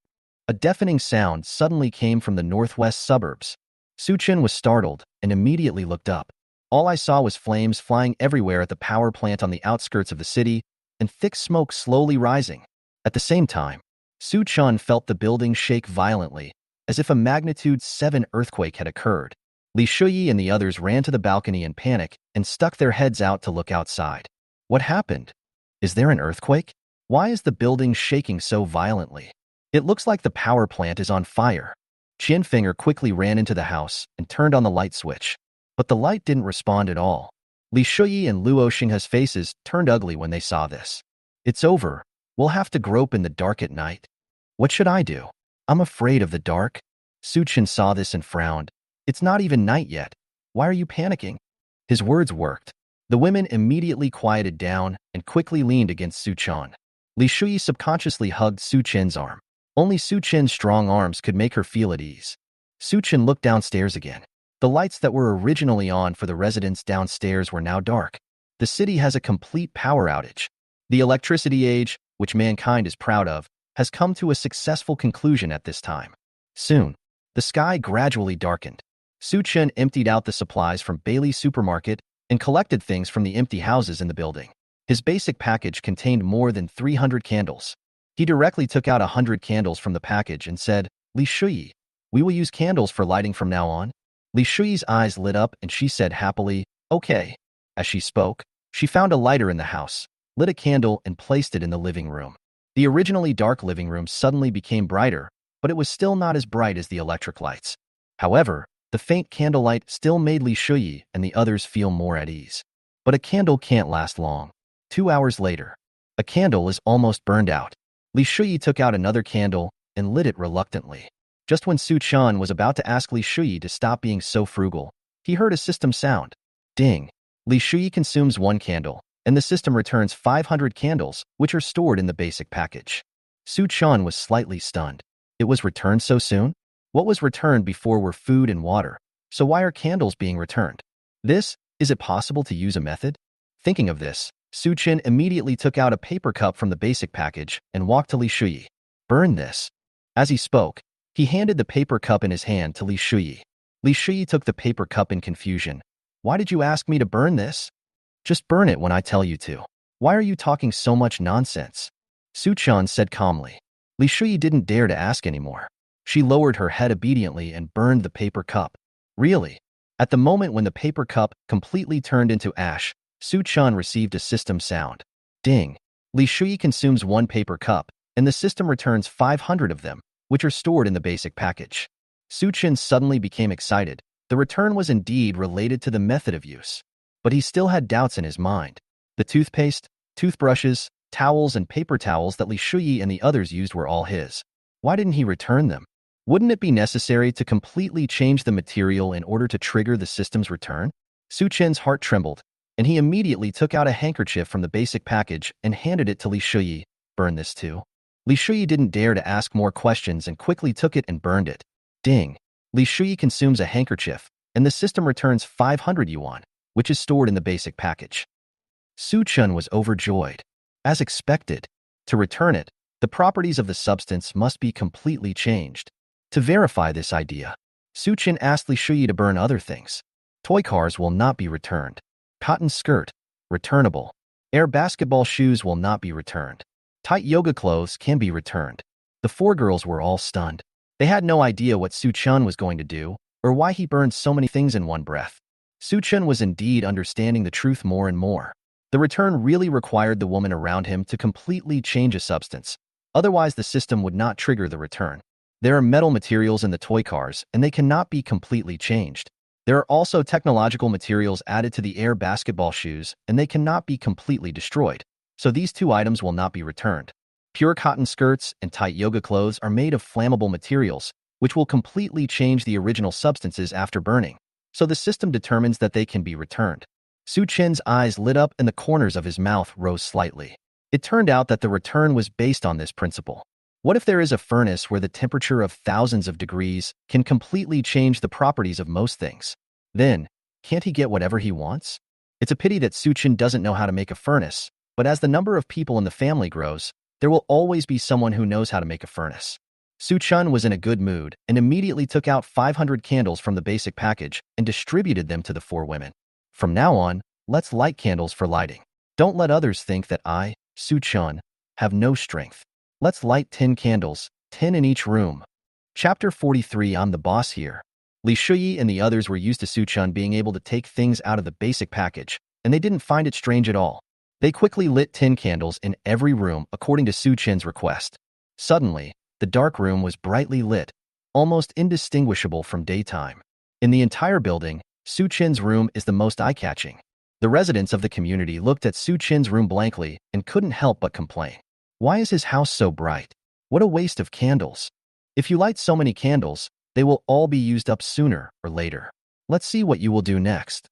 a deafening sound suddenly came from the northwest suburbs. Su Chun was startled and immediately looked up. All I saw was flames flying everywhere at the power plant on the outskirts of the city, and thick smoke slowly rising. At the same time, Su Chun felt the building shake violently, as if a magnitude 7 earthquake had occurred. Li Shuyi and the others ran to the balcony in panic and stuck their heads out to look outside. What happened? Is there an earthquake? Why is the building shaking so violently? It looks like the power plant is on fire. Qian Feng'er quickly ran into the house and turned on the light switch. But the light didn't respond at all. Li Shuyi and Luo Xinghe's faces turned ugly when they saw this. "It's over. We'll have to grope in the dark at night. What should I do? I'm afraid of the dark." Su Chun saw this and frowned. "It's not even night yet. Why are you panicking?" His words worked. The women immediately quieted down and quickly leaned against Su Chun. Li Shuyi subconsciously hugged Su Chin's arm. Only Su Chin's strong arms could make her feel at ease. Su Chin looked downstairs again. The lights that were originally on for the residents downstairs were now dark. The city has a complete power outage. The electricity age, which mankind is proud of, has come to a successful conclusion at this time. Soon, the sky gradually darkened. Su Chun emptied out the supplies from Bailey's supermarket and collected things from the empty houses in the building. His basic package contained more than 300 candles. He directly took out 100 candles from the package and said, "Li Shuyi, we will use candles for lighting from now on." Li Shuyi's eyes lit up and she said happily, "Okay." As she spoke, she found a lighter in the house, lit a candle and placed it in the living room. The originally dark living room suddenly became brighter, but it was still not as bright as the electric lights. However, the faint candlelight still made Li Shuyi and the others feel more at ease. But a candle can't last long. 2 hours later, a candle is almost burned out. Li Shuyi took out another candle and lit it reluctantly. Just when Su Chun was about to ask Li Shuyi to stop being so frugal, he heard a system sound. Ding! Li Shuyi consumes 1 candle, and the system returns 500 candles, which are stored in the basic package. Su Chun was slightly stunned. It was returned so soon? What was returned before were food and water, so why are candles being returned? Is it possible to use a method? Thinking of this, Su Chun immediately took out a paper cup from the basic package and walked to Li Shuyi. "Burn this." As he spoke, he handed the paper cup in his hand to Li Shuyi. Li Shuyi took the paper cup in confusion. "Why did you ask me to burn this?" "Just burn it when I tell you to. Why are you talking so much nonsense?" Su Chun said calmly. Li Shuyi didn't dare to ask anymore. She lowered her head obediently and burned the paper cup. Really? At the moment when the paper cup completely turned into ash, Su Chun received a system sound. Ding! Li Shuyi consumes 1 paper cup, and the system returns 500 of them, which are stored in the basic package. Su Chun suddenly became excited. The return was indeed related to the method of use. but he still had doubts in his mind. The toothpaste, toothbrushes, towels, and paper towels that Li Shuyi and the others used were all his. Why didn't he return them? Wouldn't it be necessary to completely change the material in order to trigger the system's return? Su Chen's heart trembled, and he immediately took out a handkerchief from the basic package and handed it to Li Shuyi. Burn this too. Li Shuyi didn't dare to ask more questions and quickly took it and burned it. Ding! Li Shuyi consumes a handkerchief, and the system returns 500 yuan, which is stored in the basic package. Su Chen was overjoyed. As expected, to return it, the properties of the substance must be completely changed. To verify this idea, Su Chen asked Li Shuyi to burn other things. Toy cars will not be returned. Cotton skirt, returnable. Air basketball shoes will not be returned. Tight yoga clothes can be returned. The four girls were all stunned. They had no idea what Su Chen was going to do, or why he burned so many things in one breath. Su Chen was indeed understanding the truth more and more. The return really required the woman around him to completely change a substance. Otherwise, the system would not trigger the return. There are metal materials in the toy cars, and they cannot be completely changed. There are also technological materials added to the air basketball shoes, and they cannot be completely destroyed. So these two items will not be returned. Pure cotton skirts and tight yoga clothes are made of flammable materials, which will completely change the original substances after burning. So the system determines that they can be returned. Su Chen's eyes lit up and the corners of his mouth rose slightly. It turned out that the return was based on this principle. What if there is a furnace where the temperature of thousands of degrees can completely change the properties of most things? Then, can't he get whatever he wants? It's a pity that Su Chen doesn't know how to make a furnace, but as the number of people in the family grows, there will always be someone who knows how to make a furnace. Su Chen was in a good mood and immediately took out 500 candles from the basic package and distributed them to the four women. From now on, let's light candles for lighting. Don't let others think that I, Su Chen, have no strength. Let's light 10 candles, 10 in each room. Chapter 43. I'm the boss here. Li Shuyi and the others were used to Su Chen being able to take things out of the basic package, and they didn't find it strange at all. They quickly lit 10 candles in every room according to Su Chen's request. Suddenly, the dark room was brightly lit, almost indistinguishable from daytime. In the entire building, Su Chen's room is the most eye-catching. The residents of the community looked at Su Chen's room blankly and couldn't help but complain. Why is his house so bright? What a waste of candles. If you light so many candles, they will all be used up sooner or later. Let's see what you will do next.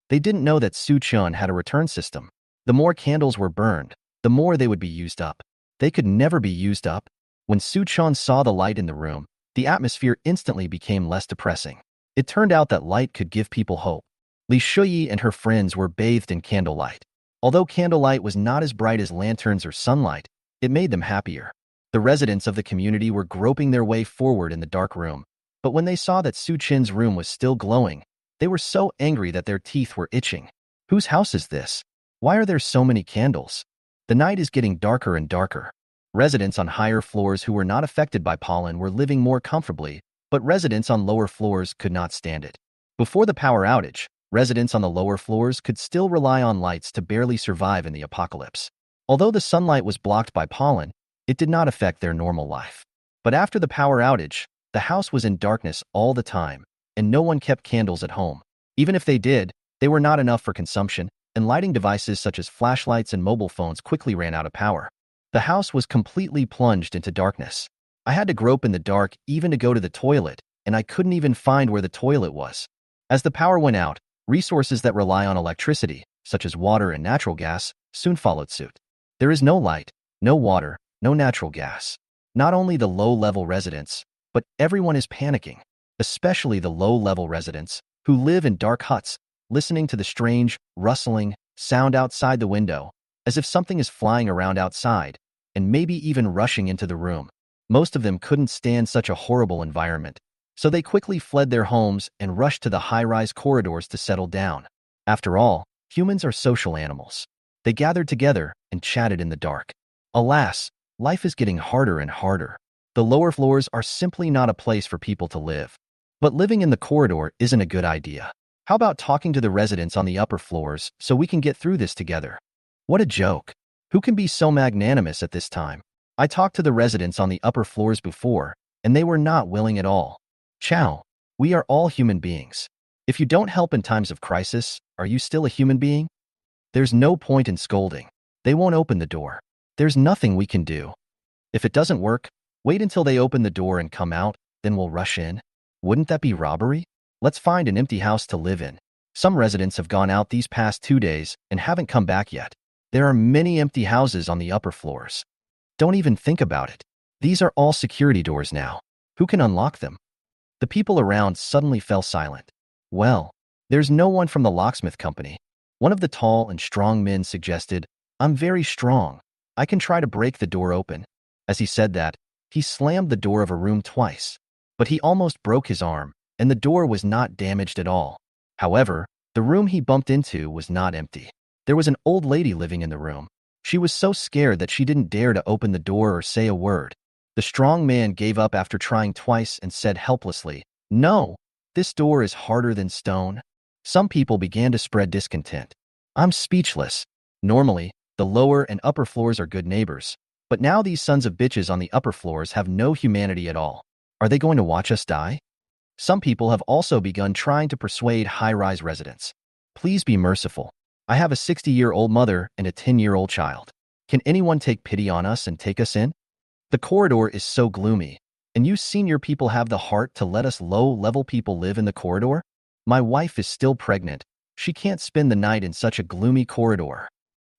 They didn't know that Su Chen had a return system. The more candles were burned, the more they would be used up. They could never be used up. When Su Chen saw the light in the room, the atmosphere instantly became less depressing. It turned out that light could give people hope. Li Shuyi and her friends were bathed in candlelight. Although candlelight was not as bright as lanterns or sunlight, it made them happier. The residents of the community were groping their way forward in the dark room. But when they saw that Su Chen's room was still glowing, they were so angry that their teeth were itching. Whose house is this? Why are there so many candles? The night is getting darker and darker. Residents on higher floors who were not affected by pollen were living more comfortably, but residents on lower floors could not stand it. Before the power outage, residents on the lower floors could still rely on lights to barely survive in the apocalypse. Although the sunlight was blocked by pollen, it did not affect their normal life. But after the power outage, the house was in darkness all the time, and no one kept candles at home. Even if they did, they were not enough for consumption, and lighting devices such as flashlights and mobile phones quickly ran out of power. The house was completely plunged into darkness. I had to grope in the dark even to go to the toilet, and I couldn't even find where the toilet was. As the power went out, resources that rely on electricity, such as water and natural gas, soon followed suit. There is no light, no water, no natural gas. Not only the low-level residents, but everyone is panicking, especially the low-level residents who live in dark huts, listening to the strange, rustling sound outside the window, as if something is flying around outside, and maybe even rushing into the room. Most of them couldn't stand such a horrible environment, so they quickly fled their homes and rushed to the high-rise corridors to settle down. After all, humans are social animals. They gathered together and chatted in the dark. Alas, life is getting harder and harder. The lower floors are simply not a place for people to live. But living in the corridor isn't a good idea. How about talking to the residents on the upper floors so we can get through this together? What a joke. Who can be so magnanimous at this time? I talked to the residents on the upper floors before, and they were not willing at all. Ciao. We are all human beings. If you don't help in times of crisis, Are you still a human being? There's no point in scolding. They won't open the door. There's nothing we can do. If it doesn't work, wait until they open the door and come out, then we'll rush in. Wouldn't that be robbery? Let's find an empty house to live in. Some residents have gone out these past 2 days and haven't come back yet. There are many empty houses on the upper floors. Don't even think about it. These are all security doors now. Who can unlock them? The people around suddenly fell silent. Well, there's no one from the locksmith company. One of the tall and strong men suggested, I'm very strong. I can try to break the door open. As he said that, he slammed the door of a room twice. But he almost broke his arm, and the door was not damaged at all. However, the room he bumped into was not empty. There was an old lady living in the room. She was so scared that she didn't dare to open the door or say a word. The strong man gave up after trying twice and said helplessly, No, this door is harder than stone. Some people began to spread discontent. I'm speechless. Normally, the lower and upper floors are good neighbors. But now these sons of bitches on the upper floors have no humanity at all. Are they going to watch us die? Some people have also begun trying to persuade high-rise residents. Please be merciful. I have a 60-year-old mother and a 10-year-old child. Can anyone take pity on us and take us in? The corridor is so gloomy, and you senior people have the heart to let us low-level people live in the corridor? My wife is still pregnant. She can't spend the night in such a gloomy corridor.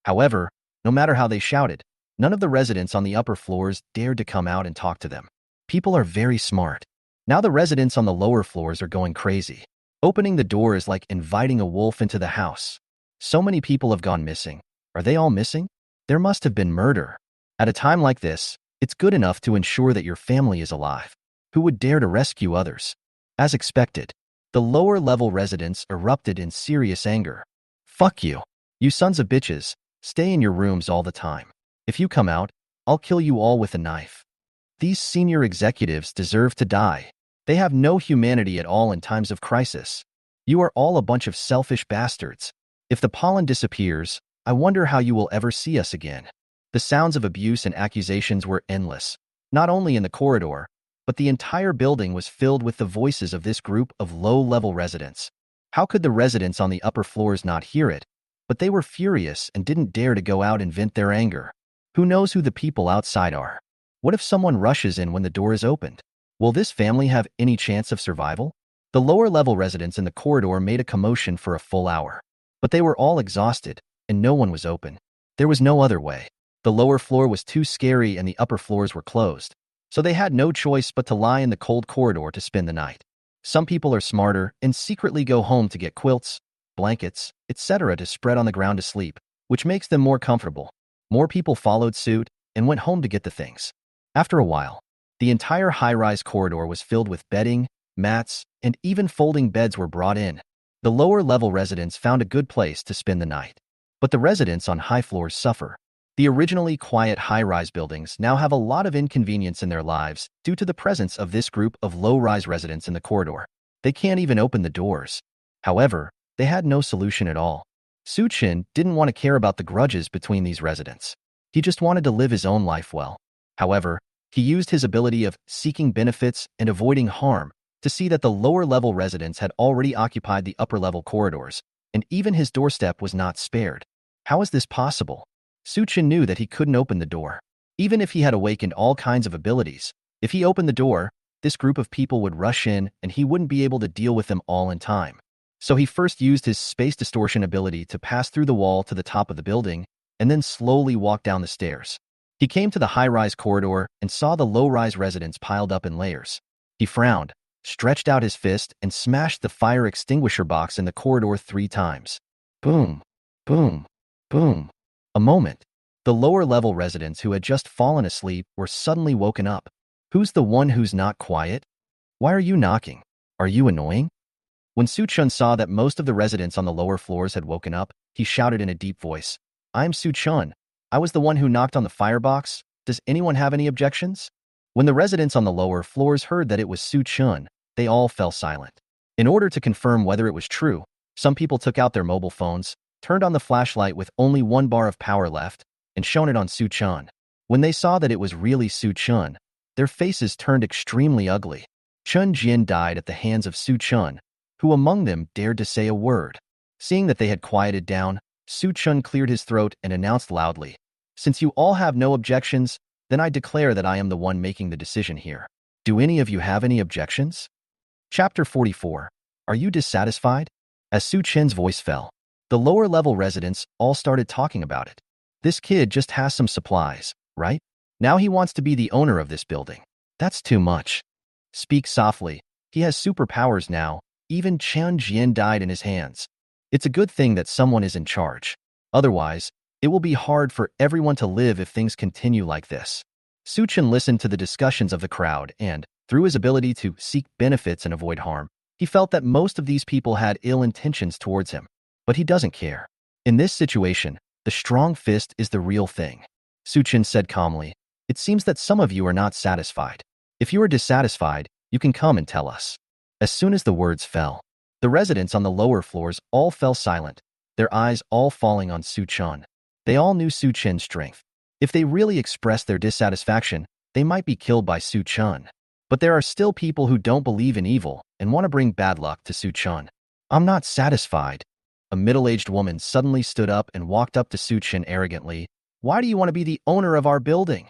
However, no matter how they shouted, none of the residents on the upper floors dared to come out and talk to them. People are very smart. Now the residents on the lower floors are going crazy. Opening the door is like inviting a wolf into the house. So many people have gone missing. Are they all missing? There must have been murder. At a time like this, it's good enough to ensure that your family is alive. Who would dare to rescue others? As expected, the lower-level residents erupted in serious anger. Fuck you. You sons of bitches, stay in your rooms all the time. If you come out, I'll kill you all with a knife. These senior executives deserve to die. They have no humanity at all in times of crisis. You are all a bunch of selfish bastards. If the pollen disappears, I wonder how you will ever see us again. The sounds of abuse and accusations were endless. Not only in the corridor, but the entire building was filled with the voices of this group of low-level residents. How could the residents on the upper floors not hear it? But they were furious and didn't dare to go out and vent their anger. Who knows who the people outside are? What if someone rushes in when the door is opened? Will this family have any chance of survival? The lower-level residents in the corridor made a commotion for a full hour. But they were all exhausted, and no one was open. There was no other way. The lower floor was too scary and the upper floors were closed. So they had no choice but to lie in the cold corridor to spend the night. Some people are smarter and secretly go home to get quilts, blankets, etc. to spread on the ground to sleep, which makes them more comfortable. More people followed suit and went home to get the things. After a while, the entire high-rise corridor was filled with bedding, mats, and even folding beds were brought in. The lower-level residents found a good place to spend the night. But the residents on high floors suffer. The originally quiet high-rise buildings now have a lot of inconvenience in their lives due to the presence of this group of low-rise residents in the corridor. They can't even open the doors. However, they had no solution at all. Su-chin didn't want to care about the grudges between these residents. He just wanted to live his own life well. However, he used his ability of seeking benefits and avoiding harm to see that the lower-level residents had already occupied the upper-level corridors, and even his doorstep was not spared. How is this possible? Su-chin knew that he couldn't open the door. Even if he had awakened all kinds of abilities, if he opened the door, this group of people would rush in and he wouldn't be able to deal with them all in time. So he first used his space distortion ability to pass through the wall to the top of the building and then slowly walk down the stairs. He came to the high-rise corridor and saw the low-rise residents piled up in layers. He frowned, stretched out his fist, and smashed the fire extinguisher box in the corridor 3 times. Boom, boom, boom. A moment. The lower-level residents who had just fallen asleep were suddenly woken up. Who's the one who's not quiet? Why are you knocking? Are you annoying? When Su-chun saw that most of the residents on the lower floors had woken up, he shouted in a deep voice, I'm Su-chun. I was the one who knocked on the firebox. Does anyone have any objections? When the residents on the lower floors heard that it was Su-chun, they all fell silent. In order to confirm whether it was true, some people took out their mobile phones, turned on the flashlight with only 1 bar of power left, and shone it on Su-chun. When they saw that it was really Su-chun, their faces turned extremely ugly. Chun Jin died at the hands of Su-chun, who among them dared to say a word. Seeing that they had quieted down, Su Chun cleared his throat and announced loudly, "Since you all have no objections, then I declare that I am the one making the decision here. Do any of you have any objections?" Chapter 44. Are you dissatisfied? As Su Chen's voice fell, the lower-level residents all started talking about it. This kid just has some supplies, right? Now he wants to be the owner of this building. That's too much. Speak softly. He has superpowers now. Even Chen Jian died in his hands. It's a good thing that someone is in charge. Otherwise, it will be hard for everyone to live if things continue like this. Su Chen listened to the discussions of the crowd and, through his ability to seek benefits and avoid harm, he felt that most of these people had ill intentions towards him. But he doesn't care. In this situation, the strong fist is the real thing. Su Chen said calmly, "It seems that some of you are not satisfied. If you are dissatisfied, you can come and tell us." As soon as the words fell, the residents on the lower floors all fell silent, their eyes all falling on Su Chen. They all knew Su Chen's strength. If they really expressed their dissatisfaction, they might be killed by Su Chen. But there are still people who don't believe in evil and want to bring bad luck to Su Chen. "I'm not satisfied." A middle-aged woman suddenly stood up and walked up to Su Chen arrogantly. "Why do you want to be the owner of our building?"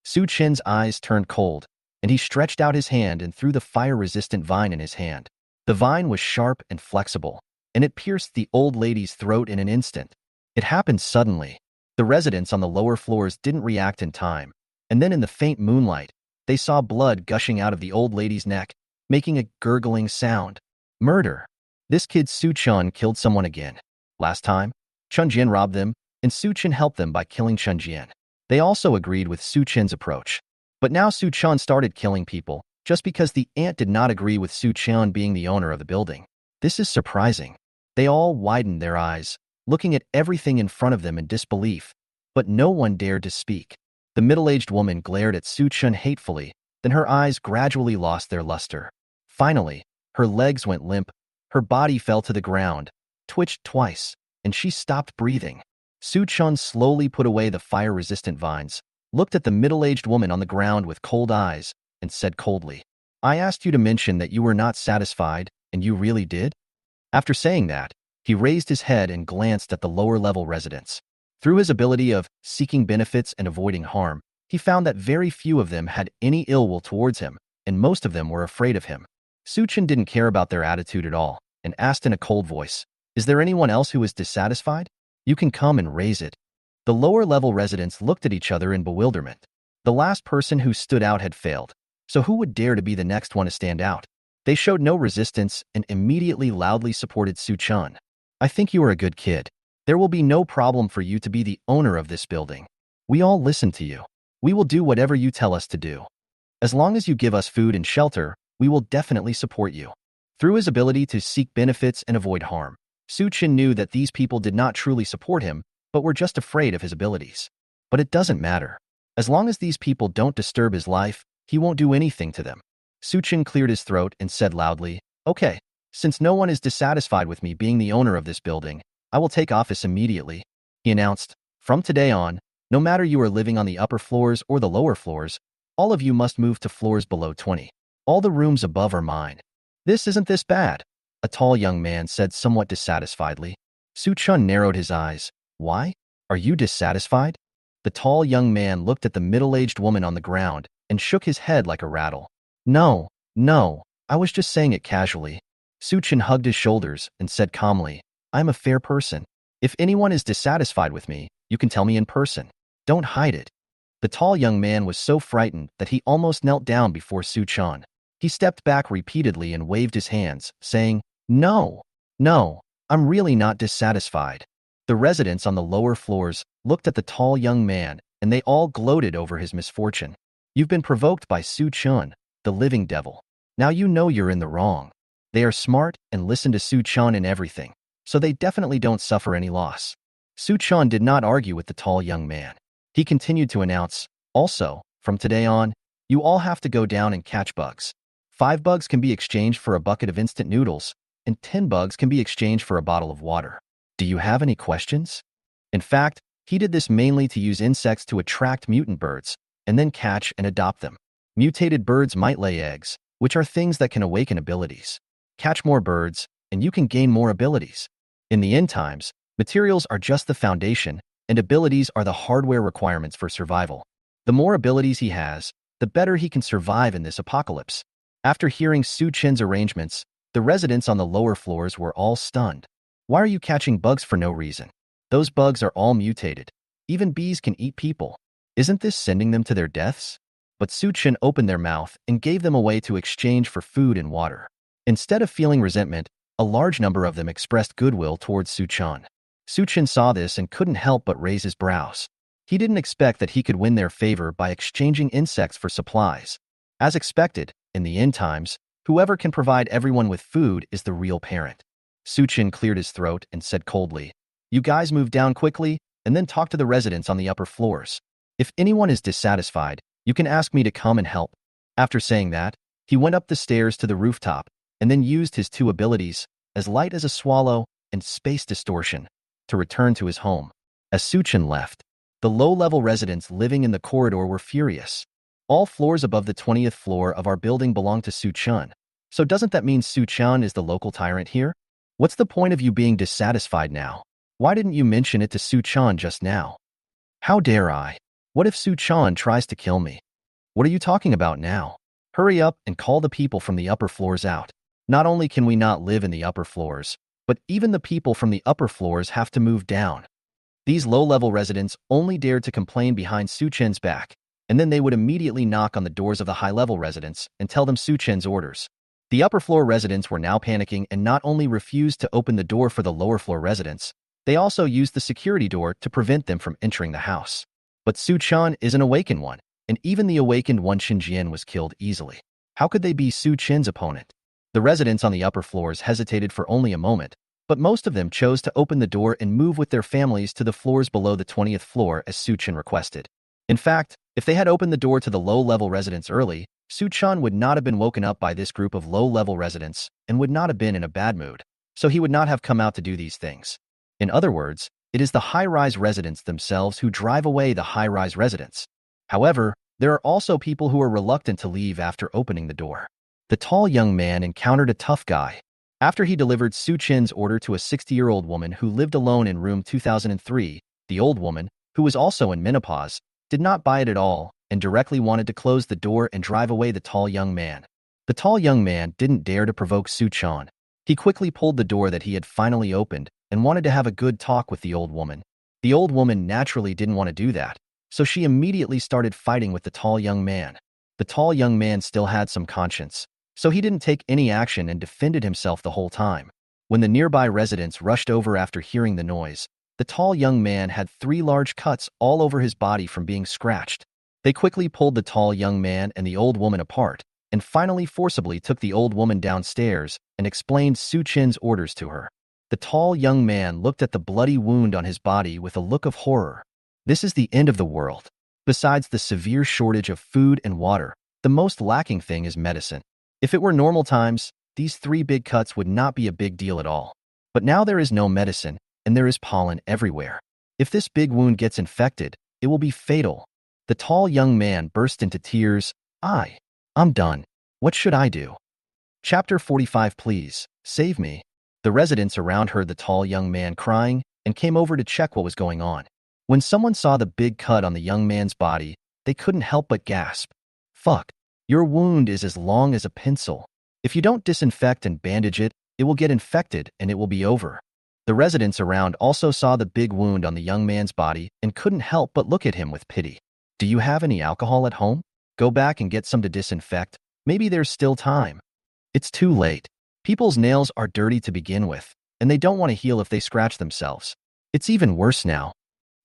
Su Chen's eyes turned cold, and he stretched out his hand and threw the fire-resistant vine in his hand. The vine was sharp and flexible, and it pierced the old lady's throat in an instant. It happened suddenly. The residents on the lower floors didn't react in time, and then in the faint moonlight, they saw blood gushing out of the old lady's neck, making a gurgling sound. Murder. This kid Su Chen killed someone again. Last time, Chun Jian robbed them, and Su Chen helped them by killing Chun Jian. They also agreed with Su Chen's approach. But now Su Chen started killing people, just because the aunt did not agree with Su Chen being the owner of the building. This is surprising. They all widened their eyes, looking at everything in front of them in disbelief, but no one dared to speak. The middle-aged woman glared at Su Chen hatefully, then her eyes gradually lost their luster. Finally, her legs went limp, her body fell to the ground, twitched twice, and she stopped breathing. Su Chen slowly put away the fire-resistant vines, looked at the middle-aged woman on the ground with cold eyes, and said coldly, "I asked you to mention that you were not satisfied, and you really did?" After saying that, he raised his head and glanced at the lower-level residents. Through his ability of seeking benefits and avoiding harm, he found that very few of them had any ill will towards him, and most of them were afraid of him. Su Chen didn't care about their attitude at all, and asked in a cold voice, "Is there anyone else who is dissatisfied? You can come and raise it." The lower-level residents looked at each other in bewilderment. The last person who stood out had failed, so who would dare to be the next one to stand out? They showed no resistance and immediately loudly supported Su Chen. "I think you are a good kid. There will be no problem for you to be the owner of this building. We all listen to you. We will do whatever you tell us to do. As long as you give us food and shelter, we will definitely support you." Through his ability to seek benefits and avoid harm, Su Chen knew that these people did not truly support him, but were just afraid of his abilities. But it doesn't matter. As long as these people don't disturb his life, he won't do anything to them. Su Chen cleared his throat and said loudly, "Okay, since no one is dissatisfied with me being the owner of this building, I will take office immediately." He announced, "From today on, no matter you are living on the upper floors or the lower floors, all of you must move to floors below 20. All the rooms above are mine." Isn't this bad?" a tall young man said somewhat dissatisfiedly. Su Chen narrowed his eyes. "Why? Are you dissatisfied?" The tall young man looked at the middle-aged woman on the ground and shook his head like a rattle. No, I was just saying it casually." Su Chen hugged his shoulders and said calmly, "I am a fair person. If anyone is dissatisfied with me, you can tell me in person. Don't hide it." The tall young man was so frightened that he almost knelt down before Su Chen. He stepped back repeatedly and waved his hands, saying, No, I'm really not dissatisfied." The residents on the lower floors looked at the tall young man, and they all gloated over his misfortune. "You've been provoked by Su Chen, the living devil. Now you know you're in the wrong." They are smart and listen to Su Chen in everything, so they definitely don't suffer any loss. Su Chen did not argue with the tall young man. He continued to announce, "Also, from today on, you all have to go down and catch bugs. 5 bugs can be exchanged for a bucket of instant noodles, and 10 bugs can be exchanged for a bottle of water. Do you have any questions?" In fact, he did this mainly to use insects to attract mutant birds, and then catch and adopt them. Mutated birds might lay eggs, which are things that can awaken abilities. Catch more birds, and you can gain more abilities. In the end times, materials are just the foundation, and abilities are the hardware requirements for survival. The more abilities he has, the better he can survive in this apocalypse. After hearing Su Chen's arrangements, the residents on the lower floors were all stunned. Why are you catching bugs for no reason? Those bugs are all mutated. Even bees can eat people. Isn't this sending them to their deaths? But Su Chen opened their mouth and gave them away to exchange for food and water. Instead of feeling resentment, a large number of them expressed goodwill towards Su Chen. Su Chen saw this and couldn't help but raise his brows. He didn't expect that he could win their favor by exchanging insects for supplies. As expected, in the end times, whoever can provide everyone with food is the real parent. Su Chen cleared his throat and said coldly, "You guys move down quickly and then talk to the residents on the upper floors. If anyone is dissatisfied, you can ask me to come and help." After saying that, he went up the stairs to the rooftop and then used his two abilities, as light as a swallow and space distortion, to return to his home. As Su Chen left, the low-level residents living in the corridor were furious. All floors above the 20th floor of our building belong to Su Chen. So doesn't that mean Su Chen is the local tyrant here? What's the point of you being dissatisfied now? Why didn't you mention it to Su Chen just now? How dare I? What if Su Chen tries to kill me? What are you talking about now? Hurry up and call the people from the upper floors out. Not only can we not live in the upper floors, but even the people from the upper floors have to move down. These low-level residents only dared to complain behind Su Chen's back, and then they would immediately knock on the doors of the high-level residents and tell them Su Chen's orders. The upper-floor residents were now panicking and not only refused to open the door for the lower-floor residents, they also used the security door to prevent them from entering the house. But Su Chen is an awakened one, and even the awakened one Xinjian was killed easily. How could they be Su Chen's opponent? The residents on the upper floors hesitated for only a moment, but most of them chose to open the door and move with their families to the floors below the 20th floor as Su Chen requested. In fact, if they had opened the door to the low-level residents early, Su Chen would not have been woken up by this group of low-level residents and would not have been in a bad mood, so he would not have come out to do these things. In other words, it is the high-rise residents themselves who drive away the high-rise residents. However, there are also people who are reluctant to leave after opening the door. The tall young man encountered a tough guy. After he delivered Su Chen's order to a 60-year-old woman who lived alone in room 2003, the old woman, who was also in menopause, did not buy it at all and directly wanted to close the door and drive away the tall young man. The tall young man didn't dare to provoke Su Chen. He quickly pulled the door that he had finally opened and wanted to have a good talk with the old woman. The old woman naturally didn't want to do that, so she immediately started fighting with the tall young man. The tall young man still had some conscience, so he didn't take any action and defended himself the whole time. When the nearby residents rushed over after hearing the noise, the tall young man had 3 large cuts all over his body from being scratched. They quickly pulled the tall young man and the old woman apart, and finally forcibly took the old woman downstairs and explained Su Chen's orders to her. The tall young man looked at the bloody wound on his body with a look of horror. This is the end of the world. Besides the severe shortage of food and water, the most lacking thing is medicine. If it were normal times, these 3 big cuts would not be a big deal at all. But now there is no medicine, and there is pollen everywhere. If this big wound gets infected, it will be fatal. The tall young man burst into tears. I'm done. What should I do? Chapter 45. Please, save me. The residents around heard the tall young man crying and came over to check what was going on. When someone saw the big cut on the young man's body, they couldn't help but gasp. Fuck. Your wound is as long as a pencil. If you don't disinfect and bandage it, it will get infected and it will be over. The residents around also saw the big wound on the young man's body and couldn't help but look at him with pity. Do you have any alcohol at home? Go back and get some to disinfect. Maybe there's still time. It's too late. People's nails are dirty to begin with, and they don't want to heal if they scratch themselves. It's even worse now.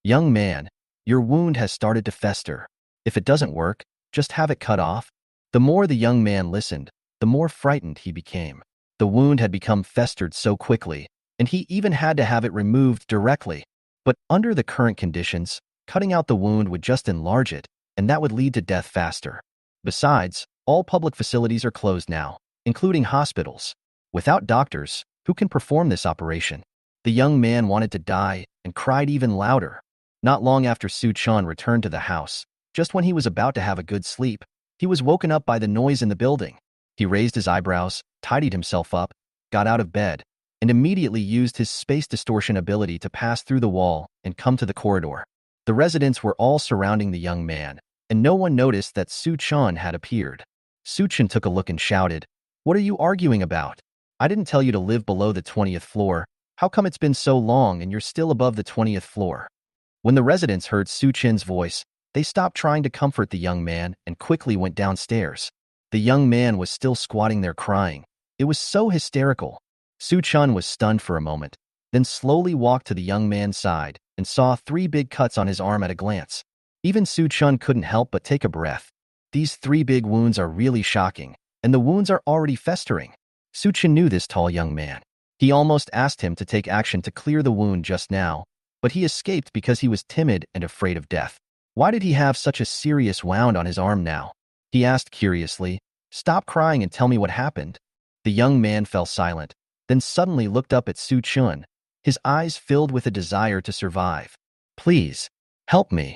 Young man, your wound has started to fester. If it doesn't work, just have it cut off. The more the young man listened, the more frightened he became. The wound had become festered so quickly, and he even had to have it removed directly. But under the current conditions, cutting out the wound would just enlarge it, and that would lead to death faster. Besides, all public facilities are closed now, including hospitals. Without doctors, who can perform this operation? The young man wanted to die and cried even louder. Not long after Su Chen returned to the house, just when he was about to have a good sleep, he was woken up by the noise in the building. He raised his eyebrows, tidied himself up, got out of bed, and immediately used his space distortion ability to pass through the wall and come to the corridor. The residents were all surrounding the young man, and no one noticed that Su-chan had appeared. Su-chan took a look and shouted, "What are you arguing about? I didn't tell you to live below the 20th floor. How come it's been so long and you're still above the 20th floor?" When the residents heard Su-chan's voice, they stopped trying to comfort the young man and quickly went downstairs. The young man was still squatting there crying. It was so hysterical. Su-chan was stunned for a moment, then slowly walked to the young man's side and saw 3 big cuts on his arm at a glance. Even Su-chan couldn't help but take a breath. These 3 big wounds are really shocking, and the wounds are already festering. Su-chan knew this tall young man. He almost asked him to take action to clear the wound just now, but he escaped because he was timid and afraid of death. Why did he have such a serious wound on his arm now? He asked curiously. "Stop crying and tell me what happened." The young man fell silent, then suddenly looked up at Su-chan, his eyes filled with a desire to survive. "Please, help me."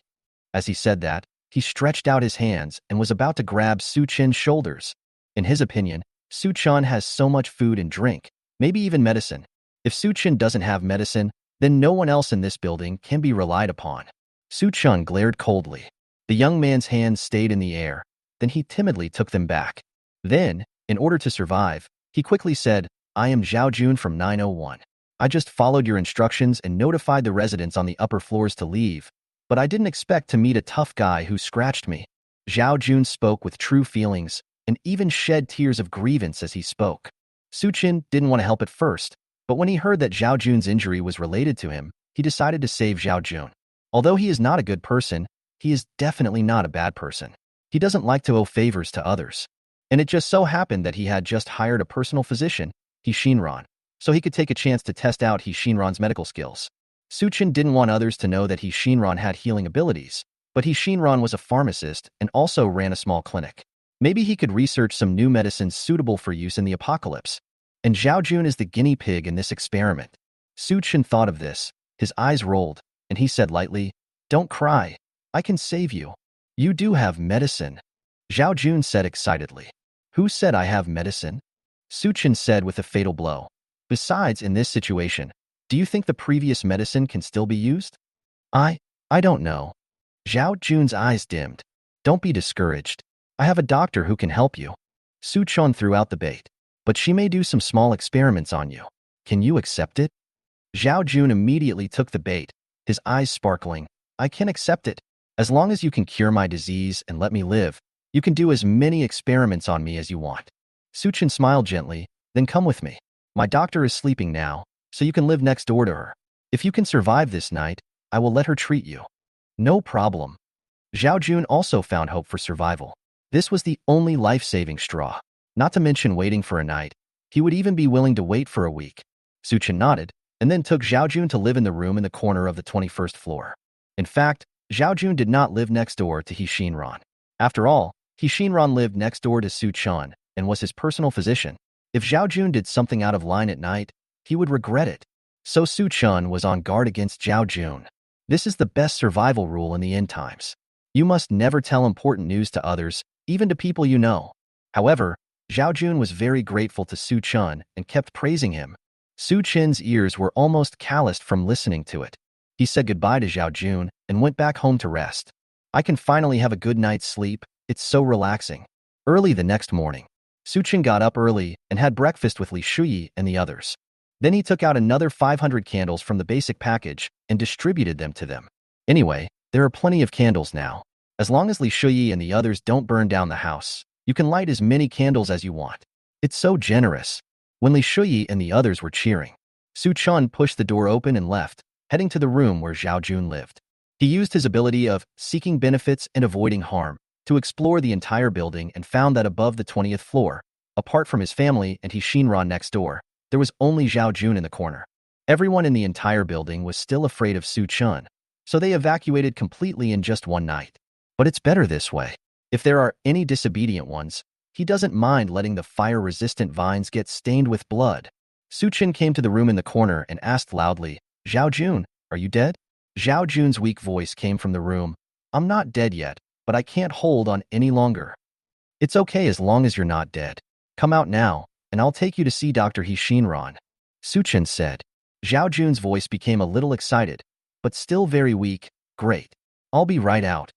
As he said that, he stretched out his hands and was about to grab Su-chan's shoulders. In his opinion, Su-chan has so much food and drink, maybe even medicine. If Su-chan doesn't have medicine, then no one else in this building can be relied upon. Su-chan glared coldly. The young man's hands stayed in the air, then he timidly took them back. Then, in order to survive, he quickly said, "I am Zhao Jun from 901. I just followed your instructions and notified the residents on the upper floors to leave, but I didn't expect to meet a tough guy who scratched me." Zhao Jun spoke with true feelings and even shed tears of grievance as he spoke. Su-chan didn't want to help at first, but when he heard that Zhao Jun's injury was related to him, he decided to save Zhao Jun. Although he is not a good person, he is definitely not a bad person. He doesn't like to owe favors to others. And it just so happened that he had just hired a personal physician, Shinran, so he could take a chance to test out Shinran's medical skills. Su-chan didn't want others to know that Shinran had healing abilities, but Shinran was a pharmacist and also ran a small clinic. Maybe he could research some new medicines suitable for use in the apocalypse. And Zhao Jun is the guinea pig in this experiment. Su-chan thought of this, his eyes rolled, and he said lightly, "Don't cry. I can save you. You do have medicine." Zhao Jun said excitedly. "Who said I have medicine?" Su-chan said with a fatal blow. "Besides, in this situation, do you think the previous medicine can still be used?" I don't know." Zhao Jun's eyes dimmed. "Don't be discouraged. I have a doctor who can help you." Su-chan threw out the bait. "But she may do some small experiments on you. Can you accept it?" Zhao Jun immediately took the bait, his eyes sparkling. "I can accept it. As long as you can cure my disease and let me live, you can do as many experiments on me as you want." Su-chan smiled gently, "Then come with me. My doctor is sleeping now, so you can live next door to her. If you can survive this night, I will let her treat you." "No problem." Zhao Jun also found hope for survival. This was the only life-saving straw. Not to mention waiting for a night. He would even be willing to wait for a week. Su-chan nodded, and then took Zhao Jun to live in the room in the corner of the 21st floor. In fact, Zhao Jun did not live next door to Shinran. After all, Shinran lived next door to Su-chan and was his personal physician. If Zhao Jun did something out of line at night, he would regret it. So Su-chan was on guard against Zhao Jun. This is the best survival rule in the end times. You must never tell important news to others, even to people you know. However, Zhao Jun was very grateful to Su-chan and kept praising him. Su-chan's ears were almost calloused from listening to it. He said goodbye to Zhao Jun and went back home to rest. "I can finally have a good night's sleep. It's so relaxing." Early the next morning, Su-chan got up early and had breakfast with Li Shuyi and the others. Then he took out another 500 candles from the basic package and distributed them to them. Anyway, there are plenty of candles now. As long as Li Shuyi and the others don't burn down the house, you can light as many candles as you want. It's so generous. When Li Shuyi and the others were cheering, Su-chan pushed the door open and left, heading to the room where Zhao Jun lived. He used his ability of seeking benefits and avoiding harm to explore the entire building and found that above the 20th floor, apart from his family and Shinran next door, there was only Zhao Jun in the corner. Everyone in the entire building was still afraid of Su-chan, so they evacuated completely in just one night. But it's better this way. If there are any disobedient ones, he doesn't mind letting the fire-resistant vines get stained with blood. Su-chan came to the room in the corner and asked loudly, "Zhao Jun, are you dead?" Zhao Jun's weak voice came from the room. "I'm not dead yet, but I can't hold on any longer." "It's okay as long as you're not dead. Come out now, and I'll take you to see Dr. Shinran." Suchin said. Zhao Jun's voice became a little excited, but still very weak. Great. I'll be right out.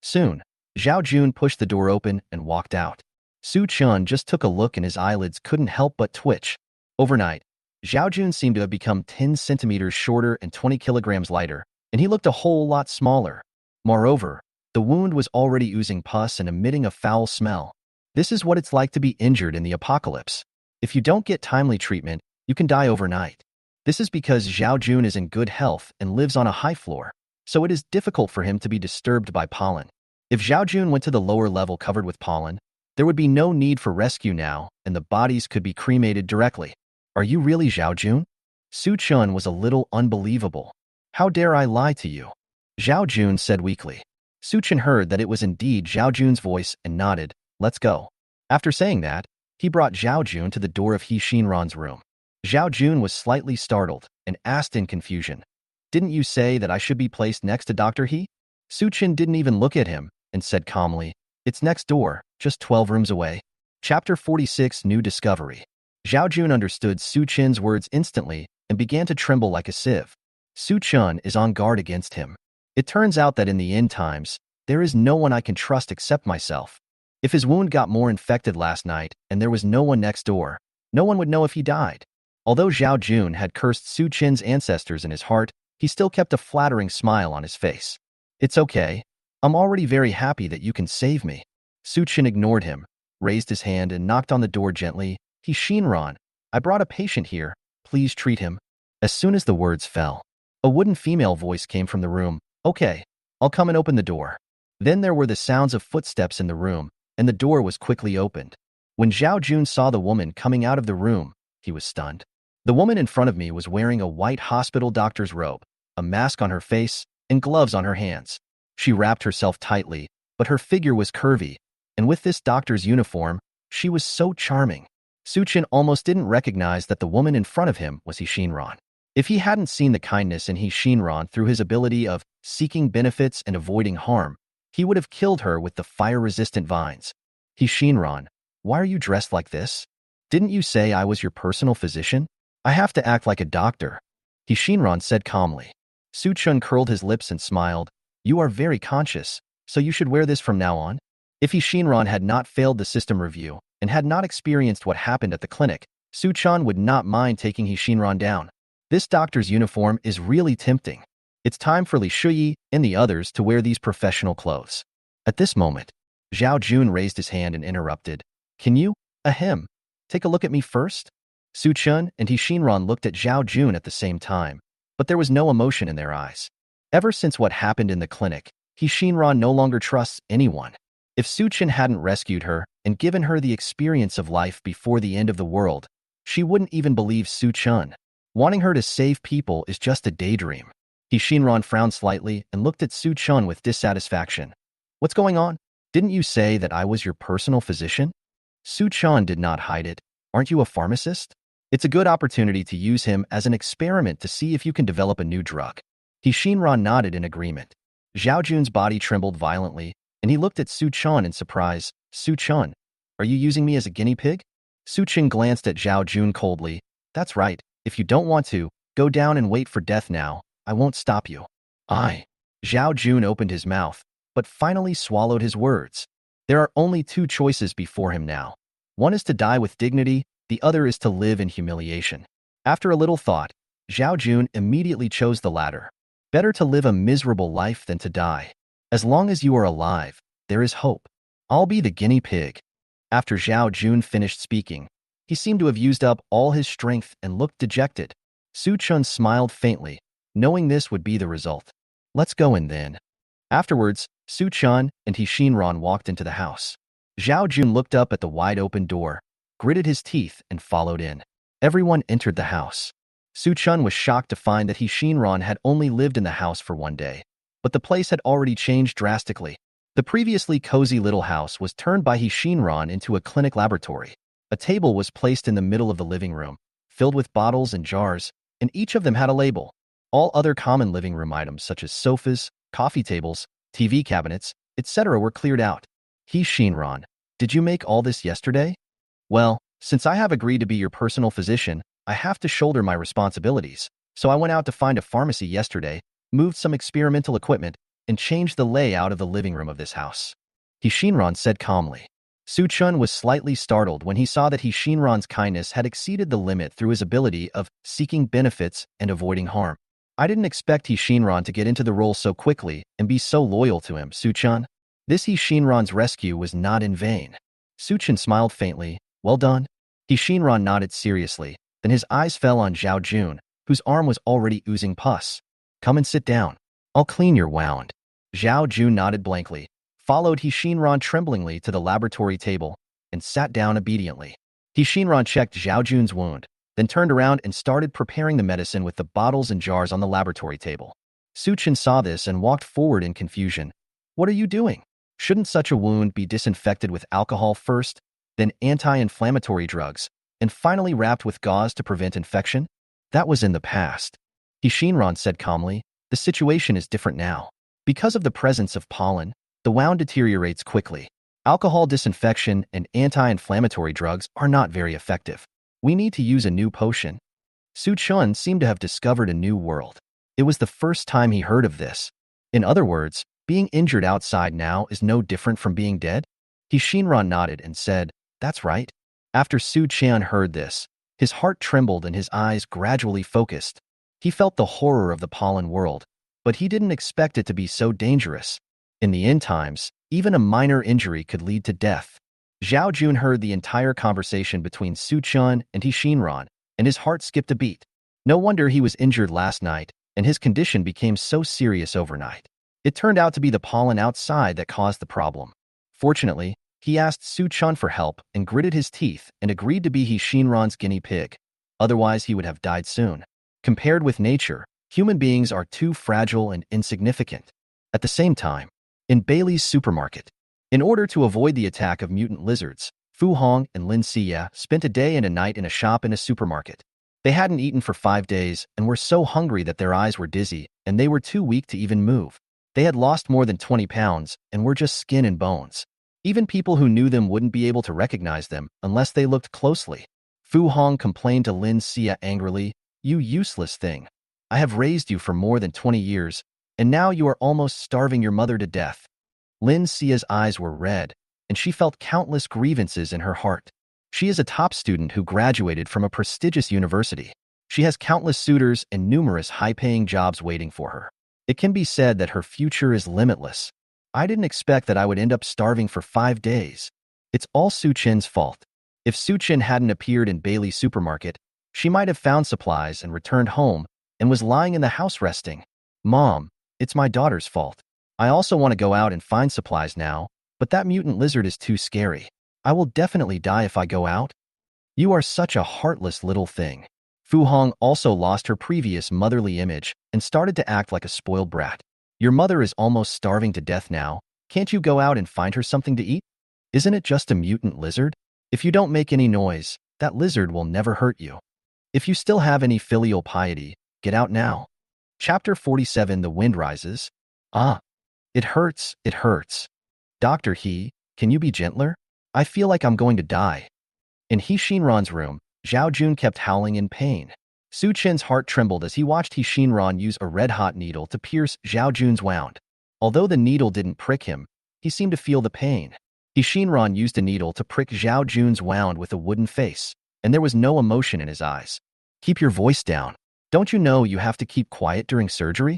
Soon, Zhao Jun pushed the door open and walked out. Su Chun just took a look and his eyelids couldn't help but twitch. Overnight, Zhao Jun seemed to have become 10 centimeters shorter and 20 kilograms lighter, and he looked a whole lot smaller. Moreover, the wound was already oozing pus and emitting a foul smell. This is what it's like to be injured in the apocalypse. If you don't get timely treatment, you can die overnight. This is because Zhao Jun is in good health and lives on a high floor, so it is difficult for him to be disturbed by pollen. If Zhao Jun went to the lower level covered with pollen, there would be no need for rescue now, and the bodies could be cremated directly. Are you really Zhao Jun? Su Chun was a little unbelievable. How dare I lie to you? Zhao Jun said weakly. Su Chun heard that it was indeed Zhao Jun's voice and nodded. Let's go. After saying that, he brought Zhao Jun to the door of He Xinran's room. Zhao Jun was slightly startled and asked in confusion, "Didn't you say that I should be placed next to Dr. He?" Su Chun didn't even look at him and said calmly, "It's next door, just 12 rooms away." Chapter 46 New Discovery. Zhao Jun understood Su Chun's words instantly and began to tremble like a sieve. Su Chun is on guard against him. It turns out that in the end times, there is no one I can trust except myself. If his wound got more infected last night and there was no one next door, no one would know if he died. Although Zhao Jun had cursed Su Chin's ancestors in his heart, he still kept a flattering smile on his face. "It's okay. I'm already very happy that you can save me." Su Chin ignored him, raised his hand and knocked on the door gently. "He Xinran, I brought a patient here. Please treat him." As soon as the words fell, a wooden female voice came from the room. "Okay, I'll come and open the door." Then there were the sounds of footsteps in the room, and the door was quickly opened. When Zhao Jun saw the woman coming out of the room, he was stunned. The woman in front of me was wearing a white hospital doctor's robe, a mask on her face, and gloves on her hands. She wrapped herself tightly, but her figure was curvy, and with this doctor's uniform, she was so charming. Su Chin almost didn't recognize that the woman in front of him was He Xinran. If he hadn't seen the kindness in He Xinran through his ability of seeking benefits and avoiding harm, he would have killed her with the fire-resistant vines. "He Xinran, why are you dressed like this? Didn't you say I was your personal physician? I have to act like a doctor." He Xinran said calmly. Su Chun curled his lips and smiled. "You are very conscious, so you should wear this from now on." If He Xinran had not failed the system review and had not experienced what happened at the clinic, Su Chun would not mind taking He Xinran down. This doctor's uniform is really tempting. It's time for Li Shuyi and the others to wear these professional clothes. At this moment, Zhao Jun raised his hand and interrupted. "Can you, ahem, take a look at me first?" Su Chun and He Xinran looked at Zhao Jun at the same time, but there was no emotion in their eyes. Ever since what happened in the clinic, He Xinran no longer trusts anyone. If Su Chun hadn't rescued her and given her the experience of life before the end of the world, she wouldn't even believe Su Chun. Wanting her to save people is just a daydream. He Xinran frowned slightly and looked at Su Chun with dissatisfaction. "What's going on? Didn't you say that I was your personal physician?" Su Chun did not hide it. "Aren't you a pharmacist? It's a good opportunity to use him as an experiment to see if you can develop a new drug." He Xinran nodded in agreement. Zhao Jun's body trembled violently, and he looked at Su Chun in surprise. "Su Chun, are you using me as a guinea pig?" Su Chun glanced at Zhao Jun coldly. "That's right. If you don't want to, go down and wait for death now. I won't stop you." Zhao Jun opened his mouth, but finally swallowed his words. There are only two choices before him now. One is to die with dignity, the other is to live in humiliation. After a little thought, Zhao Jun immediately chose the latter. Better to live a miserable life than to die. As long as you are alive, there is hope. I'll be the guinea pig. After Zhao Jun finished speaking, he seemed to have used up all his strength and looked dejected. Su Chun smiled faintly, knowing this would be the result. "Let's go in then." Afterwards, Su Chun and He Xinran walked into the house. Zhao Jun looked up at the wide-open door, gritted his teeth, and followed in. Everyone entered the house. Su Chun was shocked to find that He Xinran had only lived in the house for one day, but the place had already changed drastically. The previously cozy little house was turned by He Xinran into a clinic laboratory. A table was placed in the middle of the living room, filled with bottles and jars, and each of them had a label. All other common living room items such as sofas, coffee tables, TV cabinets, etc. were cleared out. He Xinran, did you make all this yesterday? Well, since I have agreed to be your personal physician, I have to shoulder my responsibilities. So I went out to find a pharmacy yesterday, moved some experimental equipment, and changed the layout of the living room of this house. Hishinran said calmly. Su-chun was slightly startled when he saw that Hishinran's kindness had exceeded the limit through his ability of seeking benefits and avoiding harm. I didn't expect Hishinran to get into the role so quickly and be so loyal to him, Su-chun. This Hishinran's rescue was not in vain. Su-chun smiled faintly. Well done. Hishinran nodded seriously, then his eyes fell on Zhao Jun, whose arm was already oozing pus. Come and sit down. I'll clean your wound. Zhao Jun nodded blankly, followed Hishinran tremblingly to the laboratory table, and sat down obediently. Hishinran checked Zhao Jun's wound, then turned around and started preparing the medicine with the bottles and jars on the laboratory table. Su-chun saw this and walked forward in confusion. What are you doing? Shouldn't such a wound be disinfected with alcohol first, then anti-inflammatory drugs, and finally wrapped with gauze to prevent infection? That was in the past. Hishinran said calmly, the situation is different now. Because of the presence of pollen, the wound deteriorates quickly. Alcohol disinfection and anti-inflammatory drugs are not very effective. We need to use a new potion. Su-chun seemed to have discovered a new world. It was the first time he heard of this. In other words, being injured outside now is no different from being dead? Hishinran nodded and said, that's right. After Su-chun heard this, his heart trembled and his eyes gradually focused. He felt the horror of the pollen world, but he didn't expect it to be so dangerous. In the end times, even a minor injury could lead to death. Zhao Jun heard the entire conversation between Su-chun and Hishinran, and his heart skipped a beat. No wonder he was injured last night, and his condition became so serious overnight. It turned out to be the pollen outside that caused the problem. Fortunately, he asked Su-chun for help and gritted his teeth and agreed to be Hishinran's guinea pig. Otherwise, he would have died soon. Compared with nature, human beings are too fragile and insignificant. At the same time, in Bailey's supermarket, in order to avoid the attack of mutant lizards, Fu Hong and Lin Xia spent a day and a night in a shop in a supermarket. They hadn't eaten for 5 days and were so hungry that their eyes were dizzy and they were too weak to even move. They had lost more than 20 pounds and were just skin and bones. Even people who knew them wouldn't be able to recognize them unless they looked closely. Fu Hong complained to Lin Xia angrily, you useless thing. I have raised you for more than 20 years, and now you are almost starving your mother to death. Lin Xia's eyes were red, and she felt countless grievances in her heart. She is a top student who graduated from a prestigious university. She has countless suitors and numerous high-paying jobs waiting for her. It can be said that her future is limitless. I didn't expect that I would end up starving for 5 days. It's all Su-chen's fault. If Su-chen hadn't appeared in Bailey's supermarket, she might have found supplies and returned home and was lying in the house resting. Mom, it's my daughter's fault. I also want to go out and find supplies now, but that mutant lizard is too scary. I will definitely die if I go out. You are such a heartless little thing. Fu Hong also lost her previous motherly image and started to act like a spoiled brat. Your mother is almost starving to death now. Can't you go out and find her something to eat? Isn't it just a mutant lizard? If you don't make any noise, that lizard will never hurt you. If you still have any filial piety, get out now. Chapter 47 The Wind Rises. Ah, it hurts, it hurts. Dr. He, can you be gentler? I feel like I'm going to die. In Hishinran's room, Zhao Jun kept howling in pain. Su-chen's heart trembled as he watched Hishinran use a red-hot needle to pierce Zhao Jun's wound. Although the needle didn't prick him, he seemed to feel the pain. Hishinran used a needle to prick Zhao Jun's wound with a wooden face, and there was no emotion in his eyes. Keep your voice down. Don't you know you have to keep quiet during surgery?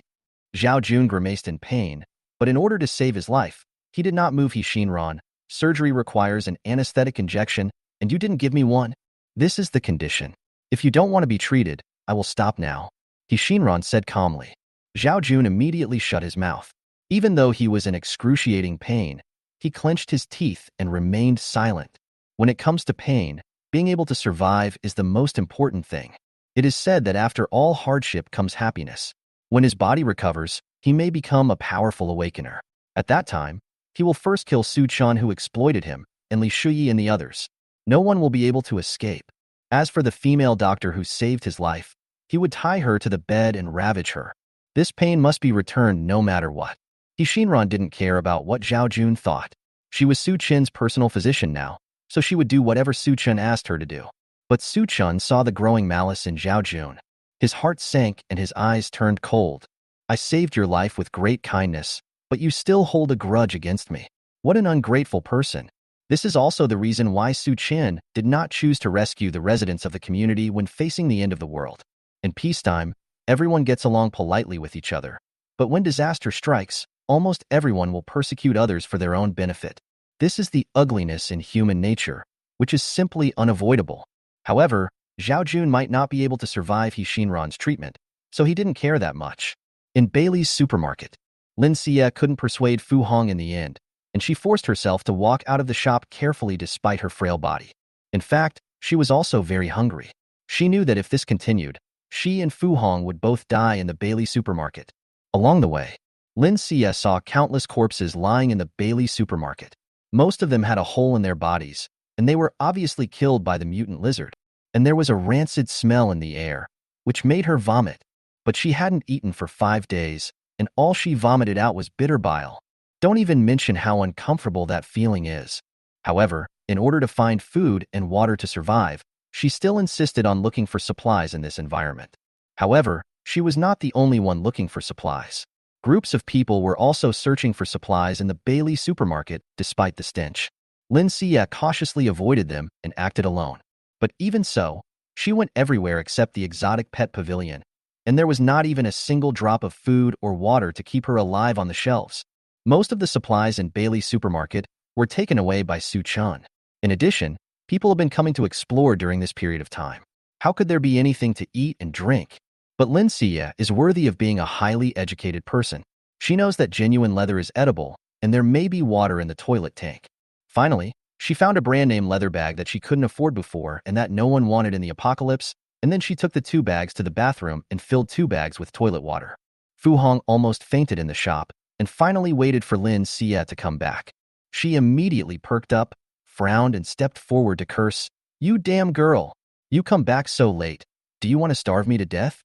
Zhao Jun grimaced in pain, but in order to save his life, he did not move Hishinran. Surgery requires an anesthetic injection, and you didn't give me one. This is the condition. If you don't want to be treated, I will stop now. Hishinran said calmly. Zhao Jun immediately shut his mouth. Even though he was in excruciating pain, he clenched his teeth and remained silent. When it comes to pain, being able to survive is the most important thing. It is said that after all hardship comes happiness. When his body recovers, he may become a powerful awakener. At that time, he will first kill Su-chan who exploited him, and Li Shuyi and the others. No one will be able to escape. As for the female doctor who saved his life, he would tie her to the bed and ravage her. This pain must be returned no matter what. Hishinran didn't care about what Zhao Jun thought. She was Su-chen's personal physician now, so she would do whatever Su-chen asked her to do. But Su Chun saw the growing malice in Zhao Jun. His heart sank and his eyes turned cold. I saved your life with great kindness, but you still hold a grudge against me. What an ungrateful person. This is also the reason why Su Qian did not choose to rescue the residents of the community when facing the end of the world. In peacetime, everyone gets along politely with each other. But when disaster strikes, almost everyone will persecute others for their own benefit. This is the ugliness in human nature, which is simply unavoidable. However, Zhao Jun might not be able to survive He Shinran's treatment, so he didn't care that much. In Bailey's supermarket, Lin Xie couldn't persuade Fu Hong in the end, and she forced herself to walk out of the shop carefully despite her frail body. In fact, she was also very hungry. She knew that if this continued, she and Fu Hong would both die in the Bailey supermarket. Along the way, Lin Xie saw countless corpses lying in the Bailey supermarket. Most of them had a hole in their bodies, and they were obviously killed by the mutant lizard. And there was a rancid smell in the air, which made her vomit. But she hadn't eaten for 5 days, and all she vomited out was bitter bile. Don't even mention how uncomfortable that feeling is. However, in order to find food and water to survive, she still insisted on looking for supplies in this environment. However, she was not the only one looking for supplies. Groups of people were also searching for supplies in the Bailey supermarket despite the stench. Lin Xie cautiously avoided them and acted alone. But even so, she went everywhere except the exotic pet pavilion, and there was not even a single drop of food or water to keep her alive on the shelves. Most of the supplies in Bailey's supermarket were taken away by Su Chun. In addition, people have been coming to explore during this period of time. How could there be anything to eat and drink? But Lin Xie is worthy of being a highly educated person. She knows that genuine leather is edible, and there may be water in the toilet tank. Finally, she found a brand-name leather bag that she couldn't afford before and that no one wanted in the apocalypse, and then she took the 2 bags to the bathroom and filled 2 bags with toilet water. Fu Hong almost fainted in the shop, and finally waited for Lin Xie to come back. She immediately perked up, frowned, and stepped forward to curse, "You damn girl! You come back so late. Do you want to starve me to death?"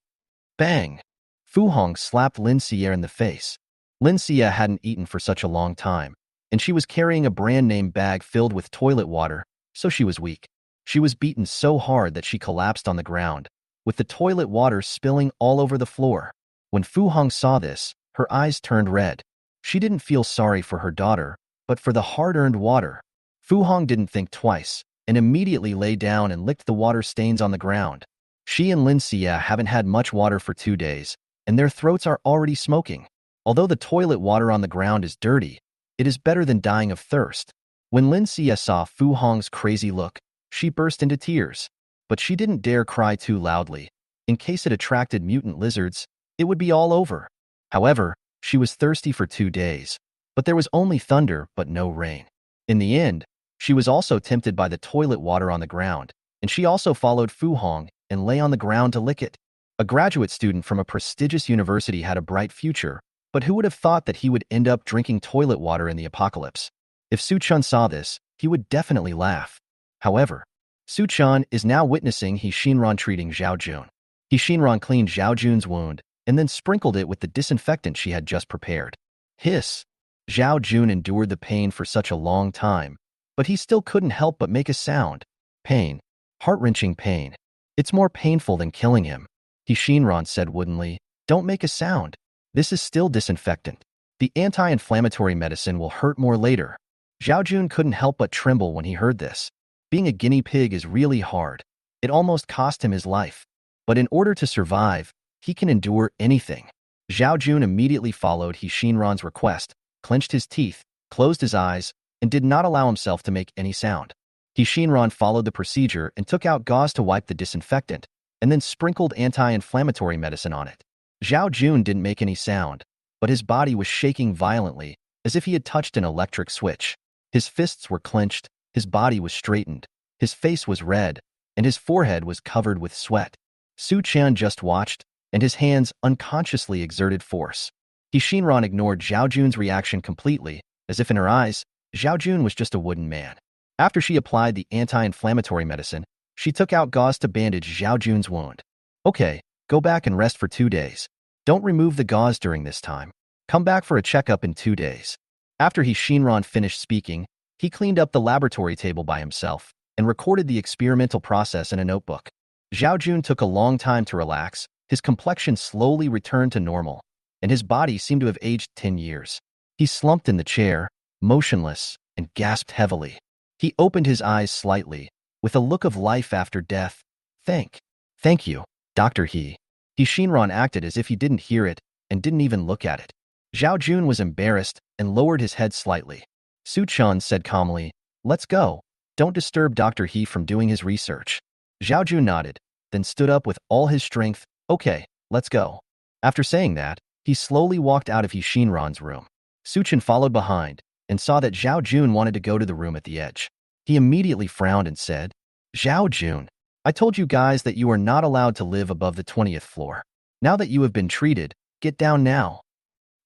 Bang! Fu Hong slapped Lin Xie in the face. Lin Xie hadn't eaten for such a long time, and she was carrying a brand-name bag filled with toilet water, so she was weak. She was beaten so hard that she collapsed on the ground, with the toilet water spilling all over the floor. When Fu Hong saw this, her eyes turned red. She didn't feel sorry for her daughter, but for the hard-earned water. Fu Hong didn't think twice, and immediately lay down and licked the water stains on the ground. She and Lin Xie haven't had much water for 2 days, and their throats are already smoking. Although the toilet water on the ground is dirty, it is better than dying of thirst. When Lin Xie saw Fu Hong's crazy look, she burst into tears. But she didn't dare cry too loudly. In case it attracted mutant lizards, it would be all over. However, she was thirsty for 2 days, but there was only thunder but no rain. In the end, she was also tempted by the toilet water on the ground, and she also followed Fu Hong and lay on the ground to lick it. A graduate student from a prestigious university had a bright future, but who would have thought that he would end up drinking toilet water in the apocalypse? If Su Chun saw this, he would definitely laugh. However, Su Chun is now witnessing He Shinran treating Zhao Jun. He Shinran cleaned Zhao Jun's wound and then sprinkled it with the disinfectant she had just prepared. Hiss! Zhao Jun endured the pain for such a long time, but he still couldn't help but make a sound. Pain. Heart-wrenching pain. It's more painful than killing him. He Shinran said woodenly, "Don't make a sound. This is still disinfectant. The anti-inflammatory medicine will hurt more later." Zhao Jun couldn't help but tremble when he heard this. Being a guinea pig is really hard. It almost cost him his life. But in order to survive, he can endure anything. Zhao Jun immediately followed He Shinran's request, clenched his teeth, closed his eyes, and did not allow himself to make any sound. He Shinran followed the procedure and took out gauze to wipe the disinfectant, and then sprinkled anti-inflammatory medicine on it. Zhao Jun didn't make any sound, but his body was shaking violently, as if he had touched an electric switch. His fists were clenched, his body was straightened, his face was red, and his forehead was covered with sweat. Su Qian just watched, and his hands unconsciously exerted force. He Shinran ignored Zhao Jun's reaction completely, as if in her eyes, Zhao Jun was just a wooden man. After she applied the anti-inflammatory medicine, she took out gauze to bandage Zhao Jun's wound. "Okay, go back and rest for 2 days. Don't remove the gauze during this time. Come back for a checkup in 2 days." After He Shinran finished speaking, he cleaned up the laboratory table by himself, and recorded the experimental process in a notebook. Zhao Jun took a long time to relax. His complexion slowly returned to normal, and his body seemed to have aged 10 years. He slumped in the chair, motionless, and gasped heavily. He opened his eyes slightly, with a look of life after death. Thank you, Dr. He Shinran acted as if he didn't hear it and didn't even look at it. Zhao Jun was embarrassed and lowered his head slightly. Su Chun said calmly, "Let's go. Don't disturb Dr. He from doing his research." Zhao Jun nodded, then stood up with all his strength. "Okay, let's go." After saying that, he slowly walked out of He Shinran's room. Su Chun followed behind and saw that Zhao Jun wanted to go to the room at the edge. He immediately frowned and said, "Zhao Jun, I told you guys that you are not allowed to live above the 20th floor. Now that you have been treated, get down now."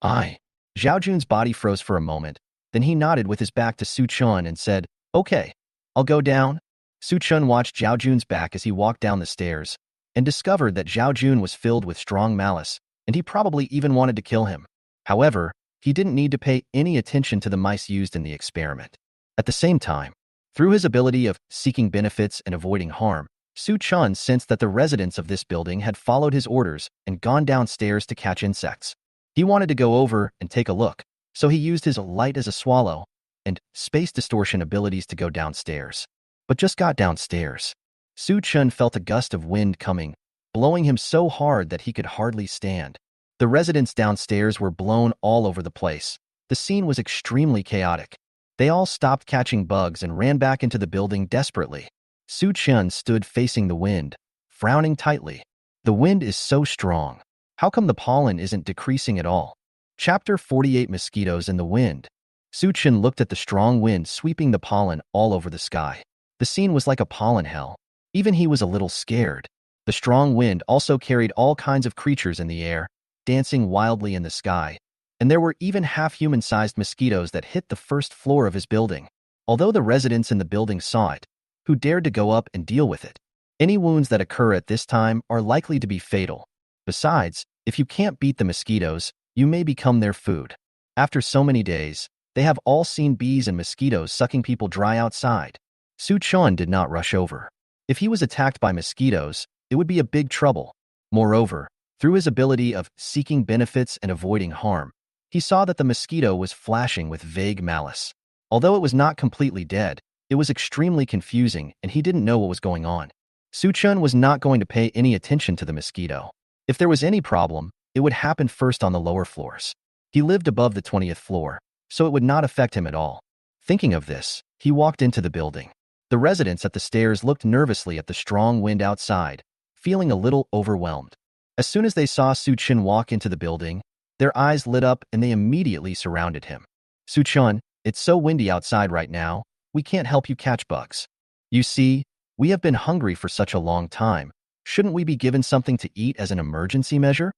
Zhao Jun's body froze for a moment, then he nodded with his back to Su Chun and said, "Okay, I'll go down." Su Chun watched Zhao Jun's back as he walked down the stairs and discovered that Zhao Jun was filled with strong malice, and he probably even wanted to kill him. However, he didn't need to pay any attention to the mice used in the experiment. At the same time, through his ability of seeking benefits and avoiding harm, Su Chun sensed that the residents of this building had followed his orders and gone downstairs to catch insects. He wanted to go over and take a look, so he used his light as a swallow and space distortion abilities to go downstairs. But just got downstairs, Su Chun felt a gust of wind coming, blowing him so hard that he could hardly stand. The residents downstairs were blown all over the place. The scene was extremely chaotic. They all stopped catching bugs and ran back into the building desperately. Su Chun stood facing the wind, frowning tightly. The wind is so strong. How come the pollen isn't decreasing at all? Chapter 48: Mosquitoes in the Wind. Su Chun looked at the strong wind sweeping the pollen all over the sky. The scene was like a pollen hell. Even he was a little scared. The strong wind also carried all kinds of creatures in the air, dancing wildly in the sky, and there were even half-human-sized mosquitoes that hit the first floor of his building. Although the residents in the building saw it, who dared to go up and deal with it? Any wounds that occur at this time are likely to be fatal. Besides, if you can't beat the mosquitoes, you may become their food. After so many days, they have all seen bees and mosquitoes sucking people dry outside. Su Chun did not rush over. If he was attacked by mosquitoes, it would be a big trouble. Moreover, through his ability of seeking benefits and avoiding harm, he saw that the mosquito was flashing with vague malice. Although it was not completely dead, it was extremely confusing and he didn't know what was going on. Su Chun was not going to pay any attention to the mosquito. If there was any problem, it would happen first on the lower floors. He lived above the 20th floor, so it would not affect him at all. Thinking of this, he walked into the building. The residents at the stairs looked nervously at the strong wind outside, feeling a little overwhelmed. As soon as they saw Su Chun walk into the building, their eyes lit up and they immediately surrounded him. "Su Chun, it's so windy outside right now, we can't help you catch bugs. You see, we have been hungry for such a long time. Shouldn't we be given something to eat as an emergency measure?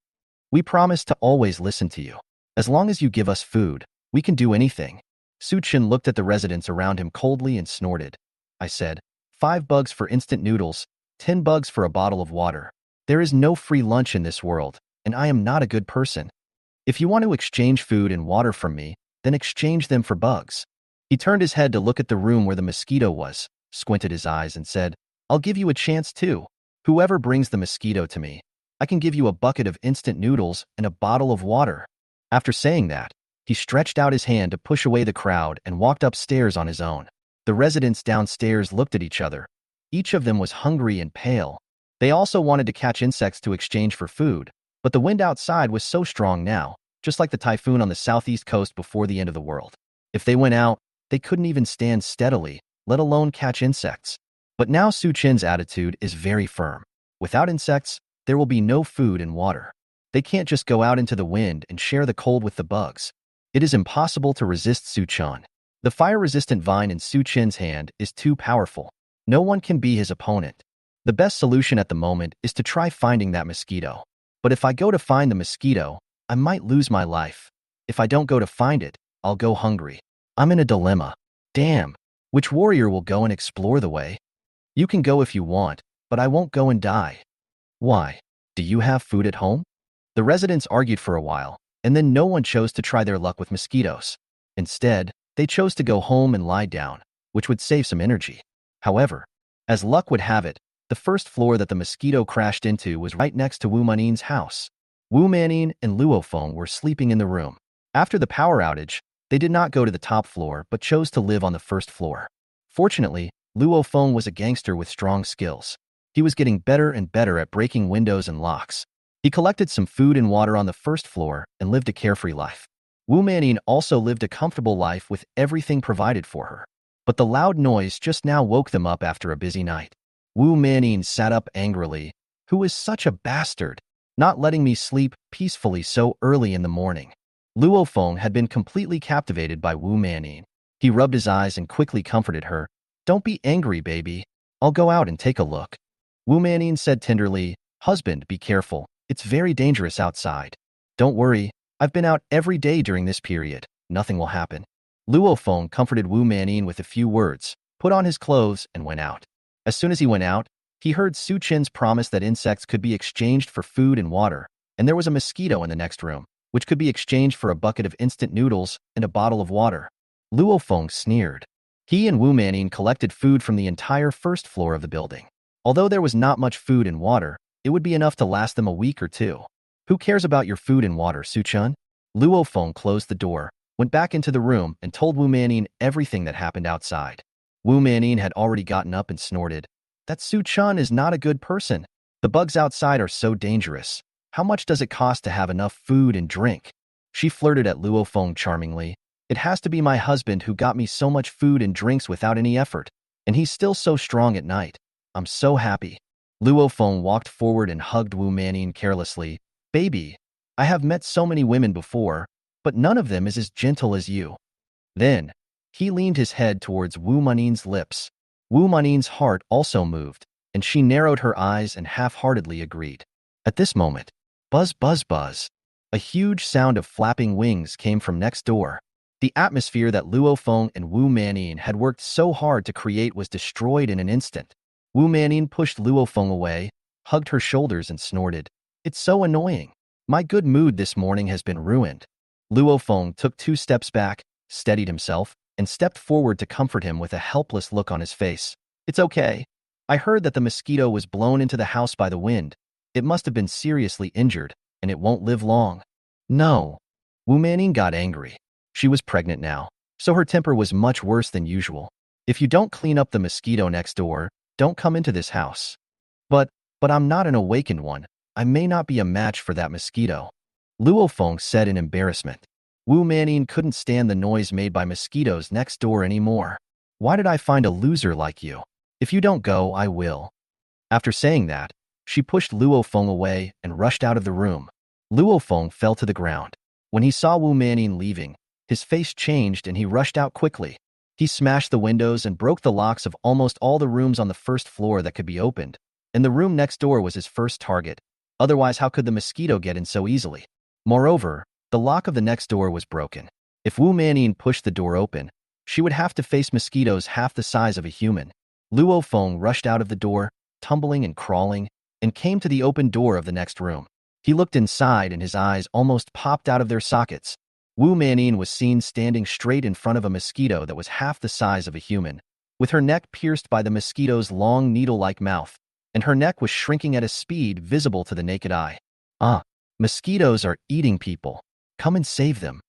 We promise to always listen to you. As long as you give us food, we can do anything." Su Chun looked at the residents around him coldly and snorted. "I said, 5 bugs for instant noodles, 10 bugs for a bottle of water. There is no free lunch in this world, and I am not a good person. If you want to exchange food and water from me, then exchange them for bugs." He turned his head to look at the room where the mosquito was, squinted his eyes and said, "I'll give you a chance too. Whoever brings the mosquito to me, I can give you a bucket of instant noodles and a bottle of water." After saying that, he stretched out his hand to push away the crowd and walked upstairs on his own. The residents downstairs looked at each other. Each of them was hungry and pale. They also wanted to catch insects to exchange for food, but the wind outside was so strong now, just like the typhoon on the southeast coast before the end of the world. If they went out, they couldn't even stand steadily, let alone catch insects. But now Su Chun's attitude is very firm. Without insects, there will be no food and water. They can't just go out into the wind and share the cold with the bugs. It is impossible to resist Su Chun. The fire-resistant vine in Su Chun's hand is too powerful. No one can be his opponent. The best solution at the moment is to try finding that mosquito. But if I go to find the mosquito, I might lose my life. If I don't go to find it, I'll go hungry. I'm in a dilemma. Damn, which warrior will go and explore the way? You can go if you want, but I won't go and die. Why? Do you have food at home? The residents argued for a while, and then no one chose to try their luck with mosquitoes. Instead, they chose to go home and lie down, which would save some energy. However, as luck would have it, the first floor that the mosquito crashed into was right next to Wu Manin's house. Wu Manin and Luo Feng were sleeping in the room. After the power outage, they did not go to the top floor but chose to live on the first floor. Fortunately, Luo Feng was a gangster with strong skills. He was getting better and better at breaking windows and locks. He collected some food and water on the first floor and lived a carefree life. Wu Manin also lived a comfortable life with everything provided for her. But the loud noise just now woke them up after a busy night. Wu Manin sat up angrily. Who is such a bastard? Not letting me sleep peacefully so early in the morning. Luo Feng had been completely captivated by Wu Manin. He rubbed his eyes and quickly comforted her. Don't be angry, baby. I'll go out and take a look. Wu Manin said tenderly, Husband, be careful. It's very dangerous outside. Don't worry. I've been out every day during this period. Nothing will happen. Luo Feng comforted Wu Manin with a few words, put on his clothes, and went out. As soon as he went out, he heard Su Chen's promise that insects could be exchanged for food and water, and there was a mosquito in the next room, which could be exchanged for a bucket of instant noodles and a bottle of water. Luo Feng sneered. He and Wu Manin collected food from the entire first floor of the building. Although there was not much food and water, it would be enough to last them a week or two. Who cares about your food and water, Su Chen? Luo Feng closed the door, went back into the room, and told Wu Manin everything that happened outside. Wu Manin had already gotten up and snorted. That Su Chen is not a good person. The bugs outside are so dangerous. How much does it cost to have enough food and drink? She flirted at Luo Feng charmingly. It has to be my husband who got me so much food and drinks without any effort. And he's still so strong at night. I'm so happy. Luo Feng walked forward and hugged Wu Manin carelessly. Baby, I have met so many women before, but none of them is as gentle as you. Then, he leaned his head towards Wu Manin's lips. Wu Manin's heart also moved, and she narrowed her eyes and half-heartedly agreed. At this moment, buzz, buzz, buzz. A huge sound of flapping wings came from next door. The atmosphere that Luo Feng and Wu Manin had worked so hard to create was destroyed in an instant. Wu Manin pushed Luo Feng away, hugged her shoulders and snorted. It's so annoying. My good mood this morning has been ruined. Luo Feng took 2 steps back, steadied himself, and stepped forward to comfort him with a helpless look on his face. It's okay. I heard that the mosquito was blown into the house by the wind. It must have been seriously injured, and it won't live long. No. Wu Manin got angry. She was pregnant now, so her temper was much worse than usual. If you don't clean up the mosquito next door, don't come into this house. But I'm not an awakened one. I may not be a match for that mosquito. Luo Feng said in embarrassment. Wu Manin couldn't stand the noise made by mosquitoes next door anymore. Why did I find a loser like you? If you don't go, I will. After saying that, she pushed Luo Feng away and rushed out of the room. Luo Feng fell to the ground. When he saw Wu Manin leaving, his face changed and he rushed out quickly. He smashed the windows and broke the locks of almost all the rooms on the first floor that could be opened, and the room next door was his first target. Otherwise, how could the mosquito get in so easily? Moreover, the lock of the next door was broken. If Wu Manin pushed the door open, she would have to face mosquitoes half the size of a human. Luo Feng rushed out of the door, tumbling and crawling, and came to the open door of the next room. He looked inside and his eyes almost popped out of their sockets. Wu Manin was seen standing straight in front of a mosquito that was half the size of a human, with her neck pierced by the mosquito's long needle-like mouth, and her neck was shrinking at a speed visible to the naked eye. Mosquitoes are eating people. Come and save them.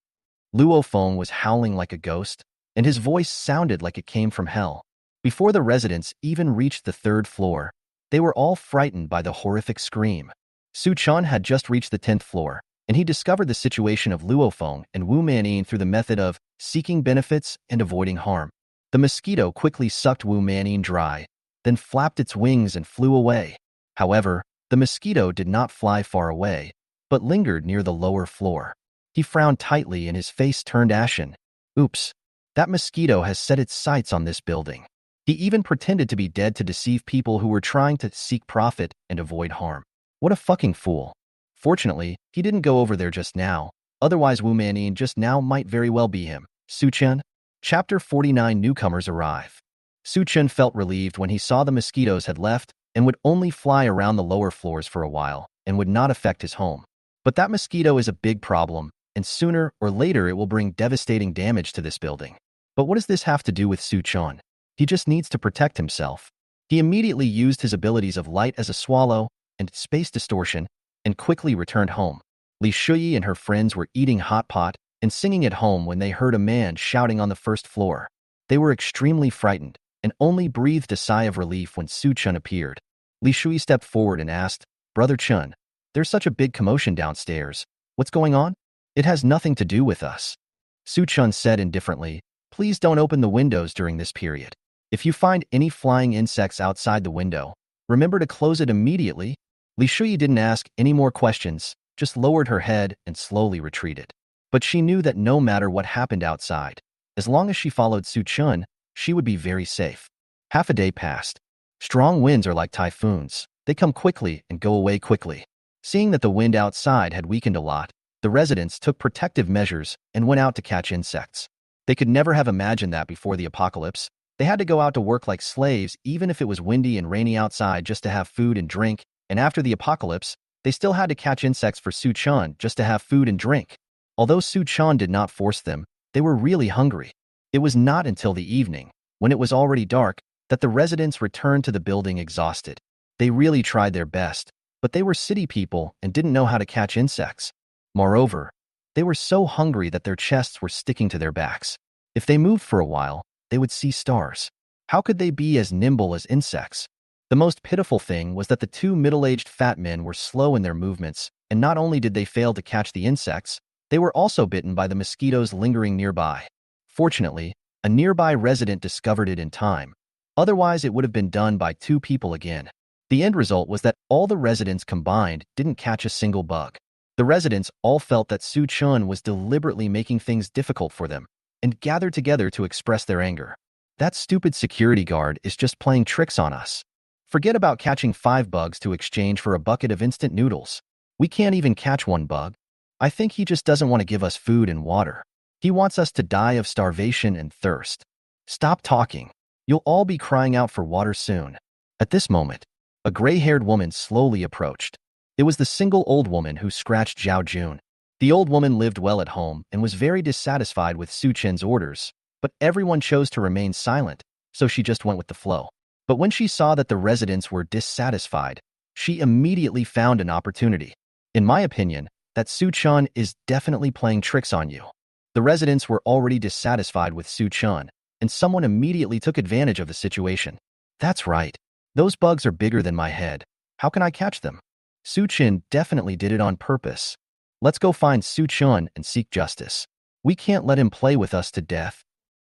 Luo Feng was howling like a ghost, and his voice sounded like it came from hell. Before the residents even reached the 3rd floor, they were all frightened by the horrific scream. Su Chen had just reached the 10th floor, and he discovered the situation of Luo Feng and Wu Manin through the method of seeking benefits and avoiding harm. The mosquito quickly sucked Wu Manin dry, then flapped its wings and flew away. However, the mosquito did not fly far away, but lingered near the lower floor. He frowned tightly and his face turned ashen. Oops, that mosquito has set its sights on this building. He even pretended to be dead to deceive people who were trying to seek profit and avoid harm. What a fucking fool. Fortunately, he didn't go over there just now. Otherwise, Wu Manin just now might very well be him. Su Chen? Chapter 49 Newcomers Arrive. Su Chen felt relieved when he saw the mosquitoes had left and would only fly around the lower floors for a while and would not affect his home. But that mosquito is a big problem, and sooner or later it will bring devastating damage to this building. But what does this have to do with Su Chen? He just needs to protect himself. He immediately used his abilities of light as a swallow and space distortion and quickly returned home. Li Shuyi and her friends were eating hot pot and singing at home when they heard a man shouting on the first floor. They were extremely frightened and only breathed a sigh of relief when Su Chun appeared. Li Shui stepped forward and asked, "Brother Chun, there's such a big commotion downstairs. What's going on?" "It has nothing to do with us," Su Chun said indifferently. "Please don't open the windows during this period. If you find any flying insects outside the window, remember to close it immediately." Li Shui didn't ask any more questions, just lowered her head and slowly retreated. But she knew that no matter what happened outside, as long as she followed Su Chun, she would be very safe. Half a day passed. Strong winds are like typhoons. They come quickly and go away quickly. Seeing that the wind outside had weakened a lot, the residents took protective measures and went out to catch insects. They could never have imagined that before the apocalypse. They had to go out to work like slaves even if it was windy and rainy outside just to have food and drink, and after the apocalypse, they still had to catch insects for Su Chun just to have food and drink. Although Su Chun did not force them, they were really hungry. It was not until the evening, when it was already dark, that the residents returned to the building exhausted. They really tried their best, but they were city people and didn't know how to catch insects. Moreover, they were so hungry that their chests were sticking to their backs. If they moved for a while, they would see stars. How could they be as nimble as insects? The most pitiful thing was that the two middle-aged fat men were slow in their movements, and not only did they fail to catch the insects, they were also bitten by the mosquitoes lingering nearby. Fortunately, a nearby resident discovered it in time. Otherwise, it would have been done by two people again. The end result was that all the residents combined didn't catch a single bug. The residents all felt that Su Chun was deliberately making things difficult for them and gathered together to express their anger. "That stupid security guard is just playing tricks on us. Forget about catching 5 bugs to exchange for a bucket of instant noodles. We can't even catch one bug. I think he just doesn't want to give us food and water. He wants us to die of starvation and thirst. Stop talking. You'll all be crying out for water soon." At this moment, a gray-haired woman slowly approached. It was the single old woman who scratched Zhao Jun. The old woman lived well at home and was very dissatisfied with Su Chen's orders, but everyone chose to remain silent, so she just went with the flow. But when she saw that the residents were dissatisfied, she immediately found an opportunity. "In my opinion, that Su Chun is definitely playing tricks on you." The residents were already dissatisfied with Su Chun, and someone immediately took advantage of the situation. "That's right. Those bugs are bigger than my head. How can I catch them? Su Chun definitely did it on purpose. Let's go find Su Chun and seek justice. We can't let him play with us to death."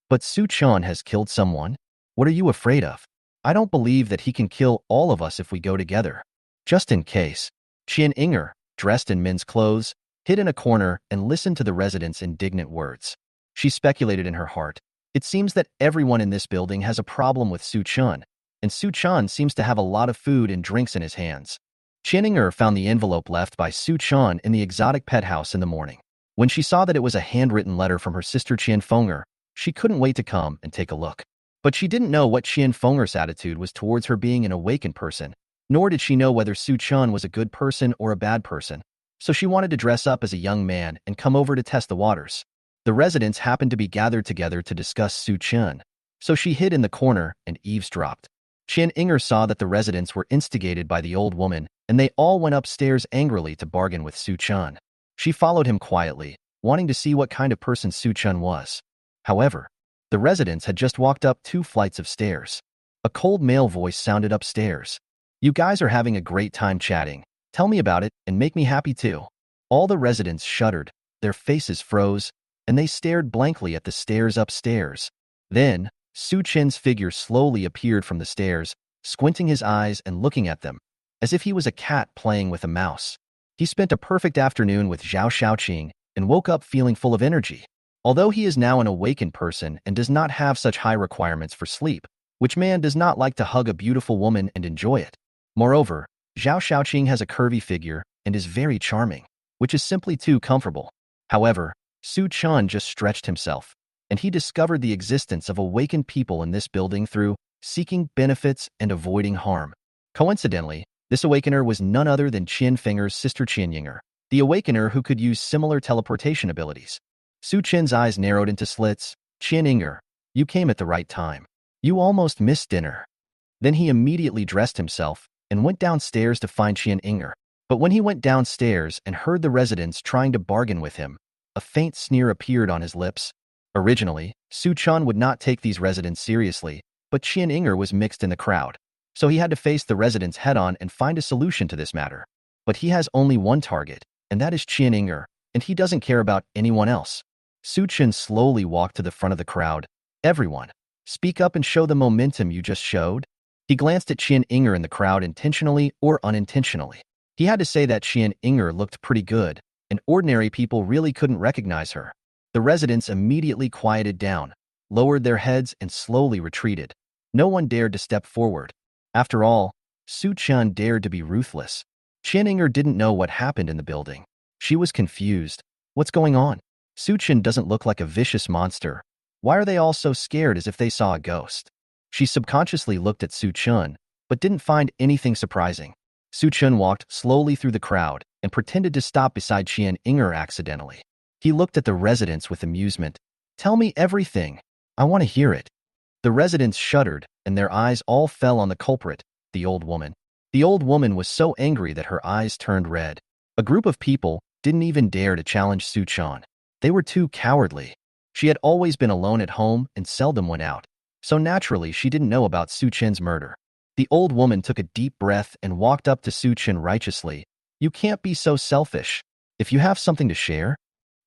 "But Su Chun has killed someone. What are you afraid of?" "I don't believe that he can kill all of us if we go together." Just in case, Qian Inger, dressed in men's clothes, hid in a corner and listened to the residents' indignant words. She speculated in her heart. It seems that everyone in this building has a problem with Su Chun, and Su Chun seems to have a lot of food and drinks in his hands. Qianinger found the envelope left by Su Chun in the exotic pet house in the morning. When she saw that it was a handwritten letter from her sister Qian Fenger, she couldn't wait to come and take a look. But she didn't know what Qian Fenger's attitude was towards her being an awakened person, nor did she know whether Su Chun was a good person or a bad person. So she wanted to dress up as a young man and come over to test the waters. The residents happened to be gathered together to discuss Su Chun, so she hid in the corner and eavesdropped. Qian Inger saw that the residents were instigated by the old woman, and they all went upstairs angrily to bargain with Su Chun. She followed him quietly, wanting to see what kind of person Su Chun was. However, the residents had just walked up 2 flights of stairs. A cold male voice sounded upstairs. "You guys are having a great time chatting. Tell me about it and make me happy too." All the residents shuddered, their faces froze, and they stared blankly at the stairs upstairs. Then, Su Chen's figure slowly appeared from the stairs, squinting his eyes and looking at them, as if he was a cat playing with a mouse. He spent a perfect afternoon with Zhao Shaoqing and woke up feeling full of energy. Although he is now an awakened person and does not have such high requirements for sleep, which man does not like to hug a beautiful woman and enjoy it? Moreover, Zhao Shaoqing has a curvy figure and is very charming, which is simply too comfortable. However, Su Chun just stretched himself, and he discovered the existence of awakened people in this building through seeking benefits and avoiding harm. Coincidentally, this awakener was none other than Qian Fenger's sister Qian Yinger, the awakener who could use similar teleportation abilities. Su Chen's eyes narrowed into slits. "Qian Yinger, you came at the right time. You almost missed dinner. Then he immediately dressed himself and went downstairs to find Qian Inger. But when he went downstairs and heard the residents trying to bargain with him, a faint sneer appeared on his lips. Originally, Su Chan would not take these residents seriously, but Qian Inger was mixed in the crowd. So he had to face the residents head-on and find a solution to this matter. But he has only one target, and that is Qian Inger, and he doesn't care about anyone else. Su Chen slowly walked to the front of the crowd. Everyone, speak up and show the momentum you just showed. He glanced at Qian Inger in the crowd intentionally or unintentionally. He had to say that Qian Inger looked pretty good, and ordinary people really couldn't recognize her. The residents immediately quieted down, lowered their heads, and slowly retreated. No one dared to step forward. After all, Su Chen dared to be ruthless. Qian Inger didn't know what happened in the building. She was confused. What's going on? Su Chen doesn't look like a vicious monster. Why are they all so scared as if they saw a ghost? She subconsciously looked at Su Chen, but didn't find anything surprising. Su Chen walked slowly through the crowd and pretended to stop beside Qian Inger accidentally. He looked at the residents with amusement. Tell me everything. I want to hear it. The residents shuddered, and their eyes all fell on the culprit, the old woman. The old woman was so angry that her eyes turned red. A group of people didn't even dare to challenge Su Chen. They were too cowardly. She had always been alone at home and seldom went out, so naturally she didn't know about Su Chen's murder. The old woman took a deep breath and walked up to Su Chen righteously. You can't be so selfish. If you have something to share.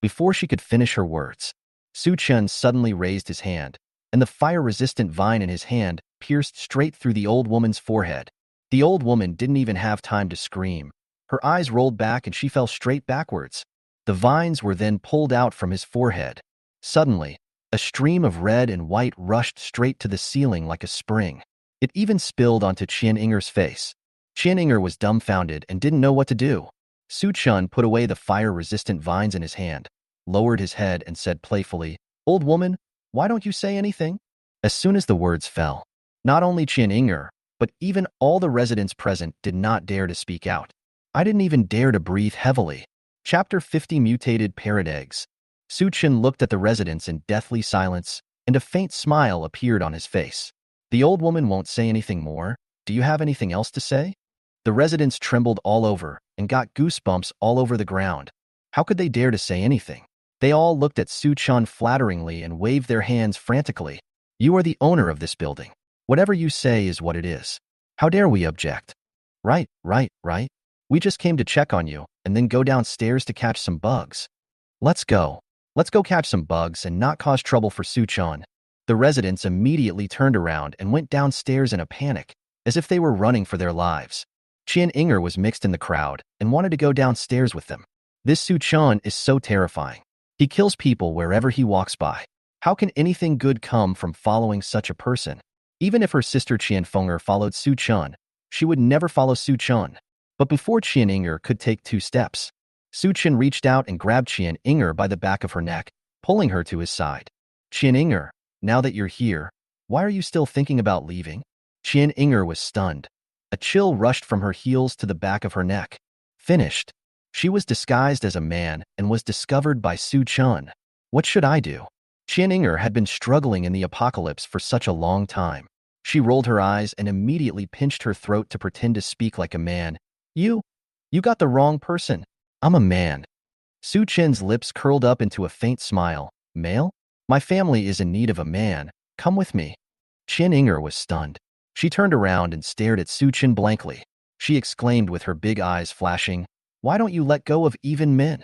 Before she could finish her words, Su Chen suddenly raised his hand, and the fire-resistant vine in his hand pierced straight through the old woman's forehead. The old woman didn't even have time to scream. Her eyes rolled back and she fell straight backwards. The vines were then pulled out from his forehead. Suddenly, a stream of red and white rushed straight to the ceiling like a spring. It even spilled onto Qian Inger's face. Qian Inger was dumbfounded and didn't know what to do. Su Chen put away the fire-resistant vines in his hand, lowered his head and said playfully, Old woman, why don't you say anything? As soon as the words fell, not only Qian Inger, but even all the residents present did not dare to speak out. I didn't even dare to breathe heavily. Chapter 50 Mutated Parrot Eggs. Su Chen looked at the residents in deathly silence, and a faint smile appeared on his face. The old woman won't say anything more. Do you have anything else to say? The residents trembled all over and got goosebumps all over the ground. How could they dare to say anything? They all looked at Su Chen flatteringly and waved their hands frantically. You are the owner of this building. Whatever you say is what it is. How dare we object? Right. We just came to check on you and then go downstairs to catch some bugs. Let's go. Let's go catch some bugs and not cause trouble for Su Chen. The residents immediately turned around and went downstairs in a panic, as if they were running for their lives. Qian Inger was mixed in the crowd and wanted to go downstairs with them. This Su Chen is so terrifying. He kills people wherever he walks by. How can anything good come from following such a person? Even if her sister Qian Fenger followed Su Chen, she would never follow Su Chen. But before Qian Inger could take 2 steps, Su Chen reached out and grabbed Qian Inger by the back of her neck, pulling her to his side. Qian Inger, now that you're here, why are you still thinking about leaving? Qian Inger was stunned. A chill rushed from her heels to the back of her neck. Finished. She was disguised as a man and was discovered by Su Chen. What should I do? Qian Inger had been struggling in the apocalypse for such a long time. She rolled her eyes and immediately pinched her throat to pretend to speak like a man. You got the wrong person. I'm a man. Su Chen's lips curled up into a faint smile. Male? My family is in need of a man. Come with me. Qian Inger was stunned. She turned around and stared at Su Chen blankly. She exclaimed with her big eyes flashing, Why don't you let go of even men?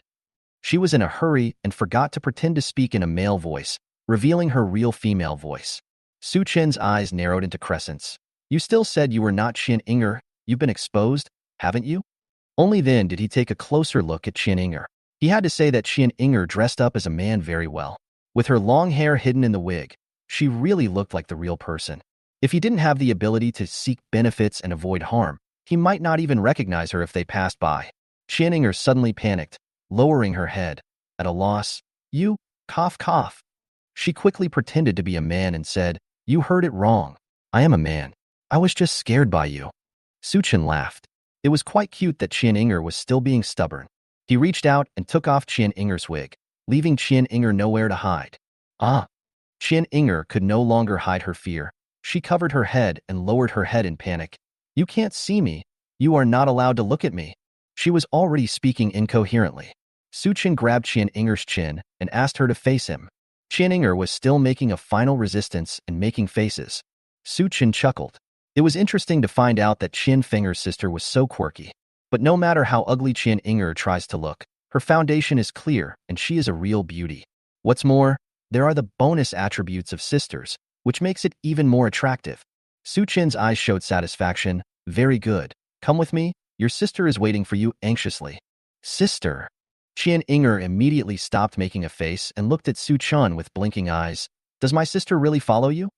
She was in a hurry and forgot to pretend to speak in a male voice, revealing her real female voice. Su Chen's eyes narrowed into crescents. You still said you were not Qian Inger. You've been exposed, haven't you? Only then did he take a closer look at Qian Inger. He had to say that Qian Inger dressed up as a man very well. With her long hair hidden in the wig, she really looked like the real person. If he didn't have the ability to seek benefits and avoid harm, he might not even recognize her if they passed by. Qian Inger suddenly panicked, lowering her head. At a loss, You, cough. She quickly pretended to be a man and said, You heard it wrong. I am a man. I was just scared by you. Su Chen laughed. It was quite cute that Qian Inger was still being stubborn. He reached out and took off Qian Inger's wig, leaving Qian Inger nowhere to hide. Qian Inger could no longer hide her fear. She covered her head and lowered her head in panic. You can't see me. You are not allowed to look at me. She was already speaking incoherently. Suchin grabbed Qian Inger's chin and asked her to face him. Qian Inger was still making a final resistance and making faces. Suchin chuckled. It was interesting to find out that Qian Finger's sister was so quirky. But no matter how ugly Qian Inger tries to look, her foundation is clear and she is a real beauty. What's more, there are the bonus attributes of sisters, which makes it even more attractive. Suchin's eyes showed satisfaction. Very good. Come with me. Your sister is waiting for you anxiously. Sister. Qian Inger immediately stopped making a face and looked at Suchin with blinking eyes. Does my sister really follow you?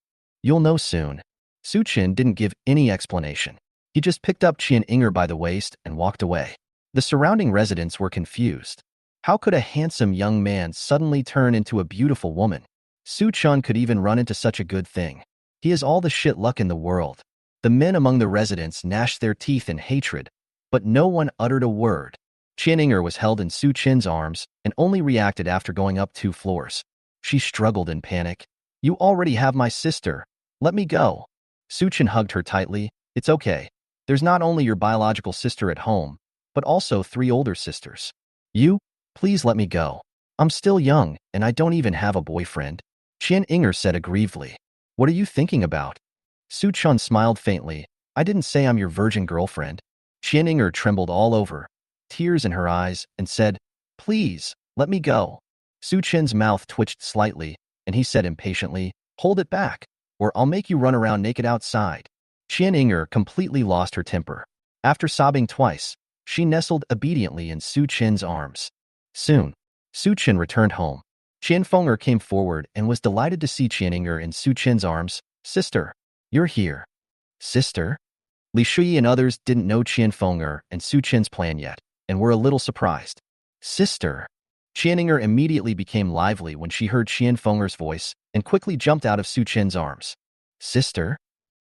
You'll know soon. Suchin didn't give any explanation. He just picked up Qian Inger by the waist and walked away. The surrounding residents were confused. How could a handsome young man suddenly turn into a beautiful woman? Suchin could even run into such a good thing. He has all the shit luck in the world. The men among the residents gnashed their teeth in hatred, but no one uttered a word. Qian Inger was held in Suchin's arms and only reacted after going up 2 floors. She struggled in panic. You already have my sister. Let me go. Suchin hugged her tightly. It's okay. There's not only your biological sister at home, but also 3 older sisters. You? Please let me go. I'm still young, and I don't even have a boyfriend. Qian Inger said aggrievedly. What are you thinking about? Suchin smiled faintly. I didn't say I'm your virgin girlfriend. Qian Inger trembled all over, tears in her eyes, and said, Please, let me go. Suchin's mouth twitched slightly, and he said impatiently, Hold it back, or I'll make you run around naked outside. Qian Inger completely lost her temper. After sobbing twice, she nestled obediently in Suchin's arms. Soon, Suchin returned home. Qian Fenger came forward and was delighted to see Qian Inger in Suchin's arms. Sister, you're here. Sister? Li Shui and others didn't know Qian Fenger and Suchin's plan yet, and were a little surprised. Sister. Qian Inger immediately became lively when she heard Qian Fenger's voice and quickly jumped out of Suchin's arms. Sister?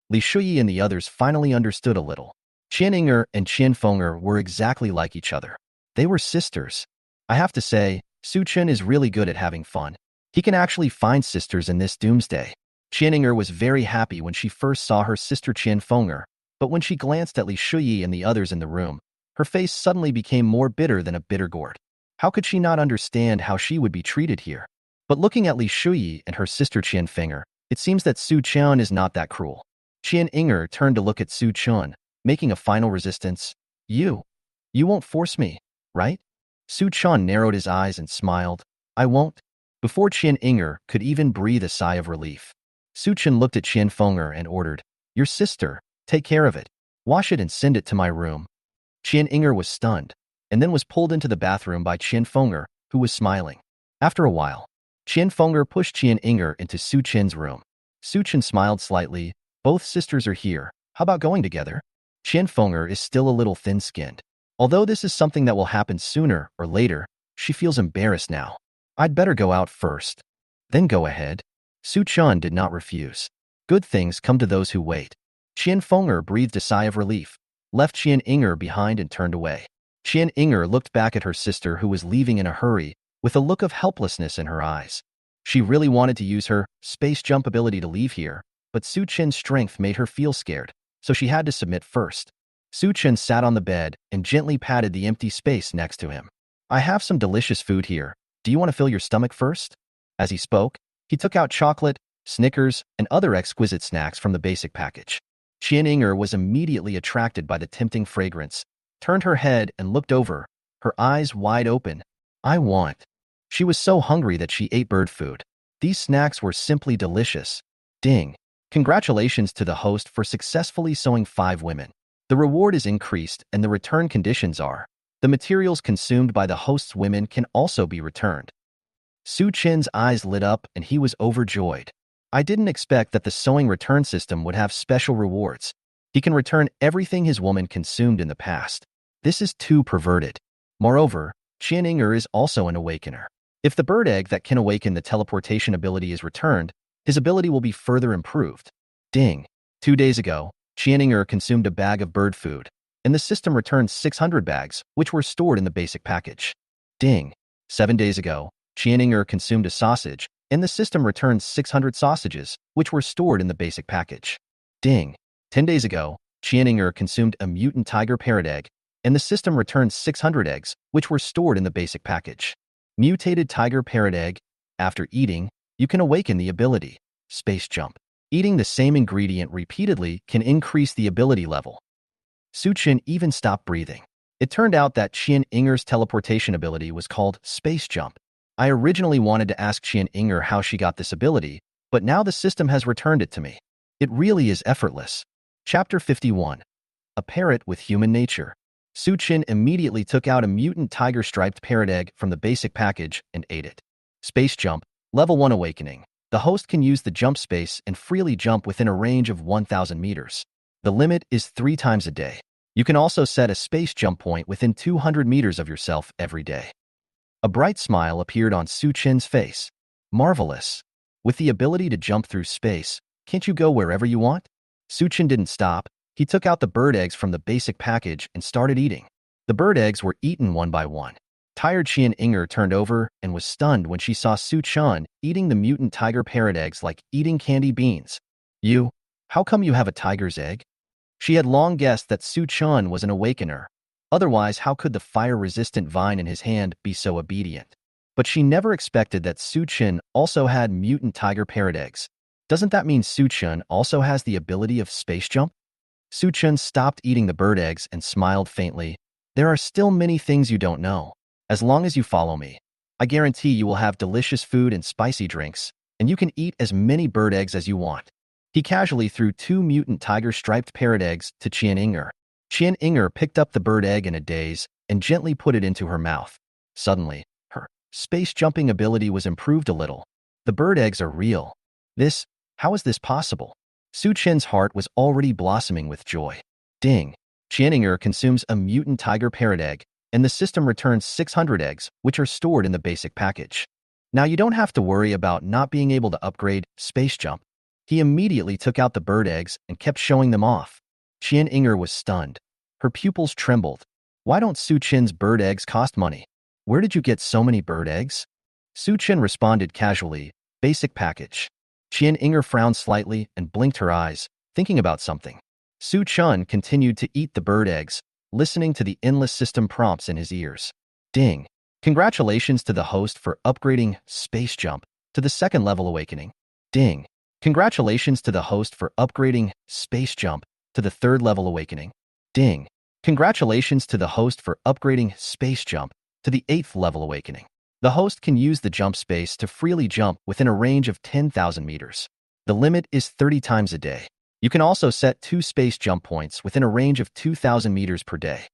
Li Shui and the others finally understood a little. Qian Inger and Qian Fenger were exactly like each other. They were sisters. I have to say, Suchin is really good at having fun. He can actually find sisters in this doomsday. Qian Inger was very happy when she first saw her sister Qian Fenger, but when she glanced at Li Shui and the others in the room, her face suddenly became more bitter than a bitter gourd. How could she not understand how she would be treated here? But looking at Li Shui and her sister Qian Fenger, it seems that Suchin is not that cruel. Qian Inger turned to look at Suchin, making a final resistance. You won't force me, right? Suchin narrowed his eyes and smiled. I won't. Before Qian Inger could even breathe a sigh of relief, Suchin looked at Qian Fenger and ordered, Your sister, take care of it. Wash it and send it to my room. Qian Inger was stunned, and then was pulled into the bathroom by Qian Fenger, who was smiling. After a while, Qian Fenger pushed Qian Inger into Suchin's room. Suchin smiled slightly. Both sisters are here. How about going together? Qian Fenger is still a little thin-skinned. Although this is something that will happen sooner or later, she feels embarrassed now. I'd better go out first. Then go ahead. Suchin did not refuse. Good things come to those who wait. Qian Fenger breathed a sigh of relief, left Qian Inger behind and turned away. Qian Inger looked back at her sister who was leaving in a hurry, with a look of helplessness in her eyes. She really wanted to use her space jump ability to leave here, but Suchin's strength made her feel scared, so she had to submit first. Suchin sat on the bed and gently patted the empty space next to him. I have some delicious food here. Do you want to fill your stomach first? As he spoke, he took out chocolate, Snickers, and other exquisite snacks from the basic package. Qian Inger was immediately attracted by the tempting fragrance, turned her head and looked over, her eyes wide open. I want. She was so hungry that she ate bird food. These snacks were simply delicious. Ding. Congratulations to the host for successfully sewing 5 women. The reward is increased and the return conditions are, the materials consumed by the host's women can also be returned. Suchin's eyes lit up and he was overjoyed. I didn't expect that the sewing return system would have special rewards. He can return everything his woman consumed in the past. This is too perverted. Moreover, Qian Inger is also an awakener. If the bird egg that can awaken the teleportation ability is returned, his ability will be further improved. Ding. 2 days ago, Qian Inger consumed a bag of bird food, and the system returned 600 bags, which were stored in the basic package. Ding. 7 days ago, Qian Inger consumed a sausage, and the system returns 600 sausages, which were stored in the basic package. Ding. 10 days ago, Qianinger consumed a mutant tiger parrot egg, and the system returns 600 eggs, which were stored in the basic package. Mutated tiger parrot egg. After eating, you can awaken the ability. Space jump. Eating the same ingredient repeatedly can increase the ability level. Suchin even stopped breathing. It turned out that Qianinger's teleportation ability was called space jump. I originally wanted to ask Qianinger how she got this ability, but now the system has returned it to me. It really is effortless. Chapter 51. A parrot with human nature. Suchin immediately took out a mutant tiger-striped parrot egg from the basic package and ate it. Space jump. Level 1 awakening. The host can use the jump space and freely jump within a range of 1,000 meters. The limit is 3 times a day. You can also set a space jump point within 200 meters of yourself every day. A bright smile appeared on Suchin's face. Marvelous. With the ability to jump through space, can't you go wherever you want? Suchin didn't stop. He took out the bird eggs from the basic package and started eating. The bird eggs were eaten one by one. Tired Qianinger turned over and was stunned when she saw Suchin eating the mutant tiger parrot eggs like eating candy beans. How come you have a tiger's egg? She had long guessed that Suchin was an awakener. Otherwise, how could the fire-resistant vine in his hand be so obedient? But she never expected that Suchin also had mutant tiger parrot eggs. Doesn't that mean Suchin also has the ability of space jump? Suchin stopped eating the bird eggs and smiled faintly. There are still many things you don't know. As long as you follow me, I guarantee you will have delicious food and spicy drinks, and you can eat as many bird eggs as you want. He casually threw 2 mutant tiger-striped parrot eggs to Qianinger. Qianinger picked up the bird egg in a daze and gently put it into her mouth. Suddenly, her space-jumping ability was improved a little. The bird eggs are real. How is this possible? Suchin's heart was already blossoming with joy. Ding. Qianinger consumes a mutant tiger parrot egg, and the system returns 600 eggs, which are stored in the basic package. Now you don't have to worry about not being able to upgrade space jump. He immediately took out the bird eggs and kept showing them off. Qianinger was stunned. Her pupils trembled. Why don't Suchin's bird eggs cost money? Where did you get so many bird eggs? Suchin responded casually, basic package. Qianinger frowned slightly and blinked her eyes, thinking about something. Suchin continued to eat the bird eggs, listening to the endless system prompts in his ears. Ding. Congratulations to the host for upgrading space jump to the 2nd level awakening. Ding. Congratulations to the host for upgrading space jump to the 3rd level awakening. Ding. Congratulations to the host for upgrading space jump to the 8th level awakening. The host can use the jump space to freely jump within a range of 10,000 meters. The limit is 30 times a day. You can also set 2 space jump points within a range of 2,000 meters per day.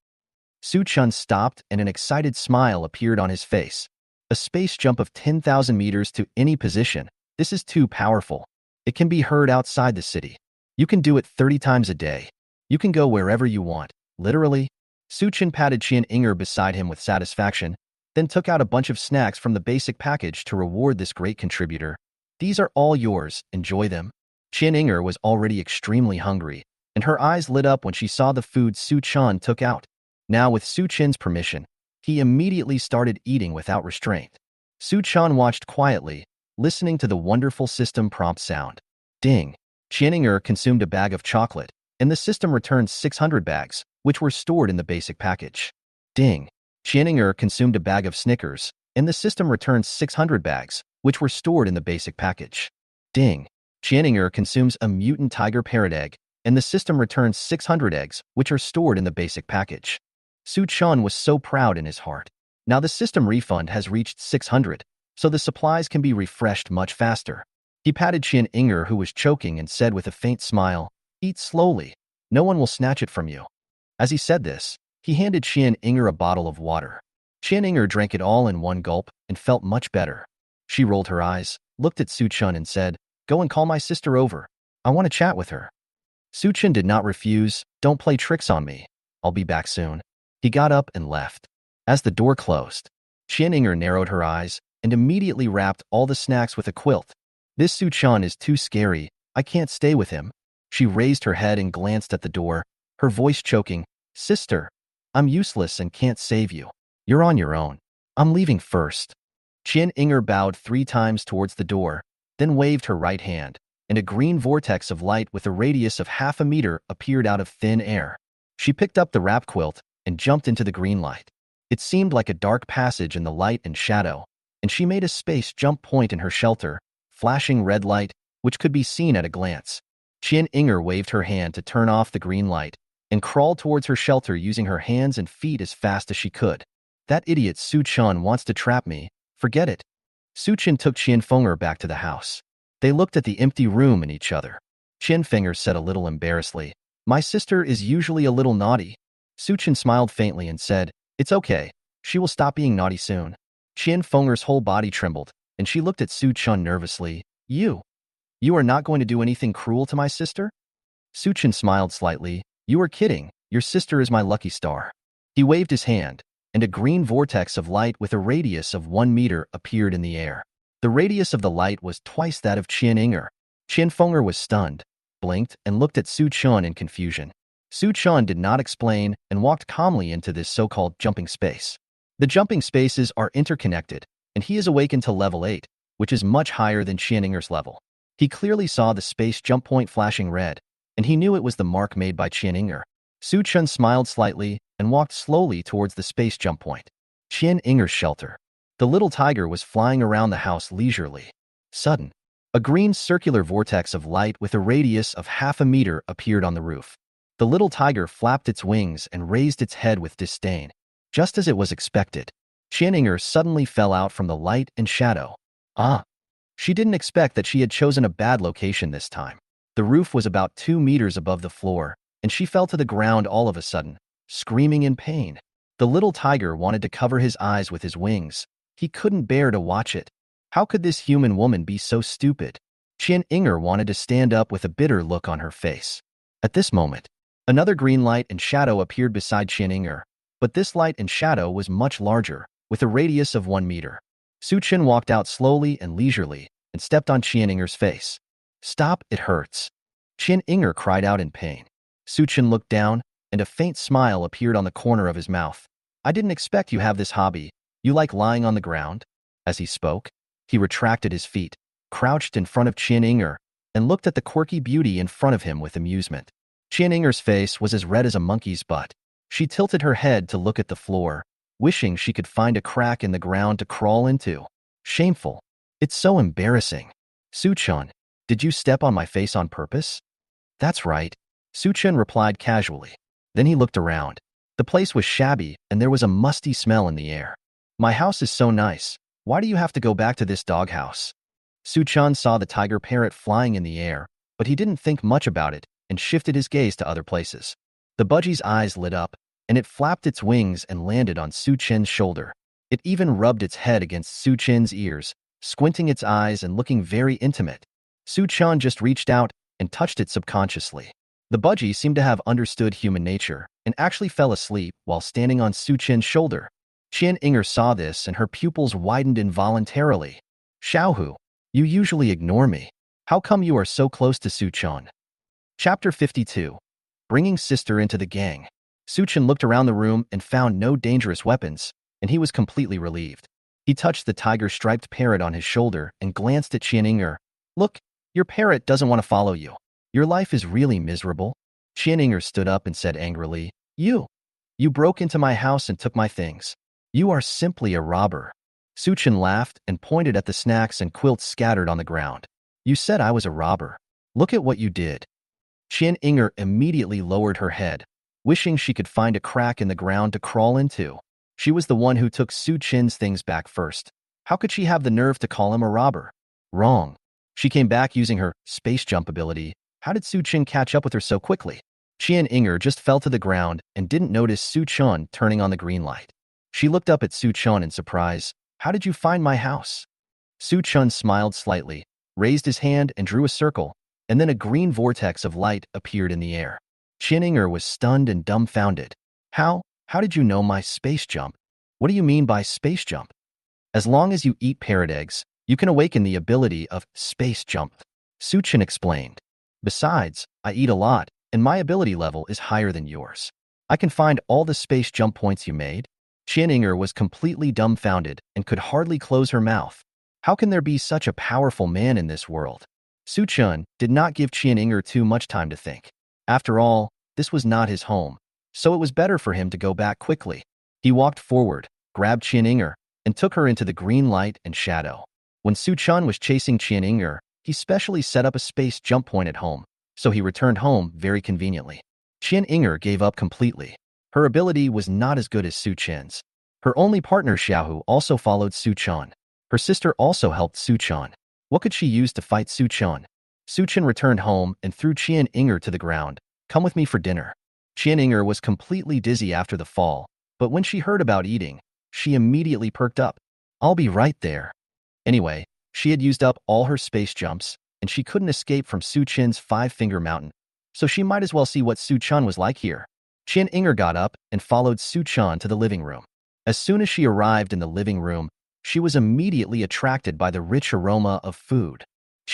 Suchin stopped and an excited smile appeared on his face. A space jump of 10,000 meters to any position. This is too powerful. It can be heard outside the city. You can do it 30 times a day. You can go wherever you want, literally. Suchin patted Qianinger beside him with satisfaction, then took out a bunch of snacks from the basic package to reward this great contributor. These are all yours, enjoy them. Qianinger was already extremely hungry, and her eyes lit up when she saw the food Suchin took out. Now, with Suchin's permission, he immediately started eating without restraint. Suchin watched quietly, listening to the wonderful system prompt sound. Ding. Qianinger consumed a bag of chocolate, and the system returned 600 bags, which were stored in the basic package. Ding. Qianinger consumed a bag of Snickers, and the system returned 600 bags, which were stored in the basic package. Ding. Qianinger consumes a mutant tiger parrot egg, and the system returns 600 eggs, which are stored in the basic package. Suchin was so proud in his heart. Now the system refund has reached 600, so the supplies can be refreshed much faster. He patted Qianinger, who was choking, and said with a faint smile, "Eat slowly. No one will snatch it from you." As he said this, he handed Qianinger a bottle of water. Qianinger drank it all in one gulp and felt much better. She rolled her eyes, looked at Suchin and said, "Go and call my sister over. I want to chat with her." Suchin did not refuse. "Don't play tricks on me. I'll be back soon." He got up and left. As the door closed, Qianinger narrowed her eyes and immediately wrapped all the snacks with a quilt. "This Suchin is too scary. I can't stay with him." She raised her head and glanced at the door, her voice choking. "Sister, I'm useless and can't save you. You're on your own. I'm leaving first." Qian Inger bowed 3 times towards the door, then waved her right hand, and a green vortex of light with a radius of half a meter appeared out of thin air. She picked up the wrap quilt and jumped into the green light. It seemed like a dark passage in the light and shadow, and she made a space jump point in her shelter, flashing red light, which could be seen at a glance. Qian Inger waved her hand to turn off the green light and crawled towards her shelter using her hands and feet as fast as she could. That idiot Su Chun wants to trap me. Forget it. Su Chen took Qian Fenger back to the house. They looked at the empty room and each other. Qian Fenger said a little embarrassedly, "My sister is usually a little naughty." Su Chen smiled faintly and said, "It's okay. She will stop being naughty soon." Qian Fenger's whole body trembled, and she looked at Su Chen nervously. You are not going to do anything cruel to my sister?" Su Chen smiled slightly. "You are kidding. Your sister is my lucky star." He waved his hand, and a green vortex of light with a radius of 1 meter appeared in the air. The radius of the light was twice that of Qian Inger. Qian Fenger was stunned, blinked, and looked at Su Chun in confusion. Su Chun did not explain and walked calmly into this so-called jumping space. The jumping spaces are interconnected, and he is awakened to level 8, which is much higher than Qian Inger's level. He clearly saw the space jump point flashing red, and he knew it was the mark made by Qian Inger. Su Chun smiled slightly and walked slowly towards the space jump point. Qian Inger's shelter. The little tiger was flying around the house leisurely. Sudden, a green circular vortex of light with a radius of half a meter appeared on the roof. The little tiger flapped its wings and raised its head with disdain. Just as it was expected, Qian Inger suddenly fell out from the light and shadow. She didn't expect that she had chosen a bad location this time. The roof was about 2 meters above the floor, and she fell to the ground all of a sudden, screaming in pain. The little tiger wanted to cover his eyes with his wings. He couldn't bear to watch it. How could this human woman be so stupid? Qian Inger wanted to stand up with a bitter look on her face. At this moment, another green light and shadow appeared beside Qian Inger, but this light and shadow was much larger, with a radius of 1 meter. Su Chen walked out slowly and leisurely and stepped on Qian Inger's face. "Stop, it hurts." Qian Inger cried out in pain. Su Chen looked down, and a faint smile appeared on the corner of his mouth. "I didn't expect you have this hobby. You like lying on the ground?" As he spoke, he retracted his feet, crouched in front of Qian Inger, and looked at the quirky beauty in front of him with amusement. Qian Inger's face was as red as a monkey's butt. She tilted her head to look at the floor, wishing she could find a crack in the ground to crawl into. Shameful. It's so embarrassing. "Su Chen, did you step on my face on purpose?" "That's right," Su Chen replied casually. Then he looked around. The place was shabby, and there was a musty smell in the air. "My house is so nice. Why do you have to go back to this doghouse?" Su Chen saw the tiger parrot flying in the air, but he didn't think much about it and shifted his gaze to other places. The budgie's eyes lit up, and it flapped its wings and landed on Su Chen's shoulder. It even rubbed its head against Su Chen's ears, squinting its eyes and looking very intimate. Su Chen just reached out and touched it subconsciously. The budgie seemed to have understood human nature and actually fell asleep while standing on Su Chen's shoulder. Qian Inger saw this and her pupils widened involuntarily. "Xiaohu, you usually ignore me. How come you are so close to Su Chen?" Chapter 52. Bringing sister into the gang. Su Chen looked around the room and found no dangerous weapons, and he was completely relieved. He touched the tiger-striped parrot on his shoulder and glanced at Qian Inger. "Look, your parrot doesn't want to follow you. Your life is really miserable." Qian Inger stood up and said angrily, You broke into my house and took my things. You are simply a robber." Su Chen laughed and pointed at the snacks and quilts scattered on the ground. "You said I was a robber. Look at what you did." Qian Inger immediately lowered her head, wishing she could find a crack in the ground to crawl into. She was the one who took Su Chen's things back first. How could she have the nerve to call him a robber? Wrong. She came back using her space jump ability. How did Su Chen catch up with her so quickly? Qian Inger just fell to the ground and didn't notice Su Chen turning on the green light. She looked up at Su Chen in surprise. "How did you find my house?" Su Chen smiled slightly, raised his hand and drew a circle, and then a green vortex of light appeared in the air. Qian Inger was stunned and dumbfounded. How did you know my space jump?" "What do you mean by space jump?" "As long as you eat parrot eggs, you can awaken the ability of space jump," Su Chen explained. "Besides, I eat a lot, and my ability level is higher than yours. I can find all the space jump points you made." Inger was completely dumbfounded and could hardly close her mouth. How can there be such a powerful man in this world? Chun did not give Inger too much time to think. After all, this was not his home, so it was better for him to go back quickly. He walked forward, grabbed Inger, and took her into the green light and shadow. When Chun was chasing Inger, he specially set up a space jump point at home, so he returned home very conveniently. Inger gave up completely. Her ability was not as good as Chun's. Her only partner Xiaohu also followed Chun. Her sister also helped Chun. What could she use to fight Chun? Chun returned home and threw Inger to the ground. Come with me for dinner. Inger was completely dizzy after the fall, but when she heard about eating, she immediately perked up. I'll be right there. Anyway, she had used up all her space jumps, and she couldn't escape from Chun's five-finger mountain, so she might as well see what Chun was like here. Inger got up and followed Chun to the living room. As soon as she arrived in the living room, she was immediately attracted by the rich aroma of food.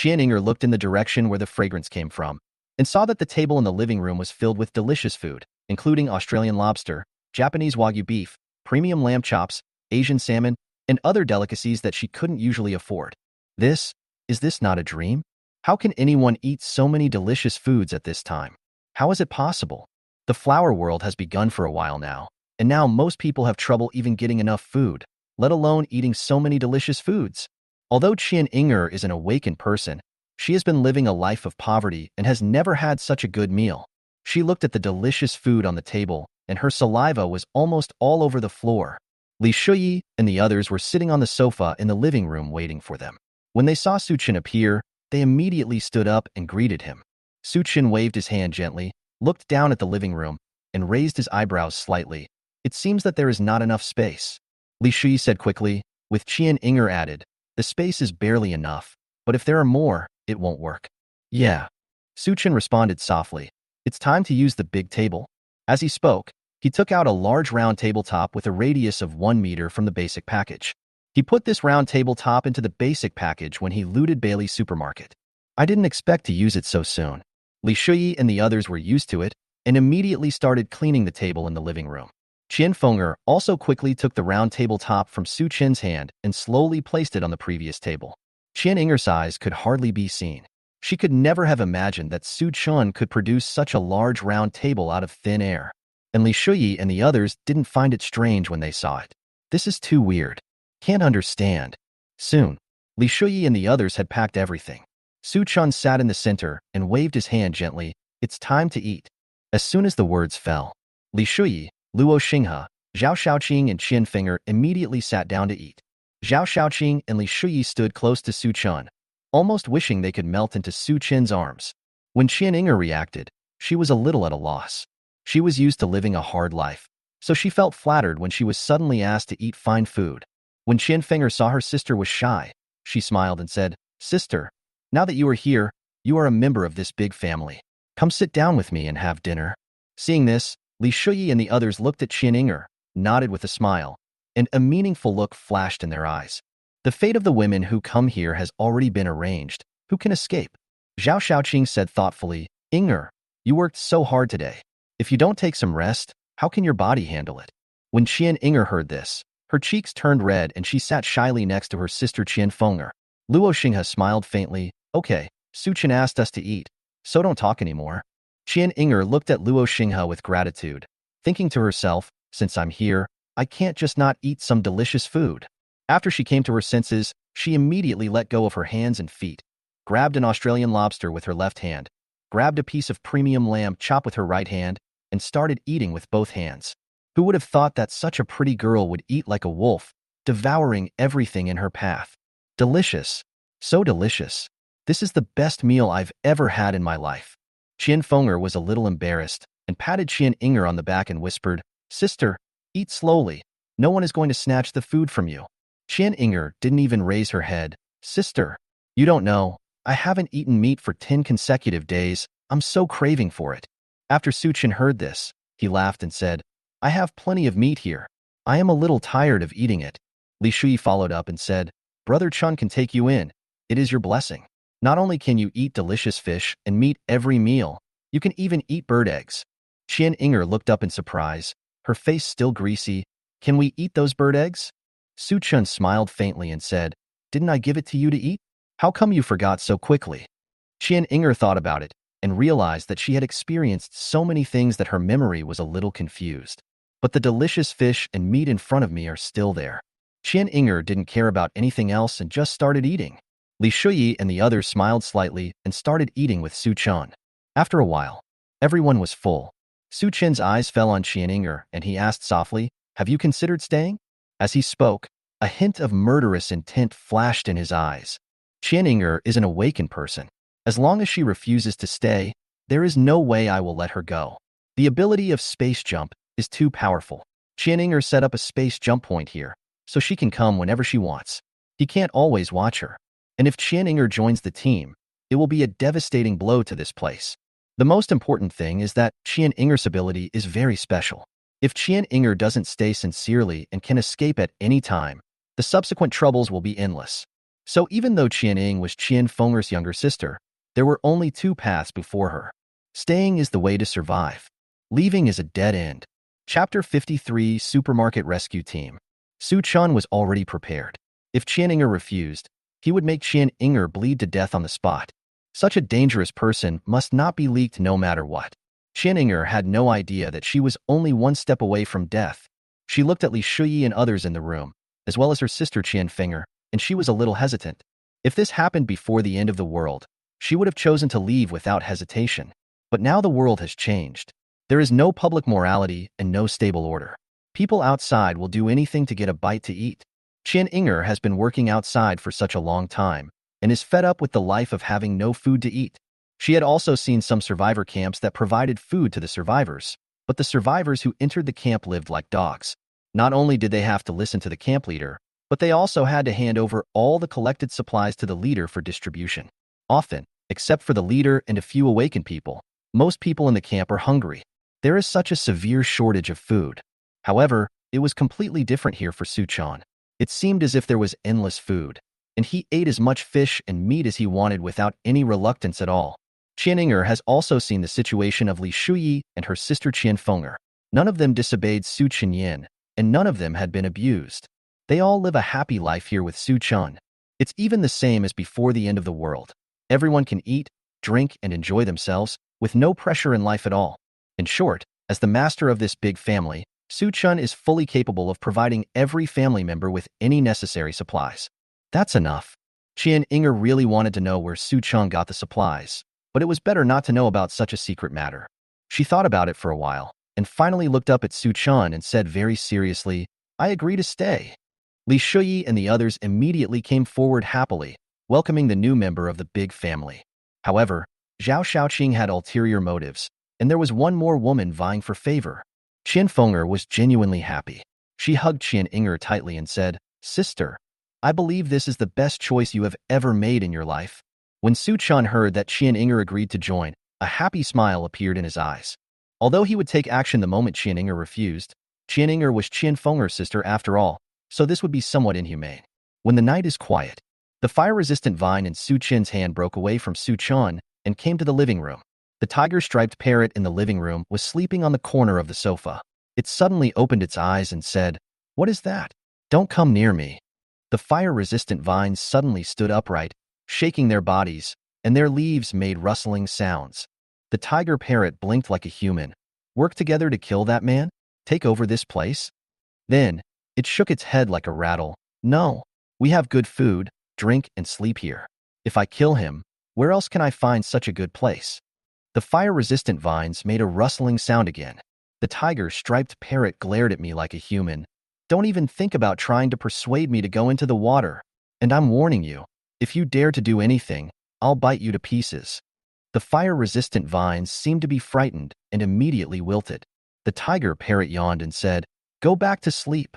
Inger looked in the direction where the fragrance came from and saw that the table in the living room was filled with delicious food, including Australian lobster, Japanese Wagyu beef, premium lamb chops, Asian salmon, and other delicacies that she couldn't usually afford. Is this not a dream? How can anyone eat so many delicious foods at this time? How is it possible? The flower world has begun for a while now, and now most people have trouble even getting enough food, let alone eating so many delicious foods. Although Inger is an awakened person, she has been living a life of poverty and has never had such a good meal. She looked at the delicious food on the table, and her saliva was almost all over the floor. Li Shuyi and the others were sitting on the sofa in the living room waiting for them. When they saw Chun appear, they immediately stood up and greeted him. Chun waved his hand gently, looked down at the living room, and raised his eyebrows slightly. It seems that there is not enough space. Li Shuyi said quickly, with Inger added, the space is barely enough, but if there are more, it won't work. Yeah. Chun responded softly. It's time to use the big table. As he spoke, he took out a large round tabletop with a radius of 1 meter from the basic package. He put this round tabletop into the basic package when he looted Bailey's supermarket. I didn't expect to use it so soon. Li Shuyi and the others were used to it and immediately started cleaning the table in the living room. Fenger also quickly took the round tabletop from Chun's hand and slowly placed it on the previous table. Inger's eyes could hardly be seen. She could never have imagined that Chun could produce such a large round table out of thin air. And Li Shuyi and the others didn't find it strange when they saw it. This is too weird. Can't understand. Soon, Li Shuyi and the others had packed everything. Chun sat in the center and waved his hand gently. It's time to eat. As soon as the words fell, Li Shuyi, Luo Xinghe, Zhao Shaoqing and Fenger immediately sat down to eat. Zhao Shaoqing and Li Shuyi stood close to Chun, almost wishing they could melt into Chun's arms. When Inger reacted, she was a little at a loss. She was used to living a hard life, so she felt flattered when she was suddenly asked to eat fine food. When Fenger saw her sister was shy, she smiled and said, Sister, now that you are here, you are a member of this big family. Come sit down with me and have dinner. Seeing this, Li Shuyi and the others looked at Inger, nodded with a smile, and a meaningful look flashed in their eyes. The fate of the women who come here has already been arranged. Who can escape? Zhao Shaoqing said thoughtfully, Inger, you worked so hard today. If you don't take some rest, how can your body handle it? When Inger heard this, her cheeks turned red and she sat shyly next to her sister Fenger. Luo Xinghe smiled faintly. Okay, Chun asked us to eat, so don't talk anymore. Inger looked at Luo Xinghe with gratitude, thinking to herself, since I'm here, I can't just not eat some delicious food. After she came to her senses, she immediately let go of her hands and feet, grabbed an Australian lobster with her left hand, grabbed a piece of premium lamb chop with her right hand, and started eating with both hands. Who would have thought that such a pretty girl would eat like a wolf, devouring everything in her path? Delicious. So delicious. This is the best meal I've ever had in my life. Fenger was a little embarrassed and patted Inger on the back and whispered, Sister, eat slowly. No one is going to snatch the food from you. Inger didn't even raise her head. Sister, you don't know. I haven't eaten meat for 10 consecutive days. I'm so craving for it. After Chun heard this, he laughed and said, I have plenty of meat here. I am a little tired of eating it. Li Shuyi followed up and said, Brother Chun can take you in. It is your blessing. Not only can you eat delicious fish and meat every meal, you can even eat bird eggs. Inger looked up in surprise, her face still greasy. Can we eat those bird eggs? Su Chun smiled faintly and said, Didn't I give it to you to eat? How come you forgot so quickly? Qian Inger thought about it and realized that she had experienced so many things that her memory was a little confused. But the delicious fish and meat in front of me are still there. Qian Inger didn't care about anything else and just started eating. Li Shuyi and the others smiled slightly and started eating with Su Chun. After a while, everyone was full. Su Chen's eyes fell on Qian Inger and he asked softly, Have you considered staying? As he spoke, a hint of murderous intent flashed in his eyes. Qian Inger is an awakened person. As long as she refuses to stay, there is no way I will let her go. The ability of space jump is too powerful. Qian Inger set up a space jump point here, so she can come whenever she wants. He can't always watch her. And if Qian Inger joins the team, it will be a devastating blow to this place. The most important thing is that Qian Inger's ability is very special. If Qian Inger doesn't stay sincerely and can escape at any time, the subsequent troubles will be endless. So even though Qian Ing was Qian Fenger's younger sister, there were only two paths before her. Staying is the way to survive. Leaving is a dead end. Chapter 53 Supermarket Rescue Team. Su Chun was already prepared. If Qian Inger refused, he would make Qian Inger bleed to death on the spot. Such a dangerous person must not be leaked no matter what. Qian Inger had no idea that she was only one step away from death. She looked at Li Shuyi and others in the room, as well as her sister Qian Fenger, and she was a little hesitant. If this happened before the end of the world, she would have chosen to leave without hesitation. But now the world has changed. There is no public morality and no stable order. People outside will do anything to get a bite to eat. Qian Inger has been working outside for such a long time and is fed up with the life of having no food to eat. She had also seen some survivor camps that provided food to the survivors, but the survivors who entered the camp lived like dogs. Not only did they have to listen to the camp leader, but they also had to hand over all the collected supplies to the leader for distribution. Often, except for the leader and a few awakened people, most people in the camp are hungry. There is such a severe shortage of food. However, it was completely different here for Su Chun. It seemed as if there was endless food, and he ate as much fish and meat as he wanted without any reluctance at all. Qian Inger has also seen the situation of Li Shuyi and her sister Qian Fenger. None of them disobeyed Su Chenyin, and none of them had been abused. They all live a happy life here with Su Chun. It's even the same as before the end of the world. Everyone can eat, drink, and enjoy themselves, with no pressure in life at all. In short, as the master of this big family, Su Chun is fully capable of providing every family member with any necessary supplies. That's enough. Qian Inger really wanted to know where Su Chun got the supplies, but it was better not to know about such a secret matter. She thought about it for a while, and finally looked up at Su Chun and said very seriously, I agree to stay. Li Shuyi and the others immediately came forward happily, welcoming the new member of the big family. However, Zhao Shaoqing had ulterior motives, and there was one more woman vying for favor. Qian Fenger was genuinely happy. She hugged Qian Inger tightly and said, Sister, I believe this is the best choice you have ever made in your life. When Su Chun heard that Qian Inger agreed to join, a happy smile appeared in his eyes. Although he would take action the moment Qian Inger refused, Qian Inger was Qian Fenger's sister after all, so this would be somewhat inhumane. When the night is quiet, the fire-resistant vine in Su Chen's hand broke away from Su Chun and came to the living room. The tiger-striped parrot in the living room was sleeping on the corner of the sofa. It suddenly opened its eyes and said, What is that? Don't come near me. The fire-resistant vines suddenly stood upright, shaking their bodies, and their leaves made rustling sounds. The tiger parrot blinked like a human. Work together to kill that man? Take over this place? Then, it shook its head like a rattle. No, we have good food, drink, and sleep here. If I kill him, where else can I find such a good place? The fire-resistant vines made a rustling sound again. The tiger-striped parrot glared at me like a human. Don't even think about trying to persuade me to go into the water. And I'm warning you, if you dare to do anything, I'll bite you to pieces. The fire-resistant vines seemed to be frightened and immediately wilted. The tiger parrot yawned and said, Go back to sleep.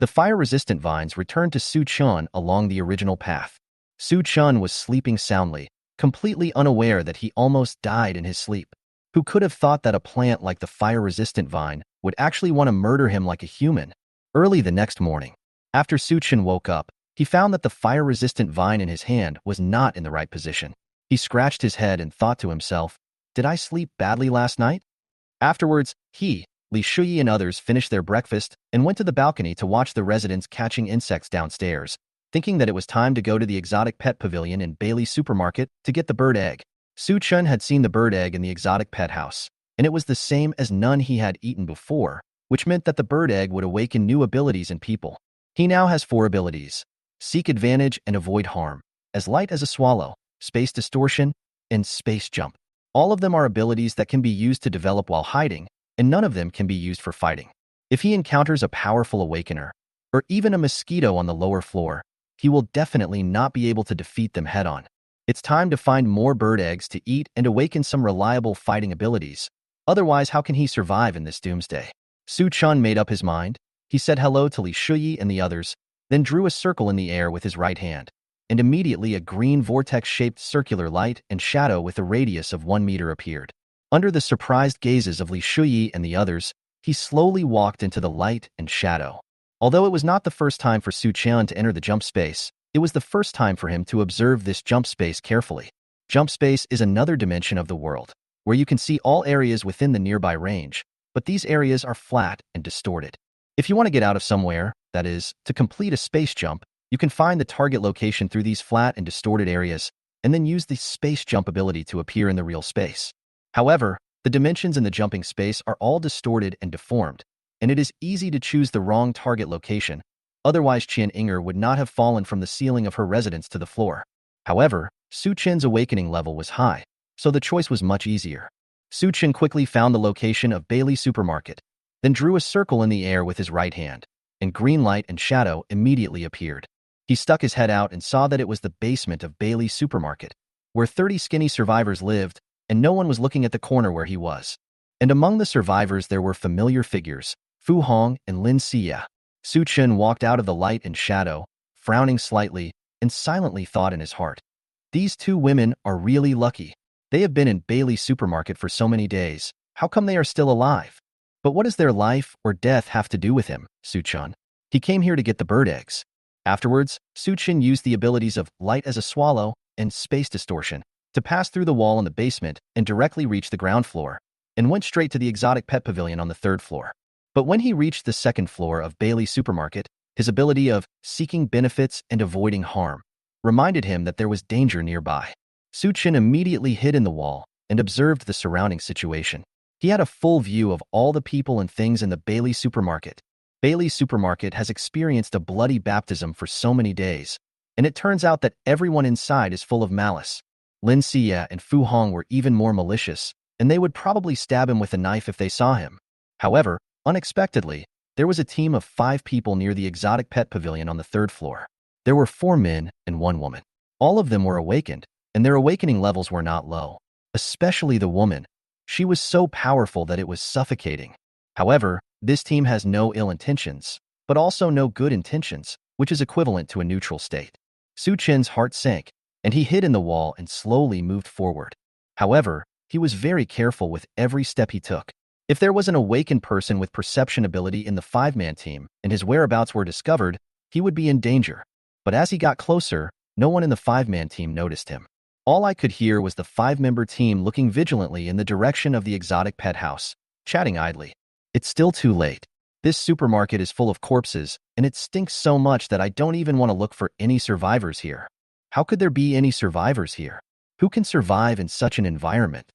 The fire-resistant vines returned to Su Chun along the original path. Su Chun was sleeping soundly, completely unaware that he almost died in his sleep. Who could have thought that a plant like the fire-resistant vine would actually want to murder him like a human? Early the next morning, after Su Chun woke up, he found that the fire-resistant vine in his hand was not in the right position. He scratched his head and thought to himself, Did I sleep badly last night? Afterwards, he, Li Shuyi and others finished their breakfast and went to the balcony to watch the residents catching insects downstairs, thinking that it was time to go to the exotic pet pavilion in Bailey's supermarket to get the bird egg. Su Chun had seen the bird egg in the exotic pet house, and it was the same as none he had eaten before, which meant that the bird egg would awaken new abilities in people. He now has 4 abilities: seek advantage and avoid harm, as light as a swallow, space distortion, and space jump. All of them are abilities that can be used to develop while hiding, and none of them can be used for fighting. If he encounters a powerful awakener, or even a mosquito on the lower floor, he will definitely not be able to defeat them head-on. It's time to find more bird eggs to eat and awaken some reliable fighting abilities. Otherwise, how can he survive in this doomsday? Su Chun made up his mind. He said hello to Li Shuyi and the others, then drew a circle in the air with his right hand, and immediately a green vortex-shaped circular light and shadow with a radius of 1 meter appeared. Under the surprised gazes of Li Shuyi and the others, he slowly walked into the light and shadow. Although it was not the first time for Su Chun to enter the jump space, it was the first time for him to observe this jump space carefully. Jump space is another dimension of the world, where you can see all areas within the nearby range, but these areas are flat and distorted. If you want to get out of somewhere, that is, to complete a space jump, you can find the target location through these flat and distorted areas, and then use the space jump ability to appear in the real space. However, the dimensions in the jumping space are all distorted and deformed, and it is easy to choose the wrong target location. Otherwise, Qian Inger would not have fallen from the ceiling of her residence to the floor. However, Su Chen's awakening level was high, so the choice was much easier. Su Chen quickly found the location of Bailey's supermarket, then drew a circle in the air with his right hand, and green light and shadow immediately appeared. He stuck his head out and saw that it was the basement of Bailey's supermarket, where 30 skinny survivors lived, and no one was looking at the corner where he was. And among the survivors there were familiar figures, Fu Hong and Lin Xia. Su Chen walked out of the light and shadow, frowning slightly, and silently thought in his heart, "These 2 women are really lucky. They have been in Bailey's supermarket for so many days. How come they are still alive? But what does their life or death have to do with him, Su Chen? He came here to get the bird eggs." Afterwards, Su Chen used the abilities of light as a swallow and space distortion to pass through the wall in the basement and directly reach the ground floor, and went straight to the exotic pet pavilion on the 3rd floor. But when he reached the 2nd floor of Bailey's supermarket, his ability of seeking benefits and avoiding harm reminded him that there was danger nearby. Su Chen immediately hid in the wall and observed the surrounding situation. He had a full view of all the people and things in the Bailey supermarket. Bailey's supermarket has experienced a bloody baptism for so many days, and it turns out that everyone inside is full of malice. Lin Xia and Fu Hong were even more malicious, and they would probably stab him with a knife if they saw him. However, unexpectedly, there was a team of 5 people near the exotic pet pavilion on the 3rd floor. There were 4 men and 1 woman. All of them were awakened, and their awakening levels were not low, especially the woman. She was so powerful that it was suffocating. However, this team has no ill intentions, but also no good intentions, which is equivalent to a neutral state. Su Chen's heart sank, and he hid in the wall and slowly moved forward. However, he was very careful with every step he took. If there was an awakened person with perception ability in the 5-man team and his whereabouts were discovered, he would be in danger. But as he got closer, no one in the 5-man team noticed him. All I could hear was the 5-member team looking vigilantly in the direction of the exotic pet house, chatting idly. It's still too late. This supermarket is full of corpses, and it stinks so much that I don't even want to look for any survivors here. How could there be any survivors here? Who can survive in such an environment?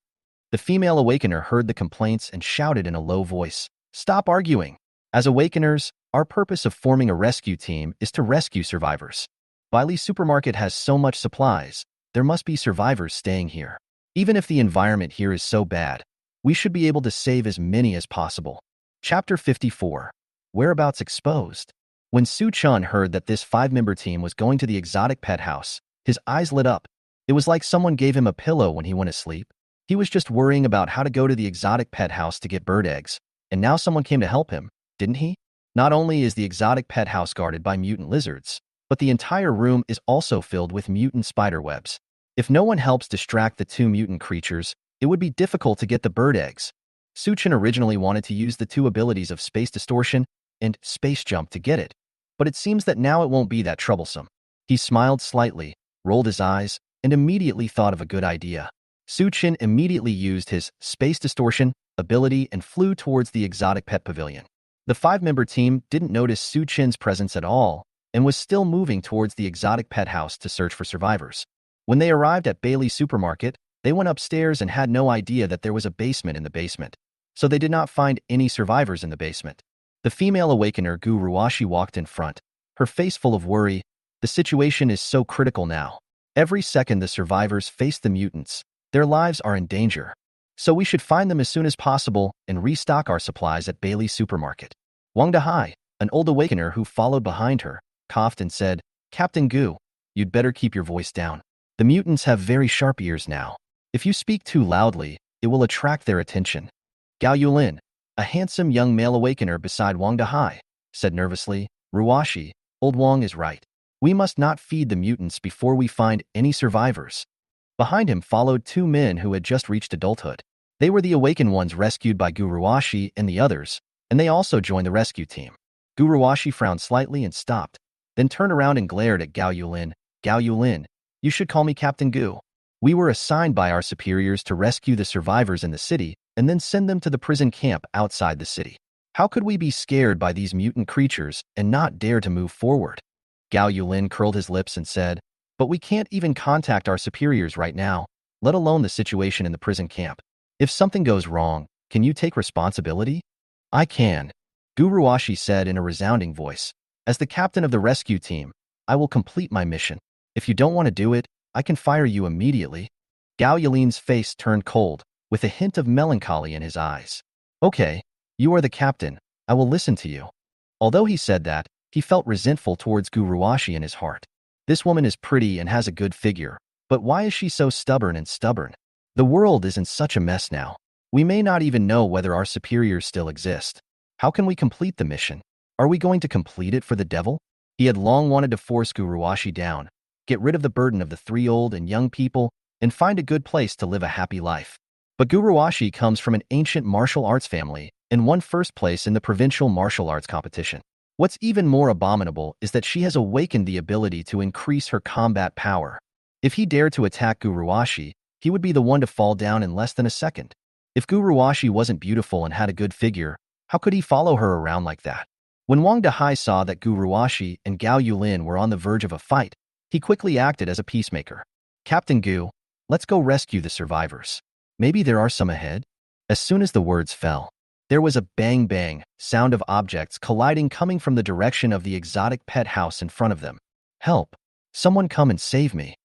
The female awakener heard the complaints and shouted in a low voice, "Stop arguing! As awakeners, our purpose of forming a rescue team is to rescue survivors. Bailey's supermarket has so much supplies, there must be survivors staying here. Even if the environment here is so bad, we should be able to save as many as possible." Chapter 54. Whereabouts exposed. When Su Chun heard that this 5-member team was going to the exotic pet house, his eyes lit up. It was like someone gave him a pillow when he went to sleep. He was just worrying about how to go to the exotic pet house to get bird eggs, and now someone came to help him, didn't he? Not only is the exotic pet house guarded by mutant lizards, but the entire room is also filled with mutant spider webs. If no one helps distract the 2 mutant creatures, it would be difficult to get the bird eggs. Su Chen originally wanted to use the 2 abilities of space distortion and space jump to get it, but it seems that now it won't be that troublesome. He smiled slightly, rolled his eyes, and immediately thought of a good idea. Su Chin immediately used his space distortion ability and flew towards the exotic pet pavilion. The five-member team didn't notice Su Chin's presence at all and was still moving towards the exotic pet house to search for survivors. When they arrived at Bailey's supermarket, they went upstairs and had no idea that there was a basement in the basement, so they did not find any survivors in the basement. The female awakener Gu Ruashi walked in front, her face full of worry. The situation is so critical now. Every second the survivors face the mutants. Their lives are in danger. So we should find them as soon as possible and restock our supplies at Bailey's supermarket. Wang Dahai, an old awakener who followed behind her, coughed and said, Captain Gu, you'd better keep your voice down. The mutants have very sharp ears now. If you speak too loudly, it will attract their attention. Gao Yulin, a handsome young male awakener beside Wang Dahai, said nervously, Ruashi, old Wang is right. We must not feed the mutants before we find any survivors. Behind him followed two men who had just reached adulthood. They were the awakened ones rescued by Gu Ruashi and the others, and they also joined the rescue team. Gu Ruashi frowned slightly and stopped, then turned around and glared at Gao Yulin. Gao Yulin, you should call me Captain Gu. We were assigned by our superiors to rescue the survivors in the city and then send them to the prison camp outside the city. How could we be scared by these mutant creatures and not dare to move forward? Gao Yulin curled his lips and said, but we can't even contact our superiors right now, let alone the situation in the prison camp. If something goes wrong, can you take responsibility? I can, Gu Ruashi said in a resounding voice. As the captain of the rescue team, I will complete my mission. If you don't want to do it, I can fire you immediately. Gao Yulin's face turned cold, with a hint of melancholy in his eyes. Okay, you are the captain. I will listen to you. Although he said that, he felt resentful towards Gu Ruashi in his heart. This woman is pretty and has a good figure, but why is she so stubborn? The world is in such a mess now. We may not even know whether our superiors still exist. How can we complete the mission? Are we going to complete it for the devil? He had long wanted to force Gu Ruashi down, get rid of the burden of the three old and young people, and find a good place to live a happy life. But Gu Ruashi comes from an ancient martial arts family and won first place in the provincial martial arts competition. What's even more abominable is that she has awakened the ability to increase her combat power. If he dared to attack Gu Ruashi, he would be the one to fall down in less than a second. If Gu Ruashi wasn't beautiful and had a good figure, how could he follow her around like that? When Wang Dahai saw that Gu Ruashi and Gao Yulin were on the verge of a fight, he quickly acted as a peacemaker. Captain Gu, let's go rescue the survivors. Maybe there are some ahead? As soon as the words fell, there was a bang-bang sound of objects colliding coming from the direction of the exotic pet house in front of them. Help! Someone come and save me!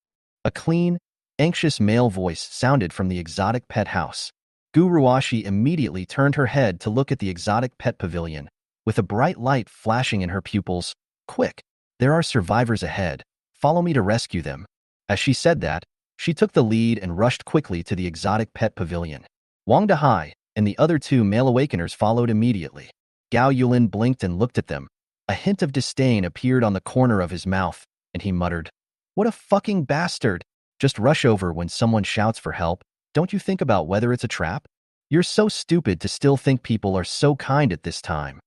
A clean, anxious male voice sounded from the exotic pet house. Gu Ruashi immediately turned her head to look at the exotic pet pavilion, with a bright light flashing in her pupils. Quick! There are survivors ahead. Follow me to rescue them. As she said that, she took the lead and rushed quickly to the exotic pet pavilion. Wang Dahai and the other two male awakeners followed immediately. Gao Yulin blinked and looked at them. A hint of disdain appeared on the corner of his mouth, and he muttered, "What a fucking bastard! Just rush over when someone shouts for help. Don't you think about whether it's a trap? You're so stupid to still think people are so kind at this time."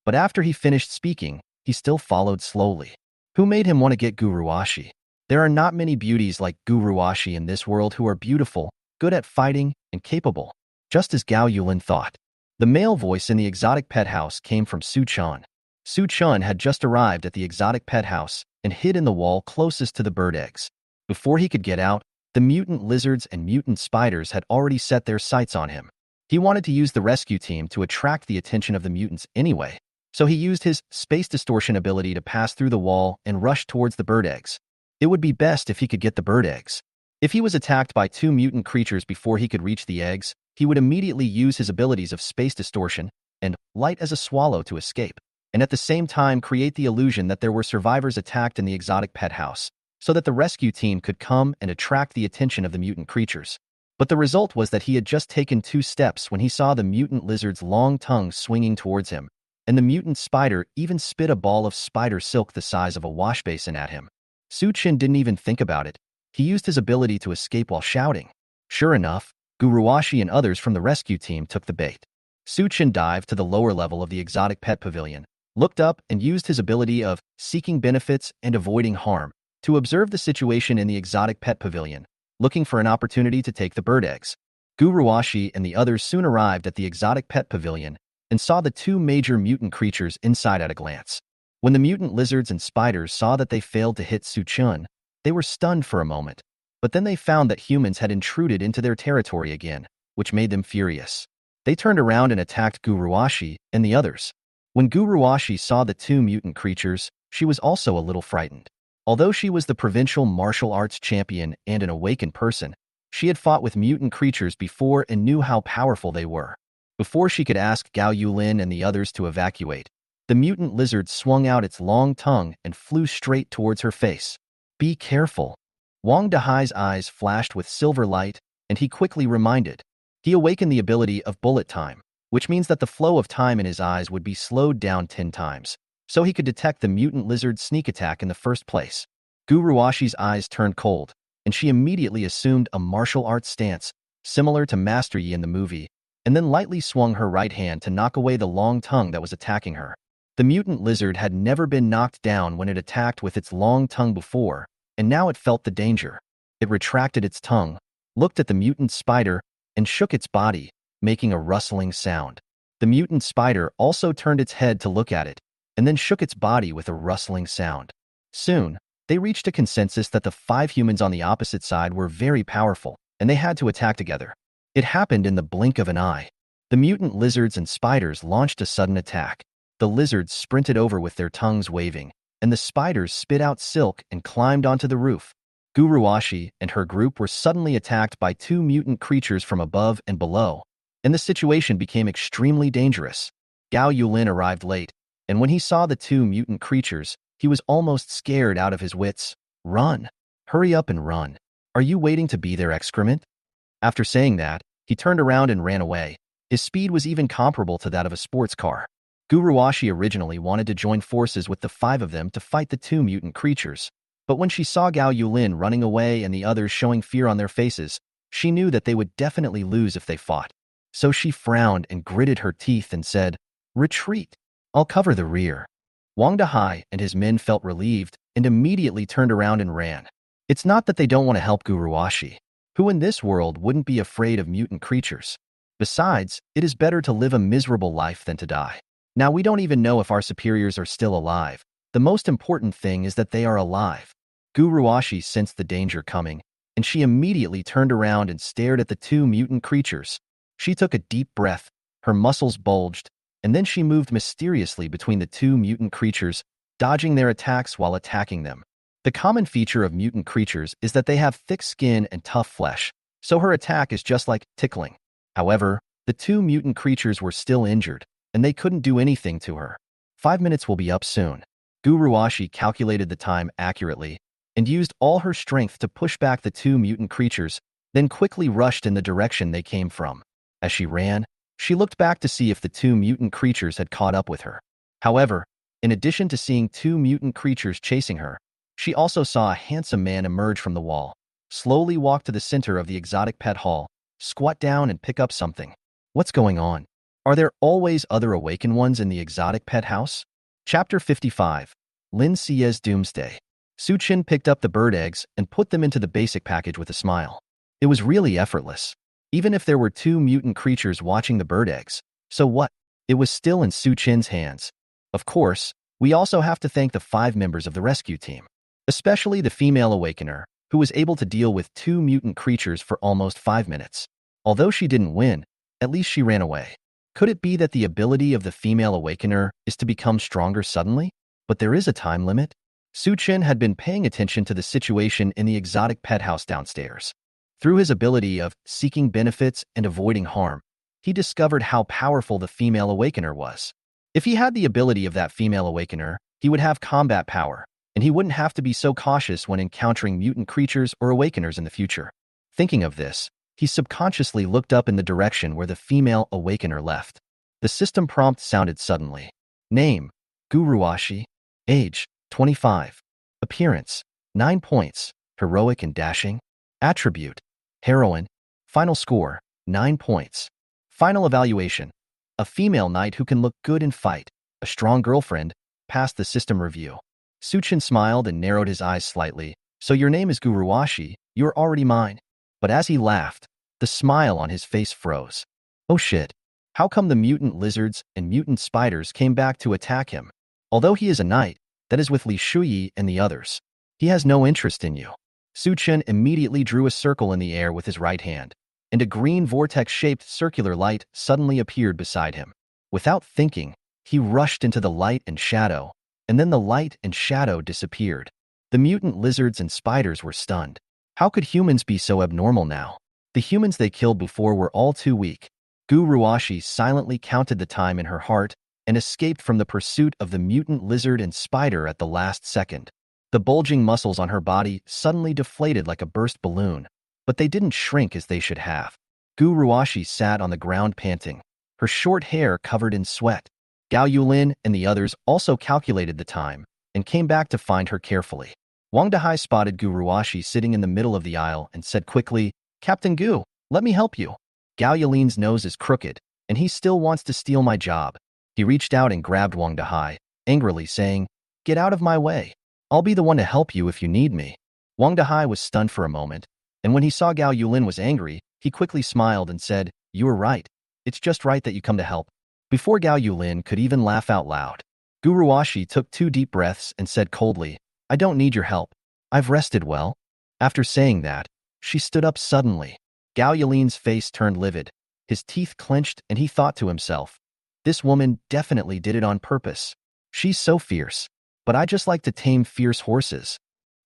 But after he finished speaking, he still followed slowly. Who made him want to get Gu Ruashi? There are not many beauties like Gu Ruashi in this world who are beautiful, good at fighting, and capable. Just as Gao Yulin thought. The male voice in the exotic pet house came from Su Chun. Su Chun had just arrived at the exotic pet house and hid in the wall closest to the bird eggs. Before he could get out, the mutant lizards and mutant spiders had already set their sights on him. He wanted to use the rescue team to attract the attention of the mutants anyway, so he used his space distortion ability to pass through the wall and rush towards the bird eggs. It would be best if he could get the bird eggs. If he was attacked by two mutant creatures before he could reach the eggs, he would immediately use his abilities of space distortion and light as a swallow to escape, and at the same time create the illusion that there were survivors attacked in the exotic pet house, so that the rescue team could come and attract the attention of the mutant creatures. But the result was that he had just taken 2 steps when he saw the mutant lizard's long tongue swinging towards him, and the mutant spider even spit a ball of spider silk the size of a wash basin at him. Su Chin didn't even think about it. He used his ability to escape while shouting. Sure enough, Gu Ruashi and others from the rescue team took the bait. Su Chin dived to the lower level of the exotic pet pavilion, looked up and used his ability of seeking benefits and avoiding harm to observe the situation in the exotic pet pavilion. looking for an opportunity to take the bird eggs. Guruwashi and the others soon arrived at the exotic pet pavilion and saw the two major mutant creatures inside at a glance. When the mutant lizards and spiders saw that they failed to hit Su-chun, they were stunned for a moment. But then they found that humans had intruded into their territory again, which made them furious. They turned around and attacked Guruwashi and the others. When Guruwashi saw the two mutant creatures, she was also a little frightened. Although she was the provincial martial arts champion and an awakened person, she had fought with mutant creatures before and knew how powerful they were. Before she could ask Gao Yulin and the others to evacuate, the mutant lizard swung out its long tongue and flew straight towards her face. "Be careful." Wang Dahai's eyes flashed with silver light, and he quickly reminded. He awakened the ability of bullet time, which means that the flow of time in his eyes would be slowed down 10 times, so he could detect the mutant lizard's sneak attack in the first place. Guruwashi's eyes turned cold, and she immediately assumed a martial arts stance, similar to Master Yi in the movie, and then lightly swung her right hand to knock away the long tongue that was attacking her. The mutant lizard had never been knocked down when it attacked with its long tongue before, and now it felt the danger. It retracted its tongue, looked at the mutant spider, and shook its body, making a rustling sound. The mutant spider also turned its head to look at it, and then shook its body with a rustling sound. Soon, they reached a consensus that the 5 humans on the opposite side were very powerful, and they had to attack together. It happened in the blink of an eye. The mutant lizards and spiders launched a sudden attack. The lizards sprinted over with their tongues waving, and the spiders spit out silk and climbed onto the roof. Guruwashi and her group were suddenly attacked by 2 mutant creatures from above and below, and the situation became extremely dangerous. Gao Yulin arrived late, and when he saw the 2 mutant creatures, he was almost scared out of his wits. "Run! Hurry up and run! Are you waiting to be their excrement?" After saying that, he turned around and ran away. His speed was even comparable to that of a sports car. Guruwashi originally wanted to join forces with the 5 of them to fight the 2 mutant creatures, but when she saw Gao Yulin running away and the others showing fear on their faces, she knew that they would definitely lose if they fought. So she frowned and gritted her teeth and said, "Retreat. I'll cover the rear." Wang Dahai and his men felt relieved and immediately turned around and ran. It's not that they don't want to help Guruwashi, who in this world wouldn't be afraid of mutant creatures. Besides, it is better to live a miserable life than to die. Now, we don't even know if our superiors are still alive. The most important thing is that they are alive. Guruwashi sensed the danger coming, and she immediately turned around and stared at the 2 mutant creatures. She took a deep breath, her muscles bulged, and then she moved mysteriously between the 2 mutant creatures, dodging their attacks while attacking them. The common feature of mutant creatures is that they have thick skin and tough flesh, so her attack is just like tickling. However, the 2 mutant creatures were still injured, and they couldn't do anything to her. 5 minutes will be up soon. Guruwashi calculated the time accurately and used all her strength to push back the 2 mutant creatures, then quickly rushed in the direction they came from. As she ran, she looked back to see if the 2 mutant creatures had caught up with her. However, in addition to seeing 2 mutant creatures chasing her, she also saw a handsome man emerge from the wall, slowly walk to the center of the exotic pet hall, squat down and pick up something. What's going on? Are there always other awakened ones in the exotic pet house? Chapter 55. Lin Xie's Doomsday. Su-chin picked up the bird eggs and put them into the basic package with a smile. It was really effortless. Even if there were 2 mutant creatures watching the bird eggs, so what? It was still in Su-chin's hands. Of course, we also have to thank the 5 members of the rescue team, especially the female awakener, who was able to deal with 2 mutant creatures for almost 5 minutes. Although she didn't win, at least she ran away. Could it be that the ability of the female awakener is to become stronger suddenly? But there is a time limit. Su-chin had been paying attention to the situation in the exotic pet house downstairs. Through his ability of seeking benefits and avoiding harm, he discovered how powerful the female awakener was. If he had the ability of that female awakener, he would have combat power, and he wouldn't have to be so cautious when encountering mutant creatures or awakeners in the future. Thinking of this, he subconsciously looked up in the direction where the female awakener left. The system prompt sounded suddenly. Name: Guruwashi. Age: 25. Appearance: 9 points, heroic and dashing. Attribute: heroine. Final score: 9 points. Final evaluation: a female knight who can look good in fight. A strong girlfriend. Passed the system review. Su-chin smiled and narrowed his eyes slightly. So your name is Guruwashi, you're already mine. But as he laughed, the smile on his face froze. Oh shit. How come the mutant lizards and mutant spiders came back to attack him? Although he is a knight, that is with Li Shuyi and the others. He has no interest in you. Su Chen immediately drew a circle in the air with his right hand, and a green vortex-shaped circular light suddenly appeared beside him. Without thinking, he rushed into the light and shadow, and then the light and shadow disappeared. The mutant lizards and spiders were stunned. How could humans be so abnormal now? The humans they killed before were all too weak. Gu Ruashi silently counted the time in her heart and escaped from the pursuit of the mutant lizard and spider at the last second. The bulging muscles on her body suddenly deflated like a burst balloon, but they didn't shrink as they should have. Gu Ruashi sat on the ground panting, her short hair covered in sweat. Gao Yulin and the others also calculated the time and came back to find her carefully. Wang Dahai spotted Gu Ruashi sitting in the middle of the aisle and said quickly, "Captain Gu, let me help you." Gao Yulin's nose is crooked, and he still wants to steal my job. He reached out and grabbed Wang Dahai, angrily saying, "Get out of my way. I'll be the one to help you if you need me." Wang Dahai was stunned for a moment, and when he saw Gao Yulin was angry, he quickly smiled and said, "You were right. It's just right that you come to help." Before Gao Yulin could even laugh out loud, Gu Ruashi took 2 deep breaths and said coldly, "I don't need your help. I've rested well." After saying that, she stood up suddenly. Gao Yulin's face turned livid. His teeth clenched and he thought to himself, "This woman definitely did it on purpose. She's so fierce. But I just like to tame fierce horses."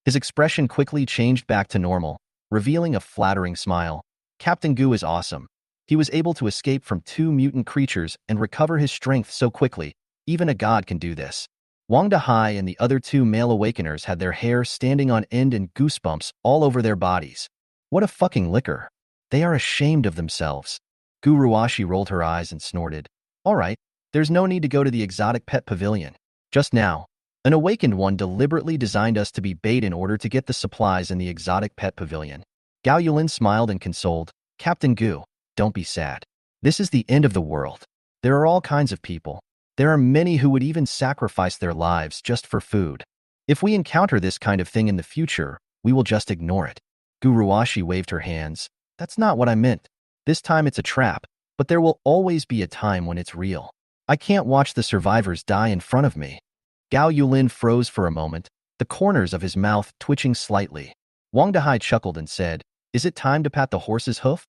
His expression quickly changed back to normal, revealing a flattering smile. Captain Gu is awesome. He was able to escape from 2 mutant creatures and recover his strength so quickly. Even a god can do this. Wang Dahai and the other 2 male awakeners had their hair standing on end and goosebumps all over their bodies. What a fucking liquor. They are ashamed of themselves. Gu Ruashi rolled her eyes and snorted. All right, there's no need to go to the exotic pet pavilion. Just now, an awakened one deliberately designed us to be bait in order to get the supplies in the exotic pet pavilion. Gao Yulin smiled and consoled, "Captain Gu, don't be sad. This is the end of the world. There are all kinds of people. There are many who would even sacrifice their lives just for food. If we encounter this kind of thing in the future, we will just ignore it." Gu Ruashi waved her hands. "That's not what I meant. This time it's a trap, but there will always be a time when it's real. I can't watch the survivors die in front of me." Gao Yulin froze for a moment, the corners of his mouth twitching slightly. Wang Dahai chuckled and said, "Is it time to pat the horse's hoof?"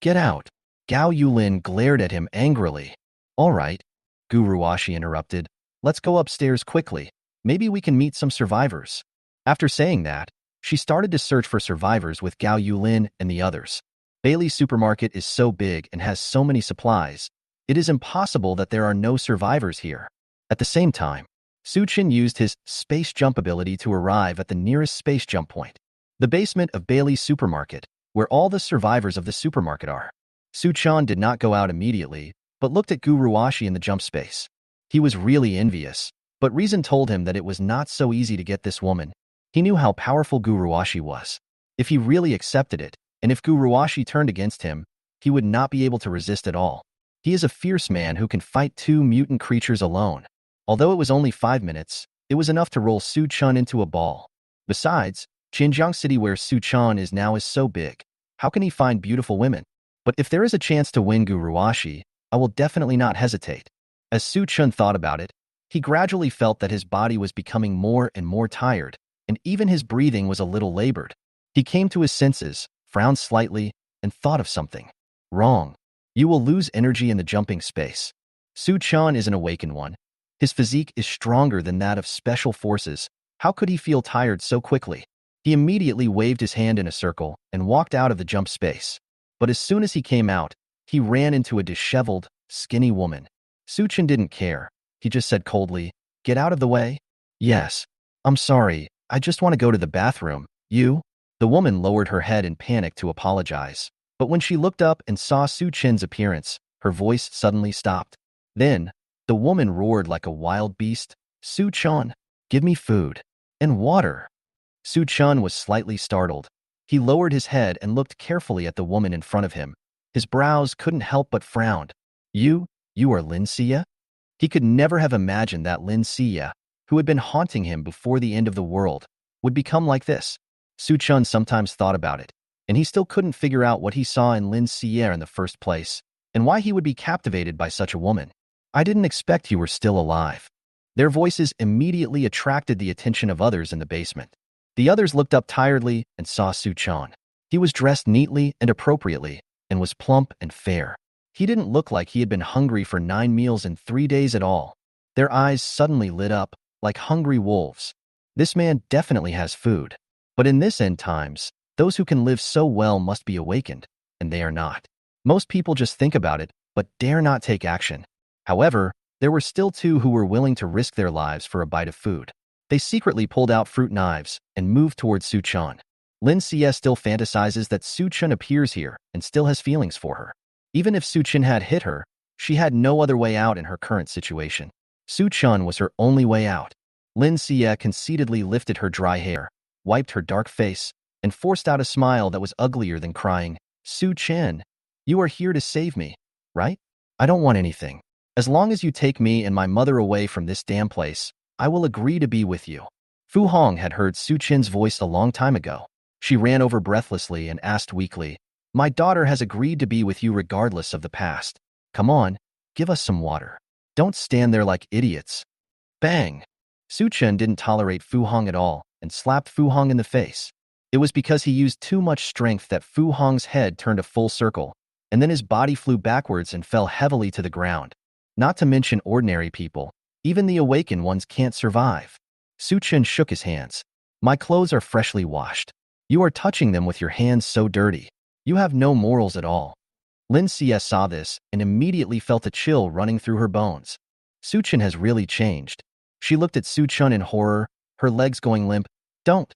"Get out." Gao Yulin glared at him angrily. "All right," Gu Ruashi interrupted. "Let's go upstairs quickly. Maybe we can meet some survivors." After saying that, she started to search for survivors with Gao Yulin and the others. Bailey's supermarket is so big and has so many supplies, it is impossible that there are no survivors here. At the same time, Su Chen used his space jump ability to arrive at the nearest space jump point, the basement of Bailey's supermarket, where all the survivors of the supermarket are. Su Chen did not go out immediately, but looked at Gu Ruashi in the jump space. He was really envious, but reason told him that it was not so easy to get this woman. He knew how powerful Gu Ruashi was. If he really accepted it, and if Gu Ruashi turned against him, he would not be able to resist at all. He is a fierce man who can fight 2 mutant creatures alone. Although it was only 5 minutes, it was enough to roll Su Chen into a ball. Besides, Xinjiang City where Su Chen is now is so big. How can he find beautiful women? But if there is a chance to win Gu Ruashi, I will definitely not hesitate. As Su Chen thought about it, he gradually felt that his body was becoming more and more tired, and even his breathing was a little labored. He came to his senses, frowned slightly, and thought of something. Wrong. You will lose energy in the jumping space. Su Chen is an awakened one. His physique is stronger than that of special forces. How could he feel tired so quickly? He immediately waved his hand in a circle and walked out of the jump space. But as soon as he came out, he ran into a disheveled, skinny woman. Su Chen didn't care. He just said coldly, "Get out of the way." "Yes. I'm sorry. I just want to go to the bathroom. You?" The woman lowered her head in panic to apologize. But when she looked up and saw Su Chen's appearance, her voice suddenly stopped. Then, the woman roared like a wild beast, "Su Chen, give me food and water." Su Chen was slightly startled. He lowered his head and looked carefully at the woman in front of him. His brows couldn't help but frown. You are Lin Xia?" He could never have imagined that Lin Xia, who had been haunting him before the end of the world, would become like this. Su Chen sometimes thought about it, and he still couldn't figure out what he saw in Lin Xie in the first place, and why he would be captivated by such a woman. I didn't expect you were still alive. Their voices immediately attracted the attention of others in the basement. The others looked up tiredly and saw Su Chan. He was dressed neatly and appropriately, and was plump and fair. He didn't look like he had been hungry for 9 meals in 3 days at all. Their eyes suddenly lit up, like hungry wolves. This man definitely has food. But in this end times, those who can live so well must be awakened, and they are not. Most people just think about it, but dare not take action. However, there were still 2 who were willing to risk their lives for a bite of food. They secretly pulled out fruit knives and moved towards Su Chan. Lin Xie still fantasizes that Su Chan appears here and still has feelings for her. Even if Su Chan had hit her, she had no other way out in her current situation. Su Chan was her only way out. Lin Xie conceitedly lifted her dry hair, wiped her dark face, and forced out a smile that was uglier than crying. Su Chan, you are here to save me, right? I don't want anything. As long as you take me and my mother away from this damn place, I will agree to be with you. Fu Hong had heard Su Chan's voice a long time ago. She ran over breathlessly and asked weakly, my daughter has agreed to be with you regardless of the past. Come on, give us some water. Don't stand there like idiots. Bang! Su Chan didn't tolerate Fu Hong at all and slapped Fu Hong in the face. It was because he used too much strength that Fu Hong's head turned a full circle, and then his body flew backwards and fell heavily to the ground. Not to mention ordinary people. Even the awakened ones can't survive. Su Chan shook his hands. My clothes are freshly washed. You are touching them with your hands so dirty. You have no morals at all. Lin Xie saw this and immediately felt a chill running through her bones. Su Chan has really changed. She looked at Su Chan in horror, her legs going limp. Don't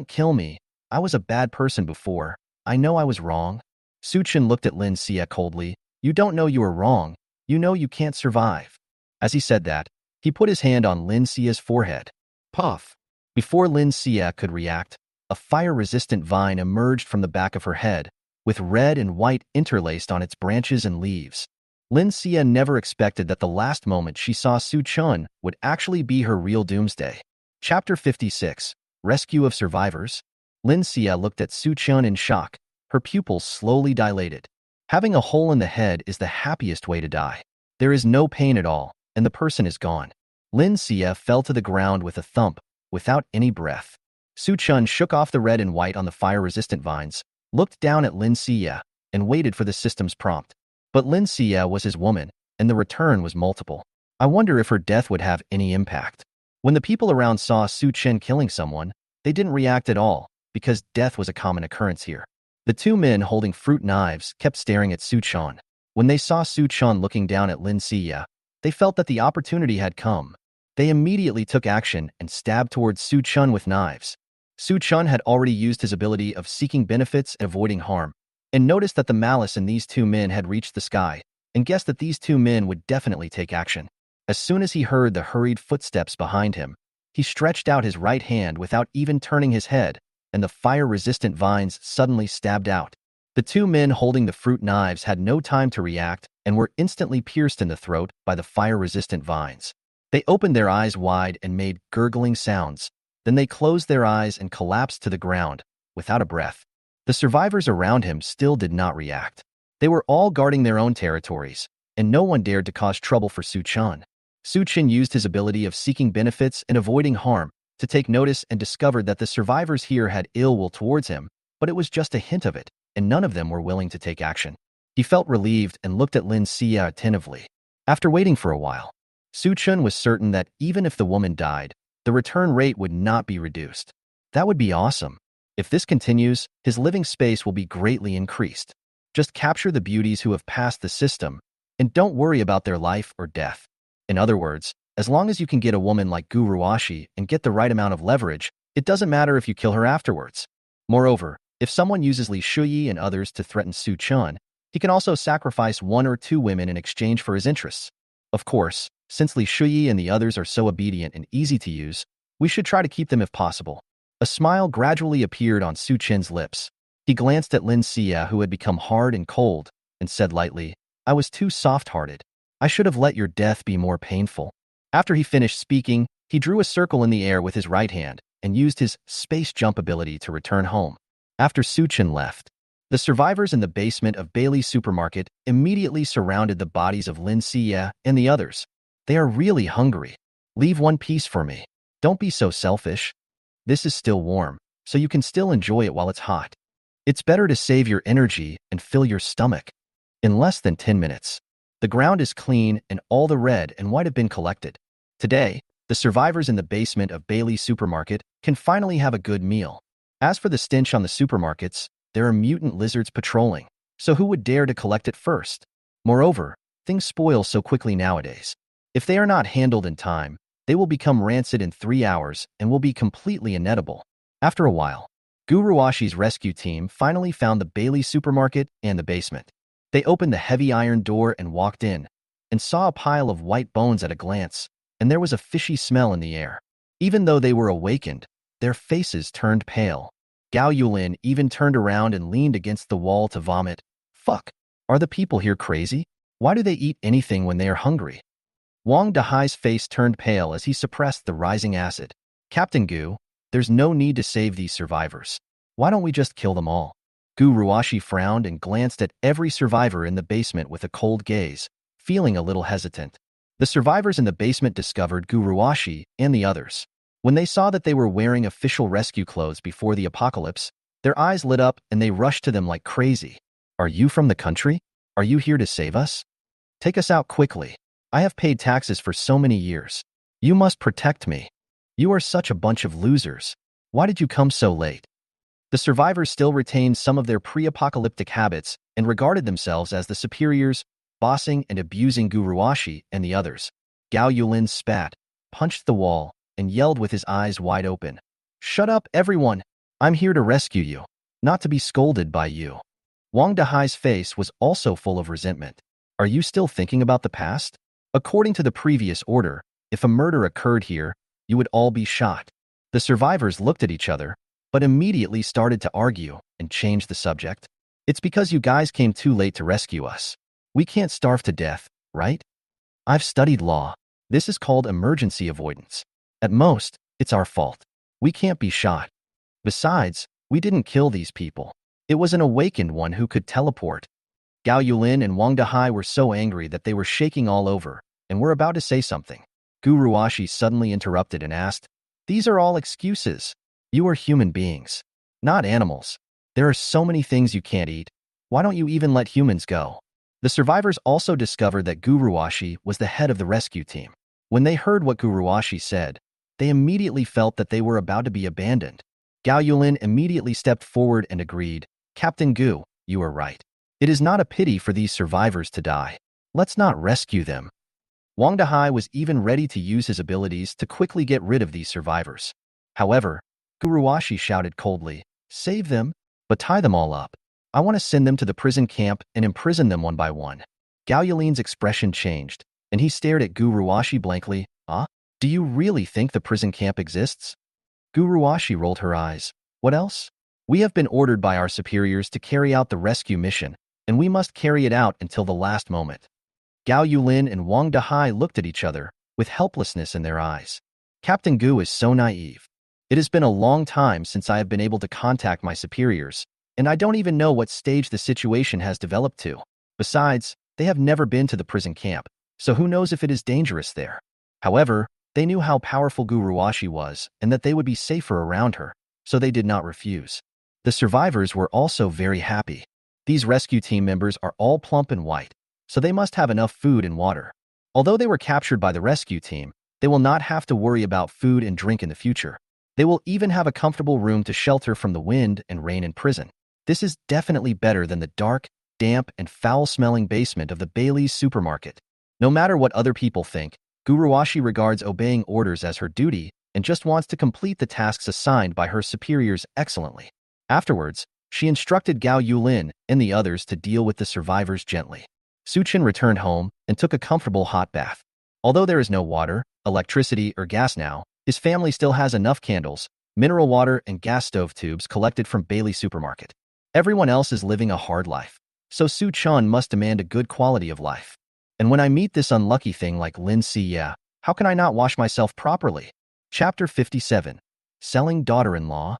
kill me. I was a bad person before. I know I was wrong. Su Chan looked at Lin Xie coldly. You don't know you are wrong. You know you can't survive. As he said that, he put his hand on Lin Xie's forehead. Puff! Before Lin Xie could react, a fire-resistant vine emerged from the back of her head, with red and white interlaced on its branches and leaves. Lin Xie never expected that the last moment she saw Su Chan would actually be her real doomsday. Chapter 56. Rescue of Survivors. Lin Xie looked at Su Chan in shock, her pupils slowly dilated. Having a hole in the head is the happiest way to die. There is no pain at all, and the person is gone. Lin Xie fell to the ground with a thump, without any breath. Su Chan shook off the red and white on the fire-resistant vines, looked down at Lin Xie, and waited for the system's prompt. But Lin Xie was his woman, and the return was multiple. I wonder if her death would have any impact. When the people around saw Su Chan killing someone, they didn't react at all, because death was a common occurrence here. The 2 men holding fruit knives kept staring at Su Chan. When they saw Su Chan looking down at Lin Xie, they felt that the opportunity had come. They immediately took action and stabbed towards Su Chan with knives. Su Chan had already used his ability of seeking benefits and avoiding harm, and noticed that the malice in these 2 men had reached the sky, and guessed that these 2 men would definitely take action. As soon as he heard the hurried footsteps behind him, he stretched out his right hand without even turning his head, and the fire-resistant vines suddenly stabbed out. The 2 men holding the fruit knives had no time to react and were instantly pierced in the throat by the fire-resistant vines. They opened their eyes wide and made gurgling sounds. Then they closed their eyes and collapsed to the ground, without a breath. The survivors around him still did not react. They were all guarding their own territories, and no one dared to cause trouble for Su Chan. Su Chan used his ability of seeking benefits and avoiding harm to take notice and discovered that the survivors here had ill will towards him, but it was just a hint of it, and none of them were willing to take action. He felt relieved and looked at Lin Xie attentively. After waiting for a while, Su Chan was certain that even if the woman died, the return rate would not be reduced. That would be awesome. If this continues, his living space will be greatly increased. Just capture the beauties who have passed the system, and don't worry about their life or death. In other words, as long as you can get a woman like Guru Ashi and get the right amount of leverage, it doesn't matter if you kill her afterwards. Moreover, if someone uses Li Shuyi and others to threaten Su Chan, he can also sacrifice 1 or 2 women in exchange for his interests. Of course, since Li Shuyi and the others are so obedient and easy to use, we should try to keep them if possible. A smile gradually appeared on Su Chan's lips. He glanced at Lin Xie, who had become hard and cold, and said lightly, I was too soft-hearted. I should have let your death be more painful. After he finished speaking, he drew a circle in the air with his right hand and used his space jump ability to return home. After Suchin left, the survivors in the basement of Bailey's supermarket immediately surrounded the bodies of Lin Xie and the others. They are really hungry. Leave one piece for me. Don't be so selfish. This is still warm, so you can still enjoy it while it's hot. It's better to save your energy and fill your stomach. In less than 10 minutes, the ground is clean and all the red and white have been collected. Today, the survivors in the basement of Bailey's supermarket can finally have a good meal. As for the stench on the supermarkets, there are mutant lizards patrolling, so who would dare to collect it first? Moreover, things spoil so quickly nowadays. If they are not handled in time, they will become rancid in 3 hours and will be completely inedible. After a while, Guruwashi's rescue team finally found the Bailey supermarket and the basement. They opened the heavy iron door and walked in, and saw a pile of white bones at a glance, and there was a fishy smell in the air. Even though they were awakened, their faces turned pale. Gao Yulin even turned around and leaned against the wall to vomit. Fuck, are the people here crazy? Why do they eat anything when they are hungry? Wang Dahai's face turned pale as he suppressed the rising acid. Captain Gu, there's no need to save these survivors. Why don't we just kill them all? Gu Ruashi frowned and glanced at every survivor in the basement with a cold gaze, feeling a little hesitant. The survivors in the basement discovered Gu Ruashi and the others. When they saw that they were wearing official rescue clothes before the apocalypse, their eyes lit up and they rushed to them like crazy. Are you from the country? Are you here to save us? Take us out quickly. I have paid taxes for so many years. You must protect me. You are such a bunch of losers. Why did you come so late? The survivors still retained some of their pre-apocalyptic habits and regarded themselves as the superiors, bossing and abusing Gu Ruashi and the others. Gao Yulin spat, punched the wall, and yelled with his eyes wide open. Shut up, everyone! I'm here to rescue you, not to be scolded by you. Wang Dahai's face was also full of resentment. Are you still thinking about the past? According to the previous order, if a murder occurred here, you would all be shot. The survivors looked at each other, but immediately started to argue and change the subject. It's because you guys came too late to rescue us. We can't starve to death, right? I've studied law. This is called emergency avoidance. At most, it's our fault. We can't be shot. Besides, we didn't kill these people. It was an awakened one who could teleport. Gao Yulin and Wang Dahai were so angry that they were shaking all over and were about to say something. Gu Ruashi suddenly interrupted and asked, These are all excuses. You are human beings, not animals. There are so many things you can't eat. Why don't you even let humans go? The survivors also discovered that Gu Ruashi was the head of the rescue team. When they heard what Gu Ruashi said, they immediately felt that they were about to be abandoned. Gao Yulin immediately stepped forward and agreed, Captain Gu, you are right. It is not a pity for these survivors to die. Let's not rescue them. Wang Dahai was even ready to use his abilities to quickly get rid of these survivors. However, Gu Ruashi shouted coldly, Save them, but tie them all up. I want to send them to the prison camp and imprison them one by one. Gao Yulin's expression changed, and he stared at Gu Ruashi blankly. Do you really think the prison camp exists? Gu Ruashi rolled her eyes. What else? We have been ordered by our superiors to carry out the rescue mission, and we must carry it out until the last moment. Gao Yulin and Wang Dahai looked at each other, with helplessness in their eyes. Captain Gu is so naive. It has been a long time since I have been able to contact my superiors, and I don't even know what stage the situation has developed to. Besides, they have never been to the prison camp, so who knows if it is dangerous there. However, they knew how powerful Gu Ruashi was and that they would be safer around her, so they did not refuse. The survivors were also very happy. These rescue team members are all plump and white, so they must have enough food and water. Although they were captured by the rescue team, they will not have to worry about food and drink in the future. They will even have a comfortable room to shelter from the wind and rain in prison. This is definitely better than the dark, damp, and foul-smelling basement of the Bailey's supermarket. No matter what other people think, Gu Ruashi regards obeying orders as her duty and just wants to complete the tasks assigned by her superiors excellently. Afterwards, she instructed Gao Yulin and the others to deal with the survivors gently. Suchin returned home and took a comfortable hot bath. Although there is no water, electricity, or gas now, his family still has enough candles, mineral water, and gas stove tubes collected from Bailey Supermarket. Everyone else is living a hard life, so Su Chun must demand a good quality of life. And when I meet this unlucky thing like Lin Xie, how can I not wash myself properly? Chapter 57. Selling Daughter-in-Law.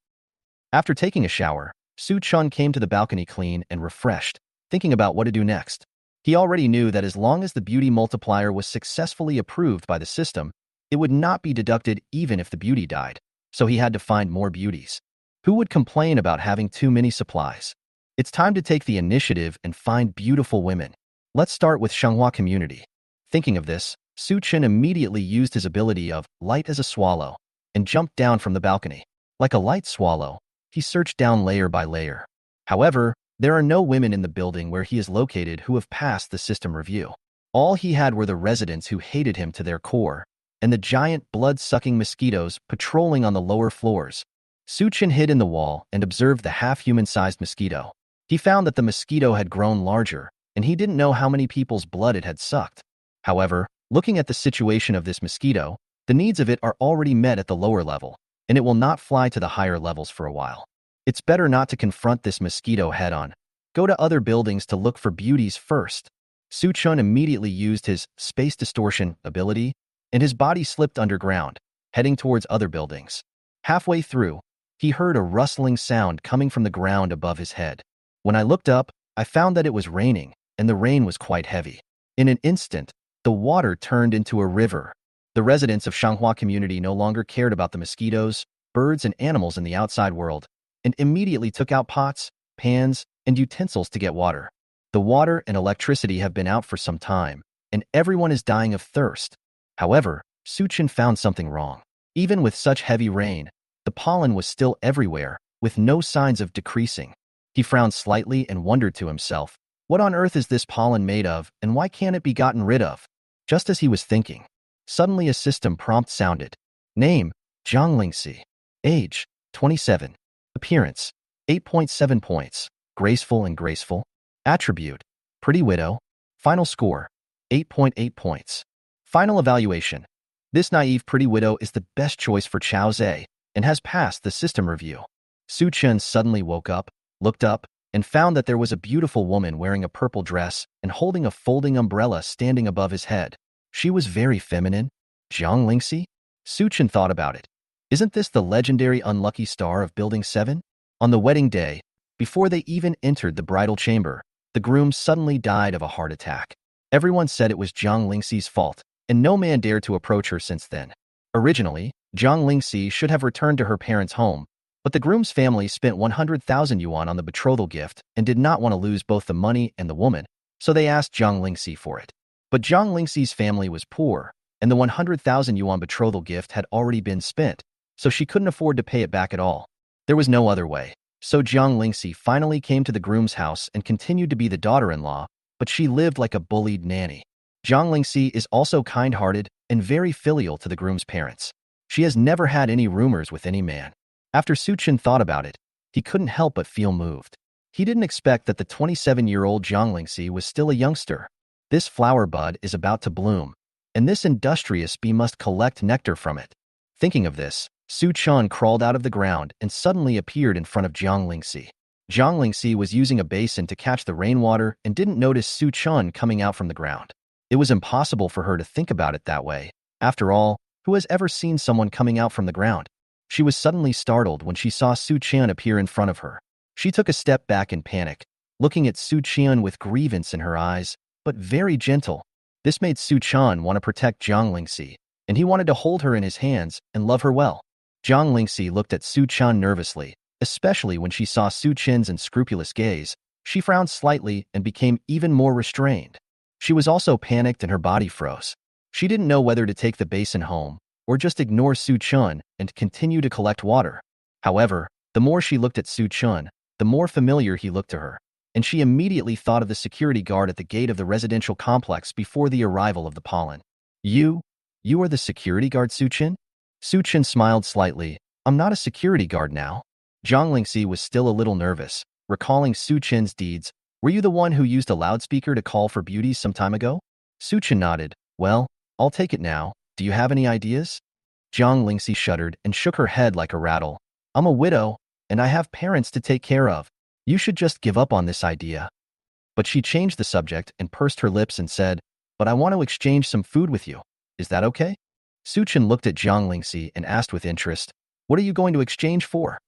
After taking a shower, Su Chun came to the balcony clean and refreshed, thinking about what to do next. He already knew that as long as the beauty multiplier was successfully approved by the system, it would not be deducted even if the beauty died, so he had to find more beauties. Who would complain about having too many supplies? It's time to take the initiative and find beautiful women. Let's start with manhwa community. Thinking of this, Su Chen immediately used his ability of light as a swallow and jumped down from the balcony. Like a light swallow, he searched down layer by layer. However, there are no women in the building where he is located who have passed the system review. All he had were the residents who hated him to their core, and the giant blood-sucking mosquitoes patrolling on the lower floors. Su Chen hid in the wall and observed the half-human-sized mosquito. He found that the mosquito had grown larger, and he didn't know how many people's blood it had sucked. However, looking at the situation of this mosquito, the needs of it are already met at the lower level, and it will not fly to the higher levels for a while. It's better not to confront this mosquito head-on. Go to other buildings to look for beauties first. Su Chun immediately used his space distortion ability, and his body slipped underground, heading towards other buildings. Halfway through, he heard a rustling sound coming from the ground above his head. When I looked up, I found that it was raining, and the rain was quite heavy. In an instant, the water turned into a river. The residents of manhwa community no longer cared about the mosquitoes, birds, and animals in the outside world, and immediately took out pots, pans, and utensils to get water. The water and electricity have been out for some time, and everyone is dying of thirst. However, Su Chen found something wrong. Even with such heavy rain, the pollen was still everywhere, with no signs of decreasing. He frowned slightly and wondered to himself, what on earth is this pollen made of, and why can't it be gotten rid of? Just as he was thinking, suddenly a system prompt sounded. Name, Zhang Lingxi. Age, 27. Appearance, 8.7 points. Graceful and graceful. Attribute, pretty widow. Final score, 8.8 points. Final evaluation. This naive pretty widow is the best choice for Chao Zhe and has passed the system review. Su Chen suddenly woke up, looked up, and found that there was a beautiful woman wearing a purple dress and holding a folding umbrella standing above his head. She was very feminine. Zhang Lingxi? Su Chen thought about it. Isn't this the legendary unlucky star of Building 7? On the wedding day, before they even entered the bridal chamber, the groom suddenly died of a heart attack. Everyone said it was Zhang Lingxi's fault, and no man dared to approach her since then. Originally, Zhang Lingxi should have returned to her parents' home, but the groom's family spent 100,000 yuan on the betrothal gift and did not want to lose both the money and the woman, so they asked Zhang Lingxi for it. But Zhang Lingxi's family was poor, and the 100,000 yuan betrothal gift had already been spent, so she couldn't afford to pay it back at all. There was no other way. So Zhang Lingxi finally came to the groom's house and continued to be the daughter-in-law, but she lived like a bullied nanny. Zhang Lingxi is also kind-hearted and very filial to the groom's parents. She has never had any rumors with any man. After Su Chen thought about it, he couldn't help but feel moved. He didn't expect that the 27-year-old Zhang Lingxi was still a youngster. This flower bud is about to bloom, and this industrious bee must collect nectar from it. Thinking of this, Su Chen crawled out of the ground and suddenly appeared in front of Zhang Lingxi. Zhang Lingxi was using a basin to catch the rainwater and didn't notice Su Chen coming out from the ground. It was impossible for her to think about it that way. After all, who has ever seen someone coming out from the ground? She was suddenly startled when she saw Su Chen appear in front of her. She took a step back in panic, looking at Su Chen with grievance in her eyes, but very gentle. This made Su Chen want to protect Zhang Lingxi, and he wanted to hold her in his hands and love her well. Zhang Lingxi looked at Su Chen nervously, especially when she saw Su Chen's unscrupulous gaze. She frowned slightly and became even more restrained. She was also panicked and her body froze. She didn't know whether to take the basin home or just ignore Su Chen and continue to collect water. However, the more she looked at Su Chen, the more familiar he looked to her, and she immediately thought of the security guard at the gate of the residential complex before the arrival of the pollen. You are the security guard, Su Chen? Su Chen smiled slightly. I'm not a security guard now. Zhang Lingxi was still a little nervous, recalling Su Chen's deeds. Were you the one who used a loudspeaker to call for beauties some time ago? Su Chen nodded. Well, I'll take it now. Do you have any ideas? Zhang Lingxi shuddered and shook her head like a rattle. I'm a widow, and I have parents to take care of. You should just give up on this idea. But she changed the subject and pursed her lips and said, but I want to exchange some food with you. Is that okay? Su Chen looked at Zhang Lingxi and asked with interest, what are you going to exchange for?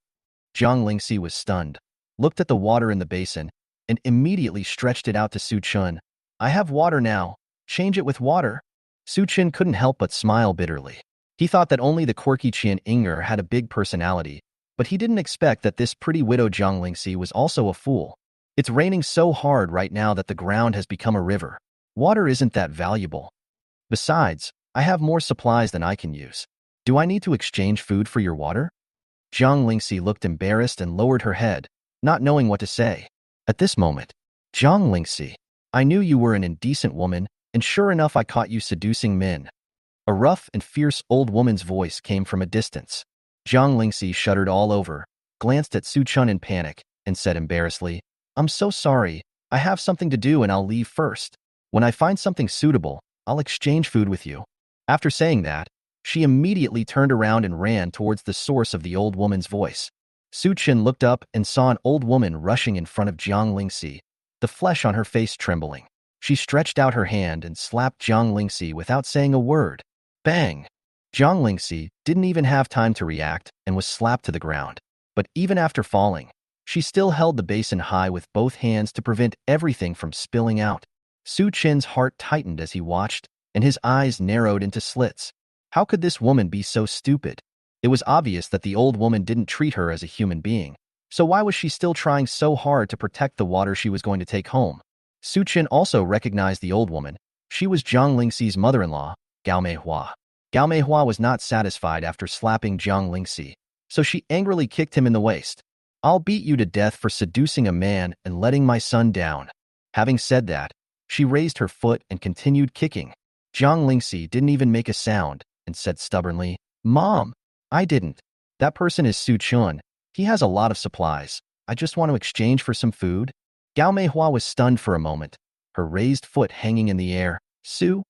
Zhang Lingxi was stunned. looked at the water in the basin, and immediately stretched it out to Su Chun. I have water now. Change it with water. Su Chun couldn't help but smile bitterly. He thought that only the quirky Qian Inger had a big personality, but he didn't expect that this pretty widow Zhang Lingxi was also a fool. It's raining so hard right now that the ground has become a river. Water isn't that valuable. Besides, I have more supplies than I can use. Do I need to exchange food for your water? Zhang Lingxi looked embarrassed and lowered her head, not knowing what to say. At this moment, Zhang Lingxi, I knew you were an indecent woman, and sure enough I caught you seducing men. A rough and fierce old woman's voice came from a distance. Zhang Lingxi shuddered all over, glanced at Su Chun in panic, and said embarrassedly, I'm so sorry. I have something to do and I'll leave first. When I find something suitable, I'll exchange food with you. After saying that, she immediately turned around and ran towards the source of the old woman's voice. Su Chun looked up and saw an old woman rushing in front of Zhang Lingxi, the flesh on her face trembling. She stretched out her hand and slapped Zhang Lingxi without saying a word. Bang! Zhang Lingxi didn't even have time to react and was slapped to the ground. But even after falling, she still held the basin high with both hands to prevent everything from spilling out. Su Chin's heart tightened as he watched, and his eyes narrowed into slits. How could this woman be so stupid? It was obvious that the old woman didn't treat her as a human being. So why was she still trying so hard to protect the water she was going to take home? Su Chin also recognized the old woman. She was Zhang Lingxi's mother-in-law, Gao Meihua. Gao Meihua was not satisfied after slapping Zhang Lingxi, so she angrily kicked him in the waist. I'll beat you to death for seducing a man and letting my son down. Having said that, she raised her foot and continued kicking. Zhang Lingxi didn't even make a sound and said stubbornly, Mom, I didn't. That person is Su Chun. He has a lot of supplies. I just want to exchange for some food. Gao Meihua was stunned for a moment, her raised foot hanging in the air. Su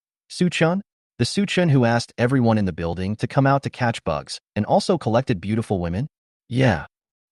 Chun? The Su Chun who asked everyone in the building to come out to catch bugs and also collected beautiful women? Yeah.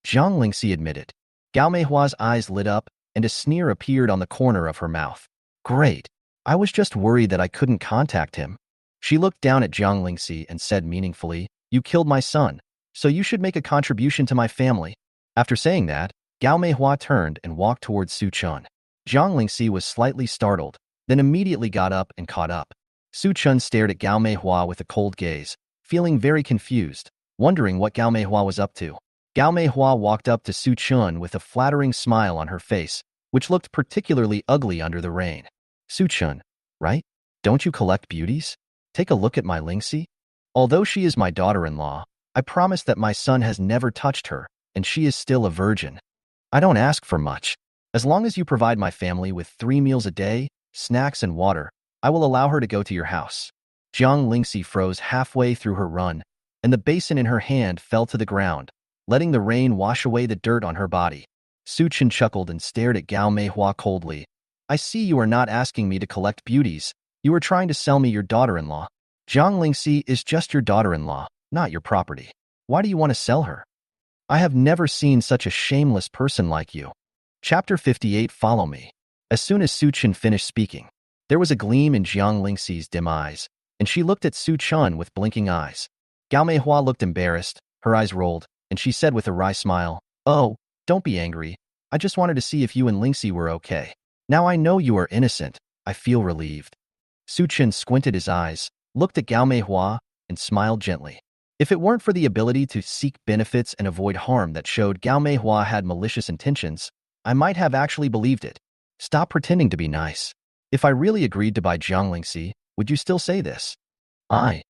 Zhang Lingxi admitted. Gao Meihua's eyes lit up, and a sneer appeared on the corner of her mouth. Great. I was just worried that I couldn't contact him. She looked down at Zhang Lingxi and said meaningfully, You killed my son, so you should make a contribution to my family. After saying that, Gao Meihua turned and walked towards Su Chun. Zhang Lingxi was slightly startled, then immediately got up and caught up. Su Chun stared at Gao Meihua with a cold gaze, feeling very confused, wondering what Gao Meihua was up to. Gao Meihua walked up to Su Chun with a flattering smile on her face, which looked particularly ugly under the rain. Su Chun, right? Don't you collect beauties? Take a look at my Lingxi. Although she is my daughter-in-law, I promise that my son has never touched her, and she is still a virgin. I don't ask for much. As long as you provide my family with 3 meals a day, snacks and water, I will allow her to go to your house. Zhang Lingxi froze halfway through her run, and the basin in her hand fell to the ground, letting the rain wash away the dirt on her body. Su Chun chuckled and stared at Gao Meihua coldly. I see you are not asking me to collect beauties. You are trying to sell me your daughter-in-law. Zhang Lingxi is just your daughter-in-law, not your property. Why do you want to sell her? I have never seen such a shameless person like you. Chapter 58. Follow me. As soon as Su Chun finished speaking, there was a gleam in Zhang Lingxi's dim eyes, and she looked at Su Chun with blinking eyes. Gao Meihua looked embarrassed, her eyes rolled, and she said with a wry smile, Oh, don't be angry. I just wanted to see if you and Lingxi were okay. Now I know you are innocent. I feel relieved. Su Chun squinted his eyes, looked at Gao Meihua, and smiled gently. If it weren't for the ability to seek benefits and avoid harm that showed Gao Meihua had malicious intentions, I might have actually believed it. Stop pretending to be nice. If I really agreed to buy Zhang Lingxi, would you still say this? I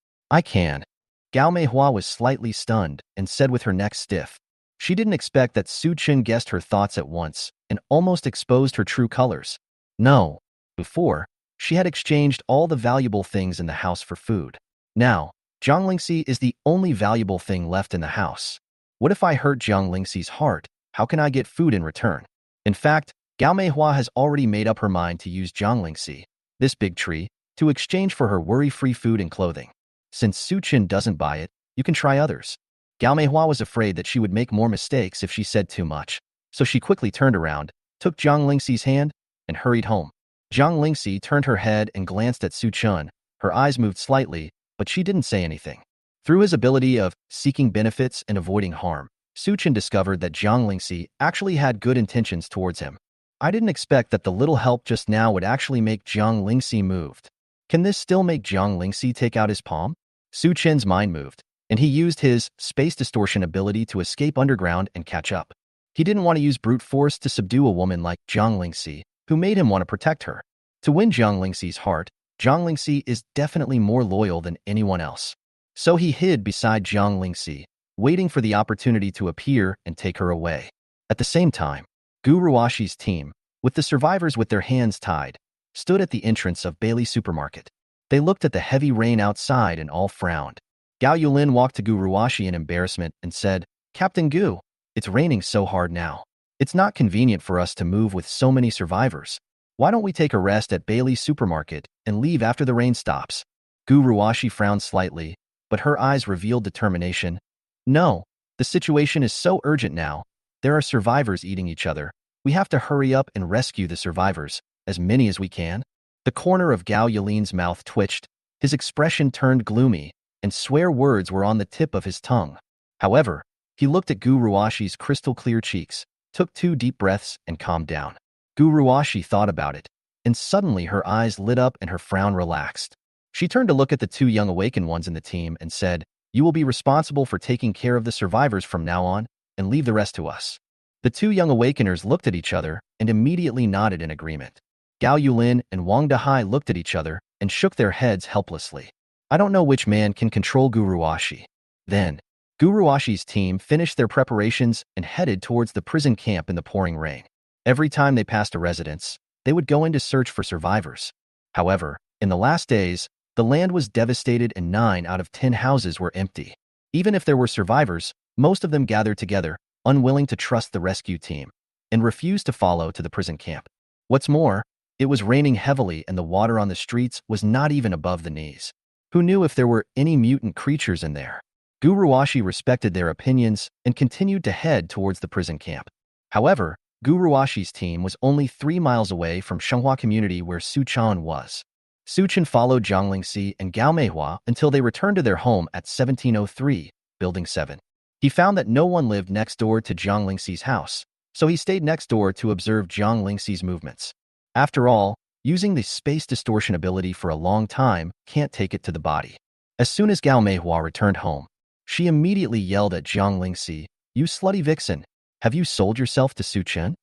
can. Gao Meihua was slightly stunned and said with her neck stiff. She didn't expect that Su Chun guessed her thoughts at once and almost exposed her true colors. No. Before, she had exchanged all the valuable things in the house for food. Now, Zhang Lingxi is the only valuable thing left in the house. What if I hurt Zhang Lingxi's heart? How can I get food in return? In fact, Gao Meihua has already made up her mind to use Zhang Lingxi, this big tree, to exchange for her worry-free food and clothing. Since Su Chun doesn't buy it, you can try others. Gao Meihua was afraid that she would make more mistakes if she said too much, so she quickly turned around, took Zhang Lingxi's hand, and hurried home. Zhang Lingxi turned her head and glanced at Su Chun. Her eyes moved slightly, but she didn't say anything. Through his ability of seeking benefits and avoiding harm, Suchin discovered that Jiang Lingxi actually had good intentions towards him. I didn't expect that the little help just now would actually make Jiang Lingxi moved. Can this still make Jiang Lingxi take out his palm? Suchin's mind moved, and he used his space distortion ability to escape underground and catch up. He didn't want to use brute force to subdue a woman like Jiang Lingxi, who made him want to protect her. To win Jiang Lingxi's heart, Jiang Lingxi is definitely more loyal than anyone else. So he hid beside Jiang Lingxi, waiting for the opportunity to appear and take her away. At the same time, Gu Ruashi's team, with the survivors with their hands tied, stood at the entrance of Bailey Supermarket. They looked at the heavy rain outside and all frowned. Gao Yulin walked to Gu Ruashi in embarrassment and said, "Captain Gu, it's raining so hard now. It's not convenient for us to move with so many survivors. Why don't we take a rest at Bailey's Supermarket and leave after the rain stops?" Gu Ruashi frowned slightly, but her eyes revealed determination. "No, the situation is so urgent now. There are survivors eating each other. We have to hurry up and rescue the survivors, as many as we can." The corner of Gao Yulin's mouth twitched, his expression turned gloomy, and swear words were on the tip of his tongue. However, he looked at Gu Ruashi's crystal-clear cheeks, took 2 deep breaths, and calmed down. Gu Ruashi thought about it, and suddenly her eyes lit up and her frown relaxed. She turned to look at the 2 young awakened ones in the team and said, "You will be responsible for taking care of the survivors from now on, and leave the rest to us." The 2 young awakeners looked at each other and immediately nodded in agreement. Gao Yulin and Wang Dahai looked at each other and shook their heads helplessly. I don't know which man can control Gu Ruashi. Then, Gu Ruashi's team finished their preparations and headed towards the prison camp in the pouring rain. Every time they passed a residence, they would go in to search for survivors. However, in the last days, the land was devastated and 9 out of 10 houses were empty. Even if there were survivors, most of them gathered together, unwilling to trust the rescue team, and refused to follow to the prison camp. What's more, it was raining heavily and the water on the streets was not even above the knees. Who knew if there were any mutant creatures in there? Gu Ruashi respected their opinions and continued to head towards the prison camp. However, Gu Ruashi's team was only 3 miles away from Shenghua community where Su Chan was. Su Chan followed Jiang Lingxi and Gao Meihua until they returned to their home at 1703, Building 7. He found that no one lived next door to Jiang Lingxi's house, so he stayed next door to observe Jiang Lingxi's movements. After all, using the space distortion ability for a long time can't take it to the body. As soon as Gao Meihua returned home, she immediately yelled at Jiang Lingxi, "You slutty vixen, have you sold yourself to Su Chen?"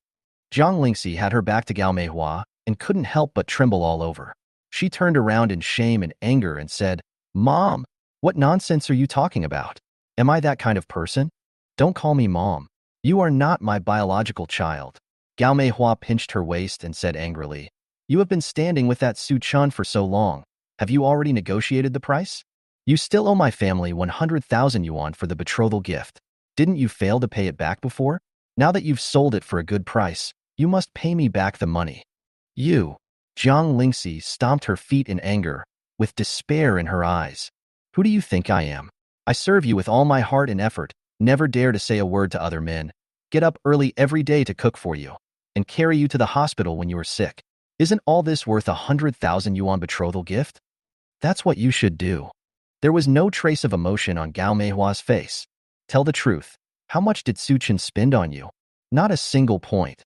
Jiang Lingxi had her back to Gao Meihua and couldn't help but tremble all over. She turned around in shame and anger and said, "Mom, what nonsense are you talking about? Am I that kind of person? Don't call me Mom. You are not my biological child." Gao Meihua pinched her waist and said angrily, "You have been standing with that Su Chun for so long. Have you already negotiated the price? You still owe my family 100,000 yuan for the betrothal gift. Didn't you fail to pay it back before? Now that you've sold it for a good price, you must pay me back the money." "You." Jiang Lingxi stomped her feet in anger, with despair in her eyes. "Who do you think I am? I serve you with all my heart and effort, never dare to say a word to other men, get up early every day to cook for you, and carry you to the hospital when you are sick. Isn't all this worth 100,000 yuan betrothal gift? That's what you should do." There was no trace of emotion on Gao Meihua's face. "Tell the truth. How much did Su Chen spend on you?" "Not a single point."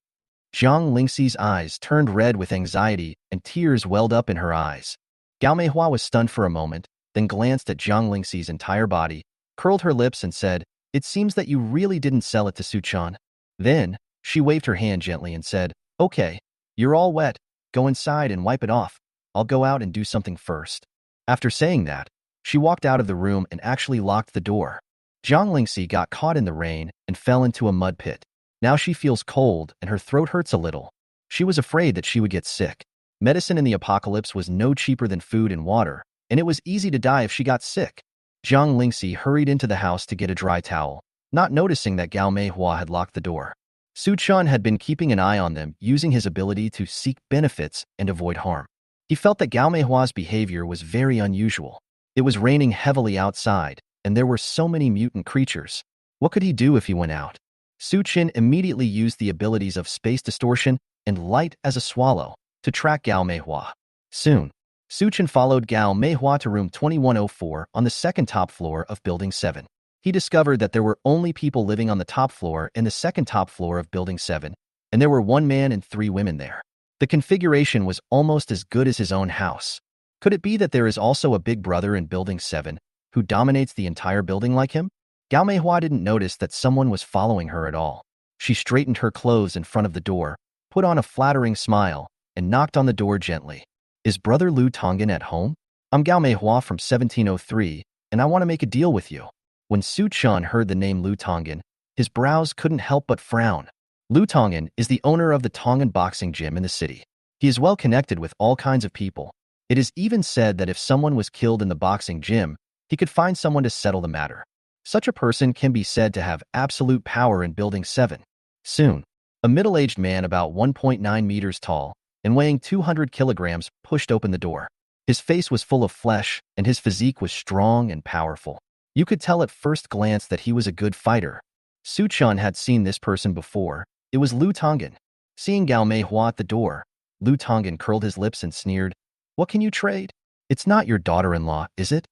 Jiang Lingxi's eyes turned red with anxiety and tears welled up in her eyes. Gao Meihua was stunned for a moment, then glanced at Jiang Lingxi's entire body, curled her lips and said, "It seems that you really didn't sell it to Su Chan." Then, she waved her hand gently and said, "Okay, you're all wet. Go inside and wipe it off. I'll go out and do something first." After saying that, she walked out of the room and actually locked the door. Jiang Lingxi got caught in the rain and fell into a mud pit. Now she feels cold and her throat hurts a little. She was afraid that she would get sick. Medicine in the apocalypse was no cheaper than food and water, and it was easy to die if she got sick. Jiang Lingxi hurried into the house to get a dry towel, not noticing that Gao Meihua had locked the door. Su Chan had been keeping an eye on them, using his ability to seek benefits and avoid harm. He felt that Gao Meihua's behavior was very unusual. It was raining heavily outside, and there were so many mutant creatures. What could he do if he went out? Su Chen immediately used the abilities of space distortion and light as a swallow to track Gao Meihua. Soon, Su Chen followed Gao Meihua to room 2104 on the second top floor of Building 7. he discovered that there were only people living on the top floor and the second top floor of Building 7, and there were one man and three women there. The configuration was almost as good as his own house. Could it be that there is also a big brother in Building 7 who dominates the entire building like him? Gao Meihua didn't notice that someone was following her at all. She straightened her clothes in front of the door, put on a flattering smile, and knocked on the door gently. Is Brother Lu Tonggan at home? I'm Gao Meihua from 1703, and I want to make a deal with you. When Su Chun heard the name Lu Tonggan, his brows couldn't help but frown. Lu Tonggan is the owner of the Tonggan boxing gym in the city. He is well connected with all kinds of people. It is even said that if someone was killed in the boxing gym, he could find someone to settle the matter. Such a person can be said to have absolute power in Building 7. Soon, a middle-aged man about 1.9 meters tall and weighing 200 kilograms pushed open the door. His face was full of flesh, and his physique was strong and powerful. You could tell at first glance that he was a good fighter. Su Chun had seen this person before. It was Lu Tonggan. Seeing Gao Meihua at the door, Lu Tonggan curled his lips and sneered, "What can you trade? It's not your daughter-in-law, is it?"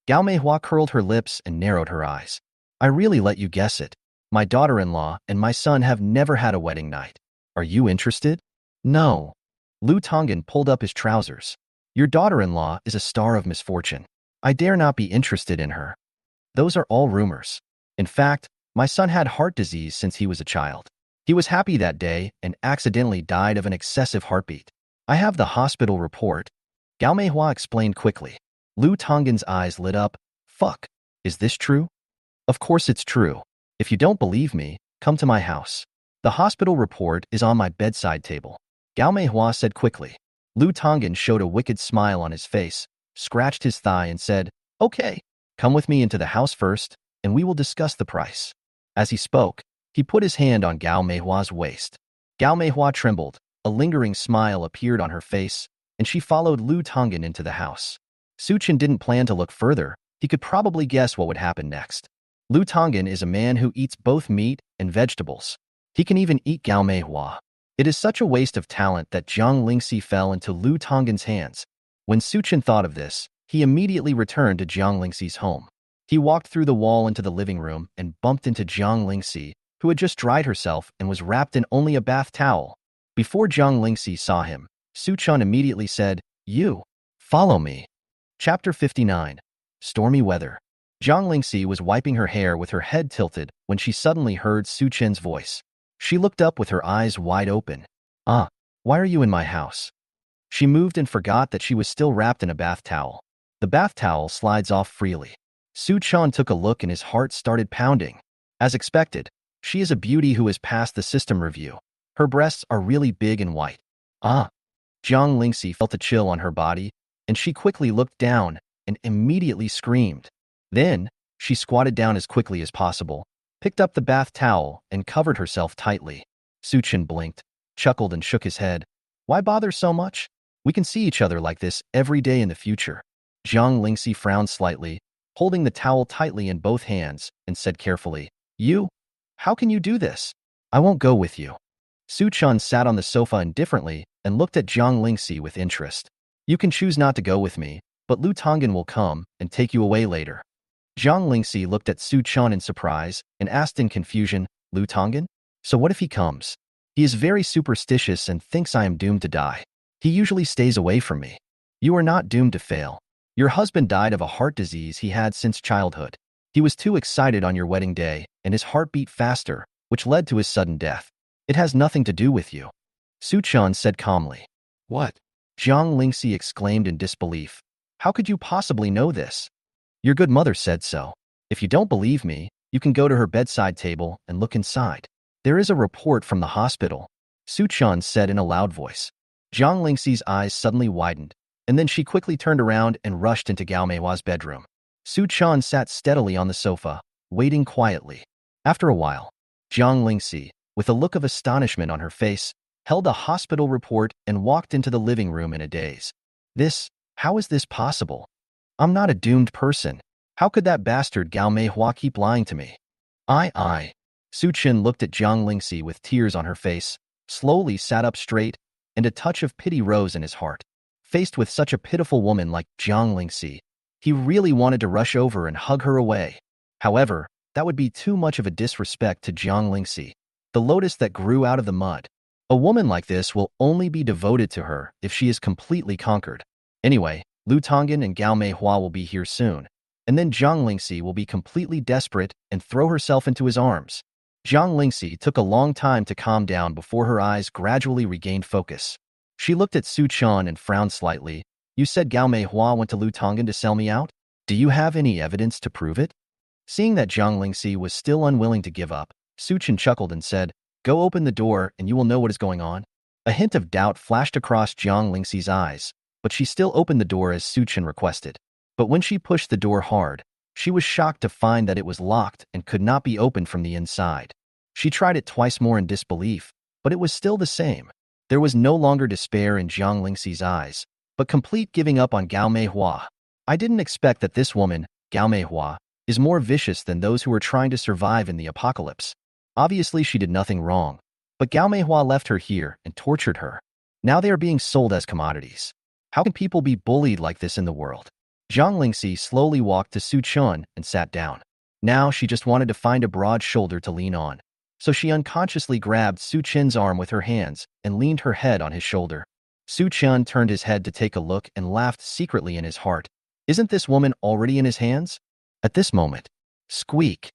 Gao Meihua curled her lips and narrowed her eyes. "I really let you guess it. My daughter-in-law and my son have never had a wedding night. Are you interested?" "No." Lu Tonggan pulled up his trousers. "Your daughter-in-law is a star of misfortune. I dare not be interested in her. Those are all rumors. In fact, my son had heart disease since he was a child. He was happy that day and accidentally died of an excessive heartbeat. I have the hospital report." Gao Meihua explained quickly. Lu Tonggan's eyes lit up. "Fuck, is this true?" "Of course it's true. If you don't believe me, come to my house. The hospital report is on my bedside table," Gao Meihua said quickly. Lu Tonggan showed a wicked smile on his face, scratched his thigh and said, "Okay, come with me into the house first, and we will discuss the price." As he spoke, he put his hand on Gao Meihua's waist. Gao Meihua trembled, a lingering smile appeared on her face, and she followed Lu Tonggan into the house. Su Chen didn't plan to look further. He could probably guess what would happen next. Lu Tonggan is a man who eats both meat and vegetables. He can even eat Gao Meihua. It is such a waste of talent that Jiang Lingxi fell into Lu Tonggan's hands. When Su Chen thought of this, he immediately returned to Jiang Lingxi's home. He walked through the wall into the living room and bumped into Jiang Lingxi, who had just dried herself and was wrapped in only a bath towel. Before Jiang Lingxi saw him, Su Chen immediately said, "You, follow me." Chapter 59. Stormy Weather. Jiang Lingxi was wiping her hair with her head tilted when she suddenly heard Su Chen's voice. She looked up with her eyes wide open. "Ah, why are you in my house?" She moved and forgot that she was still wrapped in a bath towel. The bath towel slides off freely. Su Chen took a look and his heart started pounding. As expected, she is a beauty who has passed the system review. Her breasts are really big and white. "Ah." Jiang Lingxi felt a chill on her body, and she quickly looked down and immediately screamed. Then, she squatted down as quickly as possible, picked up the bath towel, and covered herself tightly. Su Chen blinked, chuckled, and shook his head. "Why bother so much? We can see each other like this every day in the future." Jiang Lingxi frowned slightly, holding the towel tightly in both hands, and said carefully, "You? How can you do this? I won't go with you." Su Chen sat on the sofa indifferently and looked at Jiang Lingxi with interest. "You can choose not to go with me, but Lu Tonggan will come and take you away later." Jiang Lingxi looked at Su Chen in surprise and asked in confusion, "Lu Tonggan? So what if he comes? He is very superstitious and thinks I am doomed to die. He usually stays away from me." "You are not doomed to fail. Your husband died of a heart disease he had since childhood. He was too excited on your wedding day, and his heart beat faster, which led to his sudden death. It has nothing to do with you," Su Chen said calmly. "What?" Jiang Lingxi exclaimed in disbelief. "How could you possibly know this?" "Your good mother said so. If you don't believe me, you can go to her bedside table and look inside. There is a report from the hospital," Su Chen said in a loud voice. Jiang Lingxi's eyes suddenly widened, and then she quickly turned around and rushed into Gao Meihua's bedroom. Su Chen sat steadily on the sofa, waiting quietly. After a while, Jiang Lingxi, with a look of astonishment on her face, held a hospital report and walked into the living room in a daze. How is this possible? I'm not a doomed person. How could that bastard Gao Meihua keep lying to me?" I. Su Chen looked at Jiang Lingxi with tears on her face, slowly sat up straight, and a touch of pity rose in his heart. Faced with such a pitiful woman like Jiang Lingxi, he really wanted to rush over and hug her away. However, that would be too much of a disrespect to Jiang Lingxi, the lotus that grew out of the mud. A woman like this will only be devoted to her if she is completely conquered. Anyway, Lu Tonggan and Gao Meihua will be here soon, and then Jiang Lingxi will be completely desperate and throw herself into his arms. Jiang Lingxi took a long time to calm down before her eyes gradually regained focus. She looked at Su Chan and frowned slightly. You said Gao Meihua went to Lu Tonggan to sell me out? Do you have any evidence to prove it? Seeing that Jiang Lingxi was still unwilling to give up, Su Chan chuckled and said, Go open the door and you will know what is going on. A hint of doubt flashed across Jiang Lingxi's eyes, but she still opened the door as Su Chan requested. But when she pushed the door hard, she was shocked to find that it was locked and could not be opened from the inside. She tried it twice more in disbelief, but it was still the same. There was no longer despair in Jiang Lingxi's eyes, but complete giving up on Gao Meihua. I didn't expect that this woman, Gao Meihua, is more vicious than those who are trying to survive in the apocalypse. Obviously, she did nothing wrong, but Gao Meihua left her here and tortured her. Now they are being sold as commodities. How can people be bullied like this in the world? Jiang Lingxi slowly walked to Su Chan and sat down. Now she just wanted to find a broad shoulder to lean on. So she unconsciously grabbed Su Chen's arm with her hands and leaned her head on his shoulder. Su Chen turned his head to take a look and laughed secretly in his heart. Isn't this woman already in his hands? At this moment, squeak!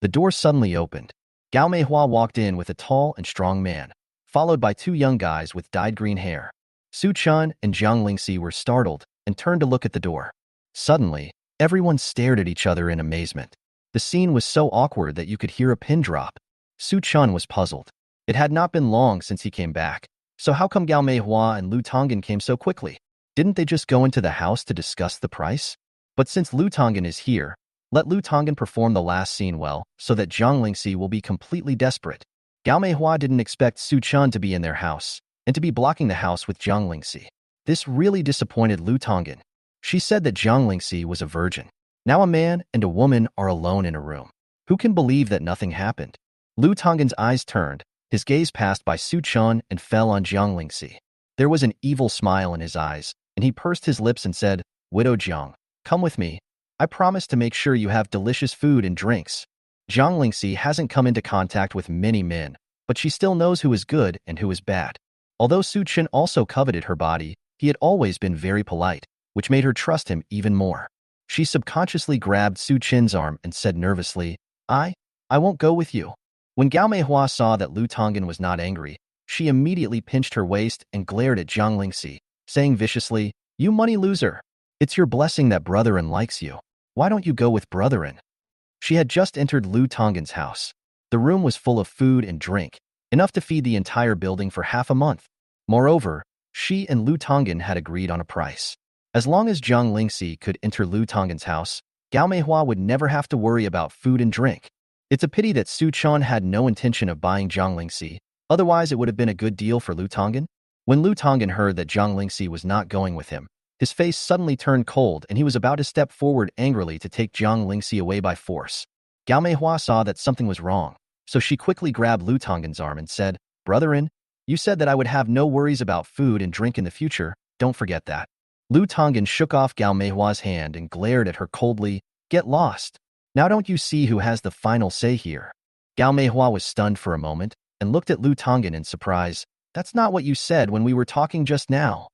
The door suddenly opened. Gao Meihua walked in with a tall and strong man, followed by two young guys with dyed green hair. Su Chan and Jiang Lingxi were startled and turned to look at the door. Suddenly, everyone stared at each other in amazement. The scene was so awkward that you could hear a pin drop. Su Chan was puzzled. It had not been long since he came back, so how come Gao Meihua and Lu Tonggan came so quickly? Didn't they just go into the house to discuss the price? But since Lu Tonggan is here, let Lu Tonggan perform the last scene well, so that Jiang Lingxi will be completely desperate. Gao Meihua didn't expect Su Chan to be in their house, and to be blocking the house with Jiang Lingxi. This really disappointed Lu Tonggan. She said that Jiang Lingxi was a virgin. Now a man and a woman are alone in a room. Who can believe that nothing happened? Lu Tonggan's eyes turned, his gaze passed by Su Chan and fell on Jiang Lingxi. There was an evil smile in his eyes, and he pursed his lips and said, Widow Jiang, come with me. I promise to make sure you have delicious food and drinks. Jiang Lingxi hasn't come into contact with many men, but she still knows who is good and who is bad. Although Su Chan also coveted her body, he had always been very polite, which made her trust him even more. She subconsciously grabbed Su Chan's arm and said nervously, I won't go with you. When Gao Meihua saw that Lu Tonggan was not angry, she immediately pinched her waist and glared at Jiang Lingxi, saying viciously, You money loser! It's your blessing that Brotherin likes you. Why don't you go with Brotherin? She had just entered Lu Tonggan's house. The room was full of food and drink, enough to feed the entire building for half a month. Moreover, she and Lu Tonggan had agreed on a price. As long as Jiang Lingxi could enter Lu Tonggan's house, Gao Meihua would never have to worry about food and drink. It's a pity that Su Chan had no intention of buying Jiang Lingxi, otherwise it would have been a good deal for Lu Tonggan. When Lu Tonggan heard that Jiang Lingxi was not going with him, his face suddenly turned cold and he was about to step forward angrily to take Jiang Lingxi away by force. Gao Meihua saw that something was wrong, so she quickly grabbed Lu Tonggan's arm and said, Brotherin, you said that I would have no worries about food and drink in the future, don't forget that. Lu Tonggan shook off Gao Meihua's hand and glared at her coldly, Get lost. Now don't you see who has the final say here? Gao Meihua was stunned for a moment and looked at Lu Tonggan in surprise. That's not what you said when we were talking just now.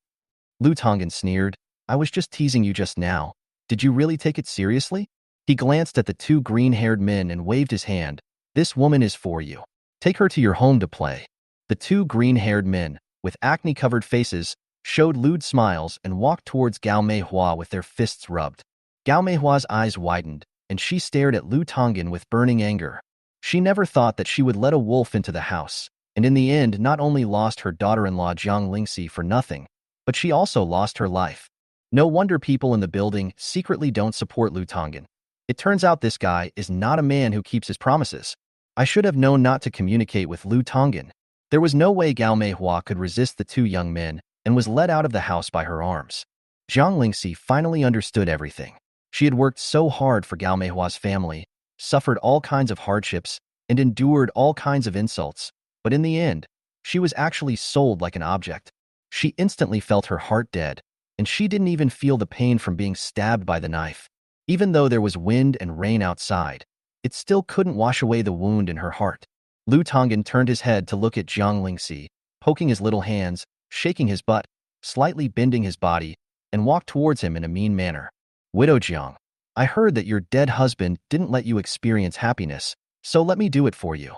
Lu Tonggan sneered, I was just teasing you just now. Did you really take it seriously? He glanced at the two green-haired men and waved his hand. This woman is for you. Take her to your home to play. The two green-haired men, with acne-covered faces, showed lewd smiles and walked towards Gao Meihua with their fists rubbed. Gao Meihua's eyes widened, and she stared at Lu Tonggan with burning anger. She never thought that she would let a wolf into the house, and in the end not only lost her daughter-in-law Jiang Lingxi for nothing, but she also lost her life. No wonder people in the building secretly don't support Lu Tonggan. It turns out this guy is not a man who keeps his promises. I should have known not to communicate with Lu Tonggan. There was no way Gao Meihua could resist the two young men and was led out of the house by her arms. Jiang Lingxi finally understood everything. She had worked so hard for Gao Meihua's family, suffered all kinds of hardships, and endured all kinds of insults, but in the end, she was actually sold like an object. She instantly felt her heart dead, and she didn't even feel the pain from being stabbed by the knife. Even though there was wind and rain outside, it still couldn't wash away the wound in her heart. Lu Tonggan turned his head to look at Jiang Lingxi, poking his little hands, shaking his butt, slightly bending his body, and walked towards him in a mean manner. Widow Jiang, I heard that your dead husband didn't let you experience happiness, so let me do it for you.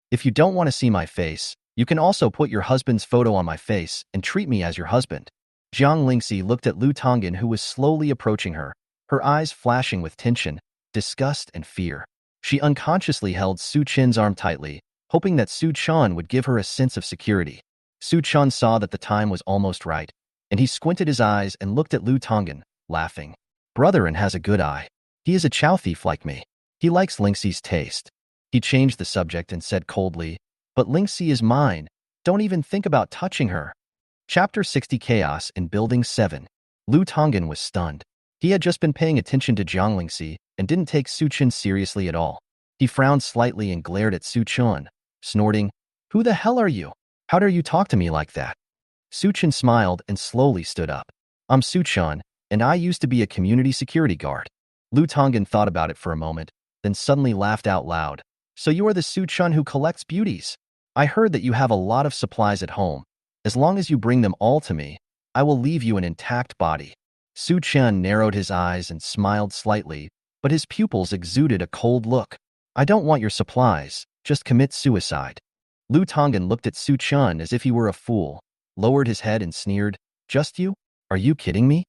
If you don't want to see my face, you can also put your husband's photo on my face and treat me as your husband. Jiang Lingxi looked at Lu Tonggan, who was slowly approaching her, her eyes flashing with tension, disgust, and fear. She unconsciously held Su Chen's arm tightly, hoping that Su Chen would give her a sense of security. Su Chen saw that the time was almost right, and he squinted his eyes and looked at Lu Tonggan, laughing. Brother has a good eye. He is a chow thief like me. He likes Lingxi's taste. He changed the subject and said coldly, but Lingxi is mine. Don't even think about touching her. Chapter 60 Chaos in Building 7. Lu Tonggan was stunned. He had just been paying attention to Jiang Lingxi and didn't take Su Chen seriously at all. He frowned slightly and glared at Su Chen, snorting, Who the hell are you? How dare you talk to me like that? Su Chen smiled and slowly stood up. I'm Su Chen, and I used to be a community security guard. Lu Tonggan thought about it for a moment, then suddenly laughed out loud. So you are the Su Chen who collects beauties? I heard that you have a lot of supplies at home. As long as you bring them all to me, I will leave you an intact body. Su Chen narrowed his eyes and smiled slightly, but his pupils exuded a cold look. I don't want your supplies, just commit suicide. Lu Tonggan looked at Su Chen as if he were a fool, lowered his head and sneered, Just you? Are you kidding me?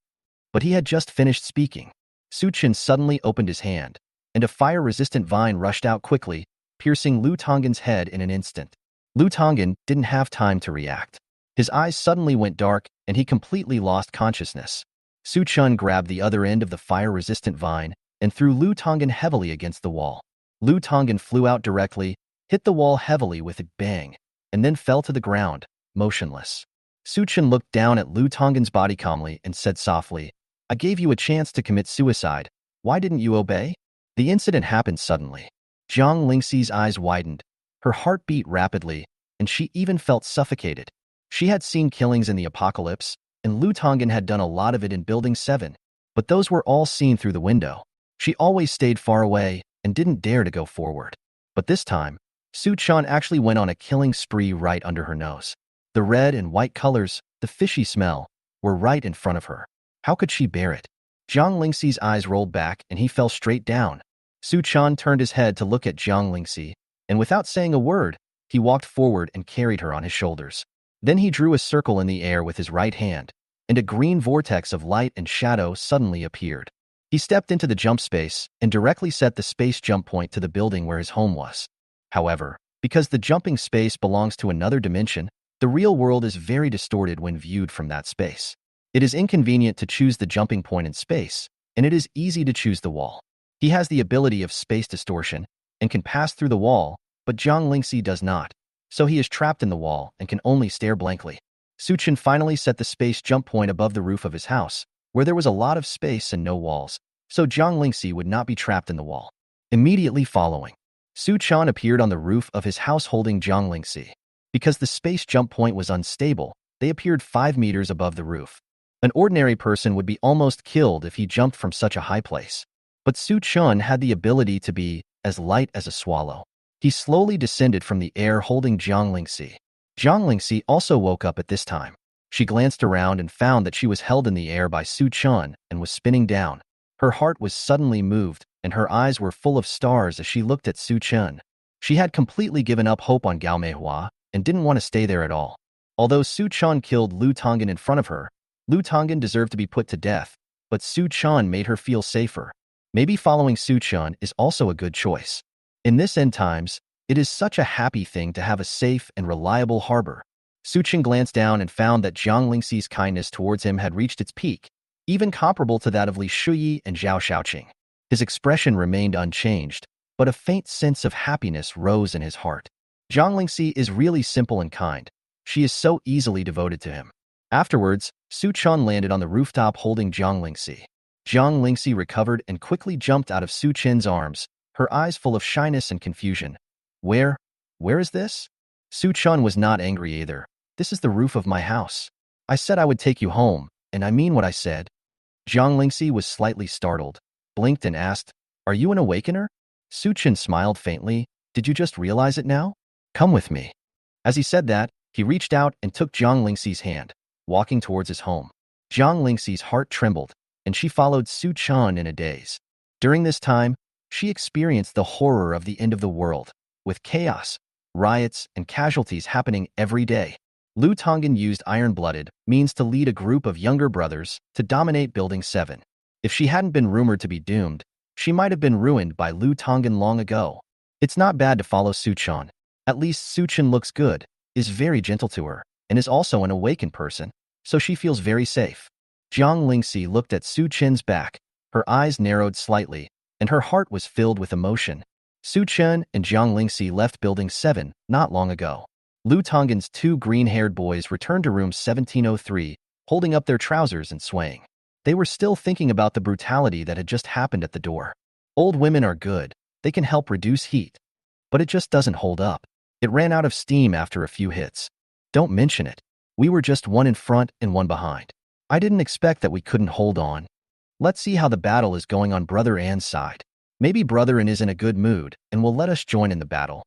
But he had just finished speaking. Su Chen suddenly opened his hand, and a fire-resistant vine rushed out quickly, piercing Lu Tonggan's head in an instant. Lu Tonggan didn't have time to react. His eyes suddenly went dark, and he completely lost consciousness. Su Chen grabbed the other end of the fire-resistant vine and threw Lu Tonggan heavily against the wall. Lu Tonggan flew out directly, hit the wall heavily with a bang, and then fell to the ground, motionless. Su Chen looked down at Lu Tonggan's body calmly and said softly, I gave you a chance to commit suicide. Why didn't you obey? The incident happened suddenly. Jiang Lingxi's eyes widened. Her heart beat rapidly, and she even felt suffocated. She had seen killings in the apocalypse, and Lu Tonggan had done a lot of it in Building 7, but those were all seen through the window. She always stayed far away and didn't dare to go forward. But this time, Su Chen actually went on a killing spree right under her nose. The red and white colors, the fishy smell, were right in front of her. How could she bear it? Jiang Lingxi's eyes rolled back and he fell straight down. Su Chen turned his head to look at Jiang Lingxi, and without saying a word, he walked forward and carried her on his shoulders. Then he drew a circle in the air with his right hand, and a green vortex of light and shadow suddenly appeared. He stepped into the jump space and directly set the space jump point to the building where his home was. However, because the jumping space belongs to another dimension, the real world is very distorted when viewed from that space. It is inconvenient to choose the jumping point in space, and it is easy to choose the wall. He has the ability of space distortion and can pass through the wall, but Jiang Lingxi does not, so he is trapped in the wall and can only stare blankly. Su Chen finally set the space jump point above the roof of his house, where there was a lot of space and no walls, so Jiang Lingxi would not be trapped in the wall. Immediately following, Su Chen appeared on the roof of his house holding Jiang Lingxi. Because the space jump point was unstable, they appeared 5 meters above the roof. An ordinary person would be almost killed if he jumped from such a high place. But Su Chen had the ability to be as light as a swallow. He slowly descended from the air holding Jiang Lingxi. Jiang Lingxi also woke up at this time. She glanced around and found that she was held in the air by Su Chen and was spinning down. Her heart was suddenly moved, and her eyes were full of stars as she looked at Su Chen. She had completely given up hope on Gao Meihua and didn't want to stay there at all. Although Su Chen killed Lu Tonggan in front of her, Lu Tonggan deserved to be put to death, but Su Chen made her feel safer. Maybe following Su Chen is also a good choice. In this end times, it is such a happy thing to have a safe and reliable harbor. Su Chen glanced down and found that Jiang Lingxi's kindness towards him had reached its peak, even comparable to that of Li Shuyi and Zhao Shaoqing. His expression remained unchanged, but a faint sense of happiness rose in his heart. Jiang Lingxi is really simple and kind. She is so easily devoted to him. Afterwards, Su Chen landed on the rooftop holding Jiang Lingxi. Jiang Lingxi recovered and quickly jumped out of Su Chen's arms, her eyes full of shyness and confusion. Where is this? Su Chen was not angry either. This is the roof of my house. I said I would take you home, and I mean what I said. Jiang Lingxi was slightly startled, blinked and asked, Are you an awakener? Su Chen smiled faintly. Did you just realize it now? Come with me. As he said that, he reached out and took Jiang Lingxi's hand, walking towards his home. Jiang Lingxi's heart trembled, and she followed Su Chen in a daze. During this time, she experienced the horror of the end of the world, with chaos, riots, and casualties happening every day. Lu Tonggan used iron-blooded means to lead a group of younger brothers to dominate Building 7. If she hadn't been rumored to be doomed, she might have been ruined by Lu Tonggan long ago. It's not bad to follow Su Chen. At least Su Chen looks good, is very gentle to her, and is also an awakened person, so she feels very safe. Jiang Lingxi looked at Su Chen's back. Her eyes narrowed slightly, and her heart was filled with emotion. Su Chen and Jiang Lingxi left Building 7 not long ago. Lu Tonggan's two green-haired boys returned to room 1703, holding up their trousers and swaying. They were still thinking about the brutality that had just happened at the door. Old women are good. They can help reduce heat. But it just doesn't hold up. It ran out of steam after a few hits. Don't mention it. We were just one in front and one behind. I didn't expect that we couldn't hold on. Let's see how the battle is going on Brother An's side. Maybe Brother An is in a good mood and will let us join in the battle.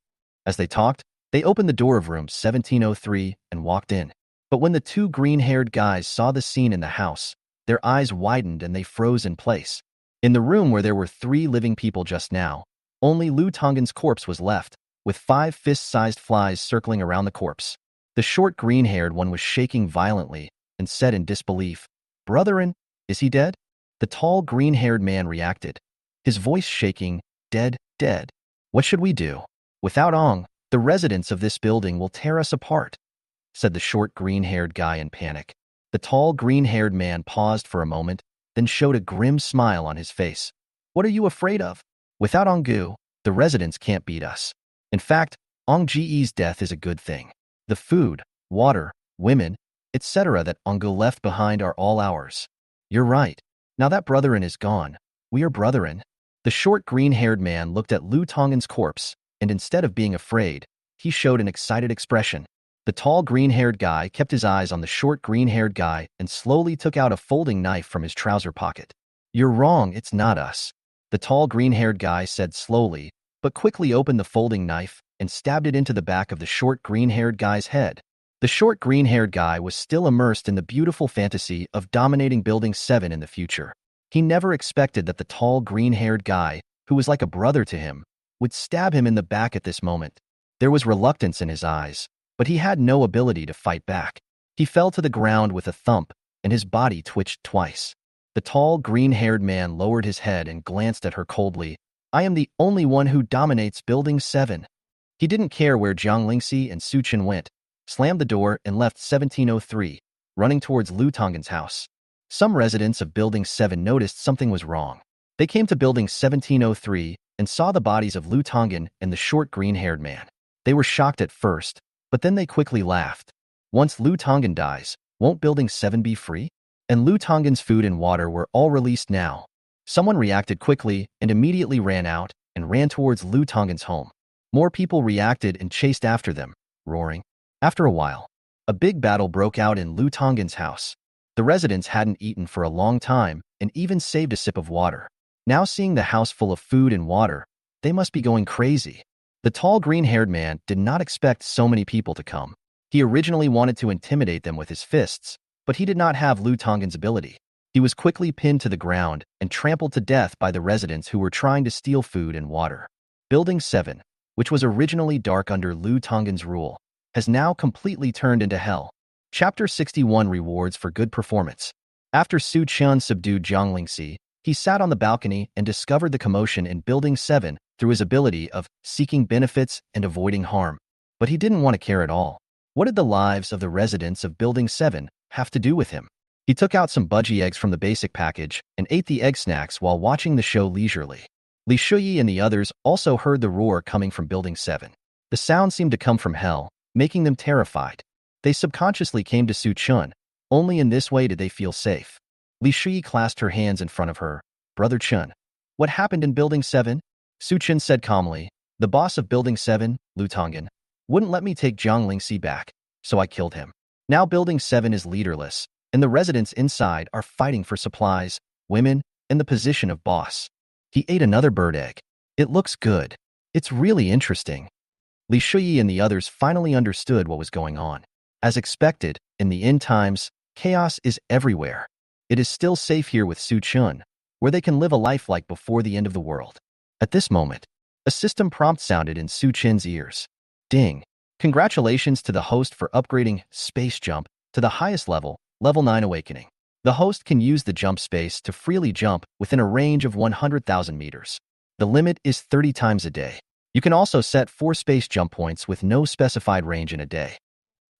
As they talked, they opened the door of room 1703 and walked in. But when the two green-haired guys saw the scene in the house, their eyes widened and they froze in place. In the room where there were 3 living people just now, only Lu Tonggan's corpse was left, with 5 fist-sized flies circling around the corpse. The short green-haired one was shaking violently and said in disbelief, "Brother An, is he dead?" The tall green-haired man reacted, his voice shaking, "Dead, dead. What should we do? Without Ong, the residents of this building will tear us apart," said the short green-haired guy in panic. The tall green-haired man paused for a moment, then showed a grim smile on his face. "What are you afraid of? Without Onggu, the residents can't beat us. In fact, Ong Ge's death is a good thing. The food, water, women, etc. that Onggu left behind are all ours." "You're right. Now that Brother An is gone, we are Brother An." The short green-haired man looked at Lu Tonggan's corpse, and instead of being afraid, he showed an excited expression. The tall green-haired guy kept his eyes on the short green-haired guy and slowly took out a folding knife from his trouser pocket. "You're wrong, it's not us," the tall green-haired guy said slowly, but quickly opened the folding knife and stabbed it into the back of the short green-haired guy's head. The short green-haired guy was still immersed in the beautiful fantasy of dominating Building 7 in the future. He never expected that the tall green-haired guy, who was like a brother to him, would stab him in the back at this moment. There was reluctance in his eyes, but he had no ability to fight back. He fell to the ground with a thump, and his body twitched twice. The tall green-haired man lowered his head and glanced at her coldly. "I am the only one who dominates Building 7. He didn't care where Jiang Lingxi and Su Chen went, slammed the door and left 1703, running towards Lu Tonggan's house. Some residents of Building 7 noticed something was wrong. They came to Building 1703 and saw the bodies of Lu Tonggan and the short green-haired man. They were shocked at first, but then they quickly laughed. Once Lu Tonggan dies, won't Building 7 be free? And Lu Tonggan's food and water were all released now. Someone reacted quickly and immediately ran out and ran towards Lu Tonggan's home. More people reacted and chased after them, roaring. After a while, a big battle broke out in Lu Tonggan's house. The residents hadn't eaten for a long time and even saved a sip of water. Now seeing the house full of food and water, they must be going crazy. The tall green-haired man did not expect so many people to come. He originally wanted to intimidate them with his fists, but he did not have Lu Tonggan's ability. He was quickly pinned to the ground and trampled to death by the residents who were trying to steal food and water. Building 7, which was originally dark under Lu Tonggan's rule, has now completely turned into hell. Chapter 61 Rewards for Good Performance. After Su Chen subdued Jiang Lingxi, he sat on the balcony and discovered the commotion in Building 7 through his ability of seeking benefits and avoiding harm. But he didn't want to care at all. What did the lives of the residents of Building 7 have to do with him? He took out some budgie eggs from the basic package and ate the egg snacks while watching the show leisurely. Li Shuyi and the others also heard the roar coming from Building 7. The sound seemed to come from hell, making them terrified. They subconsciously came to Su Chen. Only in this way did they feel safe. Li Shuyi clasped her hands in front of her. "Brother Chen, what happened in Building 7? Su Chen said calmly. "The boss of Building 7, Lu Tonggan, wouldn't let me take Jiang Lingxi back, so I killed him. Now Building 7 is leaderless, and the residents inside are fighting for supplies, women, and the position of boss." He ate another bird egg. It looks good. It's really interesting. Li Shuyi and the others finally understood what was going on. As expected, in the end times, chaos is everywhere. It is still safe here with Su Chun, where they can live a life like before the end of the world. At this moment, a system prompt sounded in Su Chin's ears. Ding. Congratulations to the host for upgrading Space Jump to the highest level, Level 9 Awakening. The host can use the jump space to freely jump within a range of 100,000 meters. The limit is 30 times a day. You can also set 4 space jump points with no specified range in a day.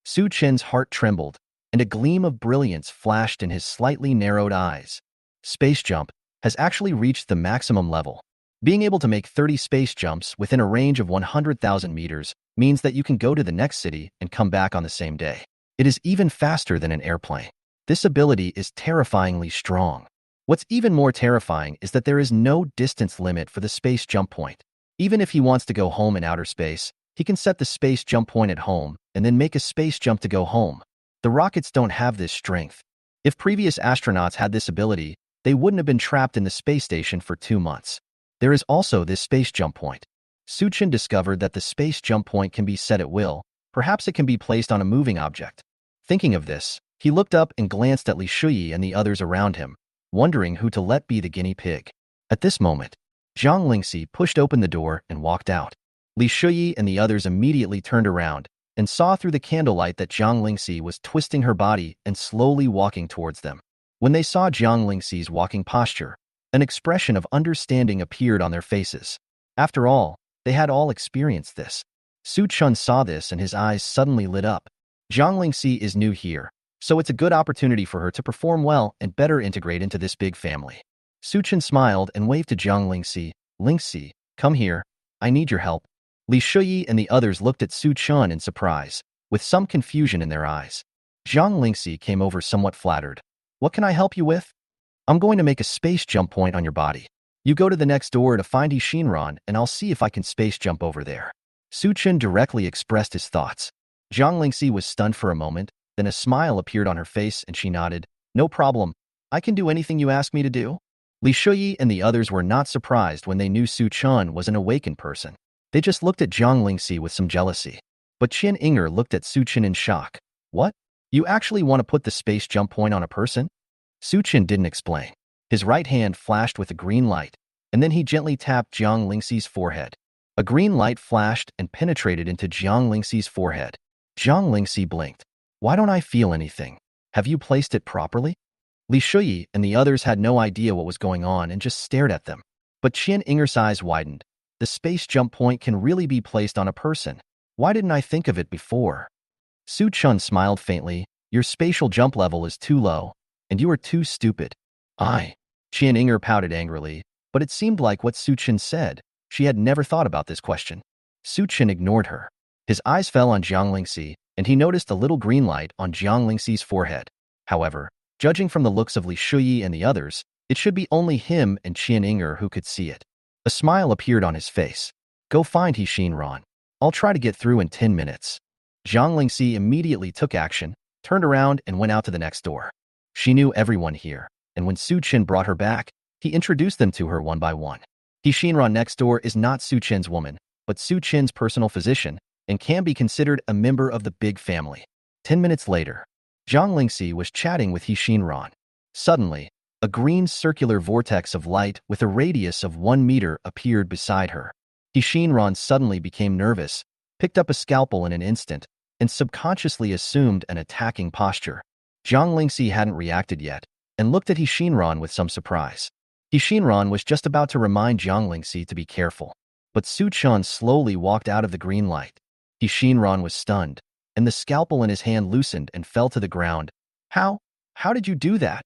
Su Chin's heart trembled, and a gleam of brilliance flashed in his slightly narrowed eyes. Space jump has actually reached the maximum level. Being able to make 30 space jumps within a range of 100,000 meters means that you can go to the next city and come back on the same day. It is even faster than an airplane. This ability is terrifyingly strong. What's even more terrifying is that there is no distance limit for the space jump point. Even if he wants to go home in outer space, he can set the space jump point at home and then make a space jump to go home. The rockets don't have this strength. If previous astronauts had this ability, they wouldn't have been trapped in the space station for 2 months. There is also this space jump point. Su Chin discovered that the space jump point can be set at will. Perhaps it can be placed on a moving object. Thinking of this, he looked up and glanced at Li Shuyi and the others around him, wondering who to let be the guinea pig. At this moment, Zhang Lingxi pushed open the door and walked out. Li Shuyi and the others immediately turned around and saw through the candlelight that Zhang Lingxi was twisting her body and slowly walking towards them. When they saw Zhang Lingxi's walking posture, an expression of understanding appeared on their faces. After all, they had all experienced this. Su Chun saw this and his eyes suddenly lit up. Zhang Lingxi is new here, so it's a good opportunity for her to perform well and better integrate into this big family. Su Chun smiled and waved to Zhang Lingxi. Lingxi, come here. I need your help. Li Shuyi and the others looked at Su Chun in surprise, with some confusion in their eyes. Zhang Lingxi came over somewhat flattered. What can I help you with? I'm going to make a space jump point on your body. You go to the next door to find Shinran and I'll see if I can space jump over there. Su Chun directly expressed his thoughts. Zhang Lingxi was stunned for a moment, then a smile appeared on her face and she nodded. No problem. I can do anything you ask me to do. Li Shuyi and the others were not surprised when they knew Su Chun was an awakened person. They just looked at Zhang Lingxi with some jealousy. But Qian Inger looked at Su Chun in shock. What? You actually want to put the space jump point on a person? Su Chun didn't explain. His right hand flashed with a green light, and then he gently tapped Zhang Lingxi's forehead. A green light flashed and penetrated into Zhang Lingxi's forehead. Zhang Lingxi blinked. Why don't I feel anything? Have you placed it properly? Li Shuyi and the others had no idea what was going on and just stared at them. But Qian Inger's eyes widened. The space jump point can really be placed on a person. Why didn't I think of it before? Su Chun smiled faintly. Your spatial jump level is too low, and you are too stupid. Qian Inger pouted angrily, but it seemed like what Su Chun said. She had never thought about this question. Su Chun ignored her. His eyes fell on Zhang Lingxi, and he noticed a little green light on Zhang Lingxi's forehead. However, judging from the looks of Li Shuyi and the others, it should be only him and Qian Inger who could see it. A smile appeared on his face. Go find Shinran. I'll try to get through in 10 minutes. Zhang Lingxi immediately took action, turned around and went out to the next door. She knew everyone here, and when Su Chun brought her back, he introduced them to her one by one. Shinran next door is not Su Chin's woman, but Su Chin's personal physician, and can be considered a member of the big family. 10 minutes later, Zhang Lingxi was chatting with Shinran. Suddenly, a green circular vortex of light with a radius of 1 meter appeared beside her. Shinran suddenly became nervous, picked up a scalpel in an instant, and subconsciously assumed an attacking posture. Zhang Lingxi hadn't reacted yet, and looked at Shinran with some surprise. Shinran was just about to remind Zhang Lingxi to be careful, but Su Chun slowly walked out of the green light. Shinran was stunned, and the scalpel in his hand loosened and fell to the ground. How did you do that?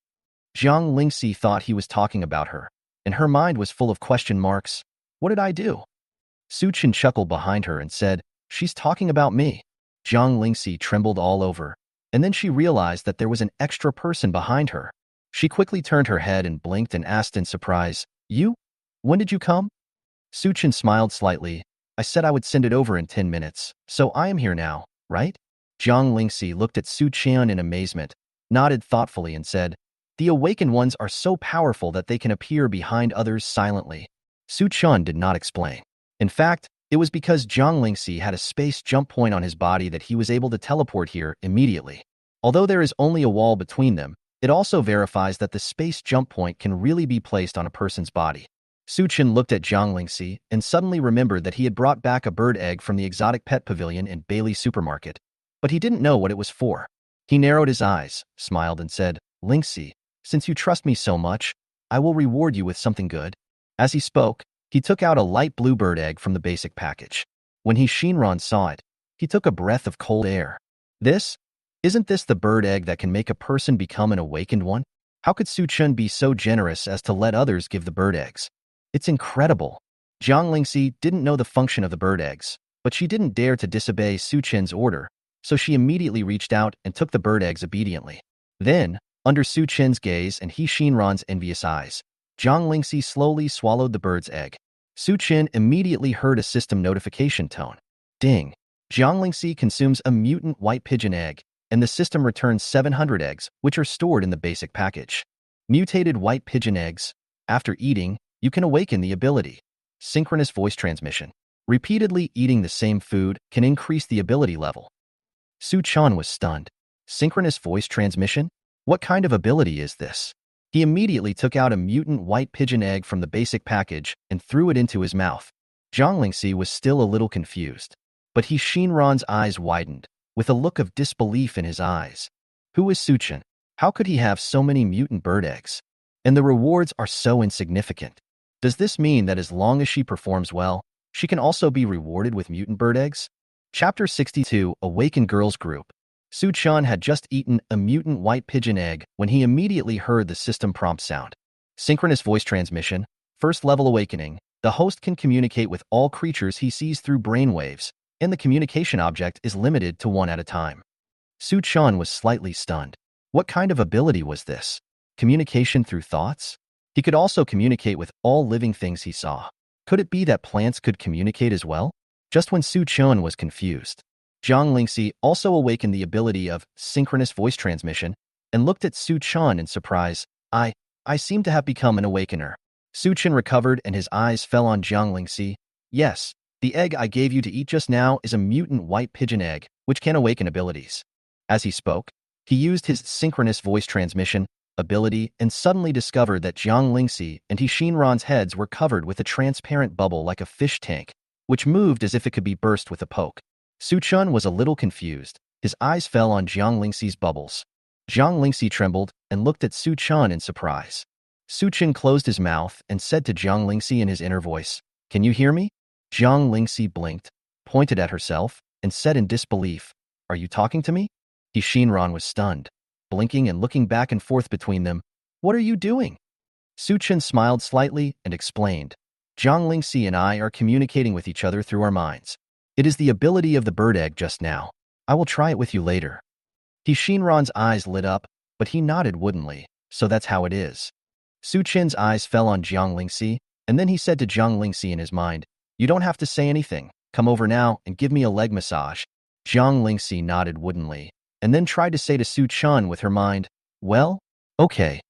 Zhang Lingxi thought he was talking about her, and her mind was full of question marks. What did I do? Su Chun chuckled behind her and said, She's talking about me. Zhang Lingxi trembled all over, and then she realized that there was an extra person behind her. She quickly turned her head and blinked and asked in surprise, You? When did you come? Su Chun smiled slightly. I said I would send it over in 10 minutes, so I am here now, right? Zhang Lingxi looked at Su Chun in amazement, nodded thoughtfully and said, The awakened ones are so powerful that they can appear behind others silently. Su Chun did not explain. In fact, it was because Zhang Lingxi had a space jump point on his body that he was able to teleport here immediately. Although there is only a wall between them, it also verifies that the space jump point can really be placed on a person's body. Su Chun looked at Zhang Lingxi and suddenly remembered that he had brought back a bird egg from the exotic pet pavilion in Bailey's supermarket, but he didn't know what it was for. He narrowed his eyes, smiled, and said, "Lingxi, since you trust me so much, I will reward you with something good." As he spoke, he took out a light blue bird egg from the basic package. When Shinran saw it, he took a breath of cold air. Isn't this the bird egg that can make a person become an awakened one? How could Su Chun be so generous as to let others give the bird eggs? It's incredible. Zhang Lingxi didn't know the function of the bird eggs, but she didn't dare to disobey Su Chun's order, so she immediately reached out and took the bird eggs obediently. Then, under Su Chun's gaze and Shinran's envious eyes, Zhang Lingxi slowly swallowed the bird's egg. Su Chun immediately heard a system notification tone. Ding! Zhang Lingxi consumes a mutant white pigeon egg, and the system returns 700 eggs, which are stored in the basic package. Mutated white pigeon eggs. After eating, you can awaken the ability. Synchronous voice transmission. Repeatedly eating the same food can increase the ability level. Su Chun was stunned. Synchronous voice transmission? What kind of ability is this? He immediately took out a mutant white pigeon egg from the basic package and threw it into his mouth. Zhang Lingxi was still a little confused, but Shinran's eyes widened, with a look of disbelief in his eyes. Who is Su Chun? How could he have so many mutant bird eggs? And the rewards are so insignificant. Does this mean that as long as she performs well, she can also be rewarded with mutant bird eggs? Chapter 62, Awakened Girls Group. Su Chun had just eaten a mutant white pigeon egg when he immediately heard the system prompt sound. Synchronous voice transmission. First level awakening. The host can communicate with all creatures he sees through brainwaves, and the communication object is limited to one at a time. Su Chun was slightly stunned. What kind of ability was this? Communication through thoughts? He could also communicate with all living things he saw. Could it be that plants could communicate as well? Just when Su Chun was confused, Zhang Lingxi also awakened the ability of synchronous voice transmission and looked at Su Chun in surprise. I seem to have become an awakener. Su Chun recovered and his eyes fell on Zhang Lingxi. Yes, the egg I gave you to eat just now is a mutant white pigeon egg, which can awaken abilities. As he spoke, he used his synchronous voice transmission ability and suddenly discovered that Zhang Lingxi and Shinran's heads were covered with a transparent bubble like a fish tank, which moved as if it could be burst with a poke. Su Chun was a little confused. His eyes fell on Zhang Lingxi's bubbles. Zhang Lingxi trembled and looked at Su Chun in surprise. Su Chun closed his mouth and said to Zhang Lingxi in his inner voice, "Can you hear me?" Zhang Lingxi blinked, pointed at herself, and said in disbelief, "Are you talking to me?" Shinran was stunned, blinking and looking back and forth between them. "What are you doing?" Su Chun smiled slightly and explained, "Zhang Lingxi and I are communicating with each other through our minds. It is the ability of the bird egg just now. I will try it with you later." Shinran's eyes lit up, but he nodded woodenly, "So that's how it is." Su Chun's eyes fell on Zhang Lingxi, and then he said to Zhang Lingxi in his mind, "You don't have to say anything. Come over now and give me a leg massage." Zhang Lingxi nodded woodenly, and then tried to say to Su Chun with her mind, "Well, okay."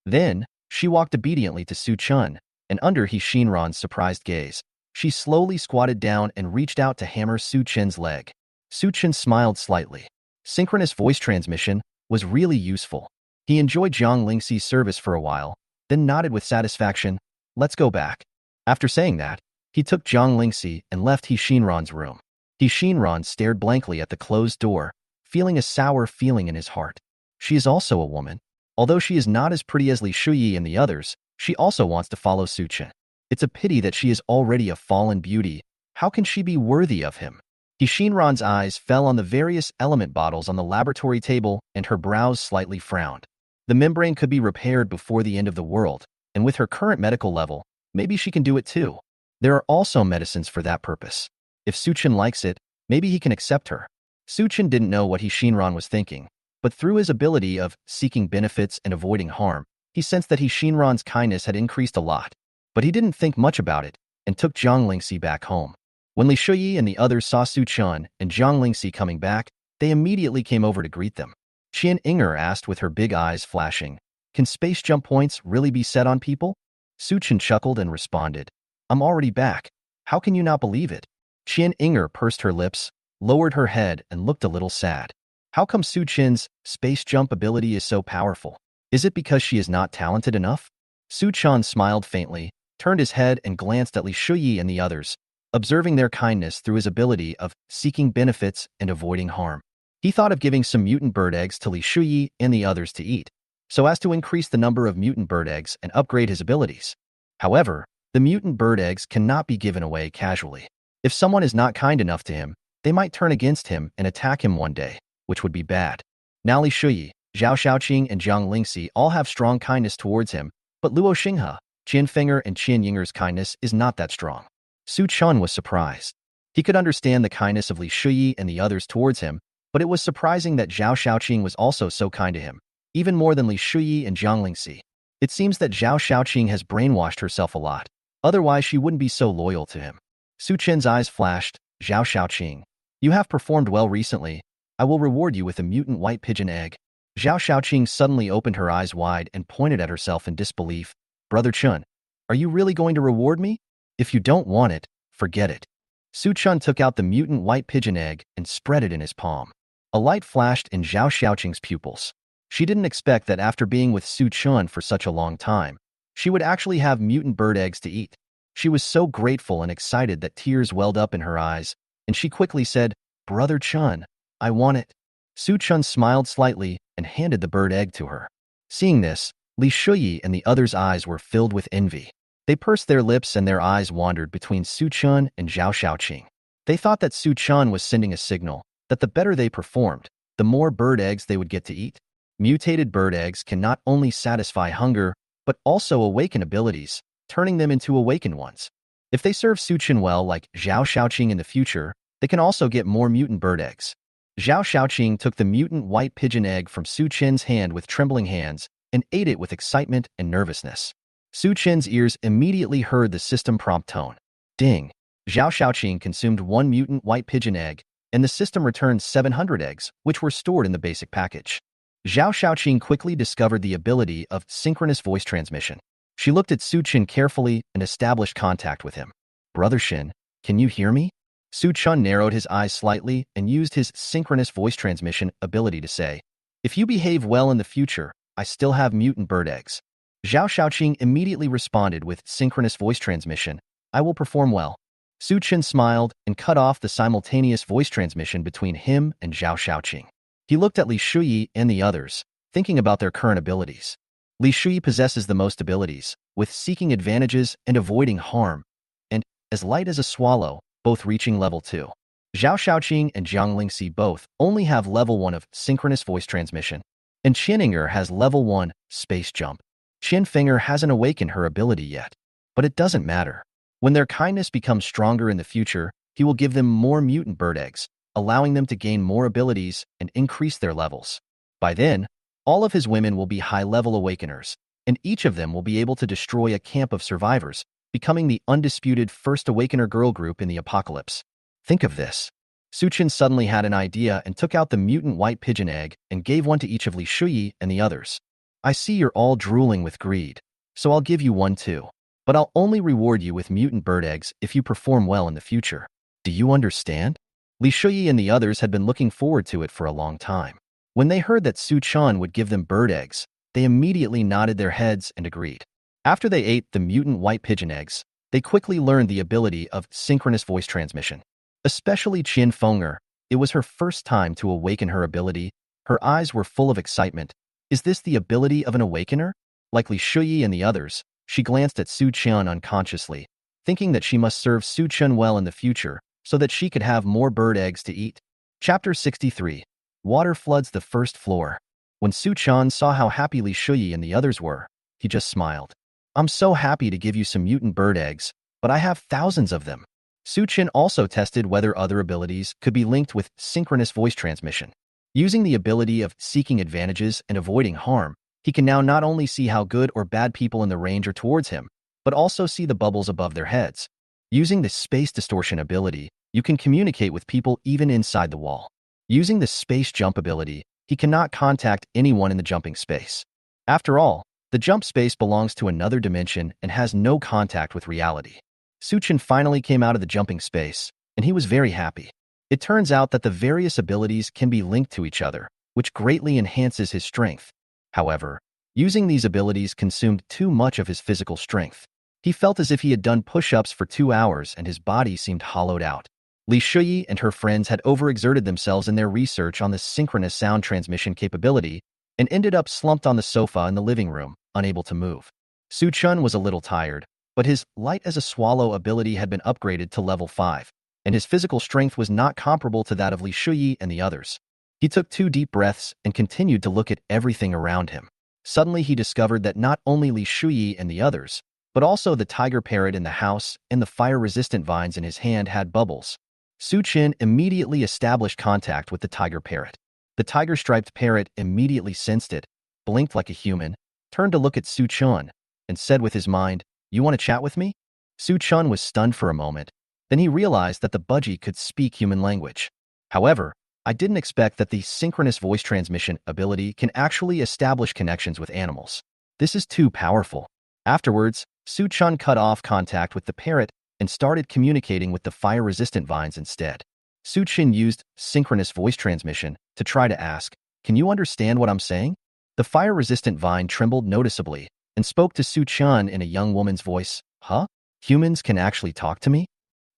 Then, she walked obediently to Su Chun, and under Shinran's surprised gaze, she slowly squatted down and reached out to hammer Su Chun's leg. Su Chun smiled slightly. Synchronous voice transmission was really useful. He enjoyed Zhang Lingxi's service for a while, then nodded with satisfaction. "Let's go back." After saying that, he took Zhang Lingxi and left Shinran's room. Shinran stared blankly at the closed door, feeling a sour feeling in his heart. She is also a woman. Although she is not as pretty as Li Shuyi and the others, she also wants to follow Su Chun. It's a pity that she is already a fallen beauty. How can she be worthy of him? Shinran's eyes fell on the various element bottles on the laboratory table, and her brows slightly frowned. The membrane could be repaired before the end of the world, and with her current medical level, maybe she can do it too. There are also medicines for that purpose. If Su Chun likes it, maybe he can accept her. Su Chun didn't know what Shinran was thinking, but through his ability of seeking benefits and avoiding harm, he sensed that Shinran's kindness had increased a lot. But he didn't think much about it, and took Zhang Lingxi back home. When Li Shuyi and the others saw Su Chun and Zhang Lingxi coming back, they immediately came over to greet them. Qian Inger asked with her big eyes flashing, "Can space jump points really be set on people?" Su Chun chuckled and responded, I'm already back. How can you not believe it? Qian Inger pursed her lips, lowered her head, and looked a little sad. How come Su Chen's space jump ability is so powerful? Is it because she is not talented enough? Su Chan smiled faintly, turned his head and glanced at Li Shuyi and the others, observing their kindness through his ability of seeking benefits and avoiding harm. He thought of giving some mutant bird eggs to Li Shuyi and the others to eat, so as to increase the number of mutant bird eggs and upgrade his abilities. However, the mutant bird eggs cannot be given away casually. If someone is not kind enough to him, they might turn against him and attack him one day, which would be bad. Now Li Shuyi, Zhao Xiaoqing, and Jiang Lingxi all have strong kindness towards him, but Luo Xinghe, Qian Fenger, and Qian Yinger's kindness is not that strong. Su Chun was surprised. He could understand the kindness of Li Shuyi and the others towards him, but it was surprising that Zhao Xiaoqing was also so kind to him, even more than Li Shuyi and Jiang Lingxi. It seems that Zhao Xiaoqing has brainwashed herself a lot. Otherwise, she wouldn't be so loyal to him. Su Chen's eyes flashed. Zhao Xiaoqing, you have performed well recently. I will reward you with a mutant white pigeon egg. Zhao Xiaoqing suddenly opened her eyes wide and pointed at herself in disbelief. Brother Chun, are you really going to reward me? If you don't want it, forget it. Su Chun took out the mutant white pigeon egg and spread it in his palm. A light flashed in Zhao Xiaoqing's pupils. She didn't expect that after being with Su Chun for such a long time, she would actually have mutant bird eggs to eat. She was so grateful and excited that tears welled up in her eyes, and she quickly said, Brother Chun, I want it. Su Chun smiled slightly and handed the bird egg to her. Seeing this, Li Shuyi and the others' eyes were filled with envy. They pursed their lips and their eyes wandered between Su Chun and Zhao Xiaoqing. They thought that Su Chun was sending a signal that the better they performed, the more bird eggs they would get to eat. Mutated bird eggs can not only satisfy hunger, but also awaken abilities, turning them into awakened ones. If they serve Su Chen well like Zhao Xiaoqing in the future, they can also get more mutant bird eggs. Zhao Xiaoqing took the mutant white pigeon egg from Su Chen's hand with trembling hands and ate it with excitement and nervousness. Su Chen's ears immediately heard the system prompt tone. Ding! Zhao Xiaoqing consumed one mutant white pigeon egg, and the system returned 700 eggs, which were stored in the basic package. Zhao Xiaoqing quickly discovered the ability of synchronous voice transmission. She looked at Su Chen carefully and established contact with him. Brother Shin, can you hear me? Su Chun narrowed his eyes slightly and used his synchronous voice transmission ability to say, If you behave well in the future, I still have mutant bird eggs. Zhao Xiaoqing immediately responded with synchronous voice transmission, I will perform well. Su Chen smiled and cut off the simultaneous voice transmission between him and Zhao Xiaoqing. He looked at Li Shuyi and the others, thinking about their current abilities. Li Shuyi possesses the most abilities, with seeking advantages and avoiding harm, and as light as a swallow, both reaching level 2. Zhao Xiaoqing and Jiang Lingxi both only have level 1 of synchronous voice transmission, and Qianinger has level 1 space jump. Qian Fenger hasn't awakened her ability yet, but it doesn't matter. When their kindness becomes stronger in the future, he will give them more mutant bird eggs, allowing them to gain more abilities and increase their levels. By then, all of his women will be high-level awakeners, and each of them will be able to destroy a camp of survivors, becoming the undisputed first awakener girl group in the apocalypse. Think of this. Su Chen suddenly had an idea and took out the mutant white pigeon egg and gave one to each of Li Shuyi and the others. I see you're all drooling with greed, so I'll give you one too. But I'll only reward you with mutant bird eggs if you perform well in the future. Do you understand? Li Shuyi and the others had been looking forward to it for a long time. When they heard that Su Chun would give them bird eggs, they immediately nodded their heads and agreed. After they ate the mutant white pigeon eggs, they quickly learned the ability of synchronous voice transmission. Especially Qian Fenger, it was her first time to awaken her ability. Her eyes were full of excitement. Is this the ability of an awakener? Like Li Shuyi and the others, she glanced at Su Chen unconsciously, thinking that she must serve Su Chen well in the future so that she could have more bird eggs to eat. Chapter 63. Water floods the first floor. When Su Chen saw how happy Li Shuyi and the others were, he just smiled. I'm so happy to give you some mutant bird eggs, but I have thousands of them. Su Chen also tested whether other abilities could be linked with synchronous voice transmission. Using the ability of seeking advantages and avoiding harm, he can now not only see how good or bad people in the range are towards him, but also see the bubbles above their heads. Using the space distortion ability, you can communicate with people even inside the wall. Using the space jump ability, he cannot contact anyone in the jumping space. After all, the jump space belongs to another dimension and has no contact with reality. Suchin finally came out of the jumping space, and he was very happy. It turns out that the various abilities can be linked to each other, which greatly enhances his strength. However, using these abilities consumed too much of his physical strength. He felt as if he had done push-ups for 2 hours and his body seemed hollowed out. Li Shuyi and her friends had overexerted themselves in their research on the synchronous sound transmission capability and ended up slumped on the sofa in the living room, unable to move. Su Chun was a little tired, but his light as a swallow ability had been upgraded to level 5, and his physical strength was not comparable to that of Li Shuyi and the others. He took 2 deep breaths and continued to look at everything around him. Suddenly he discovered that not only Li Shuyi and the others, but also the tiger parrot in the house and the fire-resistant vines in his hand had bubbles. Su Chin immediately established contact with the tiger parrot. The tiger-striped parrot immediately sensed it, blinked like a human, turned to look at Su Chun, and said with his mind, "You want to chat with me?" Su Chun was stunned for a moment. Then he realized that the budgie could speak human language. However, I didn't expect that the synchronous voice transmission ability can actually establish connections with animals. This is too powerful. Afterwards, Su Chun cut off contact with the parrot and started communicating with the fire-resistant vines instead. Su Chin used synchronous voice transmission to try to ask, "Can you understand what I'm saying?" The fire-resistant vine trembled noticeably and spoke to Su Chun in a young woman's voice. "Huh? Humans can actually talk to me?"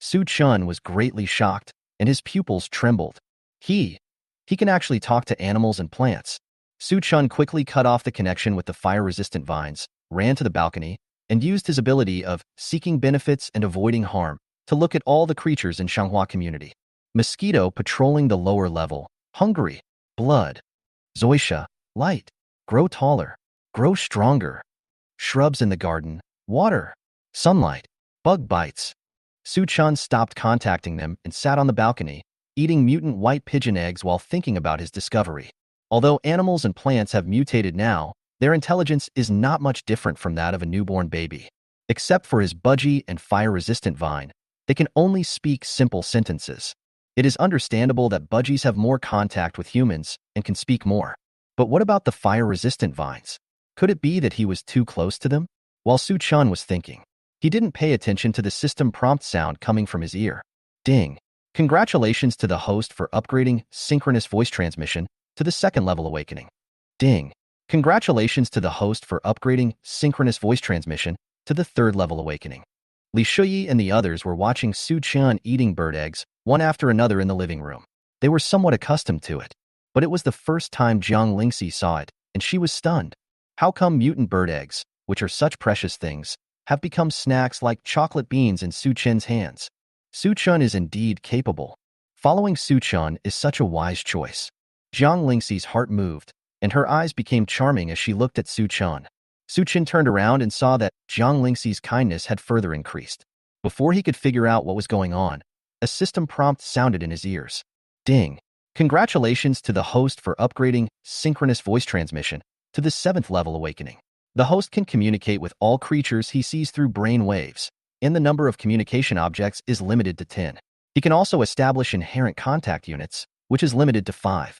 Su Chun was greatly shocked, and his pupils trembled. He can actually talk to animals and plants. Su Chun quickly cut off the connection with the fire-resistant vines, ran to the balcony, and used his ability of seeking benefits and avoiding harm to look at all the creatures in Shanghua community. Mosquito patrolling the lower level, hungry, blood. Zoisha, light, grow taller, grow stronger. Shrubs in the garden, water, sunlight, bug bites. Su Chun stopped contacting them and sat on the balcony, eating mutant white pigeon eggs while thinking about his discovery. Although animals and plants have mutated now, their intelligence is not much different from that of a newborn baby. Except for his budgie and fire-resistant vine, they can only speak simple sentences. It is understandable that budgies have more contact with humans and can speak more. But what about the fire-resistant vines? Could it be that he was too close to them? While Su Chun was thinking, he didn't pay attention to the system prompt sound coming from his ear. Ding! Congratulations to the host for upgrading synchronous voice transmission to the 2nd level awakening. Ding! Congratulations to the host for upgrading synchronous voice transmission to the 3rd level awakening. Li Shuyi and the others were watching Su Chun eating bird eggs, one after another in the living room. They were somewhat accustomed to it, but it was the first time Jiang Lingxi saw it, and she was stunned. How come mutant bird eggs, which are such precious things, have become snacks like chocolate beans in Su Chin's hands? Su Chun is indeed capable. Following Su Chun is such a wise choice. Jiang Lingxi's heart moved, and her eyes became charming as she looked at Su Chun. Su Chin turned around and saw that Jiang Lingxi's kindness had further increased. Before he could figure out what was going on, a system prompt sounded in his ears. Ding! Congratulations to the host for upgrading synchronous voice transmission to the 7th level awakening. The host can communicate with all creatures he sees through brain waves, and the number of communication objects is limited to 10. He can also establish inherent contact units, which is limited to 5.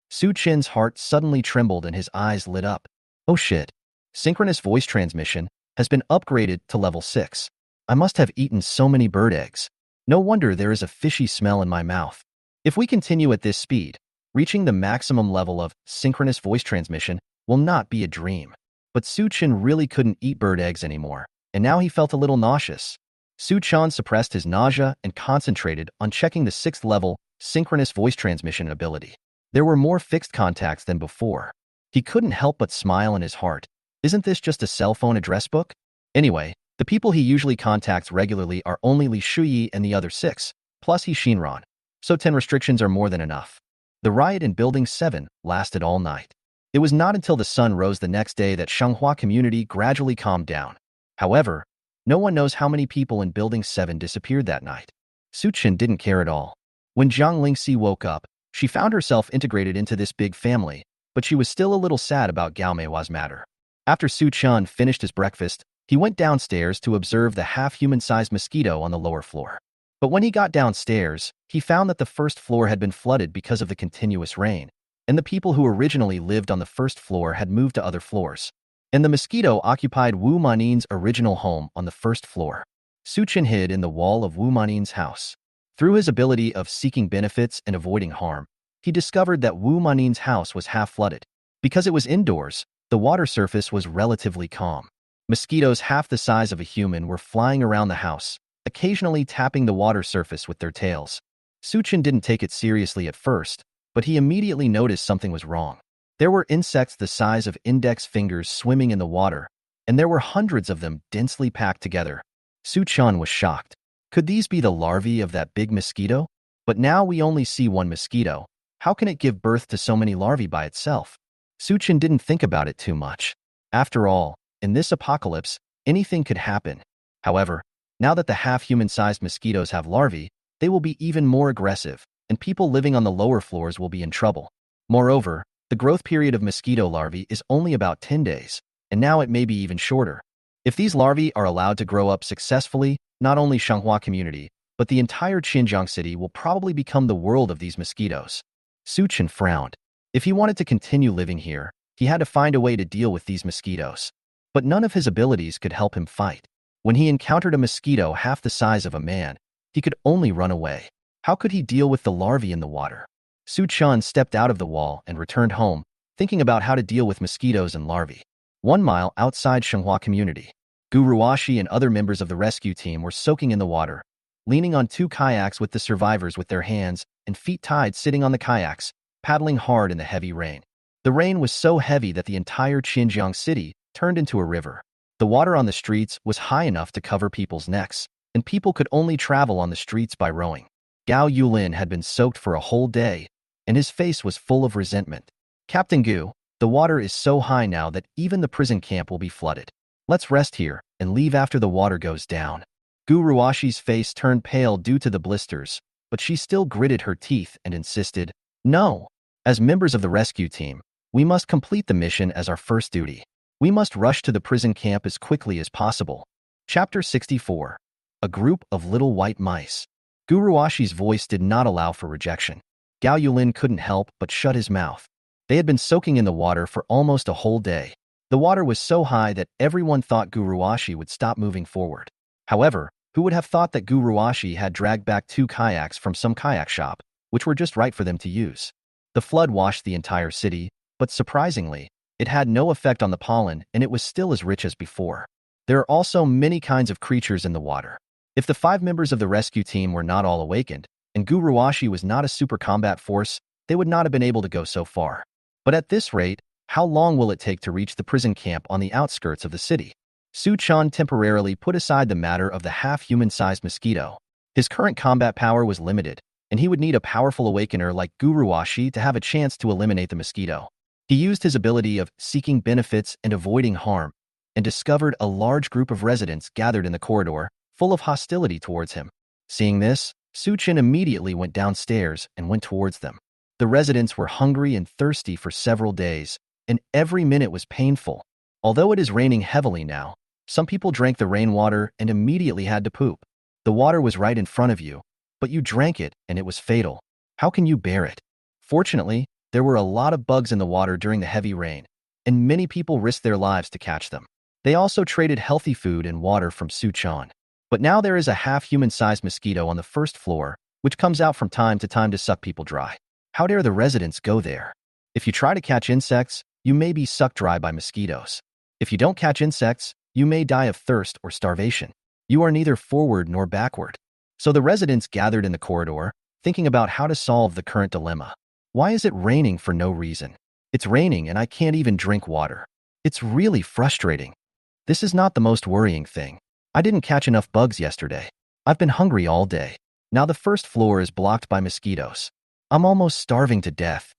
Su Chin's heart suddenly trembled and his eyes lit up. Oh shit! Synchronous voice transmission has been upgraded to level 6. I must have eaten so many bird eggs. No wonder there is a fishy smell in my mouth. If we continue at this speed, reaching the maximum level of synchronous voice transmission will not be a dream. But Su Chin really couldn't eat bird eggs anymore, and now he felt a little nauseous. Su Chan suppressed his nausea and concentrated on checking the 6th level synchronous voice transmission ability. There were more fixed contacts than before. He couldn't help but smile in his heart. Isn't this just a cell phone address book? Anyway, the people he usually contacts regularly are only Li Shuyi and the other 6, plus he Shinran. So 10 restrictions are more than enough. The riot in Building 7 lasted all night. It was not until the sun rose the next day that Shanghua community gradually calmed down. However, no one knows how many people in Building 7 disappeared that night. Su Chin didn't care at all. When Jiang Lingxi woke up, she found herself integrated into this big family, but she was still a little sad about Gao Meihua's matter. After Su Chun finished his breakfast, he went downstairs to observe the half-human-sized mosquito on the lower floor. But when he got downstairs, he found that the first floor had been flooded because of the continuous rain, and the people who originally lived on the first floor had moved to other floors. And the mosquito occupied Wu Manin's original home on the first floor. Suchin hid in the wall of Wu Manin's house. Through his ability of seeking benefits and avoiding harm, he discovered that Wu Manin's house was half flooded. Because it was indoors, the water surface was relatively calm. Mosquitoes half the size of a human were flying around the house, occasionally tapping the water surface with their tails. Suchin didn't take it seriously at first, but he immediately noticed something was wrong. There were insects the size of index fingers swimming in the water, and there were hundreds of them densely packed together. Suchan was shocked. Could these be the larvae of that big mosquito? But now we only see one mosquito. How can it give birth to so many larvae by itself? Suchin didn't think about it too much. After all, in this apocalypse, anything could happen. However, now that the half-human-sized mosquitoes have larvae, they will be even more aggressive, and people living on the lower floors will be in trouble. Moreover, the growth period of mosquito larvae is only about 10 days, and now it may be even shorter. If these larvae are allowed to grow up successfully, not only Shanghua community, but the entire Xinjiang city will probably become the world of these mosquitoes. Suchin frowned. If he wanted to continue living here, he had to find a way to deal with these mosquitoes. But none of his abilities could help him fight. When he encountered a mosquito half the size of a man, he could only run away. How could he deal with the larvae in the water? Suchan stepped out of the wall and returned home, thinking about how to deal with mosquitoes and larvae. 1 mile outside Shanghua community, Gu Ruashi and other members of the rescue team were soaking in the water, leaning on 2 kayaks with the survivors with their hands and feet tied sitting on the kayaks, paddling hard in the heavy rain. The rain was so heavy that the entire Xinjiang city turned into a river. The water on the streets was high enough to cover people's necks, and people could only travel on the streets by rowing. Gao Yulin had been soaked for a whole day, and his face was full of resentment. Captain Gu, the water is so high now that even the prison camp will be flooded. Let's rest here and leave after the water goes down. Gu Ruashi's face turned pale due to the blisters, but she still gritted her teeth and insisted, "No. As members of the rescue team, we must complete the mission as our first duty. We must rush to the prison camp as quickly as possible." Chapter 64. A Group of Little White Mice. Gu Ruashi's voice did not allow for rejection. Gao Yulin couldn't help but shut his mouth. They had been soaking in the water for almost a whole day. The water was so high that everyone thought Gu Ruashi would stop moving forward. However, who would have thought that Gu Ruashi had dragged back 2 kayaks from some kayak shop, which were just right for them to use? The flood washed the entire city, but surprisingly, it had no effect on the pollen and it was still as rich as before. There are also many kinds of creatures in the water. If the 5 members of the rescue team were not all awakened, and Gu Ruashi was not a super combat force, they would not have been able to go so far. But at this rate, how long will it take to reach the prison camp on the outskirts of the city? Suchan temporarily put aside the matter of the half-human-sized mosquito. His current combat power was limited, and he would need a powerful awakener like Gu Ruashi to have a chance to eliminate the mosquito. He used his ability of seeking benefits and avoiding harm, and discovered a large group of residents gathered in the corridor, full of hostility towards him. Seeing this, Suchin immediately went downstairs and went towards them. The residents were hungry and thirsty for several days, and every minute was painful. Although it is raining heavily now, some people drank the rainwater and immediately had to poop. The water was right in front of you, but you drank it and it was fatal. How can you bear it? Fortunately, there were a lot of bugs in the water during the heavy rain, and many people risked their lives to catch them. They also traded healthy food and water from Suchan. But now there is a half-human-sized mosquito on the first floor, which comes out from time to time to suck people dry. How dare the residents go there? If you try to catch insects, you may be sucked dry by mosquitoes. If you don't catch insects, you may die of thirst or starvation. You are neither forward nor backward. So the residents gathered in the corridor, thinking about how to solve the current dilemma. Why is it raining for no reason? It's raining and I can't even drink water. It's really frustrating. This is not the most worrying thing. I didn't catch enough bugs yesterday. I've been hungry all day. Now the first floor is blocked by mosquitoes. I'm almost starving to death.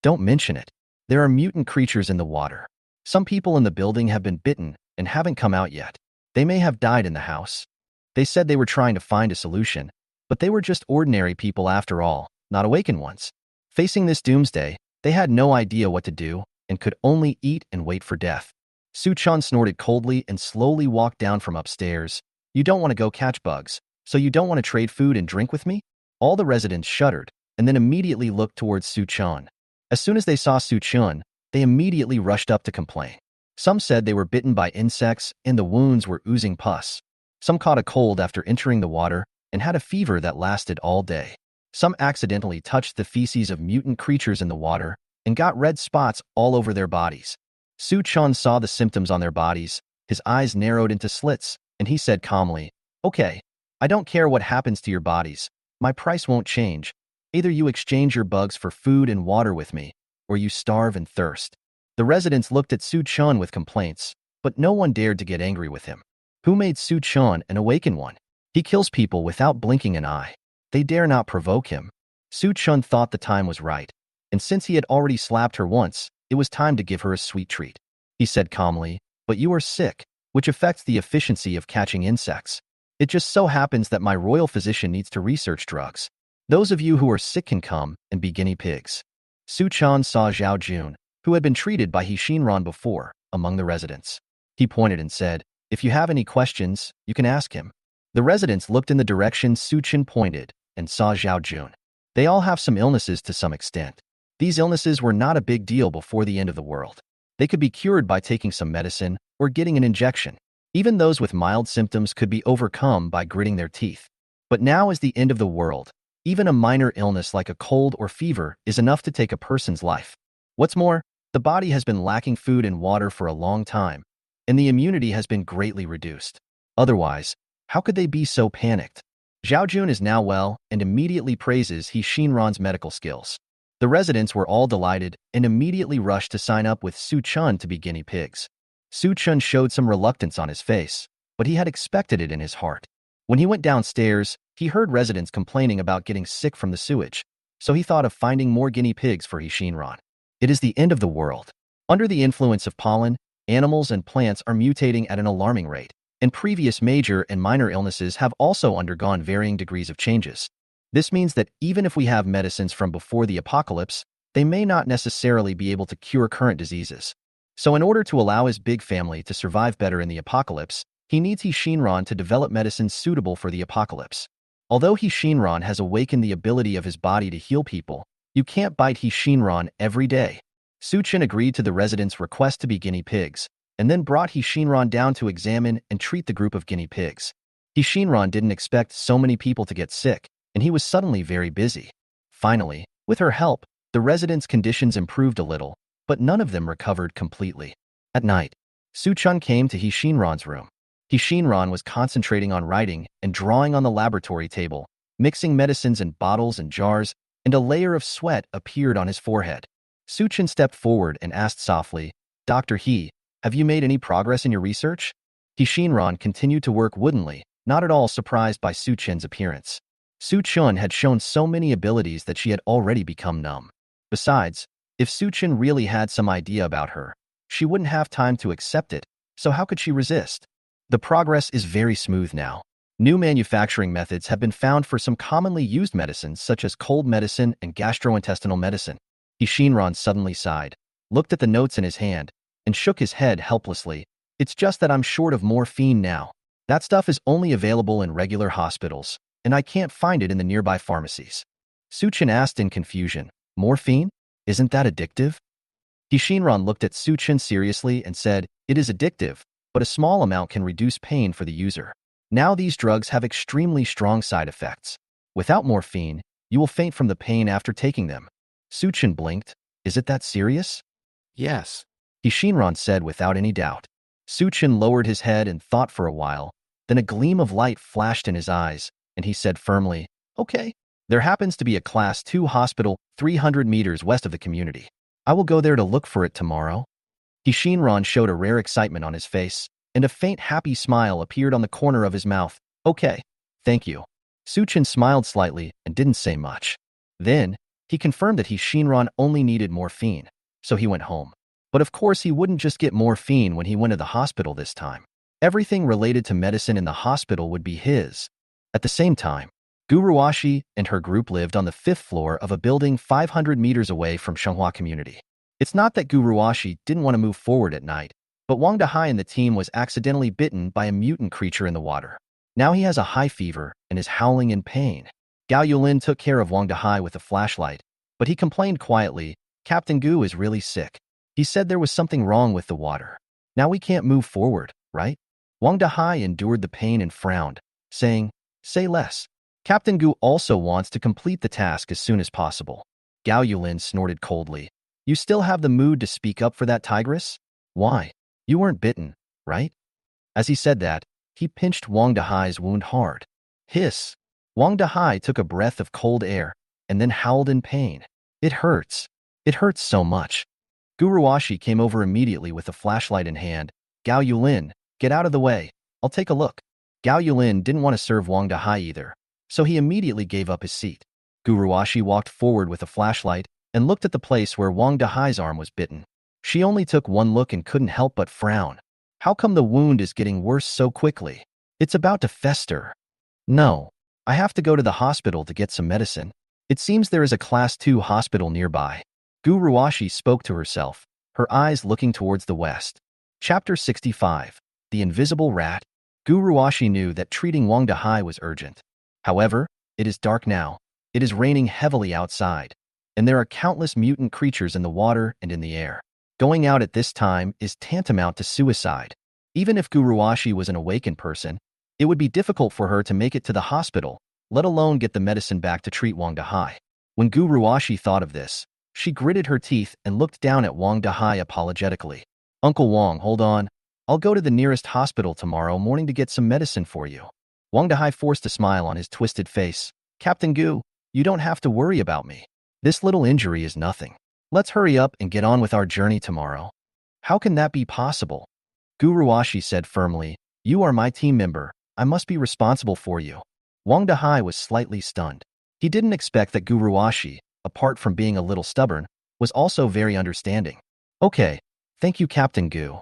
Don't mention it. There are mutant creatures in the water. Some people in the building have been bitten and haven't come out yet. They may have died in the house. They said they were trying to find a solution, but they were just ordinary people after all, not awakened ones. Facing this doomsday, they had no idea what to do and could only eat and wait for death. Suchan snorted coldly and slowly walked down from upstairs. You don't want to go catch bugs, so you don't want to trade food and drink with me? All the residents shuddered and then immediately looked towards Suchan. As soon as they saw Suchan, they immediately rushed up to complain. Some said they were bitten by insects and the wounds were oozing pus. Some caught a cold after entering the water and had a fever that lasted all day. Some accidentally touched the feces of mutant creatures in the water and got red spots all over their bodies. Su Chun saw the symptoms on their bodies. His eyes narrowed into slits, and he said calmly, "Okay, I don't care what happens to your bodies. My price won't change. Either you exchange your bugs for food and water with me, or you starve and thirst." The residents looked at Su Chun with complaints, but no one dared to get angry with him. Who made Su Chun an awakened one? He kills people without blinking an eye. They dare not provoke him. Su Chun thought the time was right, and since he had already slapped her once, it was time to give her a sweet treat. He said calmly, "But you are sick, which affects the efficiency of catching insects. It just so happens that my royal physician needs to research drugs. Those of you who are sick can come and be guinea pigs." Su Chun saw Zhao Jun, who had been treated by He Shinran before, among the residents. He pointed and said, "If you have any questions, you can ask him." The residents looked in the direction Su Chun pointed and saw Zhao Jun. They all have some illnesses to some extent. These illnesses were not a big deal before the end of the world. They could be cured by taking some medicine or getting an injection. Even those with mild symptoms could be overcome by gritting their teeth. But now is the end of the world. Even a minor illness like a cold or fever is enough to take a person's life. What's more, the body has been lacking food and water for a long time, and the immunity has been greatly reduced. Otherwise, how could they be so panicked? Zhao Jun is now well and immediately praises He Shinran's medical skills. The residents were all delighted and immediately rushed to sign up with Su Chun to be guinea pigs. Su Chun showed some reluctance on his face, but he had expected it in his heart. When he went downstairs, he heard residents complaining about getting sick from the sewage, so he thought of finding more guinea pigs for He Shinran. It is the end of the world. Under the influence of pollen, animals and plants are mutating at an alarming rate, and previous major and minor illnesses have also undergone varying degrees of changes. This means that even if we have medicines from before the apocalypse, they may not necessarily be able to cure current diseases. So in order to allow his big family to survive better in the apocalypse, he needs He Shinran to develop medicines suitable for the apocalypse. Although He Shinran has awakened the ability of his body to heal people, you can't bite He Shinran every day. Su Chun agreed to the residents' request to be guinea pigs, and then brought He Shinran down to examine and treat the group of guinea pigs. He Shinran didn't expect so many people to get sick, and he was suddenly very busy. Finally, with her help, the residents' conditions improved a little, but none of them recovered completely. At night, Su Chun came to He Shinran's room. He Shinran was concentrating on writing and drawing on the laboratory table, mixing medicines in bottles and jars, and a layer of sweat appeared on his forehead. Su Chun stepped forward and asked softly, "Dr. He, have you made any progress in your research?" He Shinran continued to work woodenly, not at all surprised by Su Chun's appearance. Su Chun had shown so many abilities that she had already become numb. Besides, if Su Chun really had some idea about her, she wouldn't have time to accept it, so how could she resist? The progress is very smooth now. New manufacturing methods have been found for some commonly used medicines such as cold medicine and gastrointestinal medicine. He Shinran suddenly sighed, looked at the notes in his hand, and shook his head helplessly. "It's just that I'm short of morphine now. That stuff is only available in regular hospitals, and I can't find it in the nearby pharmacies." Su Chun asked in confusion, "Morphine? Isn't that addictive?" He Shinran looked at Su Chun seriously and said, "It is addictive, but a small amount can reduce pain for the user. Now these drugs have extremely strong side effects. Without morphine, you will faint from the pain after taking them." Su Chun blinked. "Is it that serious?" Yes. He Shinran said without any doubt. Su Chun lowered his head and thought for a while. Then a gleam of light flashed in his eyes, and he said firmly, "Okay. There happens to be a Class 2 hospital 300 meters west of the community. I will go there to look for it tomorrow." He Shinran showed a rare excitement on his face, and a faint happy smile appeared on the corner of his mouth. "Okay, thank you." Su Chun smiled slightly and didn't say much. Then, he confirmed that He Shinran only needed morphine, so he went home. But of course he wouldn't just get morphine when he went to the hospital this time. Everything related to medicine in the hospital would be his. At the same time, Guruwashi and her group lived on the 5th floor of a building 500 meters away from Shenghua community. It's not that Guruwashi didn't want to move forward at night, but Wang Dahai and the team was accidentally bitten by a mutant creature in the water. Now he has a high fever and is howling in pain. Gao Yulin took care of Wang Dahai with a flashlight, but he complained quietly, "Captain Gu is really sick. He said there was something wrong with the water. Now we can't move forward, right?" Wang Dahai endured the pain and frowned, saying, "Say less." Captain Gu also wants to complete the task as soon as possible. Gao Yulin snorted coldly. You still have the mood to speak up for that tigress? Why? You weren't bitten, right? As he said that, he pinched Wang Dahai's wound hard. Hiss! Wang Dahai took a breath of cold air and then howled in pain. It hurts. It hurts so much. Guruwashi came over immediately with a flashlight in hand. Gao Yulin, get out of the way. I'll take a look. Gao Yulin didn't want to serve Wang Dahai either, so he immediately gave up his seat. Guruwashi walked forward with a flashlight and looked at the place where Wang Dahai's arm was bitten. She only took one look and couldn't help but frown. How come the wound is getting worse so quickly? It's about to fester. No, I have to go to the hospital to get some medicine. It seems there is a Class 2 hospital nearby. Guruwashi spoke to herself, her eyes looking towards the west. Chapter 65. The Invisible Rat. Guruwashi knew that treating Wang Dahai was urgent. However, it is dark now. It is raining heavily outside, and there are countless mutant creatures in the water and in the air. Going out at this time is tantamount to suicide. Even if Guruwashi was an awakened person, it would be difficult for her to make it to the hospital, let alone get the medicine back to treat Wang Dahai. When Guruwashi thought of this, she gritted her teeth and looked down at Wang Dahai apologetically. Uncle Wang, hold on. I'll go to the nearest hospital tomorrow morning to get some medicine for you. Wang Dahai forced a smile on his twisted face. Captain Gu, you don't have to worry about me. This little injury is nothing. Let's hurry up and get on with our journey tomorrow. How can that be possible? Guruwashi said firmly, you are my team member. I must be responsible for you. Wang Dahai was slightly stunned. He didn't expect that Guruwashi, apart from being a little stubborn, was also very understanding. Okay, thank you, Captain Gu.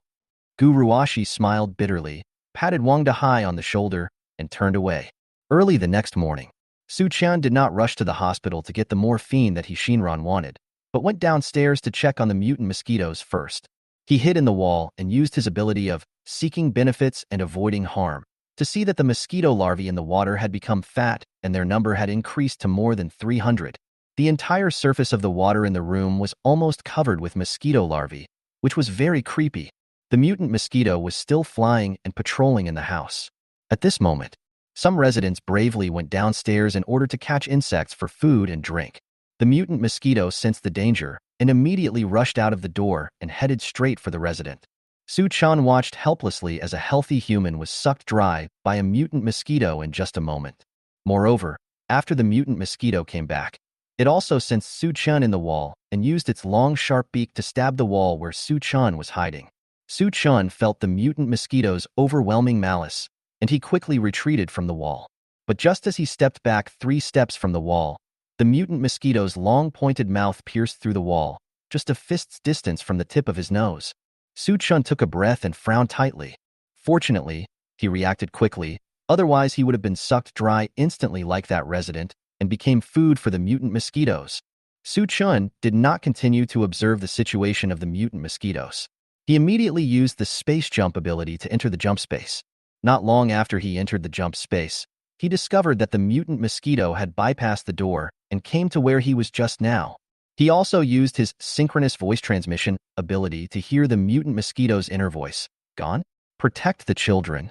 Guruwashi smiled bitterly, patted Wang Dahai on the shoulder, and turned away. Early the next morning, Su Qian did not rush to the hospital to get the morphine that Shinran wanted, but went downstairs to check on the mutant mosquitoes first. He hid in the wall and used his ability of seeking benefits and avoiding harm to see that the mosquito larvae in the water had become fat and their number had increased to more than 300. The entire surface of the water in the room was almost covered with mosquito larvae, which was very creepy. The mutant mosquito was still flying and patrolling in the house. At this moment, some residents bravely went downstairs in order to catch insects for food and drink. The mutant mosquito sensed the danger and immediately rushed out of the door and headed straight for the resident. Su Qian watched helplessly as a healthy human was sucked dry by a mutant mosquito in just a moment. Moreover, after the mutant mosquito came back, it also sensed Su Qian in the wall and used its long sharp beak to stab the wall where Su Qian was hiding. Su Qian felt the mutant mosquito's overwhelming malice, and he quickly retreated from the wall. But just as he stepped back 3 steps from the wall, the mutant mosquito's long pointed mouth pierced through the wall, just a fist's distance from the tip of his nose. Su Qian took a breath and frowned tightly. Fortunately, he reacted quickly, otherwise he would have been sucked dry instantly like that resident and became food for the mutant mosquitoes. Su Qian did not continue to observe the situation of the mutant mosquitoes. He immediately used the space jump ability to enter the jump space. Not long after he entered the jump space, he discovered that the mutant mosquito had bypassed the door and came to where he was just now. He also used his synchronous voice transmission ability to hear the mutant mosquito's inner voice. Gone? Protect the children.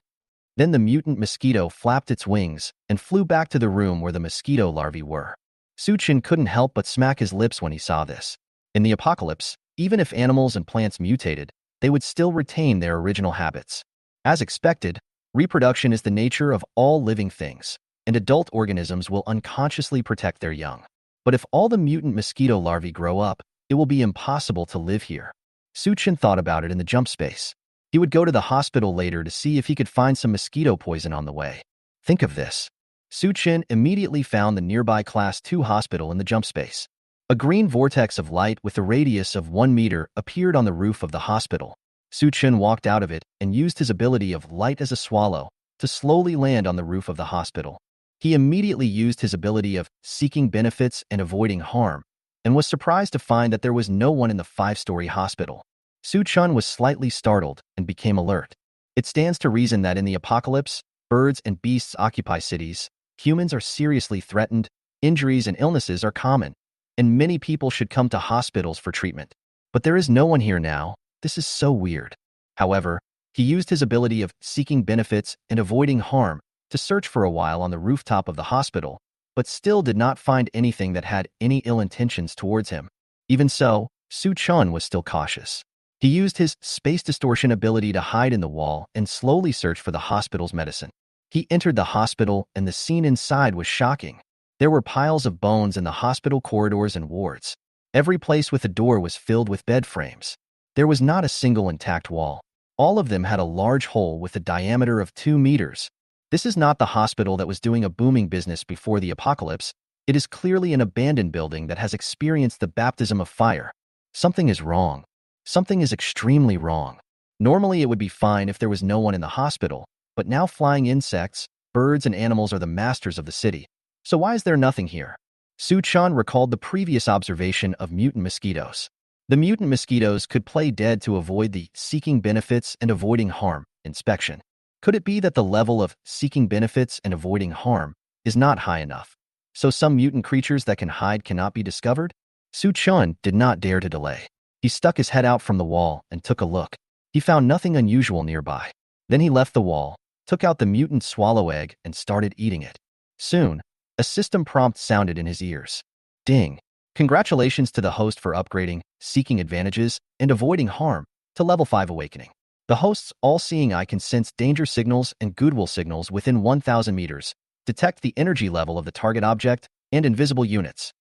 Then the mutant mosquito flapped its wings and flew back to the room where the mosquito larvae were. Su Qian couldn't help but smack his lips when he saw this. In the apocalypse, even if animals and plants mutated, they would still retain their original habits. As expected, reproduction is the nature of all living things, and adult organisms will unconsciously protect their young. But if all the mutant mosquito larvae grow up, it will be impossible to live here. Su Qian thought about it in the jump space. He would go to the hospital later to see if he could find some mosquito poison on the way. Think of this. Su Qian immediately found the nearby Class 2 hospital in the jump space. A green vortex of light with a radius of 1 meter appeared on the roof of the hospital. Su Qian walked out of it and used his ability of light as a swallow to slowly land on the roof of the hospital. He immediately used his ability of seeking benefits and avoiding harm, and was surprised to find that there was no one in the 5-story hospital. Su Qian was slightly startled and became alert. It stands to reason that in the apocalypse, birds and beasts occupy cities, humans are seriously threatened, injuries and illnesses are common, and many people should come to hospitals for treatment. But there is no one here now. This is so weird. However, He used his ability of seeking benefits and avoiding harm to search for a while on the rooftop of the hospital, but still did not find anything that had any ill intentions towards him. Even so, Su Chun was still cautious. He used his space distortion ability to hide in the wall and slowly search for the hospital's medicine. He entered the hospital, and the scene inside was shocking. There were piles of bones in the hospital corridors and wards. Every place with a door was filled with bed frames. There was not a single intact wall. All of them had a large hole with a diameter of 2 meters. This is not the hospital that was doing a booming business before the apocalypse. It is clearly an abandoned building that has experienced the baptism of fire. Something is wrong. Something is extremely wrong. Normally, it would be fine if there was no one in the hospital, but now flying insects, birds, and animals are the masters of the city. So why is there nothing here? Su Chan recalled the previous observation of mutant mosquitoes. The mutant mosquitoes could play dead to avoid the seeking benefits and avoiding harm inspection. Could it be that the level of seeking benefits and avoiding harm is not high enough? So some mutant creatures that can hide cannot be discovered? Su Chun did not dare to delay. He stuck his head out from the wall and took a look. He found nothing unusual nearby. Then he left the wall, took out the mutant swallow egg, and started eating it. Soon, a system prompt sounded in his ears. Ding! Congratulations to the host for upgrading, seeking advantages, and avoiding harm to level 5 awakening. The host's all-seeing eye can sense danger signals and goodwill signals within 1,000 meters, detect the energy level of the target object, and invisible units.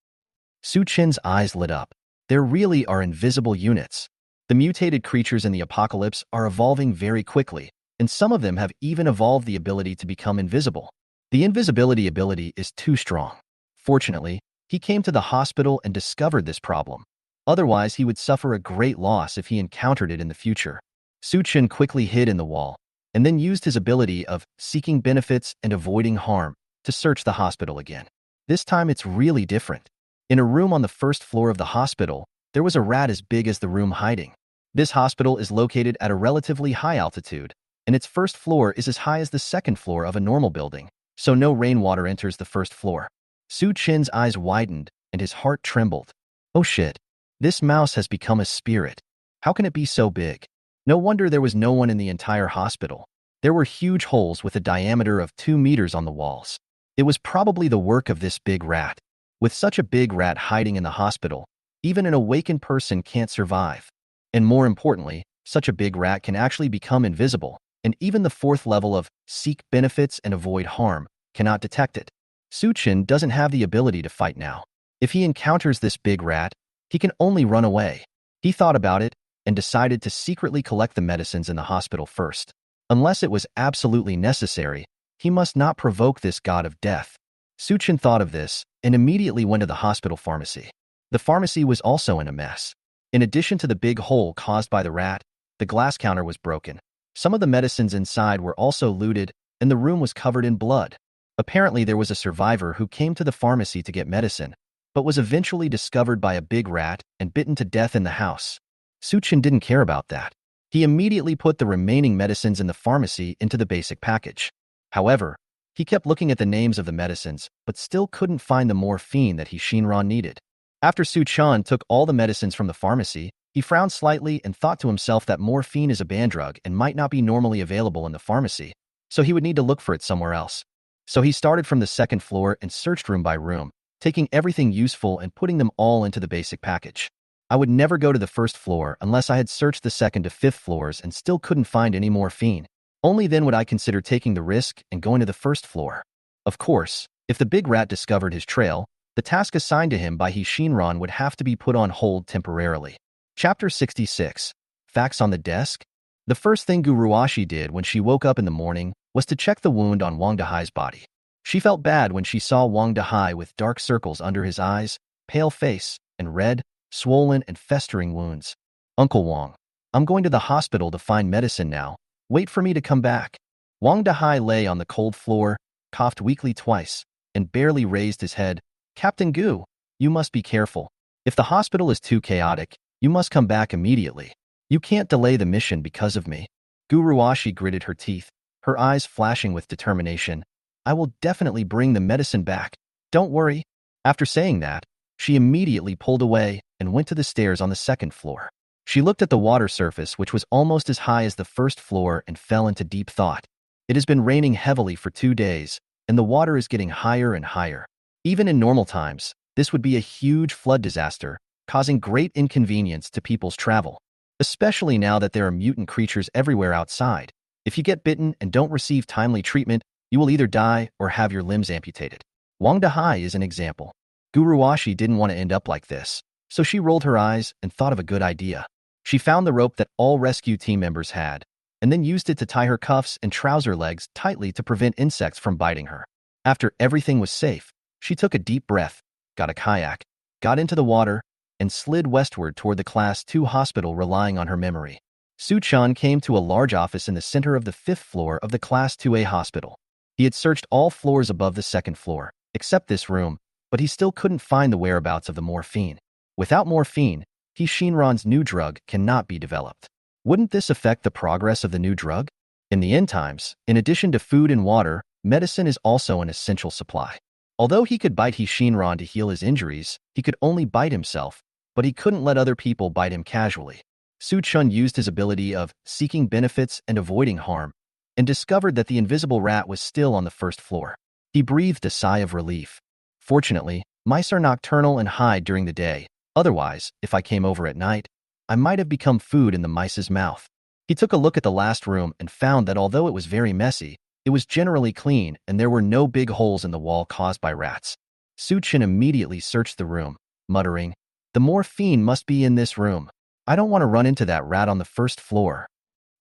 Su Chin's eyes lit up. There really are invisible units. The mutated creatures in the apocalypse are evolving very quickly, and some of them have even evolved the ability to become invisible. The invisibility ability is too strong. Fortunately, he came to the hospital and discovered this problem. Otherwise, he would suffer a great loss if he encountered it in the future. Su Chin quickly hid in the wall, and then used his ability of seeking benefits and avoiding harm to search the hospital again. This time it's really different. In a room on the first floor of the hospital, there was a rat as big as the room hiding. This hospital is located at a relatively high altitude, and its first floor is as high as the second floor of a normal building, so no rainwater enters the first floor. Su Chin's eyes widened, and his heart trembled. Oh shit, this mouse has become a spirit. How can it be so big? No wonder there was no one in the entire hospital. There were huge holes with a diameter of 2 meters on the walls. It was probably the work of this big rat. With such a big rat hiding in the hospital, even an awakened person can't survive. And more importantly, such a big rat can actually become invisible, and even the 4th level of seek benefits and avoid harm cannot detect it. Su Chin doesn't have the ability to fight now. If he encounters this big rat, he can only run away. He thought about it and decided to secretly collect the medicines in the hospital first. Unless it was absolutely necessary, he must not provoke this god of death. Su Chin thought of this and immediately went to the hospital pharmacy. The pharmacy was also in a mess. In addition to the big hole caused by the rat, the glass counter was broken. Some of the medicines inside were also looted, and the room was covered in blood. Apparently, there was a survivor who came to the pharmacy to get medicine, but was eventually discovered by a big rat and bitten to death in the house. Su Chin didn't care about that. He immediately put the remaining medicines in the pharmacy into the basic package. However, he kept looking at the names of the medicines, but still couldn't find the morphine that he Shinran needed. After Su Chan took all the medicines from the pharmacy, he frowned slightly and thought to himself that morphine is a banned drug and might not be normally available in the pharmacy, so he would need to look for it somewhere else. So he started from the 2nd floor and searched room by room, taking everything useful and putting them all into the basic package. I would never go to the 1st floor unless I had searched the 2nd to 5th floors and still couldn't find any morphine. Only then would I consider taking the risk and going to the 1st floor. Of course, if the big rat discovered his trail, the task assigned to him by He Shinran would have to be put on hold temporarily. Chapter 66. Facts on the desk? The first thing Guruashi did when she woke up in the morning was to check the wound on Wang Dahai's body. She felt bad when she saw Wang Dahai with dark circles under his eyes, pale face, and red, swollen and festering wounds. Uncle Wang, I'm going to the hospital to find medicine now. Wait for me to come back. Wang Dahai lay on the cold floor, coughed weakly twice, and barely raised his head. Captain Gu, you must be careful. If the hospital is too chaotic, you must come back immediately. You can't delay the mission because of me. Guruashi gritted her teeth, her eyes flashing with determination. I will definitely bring the medicine back. Don't worry. After saying that, she immediately pulled away and went to the stairs on the 2nd floor. She looked at the water surface, which was almost as high as the first floor, and fell into deep thought. It has been raining heavily for 2 days, and the water is getting higher and higher. Even in normal times, this would be a huge flood disaster, causing great inconvenience to people's travel, especially now that there are mutant creatures everywhere outside. If you get bitten and don't receive timely treatment, you will either die or have your limbs amputated. Wang Dahai is an example. Guruwashi didn't want to end up like this, so she rolled her eyes and thought of a good idea. She found the rope that all rescue team members had, and then used it to tie her cuffs and trouser legs tightly to prevent insects from biting her. After everything was safe, she took a deep breath, got a kayak, got into the water, and slid westward toward the Class 2 hospital, relying on her memory. Su Chan came to a large office in the center of the 5th floor of the Class 2A hospital. He had searched all floors above the 2nd floor, except this room, but he still couldn't find the whereabouts of the morphine. Without morphine, Shinran's new drug cannot be developed. Wouldn't this affect the progress of the new drug? In the end times, in addition to food and water, medicine is also an essential supply. Although he could bite Shinran to heal his injuries, he could only bite himself, but he couldn't let other people bite him casually. Su Chun used his ability of seeking benefits and avoiding harm, and discovered that the invisible rat was still on the 1st floor. He breathed a sigh of relief. Fortunately, mice are nocturnal and hide during the day. Otherwise, if I came over at night, I might have become food in the mice's mouth. He took a look at the last room and found that although it was very messy, it was generally clean and there were no big holes in the wall caused by rats. Su Chin immediately searched the room, muttering, "The morphine must be in this room. I don't want to run into that rat on the 1st floor."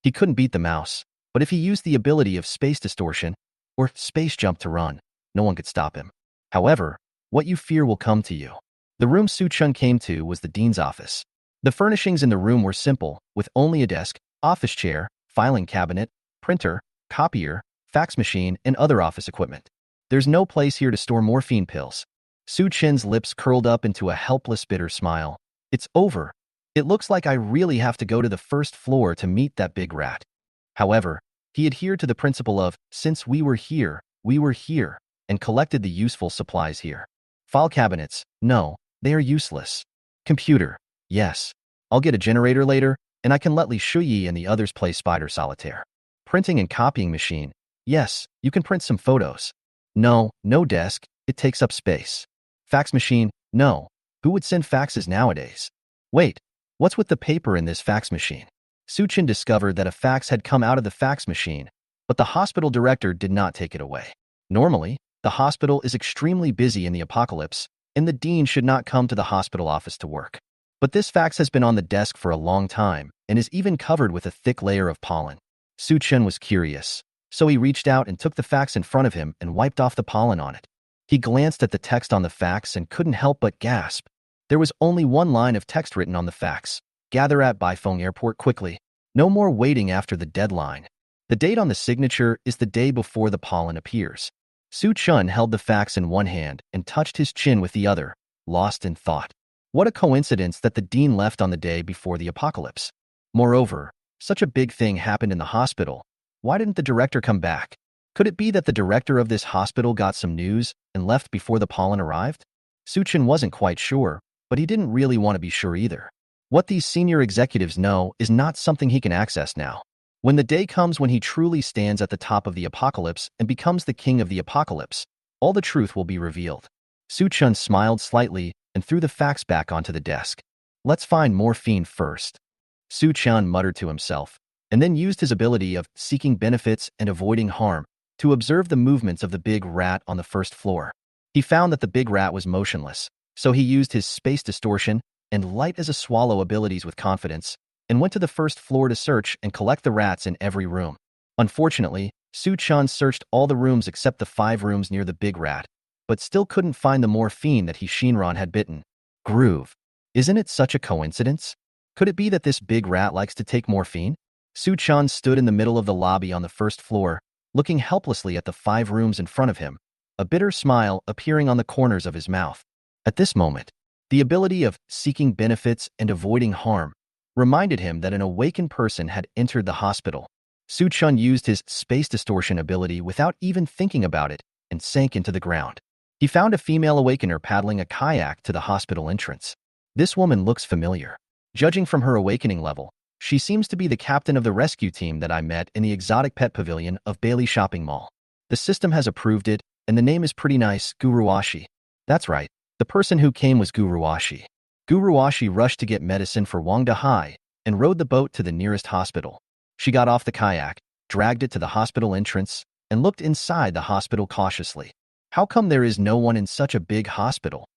He couldn't beat the mouse, but if he used the ability of space distortion or space jump to run, no one could stop him. However, what you fear will come to you. The room Su Chun came to was the dean's office. The furnishings in the room were simple, with only a desk, office chair, filing cabinet, printer, copier, fax machine, and other office equipment. There's no place here to store morphine pills. Su Chin's lips curled up into a helpless, bitter smile. It's over. It looks like I really have to go to the 1st floor to meet that big rat. However, he adhered to the principle of, since we were here, and collected the useful supplies here. File cabinets, no, they are useless. Computer, yes. I'll get a generator later, and I can let Li Shuyi and the others play Spider Solitaire. Printing and copying machine, yes, you can print some photos. No, no desk, it takes up space. Fax machine, no. Who would send faxes nowadays? Wait, what's with the paper in this fax machine? Su Chin discovered that a fax had come out of the fax machine, but the hospital director did not take it away. Normally, the hospital is extremely busy in the apocalypse, and the dean should not come to the hospital office to work. But this fax has been on the desk for a long time and is even covered with a thick layer of pollen. Su Chen was curious, so he reached out and took the fax in front of him and wiped off the pollen on it. He glanced at the text on the fax and couldn't help but gasp. There was only one line of text written on the fax. Gather at Baifeng Airport quickly. No more waiting after the deadline. The date on the signature is the day before the pollen appears. Su Chun held the fax in one hand and touched his chin with the other, lost in thought. What a coincidence that the dean left on the day before the apocalypse. Moreover, such a big thing happened in the hospital. Why didn't the director come back? Could it be that the director of this hospital got some news and left before the pollen arrived? Su Chun wasn't quite sure, but he didn't really want to be sure either. What these senior executives know is not something he can access now. When the day comes when he truly stands at the top of the apocalypse and becomes the king of the apocalypse, all the truth will be revealed. Su Chun smiled slightly and threw the fax back onto the desk. Let's find morphine first. Su Chun muttered to himself, and then used his ability of seeking benefits and avoiding harm to observe the movements of the big rat on the 1st floor. He found that the big rat was motionless, so he used his space distortion and light as a swallow abilities with confidence, and went to the 1st floor to search and collect the rats in every room. Unfortunately, Su Chun searched all the rooms except the 5 rooms near the big rat, but still couldn't find the morphine that Shinran had bitten. Groove. Isn't it such a coincidence? Could it be that this big rat likes to take morphine? Su Chun stood in the middle of the lobby on the 1st floor, looking helplessly at the 5 rooms in front of him, a bitter smile appearing on the corners of his mouth. At this moment, the ability of seeking benefits and avoiding harm reminded him that an awakened person had entered the hospital. Su Chun used his space distortion ability without even thinking about it and sank into the ground. He found a female awakener paddling a kayak to the hospital entrance. This woman looks familiar. Judging from her awakening level, she seems to be the captain of the rescue team that I met in the exotic pet pavilion of Bailey Shopping Mall. The system has approved it, and the name is pretty nice, Guruwashi. That's right, the person who came was Guruwashi. Guruwashi rushed to get medicine for Wang Dahai and rowed the boat to the nearest hospital. She got off the kayak, dragged it to the hospital entrance, and looked inside the hospital cautiously. How come there is no one in such a big hospital?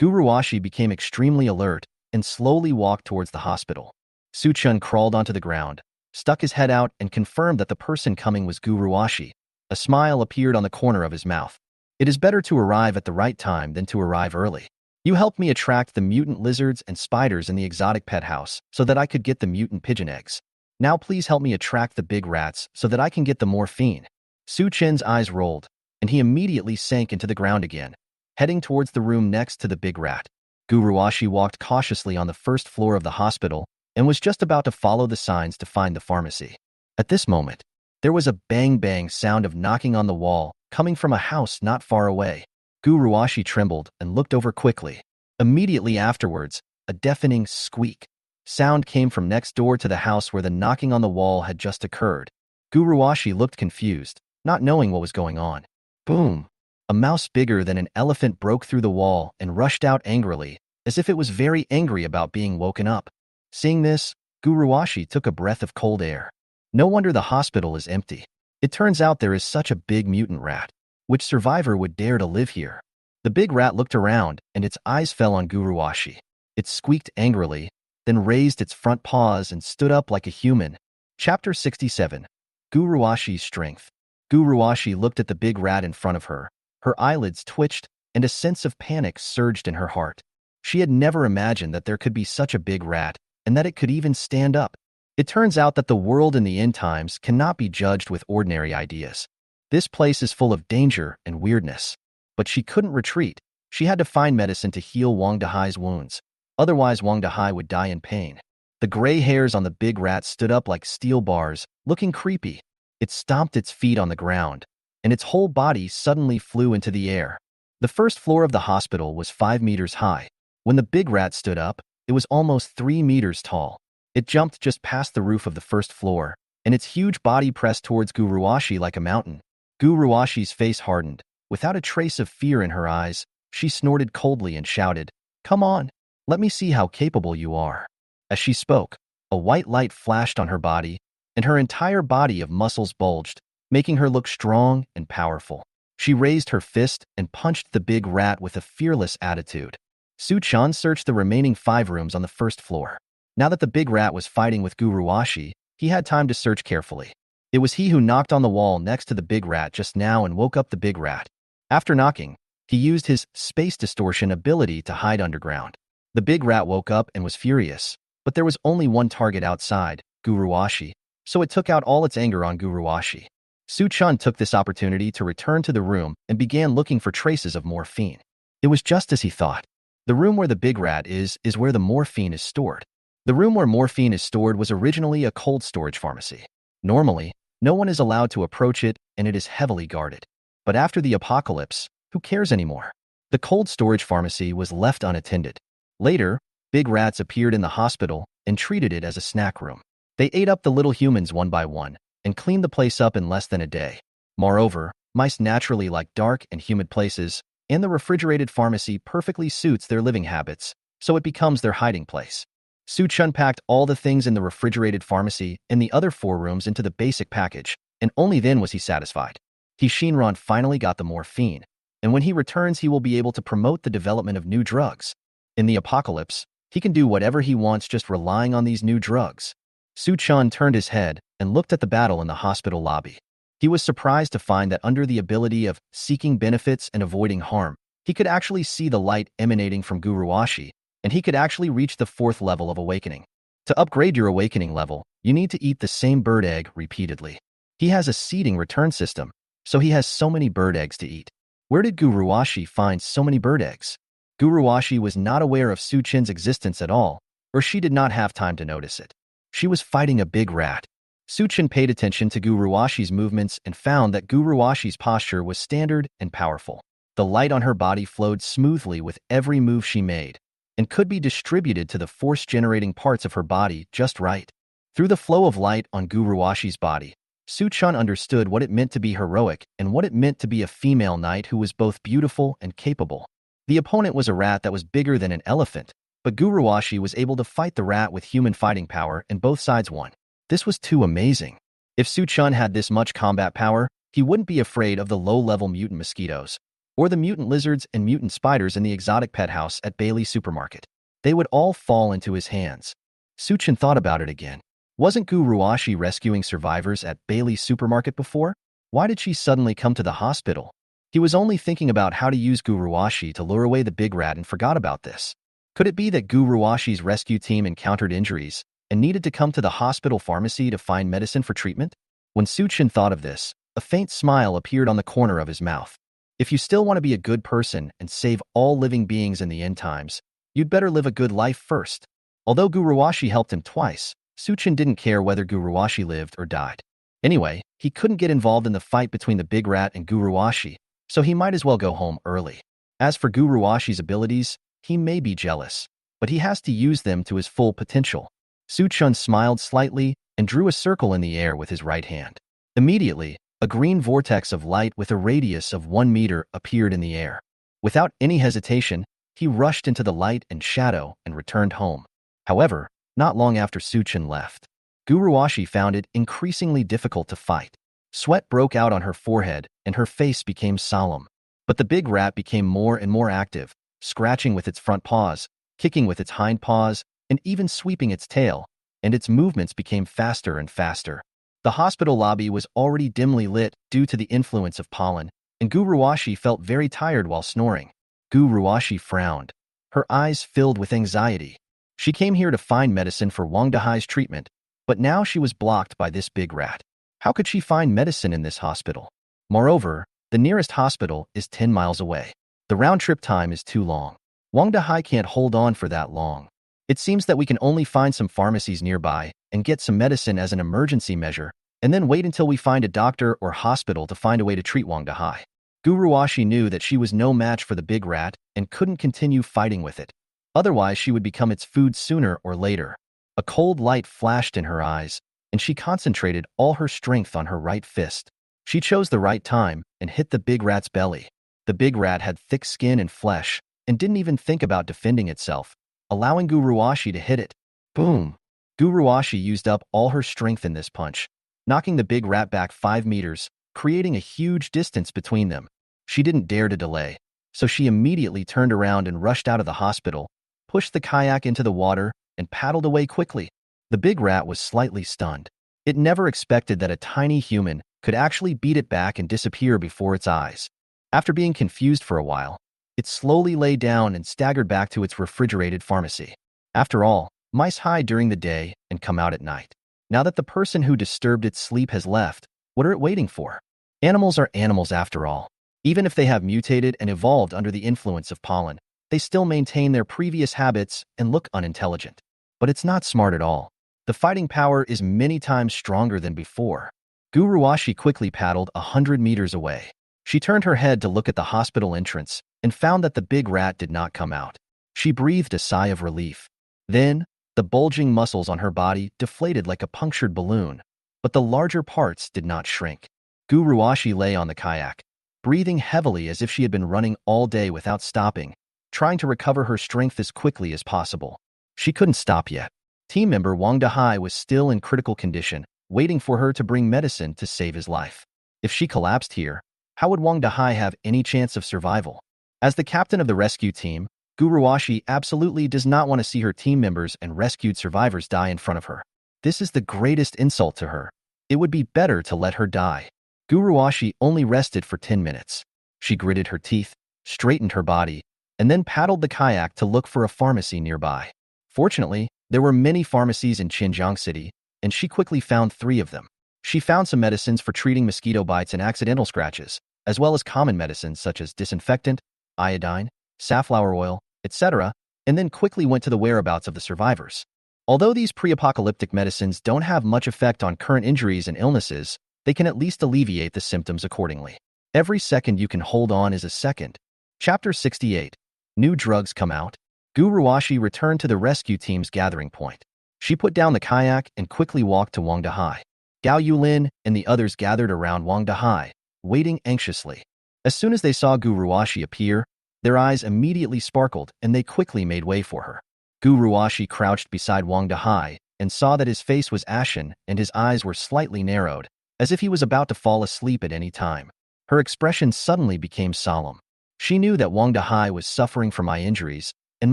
Guruwashi became extremely alert and slowly walked towards the hospital. Suchun crawled onto the ground, stuck his head out, and confirmed that the person coming was Guruwashi. A smile appeared on the corner of his mouth. It is better to arrive at the right time than to arrive early. You helped me attract the mutant lizards and spiders in the exotic pet house so that I could get the mutant pigeon eggs. Now please help me attract the big rats so that I can get the morphine. Suchin's eyes rolled, and he immediately sank into the ground again, heading towards the room next to the big rat. Guruwashi walked cautiously on the first floor of the hospital and was just about to follow the signs to find the pharmacy. At this moment, there was a bang-bang sound of knocking on the wall coming from a house not far away. Guruwashi trembled and looked over quickly. Immediately afterwards, a deafening squeak sound came from next door to the house where the knocking on the wall had just occurred. Guruwashi looked confused, not knowing what was going on. Boom! A mouse bigger than an elephant broke through the wall and rushed out angrily, as if it was very angry about being woken up. Seeing this, Guruwashi took a breath of cold air. No wonder the hospital is empty. It turns out there is such a big mutant rat. Which survivor would dare to live here? The big rat looked around, and its eyes fell on Guruwashi. It squeaked angrily, then raised its front paws and stood up like a human. Chapter 67. Guruwashi's Strength. Guruwashi looked at the big rat in front of her. Her eyelids twitched, and a sense of panic surged in her heart. She had never imagined that there could be such a big rat, and that it could even stand up. It turns out that the world in the end times cannot be judged with ordinary ideas. This place is full of danger and weirdness. But she couldn't retreat. She had to find medicine to heal Wang Dahai's wounds. Otherwise, Wang Dahai would die in pain. The gray hairs on the big rat stood up like steel bars, looking creepy. It stomped its feet on the ground, and its whole body suddenly flew into the air. The first floor of the hospital was 5 meters high. When the big rat stood up, it was almost 3 meters tall. It jumped just past the roof of the first floor, and its huge body pressed towards Guruwashi like a mountain. Guruwashi's face hardened. Without a trace of fear in her eyes, she snorted coldly and shouted, "Come on, let me see how capable you are." As she spoke, a white light flashed on her body, and her entire body of muscles bulged, making her look strong and powerful. She raised her fist and punched the big rat with a fearless attitude. Suchan searched the remaining 5 rooms on the first floor. Now that the big rat was fighting with Guruwashi, he had time to search carefully. It was he who knocked on the wall next to the big rat just now and woke up the big rat. After knocking, he used his space distortion ability to hide underground. The big rat woke up and was furious, but there was only one target outside, Guruwashi, so it took out all its anger on Guruwashi. Suchun took this opportunity to return to the room and began looking for traces of morphine. It was just as he thought. The room where the big rat is where the morphine is stored. The room where morphine is stored was originally a cold storage pharmacy. Normally, no one is allowed to approach it, and it is heavily guarded. But after the apocalypse, who cares anymore? The cold storage pharmacy was left unattended. Later, big rats appeared in the hospital and treated it as a snack room. They ate up the little humans one by one and cleaned the place up in less than a day. Moreover, mice naturally like dark and humid places, and the refrigerated pharmacy perfectly suits their living habits, so it becomes their hiding place. Suchun packed all the things in the refrigerated pharmacy and the other 4 rooms into the basic package, and only then was he satisfied. Shinran finally got the morphine, and when he returns he will be able to promote the development of new drugs. In the apocalypse, he can do whatever he wants just relying on these new drugs. Suchun turned his head and looked at the battle in the hospital lobby. He was surprised to find that under the ability of seeking benefits and avoiding harm, he could actually see the light emanating from Guruwashi, and he could actually reach the 4th level of awakening. To upgrade your awakening level, you need to eat the same bird egg repeatedly. He has a seeding return system, so he has so many bird eggs to eat. Where did Guruwashi find so many bird eggs? Guruwashi was not aware of Suchin's existence at all, or she did not have time to notice it. She was fighting a big rat. Suchin paid attention to Guruwashi's movements and found that Guruwashi's posture was standard and powerful. The light on her body flowed smoothly with every move she made. and could be distributed to the force-generating parts of her body just right. Through the flow of light on Guruwashi's body, Su-chun understood what it meant to be heroic and what it meant to be a female knight who was both beautiful and capable. The opponent was a rat that was bigger than an elephant, but Guruwashi was able to fight the rat with human fighting power and both sides won. This was too amazing. If Su-chun had this much combat power, he wouldn't be afraid of the low-level mutant mosquitoes, or the mutant lizards and mutant spiders in the exotic pet house at Bailey's supermarket. They would all fall into his hands. Su-chun thought about it again. Wasn't Guruwashi rescuing survivors at Bailey's supermarket before? Why did she suddenly come to the hospital? He was only thinking about how to use Guruwashi to lure away the big rat and forgot about this. Could it be that Guruwashi's rescue team encountered injuries and needed to come to the hospital pharmacy to find medicine for treatment? When Su-chun thought of this, a faint smile appeared on the corner of his mouth. If you still want to be a good person and save all living beings in the end times, you'd better live a good life first. Although Guruwashi helped him twice, Su-chun didn't care whether Guruwashi lived or died. Anyway, he couldn't get involved in the fight between the big rat and Guruwashi, so he might as well go home early. As for Guruwashi's abilities, he may be jealous, but he has to use them to his full potential. Su-chun smiled slightly and drew a circle in the air with his right hand. Immediately, a green vortex of light with a radius of 1 meter appeared in the air. Without any hesitation, he rushed into the light and shadow and returned home. However, not long after Su-chun left, Guruwashi found it increasingly difficult to fight. Sweat broke out on her forehead and her face became solemn. But the big rat became more and more active, scratching with its front paws, kicking with its hind paws, and even sweeping its tail, and its movements became faster and faster. The hospital lobby was already dimly lit due to the influence of pollen, and Guruwashi felt very tired while snoring. Guruwashi frowned. Her eyes filled with anxiety. She came here to find medicine for Wang Dahai's treatment, but now she was blocked by this big rat. How could she find medicine in this hospital? Moreover, the nearest hospital is 10 miles away. The round-trip time is too long. Wang Dahai can't hold on for that long. It seems that we can only find some pharmacies nearby and get some medicine as an emergency measure, and then wait until we find a doctor or hospital to find a way to treat Wang Dahai. Guruwashi knew that she was no match for the big rat and couldn't continue fighting with it. Otherwise, she would become its food sooner or later. A cold light flashed in her eyes, and she concentrated all her strength on her right fist. She chose the right time and hit the big rat's belly. The big rat had thick skin and flesh and didn't even think about defending itself, allowing Guruwashi to hit it. Boom! Guruwashi used up all her strength in this punch, knocking the big rat back 5 meters, creating a huge distance between them. She didn't dare to delay, so she immediately turned around and rushed out of the hospital, pushed the kayak into the water, and paddled away quickly. The big rat was slightly stunned. It never expected that a tiny human could actually beat it back and disappear before its eyes. After being confused for a while, it slowly lay down and staggered back to its refrigerated pharmacy. After all, mice hide during the day and come out at night. Now that the person who disturbed its sleep has left, what are it waiting for? Animals are animals after all. Even if they have mutated and evolved under the influence of pollen, they still maintain their previous habits and look unintelligent. But it's not smart at all. The fighting power is many times stronger than before. Guruwashi quickly paddled 100 meters away. She turned her head to look at the hospital entrance and found that the big rat did not come out. She breathed a sigh of relief. Then, the bulging muscles on her body deflated like a punctured balloon, but the larger parts did not shrink. Guruwashi lay on the kayak, breathing heavily as if she had been running all day without stopping, trying to recover her strength as quickly as possible. She couldn't stop yet. Team member Wang Dahai was still in critical condition, waiting for her to bring medicine to save his life. If she collapsed here, how would Wang Dahai have any chance of survival? As the captain of the rescue team, Guruwashi absolutely does not want to see her team members and rescued survivors die in front of her. This is the greatest insult to her. It would be better to let her die. Guruwashi only rested for 10 minutes. She gritted her teeth, straightened her body, and then paddled the kayak to look for a pharmacy nearby. Fortunately, there were many pharmacies in Xinjiang City, and she quickly found 3 of them. She found some medicines for treating mosquito bites and accidental scratches, as well as common medicines such as disinfectant, iodine, safflower oil, etc., and then quickly went to the whereabouts of the survivors. Although these pre-apocalyptic medicines don't have much effect on current injuries and illnesses, they can at least alleviate the symptoms accordingly. Every second you can hold on is a second. Chapter 68. New drugs come out. Gu Ruoshi returned to the rescue team's gathering point. She put down the kayak and quickly walked to Wang Dahai. Gao Yulin and the others gathered around Wang Dahai, waiting anxiously. As soon as they saw Gu Ruoshi appear, their eyes immediately sparkled and they quickly made way for her. Gu Ruoshi crouched beside Wang Dahai and saw that his face was ashen and his eyes were slightly narrowed, as if he was about to fall asleep at any time. Her expression suddenly became solemn. She knew that Wang Dahai was suffering from eye injuries and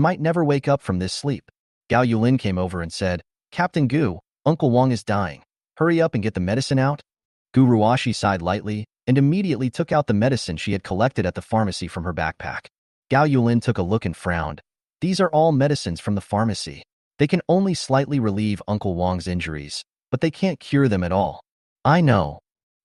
might never wake up from this sleep. Gao Yulin came over and said, "Captain Gu, Uncle Wang is dying. Hurry up and get the medicine out." Gu Ruoshi sighed lightly and immediately took out the medicine she had collected at the pharmacy from her backpack. Gao Yulin took a look and frowned. These are all medicines from the pharmacy. They can only slightly relieve Uncle Wang's injuries, but they can't cure them at all. I know,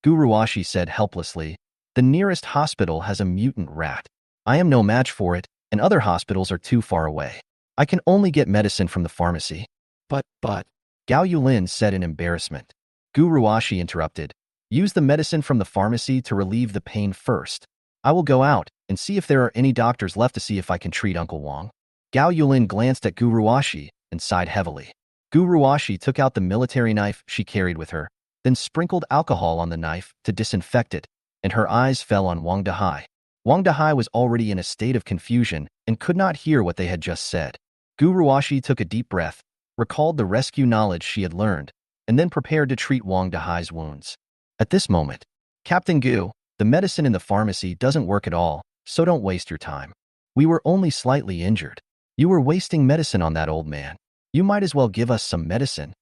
Gu Ruoshi said helplessly. The nearest hospital has a mutant rat. I am no match for it, and other hospitals are too far away. I can only get medicine from the pharmacy. But, Gao Yulin said in embarrassment. Gu Ruoshi interrupted. Use the medicine from the pharmacy to relieve the pain first. I will go out and see if there are any doctors left to see if I can treat Uncle Wang. Gao Yulin glanced at Gu Ruoshi and sighed heavily. Gu Ruoshi took out the military knife she carried with her, then sprinkled alcohol on the knife to disinfect it, and her eyes fell on Wang Dahai. Wang Dahai was already in a state of confusion and could not hear what they had just said. Gu Ruoshi took a deep breath, recalled the rescue knowledge she had learned, and then prepared to treat Wang Dahai's wounds. At this moment, Captain Gu, the medicine in the pharmacy doesn't work at all, so don't waste your time. We were only slightly injured. You were wasting medicine on that old man. You might as well give us some medicine.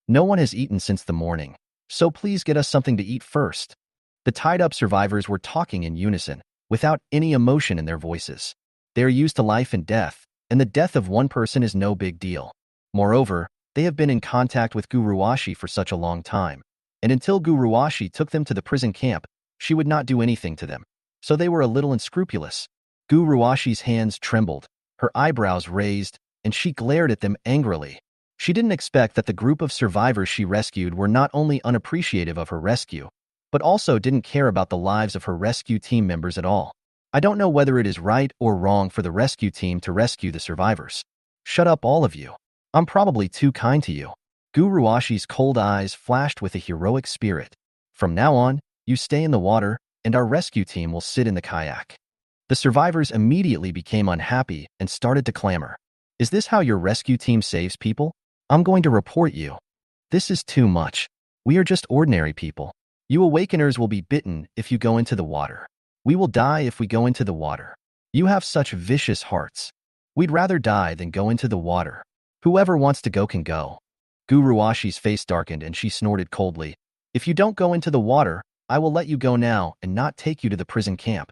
No one has eaten since the morning, so please get us something to eat first. The tied-up survivors were talking in unison, without any emotion in their voices. They are used to life and death, and the death of one person is no big deal. Moreover, they have been in contact with Gu Ruoshi for such a long time, and until Gu Ruoshi took them to the prison camp, she would not do anything to them. So they were a little unscrupulous. Gu Ruoshi's hands trembled, her eyebrows raised, and she glared at them angrily. She didn't expect that the group of survivors she rescued were not only unappreciative of her rescue, but also didn't care about the lives of her rescue team members at all. I don't know whether it is right or wrong for the rescue team to rescue the survivors. Shut up, all of you. I'm probably too kind to you. Gu Ruoshi's cold eyes flashed with a heroic spirit. From now on, you stay in the water, and our rescue team will sit in the kayak. The survivors immediately became unhappy and started to clamor. Is this how your rescue team saves people? I'm going to report you. This is too much. We are just ordinary people. You awakeners will be bitten if you go into the water. We will die if we go into the water. You have such vicious hearts. We'd rather die than go into the water. Whoever wants to go can go. Gu Ruoshi's face darkened and she snorted coldly. If you don't go into the water, I will let you go now and not take you to the prison camp.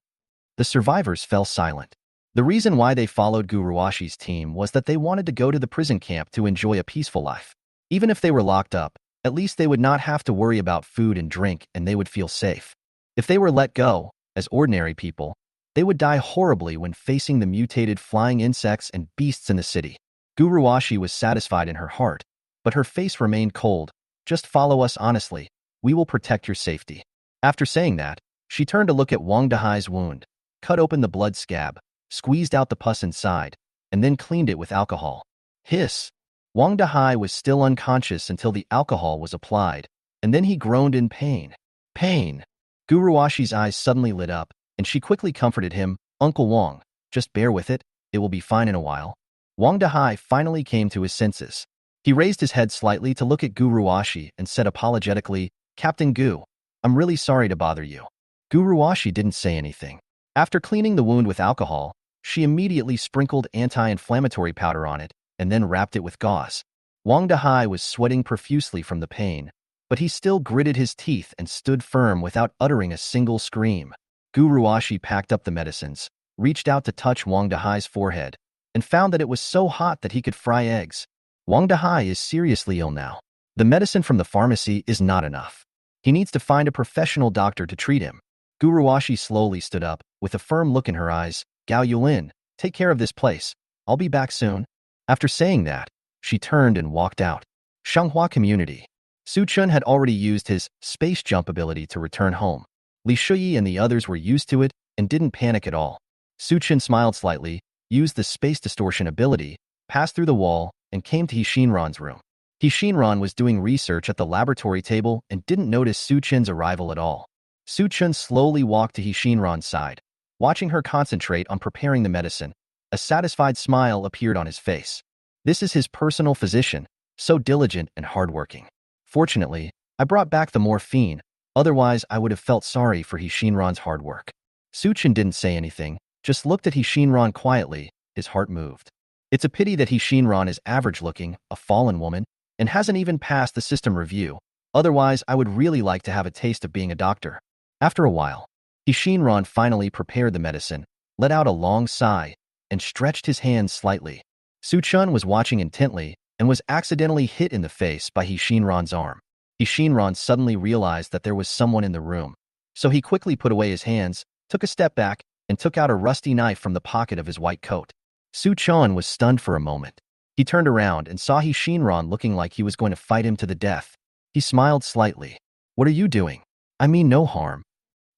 The survivors fell silent. The reason why they followed Gu Ruoshi's team was that they wanted to go to the prison camp to enjoy a peaceful life. Even if they were locked up, at least they would not have to worry about food and drink and they would feel safe. If they were let go, as ordinary people, they would die horribly when facing the mutated flying insects and beasts in the city. Gu Ruoshi was satisfied in her heart, but her face remained cold. Just follow us honestly. We will protect your safety. After saying that, she turned to look at Wang Dahai's wound, cut open the blood scab, squeezed out the pus inside, and then cleaned it with alcohol. Hiss! Wang Dahai was still unconscious until the alcohol was applied, and then he groaned in pain. Pain! Gu Ruoshi's eyes suddenly lit up, and she quickly comforted him. Uncle Wang, just bear with it. It will be fine in a while. Wang Dahai finally came to his senses. He raised his head slightly to look at Gu Ruoshi and said apologetically, Captain Gu, I'm really sorry to bother you. Gu Ruoshi didn't say anything. After cleaning the wound with alcohol, she immediately sprinkled anti-inflammatory powder on it and then wrapped it with gauze. Wang Dahai was sweating profusely from the pain, but he still gritted his teeth and stood firm without uttering a single scream. Gu Ruoshi packed up the medicines, reached out to touch Wang Dahai's forehead, and found that it was so hot that he could fry eggs. Wang Dahai is seriously ill now. The medicine from the pharmacy is not enough. He needs to find a professional doctor to treat him. Gu Ruoshi slowly stood up, with a firm look in her eyes. Gao Yulin, take care of this place. I'll be back soon. After saying that, she turned and walked out. Shanghua Community. Su Chun had already used his space jump ability to return home. Li Shuyi and the others were used to it and didn't panic at all. Su Chun smiled slightly, used the space distortion ability, passed through the wall, and came to Shinran's room. Shinran was doing research at the laboratory table and didn't notice Su Chen's arrival at all. Su Chen slowly walked to Shinran's side. Watching her concentrate on preparing the medicine, a satisfied smile appeared on his face. This is his personal physician, so diligent and hardworking. Fortunately, I brought back the morphine, otherwise I would have felt sorry for Shinran's hard work. Su Chen didn't say anything, just looked at Shinran quietly. His heart moved. It's a pity that Shinran is average-looking, a fallen woman, and hasn't even passed the system review. Otherwise, I would really like to have a taste of being a doctor. After a while, Shinran finally prepared the medicine, let out a long sigh, and stretched his hands slightly. Su Chen was watching intently and was accidentally hit in the face by Shinran's arm. Shinran suddenly realized that there was someone in the room, so he quickly put away his hands, took a step back, and took out a rusty knife from the pocket of his white coat. Su Chen was stunned for a moment. He turned around and saw Shinran looking like he was going to fight him to the death. He smiled slightly. "What are you doing? I mean no harm."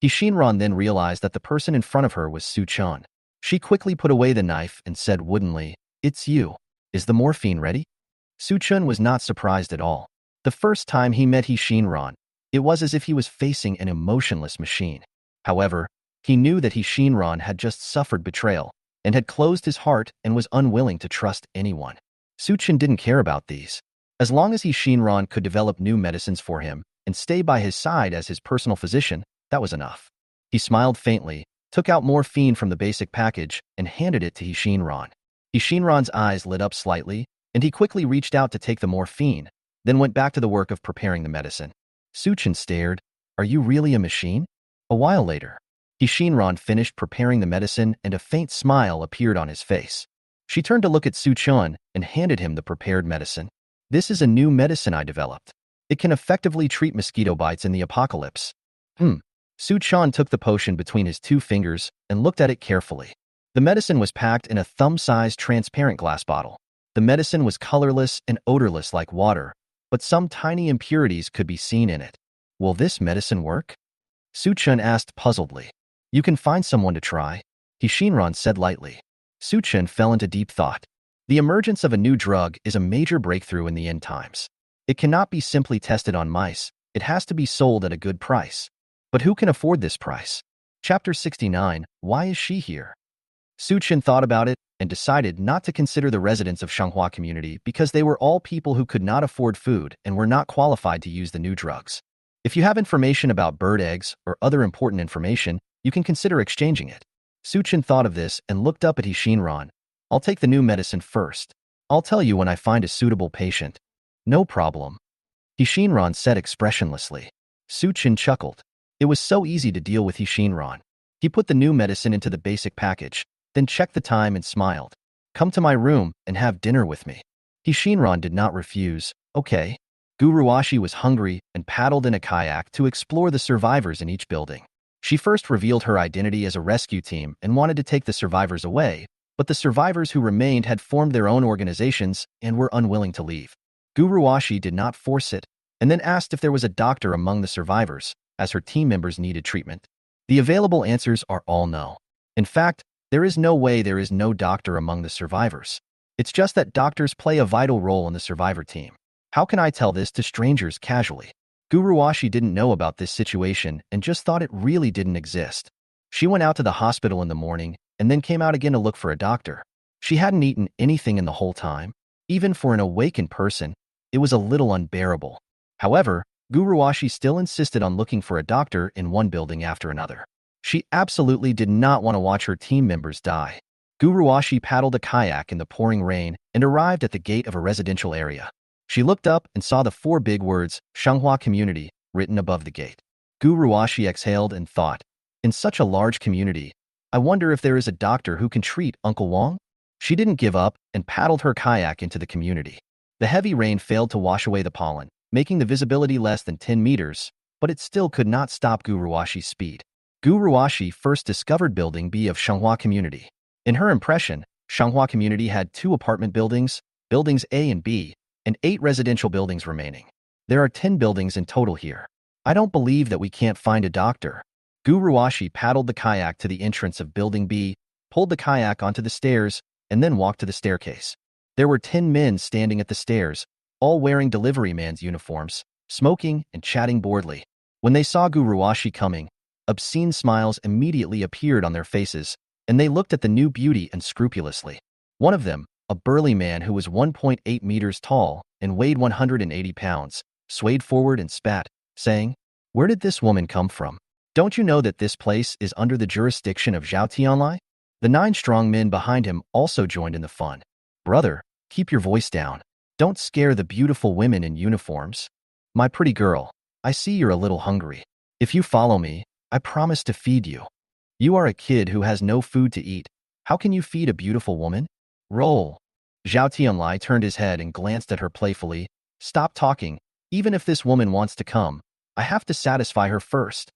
Shinran then realized that the person in front of her was Su Chen. She quickly put away the knife and said woodenly, "It's you. Is the morphine ready?" Su Chen was not surprised at all. The first time he met Shinran, it was as if he was facing an emotionless machine. However, he knew that Shinran had just suffered betrayal and had closed his heart and was unwilling to trust anyone. Su Chen didn't care about these. As long as Shinran could develop new medicines for him and stay by his side as his personal physician, that was enough. He smiled faintly, took out morphine from the basic package, and handed it to Shinran. Shinran's eyes lit up slightly, and he quickly reached out to take the morphine, then went back to the work of preparing the medicine. Su Chen stared. "Are you really a machine?" A while later, Shinran finished preparing the medicine and a faint smile appeared on his face. She turned to look at Su Chen and handed him the prepared medicine. "This is a new medicine I developed. It can effectively treat mosquito bites in the apocalypse." Su Chen took the potion between his two fingers and looked at it carefully. The medicine was packed in a thumb-sized transparent glass bottle. The medicine was colorless and odorless like water, but some tiny impurities could be seen in it. "Will this medicine work?" Su Chen asked puzzledly. "You can find someone to try," Shinran said lightly. Su Chen fell into deep thought. The emergence of a new drug is a major breakthrough in the end times. It cannot be simply tested on mice. It has to be sold at a good price. But who can afford this price? Chapter 69, Why is she here? Su Chen thought about it and decided not to consider the residents of Manhwa community because they were all people who could not afford food and were not qualified to use the new drugs. If you have information about bird eggs or other important information, you can consider exchanging it. Su Chen thought of this and looked up at Shinran. "I'll take the new medicine first. I'll tell you when I find a suitable patient." "No problem," Shinran said expressionlessly. Su Chen chuckled. It was so easy to deal with Shinran. He put the new medicine into the basic package, then checked the time and smiled. "Come to my room and have dinner with me." Shinran did not refuse. "Okay." Guruashi was hungry and paddled in a kayak to explore the survivors in each building. She first revealed her identity as a rescue team and wanted to take the survivors away, but the survivors who remained had formed their own organizations and were unwilling to leave. Guruashi did not force it, and then asked if there was a doctor among the survivors, as her team members needed treatment. The available answers are all no. In fact, there is no way there is no doctor among the survivors. It's just that doctors play a vital role in the survivor team. How can I tell this to strangers casually? Guruashi didn't know about this situation and just thought it really didn't exist. She went out to the hospital in the morning and then came out again to look for a doctor. She hadn't eaten anything in the whole time. Even for an awakened person, it was a little unbearable. However, Guruashi still insisted on looking for a doctor in one building after another. She absolutely did not want to watch her team members die. Guruashi paddled a kayak in the pouring rain and arrived at the gate of a residential area. She looked up and saw the 4 big words, Manhwa Community, written above the gate. Guruashi exhaled and thought, in such a large community, I wonder if there is a doctor who can treat Uncle Wong? She didn't give up and paddled her kayak into the community. The heavy rain failed to wash away the pollen, making the visibility less than 10 meters, but it still could not stop Guruashi's speed. Guruashi first discovered Building B of Manhwa Community. In her impression, Manhwa Community had 2 apartment buildings, buildings A and B, and 8 residential buildings remaining. There are 10 buildings in total here. I don't believe that we can't find a doctor. Guruashi paddled the kayak to the entrance of Building B, pulled the kayak onto the stairs, and then walked to the staircase. There were 10 men standing at the stairs, all wearing delivery man's uniforms, smoking and chatting boredly. When they saw Guruwashi coming, obscene smiles immediately appeared on their faces, and they looked at the new beauty unscrupulously. One of them, a burly man who was 1.8 meters tall and weighed 180 pounds, swayed forward and spat, saying, "Where did this woman come from? Don't you know that this place is under the jurisdiction of Zhao Tianlai?" The 9 strong men behind him also joined in the fun. "Brother, keep your voice down. Don't scare the beautiful women in uniforms. My pretty girl, I see you're a little hungry. If you follow me, I promise to feed you. You are a kid who has no food to eat. How can you feed a beautiful woman? Roll." Zhao Tianlai turned his head and glanced at her playfully. "Stop talking. Even if this woman wants to come, I have to satisfy her first."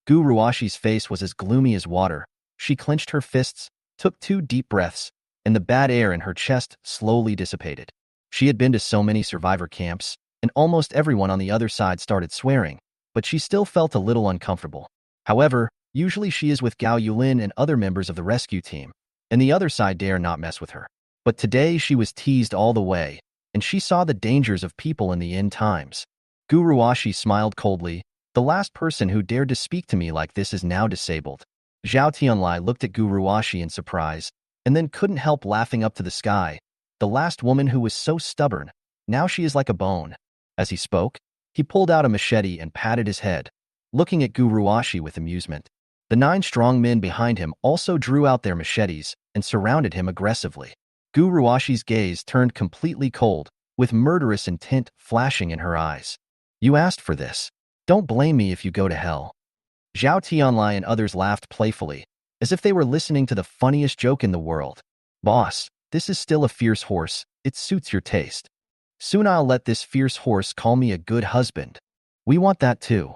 Gu Ruashi's face was as gloomy as water. She clenched her fists, took 2 deep breaths, and the bad air in her chest slowly dissipated. She had been to so many survivor camps, and almost everyone on the other side started swearing, but she still felt a little uncomfortable. However, usually she is with Gao Yulin and other members of the rescue team, and the other side dare not mess with her. But today she was teased all the way, and she saw the dangers of people in the end times. Gu Ruashi smiled coldly. "The last person who dared to speak to me like this is now disabled." Zhao Tianlai looked at Gu Ruashi in surprise, and then couldn't help laughing up to the sky. The last woman who was so stubborn, now she is like a bone. As he spoke, he pulled out a machete and patted his head, looking at Gu Ruashi with amusement. The 9 strong men behind him also drew out their machetes and surrounded him aggressively. Gu Ruashi's gaze turned completely cold, with murderous intent flashing in her eyes. "You asked for this. Don't blame me if you go to hell." Zhao Tianlai and others laughed playfully, as if they were listening to the funniest joke in the world. "Boss, this is still a fierce horse. It suits your taste. Soon I'll let this fierce horse call me a good husband. We want that too."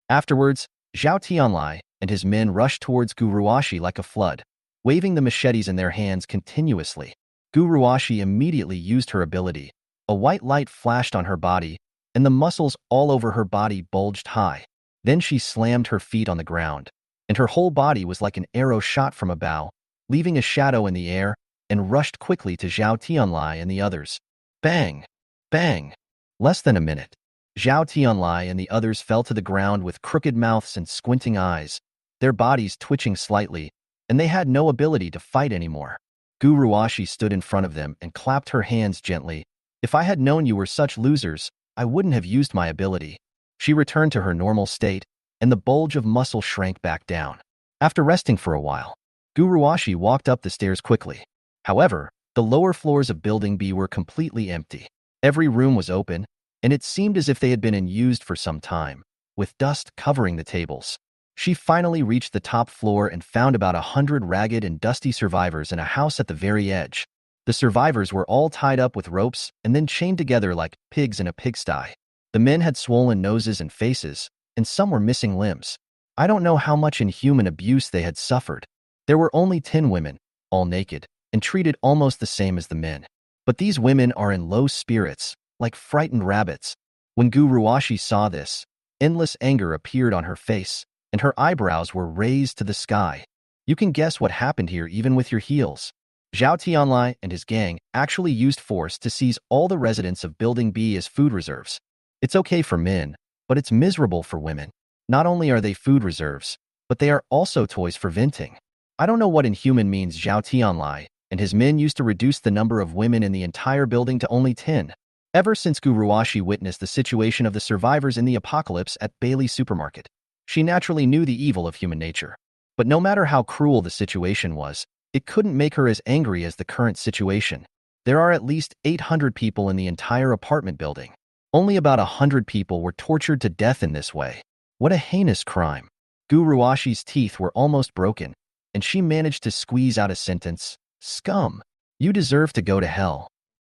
Afterwards, Zhao Tianlai and his men rushed towards Gu Ruashi like a flood, waving the machetes in their hands continuously. Gu Ruashi immediately used her ability. A white light flashed on her body, and the muscles all over her body bulged high. Then she slammed her feet on the ground, and her whole body was like an arrow shot from a bow, leaving a shadow in the air, and rushed quickly to Zhao Tianlai and the others. Bang! Bang! Less than a minute. Zhao Tianlai and the others fell to the ground with crooked mouths and squinting eyes, their bodies twitching slightly, and they had no ability to fight anymore. Gu Ruashi stood in front of them and clapped her hands gently. "If I had known you were such losers, I wouldn't have used my ability." She returned to her normal state, and the bulge of muscle shrank back down. After resting for a while, Gu Ruashi walked up the stairs quickly. However, the lower floors of Building B were completely empty. Every room was open, and it seemed as if they had been unused for some time, with dust covering the tables. She finally reached the top floor and found about 100 ragged and dusty survivors in a house at the very edge. The survivors were all tied up with ropes and then chained together like pigs in a pigsty. The men had swollen noses and faces, and some were missing limbs. I don't know how much inhuman abuse they had suffered. There were only 10 women, all naked, and treated almost the same as the men. But these women are in low spirits, like frightened rabbits. When Gu Ruashi saw this, endless anger appeared on her face, and her eyebrows were raised to the sky. You can guess what happened here even with your heels. Zhao Tianlai and his gang actually used force to seize all the residents of Building B as food reserves. It's okay for men, but it's miserable for women. Not only are they food reserves, but they are also toys for venting. I don't know what inhuman means. Zhao Tianlai and his men used to reduce the number of women in the entire building to only 10. Ever since Gu Ruashi witnessed the situation of the survivors in the apocalypse at Bailey's supermarket, she naturally knew the evil of human nature. But no matter how cruel the situation was, it couldn't make her as angry as the current situation. There are at least 800 people in the entire apartment building. Only about 100 people were tortured to death in this way. What a heinous crime. Gu Ruashi's teeth were almost broken, and she managed to squeeze out a sentence. "Scum. You deserve to go to hell."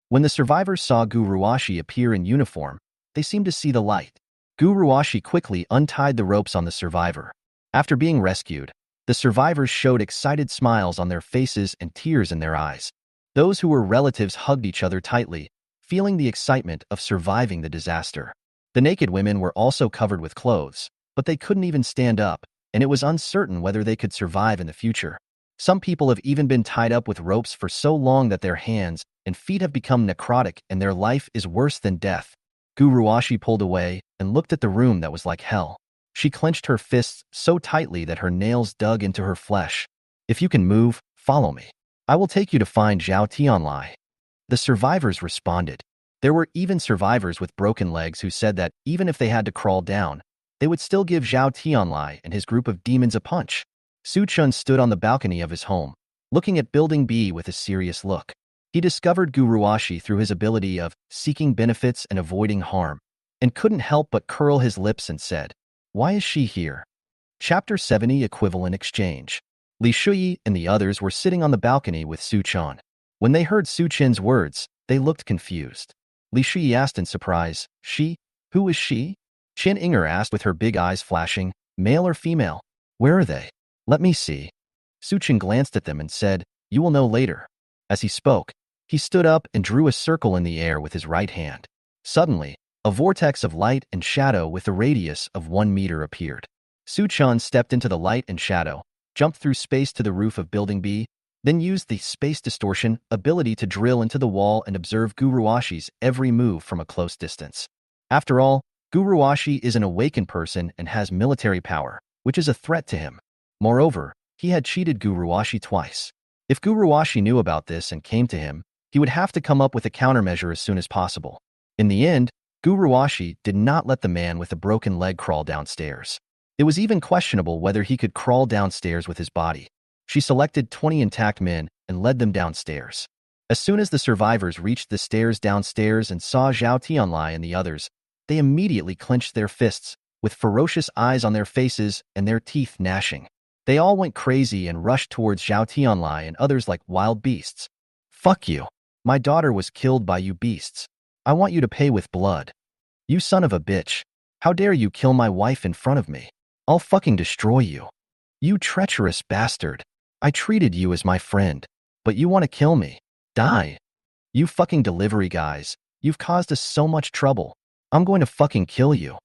When the survivors saw Gu Ruashi appear in uniform, they seemed to see the light. Gu Ruashi quickly untied the ropes on the survivor. After being rescued, the survivors showed excited smiles on their faces and tears in their eyes. Those who were relatives hugged each other tightly, feeling the excitement of surviving the disaster. The naked women were also covered with clothes, but they couldn't even stand up, and it was uncertain whether they could survive in the future. Some people have even been tied up with ropes for so long that their hands and feet have become necrotic and their life is worse than death. Guruwashi pulled away and looked at the room that was like hell. She clenched her fists so tightly that her nails dug into her flesh. If you can move, follow me. I will take you to find Zhao Tianlai. The survivors responded. There were even survivors with broken legs who said that even if they had to crawl down, they would still give Zhao Tianlai and his group of demons a punch. Su Chun stood on the balcony of his home, looking at Building B with a serious look. He discovered Guruwashi through his ability of seeking benefits and avoiding harm, and couldn't help but curl his lips and said, "Why is she here?" Chapter 70 Equivalent Exchange. Li Shuyi and the others were sitting on the balcony with Su Chun. When they heard Su Chin's words, they looked confused. Li Shuyi asked in surprise, "She? Who is she?" Qin Inger asked with her big eyes flashing, "Male or female? Where are they? Let me see." Su Chin glanced at them and said, "You will know later." As he spoke, he stood up and drew a circle in the air with his right hand. Suddenly, a vortex of light and shadow with a radius of 1 meter appeared. Su Chun stepped into the light and shadow, jumped through space to the roof of Building B, then used the space distortion ability to drill into the wall and observe Guruwashi's every move from a close distance. After all, Guruwashi is an awakened person and has military power, which is a threat to him. Moreover, he had cheated Guruwashi twice. If Guruwashi knew about this and came to him, he would have to come up with a countermeasure as soon as possible. In the end, Guruwashi did not let the man with a broken leg crawl downstairs. It was even questionable whether he could crawl downstairs with his body. She selected 20 intact men and led them downstairs. As soon as the survivors reached the stairs downstairs and saw Zhao Tianlai and the others, they immediately clenched their fists, with ferocious eyes on their faces and their teeth gnashing. They all went crazy and rushed towards Zhao Tianlai and others like wild beasts. "Fuck you. My daughter was killed by you beasts. I want you to pay with blood. You son of a bitch. How dare you kill my wife in front of me? I'll fucking destroy you. You treacherous bastard. I treated you as my friend, but you want to kill me. Die. You fucking delivery guys. You've caused us so much trouble. I'm going to fucking kill you."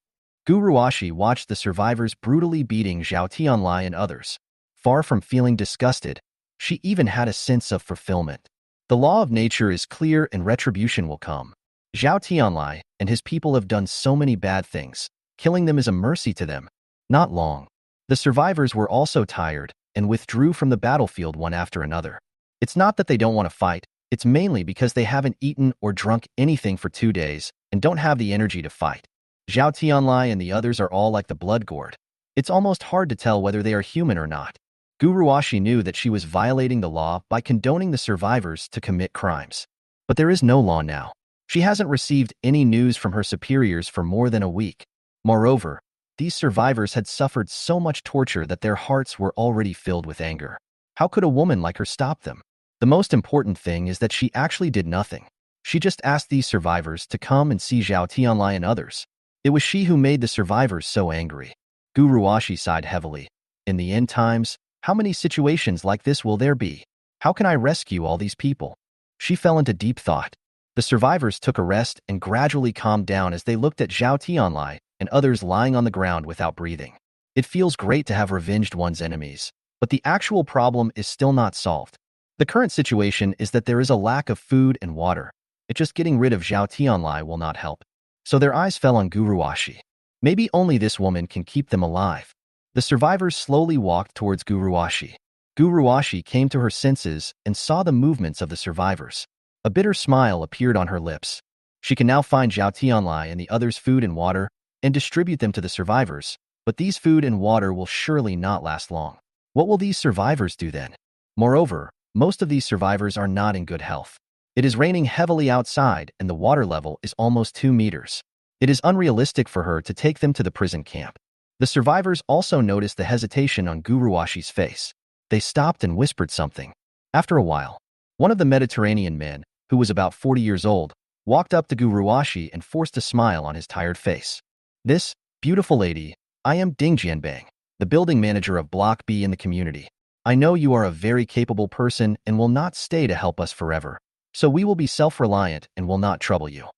Guruwashi watched the survivors brutally beating Zhao Tianlai and others. Far from feeling disgusted, she even had a sense of fulfillment. The law of nature is clear and retribution will come. Zhao Tianlai and his people have done so many bad things. Killing them is a mercy to them. Not long. The survivors were also tired and withdrew from the battlefield one after another. It's not that they don't want to fight, it's mainly because they haven't eaten or drunk anything for 2 days and don't have the energy to fight. Zhao Tianlai and the others are all like the blood gourd. It's almost hard to tell whether they are human or not. Guruwashi knew that she was violating the law by condoning the survivors to commit crimes. But there is no law now. She hasn't received any news from her superiors for more than a week. Moreover, these survivors had suffered so much torture that their hearts were already filled with anger. How could a woman like her stop them? The most important thing is that she actually did nothing. She just asked these survivors to come and see Zhao Tianlai and others. It was she who made the survivors so angry. Guruwashi sighed heavily. In the end times, how many situations like this will there be? How can I rescue all these people? She fell into deep thought. The survivors took a rest and gradually calmed down as they looked at Zhao Tianlai and others lying on the ground without breathing. It feels great to have revenged one's enemies, but the actual problem is still not solved. The current situation is that there is a lack of food and water. Just getting rid of Zhao Tianlai will not help. So their eyes fell on Guruwashi. Maybe only this woman can keep them alive. The survivors slowly walked towards Guruwashi. Guruwashi came to her senses and saw the movements of the survivors. A bitter smile appeared on her lips. She can now find Zhao Tianlai and the others food and water and distribute them to the survivors, but these food and water will surely not last long. What will these survivors do then? Moreover, most of these survivors are not in good health. It is raining heavily outside and the water level is almost 2 meters. It is unrealistic for her to take them to the prison camp. The survivors also noticed the hesitation on Guruwashi's face. They stopped and whispered something. After a while, one of the Mediterranean men, who was about 40 years old, walked up to Guruwashi and forced a smile on his tired face. "This, beautiful lady, I am Ding Jianbang, the building manager of Block B in the community. I know you are a very capable person and will not stay to help us forever. So we will be self-reliant and will not trouble you."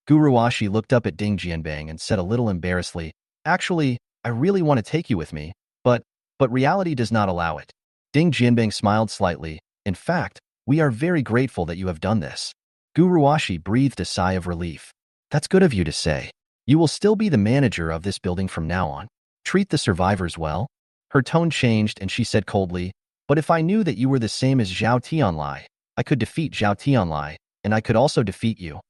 Guruwashi looked up at Ding Jianbang and said a little embarrassedly, "Actually, I really want to take you with me, but reality does not allow it. Ding Jianbing smiled slightly. In fact, we are very grateful that you have done this. Guruwashi breathed a sigh of relief. That's good of you to say. You will still be the manager of this building from now on. Treat the survivors well. Her tone changed and she said coldly, but if I knew that you were the same as Zhao Tianlai, I could defeat Zhao Tianlai, and I could also defeat you.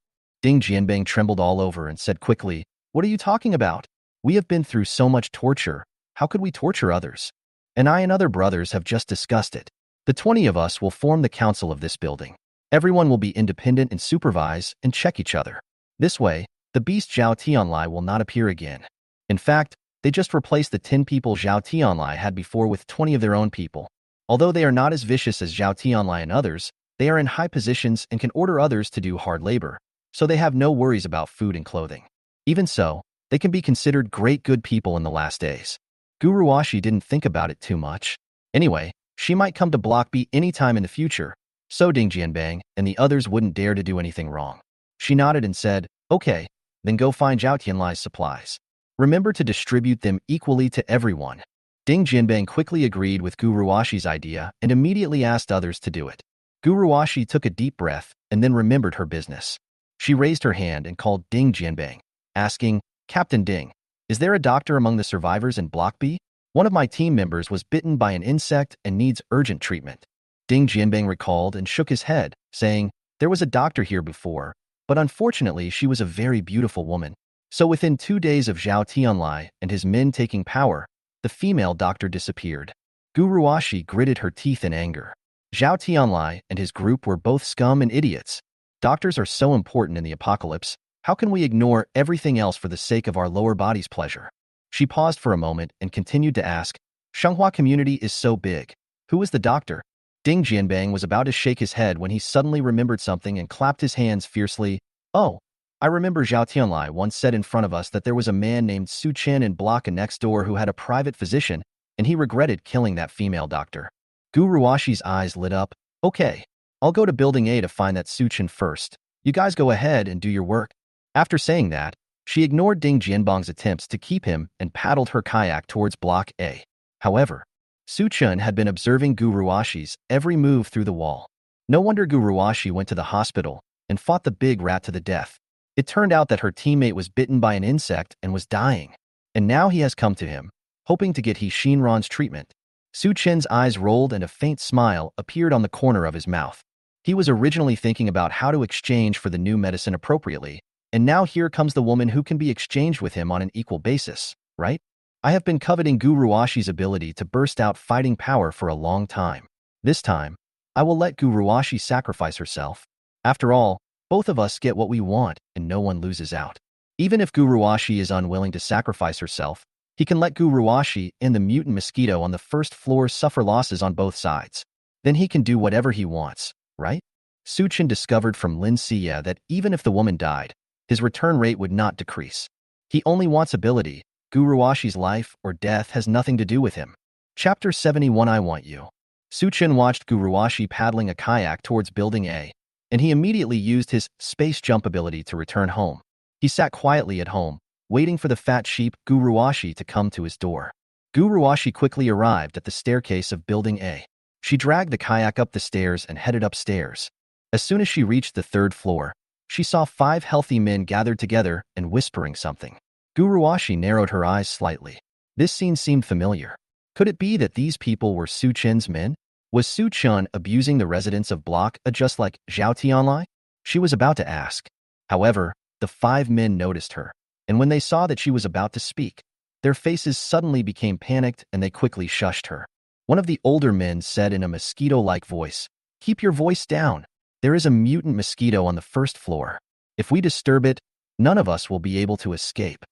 Ding Jianbing trembled all over and said quickly, what are you talking about? We have been through so much torture. How could we torture others? And I and other brothers have just discussed it. The 20 of us will form the council of this building. Everyone will be independent and supervise and check each other. This way, the beast Zhao Tianlai will not appear again. In fact, they just replaced the 10 people Zhao Tianlai had before with 20 of their own people. Although they are not as vicious as Zhao Tianlai and others, they are in high positions and can order others to do hard labor, so they have no worries about food and clothing. Even so, they can be considered great good people in the last days. Guruwashi didn't think about it too much. Anyway, she might come to Block B anytime in the future, so Ding Jianbang and the others wouldn't dare to do anything wrong. She nodded and said, okay, then go find Zhao Tianlai's supplies. Remember to distribute them equally to everyone. Ding Jianbang quickly agreed with Guruwashi's idea and immediately asked others to do it. Guruwashi took a deep breath and then remembered her business. She raised her hand and called Ding Jianbang, asking, Captain Ding, is there a doctor among the survivors in Block B? One of my team members was bitten by an insect and needs urgent treatment. Ding Jianbang recalled and shook his head, saying, there was a doctor here before, but unfortunately she was a very beautiful woman. So within 2 days of Zhao Tianlai and his men taking power, the female doctor disappeared. Guruwashi gritted her teeth in anger. Zhao Tianlai and his group were both scum and idiots. Doctors are so important in the apocalypse. How can we ignore everything else for the sake of our lower body's pleasure? She paused for a moment and continued to ask, Shenghua community is so big. Who is the doctor? Ding Jianbang was about to shake his head when he suddenly remembered something and clapped his hands fiercely. Oh, I remember Zhao Tianlai once said in front of us that there was a man named Su Chen in Block A next door who had a private physician, and he regretted killing that female doctor. Guruwashi's eyes lit up. Okay, I'll go to Building A to find that Su Chen first. You guys go ahead and do your work. After saying that, she ignored Ding Jianbang's attempts to keep him and paddled her kayak towards Block A. However, Su Chen had been observing Guruwashi's every move through the wall. No wonder Guruwashi went to the hospital and fought the big rat to the death. It turned out that her teammate was bitten by an insect and was dying. And now he has come to him, hoping to get He Shinran's treatment. Su Chen's eyes rolled and a faint smile appeared on the corner of his mouth. He was originally thinking about how to exchange for the new medicine appropriately, and now here comes the woman who can be exchanged with him on an equal basis, right? I have been coveting Guruwashi's ability to burst out fighting power for a long time. This time, I will let Guruwashi sacrifice herself. After all, both of us get what we want and no one loses out. Even if Guruwashi is unwilling to sacrifice herself, he can let Guruwashi and the mutant mosquito on the first floor suffer losses on both sides. Then he can do whatever he wants, right? Su Chen discovered from Lin Xia that even if the woman died, his return rate would not decrease. He only wants ability. Guruwashi's life or death has nothing to do with him. Chapter 71 I Want You. Su Chen watched Guruwashi paddling a kayak towards Building A, and he immediately used his space jump ability to return home. He sat quietly at home, waiting for the fat sheep Guruwashi to come to his door. Guruwashi quickly arrived at the staircase of Building A. She dragged the kayak up the stairs and headed upstairs. As soon as she reached the 3rd floor, she saw 5 healthy men gathered together and whispering something. Guruwashi narrowed her eyes slightly. This scene seemed familiar. Could it be that these people were Su Chen's men? Was Su Chen abusing the residents of Block A just like Zhao Tianlai? She was about to ask. However, the 5 men noticed her, and when they saw that she was about to speak, their faces suddenly became panicked and they quickly shushed her. One of the older men said in a mosquito-like voice, "Keep your voice down. There is a mutant mosquito on the 1st floor. If we disturb it, none of us will be able to escape."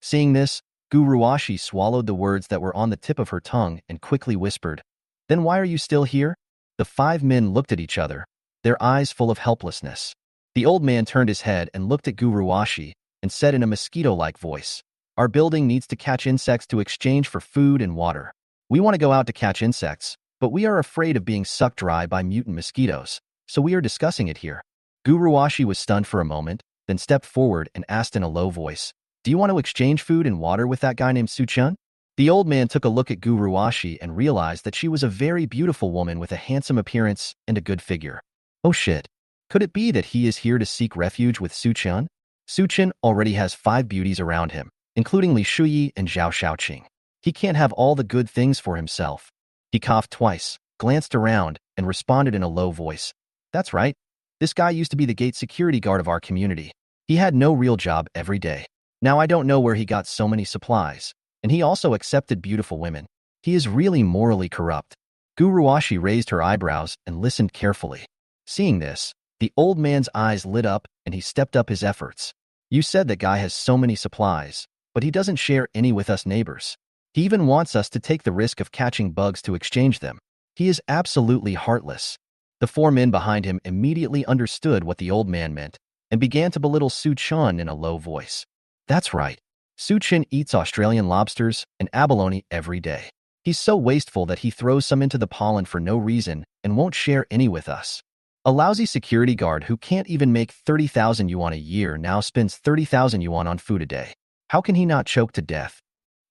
Seeing this, Guruwashi swallowed the words that were on the tip of her tongue and quickly whispered, "Then why are you still here?" The 5 men looked at each other, their eyes full of helplessness. The old man turned his head and looked at Guruwashi and said in a mosquito-like voice, "Our building needs to catch insects to exchange for food and water. We want to go out to catch insects, but we are afraid of being sucked dry by mutant mosquitoes, so we are discussing it here." Guruwashi was stunned for a moment, then stepped forward and asked in a low voice, "Do you want to exchange food and water with that guy named Su Chen?" The old man took a look at Guruwashi and realized that she was a very beautiful woman with a handsome appearance and a good figure. Oh shit. Could it be that he is here to seek refuge with Suchun? Suchun already has 5 beauties around him, including Li Shuyi and Zhao Shaoqing. He can't have all the good things for himself. He coughed twice, glanced around, and responded in a low voice. That's right. This guy used to be the gate security guard of our community. He had no real job every day. Now I don't know where he got so many supplies. And he also accepted beautiful women. He is really morally corrupt. Guruwashi raised her eyebrows and listened carefully. Seeing this, the old man's eyes lit up and he stepped up his efforts. You said that guy has so many supplies, but he doesn't share any with us neighbors. He even wants us to take the risk of catching bugs to exchange them. He is absolutely heartless. The 4 men behind him immediately understood what the old man meant and began to belittle Suchun in a low voice. That's right. Suchun eats Australian lobsters and abalone every day. He's so wasteful that he throws some into the pollen for no reason and won't share any with us. A lousy security guard who can't even make 30,000 yuan a year now spends 30,000 yuan on food a day. How can he not choke to death?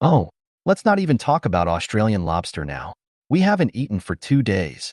Oh, let's not even talk about Australian lobster now. We haven't eaten for 2 days.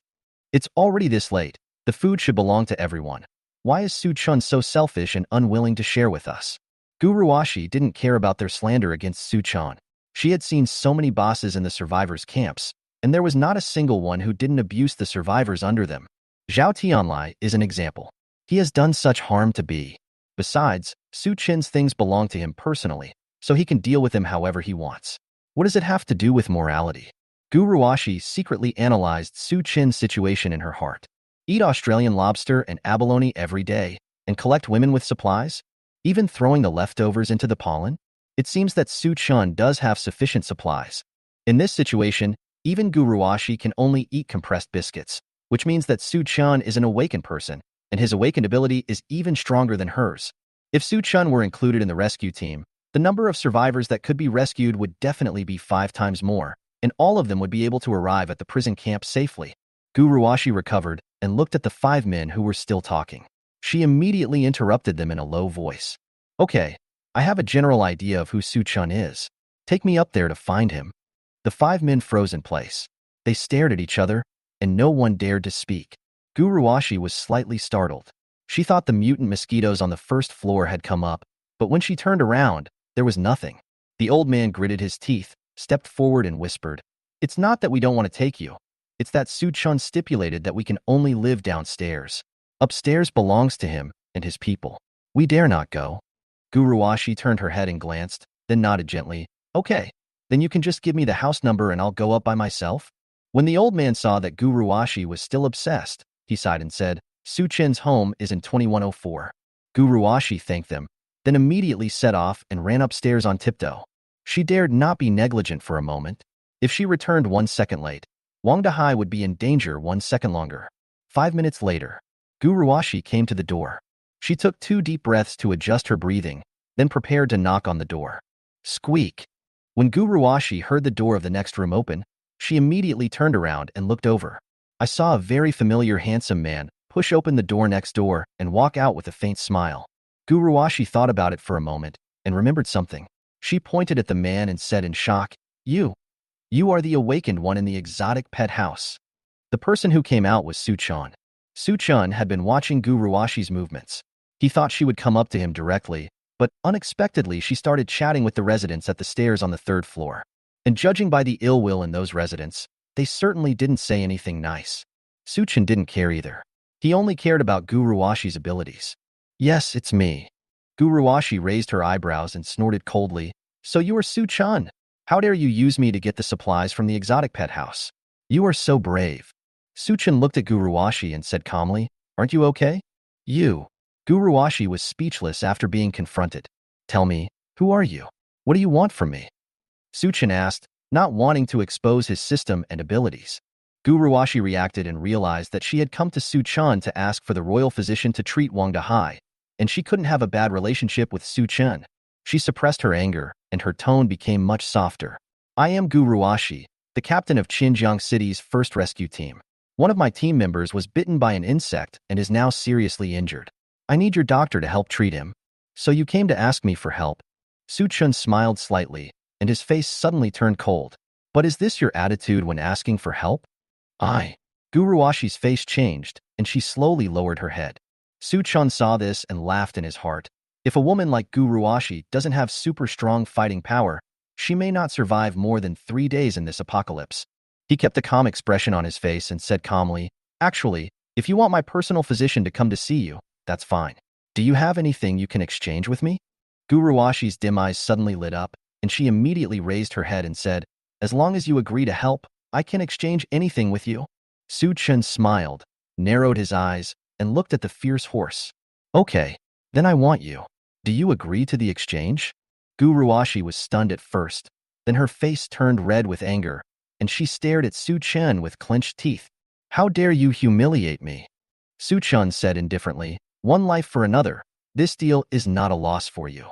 It's already this late. The food should belong to everyone. Why is Suchun so selfish and unwilling to share with us? Guruwashi didn't care about their slander against Suchun. She had seen so many bosses in the survivors' camps, and there was not a single one who didn't abuse the survivors under them. Zhao Tianlai is an example. He has done such harm to B. Besides, Suchun's things belong to him personally, so he can deal with them however he wants. What does it have to do with morality? Guruwashi secretly analyzed Suchun's situation in her heart. Eat Australian lobster and abalone every day, and collect women with supplies? Even throwing the leftovers into the pollen? It seems that Suchun does have sufficient supplies. In this situation, even Guruwashi can only eat compressed biscuits, which means that Suchun is an awakened person, and his awakened ability is even stronger than hers. If Suchun were included in the rescue team, the number of survivors that could be rescued would definitely be 5 times more, and all of them would be able to arrive at the prison camp safely. Guruwashi recovered and looked at the 5 men who were still talking. She immediately interrupted them in a low voice. Okay, I have a general idea of who Suchun is. Take me up there to find him. The 5 men froze in place. They stared at each other, and no one dared to speak. Guruwashi was slightly startled. She thought the mutant mosquitoes on the first floor had come up, but when she turned around, there was nothing. The old man gritted his teeth, stepped forward and whispered, "It's not that we don't want to take you. It's that Suchun stipulated that we can only live downstairs. Upstairs belongs to him and his people. We dare not go." Guruwashi turned her head and glanced, then nodded gently. "Okay, then you can just give me the house number and I'll go up by myself." When the old man saw that Guruwashi was still obsessed, he sighed and said, "Suchun's home is in 2104. Guruwashi thanked them, then immediately set off and ran upstairs on tiptoe. She dared not be negligent for a moment. If she returned 1 second late, Wang Dahai would be in danger 1 second longer. 5 minutes later, Guruwashi came to the door. She took 2 deep breaths to adjust her breathing, then prepared to knock on the door. Squeak! When Guruwashi heard the door of the next room open, she immediately turned around and looked over. I saw a very familiar handsome man push open the door next door and walk out with a faint smile. Guruwashi thought about it for a moment and remembered something. She pointed at the man and said in shock, You are the awakened one in the exotic pet house." The person who came out was Suchun. Suchun had been watching Guruwashi's movements. He thought she would come up to him directly, but unexpectedly she started chatting with the residents at the stairs on the 3rd floor. And judging by the ill will in those residents, they certainly didn't say anything nice. Suchun didn't care either. He only cared about Guruwashi's abilities. "Yes, it's me." Guruwashi raised her eyebrows and snorted coldly. "So you are Suchun? How dare you use me to get the supplies from the exotic pet house? You are so brave." Suchun looked at Guruwashi and said calmly, "Aren't you okay?" Guruwashi was speechless after being confronted. "Tell me, who are you? What do you want from me?" Suchun asked, not wanting to expose his system and abilities. Guruwashi reacted and realized that she had come to Suchun to ask for the royal physician to treat Wang Dahai, and she couldn't have a bad relationship with Suchun. She suppressed her anger, and her tone became much softer. "I am Guruwashi, the captain of Xinjiang City's first rescue team. One of my team members was bitten by an insect and is now seriously injured. I need your doctor to help treat him." "So you came to ask me for help?" Suchun smiled slightly, and his face suddenly turned cold. But is this your attitude when asking for help? I. Guruwashi's face changed, and she slowly lowered her head. Suchun saw this and laughed in his heart. If a woman like Guruwashi doesn't have super strong fighting power, she may not survive more than 3 days in this apocalypse. He kept a calm expression on his face and said calmly, "Actually, if you want my personal physician to come to see you, that's fine. Do you have anything you can exchange with me?" Guruwashi's dim eyes suddenly lit up, and she immediately raised her head and said, "As long as you agree to help, I can exchange anything with you." Su Chen smiled, narrowed his eyes, and looked at the fierce horse. "Okay, then I want you. Do you agree to the exchange?" Guruwashi was stunned at first, then her face turned red with anger, and she stared at Su Chen with clenched teeth. "How dare you humiliate me?" Su Chen said indifferently, "One life for another. This deal is not a loss for you.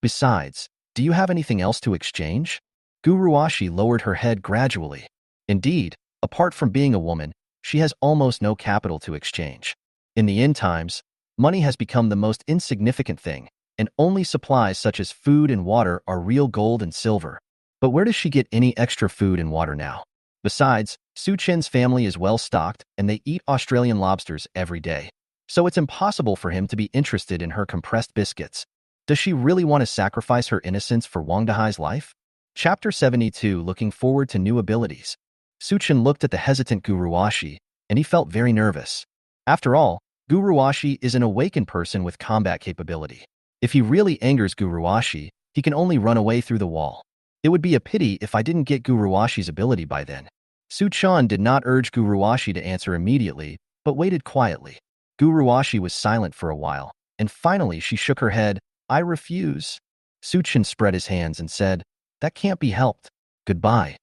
Besides, do you have anything else to exchange?" Guruwashi lowered her head gradually. Indeed, apart from being a woman, she has almost no capital to exchange. In the end times, money has become the most insignificant thing, and only supplies such as food and water are real gold and silver. But where does she get any extra food and water now? Besides, Su Chen's family is well stocked and they eat Australian lobsters every day. So it's impossible for him to be interested in her compressed biscuits. Does she really want to sacrifice her innocence for Wang Dahai's life? Chapter 72. Looking forward to new abilities. Su Chen looked at the hesitant Guruwashi, and he felt very nervous. After all, Guruwashi is an awakened person with combat capability. If he really angers Guruwashi, he can only run away through the wall. It would be a pity if I didn't get Guruwashi's ability by then. Su Chen did not urge Guruwashi to answer immediately, but waited quietly. Guruwashi was silent for a while, and finally she shook her head. "I refuse." Su Chen spread his hands and said, "That can't be helped. Goodbye."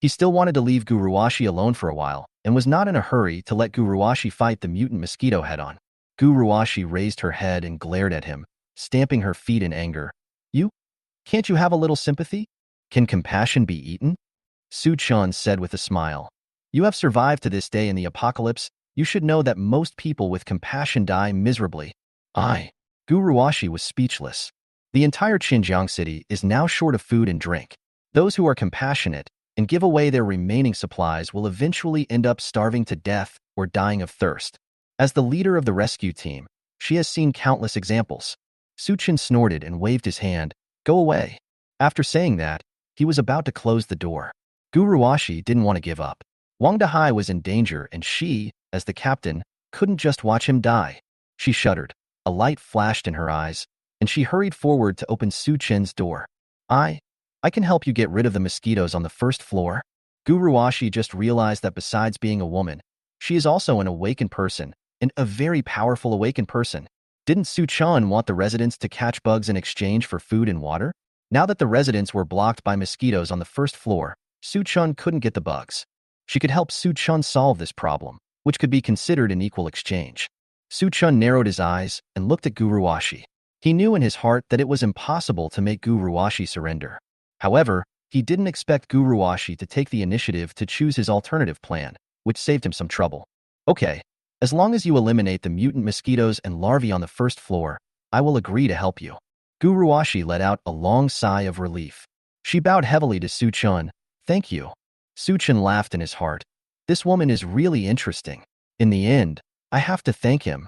He still wanted to leave Guruwashi alone for a while, and was not in a hurry to let Guruwashi fight the mutant mosquito head-on. Guruwashi raised her head and glared at him, stamping her feet in anger. "You? Can't you have a little sympathy? Can compassion be eaten?" Su Chen said with a smile. "You have survived to this day in the apocalypse. You should know that most people with compassion die miserably." Guruwashi was speechless. The entire Xinjiang city is now short of food and drink. Those who are compassionate and give away their remaining supplies will eventually end up starving to death or dying of thirst. As the leader of the rescue team, she has seen countless examples. Su Chen snorted and waved his hand. "Go away." After saying that, he was about to close the door. Guruwashi didn't want to give up. Wang Dahai was in danger, and she, as the captain, couldn't just watch him die. She shuddered. A light flashed in her eyes, and she hurried forward to open Su Chen's door. I can help you get rid of the mosquitoes on the first floor." Guruwashi just realized that besides being a woman, she is also an awakened person, and a very powerful awakened person. Didn't Su Chen want the residents to catch bugs in exchange for food and water? Now that the residents were blocked by mosquitoes on the first floor, Su Chen couldn't get the bugs. She could help Su Chen solve this problem, which could be considered an equal exchange. Su Chen narrowed his eyes and looked at Guruwashi. He knew in his heart that it was impossible to make Guruwashi surrender. However, he didn't expect Guruwashi to take the initiative to choose his alternative plan, which saved him some trouble. "Okay, as long as you eliminate the mutant mosquitoes and larvae on the first floor, I will agree to help you." Guruwashi let out a long sigh of relief. She bowed heavily to Su Chen. "Thank you." Su Chen laughed in his heart. "This woman is really interesting. In the end, I have to thank him."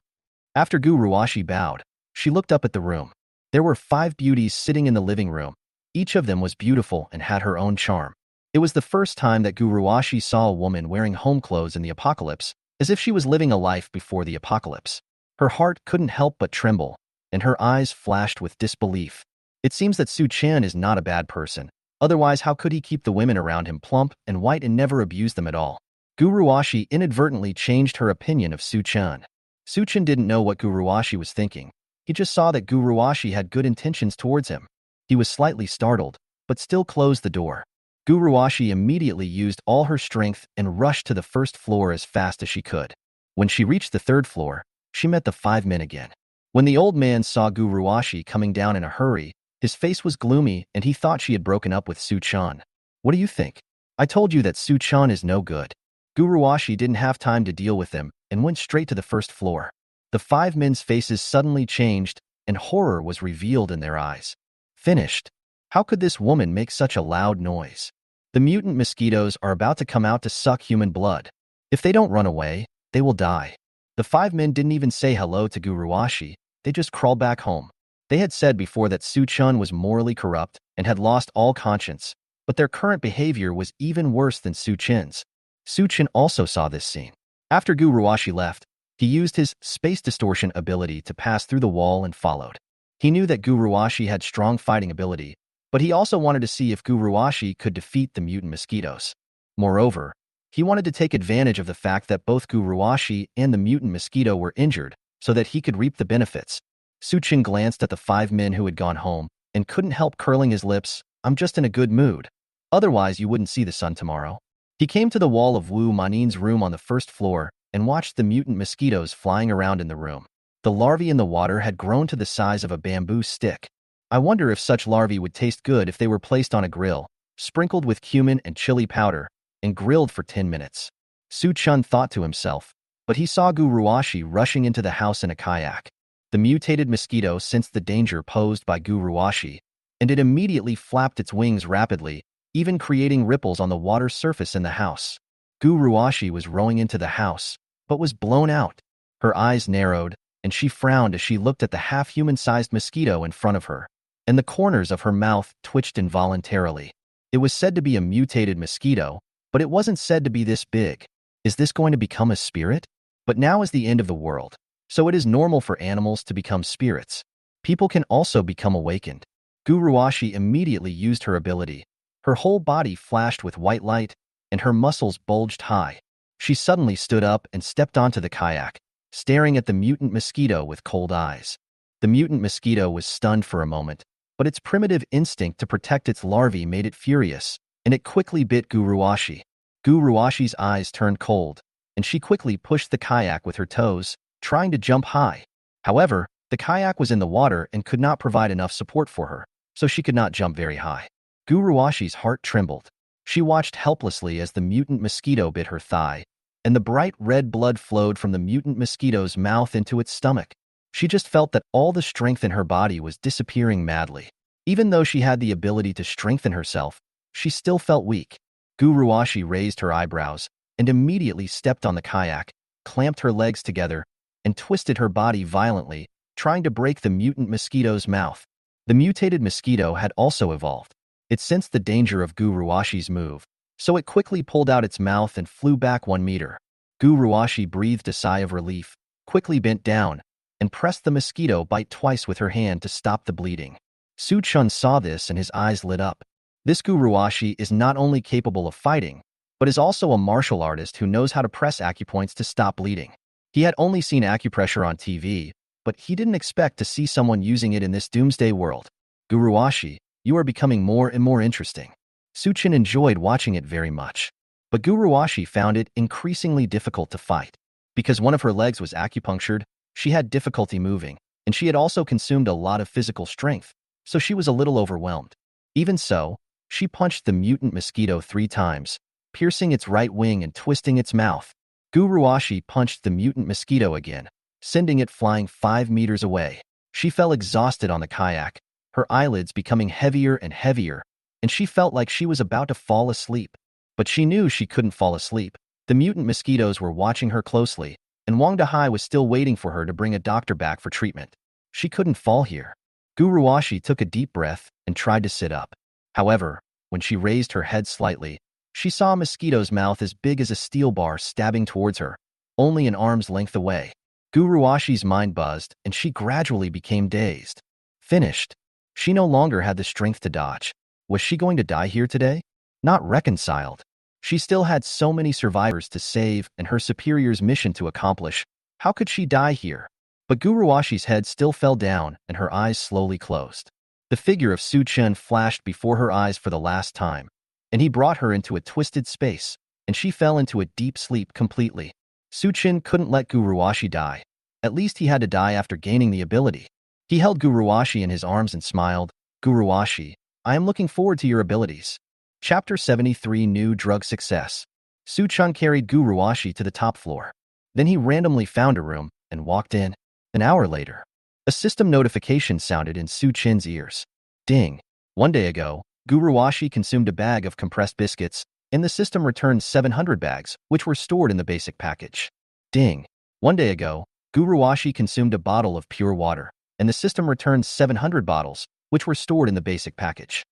After Guruwashi bowed, she looked up at the room. There were 5 beauties sitting in the living room. Each of them was beautiful and had her own charm. It was the first time that Guruwashi saw a woman wearing home clothes in the apocalypse, as if she was living a life before the apocalypse. Her heart couldn't help but tremble, and her eyes flashed with disbelief. It seems that Su Chen is not a bad person. Otherwise, how could he keep the women around him plump and white and never abuse them at all? Guruwashi inadvertently changed her opinion of Su Chen. Su Chen didn't know what Guruwashi was thinking. He just saw that Guruwashi had good intentions towards him. He was slightly startled, but still closed the door. Guruwashi immediately used all her strength and rushed to the first floor as fast as she could. When she reached the 3rd floor, she met the 5 men again. When the old man saw Guruwashi coming down in a hurry, his face was gloomy and he thought she had broken up with Su Chen. "What do you think? I told you that Su Chen is no good." Guruwashi didn't have time to deal with them and went straight to the 1st floor. The 5 men's faces suddenly changed and horror was revealed in their eyes. "Finished." How could this woman make such a loud noise? The mutant mosquitoes are about to come out to suck human blood. If they don't run away, they will die. The 5 men didn't even say hello to Guruwashi, they just crawled back home. They had said before that Su-chun was morally corrupt and had lost all conscience, but their current behavior was even worse than Su-chin's. Su-chin also saw this scene. After Guruwashi left, he used his space distortion ability to pass through the wall and followed. He knew that Guruwashi had strong fighting ability, but he also wanted to see if Guruwashi could defeat the mutant mosquitoes. Moreover, he wanted to take advantage of the fact that both Guruwashi and the mutant mosquito were injured so that he could reap the benefits. Su-chin glanced at the 5 men who had gone home and couldn't help curling his lips. I'm just in a good mood. Otherwise, you wouldn't see the sun tomorrow. He came to the wall of Wu Manin's room on the first floor and watched the mutant mosquitoes flying around in the room. The larvae in the water had grown to the size of a bamboo stick. I wonder if such larvae would taste good if they were placed on a grill, sprinkled with cumin and chili powder, and grilled for 10 minutes. Su-chun thought to himself, but he saw Guruwashi rushing into the house in a kayak. The mutated mosquito sensed the danger posed by Guruwashi, and it immediately flapped its wings rapidly, even creating ripples on the water surface in the house. Guruwashi was rowing into the house, but was blown out. Her eyes narrowed, and she frowned as she looked at the half-human-sized mosquito in front of her, and the corners of her mouth twitched involuntarily. It was said to be a mutated mosquito, but it wasn't said to be this big. Is this going to become a spirit? But now is the end of the world, so it is normal for animals to become spirits. People can also become awakened. Guruwashi immediately used her ability. Her whole body flashed with white light, and her muscles bulged high. She suddenly stood up and stepped onto the kayak, staring at the mutant mosquito with cold eyes. The mutant mosquito was stunned for a moment, but its primitive instinct to protect its larvae made it furious, and it quickly bit Guruwashi. Guruwashi's eyes turned cold, and she quickly pushed the kayak with her toes, trying to jump high. However, the kayak was in the water and could not provide enough support for her, so she could not jump very high. Guruwashi's heart trembled. She watched helplessly as the mutant mosquito bit her thigh, and the bright red blood flowed from the mutant mosquito's mouth into its stomach. She just felt that all the strength in her body was disappearing madly. Even though she had the ability to strengthen herself, she still felt weak. Guruwashi raised her eyebrows and immediately stepped on the kayak, clamped her legs together, and twisted her body violently, trying to break the mutant mosquito's mouth. The mutated mosquito had also evolved. It sensed the danger of Guruwashi's move, so it quickly pulled out its mouth and flew back 1 meter. Guruwashi breathed a sigh of relief, quickly bent down, and pressed the mosquito bite twice with her hand to stop the bleeding. Su-chun saw this and his eyes lit up. This Guruwashi is not only capable of fighting, but is also a martial artist who knows how to press acupoints to stop bleeding. He had only seen acupressure on TV, but he didn't expect to see someone using it in this doomsday world. Guruwashi, you are becoming more and more interesting. Su-chin enjoyed watching it very much, but Guruwashi found it increasingly difficult to fight. Because one of her legs was acupunctured, she had difficulty moving, and she had also consumed a lot of physical strength, so she was a little overwhelmed. Even so, she punched the mutant mosquito 3 times, piercing its right wing and twisting its mouth. Guruwashi punched the mutant mosquito again, sending it flying 5 meters away. She fell exhausted on the kayak, her eyelids becoming heavier and heavier, and she felt like she was about to fall asleep. But she knew she couldn't fall asleep. The mutant mosquitoes were watching her closely, and Wang Dahai was still waiting for her to bring a doctor back for treatment. She couldn't fall here. Guruwashi took a deep breath and tried to sit up. However, when she raised her head slightly, she saw a mosquito's mouth as big as a steel bar stabbing towards her, only an arm's length away. Guruwashi's mind buzzed, and she gradually became dazed. Finished. She no longer had the strength to dodge. Was she going to die here today? Not reconciled. She still had so many survivors to save and her superior's mission to accomplish. How could she die here? But Guruwashi's head still fell down and her eyes slowly closed. The figure of Su-chun flashed before her eyes for the last time, and he brought her into a twisted space, and she fell into a deep sleep completely. Su-chun couldn't let Guruwashi die. At least he had to die after gaining the ability. He held Guruwashi in his arms and smiled. Guruwashi, I am looking forward to your abilities. Chapter 73 New Drug Success. Su-chun carried Guruwashi to the top floor. Then he randomly found a room and walked in. An hour later, a system notification sounded in Su-chin's ears. Ding. One day ago, Guruwashi consumed a bag of compressed biscuits, and the system returned 700 bags, which were stored in the basic package. Ding. One day ago, Guruwashi consumed a bottle of pure water, and the system returned 700 bottles, which were stored in the basic package.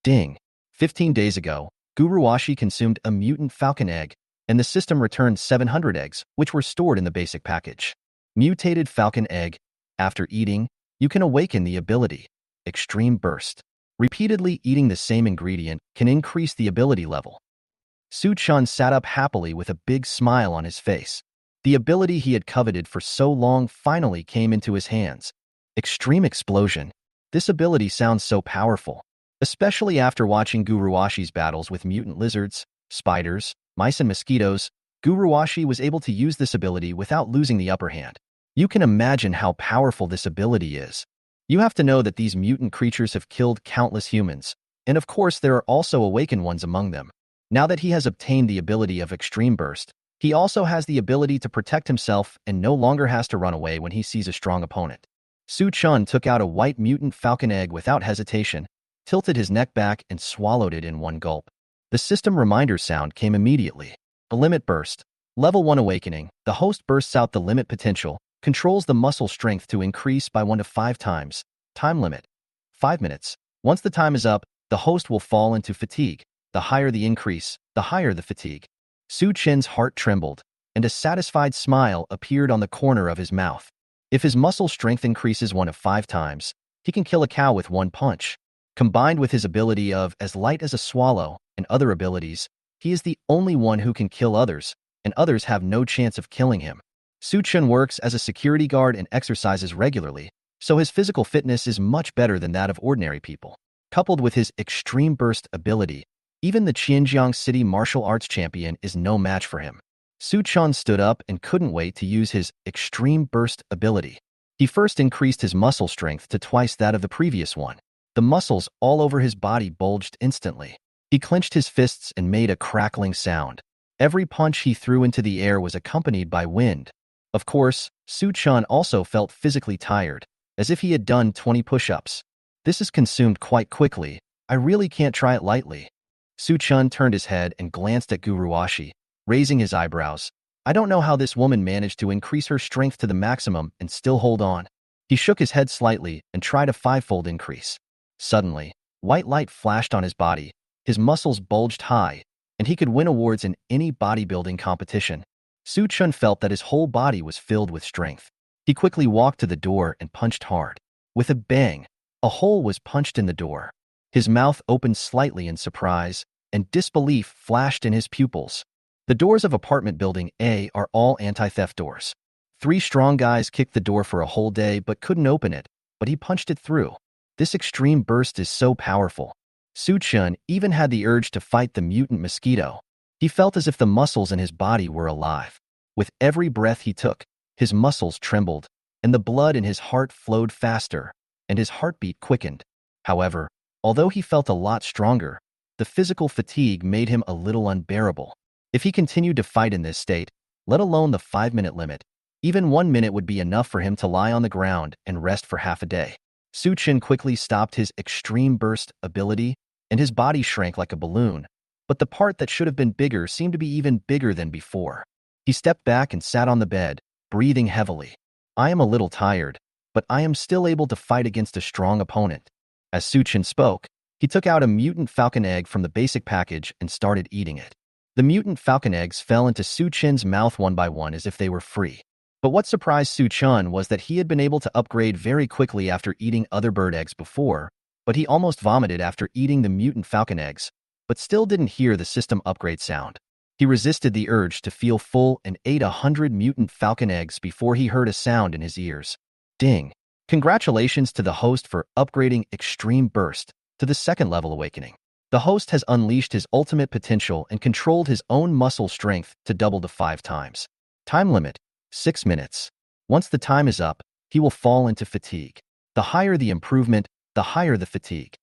Ding. 15 days ago, Guruwashi consumed a mutant falcon egg, and the system returned 700 eggs, which were stored in the basic package. Mutated falcon egg. After eating, you can awaken the ability. Extreme burst. Repeatedly eating the same ingredient can increase the ability level. Su-chun sat up happily with a big smile on his face. The ability he had coveted for so long finally came into his hands. Extreme explosion. This ability sounds so powerful, especially after watching Guruwashi's battles with mutant lizards, spiders, mice and mosquitoes. Guruwashi was able to use this ability without losing the upper hand. You can imagine how powerful this ability is. You have to know that these mutant creatures have killed countless humans, and of course there are also awakened ones among them. Now that he has obtained the ability of Extreme Burst, he also has the ability to protect himself and no longer has to run away when he sees a strong opponent. Su-chun took out a white mutant falcon egg without hesitation, tilted his neck back and swallowed it in one gulp. The system reminder sound came immediately. A limit burst. Level 1 awakening. The host bursts out the limit potential, controls the muscle strength to increase by 1 to 5 times. Time limit. 5 minutes. Once the time is up, the host will fall into fatigue. The higher the increase, the higher the fatigue. Su-chin's heart trembled, and a satisfied smile appeared on the corner of his mouth. If his muscle strength increases 1 to 5 times, he can kill a cow with one punch. Combined with his ability of as light as a swallow and other abilities, he is the only one who can kill others, and others have no chance of killing him. Su-chun works as a security guard and exercises regularly, so his physical fitness is much better than that of ordinary people. Coupled with his Extreme Burst ability, even the Xinjiang City martial arts champion is no match for him. Su-chun stood up and couldn't wait to use his Extreme Burst ability. He first increased his muscle strength to twice that of the previous one. The muscles all over his body bulged instantly. He clenched his fists and made a crackling sound. Every punch he threw into the air was accompanied by wind. Of course, Su-chun also felt physically tired, as if he had done 20 push-ups. This is consumed quite quickly. I really can't try it lightly. Su-chun turned his head and glanced at Guruwashi, raising his eyebrows. I don't know how this woman managed to increase her strength to the maximum and still hold on. He shook his head slightly and tried a 5-fold increase. Suddenly, white light flashed on his body, his muscles bulged high, and he could win awards in any bodybuilding competition. Su-chun felt that his whole body was filled with strength. He quickly walked to the door and punched hard. With a bang, a hole was punched in the door. His mouth opened slightly in surprise, and disbelief flashed in his pupils. The doors of apartment building A are all anti-theft doors. 3 strong guys kicked the door for a whole day but couldn't open it, but he punched it through. This extreme burst is so powerful. Su-chun even had the urge to fight the mutant mosquito. He felt as if the muscles in his body were alive. With every breath he took, his muscles trembled, and the blood in his heart flowed faster, and his heartbeat quickened. However, although he felt a lot stronger, the physical fatigue made him a little unbearable. If he continued to fight in this state, let alone the 5-minute limit, even 1 minute would be enough for him to lie on the ground and rest for half a day. Su-chun quickly stopped his Extreme Burst ability, and his body shrank like a balloon, but the part that should have been bigger seemed to be even bigger than before. He stepped back and sat on the bed, breathing heavily. I am a little tired, but I am still able to fight against a strong opponent. As Su-chun spoke, he took out a mutant falcon egg from the basic package and started eating it. The mutant falcon eggs fell into Su-chun's mouth one by one as if they were free. But what surprised Su-chun was that he had been able to upgrade very quickly after eating other bird eggs before, but he almost vomited after eating the mutant falcon eggs, but still didn't hear the system upgrade sound. He resisted the urge to feel full and ate 100 mutant falcon eggs before he heard a sound in his ears. Ding! Congratulations to the host for upgrading Extreme Burst to the 2nd level awakening. The host has unleashed his ultimate potential and controlled his own muscle strength to double to 5 times. Time limit, 6 minutes. Once the time is up, he will fall into fatigue. The higher the improvement, the higher the fatigue.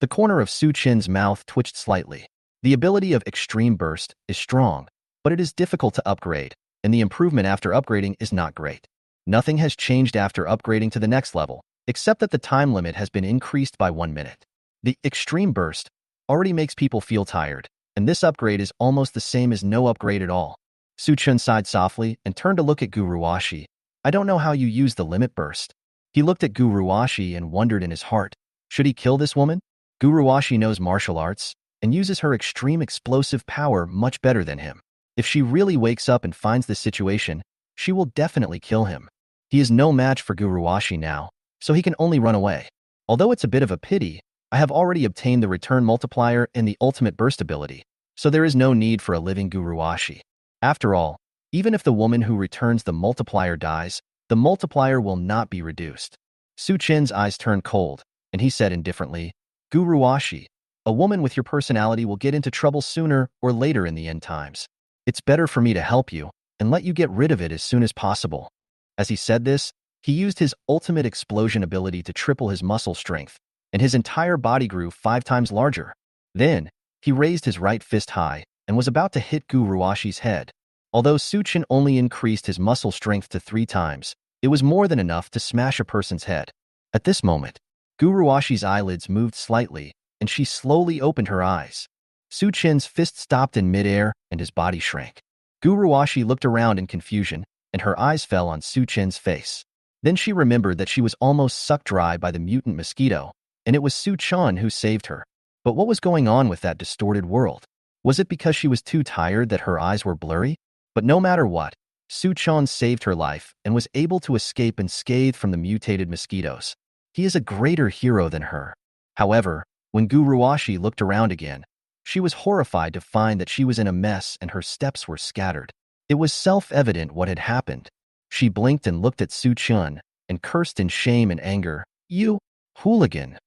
The corner of Su-chun's mouth twitched slightly. The ability of Extreme Burst is strong, but it is difficult to upgrade, and the improvement after upgrading is not great. Nothing has changed after upgrading to the next level, except that the time limit has been increased by 1 minute. The extreme burst already makes people feel tired, and this upgrade is almost the same as no upgrade at all. Suchun sighed softly and turned to look at Guruwashi. I don't know how you use the limit burst. He looked at Guruwashi and wondered in his heart, should he kill this woman? Guruwashi knows martial arts and uses her extreme explosive power much better than him. If she really wakes up and finds this situation, she will definitely kill him. He is no match for Guruwashi now, so he can only run away. Although it's a bit of a pity, I have already obtained the return multiplier and the ultimate burst ability, so there is no need for a living Guruwashi. After all, even if the woman who returns the multiplier dies, the multiplier will not be reduced. Suchin's eyes turned cold, and he said indifferently, Guruwashi, a woman with your personality will get into trouble sooner or later in the end times. It's better for me to help you and let you get rid of it as soon as possible. As he said this, he used his ultimate explosion ability to triple his muscle strength, and his entire body grew 5 times larger. Then, he raised his right fist high and was about to hit Guruwashi's head. Although Suchin only increased his muscle strength to 3 times, it was more than enough to smash a person's head. At this moment, Guruwashi's eyelids moved slightly, and she slowly opened her eyes. Suchin's fist stopped in midair, and his body shrank. Guruwashi looked around in confusion, and her eyes fell on Suchin's face. Then she remembered that she was almost sucked dry by the mutant mosquito, and it was Suchin who saved her. But what was going on with that distorted world? Was it because she was too tired that her eyes were blurry? But no matter what, Suchin saved her life and was able to escape unscathed from the mutated mosquitoes. He is a greater hero than her. However, when Guruwashi looked around again, she was horrified to find that she was in a mess and her steps were scattered. It was self-evident what had happened. She blinked and looked at Suchin and cursed in shame and anger, "You hooligan!"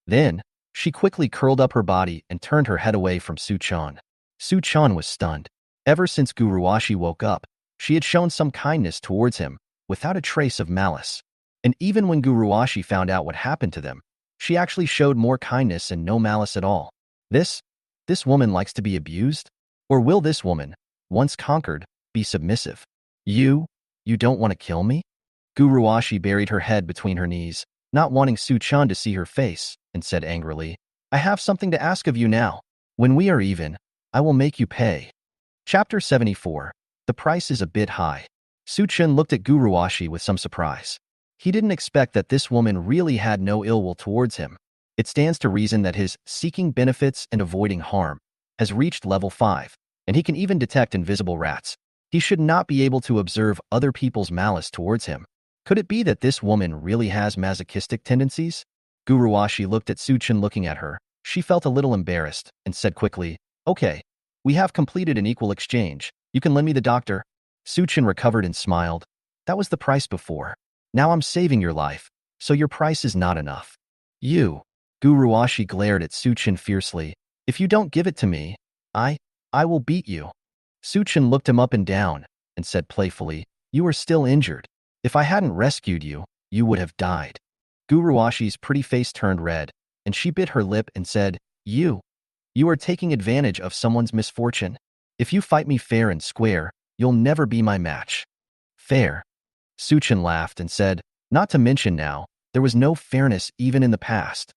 Then, she quickly curled up her body and turned her head away from Suchin. Suchin was stunned. Ever since Guruwashi woke up, she had shown some kindness towards him, without a trace of malice. And even when Guruwashi found out what happened to them, she actually showed more kindness and no malice at all. This woman likes to be abused? Or will this woman, once conquered, be submissive? You don't want to kill me? Guruwashi buried her head between her knees, not wanting Suchin to see her face, and said angrily, I have something to ask of you now. When we are even, I will make you pay. Chapter 74. The price is a bit high. Suchin looked at Guruwashi with some surprise. He didn't expect that this woman really had no ill will towards him. It stands to reason that his seeking benefits and avoiding harm has reached level 5, and he can even detect invisible rats. He should not be able to observe other people's malice towards him. Could it be that this woman really has masochistic tendencies? Guruwashi looked at Suchin looking at her. She felt a little embarrassed and said quickly, Okay, we have completed an equal exchange. You can lend me the doctor. Suchin recovered and smiled. That was the price before. Now I'm saving your life, so your price is not enough. Guruwashi glared at Suchin fiercely. If you don't give it to me, I will beat you. Suchin looked him up and down and said playfully, You are still injured. If I hadn't rescued you, you would have died. Guruwashi's pretty face turned red, and she bit her lip and said, You are taking advantage of someone's misfortune. If you fight me fair and square, you'll never be my match. Fair? Suchin laughed and said, Not to mention now, there was no fairness even in the past.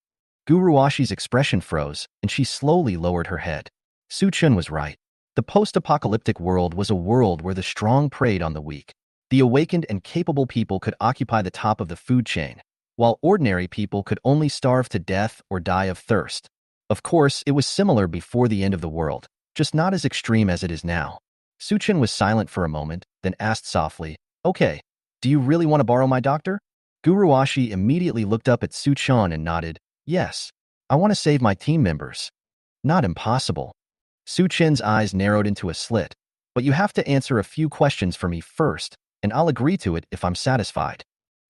Guruwashi's expression froze, and she slowly lowered her head. Suchin was right. The post-apocalyptic world was a world where the strong preyed on the weak. The awakened and capable people could occupy the top of the food chain, while ordinary people could only starve to death or die of thirst. Of course, it was similar before the end of the world, just not as extreme as it is now. Suchin was silent for a moment, then asked softly, Okay, do you really want to borrow my doctor? Guruwashi immediately looked up at Suchin and nodded, Yes, I want to save my team members. Not impossible. Suchin's eyes narrowed into a slit, but you have to answer a few questions for me first, and I'll agree to it if I'm satisfied.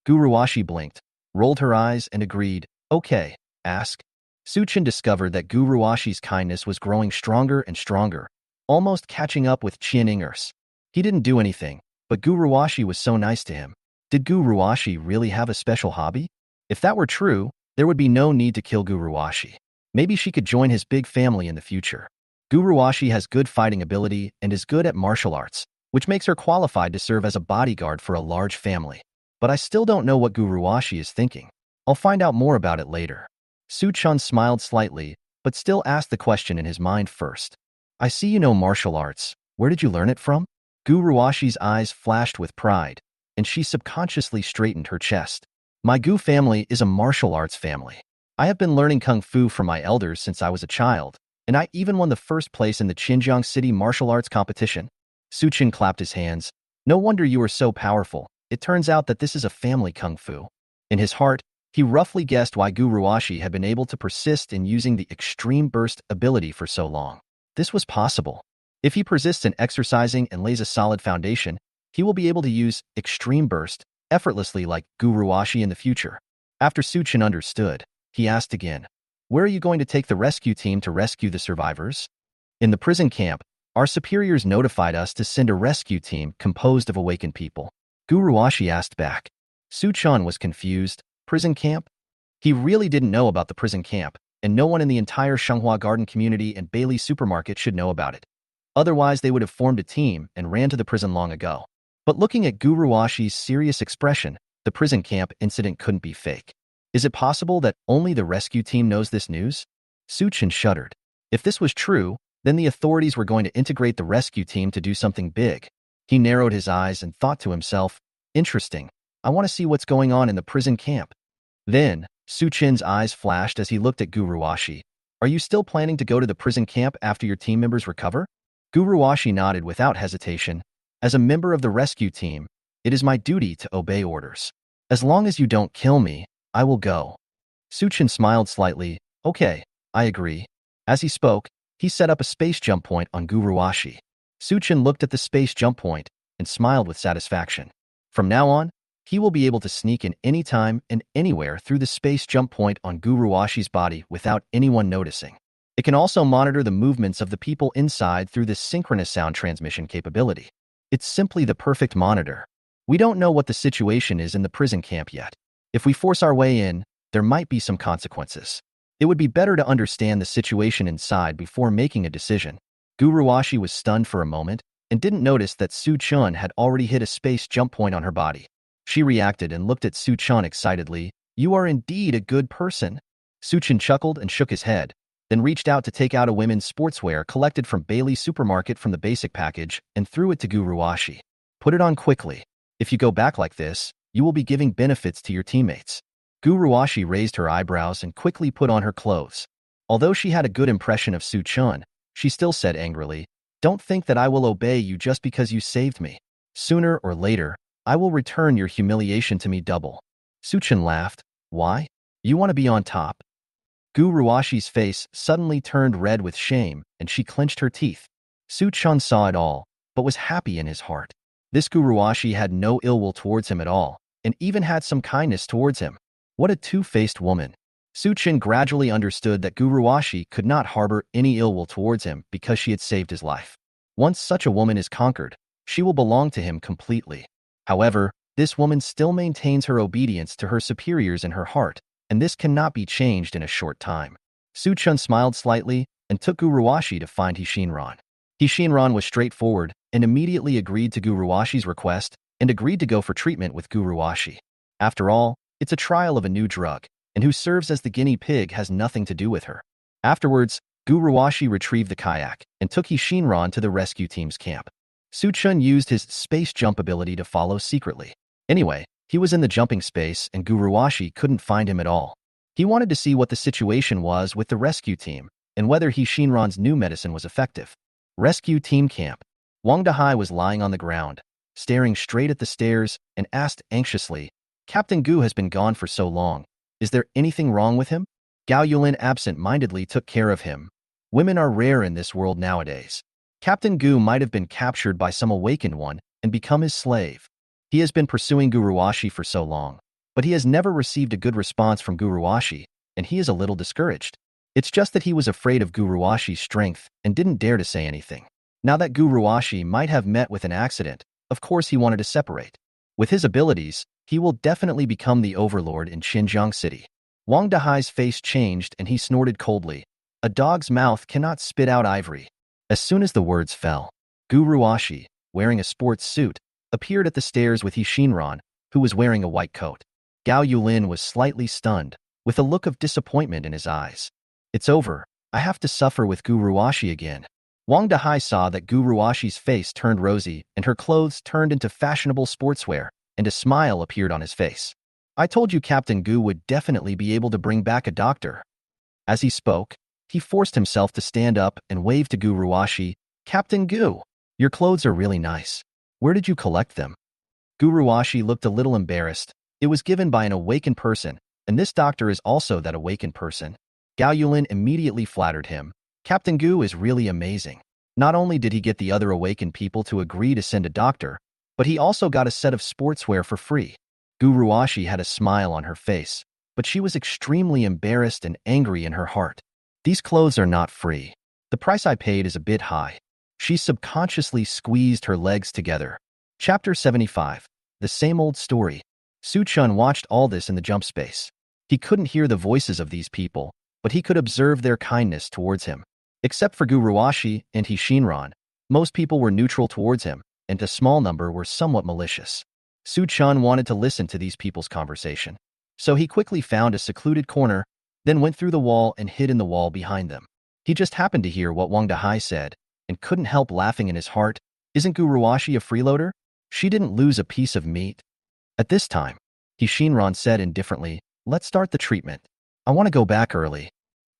Guruwashi blinked, rolled her eyes, and agreed, Okay, ask. Suchin discovered that Guruwashi's kindness was growing stronger and stronger, almost catching up with Qianingers. He didn't do anything, but Guruwashi was so nice to him. Did Guruwashi really have a special hobby? If that were true, there would be no need to kill Guruwashi. Maybe she could join his big family in the future. Guruwashi has good fighting ability and is good at martial arts, which makes her qualified to serve as a bodyguard for a large family. But I still don't know what Guruwashi is thinking. I'll find out more about it later. Su Chun smiled slightly, but still asked the question in his mind first. I see you know martial arts. Where did you learn it from? Gu Ruashi's eyes flashed with pride, and she subconsciously straightened her chest. My Gu family is a martial arts family. I have been learning kung fu from my elders since I was a child, and I even won the first place in the Xinjiang City martial arts competition. Su Chin clapped his hands. No wonder you are so powerful. It turns out that this is a family kung fu. In his heart, he roughly guessed why Gu Ruashi had been able to persist in using the extreme burst ability for so long. This was possible. If he persists in exercising and lays a solid foundation, he will be able to use extreme burst effortlessly like Gu Ruashi in the future. After Su Chin understood, he asked again, where are you going to take the rescue team to rescue the survivors? In the prison camp, our superiors notified us to send a rescue team composed of awakened people. Gu Ruashi asked back. Su Chan was confused. Prison camp? He really didn't know about the prison camp, and no one in the entire Shanghua Garden community and Bailey supermarket should know about it. Otherwise, they would have formed a team and ran to the prison long ago. But looking at Gu Ruashi's serious expression, the prison camp incident couldn't be fake. Is it possible that only the rescue team knows this news? Su Chin shuddered. If this was true, then the authorities were going to integrate the rescue team to do something big. He narrowed his eyes and thought to himself, interesting. I want to see what's going on in the prison camp. Then, Su Chin's eyes flashed as he looked at Gu Ruashi. Are you still planning to go to the prison camp after your team members recover? Gu Ruashi nodded without hesitation. As a member of the rescue team, it is my duty to obey orders. As long as you don't kill me, I will go. Su Chin smiled slightly. Okay, I agree. As he spoke, he set up a space jump point on Gu Ruashi. Su Chin looked at the space jump point and smiled with satisfaction. From now on, he will be able to sneak in anytime and anywhere through the space jump point on Gu Ruashi's body without anyone noticing. It can also monitor the movements of the people inside through this synchronous sound transmission capability. It's simply the perfect monitor. We don't know what the situation is in the prison camp yet. If we force our way in, there might be some consequences. It would be better to understand the situation inside before making a decision. Gu Ruashi was stunned for a moment and didn't notice that Su Chun had already hit a space jump point on her body. She reacted and looked at Su Chun excitedly. You are indeed a good person. Su Chun chuckled and shook his head, then reached out to take out a women's sportswear collected from Bailey's supermarket from the basic package and threw it to Gu Ruashi. Put it on quickly. If you go back like this, you will be giving benefits to your teammates. Gu Ruashi raised her eyebrows and quickly put on her clothes. Although she had a good impression of Su Chun, she still said angrily, don't think that I will obey you just because you saved me. Sooner or later, I will return your humiliation to me double. Su Chun laughed. Why? You want to be on top? Gu Ruashi's face suddenly turned red with shame, and she clenched her teeth. Su Chun saw it all, but was happy in his heart. This Gu Ruashi had no ill will towards him at all, and even had some kindness towards him. What a two-faced woman. Su Chin gradually understood that Gu Ruashi could not harbor any ill will towards him because she had saved his life. Once such a woman is conquered, she will belong to him completely. However, this woman still maintains her obedience to her superiors in her heart, and this cannot be changed in a short time. Su Chun smiled slightly and took Gu Ruashi to find Hishinran. Hishinran was straightforward and immediately agreed to Gu Ruashi's request and agreed to go for treatment with Gu Ruashi. After all, it's a trial of a new drug, and who serves as the guinea pig has nothing to do with her. Afterwards, Gu Ruashi retrieved the kayak and took Hishinran to the rescue team's camp. Su Chun used his space jump ability to follow secretly. Anyway, he was in the jumping space and Gu Ruashi couldn't find him at all. He wanted to see what the situation was with the rescue team and whether Hishinran's new medicine was effective. Rescue team camp. Wang Dahai was lying on the ground, staring straight at the stairs and asked anxiously, Captain Gu has been gone for so long. Is there anything wrong with him? Gao Yulin absent-mindedly took care of him. Women are rare in this world nowadays. Captain Gu might have been captured by some awakened one and become his slave. He has been pursuing Gu Ruashi for so long, but he has never received a good response from Gu Ruashi, and he is a little discouraged. It's just that he was afraid of Gu Ruashi's strength and didn't dare to say anything. Now that Gu Ruashi might have met with an accident, of course he wanted to separate. With his abilities, he will definitely become the overlord in Xinjiang City. Wang Dahai's face changed and he snorted coldly. A dog's mouth cannot spit out ivory. As soon as the words fell, Gu Ruashi, wearing a sports suit, appeared at the stairs with Hishinran, who was wearing a white coat. Gao Yulin was slightly stunned. with a look of disappointment in his eyes. It's over. I have to suffer with Guruwashi again. Wang Dahai saw that Guruwashi's face turned rosy and her clothes turned into fashionable sportswear, and a smile appeared on his face. I told you Captain Gu would definitely be able to bring back a doctor. As he spoke, he forced himself to stand up and wave to Guruwashi. Captain Gu, your clothes are really nice. Where did you collect them? Guruwashi looked a little embarrassed. It was given by an awakened person, and this doctor is also that awakened person. Gao Yulin immediately flattered him. Captain Gu is really amazing. Not only did he get the other awakened people to agree to send a doctor, but he also got a set of sportswear for free. Guruwashi had a smile on her face, but she was extremely embarrassed and angry in her heart. These clothes are not free. The price I paid is a bit high. She subconsciously squeezed her legs together. Chapter 75. The same old story. Su Chun watched all this in the jump space. He couldn't hear the voices of these people, but he could observe their kindness towards him. Except for Guruwashi and Shinran, most people were neutral towards him, and a small number were somewhat malicious. Su Chun wanted to listen to these people's conversation, so he quickly found a secluded corner, then went through the wall and hid in the wall behind them. He just happened to hear what Wang Dahai said, and couldn't help laughing in his heart. Isn't Guruwashi a freeloader? She didn't lose a piece of meat. At this time, Shinran said indifferently, let's start the treatment. I want to go back early.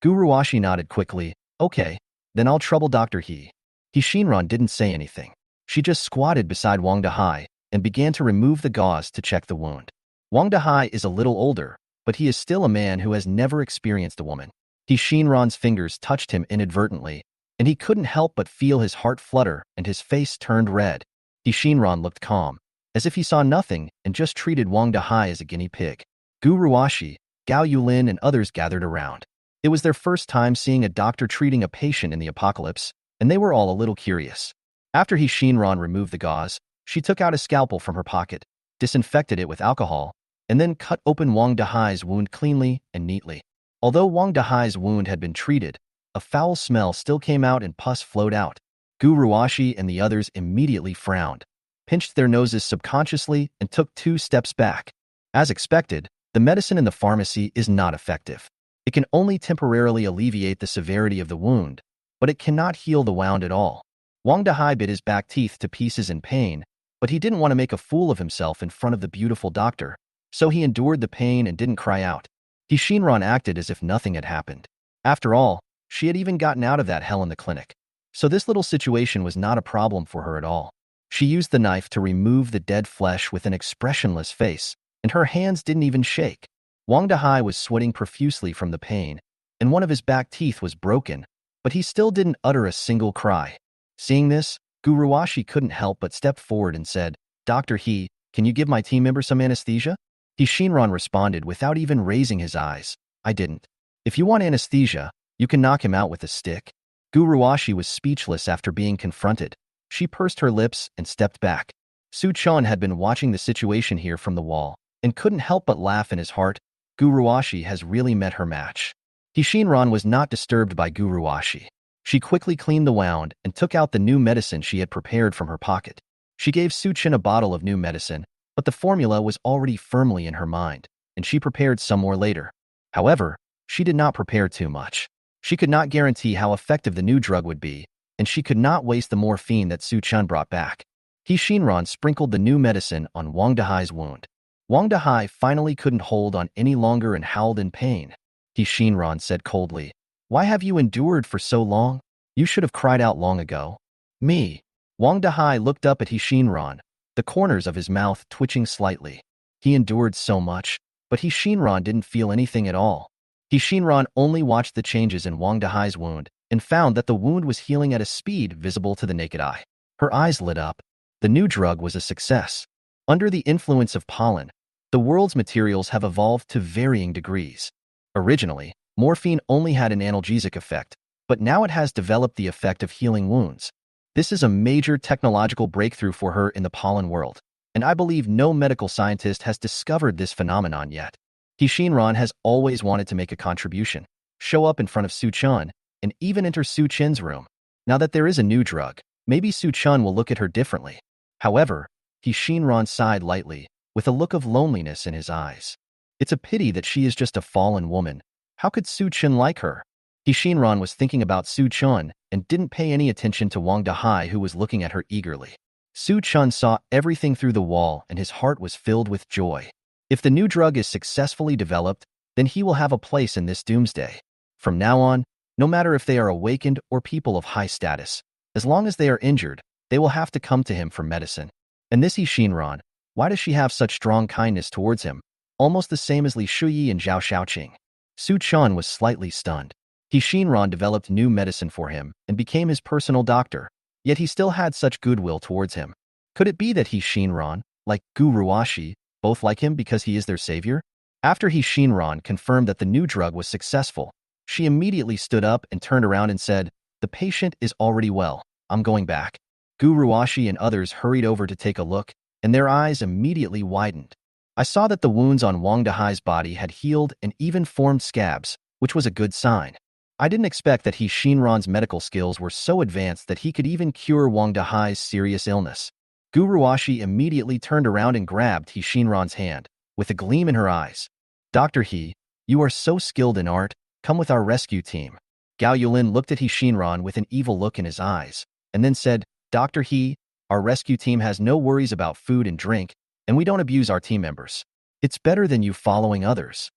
Guruwashi nodded quickly. Okay, then I'll trouble Dr. He. Shinran didn't say anything. She just squatted beside Wang Dahai and began to remove the gauze to check the wound. Wang Dahai is a little older, but he is still a man who has never experienced a woman. Shinran's fingers touched him inadvertently, and he couldn't help but feel his heart flutter and his face turned red. Shinran looked calm, as if he saw nothing and just treated Wang Dahai as a guinea pig. Guruwashi, Gao Yulin and others gathered around. It was their first time seeing a doctor treating a patient in the apocalypse, and they were all a little curious. After Shinran removed the gauze, she took out a scalpel from her pocket, disinfected it with alcohol, and then cut open Wang Dahai's wound cleanly and neatly. Although Wang Dahai's wound had been treated, a foul smell still came out and pus flowed out. Guruwashi and the others immediately frowned, pinched their noses subconsciously, and took 2 steps back. As expected, the medicine in the pharmacy is not effective. It can only temporarily alleviate the severity of the wound, but it cannot heal the wound at all. Wang Dahai bit his back teeth to pieces in pain, but he didn't want to make a fool of himself in front of the beautiful doctor, so he endured the pain and didn't cry out. Shinran acted as if nothing had happened. After all, she had even gotten out of that hell in the clinic, so this little situation was not a problem for her at all. She used the knife to remove the dead flesh with an expressionless face, and her hands didn't even shake. Wang Dahai was sweating profusely from the pain, and one of his back teeth was broken, but he still didn't utter a single cry. Seeing this, Guruwashi couldn't help but step forward and said, Dr. He, can you give my team member some anesthesia? Shinran responded without even raising his eyes, I didn't. If you want anesthesia, you can knock him out with a stick. Guruwashi was speechless after being confronted. She pursed her lips and stepped back. Su Chun had been watching the situation here from the wall, and couldn't help but laugh in his heart. Guruwashi has really met her match. Shinran was not disturbed by Guruwashi. She quickly cleaned the wound and took out the new medicine she had prepared from her pocket. She gave Su Chin a bottle of new medicine, but the formula was already firmly in her mind, and she prepared some more later. However, she did not prepare too much. She could not guarantee how effective the new drug would be, and she could not waste the morphine that Su Chun brought back. Shinran sprinkled the new medicine on Wang Dahai's wound. Wang Dahai finally couldn't hold on any longer and howled in pain. Shinran said coldly, Why have you endured for so long? You should have cried out long ago. Me. Wang Dahai looked up at Shinran, the corners of his mouth twitching slightly. He endured so much, but Shinran didn't feel anything at all. Shinran only watched the changes in Wang Dahai's wound and found that the wound was healing at a speed visible to the naked eye. Her eyes lit up. The new drug was a success. Under the influence of pollen, the world's materials have evolved to varying degrees. Originally, morphine only had an analgesic effect, but now it has developed the effect of healing wounds. This is a major technological breakthrough for her in the pollen world, and I believe no medical scientist has discovered this phenomenon yet. Shinran has always wanted to make a contribution, show up in front of Su Chun, and even enter Su Chin's room. Now that there is a new drug, maybe Su Chun will look at her differently. However, Shinran sighed lightly, with a look of loneliness in his eyes. It's a pity that she is just a fallen woman. How could Su Chun like her? He Shinran was thinking about Su Chun and didn't pay any attention to Wang Dahai, who was looking at her eagerly. Su Chun saw everything through the wall and his heart was filled with joy. If the new drug is successfully developed, then he will have a place in this doomsday. From now on, no matter if they are awakened or people of high status, as long as they are injured, they will have to come to him for medicine. And this He Shinran, why does she have such strong kindness towards him? Almost the same as Li Shuyi and Zhao Shaoqing. Su Chun was slightly stunned. He Shinran developed new medicine for him and became his personal doctor, yet he still had such goodwill towards him. Could it be that He Shinran, like Gu Ruashi, both like him because he is their savior? After He Shinran confirmed that the new drug was successful, she immediately stood up and turned around and said, "The patient is already well. I'm going back." Gu Ruashi and others hurried over to take a look, and their eyes immediately widened. I saw that the wounds on Wang Dahai's body had healed and even formed scabs, which was a good sign. I didn't expect that He Shinran's medical skills were so advanced that he could even cure Wang Dahai's serious illness. Gu Ruashi immediately turned around and grabbed He Shinran's hand, with a gleam in her eyes. "Dr. He, you are so skilled in art, come with our rescue team." Gao Yulin looked at He Shinran with an evil look in his eyes, and then said, "Dr. He, our rescue team has no worries about food and drink, and we don't abuse our team members. It's better than you following others."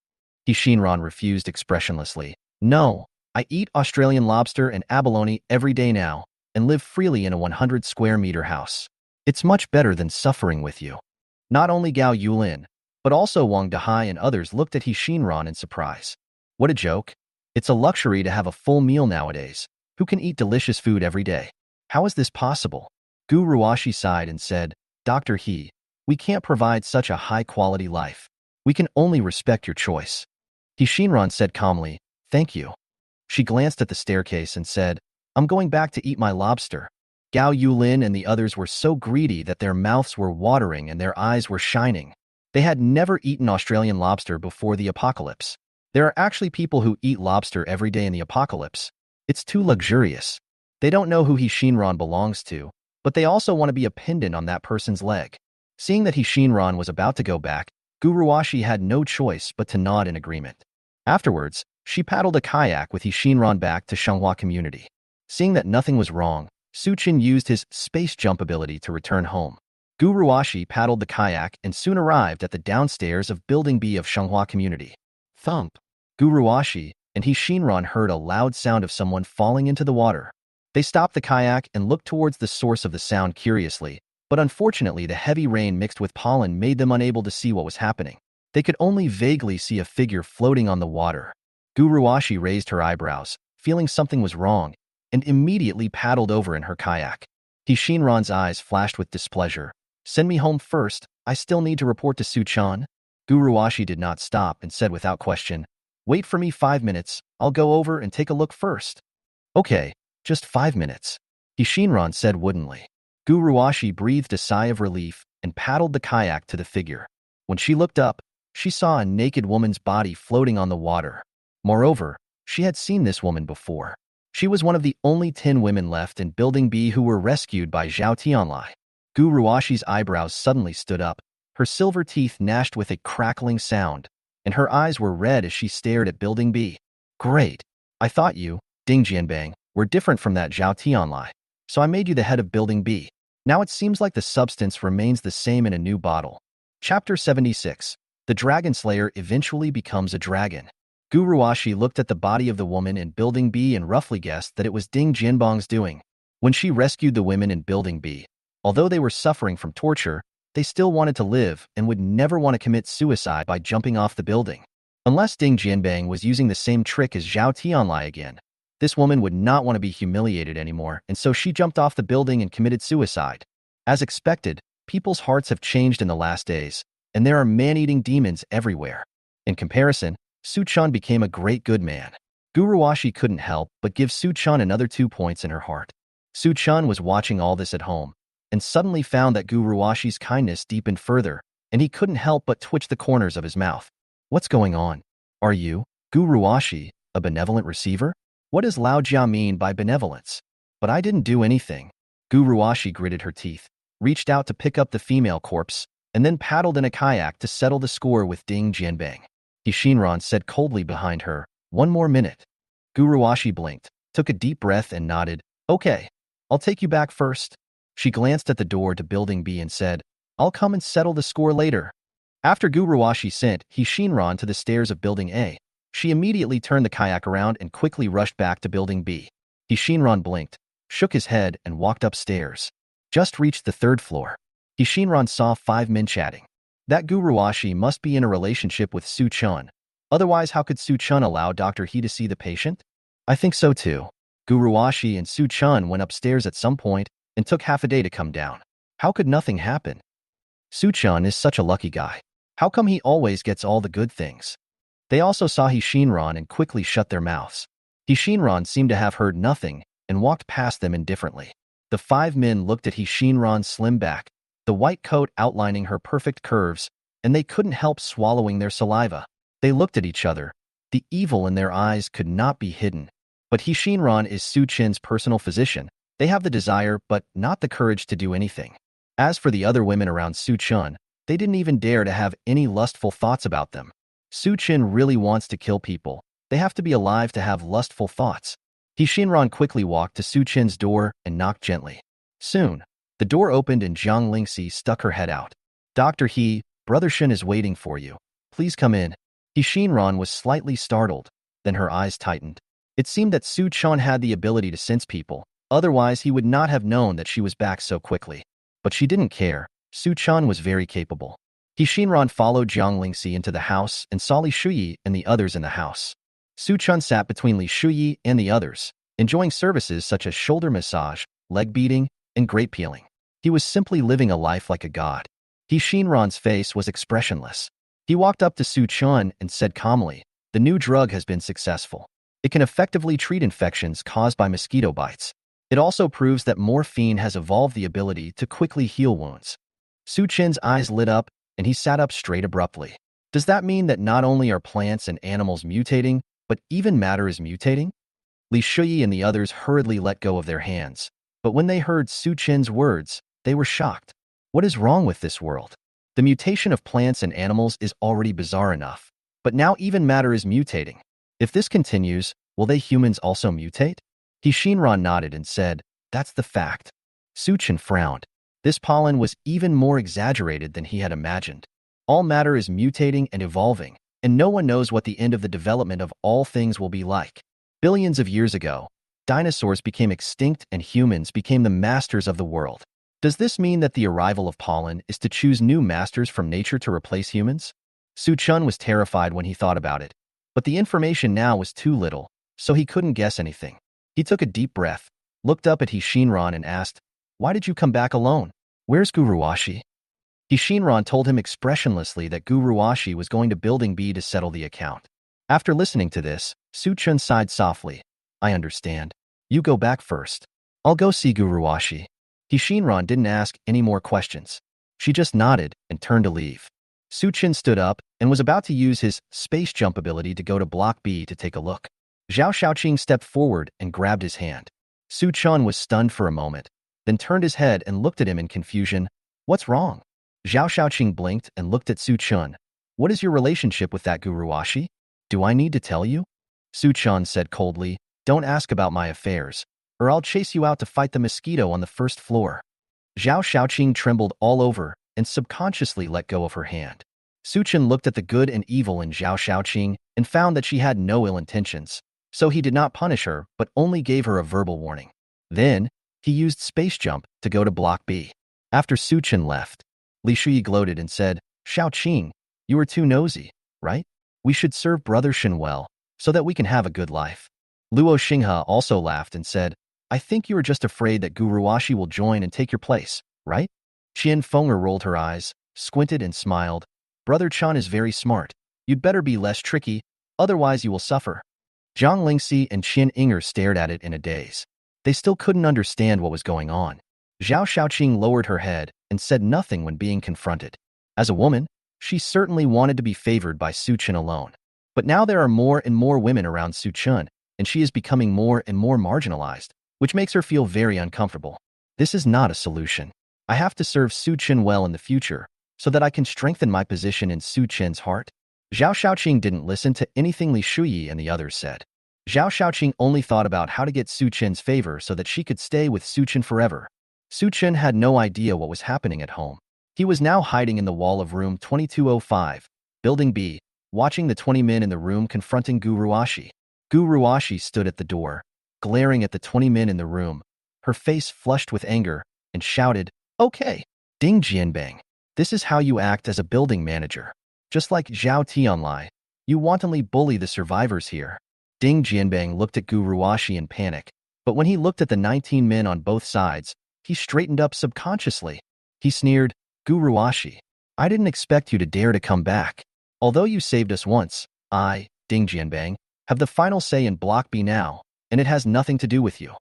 He Shinran refused expressionlessly. "No, I eat Australian lobster and abalone every day now, and live freely in a 100 square meter house. It's much better than suffering with you." Not only Gao Yulin, but also Wang Dahai and others looked at He Shinran in surprise. What a joke. It's a luxury to have a full meal nowadays. Who can eat delicious food every day? How is this possible? Gu Ruashi sighed and said, "Dr. He, we can't provide such a high-quality life. We can only respect your choice." He Shinran said calmly, "Thank you." She glanced at the staircase and said, "I'm going back to eat my lobster." Gao Yulin and the others were so greedy that their mouths were watering and their eyes were shining. They had never eaten Australian lobster before the apocalypse. There are actually people who eat lobster every day in the apocalypse. It's too luxurious. They don't know who He Shinran belongs to, but they also want to be a pendant on that person's leg. Seeing that He Shinran was about to go back, Gu Ruashi had no choice but to nod in agreement. Afterwards, she paddled a kayak with He Shinran back to Shanghua community. Seeing that nothing was wrong, Su Qin used his space jump ability to return home. Gu Ruashi paddled the kayak and soon arrived at the downstairs of Building B of Shanghua community. Thump! Gu Ruashi and He Shinran heard a loud sound of someone falling into the water. They stopped the kayak and looked towards the source of the sound curiously, but unfortunately the heavy rain mixed with pollen made them unable to see what was happening. They could only vaguely see a figure floating on the water. Gu Ruashi raised her eyebrows, feeling something was wrong, and immediately paddled over in her kayak. He Shinran's eyes flashed with displeasure. "Send me home first, I still need to report to Su Chan." Gu Ruashi did not stop and said without question, "Wait for me 5 minutes, I'll go over and take a look first." "Okay, just 5 minutes," He Shinran said woodenly. Gu Ruashi breathed a sigh of relief and paddled the kayak to the figure. When she looked up, she saw a naked woman's body floating on the water. Moreover, she had seen this woman before. She was one of the only 10 women left in Building B who were rescued by Zhao Tianlai. Gu Ruashi's eyebrows suddenly stood up, her silver teeth gnashed with a crackling sound, and her eyes were red as she stared at Building B. "Great! I thought you, Ding Jianbang, were different from that Zhao Tianlai, so I made you the head of Building B. Now it seems like the substance remains the same in a new bottle." Chapter 76. The Dragon Slayer eventually becomes a dragon. Gu Ruashi looked at the body of the woman in Building B and roughly guessed that it was Ding Jianbang's doing. When she rescued the women in Building B, although they were suffering from torture, they still wanted to live and would never want to commit suicide by jumping off the building. Unless Ding Jianbang was using the same trick as Zhao Tianlai again, this woman would not want to be humiliated anymore, and so she jumped off the building and committed suicide. As expected, people's hearts have changed in the last days, and there are man-eating demons everywhere. In comparison, Su Chan became a great good man. Gu Ruashi couldn't help but give Su Chan another 2 points in her heart. Su Chan was watching all this at home, and suddenly found that Gu Ruashi's kindness deepened further, and he couldn't help but twitch the corners of his mouth. "What's going on? Are you, Gu Ruashi, a benevolent receiver? What does Lao Jia mean by benevolence?" "But I didn't do anything." Gu Ruashi gritted her teeth, reached out to pick up the female corpse, and then paddled in a kayak to settle the score with Ding Jianbang. Shinran said coldly behind her. One more minute. Guruwashi blinked, took a deep breath and nodded. Okay, I'll take you back first. She glanced at the door to Building B and said, I'll come and settle the score later. After Guruwashi sent Shinran to the stairs of Building A, she immediately turned the kayak around and quickly rushed back to Building B. Shinran blinked, shook his head and walked upstairs. Just reached the third floor. Shinran saw 5 men chatting. That Guruwashi must be in a relationship with Su Chun. Otherwise, how could Su Chun allow Dr. He to see the patient? I think so too. Guruwashi and Su Chun went upstairs at some point and took half a day to come down. How could nothing happen? Su Chun is such a lucky guy. How come he always gets all the good things? They also saw Shinran and quickly shut their mouths. Shinran seemed to have heard nothing and walked past them indifferently. The 5 men looked at Shinran's slim back, the white coat outlining her perfect curves, and they couldn't help swallowing their saliva. They looked at each other. The evil in their eyes could not be hidden. But Shinran is Su Chin's personal physician. They have the desire but not the courage to do anything. As for the other women around Su Chun, they didn't even dare to have any lustful thoughts about them. Su Chin really wants to kill people. They have to be alive to have lustful thoughts. Shinran quickly walked to Su Chin's door and knocked gently. Soon, the door opened and Zhang Lingxi stuck her head out. Dr. He, Brother Shen is waiting for you. Please come in. Shinran was slightly startled, then her eyes tightened. It seemed that Su Chun had the ability to sense people. Otherwise, he would not have known that she was back so quickly. But she didn't care. Su Chun was very capable. Shinran followed Zhang Lingxi into the house and saw Li Shuyi and the others in the house. Su Chun sat between Li Shuyi and the others, enjoying services such as shoulder massage, leg beating, and grape peeling. He was simply living a life like a god. Shinran's face was expressionless. He walked up to Su Chun and said calmly, the new drug has been successful. It can effectively treat infections caused by mosquito bites. It also proves that morphine has evolved the ability to quickly heal wounds. Su Chin's eyes lit up and he sat up straight abruptly. Does that mean that not only are plants and animals mutating, but even matter is mutating? Li Shuyi and the others hurriedly let go of their hands. But when they heard Su Chin's words, they were shocked. What is wrong with this world? The mutation of plants and animals is already bizarre enough. But now even matter is mutating. If this continues, will they humans also mutate? Shinran nodded and said, that's the fact. Su Chin frowned. This pollen was even more exaggerated than he had imagined. All matter is mutating and evolving, and no one knows what the end of the development of all things will be like. Billions of years ago, dinosaurs became extinct and humans became the masters of the world. Does this mean that the arrival of pollen is to choose new masters from nature to replace humans? Su Chun was terrified when he thought about it, but the information now was too little, so he couldn't guess anything. He took a deep breath, looked up at Shinran and asked, why did you come back alone? Where's Guruwashi? Shinran told him expressionlessly that Guruwashi was going to Building B to settle the account. After listening to this, Su Chun sighed softly. I understand. You go back first. I'll go see Guruwashi. Shinran didn't ask any more questions. She just nodded and turned to leave. Su Chun stood up and was about to use his space jump ability to go to Block B to take a look. Zhao Shaoqing stepped forward and grabbed his hand. Su Chun was stunned for a moment, then turned his head and looked at him in confusion. What's wrong? Zhao Shaoqing blinked and looked at Su Chun. What is your relationship with that Guruwashi? Do I need to tell you? Su Chun said coldly, don't ask about my affairs, or I'll chase you out to fight the mosquito on the first floor. Zhao Shaoqing trembled all over and subconsciously let go of her hand. Su Chun looked at the good and evil in Zhao Shaoqing and found that she had no ill intentions. So he did not punish her, but only gave her a verbal warning. Then, he used Space Jump to go to Block B. After Su Chun left, Li Shuyi gloated and said, Shaoqing, you are too nosy, right? We should serve Brother Shen well, so that we can have a good life. Luo Xinghe also laughed and said, I think you are just afraid that Guruwashi will join and take your place, right? Qian Fenger rolled her eyes, squinted and smiled. Brother Chan is very smart. You'd better be less tricky, otherwise you will suffer. Zhang Lingxi and Qian Inger stared at it in a daze. They still couldn't understand what was going on. Zhao Shaoqing lowered her head and said nothing when being confronted. As a woman, she certainly wanted to be favored by Su Chun alone. But now there are more and more women around Su Chun, and she is becoming more and more marginalized, which makes her feel very uncomfortable. This is not a solution. I have to serve Su Chun well in the future, so that I can strengthen my position in Su Chin's heart. Zhao Shaoqing didn't listen to anything Li Shuyi and the others said. Zhao Shaoqing only thought about how to get Su Chen's favor so that she could stay with Su Chen forever. Su Chen had no idea what was happening at home. He was now hiding in the wall of room 2205, Building B, watching the 20 men in the room confronting Gu Ruashi. Gu Ruashi stood at the door, glaring at the 20 men in the room, her face flushed with anger, and shouted, "Okay, Ding Jianbang, this is how you act as a building manager. Just like Zhao Tianlai, you wantonly bully the survivors here." Ding Jianbang looked at Gu Ruashi in panic, but when he looked at the 19 men on both sides, he straightened up subconsciously. He sneered, "Gu Ruashi, I didn't expect you to dare to come back. Although you saved us once, I, Ding Jianbang, have the final say in Block B now, and it has nothing to do with you."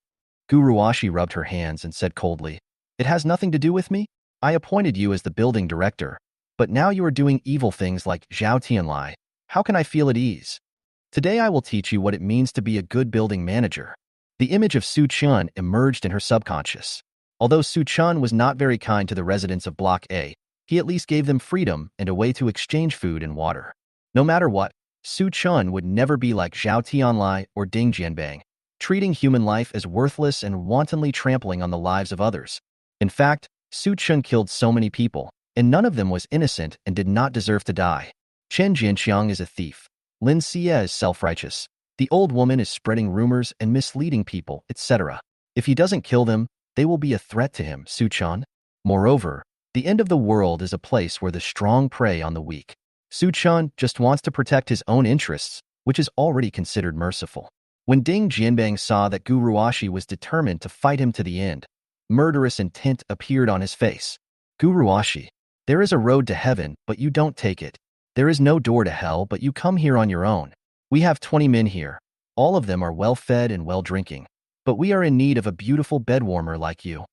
Gu Ruashi rubbed her hands and said coldly, "It has nothing to do with me? I appointed you as the building director, but now you are doing evil things like Zhao Tianlai. How can I feel at ease? Today I will teach you what it means to be a good building manager." The image of Su Chun emerged in her subconscious. Although Su Chun was not very kind to the residents of Block A, he at least gave them freedom and a way to exchange food and water. No matter what, Su Chun would never be like Zhao Tianlai or Ding Jianbang, treating human life as worthless and wantonly trampling on the lives of others. In fact, Su Chun killed so many people, and none of them was innocent and did not deserve to die. Chen Jianqiang is a thief. Lin Xie is self-righteous. The old woman is spreading rumors and misleading people, etc. If he doesn't kill them, they will be a threat to him, Su Chun. Moreover, the end of the world is a place where the strong prey on the weak. Su Chun just wants to protect his own interests, which is already considered merciful. When Ding Jianbang saw that Gu Ruashi was determined to fight him to the end, murderous intent appeared on his face. "Gu Ruashi, there is a road to heaven, but you don't take it. There is no door to hell, but you come here on your own. We have 20 men here. All of them are well-fed and well-drinking, but we are in need of a beautiful bedwarmer like you."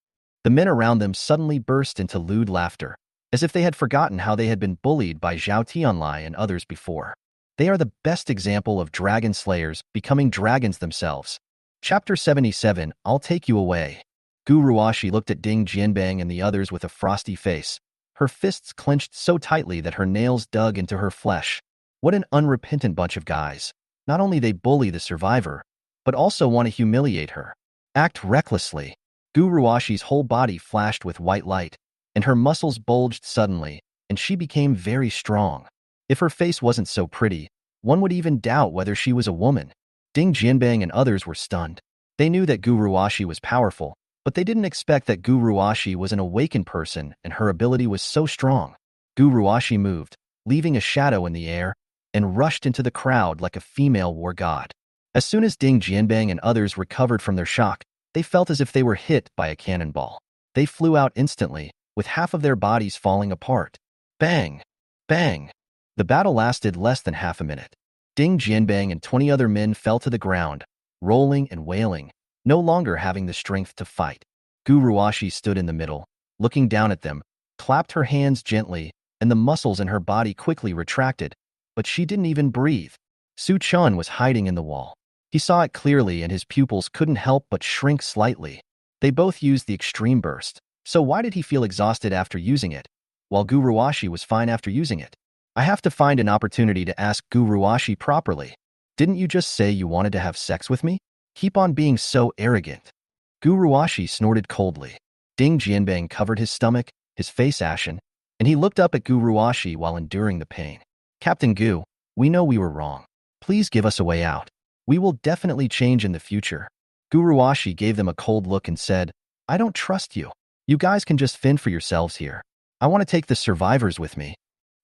The men around them suddenly burst into lewd laughter, as if they had forgotten how they had been bullied by Zhao Tianlai and others before. They are the best example of dragon slayers becoming dragons themselves. Chapter 77, I'll Take You Away. Gu Ruashi looked at Ding Jianbang and the others with a frosty face, her fists clenched so tightly that her nails dug into her flesh. What an unrepentant bunch of guys. Not only they bully the survivor, but also want to humiliate her. Act recklessly. Gu Ruashi's whole body flashed with white light, and her muscles bulged suddenly, and she became very strong. If her face wasn't so pretty, one would even doubt whether she was a woman. Ding Jianbang and others were stunned. They knew that Gu Ruashi was powerful, but they didn't expect that Gu Ruashi was an awakened person and her ability was so strong. Gu Ruashi moved, leaving a shadow in the air, and rushed into the crowd like a female war god. As soon as Ding Jianbang and others recovered from their shock, they felt as if they were hit by a cannonball. They flew out instantly, with half of their bodies falling apart. Bang! Bang! The battle lasted less than half a minute. Ding Jianbang and 20 other men fell to the ground, rolling and wailing, no longer having the strength to fight. Gu Ruashi stood in the middle, looking down at them, clapped her hands gently, and the muscles in her body quickly retracted, but she didn't even breathe. Su Chun was hiding in the wall. He saw it clearly and his pupils couldn't help but shrink slightly. They both used the extreme burst, so why did he feel exhausted after using it, while Gu Ruashi was fine after using it? I have to find an opportunity to ask Gu Ruashi properly. Didn't you just say you wanted to have sex with me? Keep on being so arrogant. Gu Ruashi snorted coldly. Ding Jianbang covered his stomach, his face ashen, and he looked up at Gu Ruashi while enduring the pain. "Captain Gu, we know we were wrong. Please give us a way out. We will definitely change in the future." Gu Ruashi gave them a cold look and said, "I don't trust you. You guys can just fend for yourselves here. I want to take the survivors with me."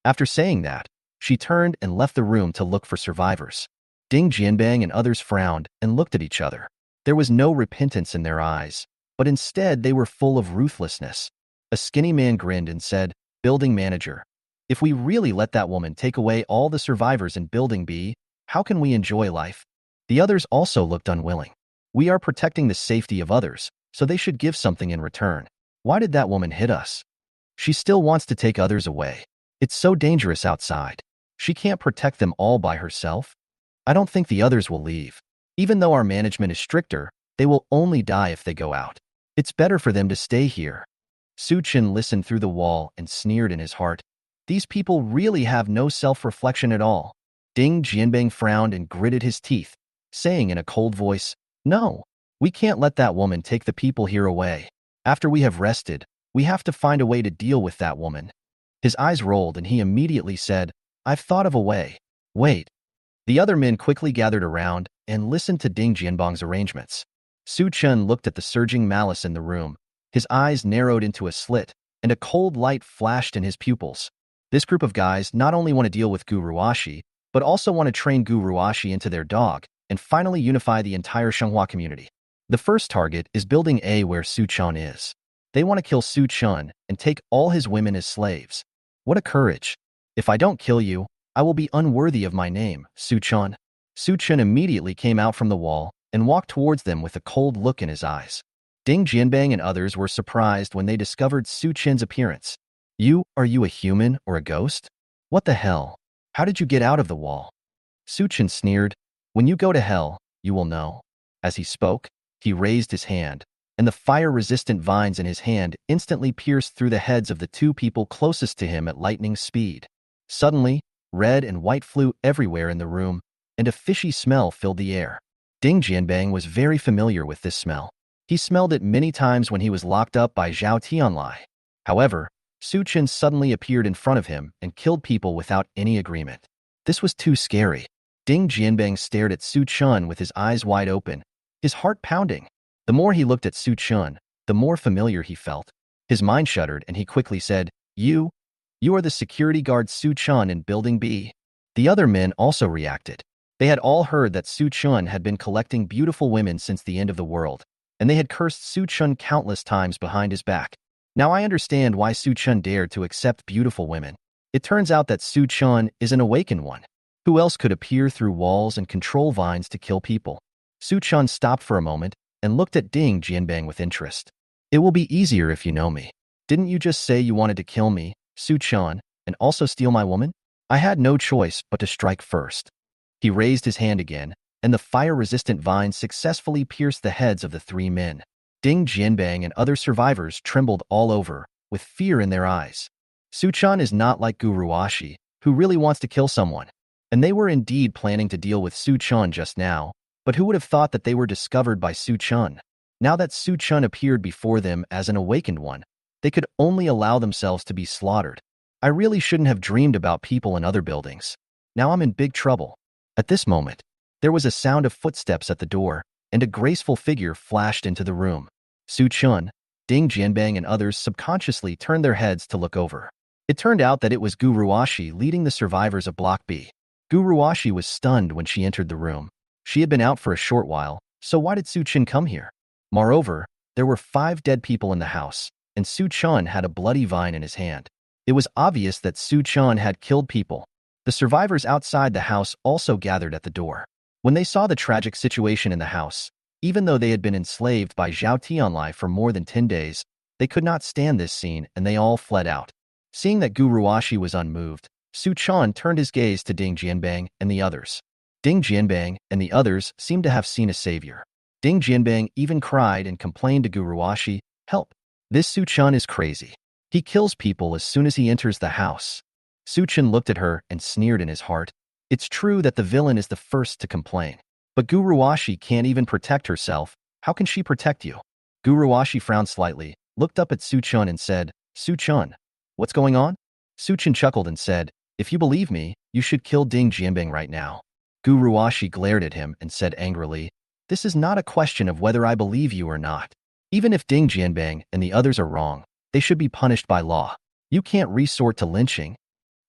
After saying that, she turned and left the room to look for survivors. Ding Jianbang and others frowned and looked at each other. There was no repentance in their eyes, but instead they were full of ruthlessness. A skinny man grinned and said, "Building manager, if we really let that woman take away all the survivors in Building B, how can we enjoy life?" The others also looked unwilling. "We are protecting the safety of others, so they should give something in return. Why did that woman hit us? She still wants to take others away. It's so dangerous outside. She can't protect them all by herself. I don't think the others will leave. Even though our management is stricter, they will only die if they go out. It's better for them to stay here." Su Chen listened through the wall and sneered in his heart. These people really have no self-reflection at all. Ding Jianbing frowned and gritted his teeth, saying in a cold voice, "No, we can't let that woman take the people here away. After we have rested, we have to find a way to deal with that woman." His eyes rolled and he immediately said, "I've thought of a way. Wait." The other men quickly gathered around and listened to Ding Jianbang's arrangements. Su Chen looked at the surging malice in the room. His eyes narrowed into a slit, and a cold light flashed in his pupils. This group of guys not only want to deal with Guru Ashi, but also want to train Guru Ashi into their dog and finally unify the entire Shenghua community. The first target is Building A, where Su Chen is. They want to kill Su Chen and take all his women as slaves. What a courage! If I don't kill you, I will be unworthy of my name, Su Chen. Su Chen immediately came out from the wall and walked towards them with a cold look in his eyes. Ding Jianbang and others were surprised when they discovered Su Chen's appearance. Are you a human or a ghost? What the hell? How did you get out of the wall?" Su Chen sneered. "When you go to hell, you will know." As he spoke, he raised his hand, and the fire-resistant vines in his hand instantly pierced through the heads of the two people closest to him at lightning speed. Suddenly, red and white flew everywhere in the room, and a fishy smell filled the air. Ding Jianbang was very familiar with this smell. He smelled it many times when he was locked up by Zhao Tianlai. However, Su Chen suddenly appeared in front of him and killed people without any agreement. This was too scary. Ding Jianbang stared at Su Chen with his eyes wide open, his heart pounding. The more he looked at Su Chen, the more familiar he felt. His mind shuddered and he quickly said, You are the security guard Su Chen in Building B." The other men also reacted. They had all heard that Su Chen had been collecting beautiful women since the end of the world, and they had cursed Su Chen countless times behind his back. Now I understand why Su Chen dared to accept beautiful women. It turns out that Su Chen is an awakened one. Who else could appear through walls and control vines to kill people? Su Chen stopped for a moment and looked at Ding Jianbang with interest. "It will be easier if you know me. Didn't you just say you wanted to kill me, Su Chen, and also steal my woman? I had no choice but to strike first." He raised his hand again, and the fire-resistant vines successfully pierced the heads of the three men. Ding Jianbang and other survivors trembled all over, with fear in their eyes. Su Chen is not like Guru Ashi, who really wants to kill someone. And they were indeed planning to deal with Su Chen just now, but who would have thought that they were discovered by Su Chen? Now that Su Chen appeared before them as an awakened one, they could only allow themselves to be slaughtered. I really shouldn't have dreamed about people in other buildings. Now I'm in big trouble. At this moment, there was a sound of footsteps at the door, and a graceful figure flashed into the room. Su Chen, Ding Jianbang and others subconsciously turned their heads to look over. It turned out that it was Guru Ashi leading the survivors of Block B. Guru Ashi was stunned when she entered the room. She had been out for a short while, so why did Su Chen come here? Moreover, there were 5 dead people in the house, and Su Chen had a bloody vine in his hand. It was obvious that Su Chen had killed people. The survivors outside the house also gathered at the door. When they saw the tragic situation in the house, even though they had been enslaved by Zhao Tianlai for more than 10 days, they could not stand this scene and they all fled out. Seeing that Guru Ashi was unmoved, Su Chen turned his gaze to Ding Jianbang and the others. Ding Jianbang and the others seemed to have seen a savior. Ding Jianbang even cried and complained to Guru Ashi, "Help! This Su Chen is crazy. He kills people as soon as he enters the house." Su Chen looked at her and sneered in his heart. It's true that the villain is the first to complain. But Guru Ashi can't even protect herself. How can she protect you? Guru Ashi frowned slightly, looked up at Su Chen and said, "Su Chen, what's going on?" Su Chen chuckled and said, "If you believe me, you should kill Ding Jianbang right now." Guru Ashi glared at him and said angrily, "This is not a question of whether I believe you or not. Even if Ding Jianbang and the others are wrong, they should be punished by law. You can't resort to lynching."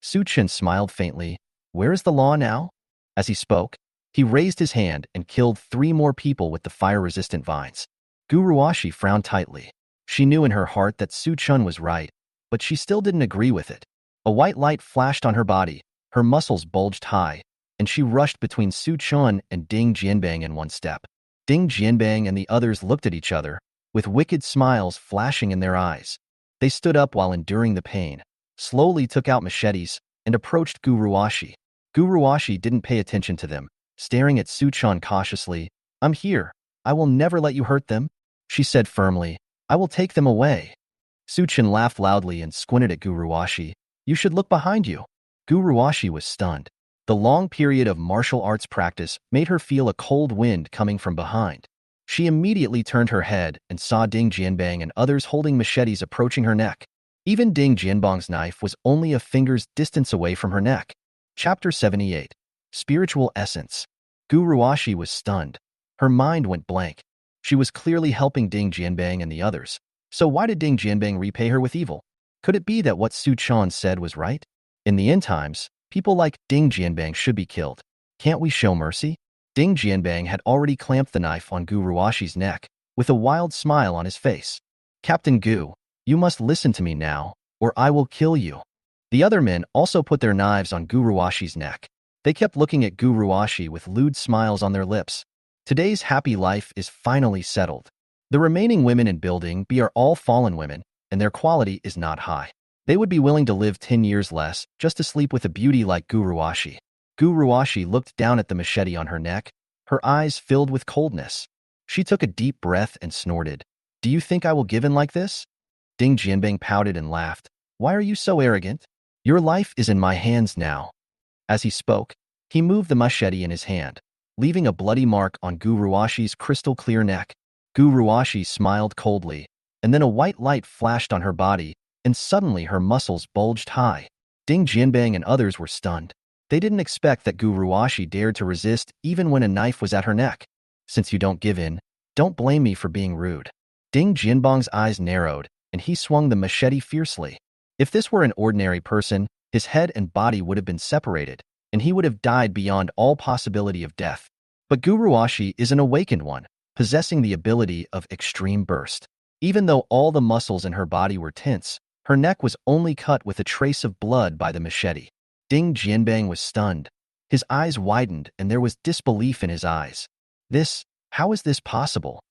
Su Chen smiled faintly. "Where is the law now?" As he spoke, he raised his hand and killed 3 more people with the fire-resistant vines. Guru Ashi frowned tightly. She knew in her heart that Su Chen was right, but she still didn't agree with it. A white light flashed on her body, her muscles bulged high, and she rushed between Su Chen and Ding Jianbang in one step. Ding Jianbang and the others looked at each other, with wicked smiles flashing in their eyes. They stood up while enduring the pain, slowly took out machetes, and approached Guru Ashi. Guru Ashi didn't pay attention to them, staring at Su Chen cautiously. "I'm here. I will never let you hurt them," she said firmly. "I will take them away." Su Chen laughed loudly and squinted at Guru Ashi. You should look behind you. Guruwashi was stunned. The long period of martial arts practice made her feel a cold wind coming from behind. She immediately turned her head and saw Ding Jianbang and others holding machetes approaching her neck. Even Ding Jianbang's knife was only a finger's distance away from her neck. Chapter 78. Spiritual Essence. Guruwashi was stunned. Her mind went blank. She was clearly helping Ding Jianbang and the others. So why did Ding Jianbang repay her with evil? Could it be that what Su Chan said was right? In the end times, people like Ding Jianbang should be killed. Can't we show mercy? Ding Jianbang had already clamped the knife on Guruwashi's neck, with a wild smile on his face. Captain Gu, you must listen to me now, or I will kill you. The other men also put their knives on Guruwashi's neck. They kept looking at Guruwashi with lewd smiles on their lips. Today's happy life is finally settled. The remaining women in Building B are all fallen women, and their quality is not high. They would be willing to live 10 years less just to sleep with a beauty like Guruwashi. Guruwashi looked down at the machete on her neck, her eyes filled with coldness. She took a deep breath and snorted. Do you think I will give in like this? Ding Jianbang pouted and laughed. Why are you so arrogant? Your life is in my hands now. As he spoke, he moved the machete in his hand, leaving a bloody mark on Guruwashi's crystal-clear neck. Guruwashi smiled coldly, and then a white light flashed on her body, and suddenly her muscles bulged high. Ding Jianbang and others were stunned. They didn't expect that Guruwashi dared to resist even when a knife was at her neck. Since you don't give in, don't blame me for being rude. Ding Jianbang's eyes narrowed, and he swung the machete fiercely. If this were an ordinary person, his head and body would have been separated, and he would have died beyond all possibility of death. But Guruwashi is an awakened one, possessing the ability of extreme burst. Even though all the muscles in her body were tense, her neck was only cut with a trace of blood by the machete. Ding Jianbang was stunned. His eyes widened, and there was disbelief in his eyes. How is this possible?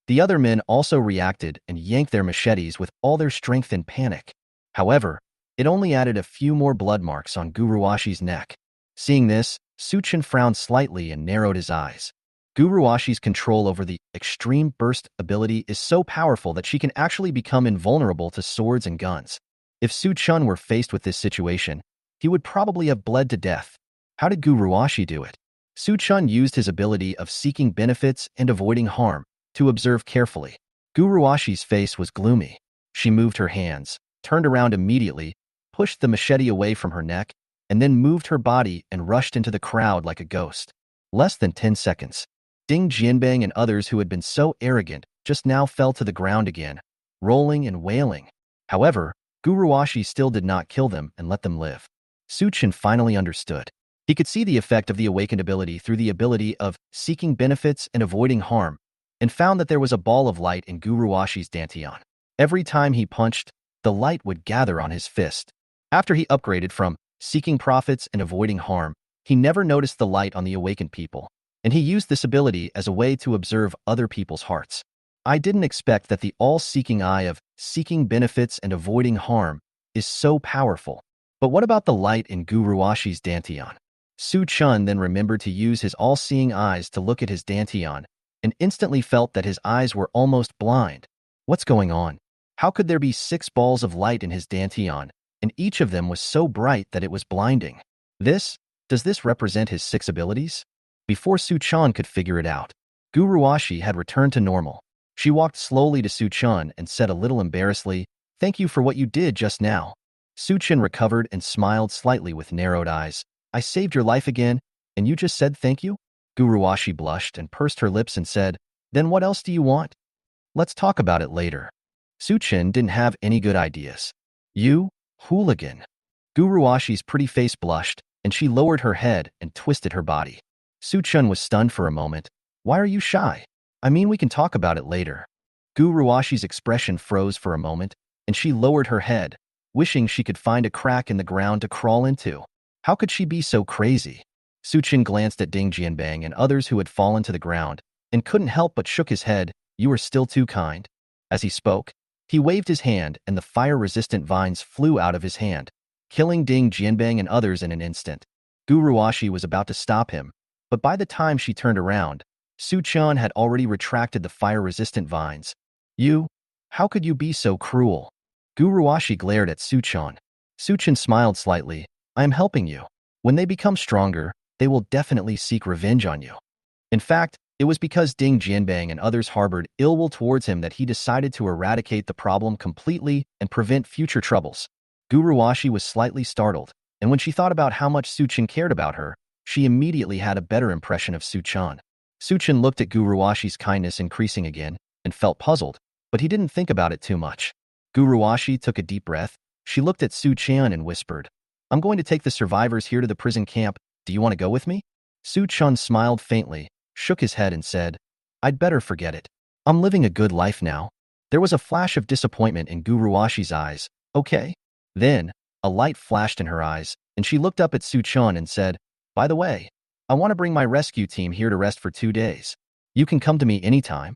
The other men also reacted and yanked their machetes with all their strength in panic. However, it only added a few more blood marks on Guruwashi's neck. Seeing this, Su Chen frowned slightly and narrowed his eyes. Guruwashi's control over the extreme burst ability is so powerful that she can actually become invulnerable to swords and guns. If Su Chen were faced with this situation, he would probably have bled to death. How did Guruwashi do it? Su Chen used his ability of seeking benefits and avoiding harm to observe carefully. Guruwashi's face was gloomy. She moved her hands, turned around immediately, pushed the machete away from her neck, and then moved her body and rushed into the crowd like a ghost. Less than 10 seconds. Ding Jianbang and others who had been so arrogant just now fell to the ground again, rolling and wailing. However, Guruwashi still did not kill them and let them live. Su Chen finally understood. He could see the effect of the awakened ability through the ability of seeking benefits and avoiding harm, and found that there was a ball of light in Guruwashi's dantian. Every time he punched, the light would gather on his fist. After he upgraded from seeking profits and avoiding harm, he never noticed the light on the awakened people, and he used this ability as a way to observe other people's hearts. I didn't expect that the all-seeking eye of seeking benefits and avoiding harm is so powerful. But what about the light in Guruwashi's dantian? Su Chen then remembered to use his all-seeing eyes to look at his dantian, and instantly felt that his eyes were almost blind. What's going on? How could there be 6 balls of light in his dantian, and each of them was so bright that it was blinding? Does this represent his 6 abilities? Before Su Chen could figure it out, Guruwashi had returned to normal. She walked slowly to Su Chen and said a little embarrassedly, "Thank you for what you did just now." Su Chen recovered and smiled slightly with narrowed eyes. "I saved your life again, and you just said thank you?" Guruwashi blushed and pursed her lips and said, "Then what else do you want? Let's talk about it later." Su Chen didn't have any good ideas. "You, hooligan." Guruwashi's pretty face blushed, and she lowered her head and twisted her body. Su Chen was stunned for a moment. "Why are you shy? I mean, we can talk about it later." Guruwashi's expression froze for a moment, and she lowered her head, wishing she could find a crack in the ground to crawl into. How could she be so crazy? Su Chen glanced at Ding Jianbang and others who had fallen to the ground, and couldn't help but shook his head. "You are still too kind." As he spoke, he waved his hand and the fire-resistant vines flew out of his hand, killing Ding Jianbang and others in an instant. Guruwashi was about to stop him, but by the time she turned around, Su Chen had already retracted the fire-resistant vines. How could you be so cruel?" Guruwashi glared at Su Chen. Suchin smiled slightly. I am helping you. When they become stronger, they will definitely seek revenge on you. In fact, it was because Ding Jianbang and others harbored ill will towards him that he decided to eradicate the problem completely and prevent future troubles. Guruwashi was slightly startled, and when she thought about how much Suchin cared about her, she immediately had a better impression of Suchan. Suchin looked at Guruwashi's kindness increasing again and felt puzzled, but he didn't think about it too much. Guruwashi took a deep breath. She looked at Suchan and whispered, I'm going to take the survivors here to the prison camp. Do you want to go with me? Suchan smiled faintly, shook his head and said, I'd better forget it. I'm living a good life now. There was a flash of disappointment in Guruwashi's eyes. Okay. Then, a light flashed in her eyes, and she looked up at Suchan and said, By the way, I want to bring my rescue team here to rest for 2 days. You can come to me anytime.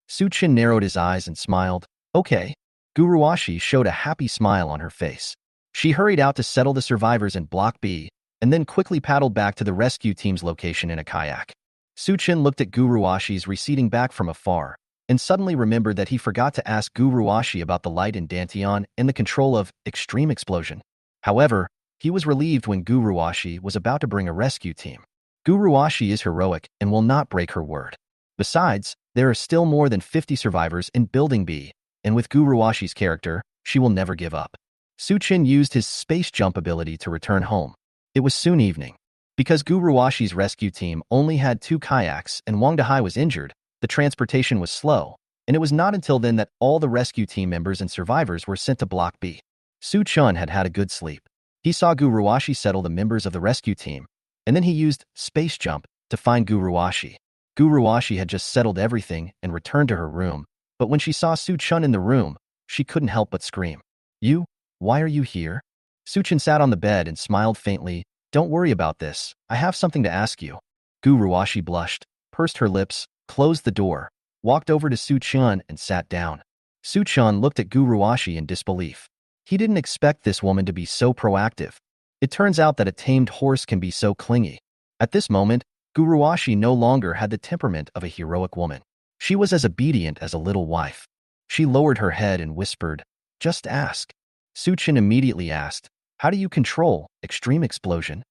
Suchin narrowed his eyes and smiled. Okay. Guruwashi showed a happy smile on her face. She hurried out to settle the survivors in Block B, and then quickly paddled back to the rescue team's location in a kayak. Suchin looked at Guruwashi's receding back from afar, and suddenly remembered that he forgot to ask Guruwashi about the light in Dantian and the control of extreme explosion. However, he was relieved when Guruwashi was about to bring a rescue team. Guruwashi is heroic and will not break her word. Besides, there are still more than 50 survivors in Building B, and with Guruwashi's character, she will never give up. Suchin used his space jump ability to return home. It was soon evening. Because Guruwashi's rescue team only had 2 kayaks and Wang Dahai was injured, the transportation was slow, and it was not until then that all the rescue team members and survivors were sent to Block B. Suchan had had a good sleep. He saw Guruwashi settle the members of the rescue team, and then he used space jump to find Guruwashi. Guruwashi had just settled everything and returned to her room, but when she saw Suchan in the room, she couldn't help but scream. You? Why are you here? Suchin sat on the bed and smiled faintly. Don't worry about this. I have something to ask you. Guruwashi blushed, pursed her lips, closed the door, walked over to Suchan and sat down. Suchan looked at Guruwashi in disbelief. He didn't expect this woman to be so proactive. It turns out that a tamed horse can be so clingy. At this moment, Guruwashi no longer had the temperament of a heroic woman. She was as obedient as a little wife. She lowered her head and whispered, Just ask. Suchin immediately asked, How do you control extreme explosion?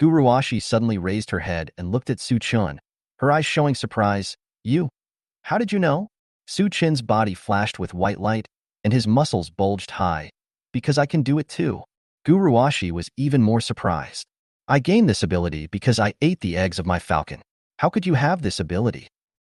Guruwashi suddenly raised her head and looked at Suchin, her eyes showing surprise. You? How did you know? Suchin's body flashed with white light, and his muscles bulged high. Because I can do it too. Guruwashi was even more surprised. I gained this ability because I ate the eggs of my falcon. How could you have this ability?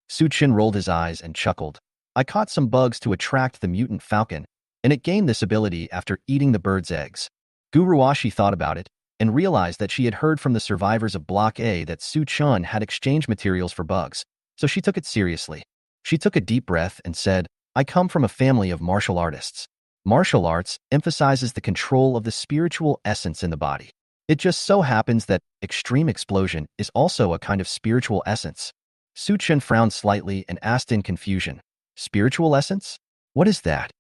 Suchin rolled his eyes and chuckled. I caught some bugs to attract the mutant falcon, and it gained this ability after eating the bird's eggs. Guruwashi thought about it and realized that she had heard from the survivors of Block A that Suchin had exchanged materials for bugs, so she took it seriously. She took a deep breath and said, I come from a family of martial artists. Martial arts emphasizes the control of the spiritual essence in the body. It just so happens that extreme explosion is also a kind of spiritual essence. Suchin frowned slightly and asked in confusion, Spiritual essence? What is that?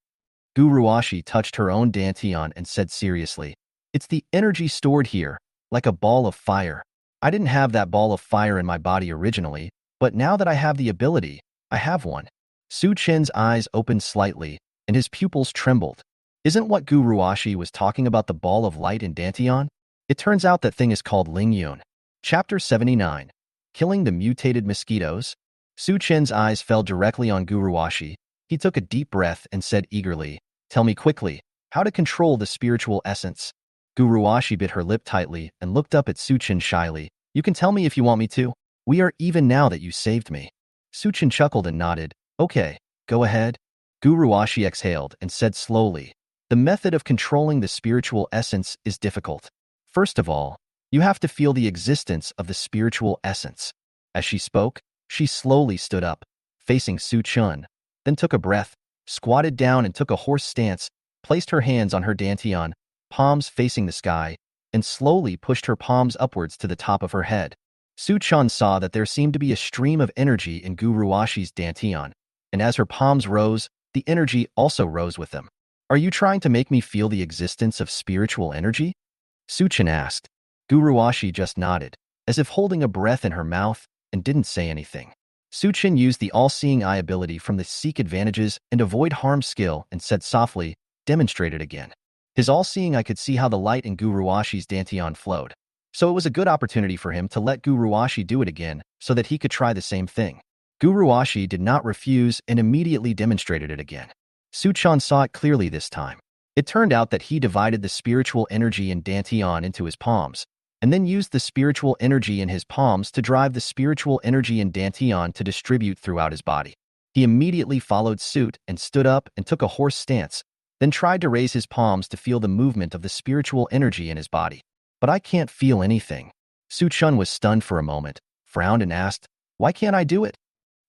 Guruwashi touched her own dantian and said seriously, It's the energy stored here, like a ball of fire. I didn't have that ball of fire in my body originally, but now that I have the ability, I have one. Suchin's eyes opened slightly, and his pupils trembled. Isn't what Guruwashi was talking about the ball of light in dantian? It turns out that thing is called Lingyun. Chapter 79. Killing the Mutated Mosquitoes? Suchin's eyes fell directly on Guruwashi. He took a deep breath and said eagerly, Tell me quickly, how to control the spiritual essence. Guruwashi bit her lip tightly and looked up at Suchin shyly. You can tell me if you want me to. We are even now that you saved me. Suchin chuckled and nodded. Okay, go ahead. Guruwashi exhaled and said slowly, The method of controlling the spiritual essence is difficult. First of all, you have to feel the existence of the spiritual essence. As she spoke, she slowly stood up, facing Suchin, then took a breath, squatted down and took a horse stance, placed her hands on her dantian, palms facing the sky, and slowly pushed her palms upwards to the top of her head. Suchin saw that there seemed to be a stream of energy in Guruwashi's dantian, and as her palms rose, the energy also rose with them. Are you trying to make me feel the existence of spiritual energy? Suchin asked. Guruwashi just nodded, as if holding a breath in her mouth, and didn't say anything. Suchin used the all-seeing eye ability from the Seek Advantages and Avoid Harm skill and said softly, Demonstrate it again. His all-seeing eye could see how the light in Guruwashi's dantian flowed. So it was a good opportunity for him to let Guruwashi do it again so that he could try the same thing. Guruwashi did not refuse and immediately demonstrated it again. Suchan saw it clearly this time. It turned out that he divided the spiritual energy in dantian into his palms, and then used the spiritual energy in his palms to drive the spiritual energy in dantian to distribute throughout his body. He immediately followed suit and stood up and took a horse stance, then tried to raise his palms to feel the movement of the spiritual energy in his body. But I can't feel anything. Suchun was stunned for a moment, frowned and asked, "Why can't I do it?"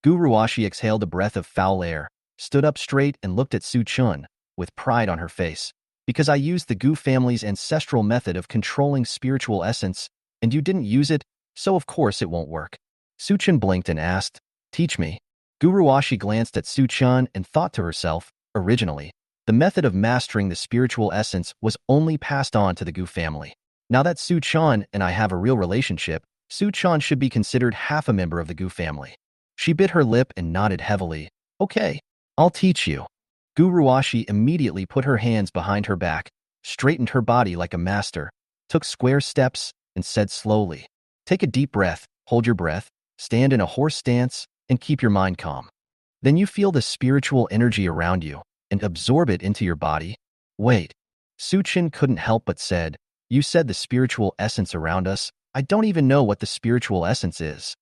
Guruwashi exhaled a breath of foul air, stood up straight and looked at Suchun, with pride on her face. "Because I used the Gu family's ancestral method of controlling spiritual essence, and you didn't use it, so of course it won't work." Suchun blinked and asked, "Teach me." Guruwashi glanced at Suchun and thought to herself, originally, the method of mastering the spiritual essence was only passed on to the Gu family. Now that Suchun and I have a real relationship, Suchun should be considered half a member of the Gu family. She bit her lip and nodded heavily. "Okay, I'll teach you." Guruwashi immediately put her hands behind her back, straightened her body like a master, took square steps, and said slowly, "Take a deep breath, hold your breath, stand in a horse stance, and keep your mind calm. Then you feel the spiritual energy around you, and absorb it into your body." "Wait." Suchin couldn't help but said, "You said the spiritual essence around us. I don't even know what the spiritual essence is."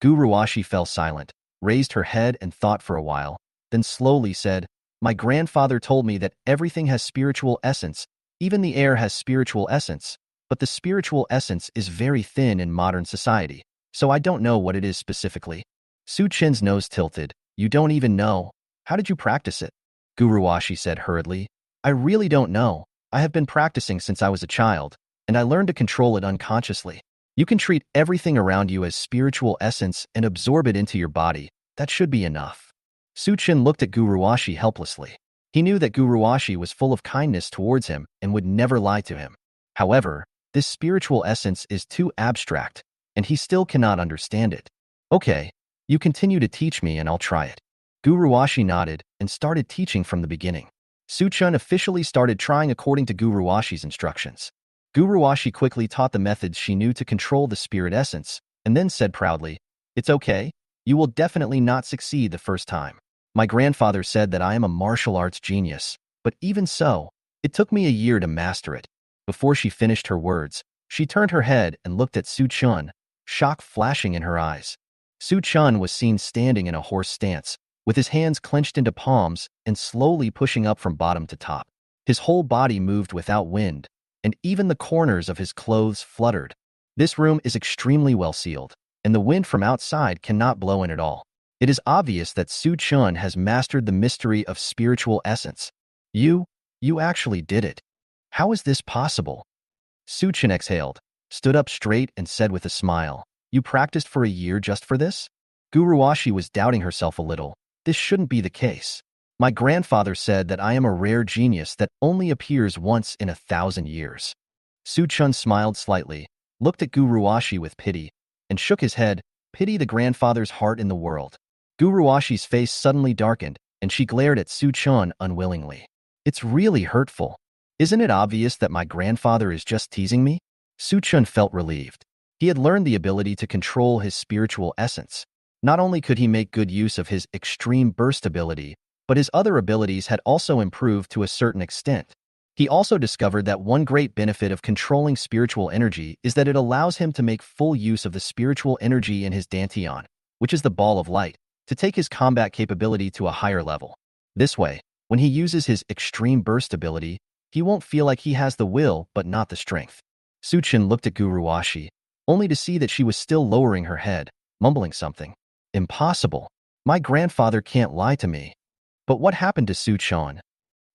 Guruwashi fell silent, raised her head and thought for a while, then slowly said, "My grandfather told me that everything has spiritual essence, even the air has spiritual essence, but the spiritual essence is very thin in modern society, so I don't know what it is specifically." Suchin's nose tilted. "You don't even know? How did you practice it?" Guruwashi said hurriedly. "I really don't know. I have been practicing since I was a child, and I learned to control it unconsciously. You can treat everything around you as spiritual essence and absorb it into your body. That should be enough." Suchin looked at Guruwashi helplessly. He knew that Guruwashi was full of kindness towards him and would never lie to him. However, this spiritual essence is too abstract, and he still cannot understand it. "Okay, you continue to teach me and I'll try it." Guruwashi nodded and started teaching from the beginning. Suchun officially started trying according to Guruwashi's instructions. Guruwashi quickly taught the methods she knew to control the spirit essence, and then said proudly, "It's okay. You will definitely not succeed the first time. My grandfather said that I am a martial arts genius, but even so, it took me a year to master it." Before she finished her words, she turned her head and looked at Suchun, shock flashing in her eyes. Suchun was seen standing in a horse stance, with his hands clenched into palms and slowly pushing up from bottom to top. His whole body moved without wind, and even the corners of his clothes fluttered. This room is extremely well sealed, and the wind from outside cannot blow in at all. It is obvious that Suchun has mastered the mystery of spiritual essence. You actually did it. How is this possible?" Suchin exhaled, stood up straight and said with a smile, "You practiced for a year just for this?" Guruwashi was doubting herself a little. This shouldn't be the case. My grandfather said that I am a rare genius that only appears once in 1,000 years. Suchun smiled slightly, looked at Guruwashi with pity, and shook his head. Pity the grandfather's heart in the world. Guruwashi's face suddenly darkened, and she glared at Suchun unwillingly. "It's really hurtful. Isn't it obvious that my grandfather is just teasing me?" Suchun felt relieved. He had learned the ability to control his spiritual essence. Not only could he make good use of his extreme burst ability, but his other abilities had also improved to a certain extent. He also discovered that one great benefit of controlling spiritual energy is that it allows him to make full use of the spiritual energy in his dantian, which is the ball of light, to take his combat capability to a higher level. This way, when he uses his extreme burst ability, he won't feel like he has the will but not the strength. Suchin looked at Guruwashi, only to see that she was still lowering her head, mumbling something. "Impossible. My grandfather can't lie to me." "But what happened to Suchun?"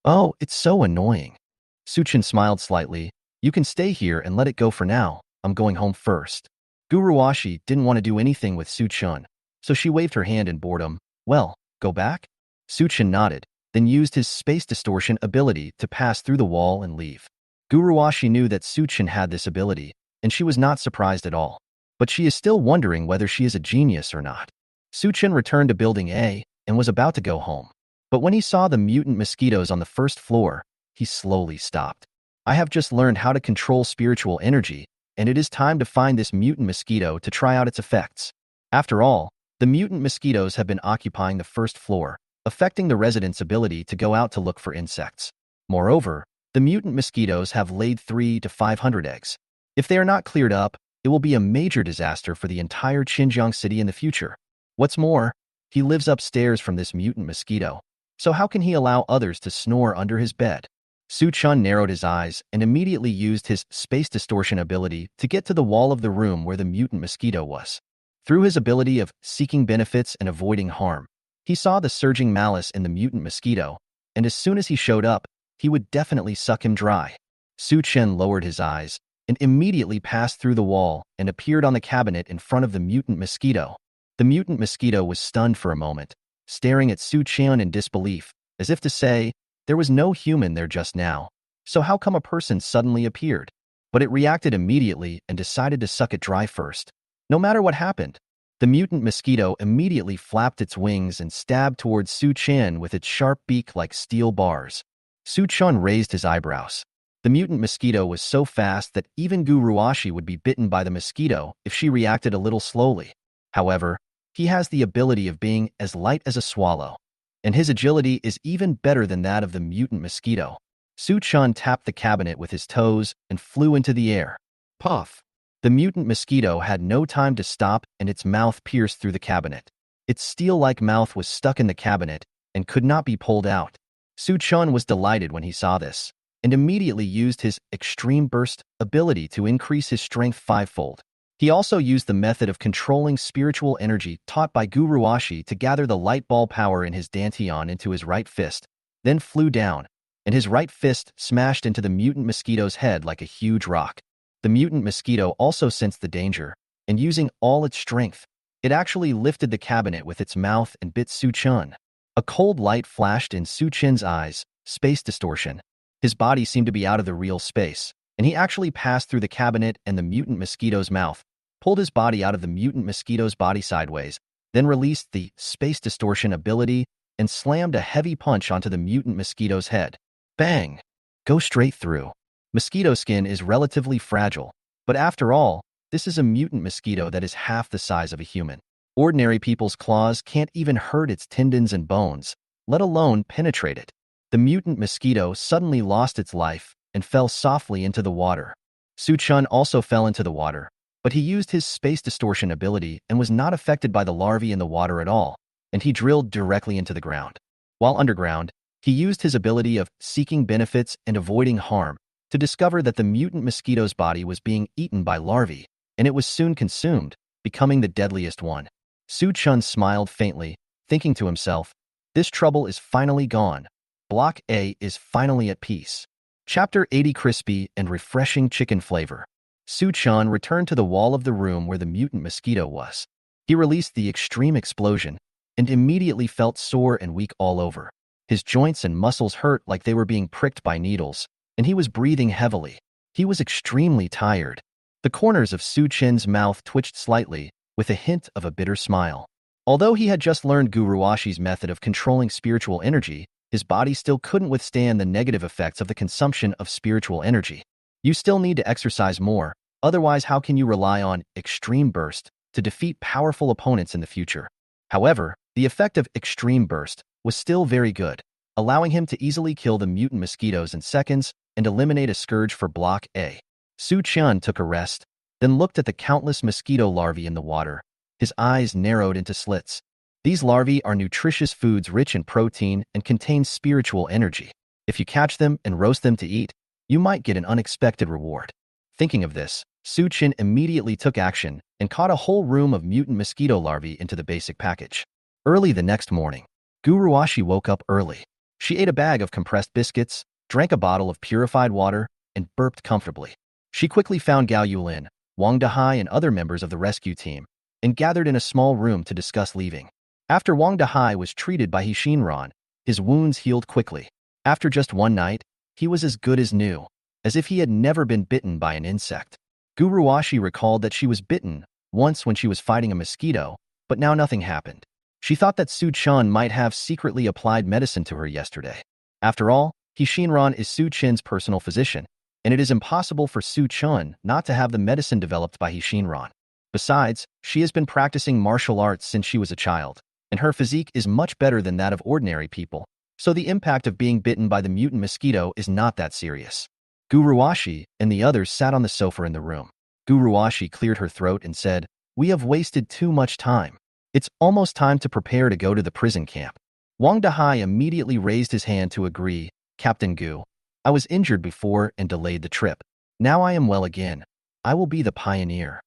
"Oh, it's so annoying." Suchin smiled slightly. "You can stay here and let it go for now. I'm going home first." Guruwashi didn't want to do anything with Suchun, so she waved her hand in boredom. "Well, go back?" Suchin nodded, then used his space distortion ability to pass through the wall and leave. Guruwashi knew that Suchin had this ability, and she was not surprised at all. But she is still wondering whether she is a genius or not. Suchin returned to Building A and was about to go home. But when he saw the mutant mosquitoes on the first floor, he slowly stopped. I have just learned how to control spiritual energy, and it is time to find this mutant mosquito to try out its effects. After all, the mutant mosquitoes have been occupying the first floor, affecting the residents' ability to go out to look for insects. Moreover, the mutant mosquitoes have laid 3 to 500 eggs. If they are not cleared up, it will be a major disaster for the entire Xinjiang city in the future. What's more, he lives upstairs from this mutant mosquito, so how can he allow others to snore under his bed? Su Chun narrowed his eyes and immediately used his space distortion ability to get to the wall of the room where the mutant mosquito was. Through his ability of seeking benefits and avoiding harm, he saw the surging malice in the mutant mosquito, and as soon as he showed up, he would definitely suck him dry. Su Chen lowered his eyes and immediately passed through the wall and appeared on the cabinet in front of the mutant mosquito. The mutant mosquito was stunned for a moment, staring at Su Chen in disbelief, as if to say, there was no human there just now, so how come a person suddenly appeared? But it reacted immediately and decided to suck it dry first. No matter what happened, the mutant mosquito immediately flapped its wings and stabbed towards Su Chen with its sharp beak like steel bars. Su Chen raised his eyebrows. The mutant mosquito was so fast that even Gu Ruashi would be bitten by the mosquito if she reacted a little slowly. However, he has the ability of being as light as a swallow, and his agility is even better than that of the mutant mosquito. Su Chun tapped the cabinet with his toes and flew into the air. Puff! The mutant mosquito had no time to stop and its mouth pierced through the cabinet. Its steel-like mouth was stuck in the cabinet and could not be pulled out. Su Chun was delighted when he saw this, and immediately used his extreme burst ability to increase his strength fivefold. He also used the method of controlling spiritual energy taught by Gu Ruashi to gather the light ball power in his dantian into his right fist, then flew down, and his right fist smashed into the mutant mosquito's head like a huge rock. The mutant mosquito also sensed the danger, and using all its strength, it actually lifted the cabinet with its mouth and bit Su Chun. A cold light flashed in Su Chen's eyes, space distortion. His body seemed to be out of the real space, and he actually passed through the cabinet and the mutant mosquito's mouth, pulled his body out of the mutant mosquito's body sideways, then released the space distortion ability and slammed a heavy punch onto the mutant mosquito's head. Bang! Go straight through. Mosquito skin is relatively fragile, but after all, this is a mutant mosquito that is half the size of a human. Ordinary people's claws can't even hurt its tendons and bones, let alone penetrate it. The mutant mosquito suddenly lost its life and fell softly into the water. Su Chun also fell into the water, but he used his space distortion ability and was not affected by the larvae in the water at all, and he drilled directly into the ground. While underground, he used his ability of seeking benefits and avoiding harm to discover that the mutant mosquito's body was being eaten by larvae, and it was soon consumed, becoming the deadliest one. Su Chun smiled faintly, thinking to himself, this trouble is finally gone. Block A is finally at peace. Chapter 80. Crispy and refreshing chicken flavor. Su Chun returned to the wall of the room where the mutant mosquito was. He released the extreme explosion and immediately felt sore and weak all over. His joints and muscles hurt like they were being pricked by needles, and he was breathing heavily. He was extremely tired. The corners of Su Chen's mouth twitched slightly, with a hint of a bitter smile. Although he had just learned Gu Ruashi's method of controlling spiritual energy, his body still couldn't withstand the negative effects of the consumption of spiritual energy. You still need to exercise more, otherwise how can you rely on extreme burst to defeat powerful opponents in the future? However, the effect of extreme burst was still very good, allowing him to easily kill the mutant mosquitoes in seconds and eliminate a scourge for Block A. Su Chun took a rest, then looked at the countless mosquito larvae in the water. His eyes narrowed into slits. These larvae are nutritious foods rich in protein and contain spiritual energy. If you catch them and roast them to eat, you might get an unexpected reward. Thinking of this, Su Chen immediately took action and caught a whole room of mutant mosquito larvae into the basic package. Early the next morning, Gu Ruashi woke up early. She ate a bag of compressed biscuits, drank a bottle of purified water, and burped comfortably. She quickly found Gao Yulin, Wang Dahai, and other members of the rescue team, and gathered in a small room to discuss leaving. After Wang Dahai was treated by Xinran, his wounds healed quickly. After just one night, he was as good as new, as if he had never been bitten by an insect. Gu Ruashi recalled that she was bitten once when she was fighting a mosquito, but now nothing happened. She thought that Su Chun might have secretly applied medicine to her yesterday. After all, Xinran is Su Chen's personal physician, and it is impossible for Su Chun not to have the medicine developed by He Shinran. Besides, she has been practicing martial arts since she was a child, and her physique is much better than that of ordinary people, so the impact of being bitten by the mutant mosquito is not that serious. Guruashi and the others sat on the sofa in the room. Guruashi cleared her throat and said, "We have wasted too much time. It's almost time to prepare to go to the prison camp." Wang Dahai immediately raised his hand to agree. "Captain Gu, I was injured before and delayed the trip. Now I am well again. I will be the pioneer."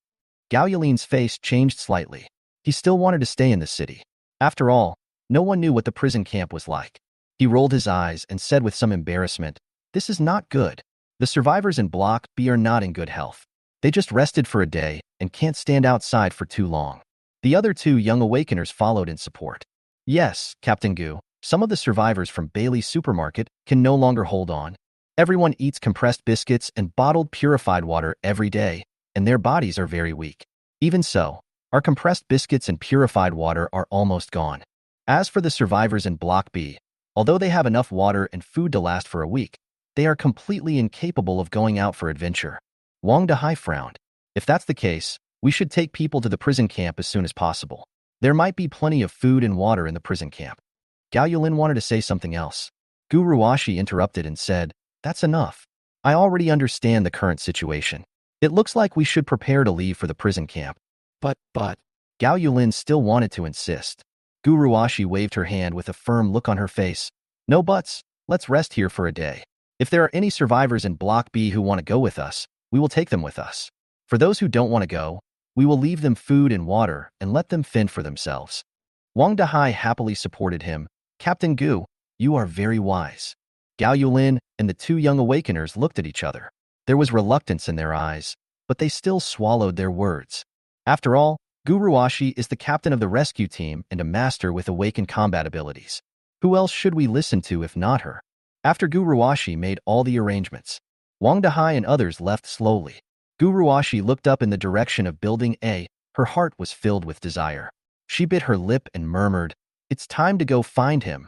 Gao Yulin's face changed slightly. He still wanted to stay in the city. After all, no one knew what the prison camp was like. He rolled his eyes and said with some embarrassment, "This is not good. The survivors in Block B are not in good health. They just rested for a day and can't stand outside for too long." The other two young awakeners followed in support. "Yes, Captain Gu, some of the survivors from Bailey's supermarket can no longer hold on. Everyone eats compressed biscuits and bottled purified water every day, and their bodies are very weak. Even so, our compressed biscuits and purified water are almost gone. As for the survivors in Block B, although they have enough water and food to last for a week, they are completely incapable of going out for adventure." Wang Dahai frowned. "If that's the case, we should take people to the prison camp as soon as possible. There might be plenty of food and water in the prison camp." Gao Yulin wanted to say something else. Guruashi interrupted and said, "That's enough. I already understand the current situation. It looks like we should prepare to leave for the prison camp." But, Gao Yulin still wanted to insist. Guruashi waved her hand with a firm look on her face. "No buts, let's rest here for a day. If there are any survivors in Block B who want to go with us, we will take them with us. For those who don't want to go, we will leave them food and water and let them fend for themselves." Wang Dahai happily supported him. "Captain Gu, you are very wise." Gao Yulin and the two young awakeners looked at each other. There was reluctance in their eyes, but they still swallowed their words. After all, Guruashi is the captain of the rescue team and a master with awakened combat abilities. Who else should we listen to if not her? After Guruashi made all the arrangements, Wang Dahai and others left slowly. Guruashi looked up in the direction of Building A. Her heart was filled with desire. She bit her lip and murmured, "It's time to go find him."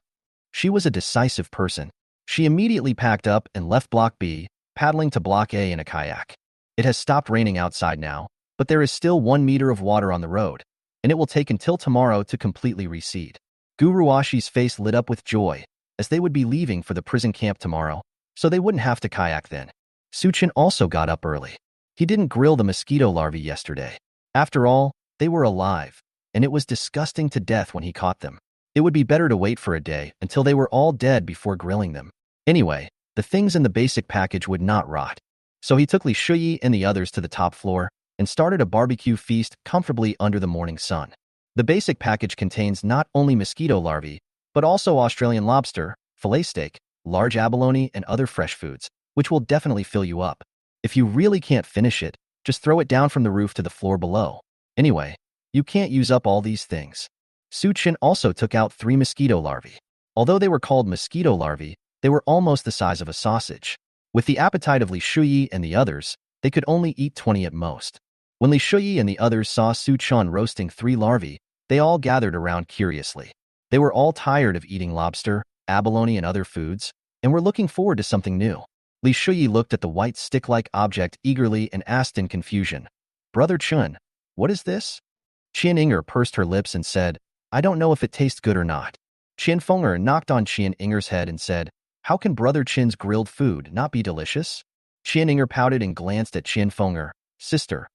She was a decisive person. She immediately packed up and left Block B, paddling to Block A in a kayak. It has stopped raining outside now, but there is still 1 meter of water on the road, and it will take until tomorrow to completely recede. Guruashi's face lit up with joy, as they would be leaving for the prison camp tomorrow, so they wouldn't have to kayak then. Suchin also got up early. He didn't grill the mosquito larvae yesterday. After all, they were alive, and it was disgusting to death when he caught them. It would be better to wait for a day until they were all dead before grilling them. Anyway, the things in the basic package would not rot. So he took Li Shuyi and the others to the top floor and started a barbecue feast comfortably under the morning sun. The basic package contains not only mosquito larvae, but also Australian lobster, fillet steak, large abalone, and other fresh foods, which will definitely fill you up. If you really can't finish it, just throw it down from the roof to the floor below. Anyway, you can't use up all these things. Su Chin also took out 3 mosquito larvae. Although they were called mosquito larvae, they were almost the size of a sausage. With the appetite of Li Shuyi and the others, they could only eat 20 at most. When Li Shuyi and the others saw Su Chun roasting 3 larvae, they all gathered around curiously. They were all tired of eating lobster, abalone, and other foods, and were looking forward to something new. Li Shuyi looked at the white stick-like object eagerly and asked in confusion, "Brother Chun, what is this?" Qian Inger pursed her lips and said, "I don't know if it tastes good or not." Qian Fenger knocked on Qian Inger's head and said, "How can Brother Chin's grilled food not be delicious?" Qian Inger pouted and glanced at Qian Fenger. "Sister,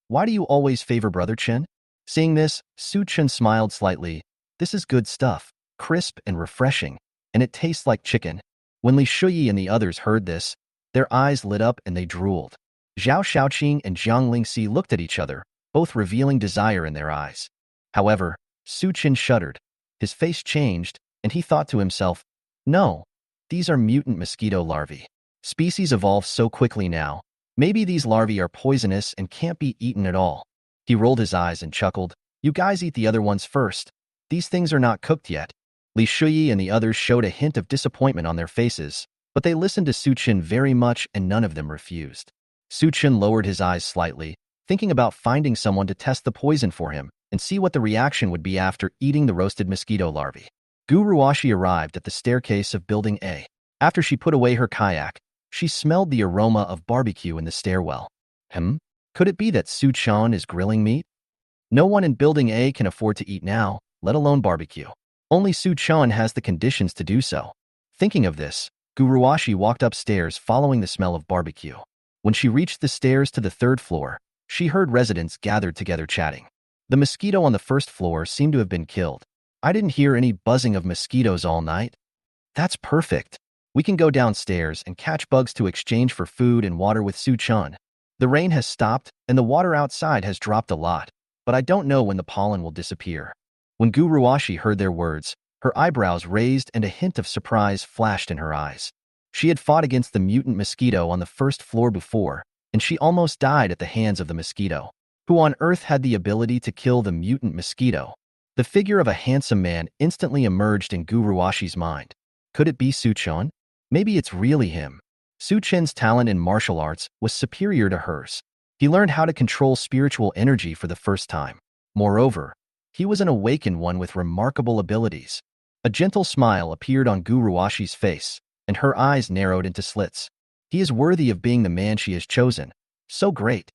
why do you always favor Brother Chin?" Seeing this, Su Chen smiled slightly. "This is good stuff, crisp and refreshing, and it tastes like chicken." When Li Shuyi and the others heard this, their eyes lit up and they drooled. Zhao Shaoqing and Jiang Lingxi looked at each other, both revealing desire in their eyes. However, Su Chen shuddered. His face changed, and he thought to himself, "No, these are mutant mosquito larvae. Species evolve so quickly now. Maybe these larvae are poisonous and can't be eaten at all." He rolled his eyes and chuckled. "You guys eat the other ones first. These things are not cooked yet." Li Shuyi and the others showed a hint of disappointment on their faces, but they listened to Su Chen very much and none of them refused. Su Chen lowered his eyes slightly, thinking about finding someone to test the poison for him and see what the reaction would be after eating the roasted mosquito larvae. Guruashi arrived at the staircase of Building A. After she put away her kayak, She smelled the aroma of barbecue in the stairwell. Could it be that Su Chan is grilling meat? No one in Building A can afford to eat now, let alone barbecue. Only Su Chan has the conditions to do so. Thinking of this, Guruwashi walked upstairs following the smell of barbecue. When she reached the stairs to the third floor, she heard residents gathered together chatting. The mosquito on the first floor seemed to have been killed. I didn't hear any buzzing of mosquitoes all night. That's perfect. We can go downstairs and catch bugs to exchange for food and water with Su Chan. The rain has stopped and the water outside has dropped a lot, but I don't know when the pollen will disappear. When Guruwashi heard their words, her eyebrows raised and a hint of surprise flashed in her eyes. She had fought against the mutant mosquito on the first floor before, and she almost died at the hands of the mosquito. Who on earth had the ability to kill the mutant mosquito? The figure of a handsome man instantly emerged in Guruwashi's mind. Could it be Su Chan? Maybe it's really him. Su Chen's talent in martial arts was superior to hers. He learned how to control spiritual energy for the first time. Moreover, he was an awakened one with remarkable abilities. A gentle smile appeared on Guruwashi's face, and her eyes narrowed into slits. He is worthy of being the man she has chosen. So great.